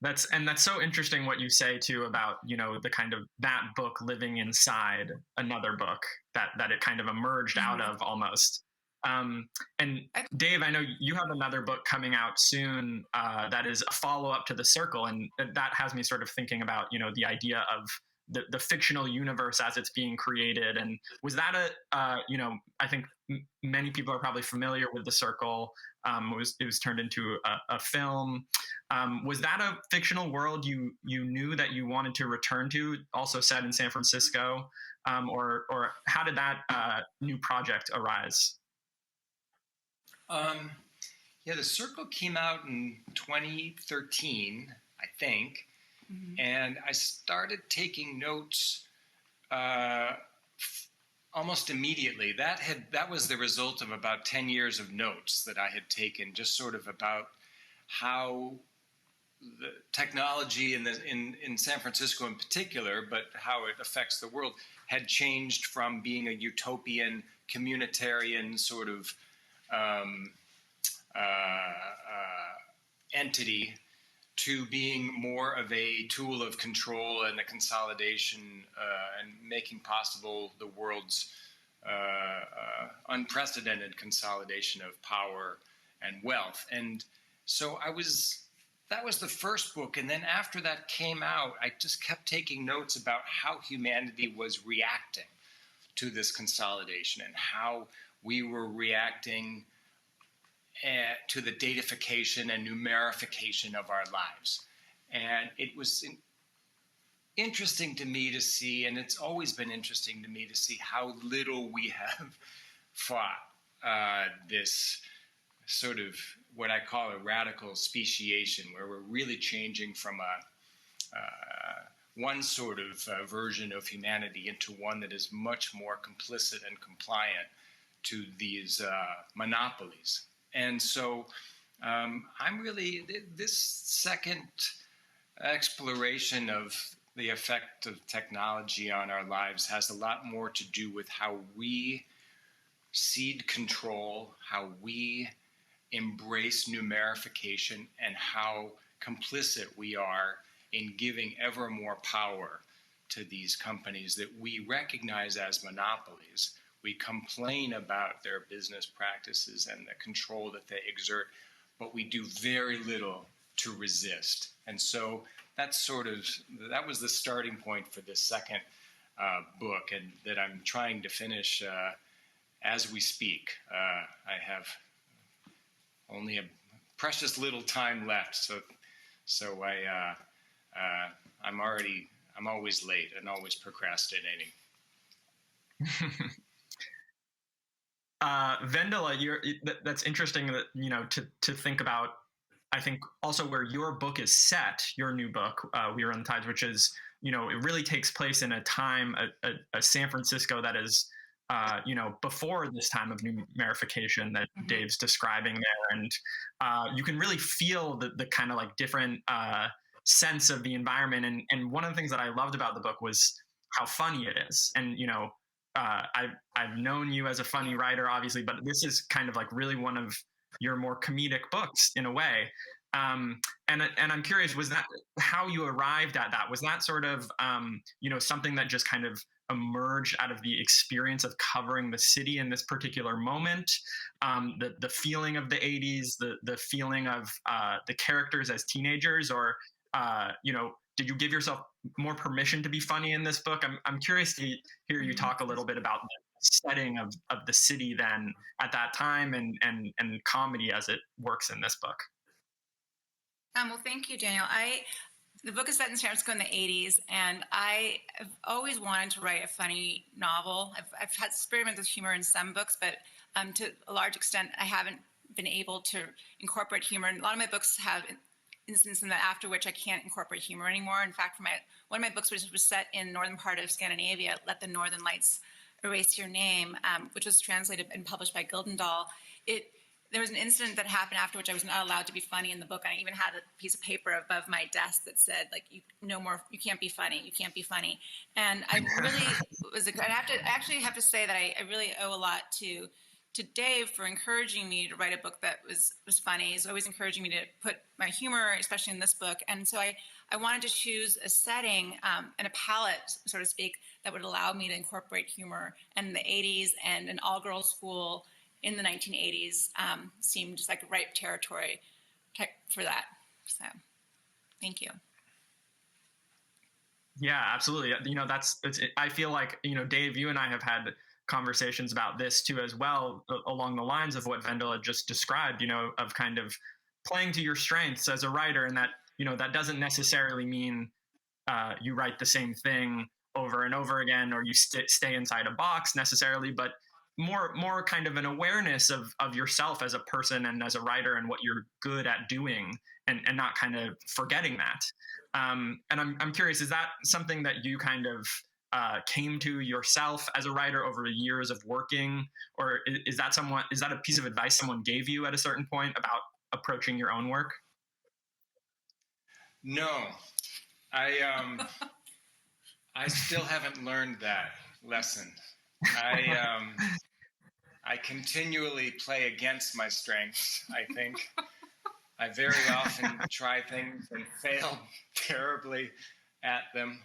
That's so interesting what you say too about, the kind of that book living inside another book that it kind of emerged out of almost. And Dave, I know you have another book coming out soon that is a follow-up to The Circle, and that has me sort of thinking about, the idea of the fictional universe as it's being created. And was that I think many people are probably familiar with The Circle. It was turned into a film. Was that a fictional world you knew that you wanted to return to, also set in San Francisco? Or how did that new project arise? The Circle came out in 2013, I think. Mm-hmm. And I started taking notes almost immediately. That was the result of about 10 years of notes that I had taken, just sort of about how the technology in San Francisco in particular, but how it affects the world, had changed from being a utopian, communitarian sort of entity to being more of a tool of control and a consolidation and making possible the world's unprecedented consolidation of power and wealth. And so that was the first book. And then after that came out, I just kept taking notes about how humanity was reacting to this consolidation and how we were reacting to the datafication and numerification of our lives. And it was interesting to me to see, and it's always been interesting to me to see how little we have fought this sort of what I call a radical speciation, where we're really changing from one sort of version of humanity into one that is much more complicit and compliant to these monopolies. And so I'm really, this second exploration of the effect of technology on our lives has a lot more to do with how we cede control, how we embrace numerification, and how complicit we are in giving ever more power to these companies that we recognize as monopolies. We complain about their business practices and the control that they exert, but we do very little to resist. And so that was the starting point for this second book, and that I'm trying to finish as we speak. I have only a precious little time left, so I'm always late and always procrastinating. Vendela, that's interesting that, to think about, I think also where your book is set, your new book, We Are on the Tides, which is, it really takes place in a time, a San Francisco that is, before this time of numerification that Dave's describing there. And you can really feel the kind of like different sense of the environment. And one of the things that I loved about the book was how funny it is. And, I've known you as a funny writer, obviously, but this is kind of like really one of your more comedic books in a way. And I'm curious, was that how you arrived at that? Was that sort of, something that just kind of emerged out of the experience of covering the city in this particular moment? The feeling of the 80s, the feeling of the characters as teenagers, or, did you give yourself more permission to be funny in this book? I'm curious to hear you talk a little bit about the setting of the city then at that time, and comedy as it works in this book. Well, thank you, Daniel. The book is set in San Francisco in the 80s, and I have always wanted to write a funny novel. I've had experimented with humor in some books, but to a large extent, I haven't been able to incorporate humor. And a lot of my books have instances in that after which I can't incorporate humor anymore. In fact, one of my books was set in northern part of Scandinavia, Let the Northern Lights Erase Your Name, which was translated and published by Gyldendal. There was an incident that happened after which I was not allowed to be funny in the book. I even had a piece of paper above my desk that said, like, you can't be funny, you can't be funny. And I really I have to say that I really owe a lot to Dave for encouraging me to write a book that was funny. He's always encouraging me to put my humor, especially in this book. And so I wanted to choose a setting and a palette, so to speak, that would allow me to incorporate humor. And the 80s and an all-girls school in the 1980s seemed just like ripe territory for that. So thank you. Yeah, absolutely. I feel like, Dave, you and I have had conversations about this too as well, along the lines of what Vendela just described, of kind of playing to your strengths as a writer, and that, that doesn't necessarily mean you write the same thing over and over again, or you stay inside a box necessarily, but more kind of an awareness of yourself as a person and as a writer and what you're good at doing, and not kind of forgetting that. And I'm curious, is that something that you kind of came to yourself as a writer over the years of working, or is that a piece of advice someone gave you at a certain point about approaching your own work? No, I still haven't learned that lesson. I continually play against my strengths, I think. I very often try things and fail terribly at them.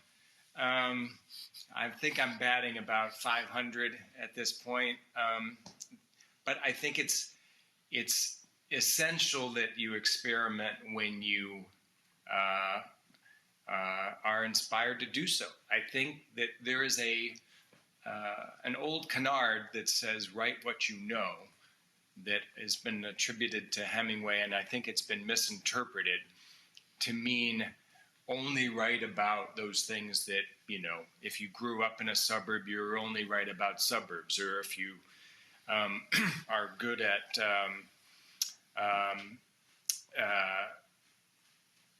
I think I'm batting about 500 at this point. But I think it's essential that you experiment when you are inspired to do so. I think that there is an old canard that says, write what you know, that has been attributed to Hemingway, and I think it's been misinterpreted to mean only write about those things that, if you grew up in a suburb, you're only write about suburbs, or if you are good at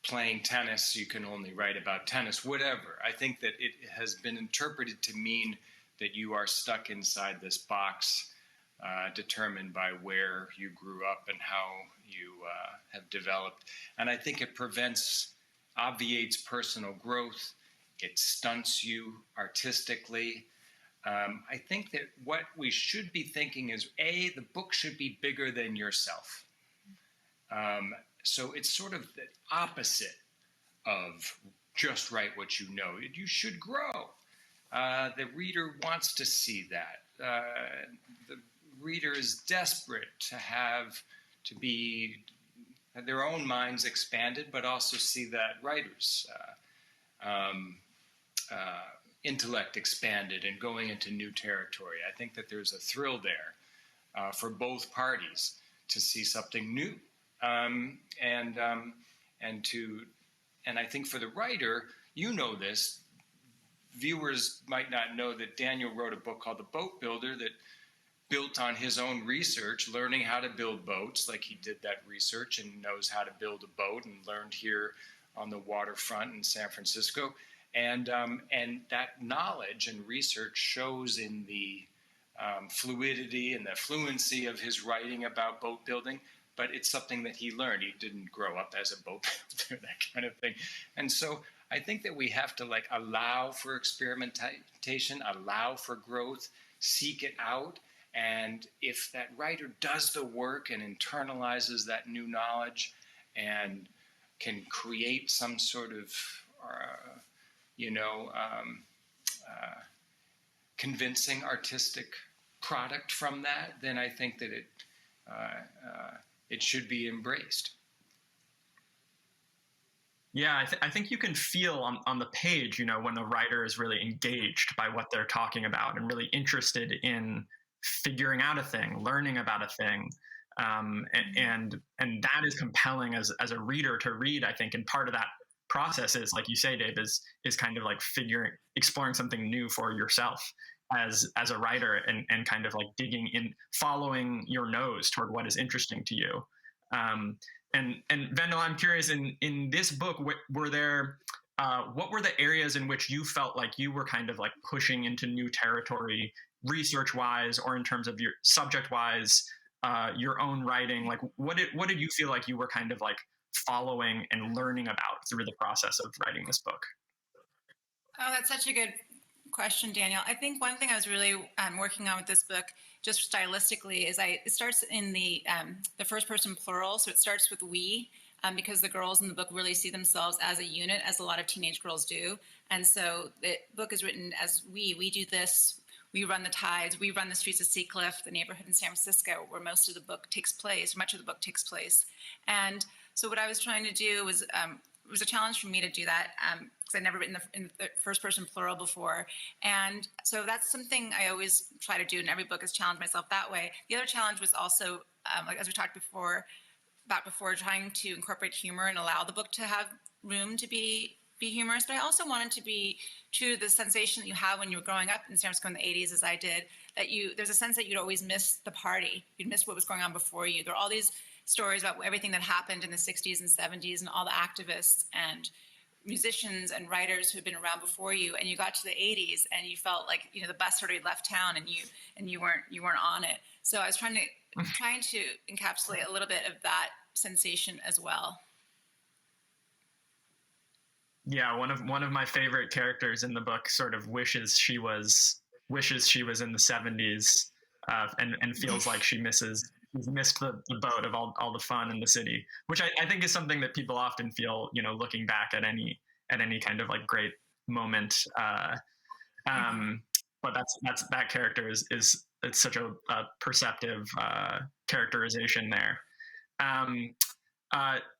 playing tennis, you can only write about tennis, whatever. I think that it has been interpreted to mean that you are stuck inside this box determined by where you grew up and how you have developed. And I think it obviates personal growth. It stunts you artistically. I think that what we should be thinking is, A, the book should be bigger than yourself. So it's sort of the opposite of just write what you know. You should grow. The reader wants to see that. The reader is desperate to have their own minds expanded, but also see that writer's intellect expanded and going into new territory. I think that there's a thrill there for both parties to see something new, and I think for the writer, you know this. Viewers might not know that Daniel wrote a book called The Boat Builder that built on his own research, learning how to build boats, like he did that research and knows how to build a boat and learned here on the waterfront in San Francisco. And that knowledge and research shows in the fluidity and the fluency of his writing about boat building, but it's something that he learned. He didn't grow up as a boat builder, that kind of thing. And so I think that we have to allow for experimentation, allow for growth, seek it out. And if that writer does the work and internalizes that new knowledge and can create some sort of, convincing artistic product from that, then I think that it should be embraced. Yeah, I think you can feel on the page, when the writer is really engaged by what they're talking about and really interested in figuring out a thing, learning about a thing. And that is compelling as a reader to read, I think. And part of that process is, like you say, Dave, is kind of like exploring something new for yourself as a writer and kind of like digging in, following your nose toward what is interesting to you. And Vendela, I'm curious, in this book, what were the areas in which you felt like you were kind of like pushing into new territory, research-wise, or in terms of your subject-wise, your own writing? Like, what did you feel like you were kind of like following and learning about through the process of writing this book? Oh, that's such a good question, Daniel. I think one thing I was really working on with this book, just stylistically, is it starts in the first person plural, so it starts with we, because the girls in the book really see themselves as a unit, as a lot of teenage girls do. And so the book is written as we do this, we run the tides, we run the streets of Seacliff, the neighborhood in San Francisco where most of the book takes place, much of the book takes place. And so what I was trying to do was, it was a challenge for me to do that, because I'd never written in the first person plural before. And so that's something I always try to do in every book, is challenge myself that way. The other challenge was also, as we talked before, trying to incorporate humor and allow the book to have room to be humorous. But I also wanted to be true to the sensation that you have when you were growing up in San Francisco in the 80s, as I did, that there's a sense that you'd always miss the party. You'd miss what was going on before you. There are all these stories about everything that happened in the 60s and 70s and all the activists and musicians and writers who had been around before you, and you got to the 80s and you felt like the bus already left town and you weren't on it. So I was trying to encapsulate a little bit of that sensation as well. Yeah, one of my favorite characters in the book sort of wishes she was in the 70s, and feels like she's missed the boat of all the fun in the city, which I think is something that people often feel, looking back at any kind of like great moment. But that character it's such a perceptive characterization there.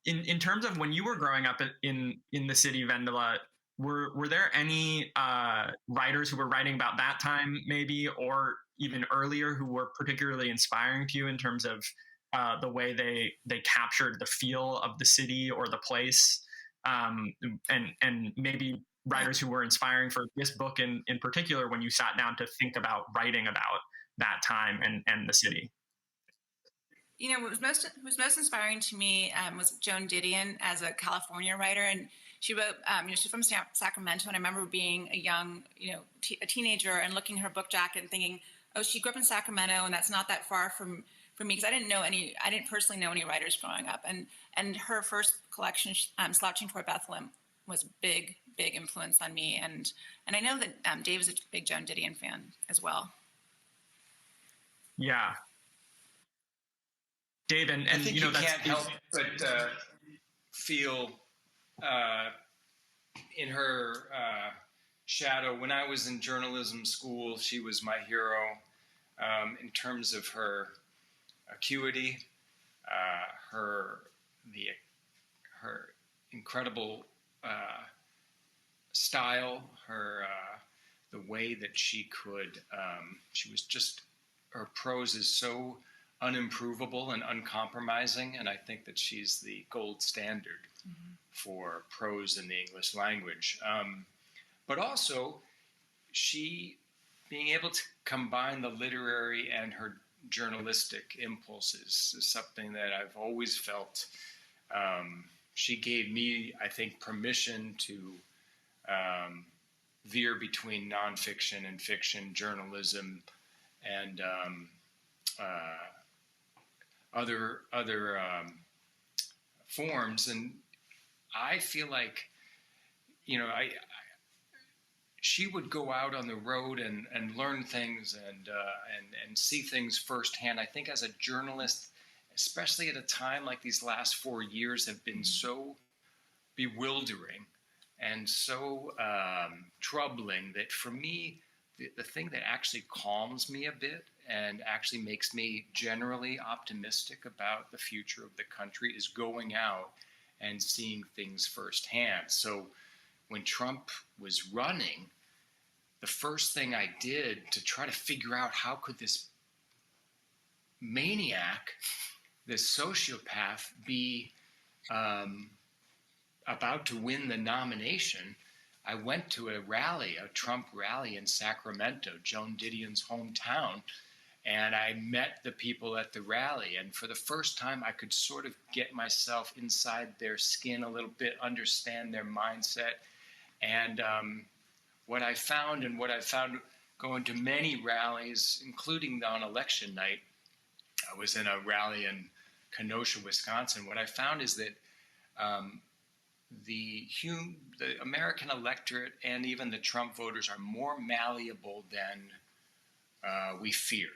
In terms of when you were growing up in the city, Vendela, were there any writers who were writing about that time maybe, or even earlier, who were particularly inspiring to you in terms of the way they captured the feel of the city or the place, and maybe writers who were inspiring for this book in particular when you sat down to think about writing about that time and the city? What was most inspiring to me was Joan Didion as a California writer, and she wrote. She's from Sacramento, and I remember being a young, a teenager, and looking at her book jacket and thinking, Oh, she grew up in Sacramento, and that's not that far from me, because I didn't personally know any writers growing up. And her first collection, Slouching Toward Bethlehem, was a big influence on me. And I know that Dave is a big Joan Didion fan as well. Yeah. Dave, and I think you know, you can't help but feel in her shadow. When I was in journalism school, she was my hero in terms of her acuity, her incredible style, the way that she could. She was just, her prose is so unimprovable and uncompromising, and I think that she's the gold standard for prose in the English language. But also, she being able to combine the literary and her journalistic impulses is something that I've always felt. She gave me, I think, permission to veer between nonfiction and fiction, journalism, and other forms. And I feel like, you know, she would go out on the road and learn things and see things firsthand. I think as a journalist, especially at a time like these last 4 years have been so bewildering and so troubling, that for me, the thing that actually calms me a bit and actually makes me generally optimistic about the future of the country is going out and seeing things firsthand. So when Trump was running, the first thing I did to try to figure out how could this maniac, this sociopath, be about to win the nomination, I went to a rally, a Trump rally in Sacramento, Joan Didion's hometown, and I met the people at the rally. And for the first time, I could sort of get myself inside their skin a little bit, understand their mindset. And what I found going to many rallies, including on election night, I was in a rally in Kenosha, Wisconsin. What I found is that the American electorate and even the Trump voters are more malleable than we fear.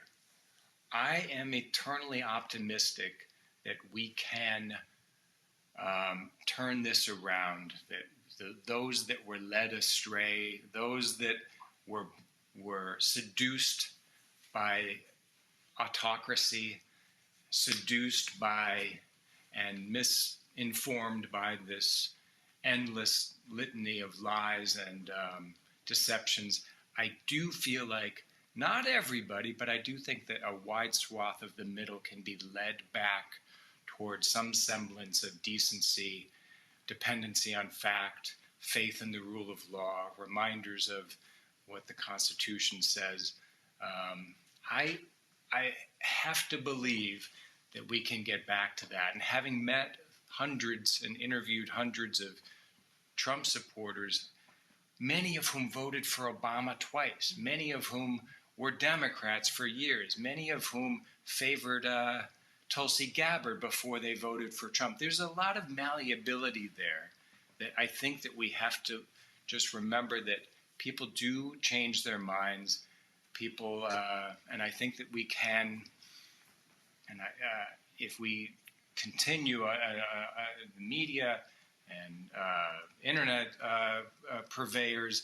I am eternally optimistic that we can turn this around, that those that were led astray, those that were seduced by autocracy, seduced by and misinformed by this endless litany of lies and deceptions. I do feel like not everybody, but I do think that a wide swath of the middle can be led back towards some semblance of decency, dependency on fact, faith in the rule of law, reminders of what the Constitution says. I have to believe that we can get back to that. And having met hundreds and interviewed hundreds of Trump supporters, many of whom voted for Obama twice, many of whom were Democrats for years, many of whom favored Tulsi Gabbard before they voted for Trump. There's a lot of malleability there that I think that we have to just remember that people do change their minds. People, and I think that we can, and if we continue the media and internet purveyors,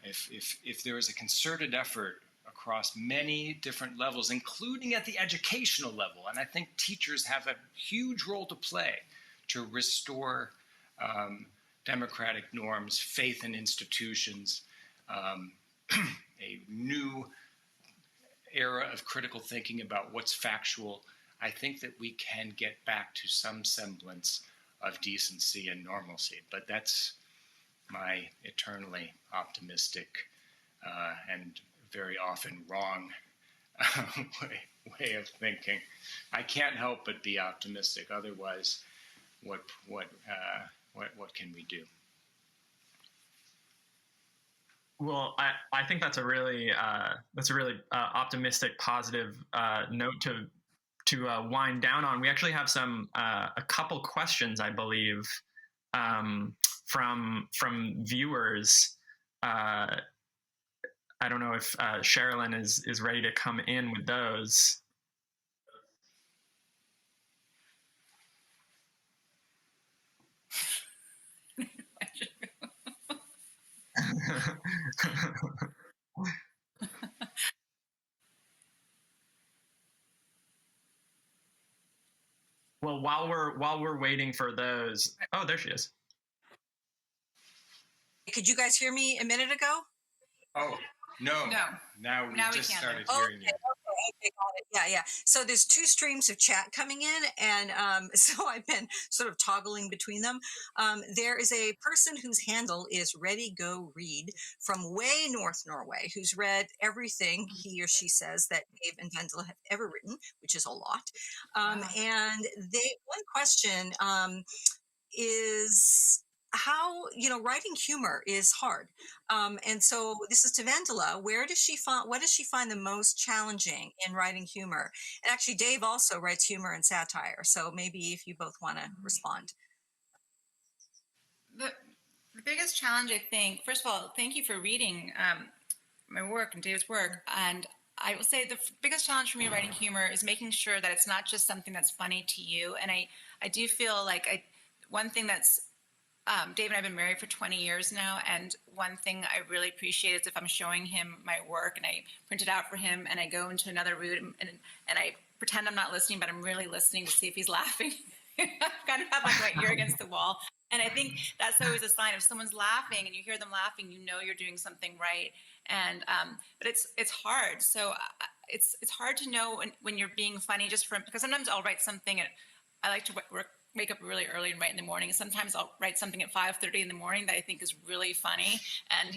if there is a concerted effort across many different levels, including at the educational level, and I think teachers have a huge role to play to restore democratic norms, faith in institutions, a new era of critical thinking about what's factual. I think that we can get back to some semblance of decency and normalcy, but that's my eternally optimistic and very often wrong way of thinking. I can't help but be optimistic. Otherwise, what can we do? Well, I think that's a really optimistic, positive note to wind down on. We actually have a couple questions, I believe, from viewers. I don't know if Sherilyn is ready to come in with those. Well, while we're waiting for those, oh, there she is. Could you guys hear me a minute ago? Oh, no. Now we just started hearing you. Okay, got it. Yeah. So there's two streams of chat coming in, and so I've been sort of toggling between them. There is a person whose handle is Ready Go Read from way north Norway, who's read everything he or she says that Dave and Vendela have ever written, which is a lot. And one question is how, writing humor is hard. And so this is to Vendela. What does she find the most challenging in writing humor? And actually, Dave also writes humor and satire. So maybe if you both want to respond. The biggest challenge, I think, first of all, thank you for reading my work and Dave's work. And I will say the biggest challenge for me writing humor is making sure that it's not just something that's funny to you. And I do feel like one thing that's Dave and I have been married for 20 years now, and one thing I really appreciate is if I'm showing him my work and I print it out for him and I go into another room and I pretend I'm not listening, but I'm really listening to see if he's laughing. I kind of have like my ear against the wall. And I think that's always a sign. If someone's laughing and you hear them laughing, you know you're doing something right. And but it's hard. So it's hard to know when you're being funny because sometimes I'll write something and I like to wake up really early and write in the morning. And sometimes I'll write something at 5:30 in the morning that I think is really funny. And,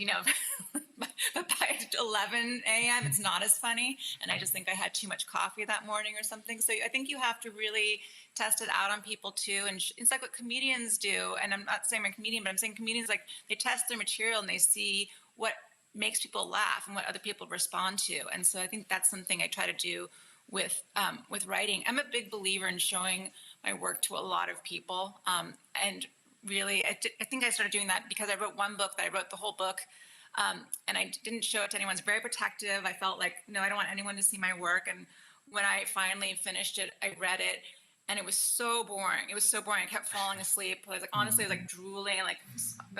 but by 11 a.m., it's not as funny. And I just think I had too much coffee that morning or something. So I think you have to really test it out on people too. And it's like what comedians do. And I'm not saying I'm a comedian, but I'm saying comedians, like, they test their material and they see what makes people laugh and what other people respond to. And so I think that's something I try to do with writing. I'm a big believer in showing my work to a lot of people. And really, I think I started doing that because I wrote one book that I wrote the whole book. And I didn't show it to anyone. It's very protective. I felt like, no, I don't want anyone to see my work. And when I finally finished it, I read it, and it was so boring. It was so boring. I kept falling asleep. I was like, honestly, I was like drooling like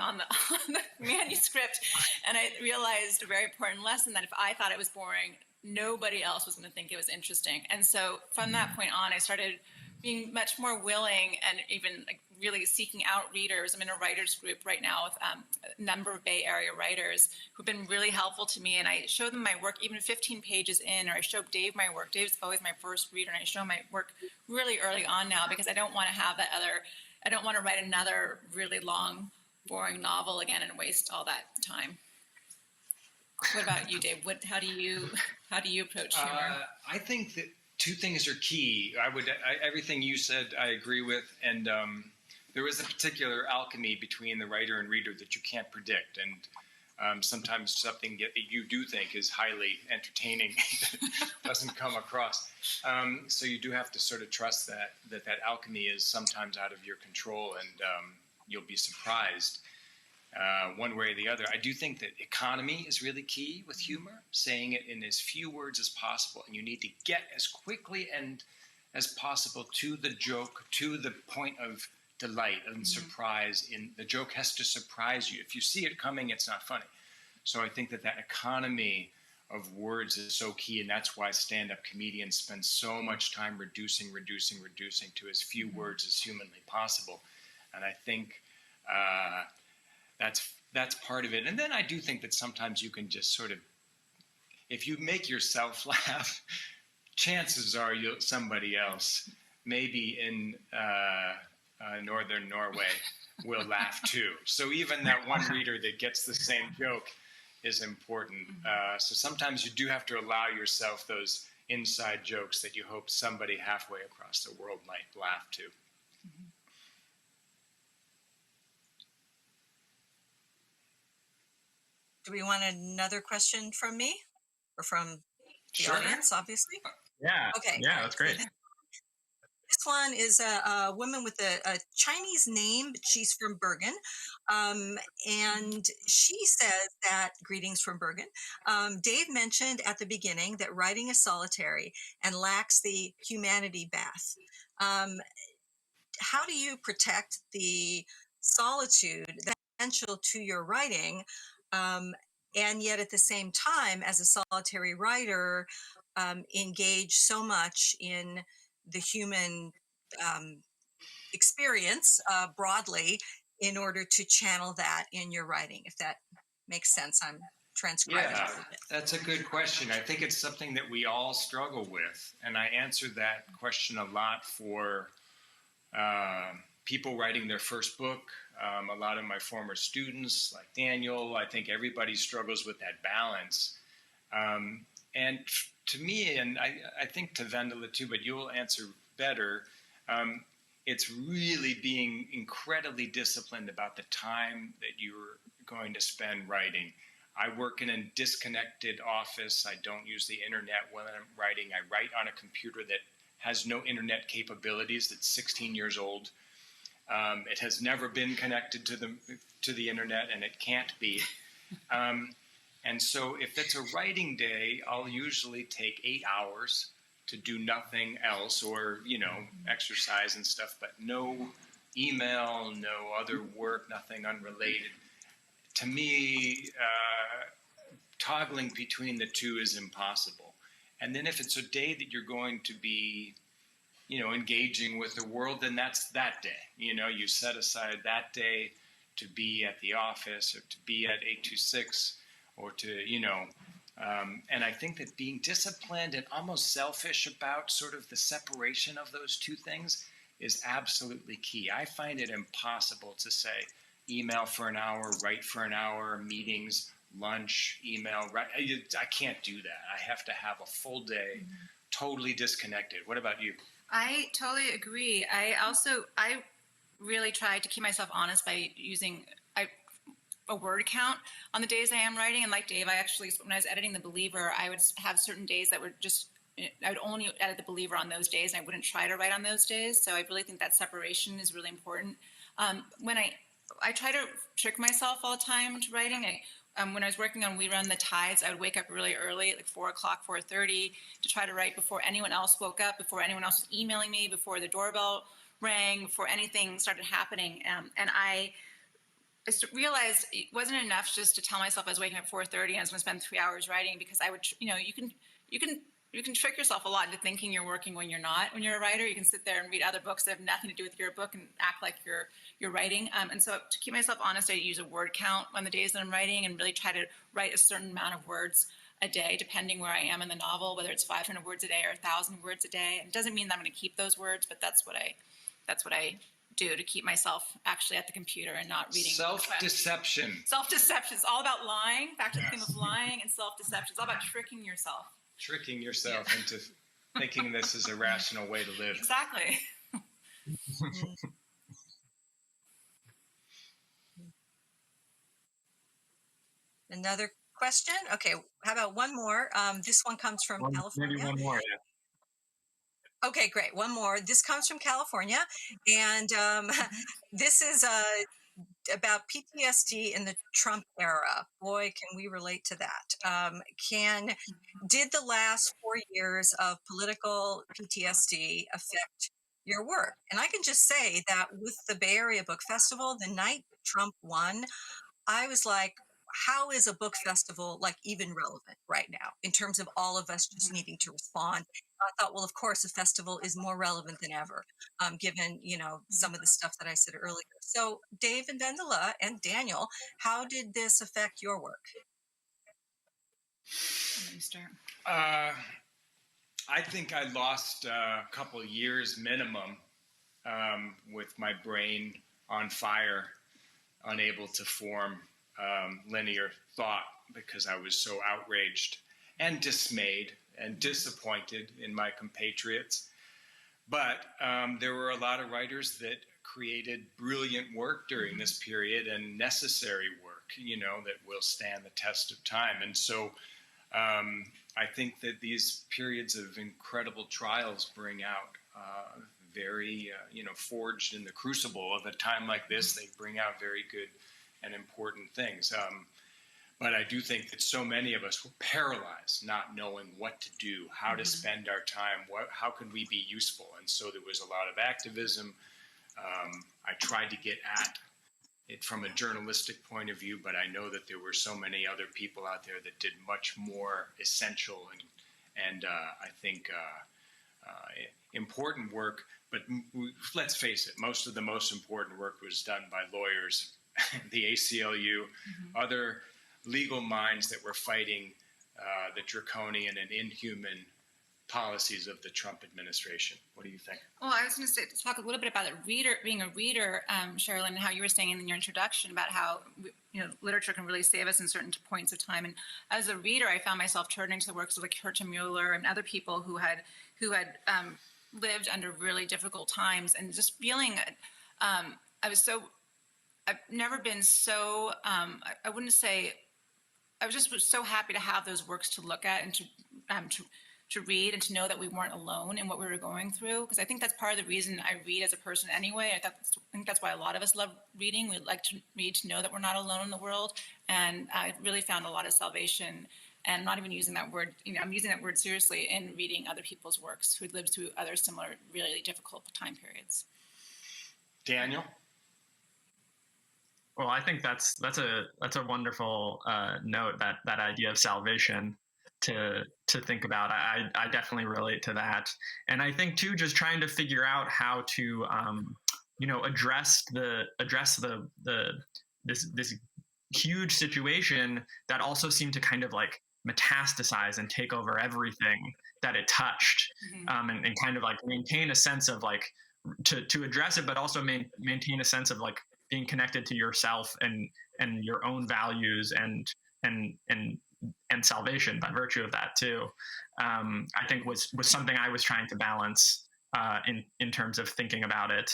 on the manuscript. And I realized a very important lesson that if I thought it was boring, nobody else was going to think it was interesting. And so from that point on, I started being much more willing and even like really seeking out readers. I'm in a writers group right now with a number of Bay Area writers who've been really helpful to me. And I show them my work even 15 pages in, or I show Dave my work. Dave's always my first reader, and I show my work really early on now because I don't want to have I don't want to write another really long, boring novel again and waste all that time. What about you, Dave? How do you approach humor? I think that two things are key. Everything you said, I agree with, and there is a particular alchemy between the writer and reader that you can't predict, and sometimes something that you do think is highly entertaining doesn't come across. So you do have to sort of trust that alchemy is sometimes out of your control, and you'll be surprised. One way or the other. I do think that economy is really key with humor, saying it in as few words as possible. And you need to get as quickly and as possible to the joke, to the point of delight and surprise. The joke has to surprise you. If you see it coming, it's not funny. So I think that economy of words is so key. And that's why stand-up comedians spend so much time reducing to as few words as humanly possible. And I think that's part of it. And then I do think that sometimes you can just sort of, if you make yourself laugh, chances are somebody else, maybe in northern Norway, will laugh too. So even that one reader that gets the same joke is important. So sometimes you do have to allow yourself those inside jokes that you hope somebody halfway across the world might laugh to. Do we want another question from me or from the Sure. audience, obviously? Yeah. Okay. Yeah, that's great. This one is a woman with a Chinese name, but she's from Bergen. And she says that, greetings from Bergen. Dave mentioned at the beginning that writing is solitary and lacks the humanity bath. How do you protect the solitude that's essential to your writing? And yet at the same time, as a solitary writer, engage so much in the human experience broadly in order to channel that in your writing, if that makes sense. I'm transcribing a little bit. That's a good question. I think it's something that we all struggle with. And I answer that question a lot for people writing their first book. A lot of my former students, like Daniel, I think everybody struggles with that balance. And to me, and I think to Vendela too, but you'll answer better, it's really being incredibly disciplined about the time that you're going to spend writing. I work in a disconnected office. I don't use the internet when I'm writing. I write on a computer that has no internet capabilities, that's 16 years old. It has never been connected to the internet, and it can't be. And so if it's a writing day, I'll usually take 8 hours to do nothing else, or, exercise and stuff, but no email, no other work, nothing unrelated. To me, toggling between the two is impossible. And then if it's a day that you're going to be, engaging with the world, then that's that day. You set aside that day to be at the office or to be at 826 or to, and I think that being disciplined and almost selfish about sort of the separation of those two things is absolutely key. I find it impossible to say email for an hour, write for an hour, meetings, lunch, email. I can't do that. I have to have a full day, totally disconnected. What about you? I totally agree. I really try to keep myself honest by using a word count on the days I am writing. And like Dave, when I was editing The Believer, I would have certain days that were I would only edit The Believer on those days, and I wouldn't try to write on those days. So I really think that separation is really important. When I try to trick myself all the time to writing. When I was working on We Run the Tides, I would wake up really early, like 4 o'clock, 4:30, to try to write before anyone else woke up, before anyone else was emailing me, before the doorbell rang, before anything started happening. And I realized it wasn't enough just to tell myself I was waking up at 4:30 and I was going to spend 3 hours writing, because I would, you can trick yourself a lot into thinking you're working when you're not. When you're a writer, you can sit there and read other books that have nothing to do with your book and act like you're writing. And so to keep myself honest, I use a word count on the days that I'm writing and really try to write a certain amount of words a day, depending where I am in the novel, whether it's 500 words a day or 1,000 words a day. It doesn't mean that I'm going to keep those words, but that's what I do to keep myself actually at the computer and not reading. Self-deception. Self-deception. It's all about lying. Back to the theme of lying and self-deception. It's all about tricking yourself. Tricking yourself into thinking this is a rational way to live. Exactly. Another question? Okay, how about one more? This one comes from California. Maybe one more, yeah. Okay, great. One more. This comes from California, and this is about PTSD in the Trump era. Boy, can we relate to that. Did the last 4 years of political PTSD affect your work? And I can just say that with the Bay Area Book Festival, the night Trump won, I was like, how is a book festival even relevant right now in terms of all of us just needing to respond? I thought, well, of course, a festival is more relevant than ever, given, some of the stuff that I said earlier. So Dave and Vendela and Daniel, how did this affect your work? Let me start. I think I lost a couple of years minimum with my brain on fire, unable to form linear thought because I was so outraged and dismayed and disappointed in my compatriots. But there were a lot of writers that created brilliant work during this period and necessary work, that will stand the test of time. And so I think that these periods of incredible trials bring out very, forged in the crucible of a time like this, they bring out very good and important things. But I do think that so many of us were paralyzed, not knowing what to do, how to spend our time, how can we be useful? And so there was a lot of activism. I tried to get at it from a journalistic point of view, but I know that there were so many other people out there that did much more essential and I think important work. But let's face it, most of the most important work was done by lawyers, the ACLU, other legal minds that were fighting the draconian and inhuman policies of the Trump administration. What do you think? Well, I was going to talk a little bit about being a reader, Sherilyn, and how you were saying in your introduction about how literature can really save us in certain points of time. And as a reader, I found myself turning to the works of like Herta Mueller and other people who had lived under really difficult times, and just feeling I've never been so I wouldn't say. I was just so happy to have those works to look at and to read, and to know that we weren't alone in what we were going through. Because I think that's part of the reason I read as a person anyway. I think that's why a lot of us love reading. We like to read to know that we're not alone in the world. And I really found a lot of salvation. And I'm not even using that word, I'm using that word seriously in reading other people's works who had lived through other similar, really difficult time periods. Daniel? Well, I think that's a wonderful note, that idea of salvation to think about. I definitely relate to that, and I think too, just trying to figure out how to address this huge situation that also seemed to kind of like metastasize and take over everything that it touched, and kind of like maintain a sense of like to address it, but also maintain a sense of like being connected to yourself and your own values and salvation by virtue of that too. I think was something I was trying to balance in terms of thinking about it.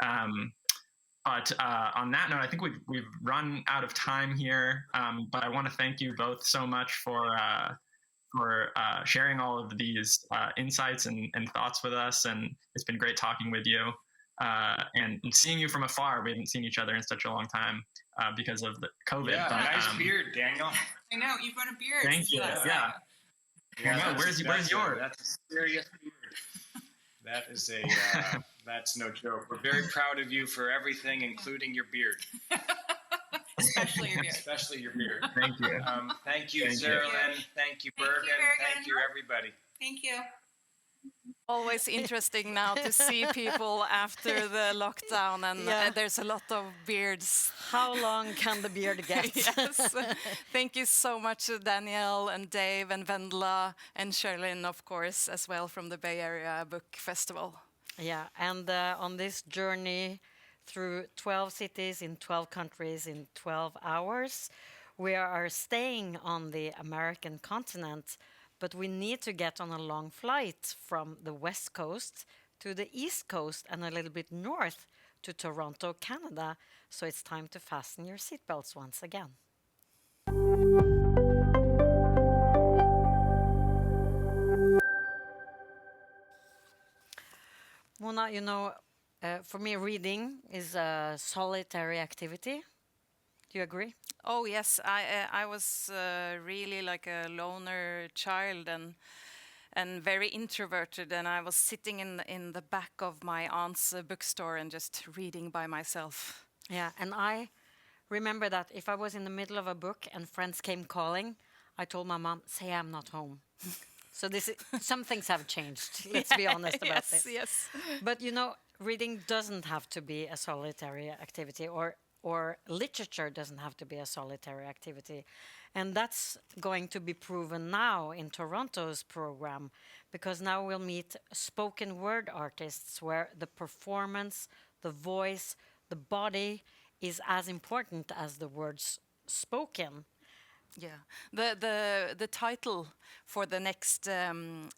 But on that note, I think we've run out of time here. But I want to thank you both so much for sharing all of these insights and thoughts with us. And it's been great talking with you. And seeing you from afar. We haven't seen each other in such a long time because of the COVID. Yeah, but, nice beard, Daniel. I know, you've got a beard. Thank you. Yeah. Where's yours? That's a serious beard. That is that's no joke. We're very proud of you for everything, including your beard. Especially your beard. Especially your beard. Thank you. Thank you, Sherilyn. Thank you, Bergen. Thank you, everybody. Thank you. Always interesting now to see people after the lockdown, and there's a lot of beards. How long can the beard get? Yes. Thank you so much, Daniel and Dave and Vendela and Sherilyn, of course, as well from the Bay Area Book Festival. Yeah, and on this journey through 12 cities in 12 countries in 12 hours, we are staying on the American continent. But we need to get on a long flight from the west coast to the east coast and a little bit north to Toronto, Canada. So it's time to fasten your seatbelts once again. Mona, for me, reading is a solitary activity. Do you agree? Oh yes, I was really like a loner child and very introverted, and I was sitting in the back of my aunt's bookstore and just reading by myself. Yeah, and I remember that if I was in the middle of a book and friends came calling, I told my mom, "Say I'm not home." So some things have changed. Let's be honest about this. Yes. But reading doesn't have to be a solitary activity, or literature doesn't have to be a solitary activity. And that's going to be proven now in Toronto's program, because now we'll meet spoken word artists where the performance, the voice, the body is as important as the words spoken. Yeah, the title for the next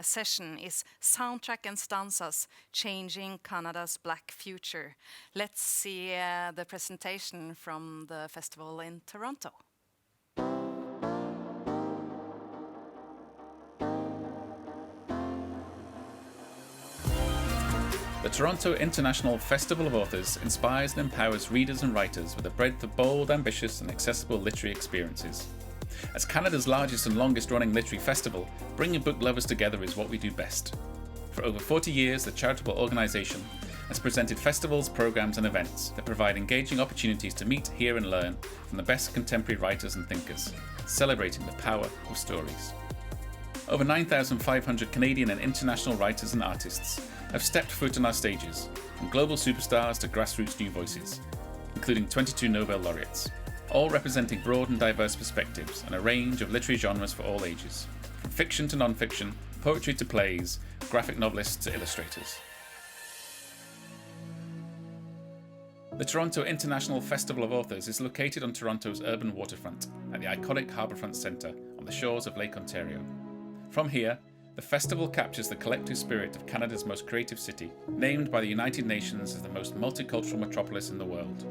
session is Soundtrack and Stanzas, Changing Canada's Black Future. Let's see the presentation from the festival in Toronto. The Toronto International Festival of Authors inspires and empowers readers and writers with a breadth of bold, ambitious and accessible literary experiences. As Canada's largest and longest running literary festival, bringing book lovers together is what we do best. For over 40 years, the charitable organisation has presented festivals, programmes and events that provide engaging opportunities to meet, hear and learn from the best contemporary writers and thinkers, celebrating the power of stories. Over 9,500 Canadian and international writers and artists have stepped foot on our stages, from global superstars to grassroots new voices, including 22 Nobel laureates, all representing broad and diverse perspectives and a range of literary genres for all ages, from fiction to non-fiction, poetry to plays, graphic novelists to illustrators. The Toronto International Festival of Authors is located on Toronto's urban waterfront at the iconic Harbourfront Centre on the shores of Lake Ontario. From here, the festival captures the collective spirit of Canada's most creative city, named by the United Nations as the most multicultural metropolis in the world.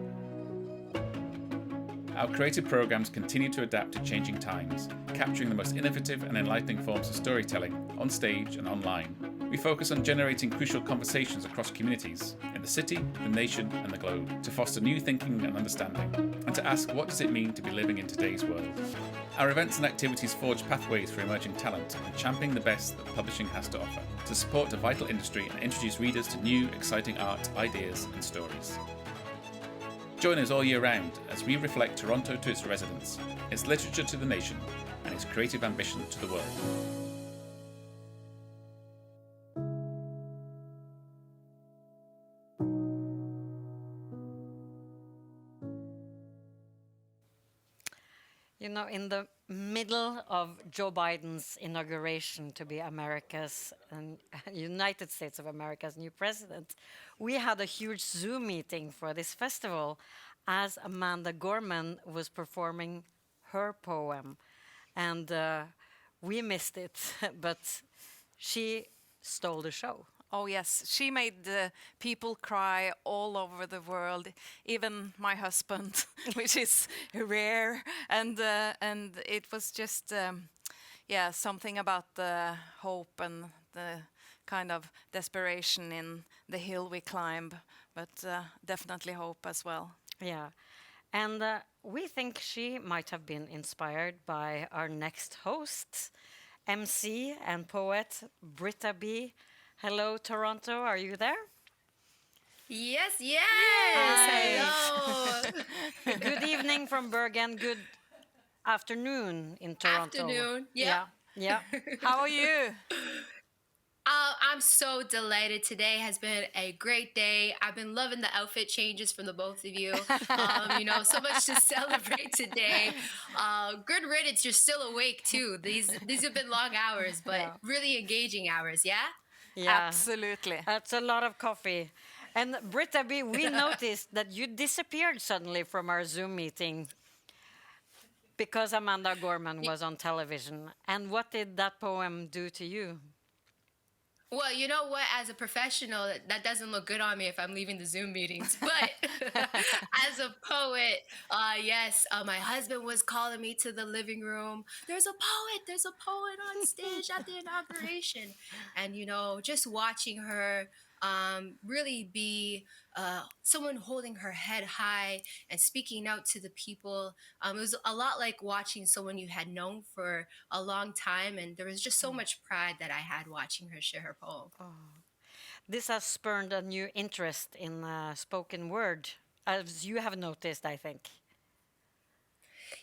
Our creative programs continue to adapt to changing times, capturing the most innovative and enlightening forms of storytelling on stage and online. We focus on generating crucial conversations across communities, in the city, the nation and the globe, to foster new thinking and understanding, and to ask what does it mean to be living in today's world. Our events and activities forge pathways for emerging talent and championing the best that publishing has to offer, to support a vital industry and introduce readers to new, exciting art, ideas and stories. Join us all year round as we reflect Toronto to its residents, its literature to the nation, and its creative ambition to the world. You know, in the middle of Joe Biden's inauguration to be America's and United States of America's new president, we had a huge Zoom meeting for this festival as Amanda Gorman was performing her poem. And we missed it, but she stole the show. Oh yes, she made people cry all over the world, even my husband, which is rare. And it was just, something about the hope and the kind of desperation in the hill we climb, but definitely hope as well. Yeah, and we think she might have been inspired by our next host, MC and poet Britta B. Hello, Toronto. Are you there? Yes. Hi. Hello. Good evening from Bergen. Good afternoon in Toronto. Afternoon. Yeah. How are you? I'm so delighted. Today has been a great day. I've been loving the outfit changes from the both of you. So much to celebrate today. Good riddance. You're still awake too. These have been long hours, but really engaging hours. Yeah. Yeah, absolutely. That's a lot of coffee. And Britta B, we noticed that you disappeared suddenly from our Zoom meeting because Amanda Gorman was on television. And what did that poem do to you? Well, you know what? As a professional, that doesn't look good on me if I'm leaving the Zoom meetings. But as a poet, yes, my husband was calling me to the living room. There's a poet on stage at the inauguration. And, just watching her really be someone holding her head high and speaking out to the people. It was a lot like watching someone you had known for a long time, and there was just so much pride that I had watching her share her poem. Oh. This has spurred a new interest in spoken word, as you have noticed, I think.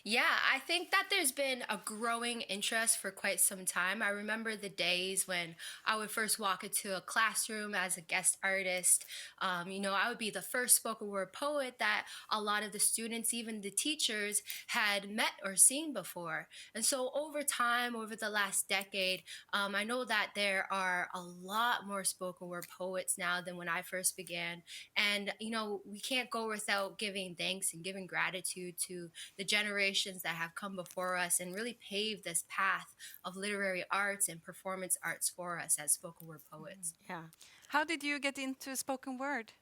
Yeah, I think that there's been a growing interest for quite some time. I remember the days when I would first walk into a classroom as a guest artist. I would be the first spoken word poet that a lot of the students, even the teachers, had met or seen before. And so over time, over the last decade, I know that there are a lot more spoken word poets now than when I first began. And, we can't go without giving thanks and giving gratitude to the generation generations that have come before us and really paved this path of literary arts and performance arts for us as spoken word poets. Yeah. How did you get into spoken word?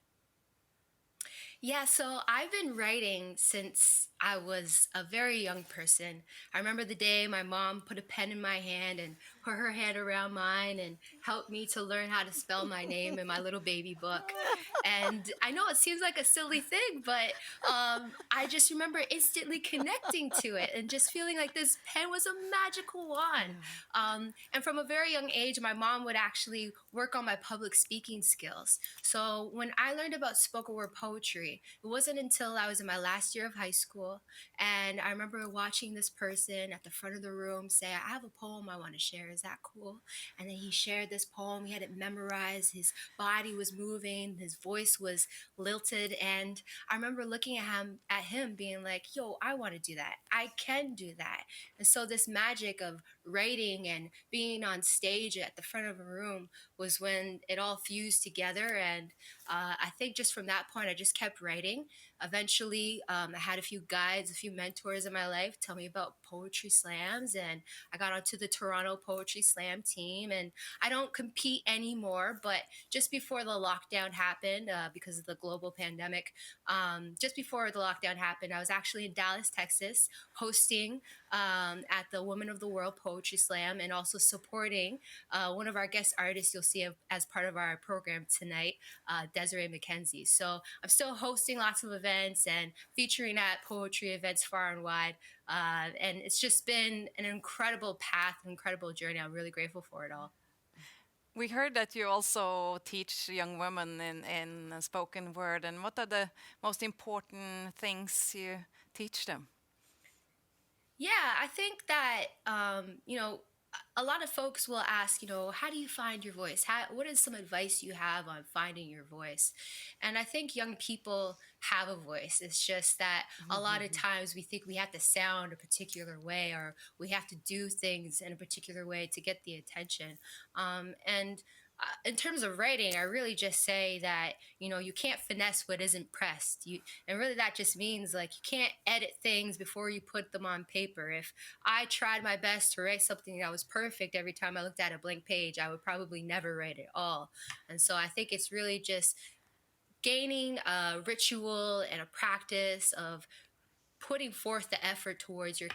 Yeah, so I've been writing since I was a very young person. I remember the day my mom put a pen in my hand and put her hand around mine and helped me to learn how to spell my name in my little baby book. And I know it seems like a silly thing, but I just remember instantly connecting to it and just feeling like this pen was a magical wand. And from a very young age, my mom would actually work on my public speaking skills. So when I learned about spoken word poetry, it wasn't until I was in my last year of high school, and I remember watching this person at the front of the room say, I have a poem I want to share. Is that cool? And then he shared this poem. He had it memorized. His body was moving. His voice was lilted. And I remember looking at him being like, yo, I want to do that. I can do that. And so this magic of writing and being on stage at the front of a room was when it all fused together. And I think just from that point, I just kept writing. Eventually, I had a few guides, a few mentors in my life tell me about poetry slams, and I got onto the Toronto Poetry Slam team. And I don't compete anymore, but just before the lockdown happened, because of the global pandemic, just before the lockdown happened, I was actually in Dallas, Texas, hosting at the Women of the World Poetry Slam and also supporting one of our guest artists you'll see as part of our program tonight, Desiree McKenzie. So I'm still hosting lots of events and featuring at poetry events far and wide. And it's just been an incredible path, an incredible journey. I'm really grateful for it all. We heard that you also teach young women in spoken word. And what are the most important things you teach them? Yeah, I think that, a lot of folks will ask, how do you find your voice? What is some advice you have on finding your voice? And I think young people have a voice. It's just that a lot of times we think we have to sound a particular way or we have to do things in a particular way to get the attention. In terms of writing, I really just say that, you can't finesse what isn't pressed. And really that just means like you can't edit things before you put them on paper. If I tried my best to write something that was perfect every time I looked at a blank page, I would probably never write at all. And so I think it's really just gaining a ritual and a practice of putting forth the effort towards your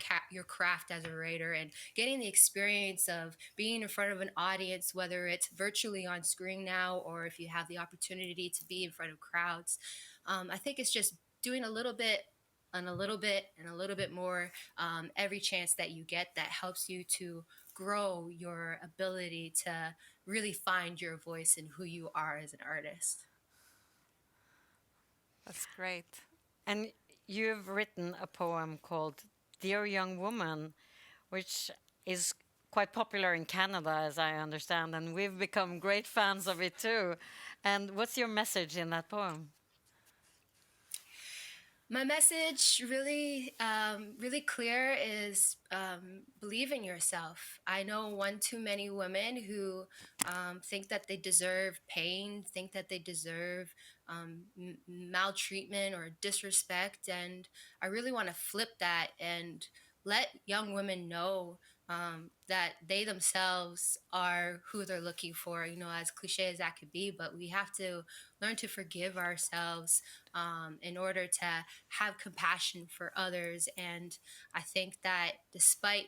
craft as a writer and getting the experience of being in front of an audience, whether it's virtually on screen now or if you have the opportunity to be in front of crowds. I think it's just doing a little bit and a little bit and a little bit more every chance that you get that helps you to grow your ability to really find your voice and who you are as an artist. That's great. And you've written a poem called Dear Young Woman, which is quite popular in Canada, as I understand, and we've become great fans of it too. And what's your message in that poem? My message really, really clear is believe in yourself. I know one too many women who think that they deserve pain, think that they deserve maltreatment or disrespect. And I really want to flip that and let young women know that they themselves are who they're looking for, as cliche as that could be, but we have to learn to forgive ourselves in order to have compassion for others. And I think that despite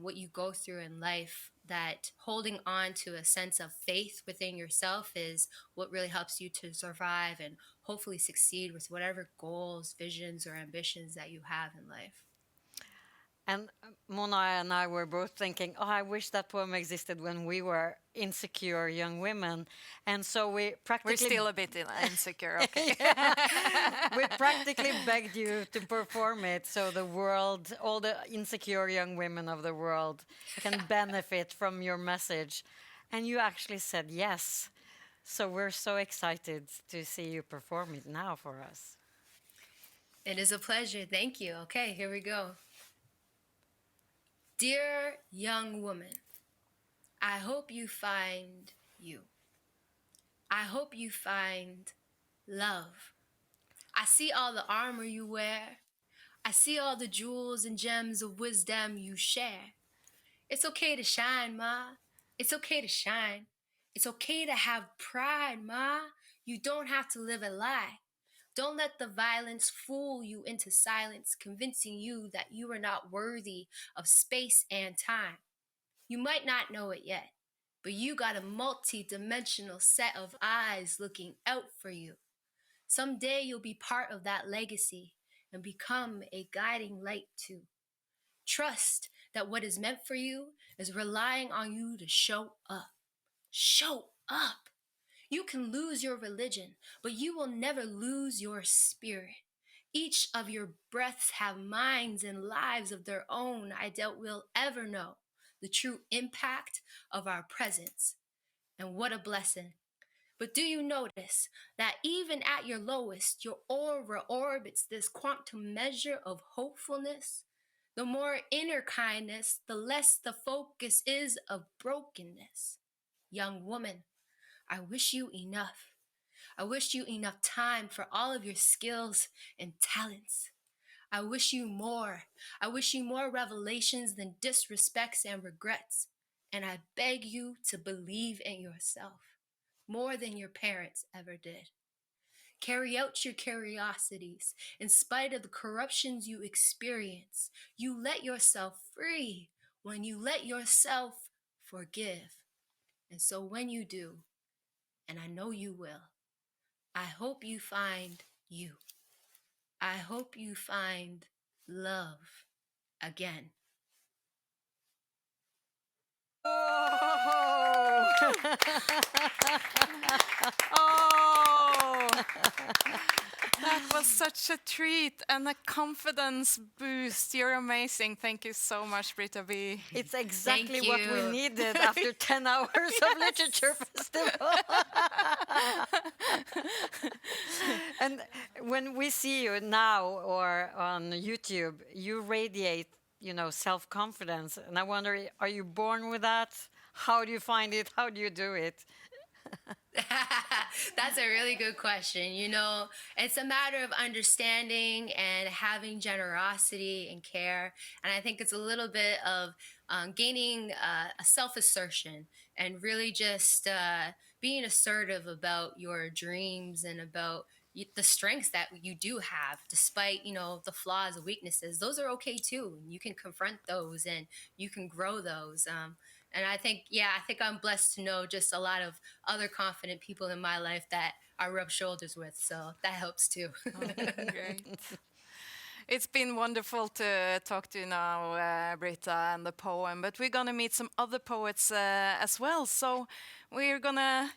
what you go through in life, that holding on to a sense of faith within yourself is what really helps you to survive and hopefully succeed with whatever goals, visions, or ambitions that you have in life. And Mona and I were both thinking, I wish that poem existed when we were insecure young women. And so we practically... We're still a bit insecure, okay. We practically begged you to perform it so the world, all the insecure young women of the world can benefit from your message. And you actually said yes. So we're so excited to see you perform it now for us. It is a pleasure. Thank you. Okay, here we go. Dear young woman, I hope you find you. I hope you find love. I see all the armor you wear. I see all the jewels and gems of wisdom you share. It's okay to shine, Ma. It's okay to shine. It's okay to have pride, Ma. You don't have to live a lie. Don't let the violence fool you into silence, convincing you that you are not worthy of space and time. You might not know it yet, but you got a multi-dimensional set of eyes looking out for you. Someday you'll be part of that legacy and become a guiding light too. Trust that what is meant for you is relying on you to show up. Show up. You can lose your religion, but you will never lose your spirit. Each of your breaths have minds and lives of their own. I doubt we'll ever know the true impact of our presence. And what a blessing. But do you notice that even at your lowest, your aura orbits this quantum measure of hopefulness? The more inner kindness, the less the focus is of brokenness. Young woman, I wish you enough. I wish you enough time for all of your skills and talents. I wish you more. I wish you more revelations than disrespects and regrets. And I beg you to believe in yourself more than your parents ever did. Carry out your curiosities. In spite of the corruptions you experience, you let yourself free when you let yourself forgive. And so when you do, and I know you will, I hope you find you. I hope you find love again. Oh! Oh! That was such a treat and a confidence boost. You're amazing. Thank you so much, Britta B. It's exactly what we needed after 10 hours of literature festival. And when we see you now or on YouTube, you radiate, self-confidence. And I wonder, are you born with that? How do you find it? How do you do it? That's a really good question. It's a matter of understanding and having generosity and care. And I think it's a little bit of gaining a self-assertion and really just being assertive about your dreams and about the strengths that you do have, despite, the flaws and weaknesses. Those are okay too. You can confront those and you can grow those. And I think I'm blessed to know just a lot of other confident people in my life that I rub shoulders with. So that helps too. Great. It's been wonderful to talk to you now, Britta, and the poem. But we're going to meet some other poets as well. So we're going to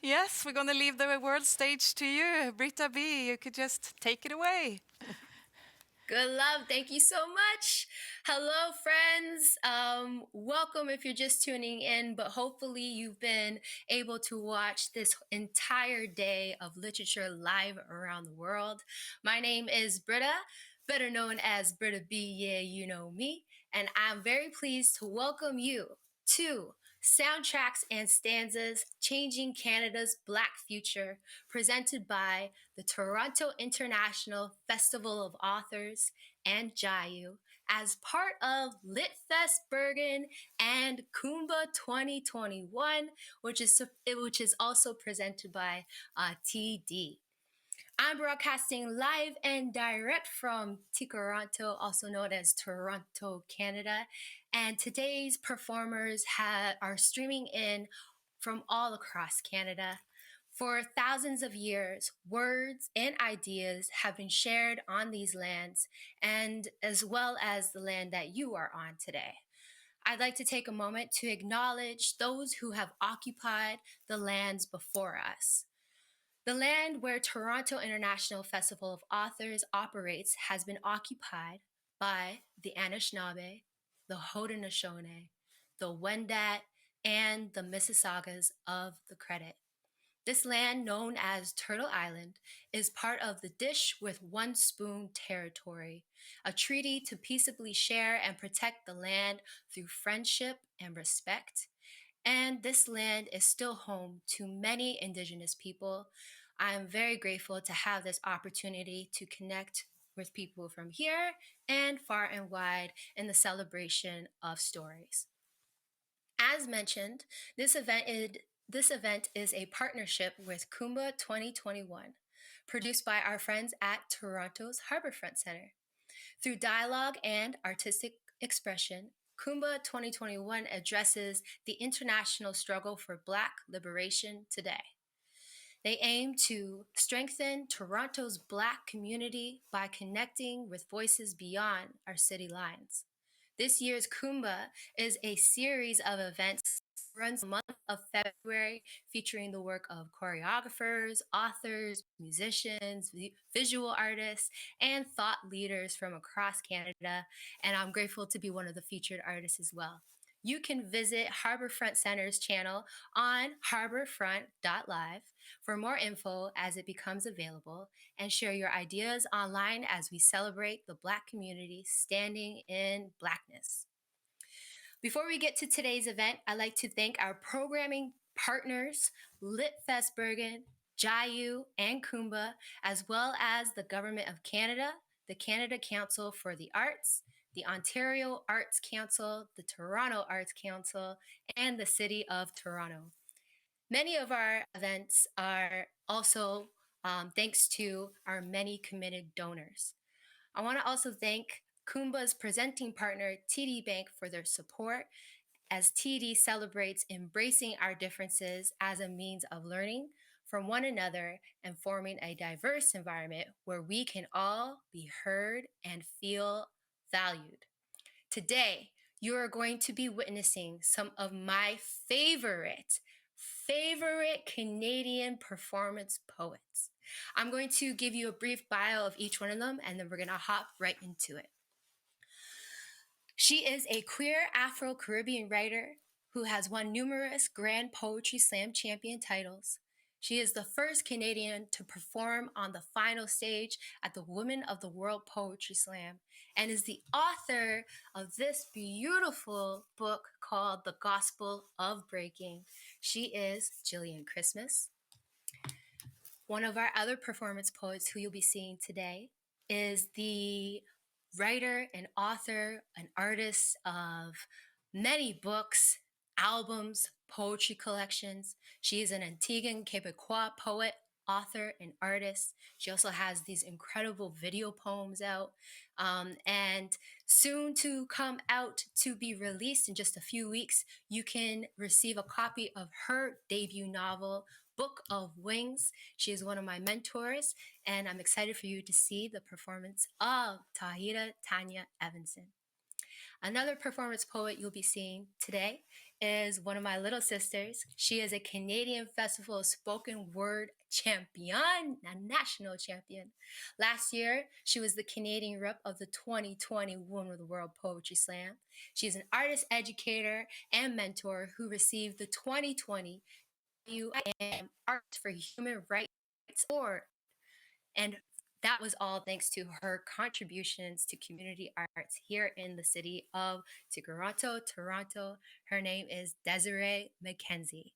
leave the world stage to you. Britta B, you could just take it away. Good love. Thank you so much. Hello, friends. Welcome if you're just tuning in, but hopefully you've been able to watch this entire day of literature live around the world. My name is Britta, better known as Britta B. Yeah, you know me. And I'm very pleased to welcome you to Soundtracks and Stanzas, Changing Canada's Black Future, presented by the Toronto International Festival of Authors and Jayu as part of LitFestBergen and Kumba 2021, which is also presented by TD. I'm broadcasting live and direct from Toronto, also known as Toronto, Canada. And today's performers are streaming in from all across Canada. For thousands of years, words and ideas have been shared on these lands, and as well as the land that you are on today. I'd like to take a moment to acknowledge those who have occupied the lands before us. The land where Toronto International Festival of Authors operates has been occupied by the Anishinaabe, the Haudenosaunee, the Wendat, and the Mississaugas of the Credit. This land, known as Turtle Island, is part of the Dish with One Spoon territory, a treaty to peaceably share and protect the land through friendship and respect. And this land is still home to many Indigenous people. I am very grateful to have this opportunity to connect with people from here and far and wide in the celebration of stories. As mentioned, this event is a partnership with Kumba 2021, produced by our friends at Toronto's Harbourfront Centre. Through dialogue and artistic expression, Kumba 2021 addresses the international struggle for Black liberation today. They aim to strengthen Toronto's Black community by connecting with voices beyond our city lines. This year's Kumba is a series of events that runs the month of February, featuring the work of choreographers, authors, musicians, visual artists, and thought leaders from across Canada. And I'm grateful to be one of the featured artists as well. You can visit Harbourfront Center's channel on harbourfront.live for more info as it becomes available, and share your ideas online as we celebrate the Black community standing in Blackness. Before we get to today's event, I'd like to thank our programming partners, LitFestBergen, Jayu, and Kumba, as well as the Government of Canada, the Canada Council for the Arts, the Ontario Arts Council, the Toronto Arts Council, and the City of Toronto. Many of our events are also thanks to our many committed donors. I want to also thank Kumba's presenting partner, TD Bank, for their support as TD celebrates embracing our differences as a means of learning from one another and forming a diverse environment where we can all be heard and feel valued. Today, you are going to be witnessing some of my favorite Canadian performance poets. I'm going to give you a brief bio of each one of them, and then we're going to hop right into it. She is a queer Afro-Caribbean writer who has won numerous Grand Poetry Slam champion titles. She is the first Canadian to perform on the final stage at the Women of the World Poetry Slam, and is the author of this beautiful book called The Gospel of Breaking. She is Jillian Christmas. One of our other performance poets who you'll be seeing today is the writer and author and artist of many books, albums, poetry collections. She is an Antiguan Quebecois poet, author, and artist. She also has these incredible video poems out, and soon to come out to be released in just a few weeks. You can receive a copy of her debut novel, Book of Wings. She is one of my mentors, and I'm excited for you to see the performance of Tahira Tanya Evanson. Another performance poet you'll be seeing today is one of my little sisters. She is a Canadian Festival spoken word champion, a national champion. Last year, she was the Canadian rep of the 2020 Women of the World Poetry Slam. She's an artist educator and mentor who received the 2020 UIM Arts for Human Rights Award. And that was all thanks to her contributions to community arts here in the city of Toronto. Her name is Desiree McKenzie.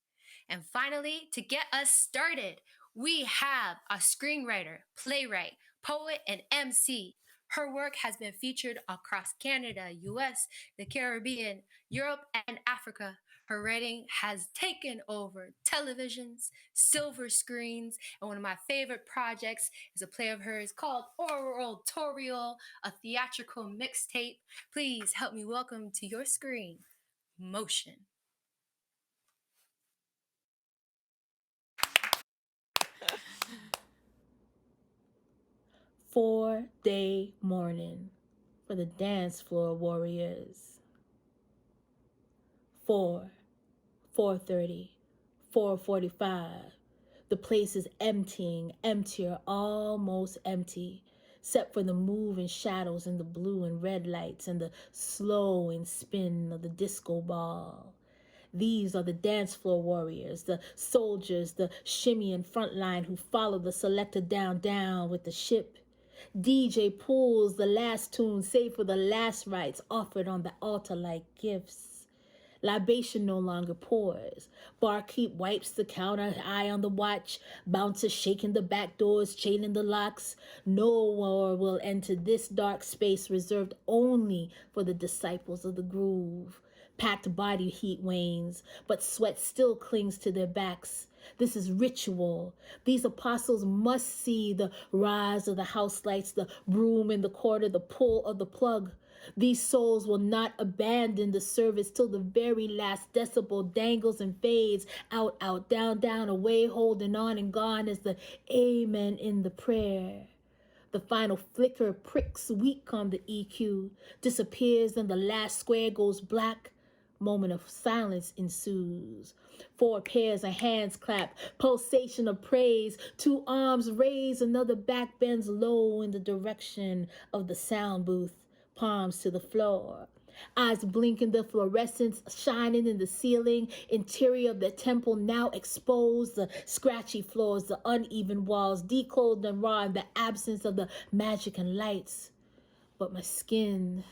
And finally, to get us started, we have a screenwriter, playwright, poet, and MC. Her work has been featured across Canada, US, the Caribbean, Europe, and Africa. Her writing has taken over televisions, silver screens, and one of my favorite projects is a play of hers called Oratorial, a theatrical mixtape. Please help me welcome to your screen, Motion. Four-day morning for the dance floor warriors. 4:30, 4:45. The place is emptier, almost empty, except for the moving shadows and the blue and red lights and the slowing spin of the disco ball. These are the dance floor warriors, the soldiers, the shimmying front line who follow the selector down with the ship. DJ pulls the last tune, save for the last rites offered on the altar like gifts. Libation no longer pours. Barkeep wipes the counter, eye on the watch. Bouncer shaking the back doors, chaining the locks. No more will enter this dark space reserved only for the disciples of the groove. Packed body heat wanes, but sweat still clings to their backs. This is ritual. These apostles must see the rise of the house lights, the broom in the corner, the pull of the plug. These souls will not abandon the service till the very last decibel dangles and fades. Out, out, down, down, away, holding on and gone is the amen in the prayer. The final flicker pricks weak on the EQ, disappears, and the last square goes black. Moment of silence ensues. 4 pairs of hands clap, pulsation of praise. 2 arms raise, another back bends low in the direction of the sound booth. Palms to the floor. Eyes blinking, the fluorescence shining in the ceiling. Interior of the temple now exposed. The scratchy floors, the uneven walls, declothed and raw in the absence of the magic and lights. But my skin...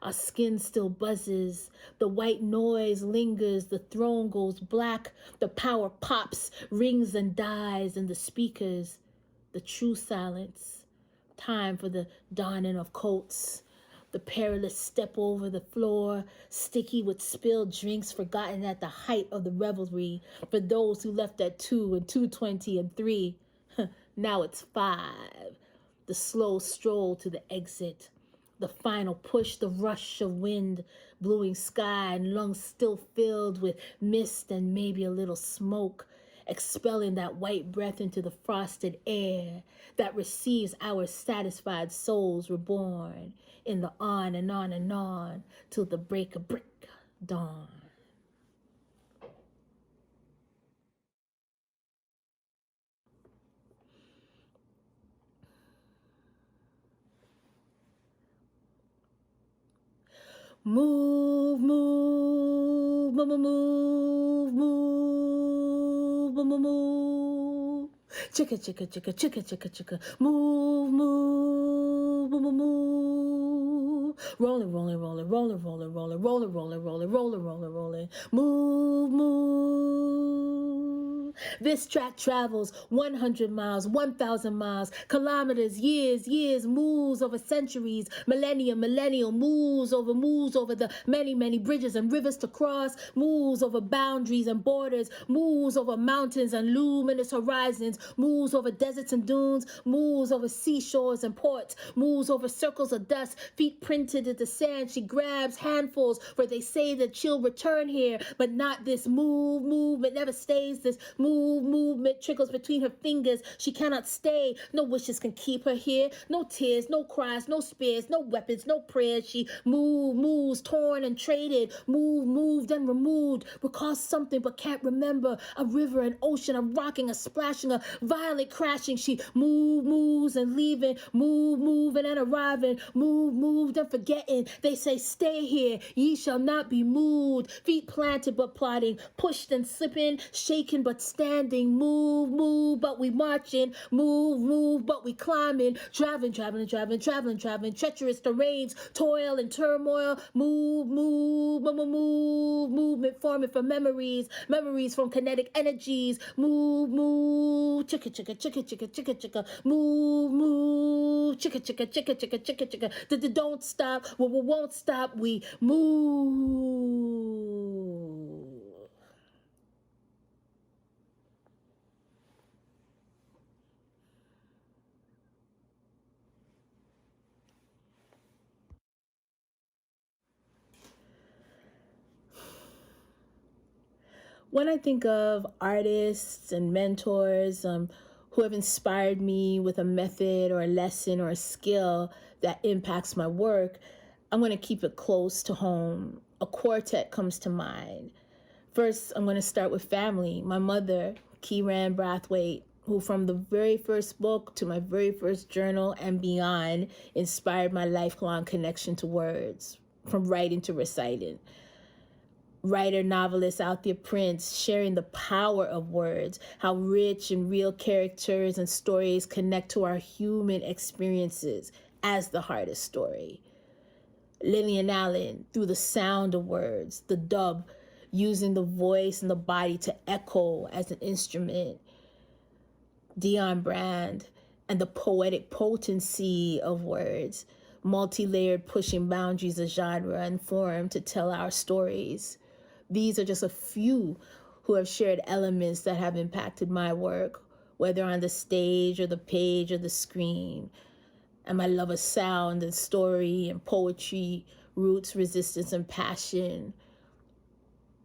Our skin still buzzes. The white noise lingers. The throne goes black. The power pops, rings and dies in the speakers. The true silence. Time for the donning of coats. The perilous step over the floor, sticky with spilled drinks forgotten at the height of the revelry. For those who left at 2 and 2:20 and 3. Now it's 5. The slow stroll to the exit. The final push, the rush of wind, bluing sky and lungs still filled with mist and maybe a little smoke, expelling that white breath into the frosted air that receives our satisfied souls reborn in the on and on and on till the break of dawn. Move, move, move, move, move, move, move. Chicka, chicka, chicka, chicka, chicka, chicka. Move, move, move, move. Rolling, rolling, rolling, rolling, rolling, rolling, rolling, rolling, rolling, rolling, rolling, rolling. Move, move. This track travels 100 miles, 1,000 miles, kilometers, years, moves over centuries, millennium, moves over the many, many bridges and rivers to cross, moves over boundaries and borders, moves over mountains and luminous horizons, moves over deserts and dunes, moves over seashores and ports, moves over circles of dust, feet printed in the sand. She grabs handfuls, for they say that she'll return here, but not this movement never stays. This movement trickles between her fingers. She cannot stay. No wishes can keep her here. No tears, no cries, no spears, no weapons, no prayers. She moves, torn and traded, moved and removed, recalls something but can't remember. A river, an ocean, a rocking, a splashing, a violent crashing. She moves and leaving, moving and arriving, moved and forgetting. They say, stay here, ye shall not be moved. Feet planted but plodding, pushed and slipping, shaken but standing. Move, but we marching. Move, but we climbing. Traveling. Treacherous terrains, toil and turmoil. Movement forming from memories from kinetic energies. Move, chicka. Move, chicka. Don't stop. We won't stop. We move. When I think of artists and mentors who have inspired me with a method or a lesson or a skill that impacts my work, I'm going to keep it close to home. A quartet comes to mind. First, I'm going to start with family. My mother, Kieran Brathwaite, who from the very first book to my very first journal and beyond inspired my lifelong connection to words, from writing to reciting. Writer, novelist, out there Prince, sharing the power of words, how rich and real characters and stories connect to our human experiences as the hardest story. Lillian Allen, through the sound of words, the dub, using the voice and the body to echo as an instrument. Dion Brand and the poetic potency of words, multi-layered, pushing boundaries of genre and form to tell our stories. These are just a few who have shared elements that have impacted my work, whether on the stage or the page or the screen. And my love of sound and story and poetry, roots, resistance, and passion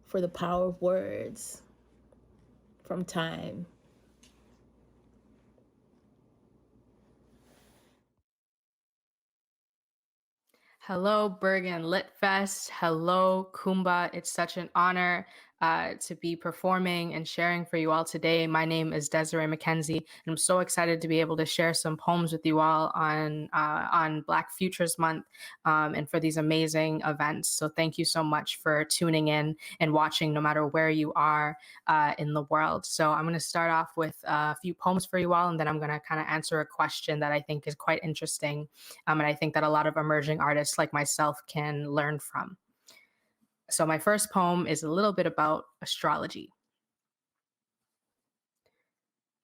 for the power of words from time. Hello, Bergen LitFest. Hello, Kumba. It's such an honor to be performing and sharing for you all today. My name is Desiree McKenzie, and I'm so excited to be able to share some poems with you all on Black Futures Month and for these amazing events. So thank you so much for tuning in and watching, no matter where you are in the world. So I'm going to start off with a few poems for you all, and then I'm going to kind of answer a question that I think is quite interesting, and I think that a lot of emerging artists like myself can learn from. So my first poem is a little bit about astrology.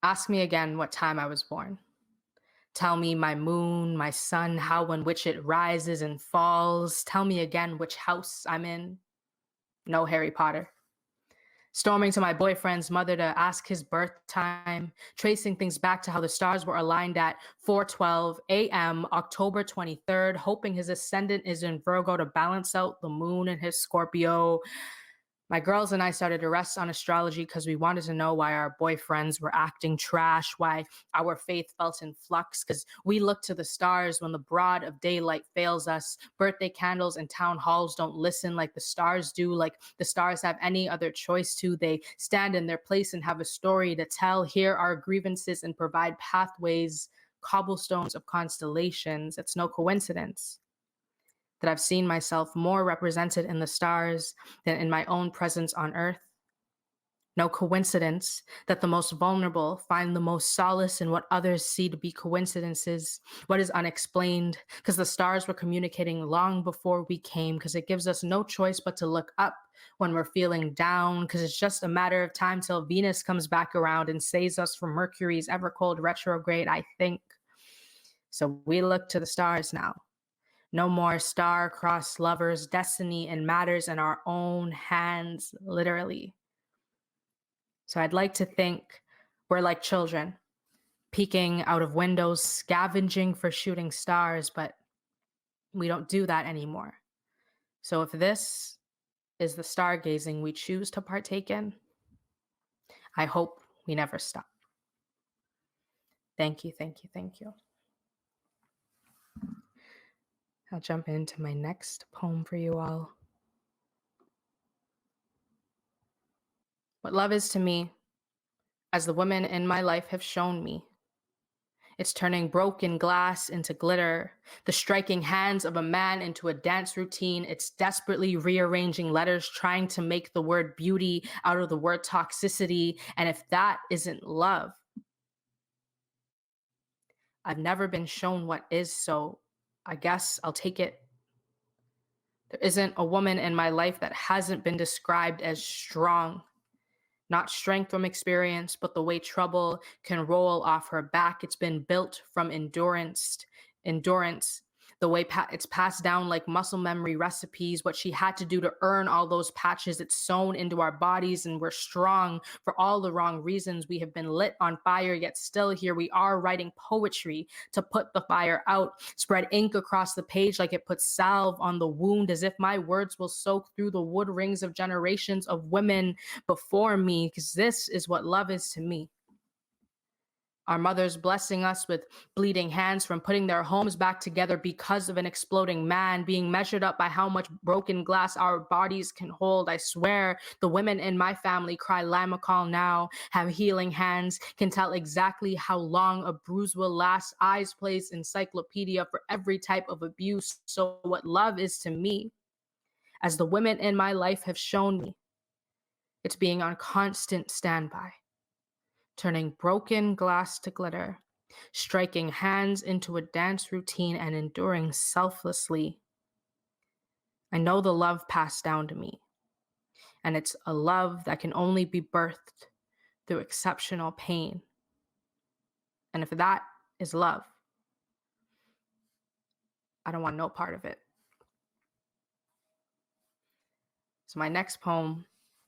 Ask me again what time I was born. Tell me my moon, my sun, how and which it rises and falls. Tell me again which house I'm in. No Harry Potter. Storming to my boyfriend's mother to ask his birth time, tracing things back to how the stars were aligned at 4:12 a.m., October 23rd, hoping his ascendant is in Virgo to balance out the moon in his Scorpio. My girls and I started to rest on astrology because we wanted to know why our boyfriends were acting trash, why our faith felt in flux, because we look to the stars when the broad of daylight fails us. Birthday candles and town halls don't listen like the stars do, like the stars have any other choice to. They stand in their place and have a story to tell, hear our grievances and provide pathways, cobblestones of constellations. It's no coincidence that I've seen myself more represented in the stars than in my own presence on earth. No coincidence that the most vulnerable find the most solace in what others see to be coincidences, what is unexplained, because the stars were communicating long before we came, because it gives us no choice but to look up when we're feeling down, because it's just a matter of time till Venus comes back around and saves us from Mercury's ever-cold retrograde, I think. So we look to the stars now. No more star-crossed lovers, destiny and matters in our own hands, literally. So I'd like to think we're like children, peeking out of windows, scavenging for shooting stars, but we don't do that anymore. So if this is the stargazing we choose to partake in, I hope we never stop. Thank you, thank you, thank you. I'll jump into my next poem for you all. What love is to me, as the women in my life have shown me, it's turning broken glass into glitter, the striking hands of a man into a dance routine. It's desperately rearranging letters, trying to make the word beauty out of the word toxicity. And if that isn't love, I've never been shown what is, so I guess I'll take it. There isn't a woman in my life that hasn't been described as strong. Not strength from experience, but the way trouble can roll off her back. It's been built from endurance, the way it's passed down like muscle memory recipes, what she had to do to earn all those patches. It's sewn into our bodies, and we're strong for all the wrong reasons. We have been lit on fire, yet still here we are writing poetry to put the fire out, spread ink across the page like it puts salve on the wound, as if my words will soak through the wood rings of generations of women before me, because this is what love is to me. Our mothers blessing us with bleeding hands from putting their homes back together because of an exploding man, being measured up by how much broken glass our bodies can hold. I swear the women in my family cry Lamicol now, have healing hands, can tell exactly how long a bruise will last. Eyes plays encyclopedia for every type of abuse. So what love is to me, as the women in my life have shown me, it's being on constant standby, turning broken glass to glitter, striking hands into a dance routine and enduring selflessly. I know the love passed down to me, and it's a love that can only be birthed through exceptional pain. And if that is love, I don't want no part of it. So my next poem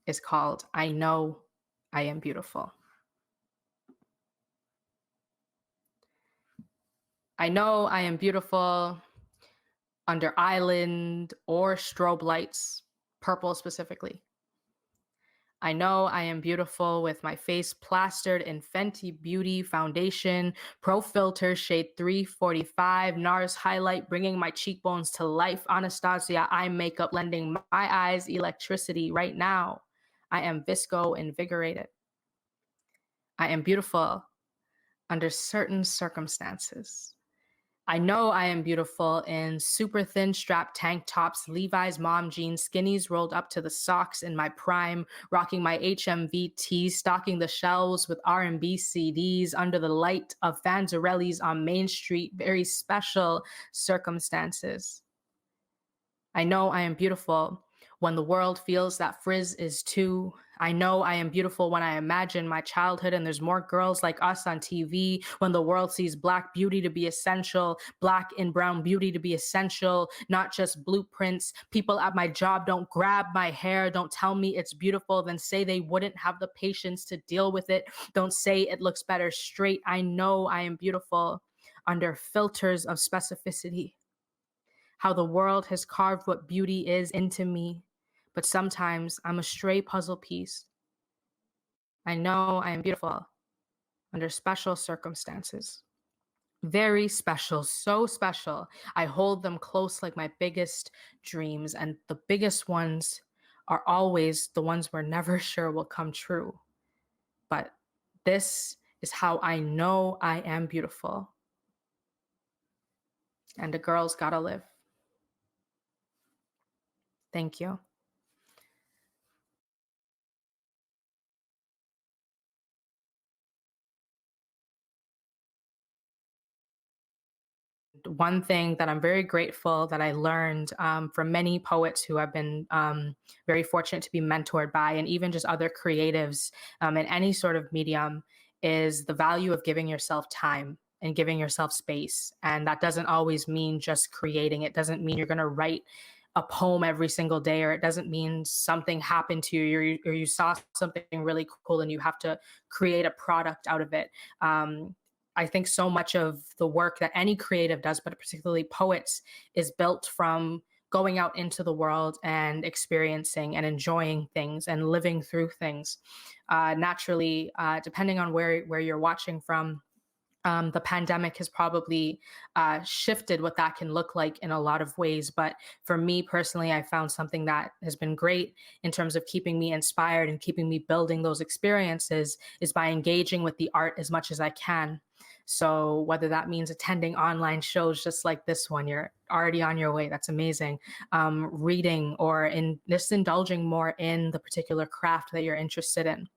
is called I Know I Am Beautiful. I know I am beautiful under island or strobe lights, purple specifically. I know I am beautiful with my face plastered in Fenty Beauty foundation, Pro Filter shade 345, NARS highlight bringing my cheekbones to life, Anastasia eye makeup lending my eyes electricity right now. I am visco invigorated. I am beautiful under certain circumstances. I know I am beautiful in super thin strap tank tops, Levi's mom jeans, skinnies rolled up to the socks in my prime, rocking my HMV tees, stocking the shelves with R&B CDs under the light of Fanzarelli's on Main Street, very special circumstances. I know I am beautiful when the world feels that frizz is too. I know I am beautiful when I imagine my childhood and there's more girls like us on TV, when the world sees Black beauty to be essential, Black and brown beauty to be essential, not just blueprints. People at my job don't grab my hair, don't tell me it's beautiful, then say they wouldn't have the patience to deal with it. Don't say it looks better straight. I know I am beautiful under filters of specificity. How the world has carved what beauty is into me. But sometimes I'm a stray puzzle piece. I know I am beautiful under special circumstances. Very special, so special. I hold them close like my biggest dreams, and the biggest ones are always the ones we're never sure will come true. But this is how I know I am beautiful. And a girl's gotta live. Thank you. One thing that I'm very grateful that I learned from many poets who I've been very fortunate to be mentored by, and even just other creatives in any sort of medium, is the value of giving yourself time and giving yourself space. And that doesn't always mean just creating. It doesn't mean you're going to write a poem every single day, or it doesn't mean something happened to you or you saw something really cool and you have to create a product out of it. I think so much of the work that any creative does, but particularly poets, is built from going out into the world and experiencing and enjoying things and living through things. Naturally, depending on where you're watching from, the pandemic has probably shifted what that can look like in a lot of ways. But for me personally, I found something that has been great in terms of keeping me inspired and keeping me building those experiences is by engaging with the art as much as I can. So whether that means attending online shows just like this one, you're already on your way, that's amazing. Reading or just indulging more in the particular craft that you're interested in.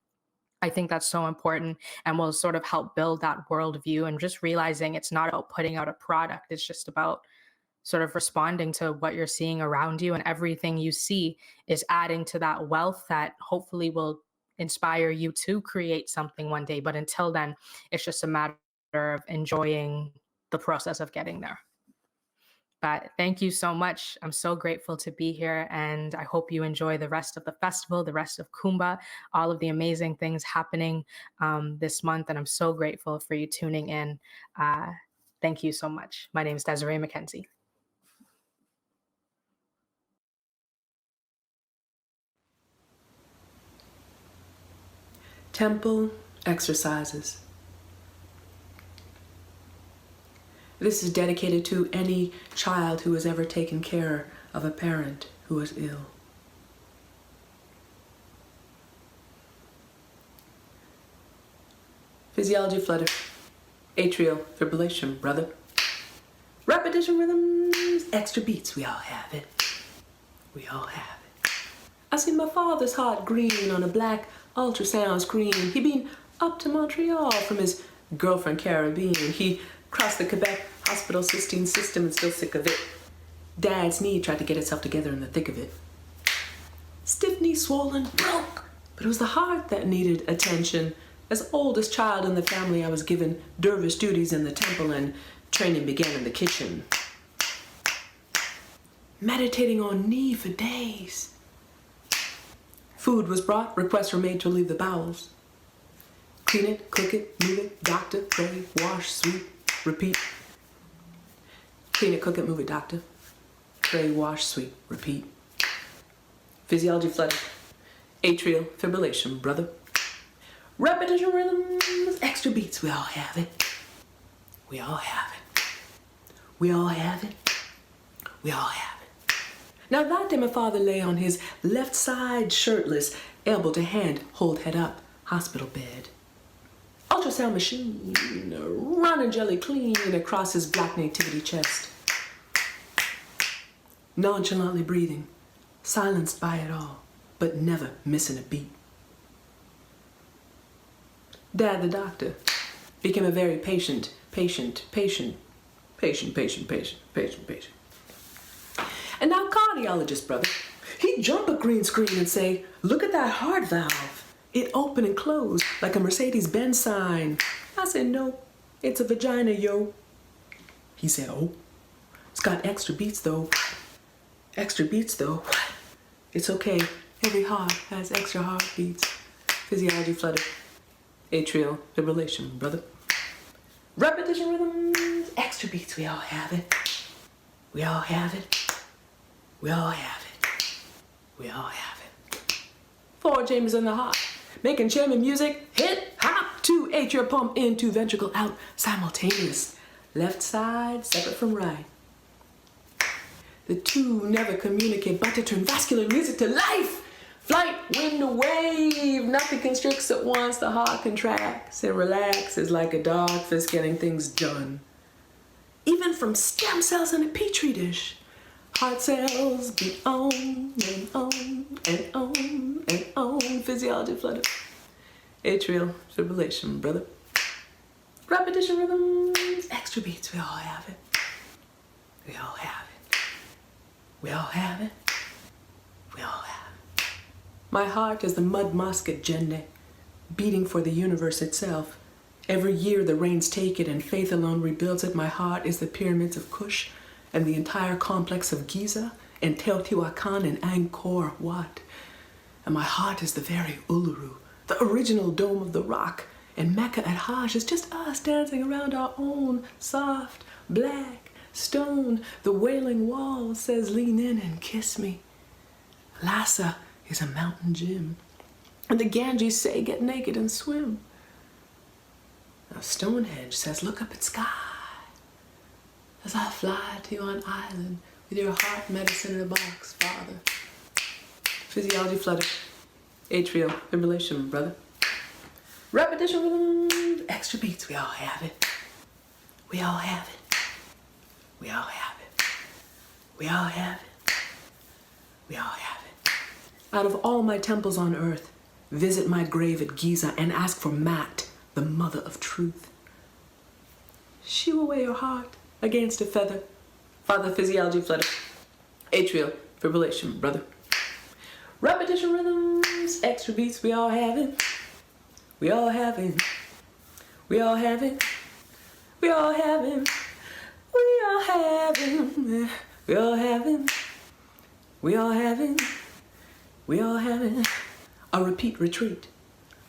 I think that's so important and will sort of help build that worldview, and just realizing it's not about putting out a product. It's just about sort of responding to what you're seeing around you, and everything you see is adding to that wealth that hopefully will inspire you to create something one day. But until then, it's just a matter of enjoying the process of getting there. But thank you so much. I'm so grateful to be here, and I hope you enjoy the rest of the festival, the rest of Kumba, all of the amazing things happening this month, and I'm so grateful for you tuning in. Thank you so much. My name is Desiree McKenzie. Temple exercises. This is dedicated to any child who has ever taken care of a parent who was ill. Physiology flutter. Atrial fibrillation, brother. Repetition rhythms, extra beats, we all have it. We all have it. I see my father's heart green on a black ultrasound screen. He been up to Montreal from his girlfriend Caribbean. He crossed the Quebec hospital cystine system and still sick of it. Dad's knee tried to get itself together in the thick of it. Stiff knee swollen, broke. But it was the heart that needed attention. As oldest child in the family, I was given dervish duties in the temple and training began in the kitchen. Meditating on knee for days. Food was brought, requests were made to relieve the bowels. Clean it, cook it, move it, doctor, pray, wash, sweep, repeat. Clean it, cook it, move it, doctor. Pray, wash, sweep, repeat. Physiology flutter. Atrial fibrillation, brother. Repetition rhythms, extra beats, we all have it. We all have it. We all have it. We all have it. Now that day my father lay on his left side shirtless, elbow to hand, hold head up, hospital bed. Ultrasound machine, running jelly clean across his black nativity chest. Nonchalantly breathing, silenced by it all, but never missing a beat. Dad, the doctor, became a very patient. And now cardiologist, brother, he'd jump a green screen and say, look at that heart valve. It open and close like a Mercedes-Benz sign. I said, no, it's a vagina, yo. He said, oh, it's got extra beats though. Extra beats though. It's okay, every heart has extra heartbeats. Physiology flutter. Atrial fibrillation, brother. Repetition rhythms, extra beats, we all have it. We all have it. We all have it. We all have it. 4 chambers in the heart, making chamber music, hit, hop, 2 atrial pump in, 2 ventricle out, simultaneous. Left side, separate from right. The 2 never communicate but to turn vascular music to life. Flight, wind, wave, nothing constricts at once. The heart contracts and relaxes like a dog fist getting things done. Even from stem cells in a petri dish. Heart cells beat on and on and on and on. Physiology flutter. Atrial fibrillation, brother. Repetition rhythms, extra beats, we all have it. We all have it. We all have it. We all have it. My heart is the mud musket jenne, beating for the universe itself. Every year the rains take it and faith alone rebuilds it. My heart is the pyramids of Kush and the entire complex of Giza and Teotihuacan and Angkor Wat. And my heart is the very Uluru, the original dome of the rock. And Mecca at Hajj is just us dancing around our own soft, black stone. The wailing wall says lean in and kiss me. Lhasa is a mountain gym. And the Ganges say get naked and swim. Now Stonehenge says look up at sky as I fly to you on island with your heart medicine in a box, Father. Physiology flutter. Atrial fibrillation, brother. Repetition rhythms, extra beats, we all have it. We all have it. We all have it. We all have it. We all have it. Out of all my temples on earth, visit my grave at Giza and ask for Mat, the mother of truth. She will weigh your heart against a feather. Father, physiology flutter. Atrial fibrillation, brother. Repetition rhythms, extra beats, we all have it. We all have it. We all have it. We all have it. We all have it. We all have it. We all have it. We all have it. A repeat retreat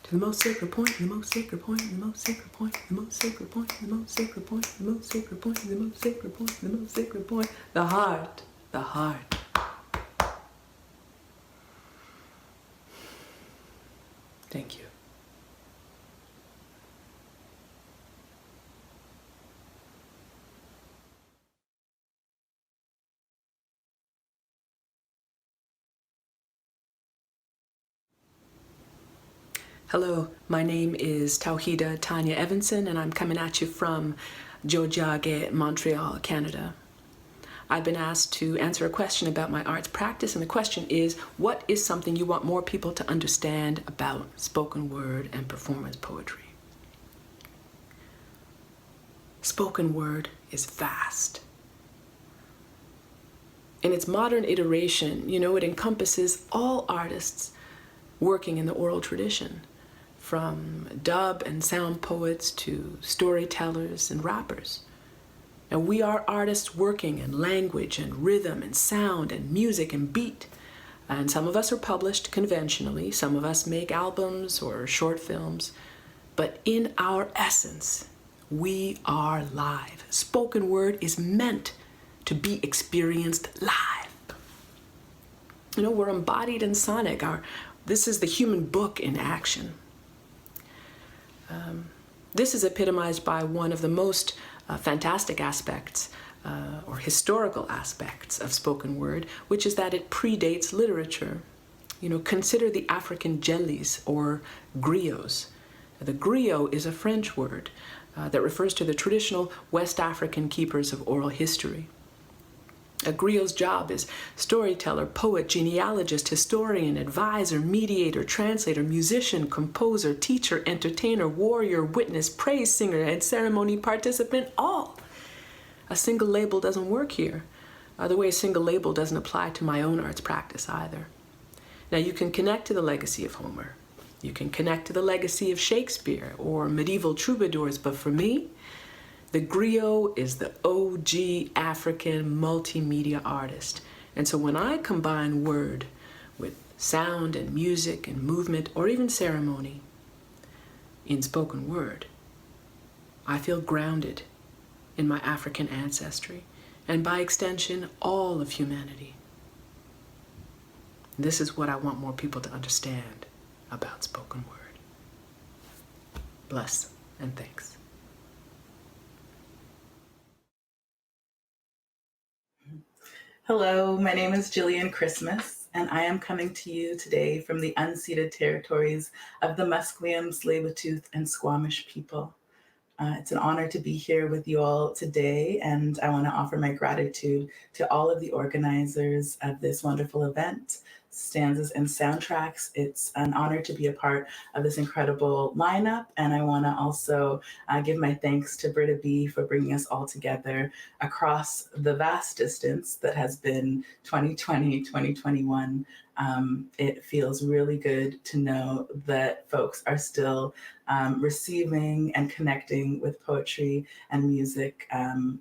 to the most sacred point, the most sacred point, the most sacred point, the most sacred point, the most sacred point, the most sacred point, the most sacred point, the most sacred point. The heart, the heart. Thank you. Hello, my name is Tauhida Tanya Evanson, and I'm coming at you from Tiohtià:ke, Montreal, Canada. I've been asked to answer a question about my arts practice, and the question is, what is something you want more people to understand about spoken word and performance poetry? Spoken word is vast. In its modern iteration, it encompasses all artists working in the oral tradition, from dub and sound poets to storytellers and rappers. And we are artists working in language and rhythm and sound and music and beat. And some of us are published conventionally, some of us make albums or short films, but in our essence, we are live. Spoken word is meant to be experienced live. We're embodied in sonic. This is the human book in action. This is epitomized by one of the most fantastic aspects or historical aspects of spoken word, which is that it predates literature. Consider the African jellies or griots. The griot is a French word that refers to the traditional West African keepers of oral history. A griot's job is storyteller, poet, genealogist, historian, advisor, mediator, translator, musician, composer, teacher, entertainer, warrior, witness, praise singer, and ceremony participant, all. A single label doesn't work here, the way a single label doesn't apply to my own arts practice either. Now, you can connect to the legacy of Homer. You can connect to the legacy of Shakespeare or medieval troubadours, but for me, the griot is the OG African multimedia artist. And so when I combine word with sound and music and movement or even ceremony in spoken word, I feel grounded in my African ancestry and by extension, all of humanity. This is what I want more people to understand about spoken word. Bless and thanks. Hello, my name is Jillian Christmas, and I am coming to you today from the unceded territories of the Musqueam, Tsleil-Waututh, and Squamish people. It's an honor to be here with you all today, and I want to offer my gratitude to all of the organizers of this wonderful event, Stanzas and Soundtracks. It's an honor to be a part of this incredible lineup, and I want to also give my thanks to Britta B for bringing us all together across the vast distance that has been 2020, 2021. It feels really good to know that folks are still receiving and connecting with poetry and music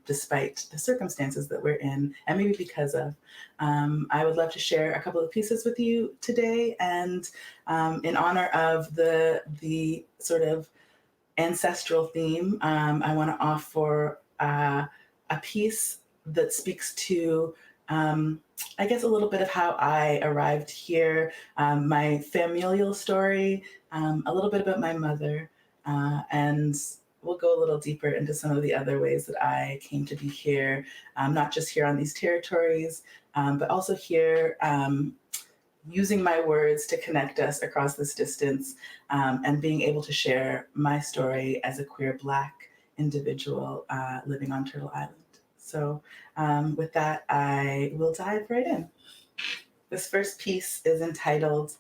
despite the circumstances that we're in, and maybe because of. I would love to share a couple of pieces with you today, and in honor of the sort of ancestral theme, I want to offer a piece that speaks to I guess a little bit of how I arrived here, my familial story, a little bit about my mother, and we'll go a little deeper into some of the other ways that I came to be here, not just here on these territories, but also here using my words to connect us across this distance and being able to share my story as a queer Black individual living on Turtle Island. So with that, I will dive right in. This first piece is entitled,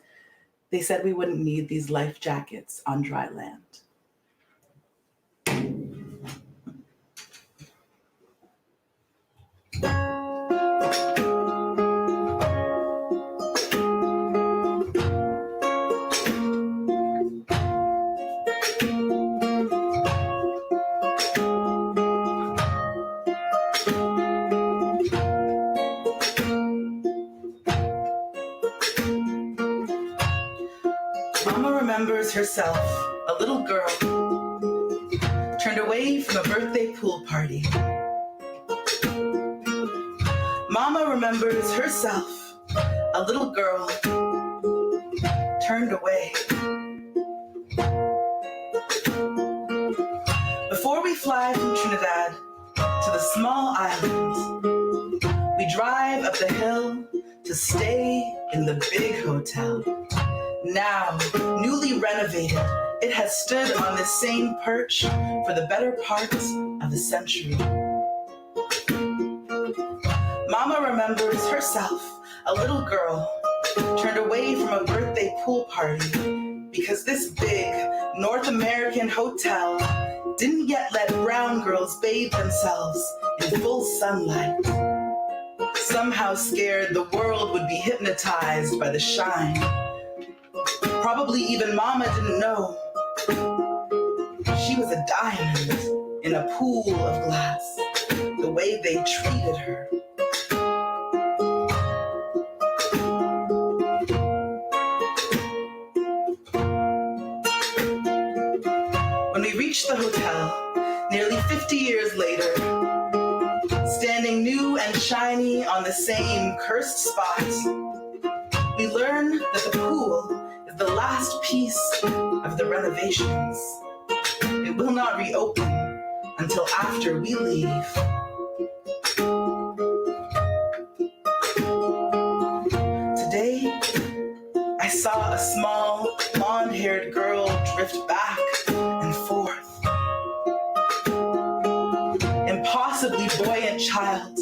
"They Said We Wouldn't Need These Life Jackets on Dry Land." Mama remembers herself, a little girl, turned away from a birthday pool party. Mama remembers herself, a little girl, turned away. Before we fly from Trinidad to the small island, we drive up the hill to stay in the big hotel. Now, newly renovated, it has stood on this same perch for the better part of a century. Mama remembers herself, a little girl, turned away from a birthday pool party because this big North American hotel didn't yet let brown girls bathe themselves in full sunlight. Somehow scared the world would be hypnotized by the shine. Probably even Mama didn't know. She was a diamond in a pool of glass, the way they treated her. When we reached the hotel, nearly 50 years later, standing new and shiny on the same cursed spot, we learn that the pool is the last piece of the renovations. It will not reopen until after we leave. Today, I saw a small, blonde-haired girl drift back and forth. Impossibly buoyant child,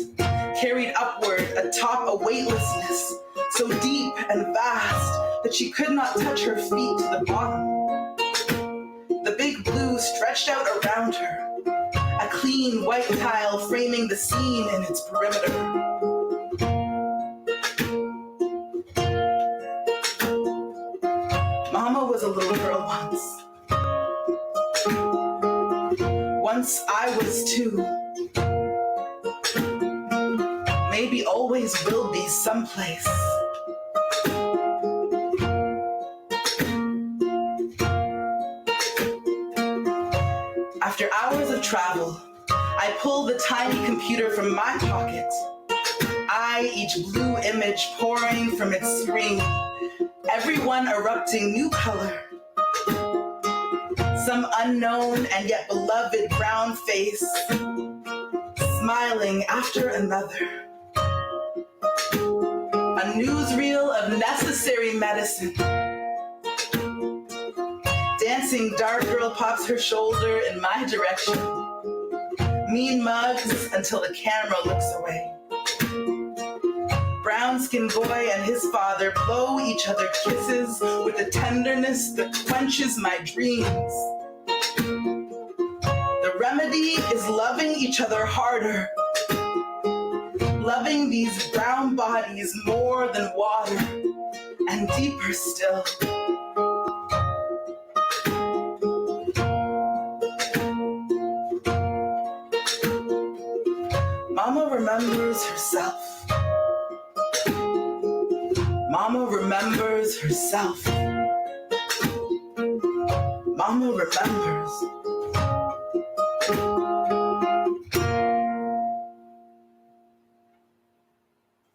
carried upward atop a weightlessness so deep and vast that she could not touch her feet to the bottom. The big blue stretched out around her, a clean white tile framing the scene in its perimeter. Mama was a little girl once. Once I was too. Maybe always will be someplace. After hours of travel, I pull the tiny computer from my pocket. I, each blue image pouring from its screen, everyone erupting new color. Some unknown and yet beloved brown face, smiling after another. A newsreel of necessary medicine. Dancing dark girl pops her shoulder in my direction. Mean mugs until the camera looks away. Brown-skinned boy and his father blow each other kisses with a tenderness that quenches my dreams. The remedy is loving each other harder. Loving these brown bodies more than water and deeper still. Mama remembers herself. Mama remembers herself. Mama remembers.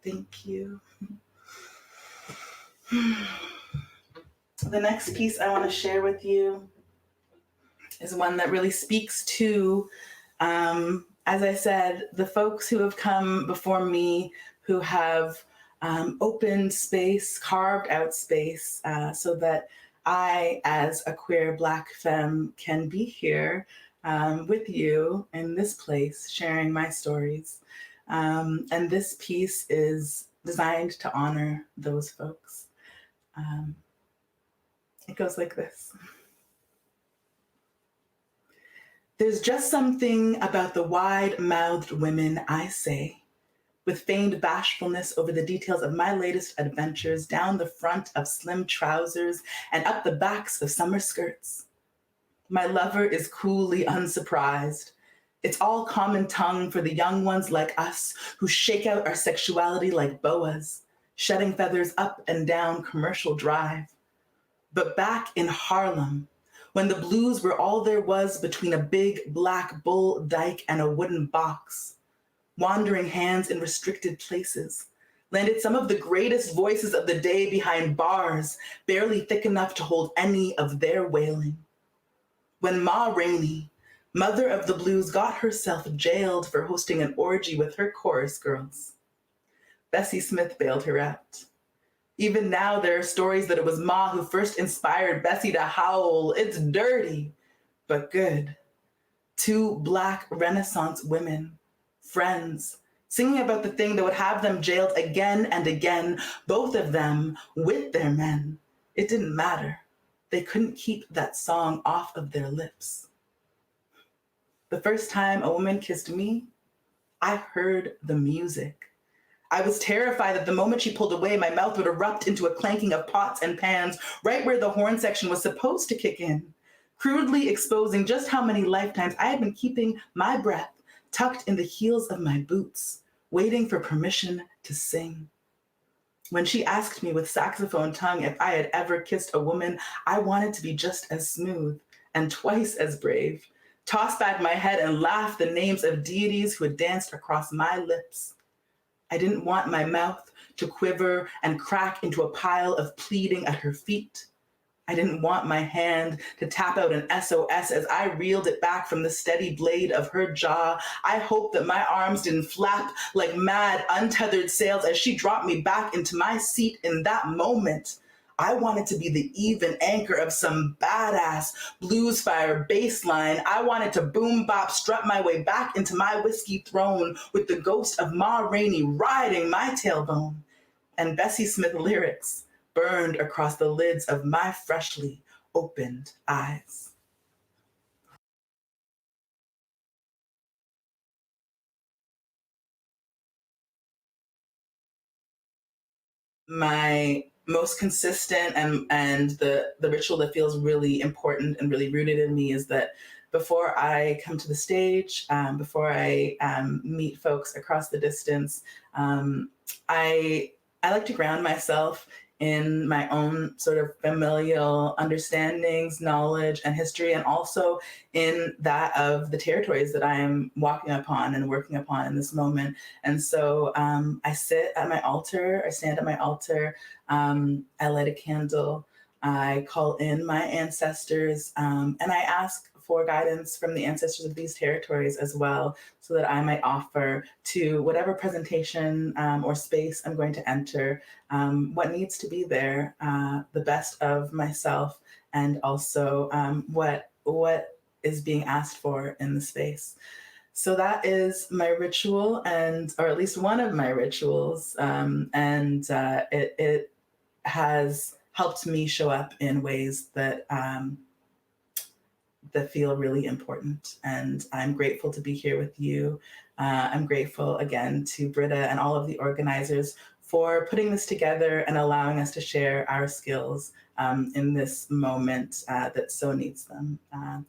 Thank you. The next piece I want to share with you is one that really speaks to, as I said, the folks who have come before me who have opened space, carved out space so that I, as a queer Black femme, can be here with you in this place, sharing my stories. And this piece is designed to honor those folks. It goes like this. There's just something about the wide-mouthed women I say, with feigned bashfulness over the details of my latest adventures down the front of slim trousers and up the backs of summer skirts. My lover is coolly unsurprised. It's all common tongue for the young ones like us who shake out our sexuality like boas, shedding feathers up and down Commercial Drive. But back in Harlem, when the blues were all there was between a big black bull dyke and a wooden box, wandering hands in restricted places, landed some of the greatest voices of the day behind bars, barely thick enough to hold any of their wailing. When Ma Rainey, mother of the blues, got herself jailed for hosting an orgy with her chorus girls, Bessie Smith bailed her out. Even now, there are stories that it was Ma who first inspired Bessie to howl, "It's dirty, but good." Two Black Renaissance women, friends, singing about the thing that would have them jailed again and again, both of them with their men. It didn't matter. They couldn't keep that song off of their lips. The first time a woman kissed me, I heard the music. I was terrified that the moment she pulled away, my mouth would erupt into a clanking of pots and pans right where the horn section was supposed to kick in, crudely exposing just how many lifetimes I had been keeping my breath tucked in the heels of my boots, waiting for permission to sing. When she asked me with saxophone tongue if I had ever kissed a woman, I wanted to be just as smooth and twice as brave, toss back my head and laugh the names of deities who had danced across my lips. I didn't want my mouth to quiver and crack into a pile of pleading at her feet. I didn't want my hand to tap out an SOS as I reeled it back from the steady blade of her jaw. I hoped that my arms didn't flap like mad, untethered sails as she dropped me back into my seat in that moment. I wanted to be the even anchor of some badass blues fire bass line. I wanted to boom bop strut my way back into my whiskey throne with the ghost of Ma Rainey riding my tailbone. And Bessie Smith lyrics burned across the lids of my freshly opened eyes. My most consistent and the ritual that feels really important and really rooted in me is that before I come to the stage, before I meet folks across the distance, I like to ground myself in my own sort of familial understandings, knowledge, and history, and also in that of the territories that I am walking upon and working upon in this moment. And so I sit at my altar, I stand at my altar, I light a candle, I call in my ancestors, and I ask for guidance from the ancestors of these territories as well, so that I might offer to whatever presentation or space I'm going to enter what needs to be there, the best of myself, and also what is being asked for in the space. So that is my ritual, or at least one of my rituals, and it has helped me show up in ways that feel really important. And I'm grateful to be here with you. I'm grateful again to Britta and all of the organizers for putting this together and allowing us to share our skills in this moment that so needs them.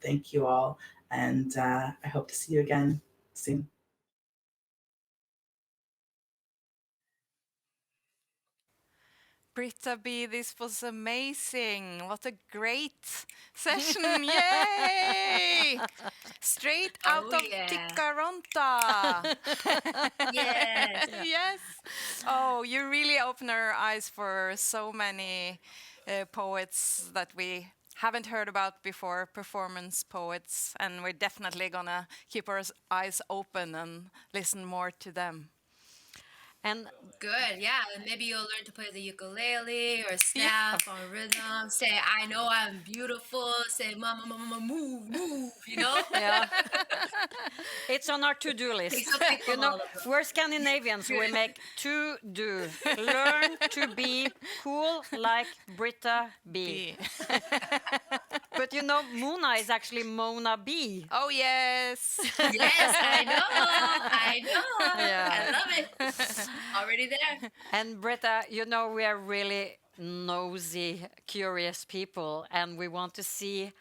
Thank you all. And I hope to see you again soon. Britta B, this was amazing. What a great session. Yay! Straight out of Tikkaronta. Yes. Yes. Oh, you really open our eyes for so many poets that we haven't heard about before, performance poets, and we're definitely gonna keep our eyes open and listen more to them. And good, yeah. And maybe you'll learn to play the ukulele or snap on rhythm. Say, I know I'm beautiful. Say, mama, mama, move, move, you know? Yeah. It's on our to-do list. You know, we're Scandinavians. We make to-do. Learn to be cool like Britta B. But you know, Mona is actually Mona B. Oh, yes. Yes, I know. Yeah. I love it. Already there. And Britta, you know, we are really nosy, curious people, and we want to see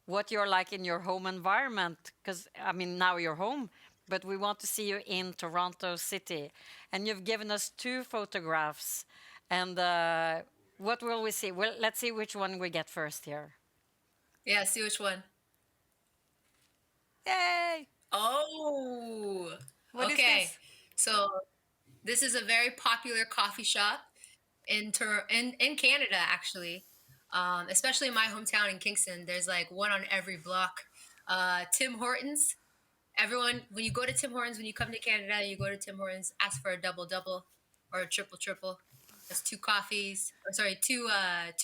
what you're like in your home environment, because, I mean, now you're home, but we want to see you in Toronto City. And you've given us 2 photographs, and what will we see? Well, let's see which one we get first here. Yeah, see which one. Yay! Oh, what is okay. this? So this is a very popular coffee shop in Canada, actually, especially in my hometown in Kingston. There's like one on every block. Tim Hortons. Everyone, when you go to Tim Hortons, when you come to Canada, you go to Tim Hortons, ask for a double-double or a triple-triple. That's 2 coffees, or sorry, 2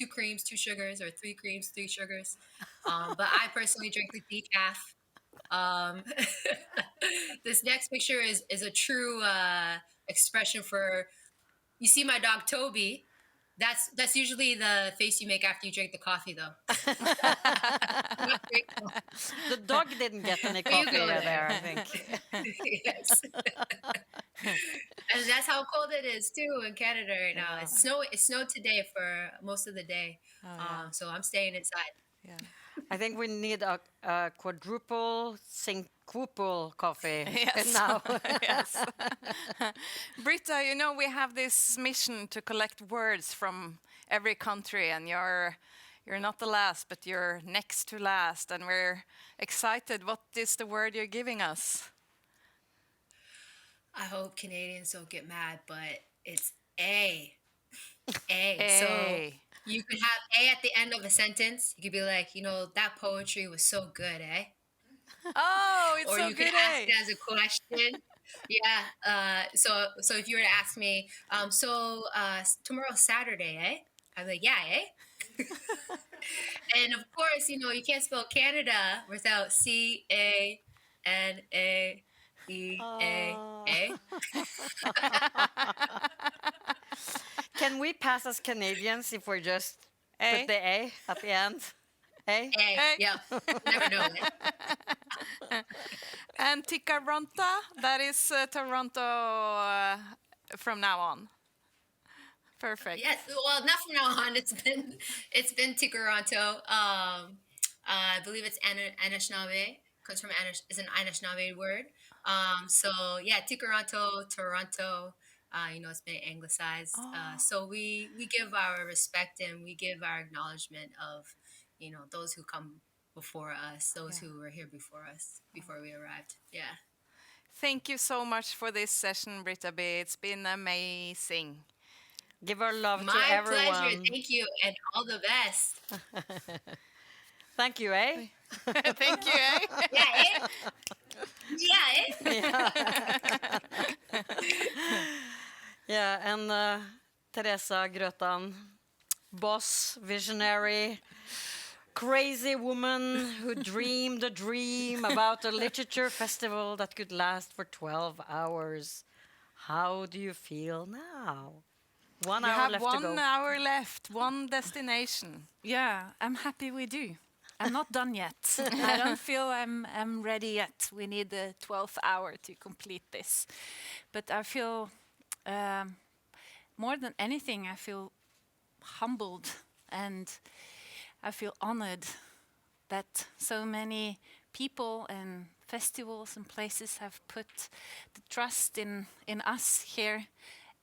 creams, 2 sugars, or 3 creams, 3 sugars. But I personally drink the decaf. This next picture is a true expression for, you see my dog Toby, That's usually the face you make after you drink the coffee, though. The dog didn't get any There you coffee go there, I think. Yes. And that's how cold it is too in Canada right now. Yeah. It snowed today for most of the day. So I'm staying inside. I think we need a quadruple, quintuple coffee Yes. now. Yes. Britta, you know, we have this mission to collect words from every country, and you're not the last, but you're next to last, and we're excited. What is the word you're giving us? I hope Canadians don't get mad, but it's A. A. A. So you could have A at the end of a sentence. You could be like, you know, that poetry was so good, eh? Oh, it's Or so you good, could ask eh? it as a question. Yeah. So if you were to ask me, tomorrow's Saturday, eh? I'm like, yeah, eh? And of course, you know, you can't spell Canada without C-A-N-A-E-A-A. Can we pass as Canadians if we're just put the A at the end? A? Yeah. Never know it. And Tikaronta, that is Toronto from now on. Perfect. Yes. Well, not from now on. It's been Tikaronto. I believe it's Anishinaabe. Comes from is an Anishinaabe word. So yeah, Tikaronto, Toronto. You know, it's been anglicized. So we give our respect and we give our acknowledgement of, you know, those who come before us, those who were here before us, before we arrived. Yeah. Thank you so much for this session, Britta B. It's been amazing. Give our love My to everyone. pleasure. Thank you, and all the best. Thank you, eh? Thank you, eh? Yeah, eh? Yeah, eh? Yeah, and Teresa Grøtan, boss, visionary, crazy woman who dreamed a dream about a literature festival that could last for 12 hours. How do you feel now? 1 hour left to go. 1 hour left, one destination. Yeah, I'm happy we do. I'm not done yet. I don't feel I'm ready yet. We need the 12th hour to complete this. But I feel, more than anything, I feel humbled and I feel honored that so many people and festivals and places have put the trust in us here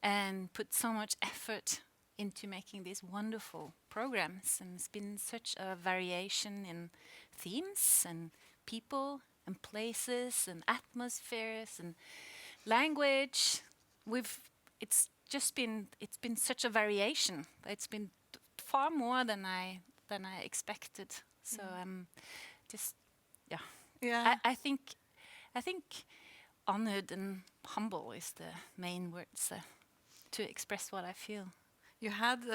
and put so much effort into making these wonderful programs. And it's been such a variation in themes and people and places and atmospheres and language. It's been such a variation. It's been far more than I expected. So I'm just I think honored and humble is the main words to express what I feel. You had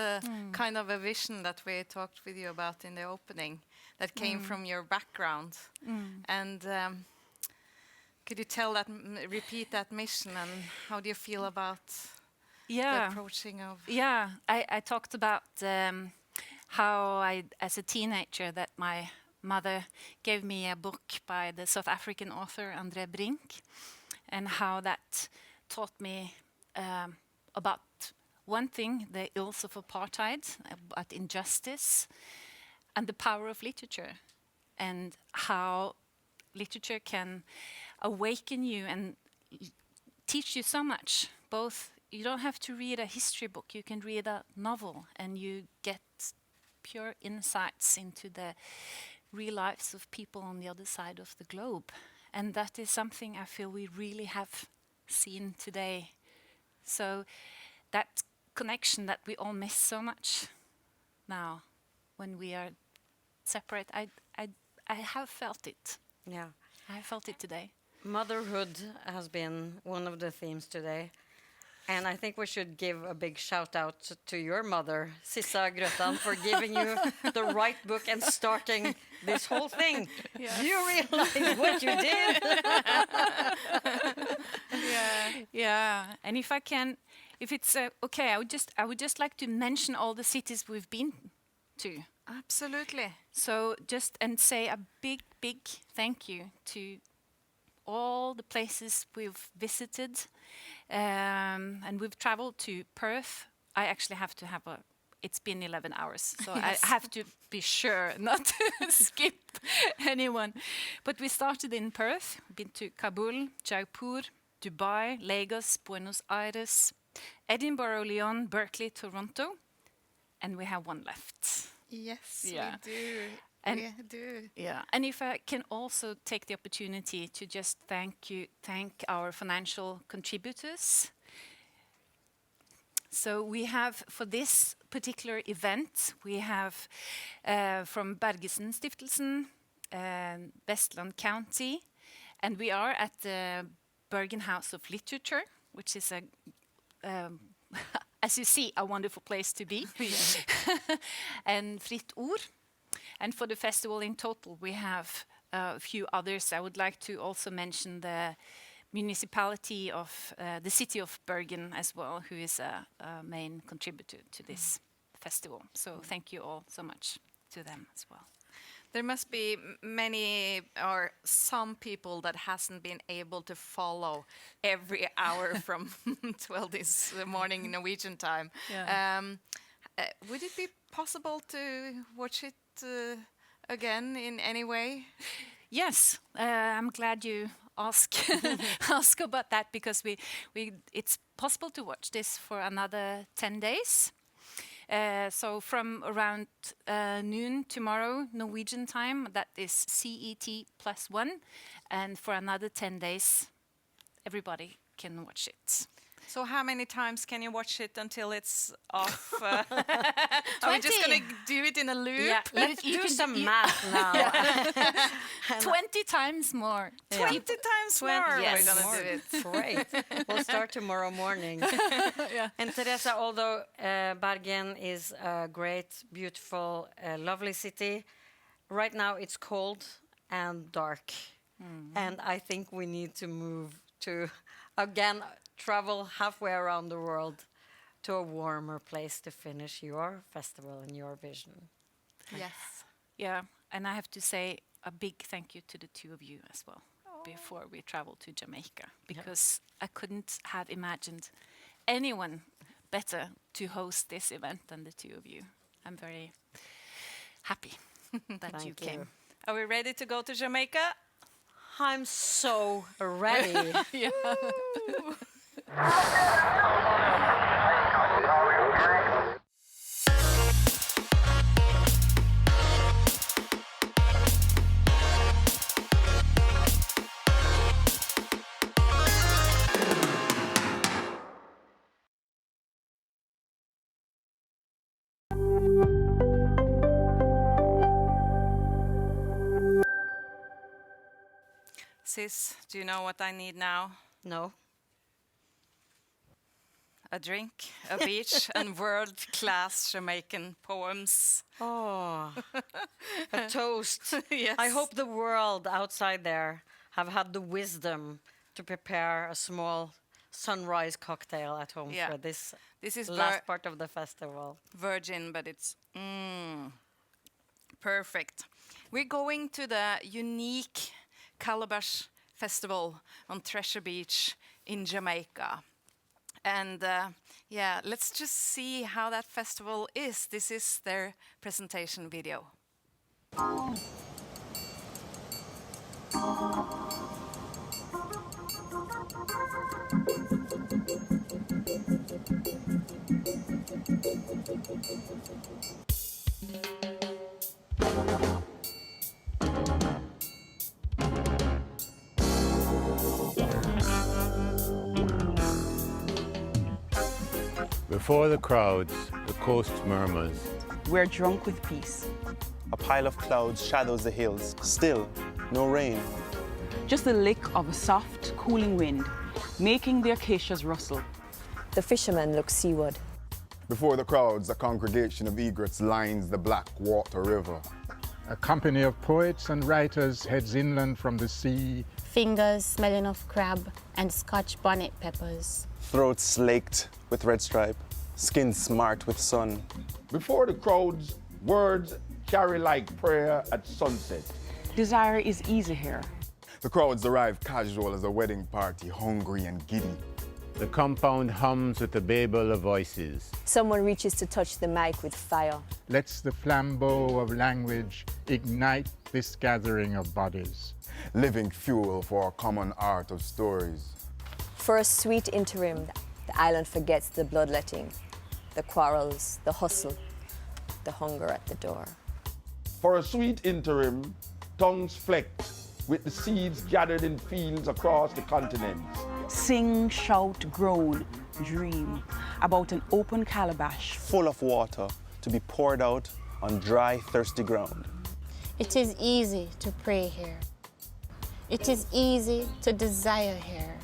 kind of a vision that we talked with you about in the opening that came from your background. And could you repeat that mission, and how do you feel about the approaching of... Yeah, I talked about how as a teenager, that my mother gave me a book by the South African author André Brink, and how that taught me about one thing, the ills of apartheid, about injustice, and the power of literature, and how literature can awaken you and teach you so much. Both, you don't have to read a history book, you can read a novel and you get pure insights into the real lives of people on the other side of the globe. And that is something I feel we really have seen today. So that connection that we all miss so much now when we are separate, I have felt it. Yeah. I felt it today. Motherhood has been one of the themes today. And I think we should give a big shout out to your mother, Sissa Grøtan, for giving you the right book and starting this whole thing. Yes. You realize what you did? Yeah. And if I can if it's okay, I would just like to mention all the cities we've been to. Absolutely. So and say a big, big thank you to all the places we've visited, and we've traveled to Perth. I actually have to have it's been 11 hours, so Yes. I have to be sure not to skip anyone. But we started in Perth, been to Kabul, Jaipur, Dubai, Lagos, Buenos Aires, Edinburgh, Lyon, Berkeley, Toronto, and we have one left. Yes, Yeah. we do. And we do. Yeah, and if I can also take the opportunity to just thank our financial contributors. So we have, for this particular event, we have from Bergen Stiftelsen, Vestland County, and we are at the Bergen House of Literature, which is a, as you see, a wonderful place to be. And Fritt Ord. And for the festival in total, we have a few others. I would like to also mention the municipality of the city of Bergen as well, who is a main contributor to this festival. So thank you all so much to them as well. There must be many or some people that hasn't been able to follow every hour from 12 this morning Norwegian time. Yeah. Would it be possible to watch it again in any way? Yes, I'm glad you ask about that, because it's possible to watch this for another 10 days. So from around noon tomorrow, Norwegian time, that is CET +1, and for another 10 days, everybody can watch it. So how many times can you watch it until it's off? Are we just going to do it in a loop? Yeah, let's do some math now. 20 times more. 20 times more. Yes, We're going to do it. Great. We'll start tomorrow morning. And Teresa, although Bergen is a great, beautiful, lovely city, right now it's cold and dark. And I think we need to move to, again, travel halfway around the world to a warmer place to finish your festival and your vision. Yes. Yeah, and I have to say a big thank you to the two of you as well before we travel to Jamaica, because I couldn't have imagined anyone better to host this event than the two of you. I'm very happy that you came. Are we ready to go to Jamaica? I'm so ready. Yeah. Siss, do you know what I need now? No. A drink, a beach, and world-class Jamaican poems. Oh, a toast. Yes. I hope the world outside there have had the wisdom to prepare a small sunrise cocktail at home for this is last part of the festival. Virgin, but it's perfect. We're going to the unique Calabash Festival on Treasure Beach in Jamaica. And let's just see how that festival is. This is their presentation video. Before the crowds, the coast murmurs. We're drunk with peace. A pile of clouds shadows the hills. Still, no rain. Just the lick of a soft, cooling wind, making the acacias rustle. The fishermen look seaward. Before the crowds, a congregation of egrets lines the black water river. A company of poets and writers heads inland from the sea. Fingers smelling of crab and Scotch bonnet peppers. Throats slaked with red stripe, skin smart with sun. Before the crowds, words carry like prayer at sunset. Desire is easy here. The crowds arrive casual as a wedding party, hungry and giddy. The compound hums with a babel of voices. Someone reaches to touch the mic with fire. Let's the flambeau of language ignite this gathering of bodies. Living fuel for a common art of stories. For a sweet interim, the island forgets the bloodletting, the quarrels, the hustle, the hunger at the door. For a sweet interim, tongues flecked with the seeds gathered in fields across the continents. Sing, shout, groan, dream about an open calabash. Full of water to be poured out on dry, thirsty ground. It is easy to pray here. It is easy to desire here.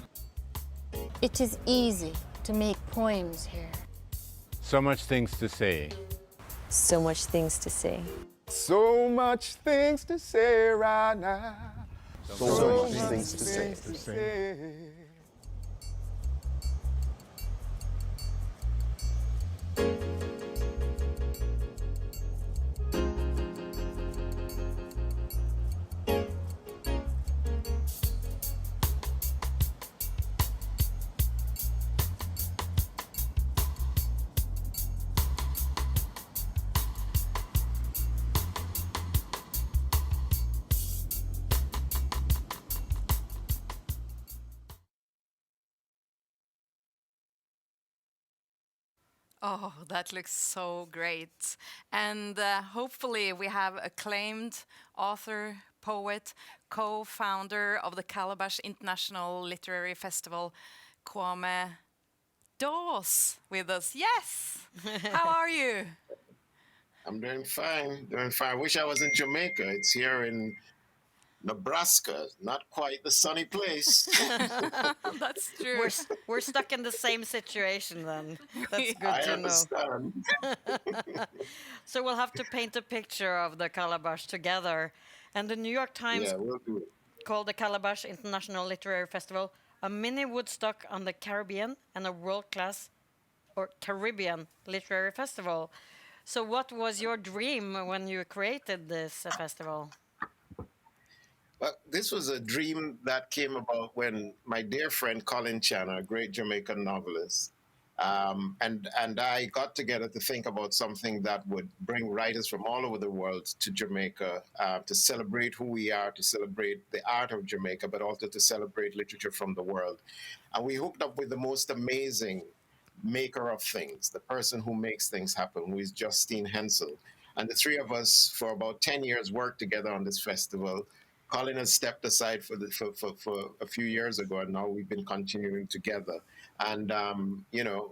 It is easy to make poems here. So much things to say. So much things to say. So much things to say right now. So much things to say. Oh, that looks so great. And hopefully we have acclaimed author, poet, co-founder of the Calabash International Literary Festival, Kwame Dawes, with us. Yes! How are you? I'm doing fine, doing fine. Wish I was in Jamaica. It's here in Nebraska, not quite the sunny place. That's true. We're stuck in the same situation then. That's good I to understand. know. So we'll have to paint a picture of the Calabash together. And the New York Times We'll do it. called the Calabash International Literary Festival a mini Woodstock on the Caribbean and a world-class or Caribbean literary festival. So what was your dream when you created this festival? Well, this was a dream that came about when my dear friend Colin Channer, a great Jamaican novelist, and I got together to think about something that would bring writers from all over the world to Jamaica to celebrate who we are, to celebrate the art of Jamaica, but also to celebrate literature from the world. And we hooked up with the most amazing maker of things, the person who makes things happen, who is Justine Hensel. And the three of us, for about 10 years, worked together on this festival. Colin has stepped aside for a few years ago, and now we've been continuing together. And,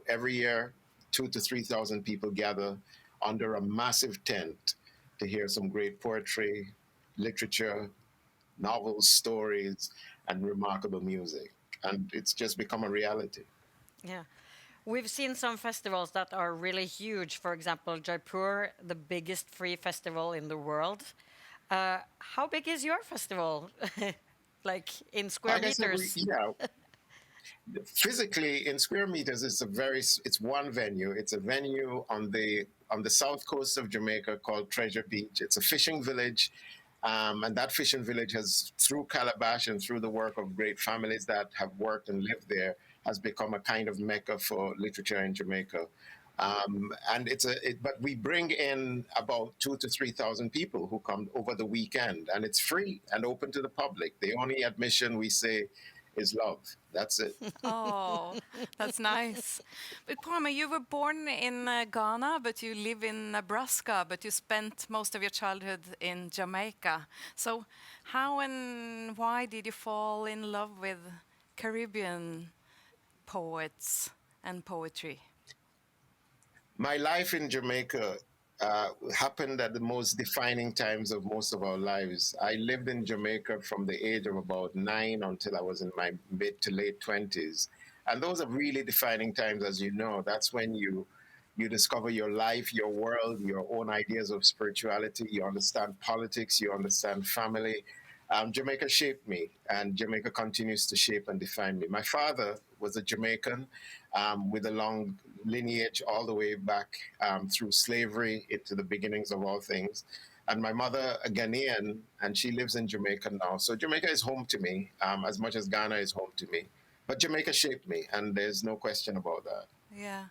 every year, 2,000 to 3,000 people gather under a massive tent to hear some great poetry, literature, novels, stories, and remarkable music. And it's just become a reality. Yeah. We've seen some festivals that are really huge. For example, Jaipur, the biggest free festival in the world. How big is your festival? Like in square meters? Physically, in square meters, it's one venue. It's a venue on the south coast of Jamaica called Treasure Beach. It's a fishing village. And that fishing village has, through Calabash and through the work of great families that have worked and lived there, has become a kind of mecca for literature in Jamaica. But we bring in about 2,000 to 3,000 people who come over the weekend, and it's free and open to the public. The only admission we say is love. That's it. Oh, that's nice. But Kwame, you were born in Ghana, but you live in Nebraska, but you spent most of your childhood in Jamaica. So how and why did you fall in love with Caribbean poets and poetry? My life in Jamaica happened at the most defining times of most of our lives. I lived in Jamaica from the age of about 9 until I was in my mid to late 20s. And those are really defining times, as you know. That's when you discover your life, your world, your own ideas of spirituality. You understand politics, you understand family. Jamaica shaped me, and Jamaica continues to shape and define me. My father was a Jamaican with a long lineage all the way back through slavery into the beginnings of all things. And my mother, a Ghanaian, and she lives in Jamaica now. So Jamaica is home to me as much as Ghana is home to me. But Jamaica shaped me, and there's no question about that. Yeah.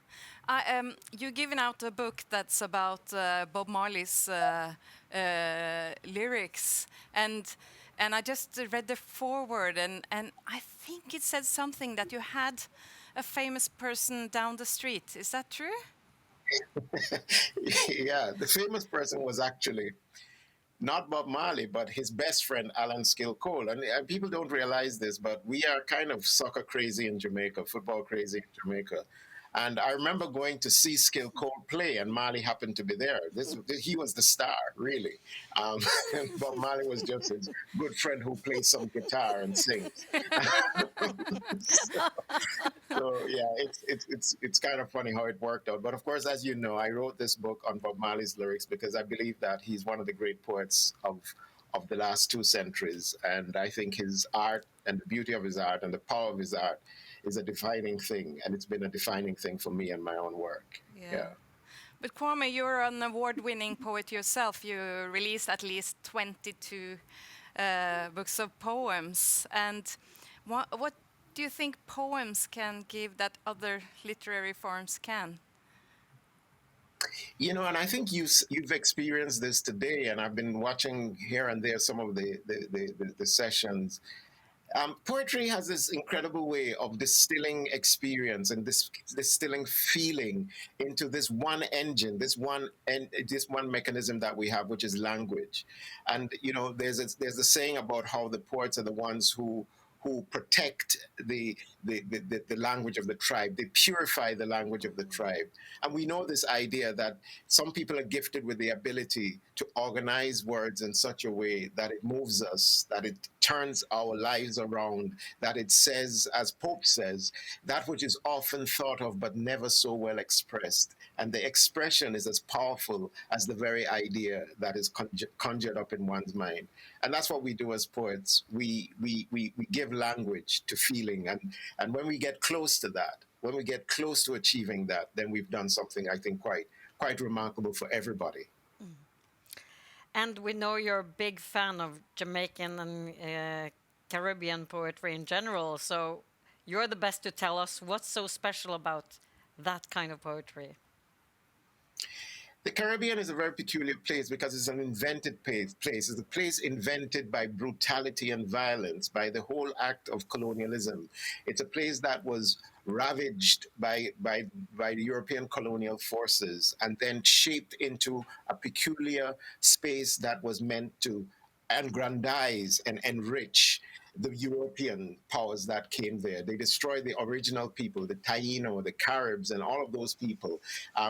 You've given out a book that's about Bob Marley's lyrics, and I just read the foreword, and I think it said something that you had a famous person down the street. Is that true? Yeah, the famous person was actually not Bob Marley, but his best friend, Alan Skill Cole. And people don't realize this, but we are kind of soccer crazy in Jamaica, football crazy in Jamaica. And I remember going to see Skill Cole play, and Marley happened to be there. He was the star, really. Bob Marley was just his good friend who plays some guitar and sings. So yeah, it's kind of funny how it worked out. But of course, as you know, I wrote this book on Bob Marley's lyrics because I believe that he's one of the great poets of the last 2 centuries. And I think his art and the beauty of his art and the power of his art is a defining thing. And it's been a defining thing for me and my own work. Yeah. But Kwame, you're an award-winning poet yourself. You released at least 22 books of poems. And what do you think poems can give that other literary forms can? You know, and I think you've experienced this today, and I've been watching here and there some of the sessions. Poetry has this incredible way of distilling experience and distilling feeling into this one engine, this one mechanism that we have, which is language. And you know, there's a saying about how the poets are the ones who protect the language of the tribe. They purify the language of the tribe. And we know this idea that some people are gifted with the ability to organize words in such a way that it moves us, that it turns our lives around, that it says, as Pope says, that which is often thought of but never so well expressed. And the expression is as powerful as the very idea that is conjured up in one's mind. And that's what we do as poets. We give language to feeling. And when we get close to that, when we get close to achieving that, then we've done something, I think, quite remarkable for everybody. And we know you're a big fan of Jamaican and Caribbean poetry in general. So you're the best to tell us what's so special about that kind of poetry. The Caribbean is a very peculiar place because it's an invented place. It's a place invented by brutality and violence, by the whole act of colonialism. It's a place that was ravaged by the European colonial forces and then shaped into a peculiar space that was meant to aggrandize and enrich the European powers that came there. They destroyed the original people, the Taino, the Caribs, and all of those people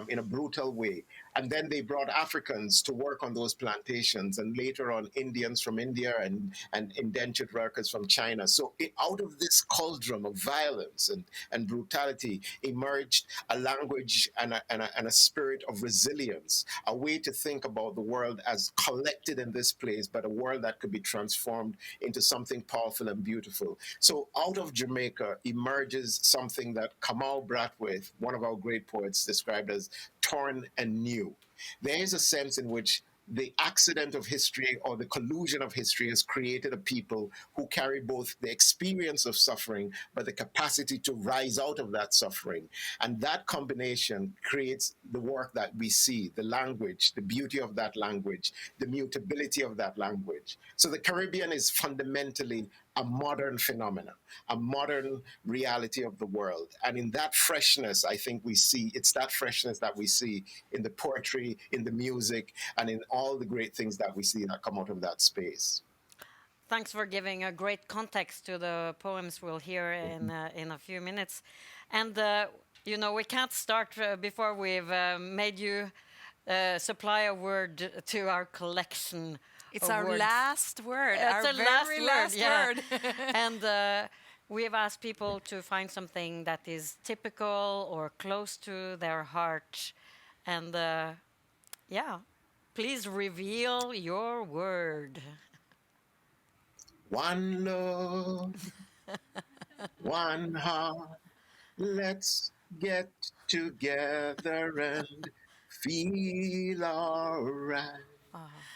in a brutal way. And then they brought Africans to work on those plantations, and later on Indians from India and indentured workers from China. So out of this cauldron of violence and brutality emerged a language and a spirit of resilience, a way to think about the world as collected in this place, but a world that could be transformed into something powerful and beautiful. So out of Jamaica emerges something that Kamau Brathwaite, one of our great poets, described as torn and new. There is a sense in which the accident of history or the collusion of history has created a people who carry both the experience of suffering, but the capacity to rise out of that suffering. And that combination creates the work that we see, the language, the beauty of that language, the mutability of that language. So the Caribbean is fundamentally a modern phenomenon, a modern reality of the world. And in that freshness, I think it's that freshness that we see in the poetry, in the music, and in all the great things that we see that come out of that space. Thanks for giving a great context to the poems we'll hear in a few minutes. And, you know, we can't start before we've made you supply a word to our collection. It's our words. Last word. It's our very last word. And we have asked people to find something that is typical or close to their heart. And yeah, please reveal your word. One love, one heart, let's get together and feel alright.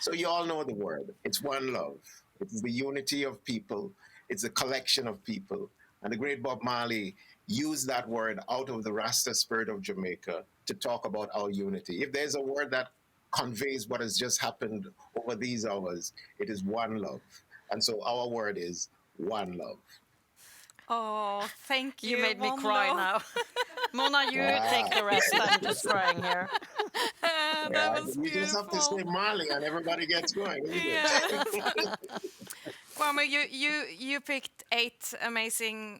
So you all know the word. It's one love. It's the unity of people. It's a collection of people. And the great Bob Marley used that word out of the Rasta spirit of Jamaica to talk about our unity. If there's a word that conveys what has just happened over these hours, it is one love. And so our word is one love. Oh, thank you. You made me One cry love. now. Mona, you take the rest. I'm just crying here. That was you just have to say Marley and everybody gets going. Isn't it? Kwame, you picked 8 amazing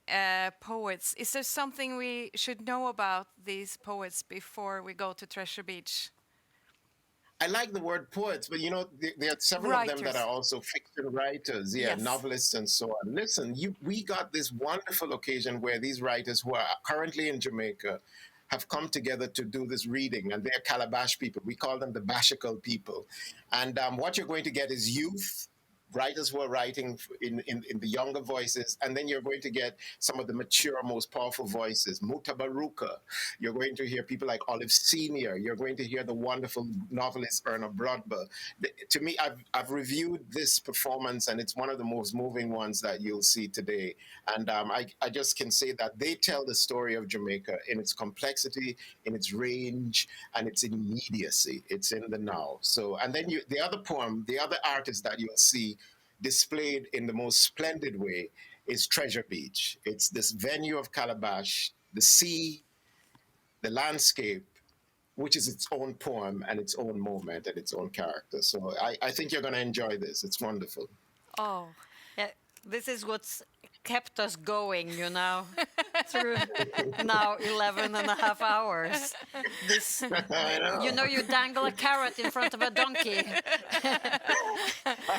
poets. Is there something we should know about these poets before we go to Treasure Beach? I like the word poets, but you know, there are several of them that are also fiction writers, Yes. novelists and so on. Listen, we got this wonderful occasion where these writers who are currently in Jamaica have come together to do this reading, and they're Calabash people. We call them the Bashical people. And what you're going to get is youth, writers who are writing in the younger voices, and then you're going to get some of the mature, most powerful voices. Mutabaruka. You're going to hear people like Olive Senior. You're going to hear the wonderful novelist Erna Brodber. To me, I've reviewed this performance, and it's one of the most moving ones that you'll see today. And I just can say that they tell the story of Jamaica in its complexity, in its range, and its immediacy. It's in the now. So, and then the other poem, the other artist that you'll see displayed in the most splendid way is Treasure Beach. It's this venue of Calabash, the sea, the landscape, which is its own poem and its own moment and its own character. So I think you're going to enjoy this. It's wonderful. Oh, yeah, this is what's kept us going, you know, through now 11 and a half hours. This, you know, you dangle a carrot in front of a donkey.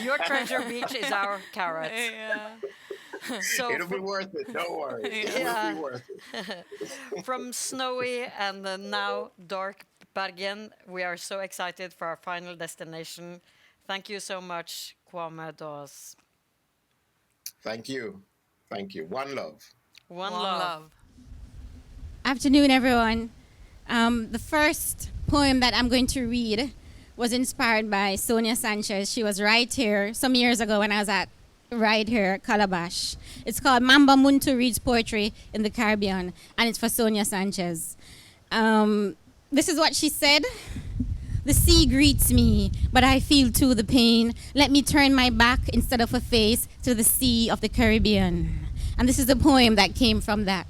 Your Treasure Beach is our carrot. Yeah. So it'll be worth it. Don't worry. It will be worth it. From snowy and now dark Bergen, we are so excited for our final destination. Thank you so much, Kwame Dawes. Thank you. Thank you. One love. One love. Afternoon, everyone. The first poem that I'm going to read was inspired by Sonia Sanchez. She was right here some years ago when I was at right here, Calabash. It's called Mamba Muntu Reads Poetry in the Caribbean, and it's for Sonia Sanchez. This is what she said. The sea greets me, but I feel too the pain. Let me turn my back instead of a face to the sea of the Caribbean. And this is the poem that came from that.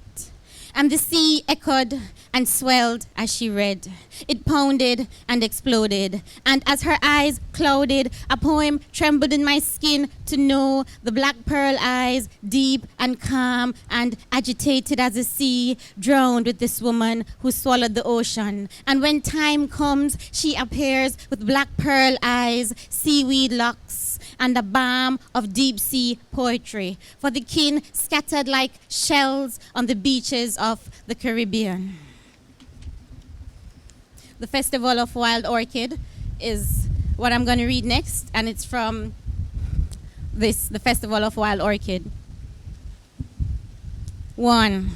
And the sea echoed and swelled as she read. It pounded and exploded. And as her eyes clouded, a poem trembled in my skin to know the black pearl eyes, deep and calm and agitated as the sea, drowned with this woman who swallowed the ocean. And when time comes, she appears with black pearl eyes, seaweed locks, and a balm of deep sea poetry for the kin scattered like shells on the beaches of the Caribbean. The Festival of Wild Orchid is what I'm going to read next, and it's from the Festival of Wild Orchid. 1.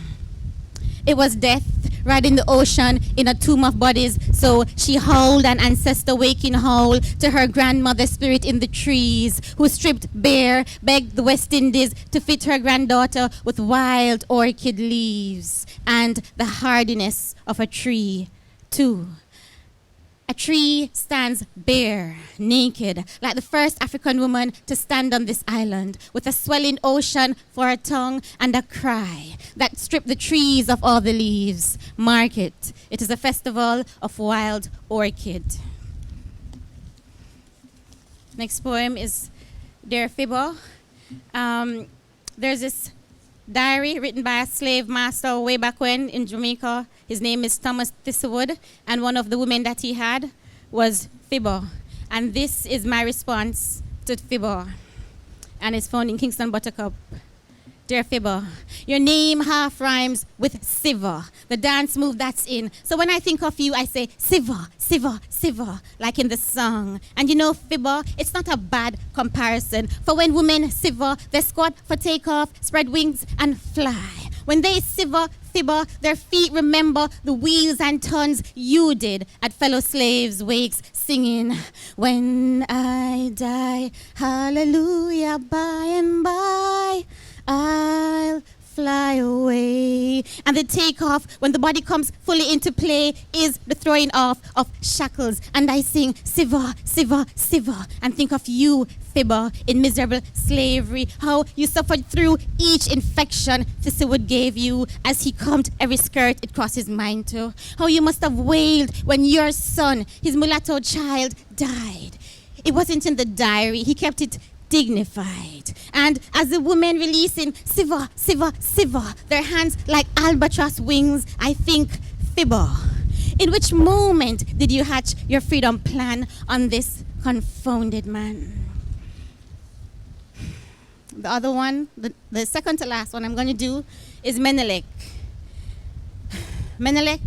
It was death riding the ocean in a tomb of bodies, so she howled an ancestor waking howl to her grandmother spirit in the trees, who stripped bare, begged the West Indies to fit her granddaughter with wild orchid leaves and the hardiness of a tree. 2. A tree stands bare, naked, like the first African woman to stand on this island, with a swelling ocean for a tongue and a cry that stripped the trees of all the leaves. Mark it. It is a festival of wild orchid. Next poem is Dear Fibber. There's this diary written by a slave master way back when in Jamaica. His name is Thomas Thistlewood, and one of the women that he had was Fibber. And this is my response to Fibber, and it's found in Kingston Buttercup. Dear Fibber, your name half rhymes with Siver, the dance move that's in. So when I think of you, I say Siver, Siver, Siver, like in the song. And you know, Fibber, it's not a bad comparison. For when women Siver, they squat for takeoff, spread wings and fly. When they Siver, Fibber, their feet remember the wheels and tons you did at fellow slaves' wakes, singing, when I die, hallelujah, by and by, I'll fly away. And the takeoff, when the body comes fully into play, is the throwing off of shackles. And I sing, Siver, Siver, Siver, and think of you, Fibber, in miserable slavery, how you suffered through each infection Thistlewood gave you as he combed every skirt it crossed his mind to. How you must have wailed when your son, his mulatto child, died. It wasn't in the diary, he kept it dignified. And as the women releasing Siver, Siver, Siver, their hands like albatross wings, I think, Fibber, in which moment did you hatch your freedom plan on this confounded man? The other one, the second to last one I'm going to do is Menelik. Menelik,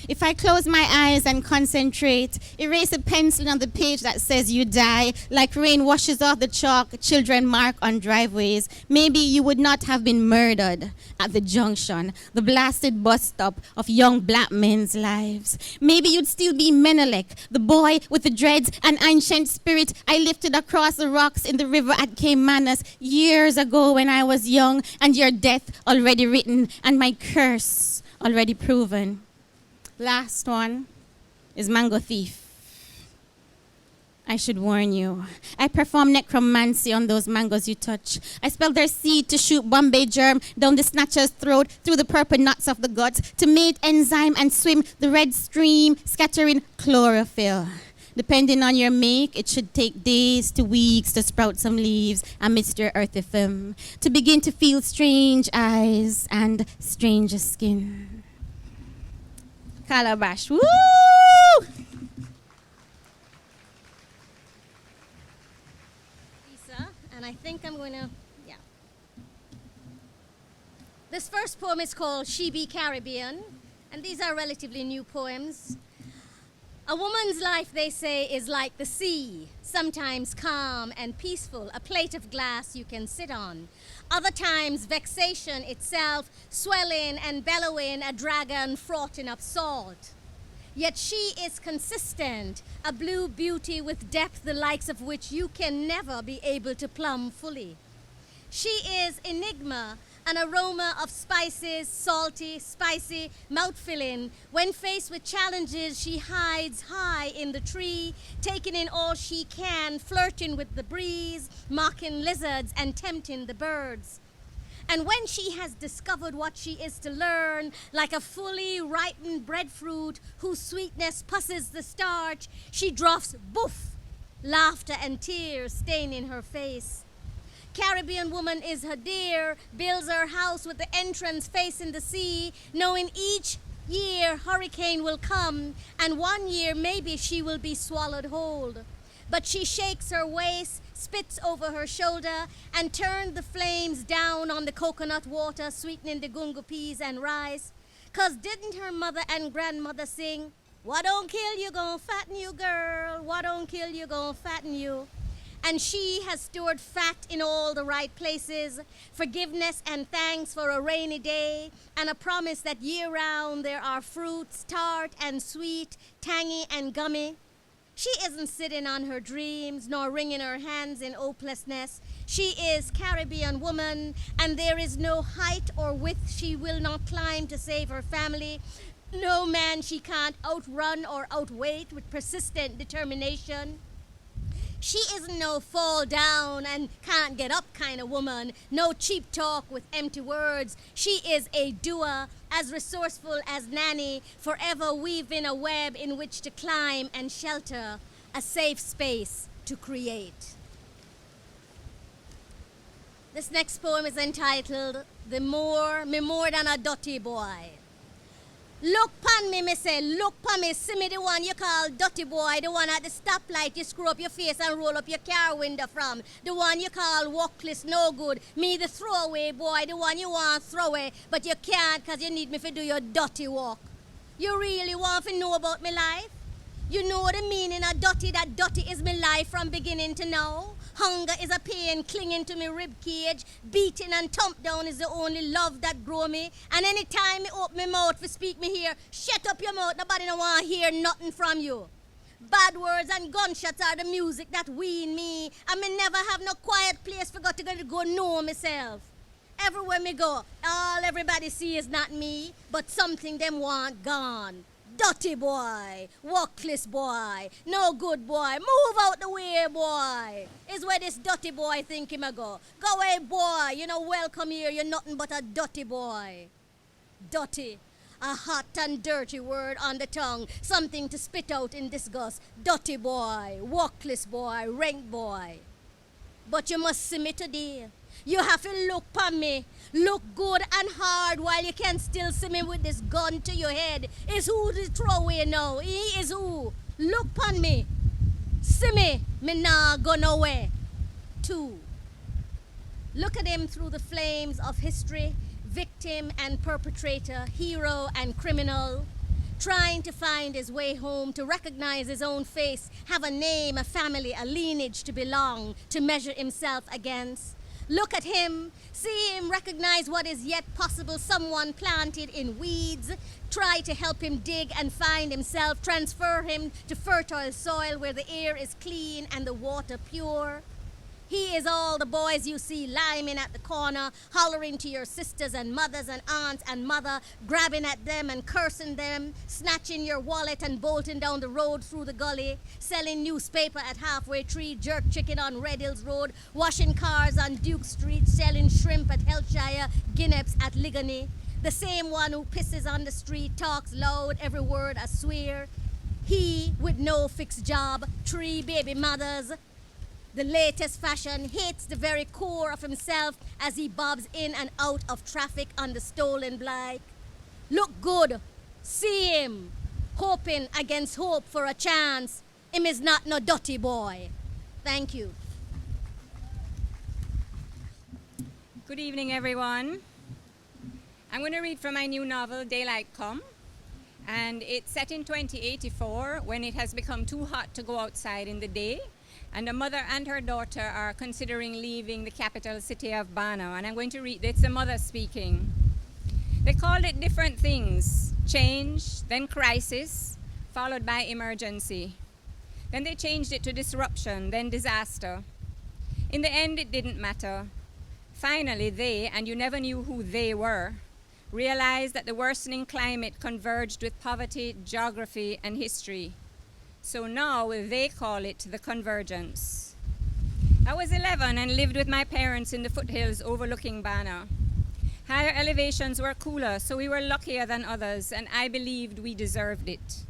if I close my eyes and concentrate, erase a pencil on the page that says you die, like rain washes off the chalk children mark on driveways, maybe you would not have been murdered at the junction, the blasted bus stop of young black men's lives. Maybe you'd still be Menelik, the boy with the dreads and ancient spirit I lifted across the rocks in the river at Caymanas years ago when I was young, and your death already written and my curse already proven. Last one is Mango Thief. I should warn you, I perform necromancy on those mangoes you touch. I spell their seed to shoot Bombay germ down the snatcher's throat through the purple nuts of the guts, to mate enzyme and swim the red stream, scattering chlorophyll. Depending on your make, it should take days to weeks to sprout some leaves amidst your earthy film, to begin to feel strange eyes and stranger skin. Calabash, woo! Lisa, and I think I'm going to, yeah. This first poem is called She Be Caribbean, and these are relatively new poems. A woman's life, they say, is like the sea, sometimes calm and peaceful, a plate of glass you can sit on. Other times, vexation itself, swelling and bellowing, a dragon fraughting of salt. Yet she is consistent, a blue beauty with depth the likes of which you can never be able to plumb fully. She is enigma, an aroma of spices, salty, spicy, mouth-filling. When faced with challenges, she hides high in the tree, taking in all she can, flirting with the breeze, mocking lizards and tempting the birds. And when she has discovered what she is to learn, like a fully ripened breadfruit whose sweetness pusses the starch, she drops boof, laughter and tears staining her face. Caribbean woman is her dear, builds her house with the entrance facing the sea, knowing each year hurricane will come, and one year maybe she will be swallowed whole. But she shakes her waist, spits over her shoulder, and turns the flames down on the coconut water, sweetening the gungo peas and rice. 'Cause didn't her mother and grandmother sing, "What don't kill you, gon' fatten you, girl. What don't kill you, gon' fatten you." And she has stored fat in all the right places, forgiveness and thanks for a rainy day, and a promise that year-round there are fruits, tart and sweet, tangy and gummy. She isn't sitting on her dreams, nor wringing her hands in hopelessness. She is Caribbean woman, and there is no height or width she will not climb to save her family. No man she can't outrun or outweight with persistent determination. She isn't no fall down and can't get up kind of woman, no cheap talk with empty words. She is a doer, as resourceful as Nanny, forever weaving a web in which to climb and shelter, a safe space to create. This next poem is entitled Me More Than a Dotty Boy. Look pan me say, look pan me, see me the one you call dirty boy, the one at the stoplight you screw up your face and roll up your car window from, the one you call walkless no good, me the throwaway boy, the one you want throw away, but you can't cause you need me to do your dirty walk. You really want to know about my life? You know the meaning of dirty, that dirty is my life from beginning to now. Hunger is a pain clinging to me rib cage. Beating and thump down is the only love that grow me. And anytime me open my mouth to speak me here, shut up your mouth, nobody don't want to hear nothing from you. Bad words and gunshots are the music that wean me. And me never have no quiet place for God to go know myself. Everywhere me go, all everybody see is not me, but something them want gone. Dirty boy, walkless boy, no good boy, move out the way boy, is where this dirty boy think him a go. Go away boy, you know welcome here, you're nothing but a dirty boy. Dirty, a hot and dirty word on the tongue, something to spit out in disgust. Dirty boy, walkless boy, rank boy. But you must see me today. You have to look upon me. Look good and hard while you can still see me with this gun to your head. Is who to throw away now? He is who? Look upon me. See me. Me nah go nowhere. 2. Look at him through the flames of history. Victim and perpetrator, hero and criminal. Trying to find his way home, to recognize his own face, have a name, a family, a lineage to belong, to measure himself against. Look at him, see him, recognize what is yet possible, someone planted in weeds. Try to help him dig and find himself, transfer him to fertile soil where the air is clean and the water pure. He is all the boys you see liming at the corner, hollering to your sisters and mothers and aunts and mother, grabbing at them and cursing them, snatching your wallet and bolting down the road through the gully, selling newspaper at Halfway Tree, jerk chicken on Red Hills Road, washing cars on Duke Street, selling shrimp at Hellshire, guineas at Ligony. The same one who pisses on the street, talks loud, every word a swear. He with no fixed job, 3 baby mothers, the latest fashion, hates the very core of himself as he bobs in and out of traffic on the stolen bike. Look good, see him, hoping against hope for a chance. Him is not no dirty boy. Thank you. Good evening, everyone. I'm going to read from my new novel, Daylight Come. And it's set in 2084 when it has become too hot to go outside in the day. And a mother and her daughter are considering leaving the capital city of Bana. And I'm going to read, it's the mother speaking. They called it different things. Change, then crisis, followed by emergency. Then they changed it to disruption, then disaster. In the end, it didn't matter. Finally, they, and you never knew who they were, realized that the worsening climate converged with poverty, geography, and history. So now they call it the convergence. I was 11 and lived with my parents in the foothills overlooking Bana. Higher elevations were cooler, so we were luckier than others, and I believed we deserved it.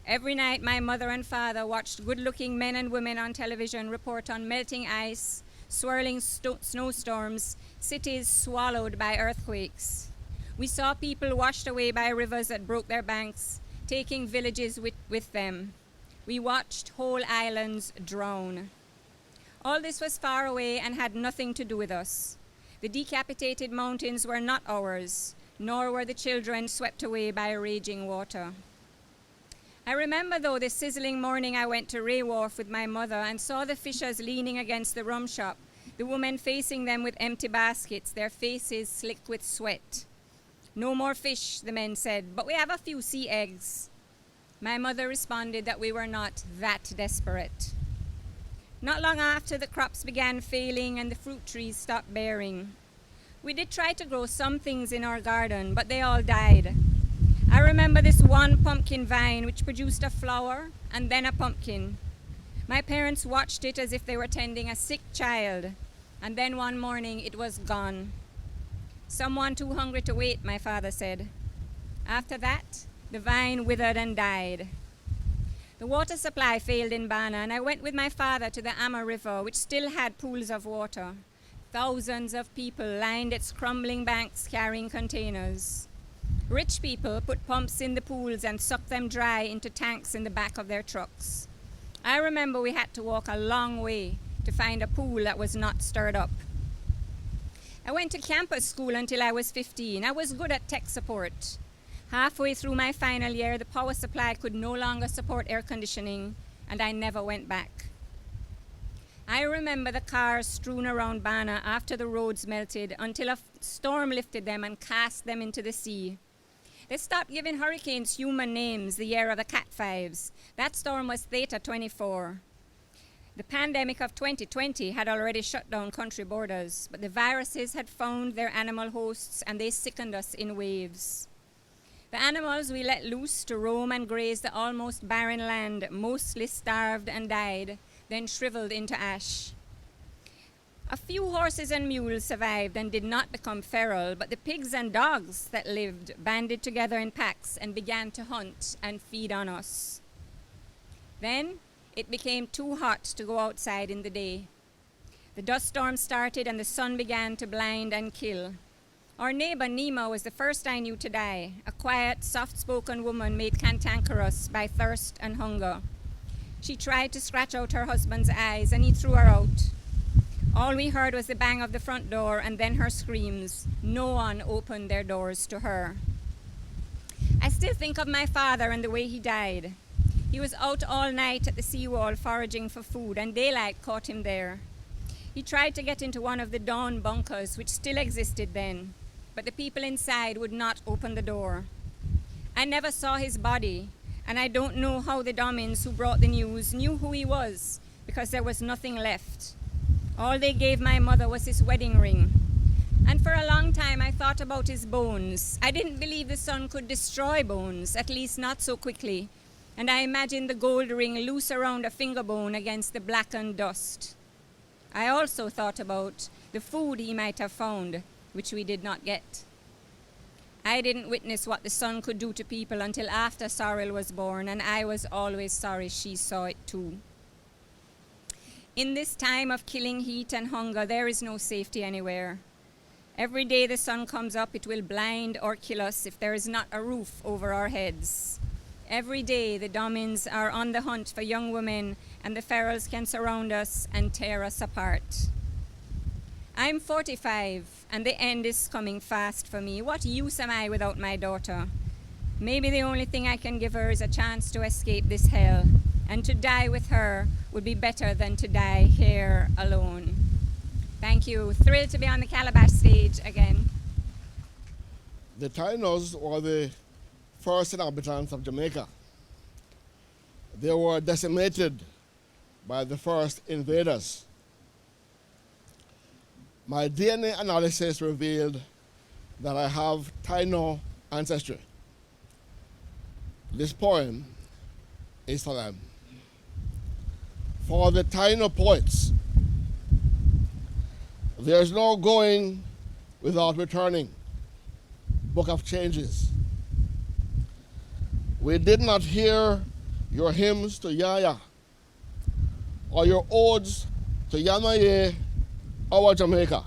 Every night, my mother and father watched good-looking men and women on television report on melting ice, swirling snowstorms, cities swallowed by earthquakes. We saw people washed away by rivers that broke their banks, taking villages with them. We watched whole islands drown. All this was far away and had nothing to do with us. The decapitated mountains were not ours, nor were the children swept away by raging water. I remember, though, the sizzling morning I went to Ray Wharf with my mother and saw the fishers leaning against the rum shop, the women facing them with empty baskets, their faces slick with sweat. No more fish, the men said, but we have a few sea eggs. My mother responded that we were not that desperate. Not long after, the crops began failing and the fruit trees stopped bearing. We did try to grow some things in our garden, but they all died. I remember this one pumpkin vine which produced a flower and then a pumpkin. My parents watched it as if they were tending a sick child, and then one morning it was gone. Someone too hungry to wait, my father said. After that, the vine withered and died. The water supply failed in Bana, and I went with my father to the Amma River, which still had pools of water. Thousands of people lined its crumbling banks carrying containers. Rich people put pumps in the pools and sucked them dry into tanks in the back of their trucks. I remember we had to walk a long way to find a pool that was not stirred up. I went to campus school until I was 15. I was good at tech support. Halfway through my final year, the power supply could no longer support air conditioning, and I never went back. I remember the cars strewn around Bana after the roads melted until a storm lifted them and cast them into the sea. They stopped giving hurricanes human names the year of the Cat 5s. That storm was Theta 24. The pandemic of 2020 had already shut down country borders, but the viruses had found their animal hosts and they sickened us in waves. The animals we let loose to roam and graze the almost barren land mostly starved and died, then shriveled into ash. A few horses and mules survived and did not become feral, but the pigs and dogs that lived banded together in packs and began to hunt and feed on us. Then it became too hot to go outside in the day. The dust storm started and the sun began to blind and kill. Our neighbor Nima was the first I knew to die, a quiet, soft-spoken woman made cantankerous by thirst and hunger. She tried to scratch out her husband's eyes and he threw her out. All we heard was the bang of the front door and then her screams. No one opened their doors to her. I still think of my father and the way he died. He was out all night at the seawall foraging for food and daylight caught him there. He tried to get into one of the dawn bunkers which still existed then, but the people inside would not open the door. I never saw his body, and I don't know how the Domins who brought the news knew who he was, because there was nothing left. All they gave my mother was his wedding ring. And for a long time I thought about his bones. I didn't believe the sun could destroy bones, at least not so quickly, and I imagined the gold ring loose around a finger bone against the blackened dust. I also thought about the food he might have found, which we did not get. I didn't witness what the sun could do to people until after Sorrel was born, and I was always sorry she saw it too. In this time of killing heat and hunger, there is no safety anywhere. Every day the sun comes up, it will blind or kill us if there is not a roof over our heads. Every day the Domins are on the hunt for young women, and the ferals can surround us and tear us apart. I'm 45, and the end is coming fast for me. What use am I without my daughter? Maybe the only thing I can give her is a chance to escape this hell, and to die with her would be better than to die here alone. Thank you. Thrilled to be on the Calabash stage again. The Tainos were the first inhabitants of Jamaica. They were decimated by the first invaders. My DNA analysis revealed that I have Taino ancestry. This poem is for them. For the Taino poets, there's no going without returning. Book of Changes. We did not hear your hymns to Yaya or your odes to Yamaye, our Jamaica.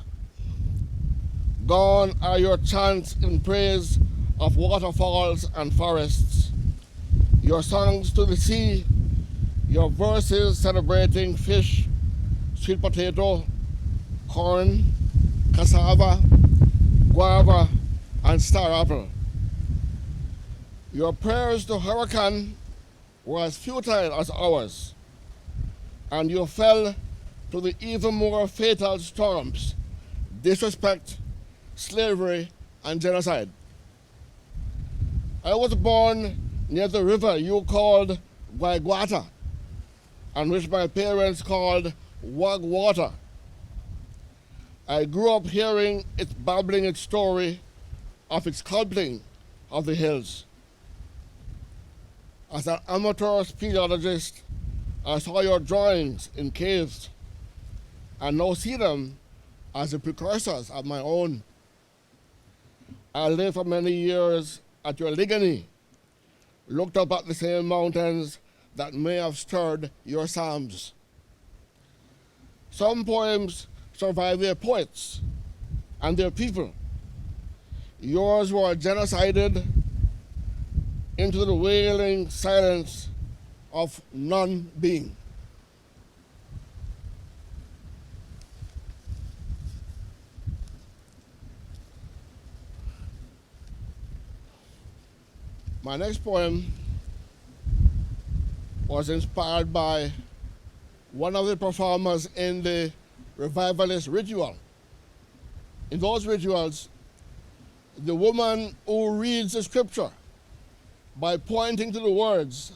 Gone are your chants in praise of waterfalls and forests, your songs to the sea, your verses celebrating fish, sweet potato, corn, cassava, guava, and star apple. Your prayers to hurricane were as futile as ours, and you fell to the even more fatal storms, disrespect, slavery, and genocide. I was born near the river you called Guaiguata, and which my parents called Wagwater. I grew up hearing it babbling its story of its sculpting of the hills. As an amateur speleologist, I saw your drawings in caves and now see them as the precursors of my own. I lived for many years at your Ligani, looked up at the same mountains that may have stirred your psalms. Some poems survive their poets and their people. Yours were genocided into the wailing silence of non-being. My next poem was inspired by one of the performers in the revivalist ritual. In those rituals, the woman who reads the scripture by pointing to the words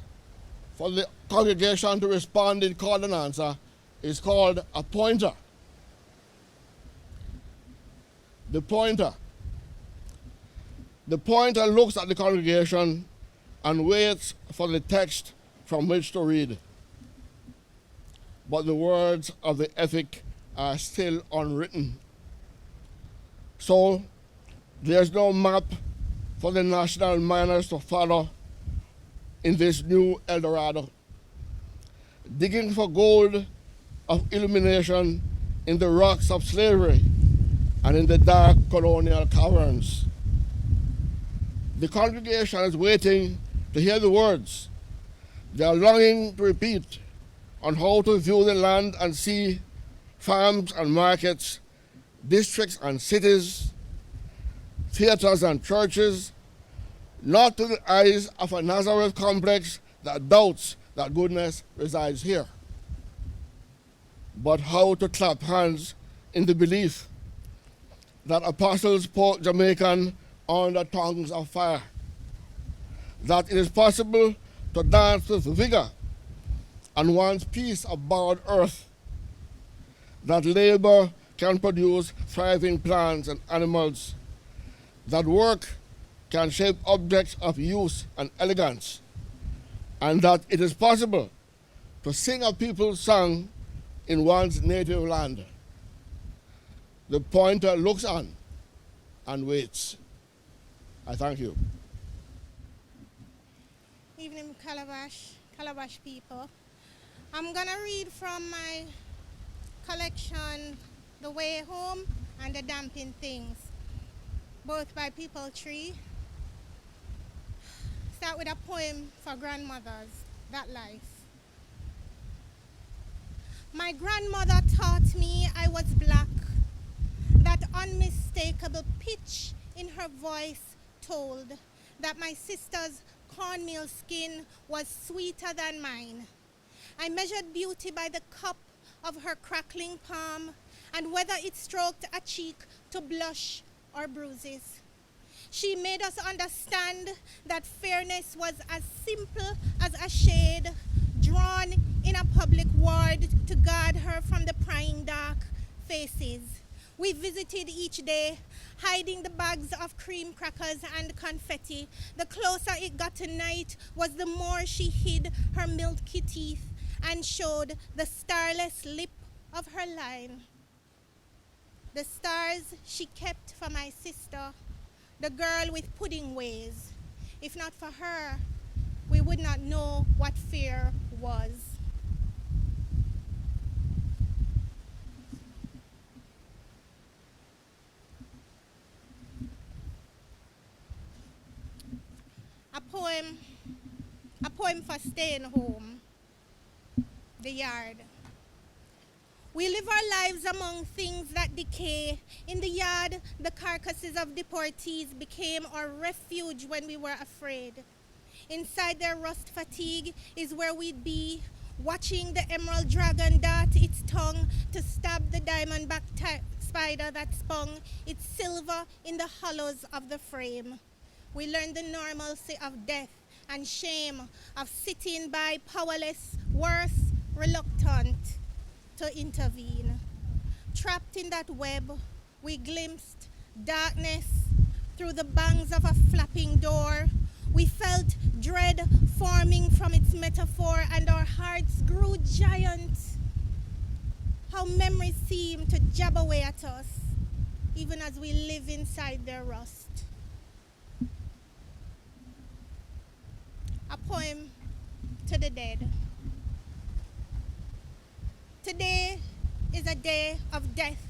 for the congregation to respond in call and answer is called a pointer. The pointer. The pointer looks at the congregation and waits for the text from which to read. But the words of the ethic are still unwritten. So there's no map for the national miners to follow in this new El Dorado, digging for gold of illumination in the rocks of slavery and in the dark colonial caverns. The congregation is waiting to hear the words. They are longing to repeat on how to view the land and sea, farms and markets, districts and cities, theaters and churches, not to the eyes of a Nazareth complex that doubts that goodness resides here, but how to clap hands in the belief that apostles spoke Jamaican on the tongues of fire, that it is possible to dance with vigor on one's piece of borrowed earth, that labor can produce thriving plants and animals, that work can shape objects of use and elegance, and that it is possible to sing a people's song in one's native land. The pointer looks on and waits. I thank you. Evening, Calabash people. I'm gonna read from my collection, The Way Home and The Damping Things, both by People Tree. Start with a poem for grandmothers, That Life. My grandmother taught me I was black. That unmistakable pitch in her voice told that my sister's cornmeal skin was sweeter than mine. I measured beauty by the cup of her crackling palm and whether it stroked a cheek to blush or bruises. She made us understand that fairness was as simple as a shade drawn in a public ward to guard her from the prying dark faces. We visited each day, hiding the bags of cream crackers and confetti. The closer it got to night was the more she hid her milky teeth and showed the starless lip of her line. The stars she kept for my sister, the girl with pudding ways. If not for her, we would not know what fear was. A poem for staying home, the yard. We live our lives among things that decay. In the yard, the carcasses of deportees became our refuge when we were afraid. Inside their rust fatigue is where we'd be, watching the emerald dragon dart its tongue to stab the diamondback spider that spun its silver in the hollows of the frame. We learned the normalcy of death and shame of sitting by powerless, worse, reluctant to intervene. Trapped in that web, we glimpsed darkness through the bangs of a flapping door. We felt dread forming from its metaphor and our hearts grew giant. How memories seem to jab away at us, even as we live inside their rust. A poem to the dead. Today is a day of death.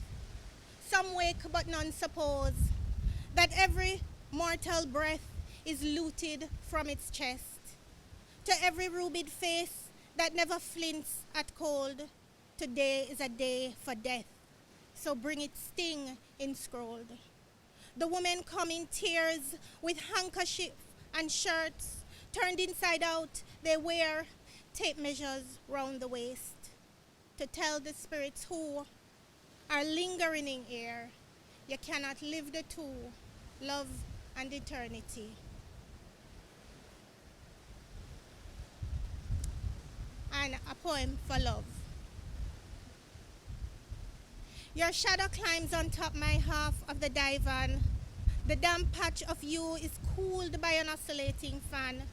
Some wake but none suppose that every mortal breath is looted from its chest. To every rubied face that never flints at cold, today is a day for death, so bring its sting inscrolled. The women come in tears with handkerchief and shirts turned inside out. They wear tape measures round the waist to tell the spirits who are lingering in air, you cannot live the two, love and eternity. And a poem for love. Your shadow climbs on top my half of the divan. The damp patch of you is cooled by an oscillating fan.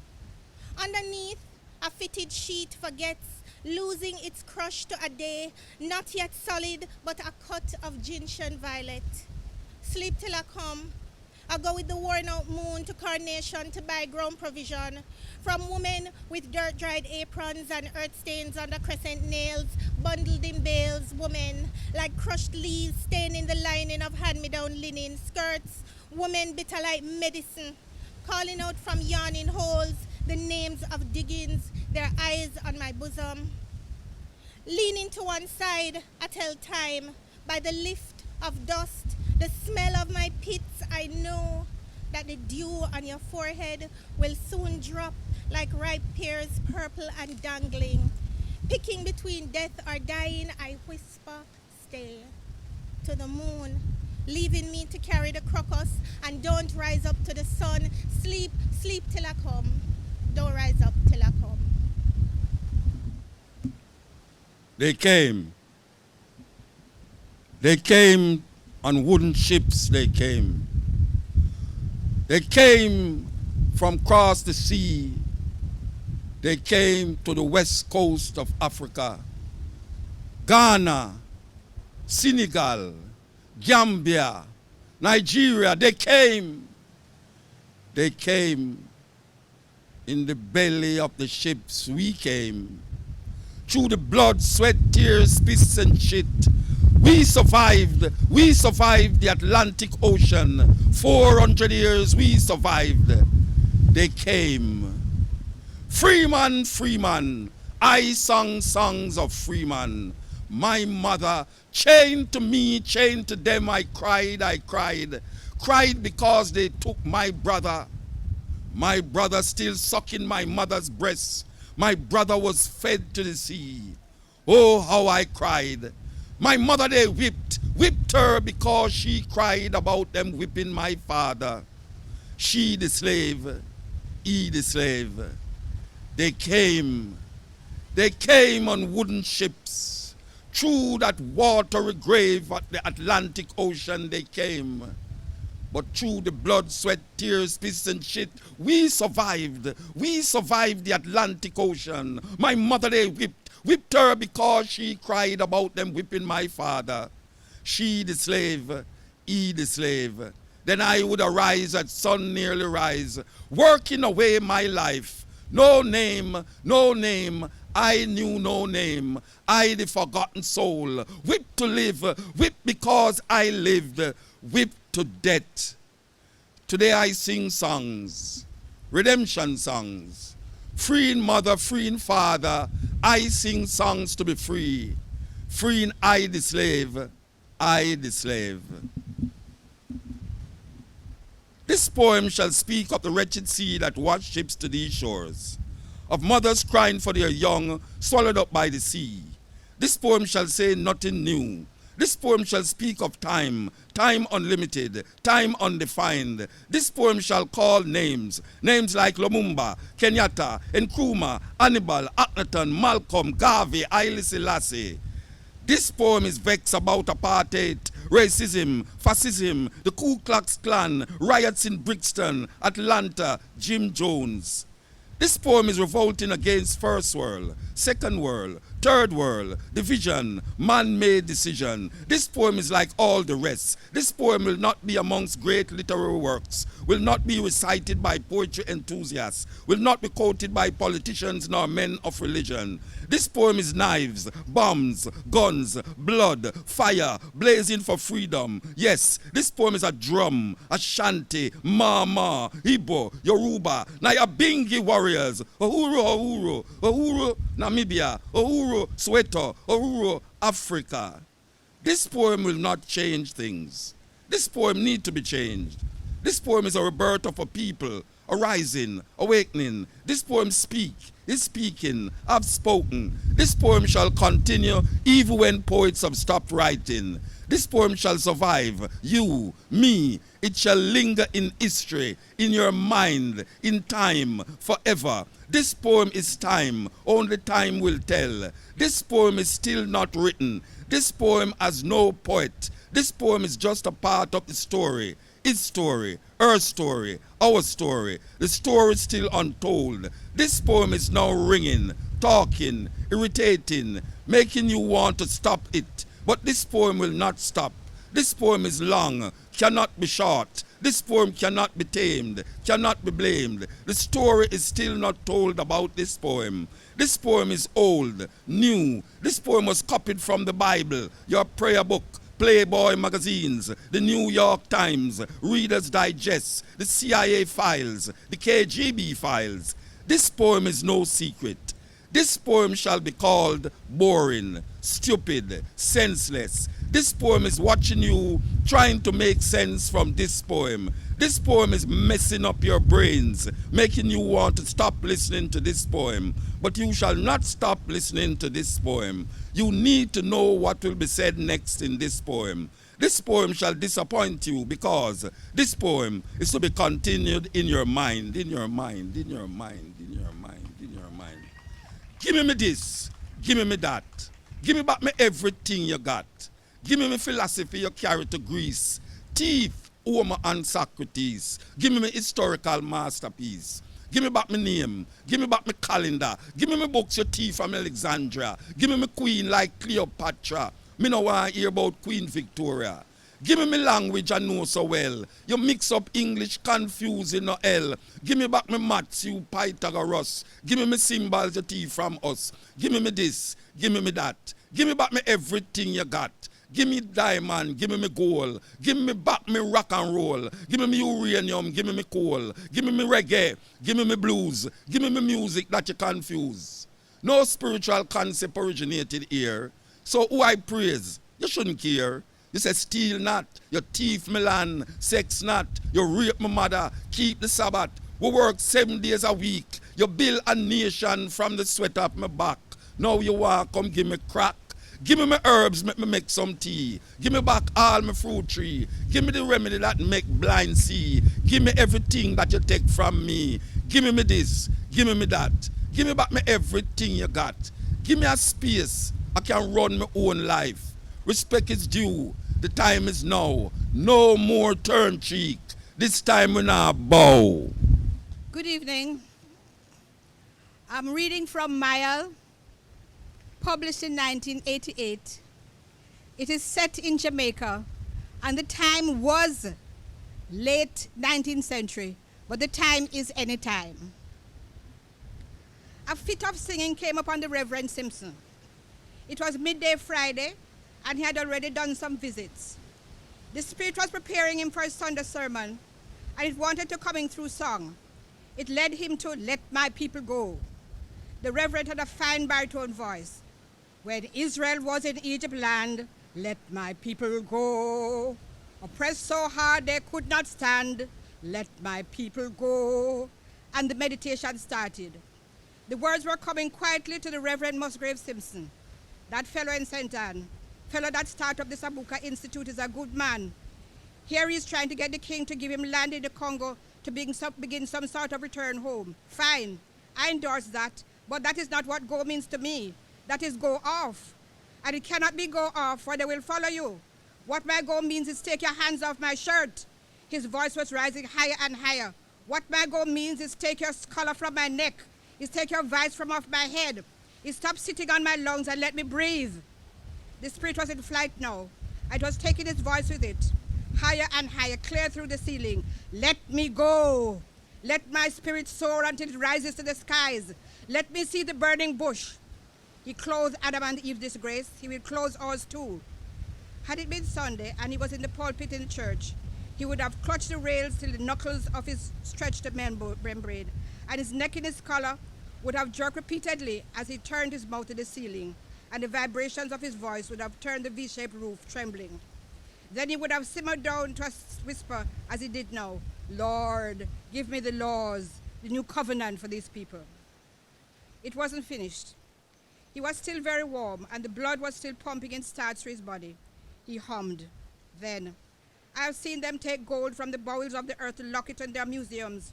Underneath, a fitted sheet forgets, losing its crush to a day, not yet solid, but a cut of gentian violet. Sleep till I come. I go with the worn out moon to Carnation to buy ground provision. From women with dirt-dried aprons and earth stains on the crescent nails, bundled in bales, women like crushed leaves staining the lining of hand-me-down linen skirts, women bitter like medicine, calling out from yawning holes the names of diggings, their eyes on my bosom. Leaning to one side, I tell time, by the lift of dust, the smell of my pits, I know that the dew on your forehead will soon drop like ripe pears, purple and dangling. Picking between death or dying, I whisper, stay. To the moon, leaving me to carry the crocus, and don't rise up to the sun. Sleep, sleep till I come. Don't rise up till I come. They came. They came on wooden ships, they came. They came from across the sea. They came to the west coast of Africa. Ghana, Senegal, Gambia, Nigeria, they came. They came in the belly of the ships. We came. Through the blood, sweat, tears, piss and shit. We survived the Atlantic Ocean. 400 years we survived. They came. Freeman, Freeman, I sung songs of Freeman. My mother, chained to me, chained to them, I cried. Cried because they took my brother. My brother still sucking my mother's breast. My brother was fed to the sea. Oh, how I cried. My mother they whipped her because she cried about them whipping my father. She the slave, he the slave. They came on wooden ships. Through that watery grave at the Atlantic Ocean they came. But through the blood, sweat, tears, piss and shit, we survived the Atlantic Ocean. My mother they whipped her because she cried about them whipping my father. She the slave, he the slave. Then I would arise at sun nearly rise, working away my life. No name, I knew no name. I the forgotten soul, whipped to live, whipped because I lived, whipped to death. Today I sing songs, redemption songs. Freeing mother, freeing father, I sing songs to be free. Freeing I the slave, I the slave. This poem shall speak of the wretched sea that washed ships to these shores, of mothers crying for their young, swallowed up by the sea. This poem shall say nothing new. This poem shall speak of time, time unlimited, time undefined. This poem shall call names, names like Lumumba, Kenyatta, Nkrumah, Hannibal, Akhenaton, Malcolm, Garvey, Haile Selassie. This poem is vexed about apartheid, racism, fascism, the Ku Klux Klan, riots in Brixton, Atlanta, Jim Jones. This poem is revolting against first world, second world, third world, division, man-made decision. This poem is like all the rest. This poem will not be amongst great literary works, will not be recited by poetry enthusiasts, will not be quoted by politicians nor men of religion. This poem is knives, bombs, guns, blood, fire, blazing for freedom. Yes, this poem is a drum, a shanty, mama, Igbo, Yoruba, Nyabingi warriors, Uhuru, Uhuru, Uhuru, Namibia, Uhuru, Soweto, Uhuru, Africa. This poem will not change things. This poem needs to be changed. This poem is a rebirth of a people, a rising, awakening. This poem is speaking, I've spoken. This poem shall continue even when poets have stopped writing. This poem shall survive, you, me. It shall linger in history, in your mind, in time, forever. This poem is time, only time will tell. This poem is still not written. This poem has no poet. This poem is just a part of the story. His story, her story, our story. The story is still untold. This poem is now ringing, talking, irritating, making you want to stop it. But this poem will not stop. This poem is long, cannot be short. This poem cannot be tamed, cannot be blamed. The story is still not told about this poem. This poem is old, new. This poem was copied from the Bible, your prayer book, Playboy magazines, the New York Times, Reader's Digest, the CIA files, the KGB files. This poem is no secret. This poem shall be called boring, stupid, senseless. This poem is watching you trying to make sense from this poem. This poem is messing up your brains, making you want to stop listening to this poem. But you shall not stop listening to this poem. You need to know what will be said next in this poem. This poem shall disappoint you because this poem is to be continued in your mind, in your mind, in your mind, in your mind, in your mind. Give me this, give me that. Give me back me everything you got. Give me philosophy you carry to Greece. Thief, Homer and Socrates. Give me historical masterpiece. Give me back my name. Give me back my calendar. Give me my books you thief from Alexandria. Give me my queen like Cleopatra. Me no want to hear about Queen Victoria. Give me my language I know so well. You mix up English confusing no L. Give me back my maths, you Pythagoras. Give me my symbols you thief from us. Give me this. Give me that. Give me back me everything you got. Give me diamond, give me gold, give me back me rock and roll, give me uranium, give me coal, give me reggae, give me blues, give me music that you confuse. No spiritual concept originated here. So who I praise, you shouldn't care. You say steal not, you thief me land, sex not, you rape my mother, keep the Sabbath. We work 7 days a week. You build a nation from the sweat of my back. Now you want come give me crack. Give me my herbs, make me make some tea. Give me back all my fruit tree. Give me the remedy that make blind see. Give me everything that you take from me. Give me this, give me that. Give me back me everything you got. Give me a space, I can run my own life. Respect is due, the time is now. No more turn cheek, this time we not bow. Good evening. I'm reading from Mayal, published in 1988. It is set in Jamaica, and the time was late 19th century, but the time is any time. A fit of singing came upon the Reverend Simpson. It was midday Friday, and he had already done some visits. The Spirit was preparing him for his Sunday sermon, and it wanted to coming through song. It led him to Let My People Go. The Reverend had a fine baritone voice. When Israel was in Egypt land, let my people go. Oppressed so hard they could not stand, let my people go. And the meditation started. The words were coming quietly to the Reverend Musgrave Simpson. That fellow in St. Anne, fellow that started up the Sabuka Institute, is a good man. Here he is trying to get the king to give him land in the Congo to begin some sort of return home. Fine, I endorse that, but that is not what go means to me. That is go off. And it cannot be go off, for they will follow you. What my go means is take your hands off my shirt. His voice was rising higher and higher. What my go means is take your collar from my neck. Is take your vice from off my head. He stopped sitting on my lungs and let me breathe. The spirit was in flight now. It was taking its voice with it, higher and higher, clear through the ceiling. Let me go. Let my spirit soar until it rises to the skies. Let me see the burning bush. He clothed Adam and Eve disgrace. He will clothe ours too. Had it been Sunday and he was in the pulpit in the church, he would have clutched the rails till the knuckles of his stretched membrane, and his neck in his collar would have jerked repeatedly as he turned his mouth to the ceiling, and the vibrations of his voice would have turned the V-shaped roof trembling. Then he would have simmered down to a whisper as he did now, Lord, give me the laws, the new covenant for these people. It wasn't finished. He was still very warm, and the blood was still pumping in starts through his body. He hummed. Then, I have seen them take gold from the bowels of the earth to lock it in their museums.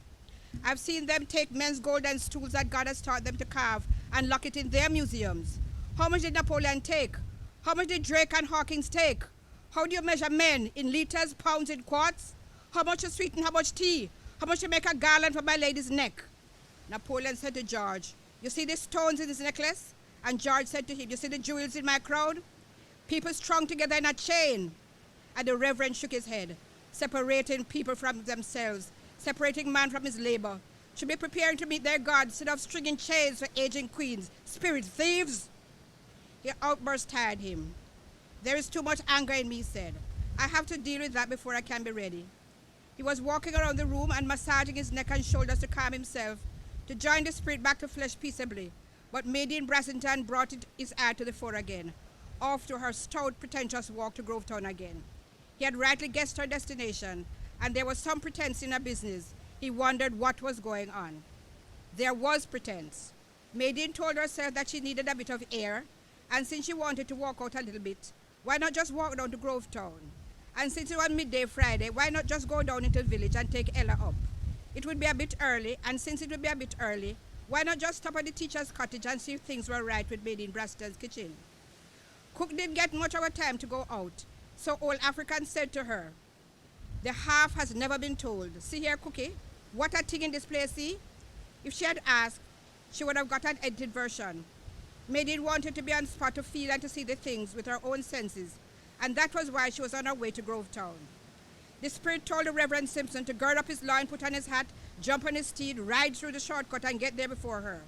I've seen them take men's golden stools that God has taught them to carve and lock it in their museums. How much did Napoleon take? How much did Drake and Hawkins take? How do you measure men? In liters, pounds, in quarts? How much to sweeten, how much tea? How much to make a garland for my lady's neck? Napoleon said to George, you see the stones in this necklace? And George said to him, you see the jewels in my crown? People strung together in a chain. And the Reverend shook his head, separating people from themselves, separating man from his labor. Should be preparing to meet their God instead of stringing chains for aging queens. Spirit thieves! Your outburst tired him. There is too much anger in me, he said. I have to deal with that before I can be ready. He was walking around the room and massaging his neck and shoulders to calm himself, to join the spirit back to flesh peaceably. But Nadine Brassington brought his eye to the fore again, off to her stout, pretentious walk to Grovetown again. He had rightly guessed her destination, and there was some pretense in her business. He wondered what was going on. There was pretense. Nadine told herself that she needed a bit of air, and since she wanted to walk out a little bit, why not just walk down to Grovetown? And since it was midday Friday, why not just go down into the village and take Ella up? It would be a bit early, and since it would be a bit early, why not just stop at the teacher's cottage and see if things were right with Nadine Brassington's kitchen? Cook didn't get much of a time to go out, so old African said to her, the half has never been told. See here, Cookie, what a thing in this place, see? If she had asked, she would have got an edited version. Nadine wanted to be on spot to feel and to see the things with her own senses, and that was why she was on her way to Grovetown. The spirit told the Reverend Simpson to gird up his loin, put on his hat, jump on his steed, ride through the shortcut and get there before her.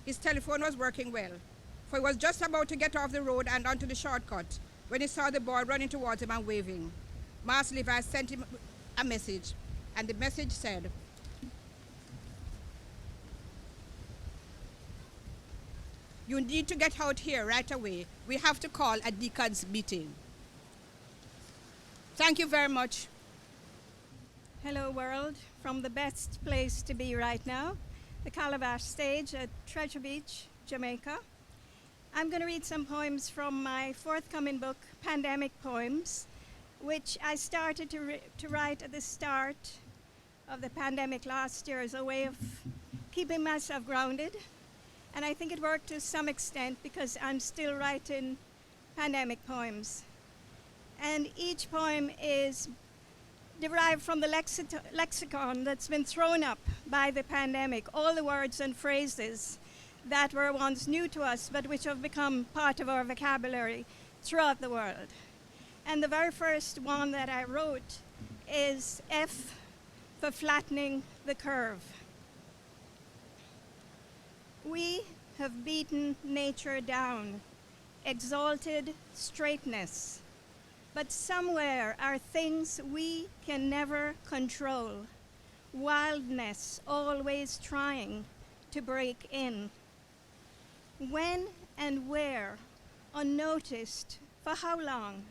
His telephone was working well, for he was just about to get off the road and onto the shortcut when he saw the boy running towards him and waving. Master Levi sent him a message, and the message said, you need to get out here right away. We have to call a deacon's meeting. Thank you very much. Hello world, from the best place to be right now, the Calabash stage at Treasure Beach, Jamaica. I'm going to read some poems from my forthcoming book, Pandemic Poems, which I started to write at the start of the pandemic last year as a way of keeping myself grounded. And I think it worked to some extent because I'm still writing pandemic poems. And each poem is derived from the lexicon that's been thrown up by the pandemic, all the words and phrases that were once new to us, but which have become part of our vocabulary throughout the world. And the very first one that I wrote is F for flattening the curve. We have beaten nature down, exalted straightness, but somewhere are things we can never control, wildness always trying to break in. When and where, unnoticed, for how long,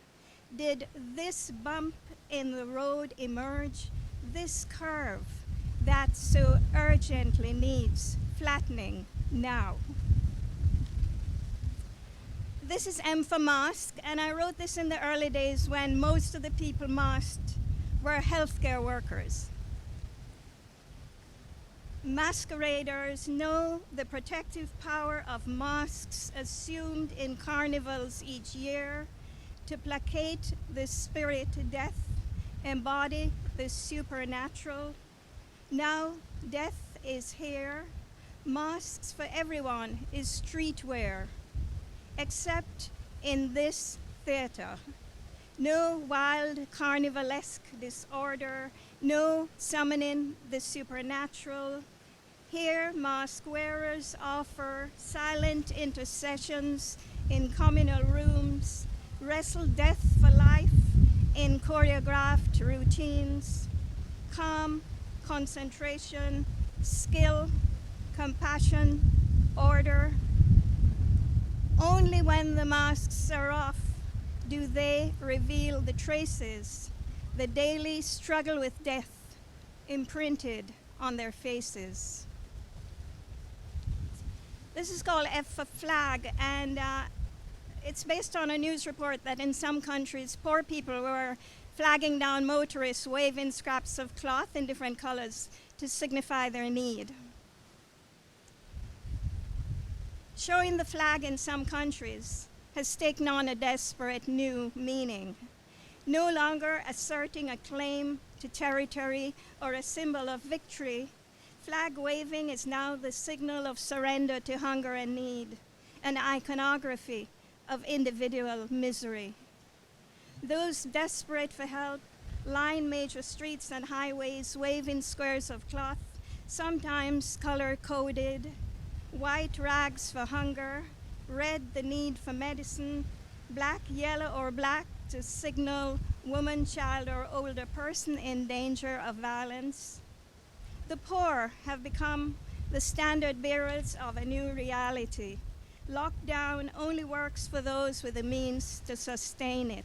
did this bump in the road emerge, this curve that so urgently needs flattening now? This is M for mask, and I wrote this in the early days when most of the people masked were healthcare workers. Masqueraders know the protective power of masks assumed in carnivals each year to placate the spirit death, embody the supernatural. Now death is here, Masks for everyone is streetwear, except in this theatre. No wild carnivalesque disorder, no summoning the supernatural. Here, mask wearers offer silent intercessions in communal rooms, wrestle death for life in choreographed routines, calm, concentration, skill, compassion, order. Only when the masks are off do they reveal the traces, the daily struggle with death imprinted on their faces. This is called F for Flag, and it's based on a news report that in some countries, poor people were flagging down motorists, waving scraps of cloth in different colors to signify their need. Showing the flag in some countries has taken on a desperate new meaning. No longer asserting a claim to territory or a symbol of victory, flag waving is now the signal of surrender to hunger and need, an iconography of individual misery. Those desperate for help line major streets and highways waving squares of cloth, sometimes color-coded, white rags for hunger, red the need for medicine, black, yellow, or black to signal woman, child, or older person in danger of violence. The poor have become the standard bearers of a new reality. Lockdown only works for those with the means to sustain it.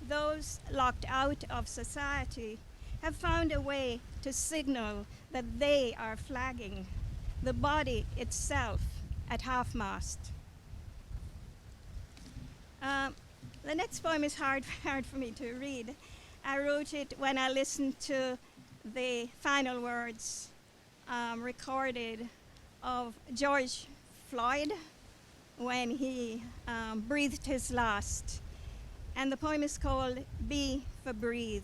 Those locked out of society have found a way to signal that they are flagging, the body itself at half-mast. The next poem is hard for me to read. I wrote it when I listened to the final words recorded of George Floyd when he breathed his last. And the poem is called B for Breathe.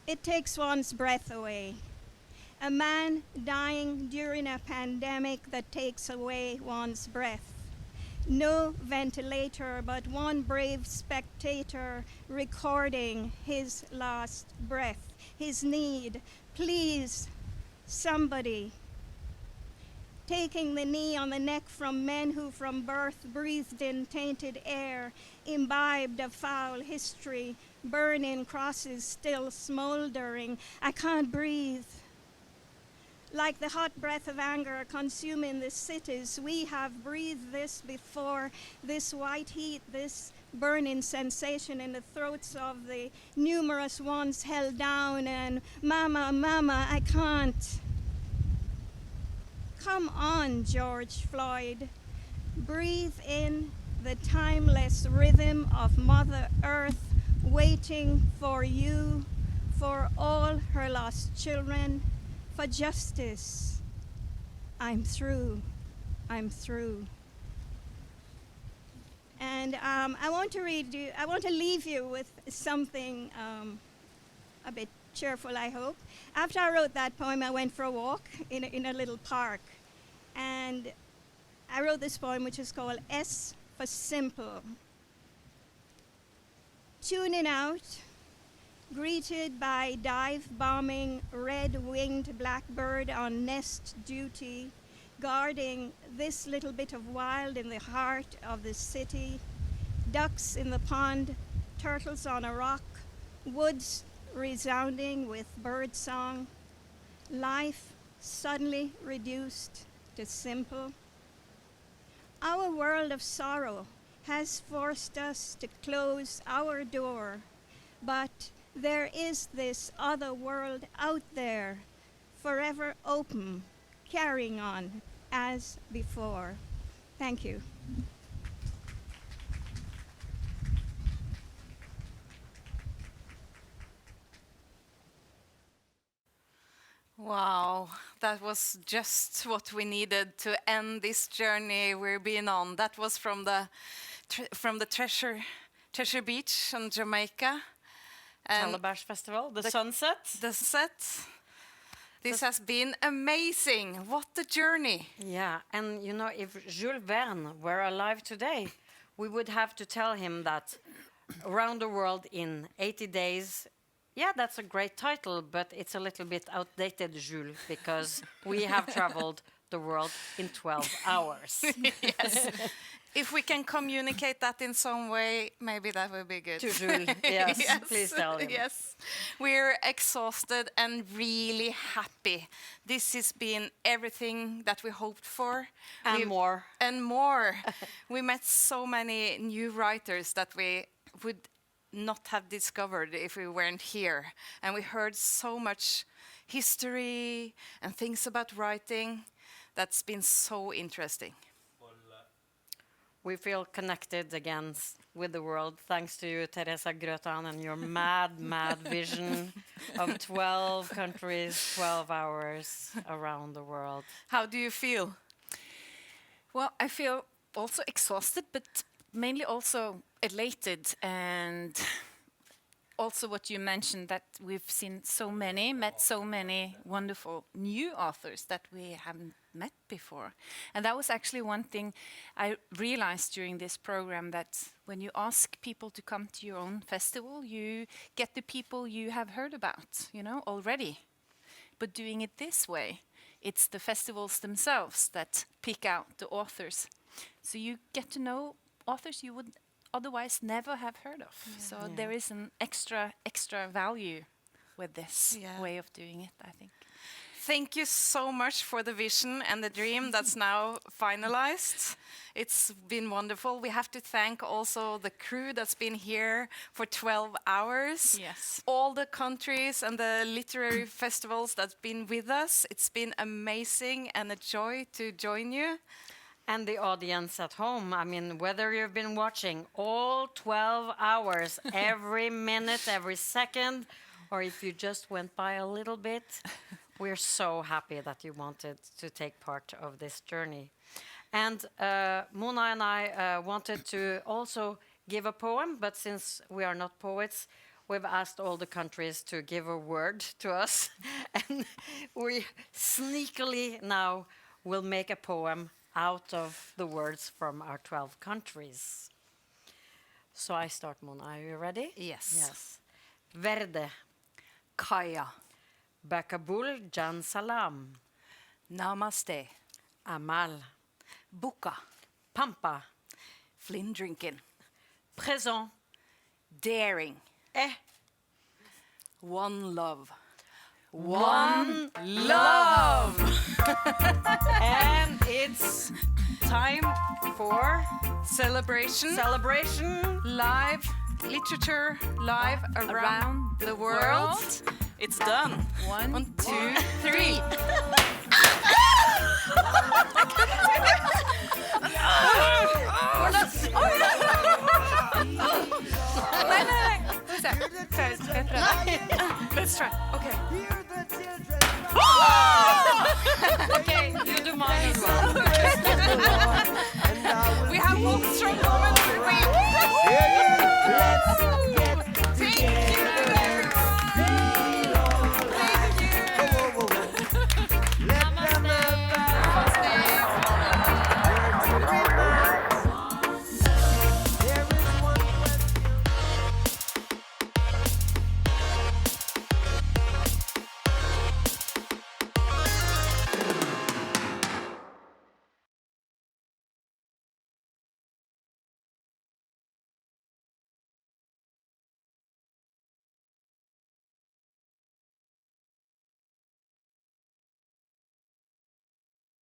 It takes one's breath away. A man dying during a pandemic that takes away one's breath. No ventilator, but one brave spectator recording his last breath, his need. Please, somebody. Taking the knee on the neck from men who from birth breathed in tainted air, imbibed of foul history, burning crosses still smoldering. I can't breathe. Like the hot breath of anger consuming the cities, we have breathed this before, this white heat, this burning sensation in the throats of the numerous ones held down, and mama, mama, I can't. Come on, George Floyd. Breathe in the timeless rhythm of Mother Earth, waiting for you, for all her lost children, for justice. I'm through. I'm through. And I want to leave you with something a bit cheerful, I hope. After I wrote that poem, I went for a walk in a little park. And I wrote this poem, which is called S for Simple. Tuning out, greeted by dive-bombing red-winged blackbird on nest duty, guarding this little bit of wild in the heart of the city, ducks in the pond, turtles on a rock, woods resounding with bird song, life suddenly reduced to simple. Our world of sorrow has forced us to close our door, but there is this other world out there, forever open, carrying on as before. Thank you. Wow, that was just what we needed to end this journey we're being on. That was from the Treasure Beach in Jamaica. Calabash Festival, the sunset. The sunset. This has been amazing. What a journey. Yeah, and you know, if Jules Verne were alive today, we would have to tell him that Around the World in 80 Days, yeah, that's a great title, but it's a little bit outdated, Jules, because we have traveled the world in 12 hours. Yes. If we can communicate that in some way, maybe that would be good. To Jules, yes, please tell him. Yes, we're exhausted and really happy. This has been everything that we hoped for. And more. And more. We met so many new writers that we would not have discovered if we weren't here. And we heard so much history and things about writing that's been so interesting. We feel connected again with the world, thanks to you, Teresa Grötan, and your mad, mad vision of 12 countries, 12 hours around the world. How do you feel? Well, I feel also exhausted, but mainly also elated, and also what you mentioned, that we've seen met so many wonderful new authors that we haven't met before. And that was actually one thing I realized during this program, that when you ask people to come to your own festival, you get the people you have heard about, you know, already. But doing it this way, it's the festivals themselves that pick out the authors. So you get to know authors you would otherwise never have heard of. Yeah. So there is an extra value with this way of doing it, I think. Thank you so much for the vision and the dream that's now finalized. It's been wonderful. We have to thank also the crew that's been here for 12 hours. Yes. All the countries and the literary festivals that's been with us. It's been amazing and a joy to join you. And the audience at home, I mean, whether you've been watching all 12 hours, every minute, every second, or if you just went by a little bit, we're so happy that you wanted to take part of this journey. And Mona and I wanted to also give a poem, but since we are not poets, we've asked all the countries to give a word to us. And we sneakily now will make a poem out of the words from our 12 countries. So I start, Mona. Are you ready? Yes. Yes. Verde. Kaya. Bakabul Jan Salam. Namaste. Amal. Buka. Pampa. Flynn drinking. Présent. Daring. One love. One love. And it's time for celebration. Live literature, live around the world. It's done. One, two, three. Let's try.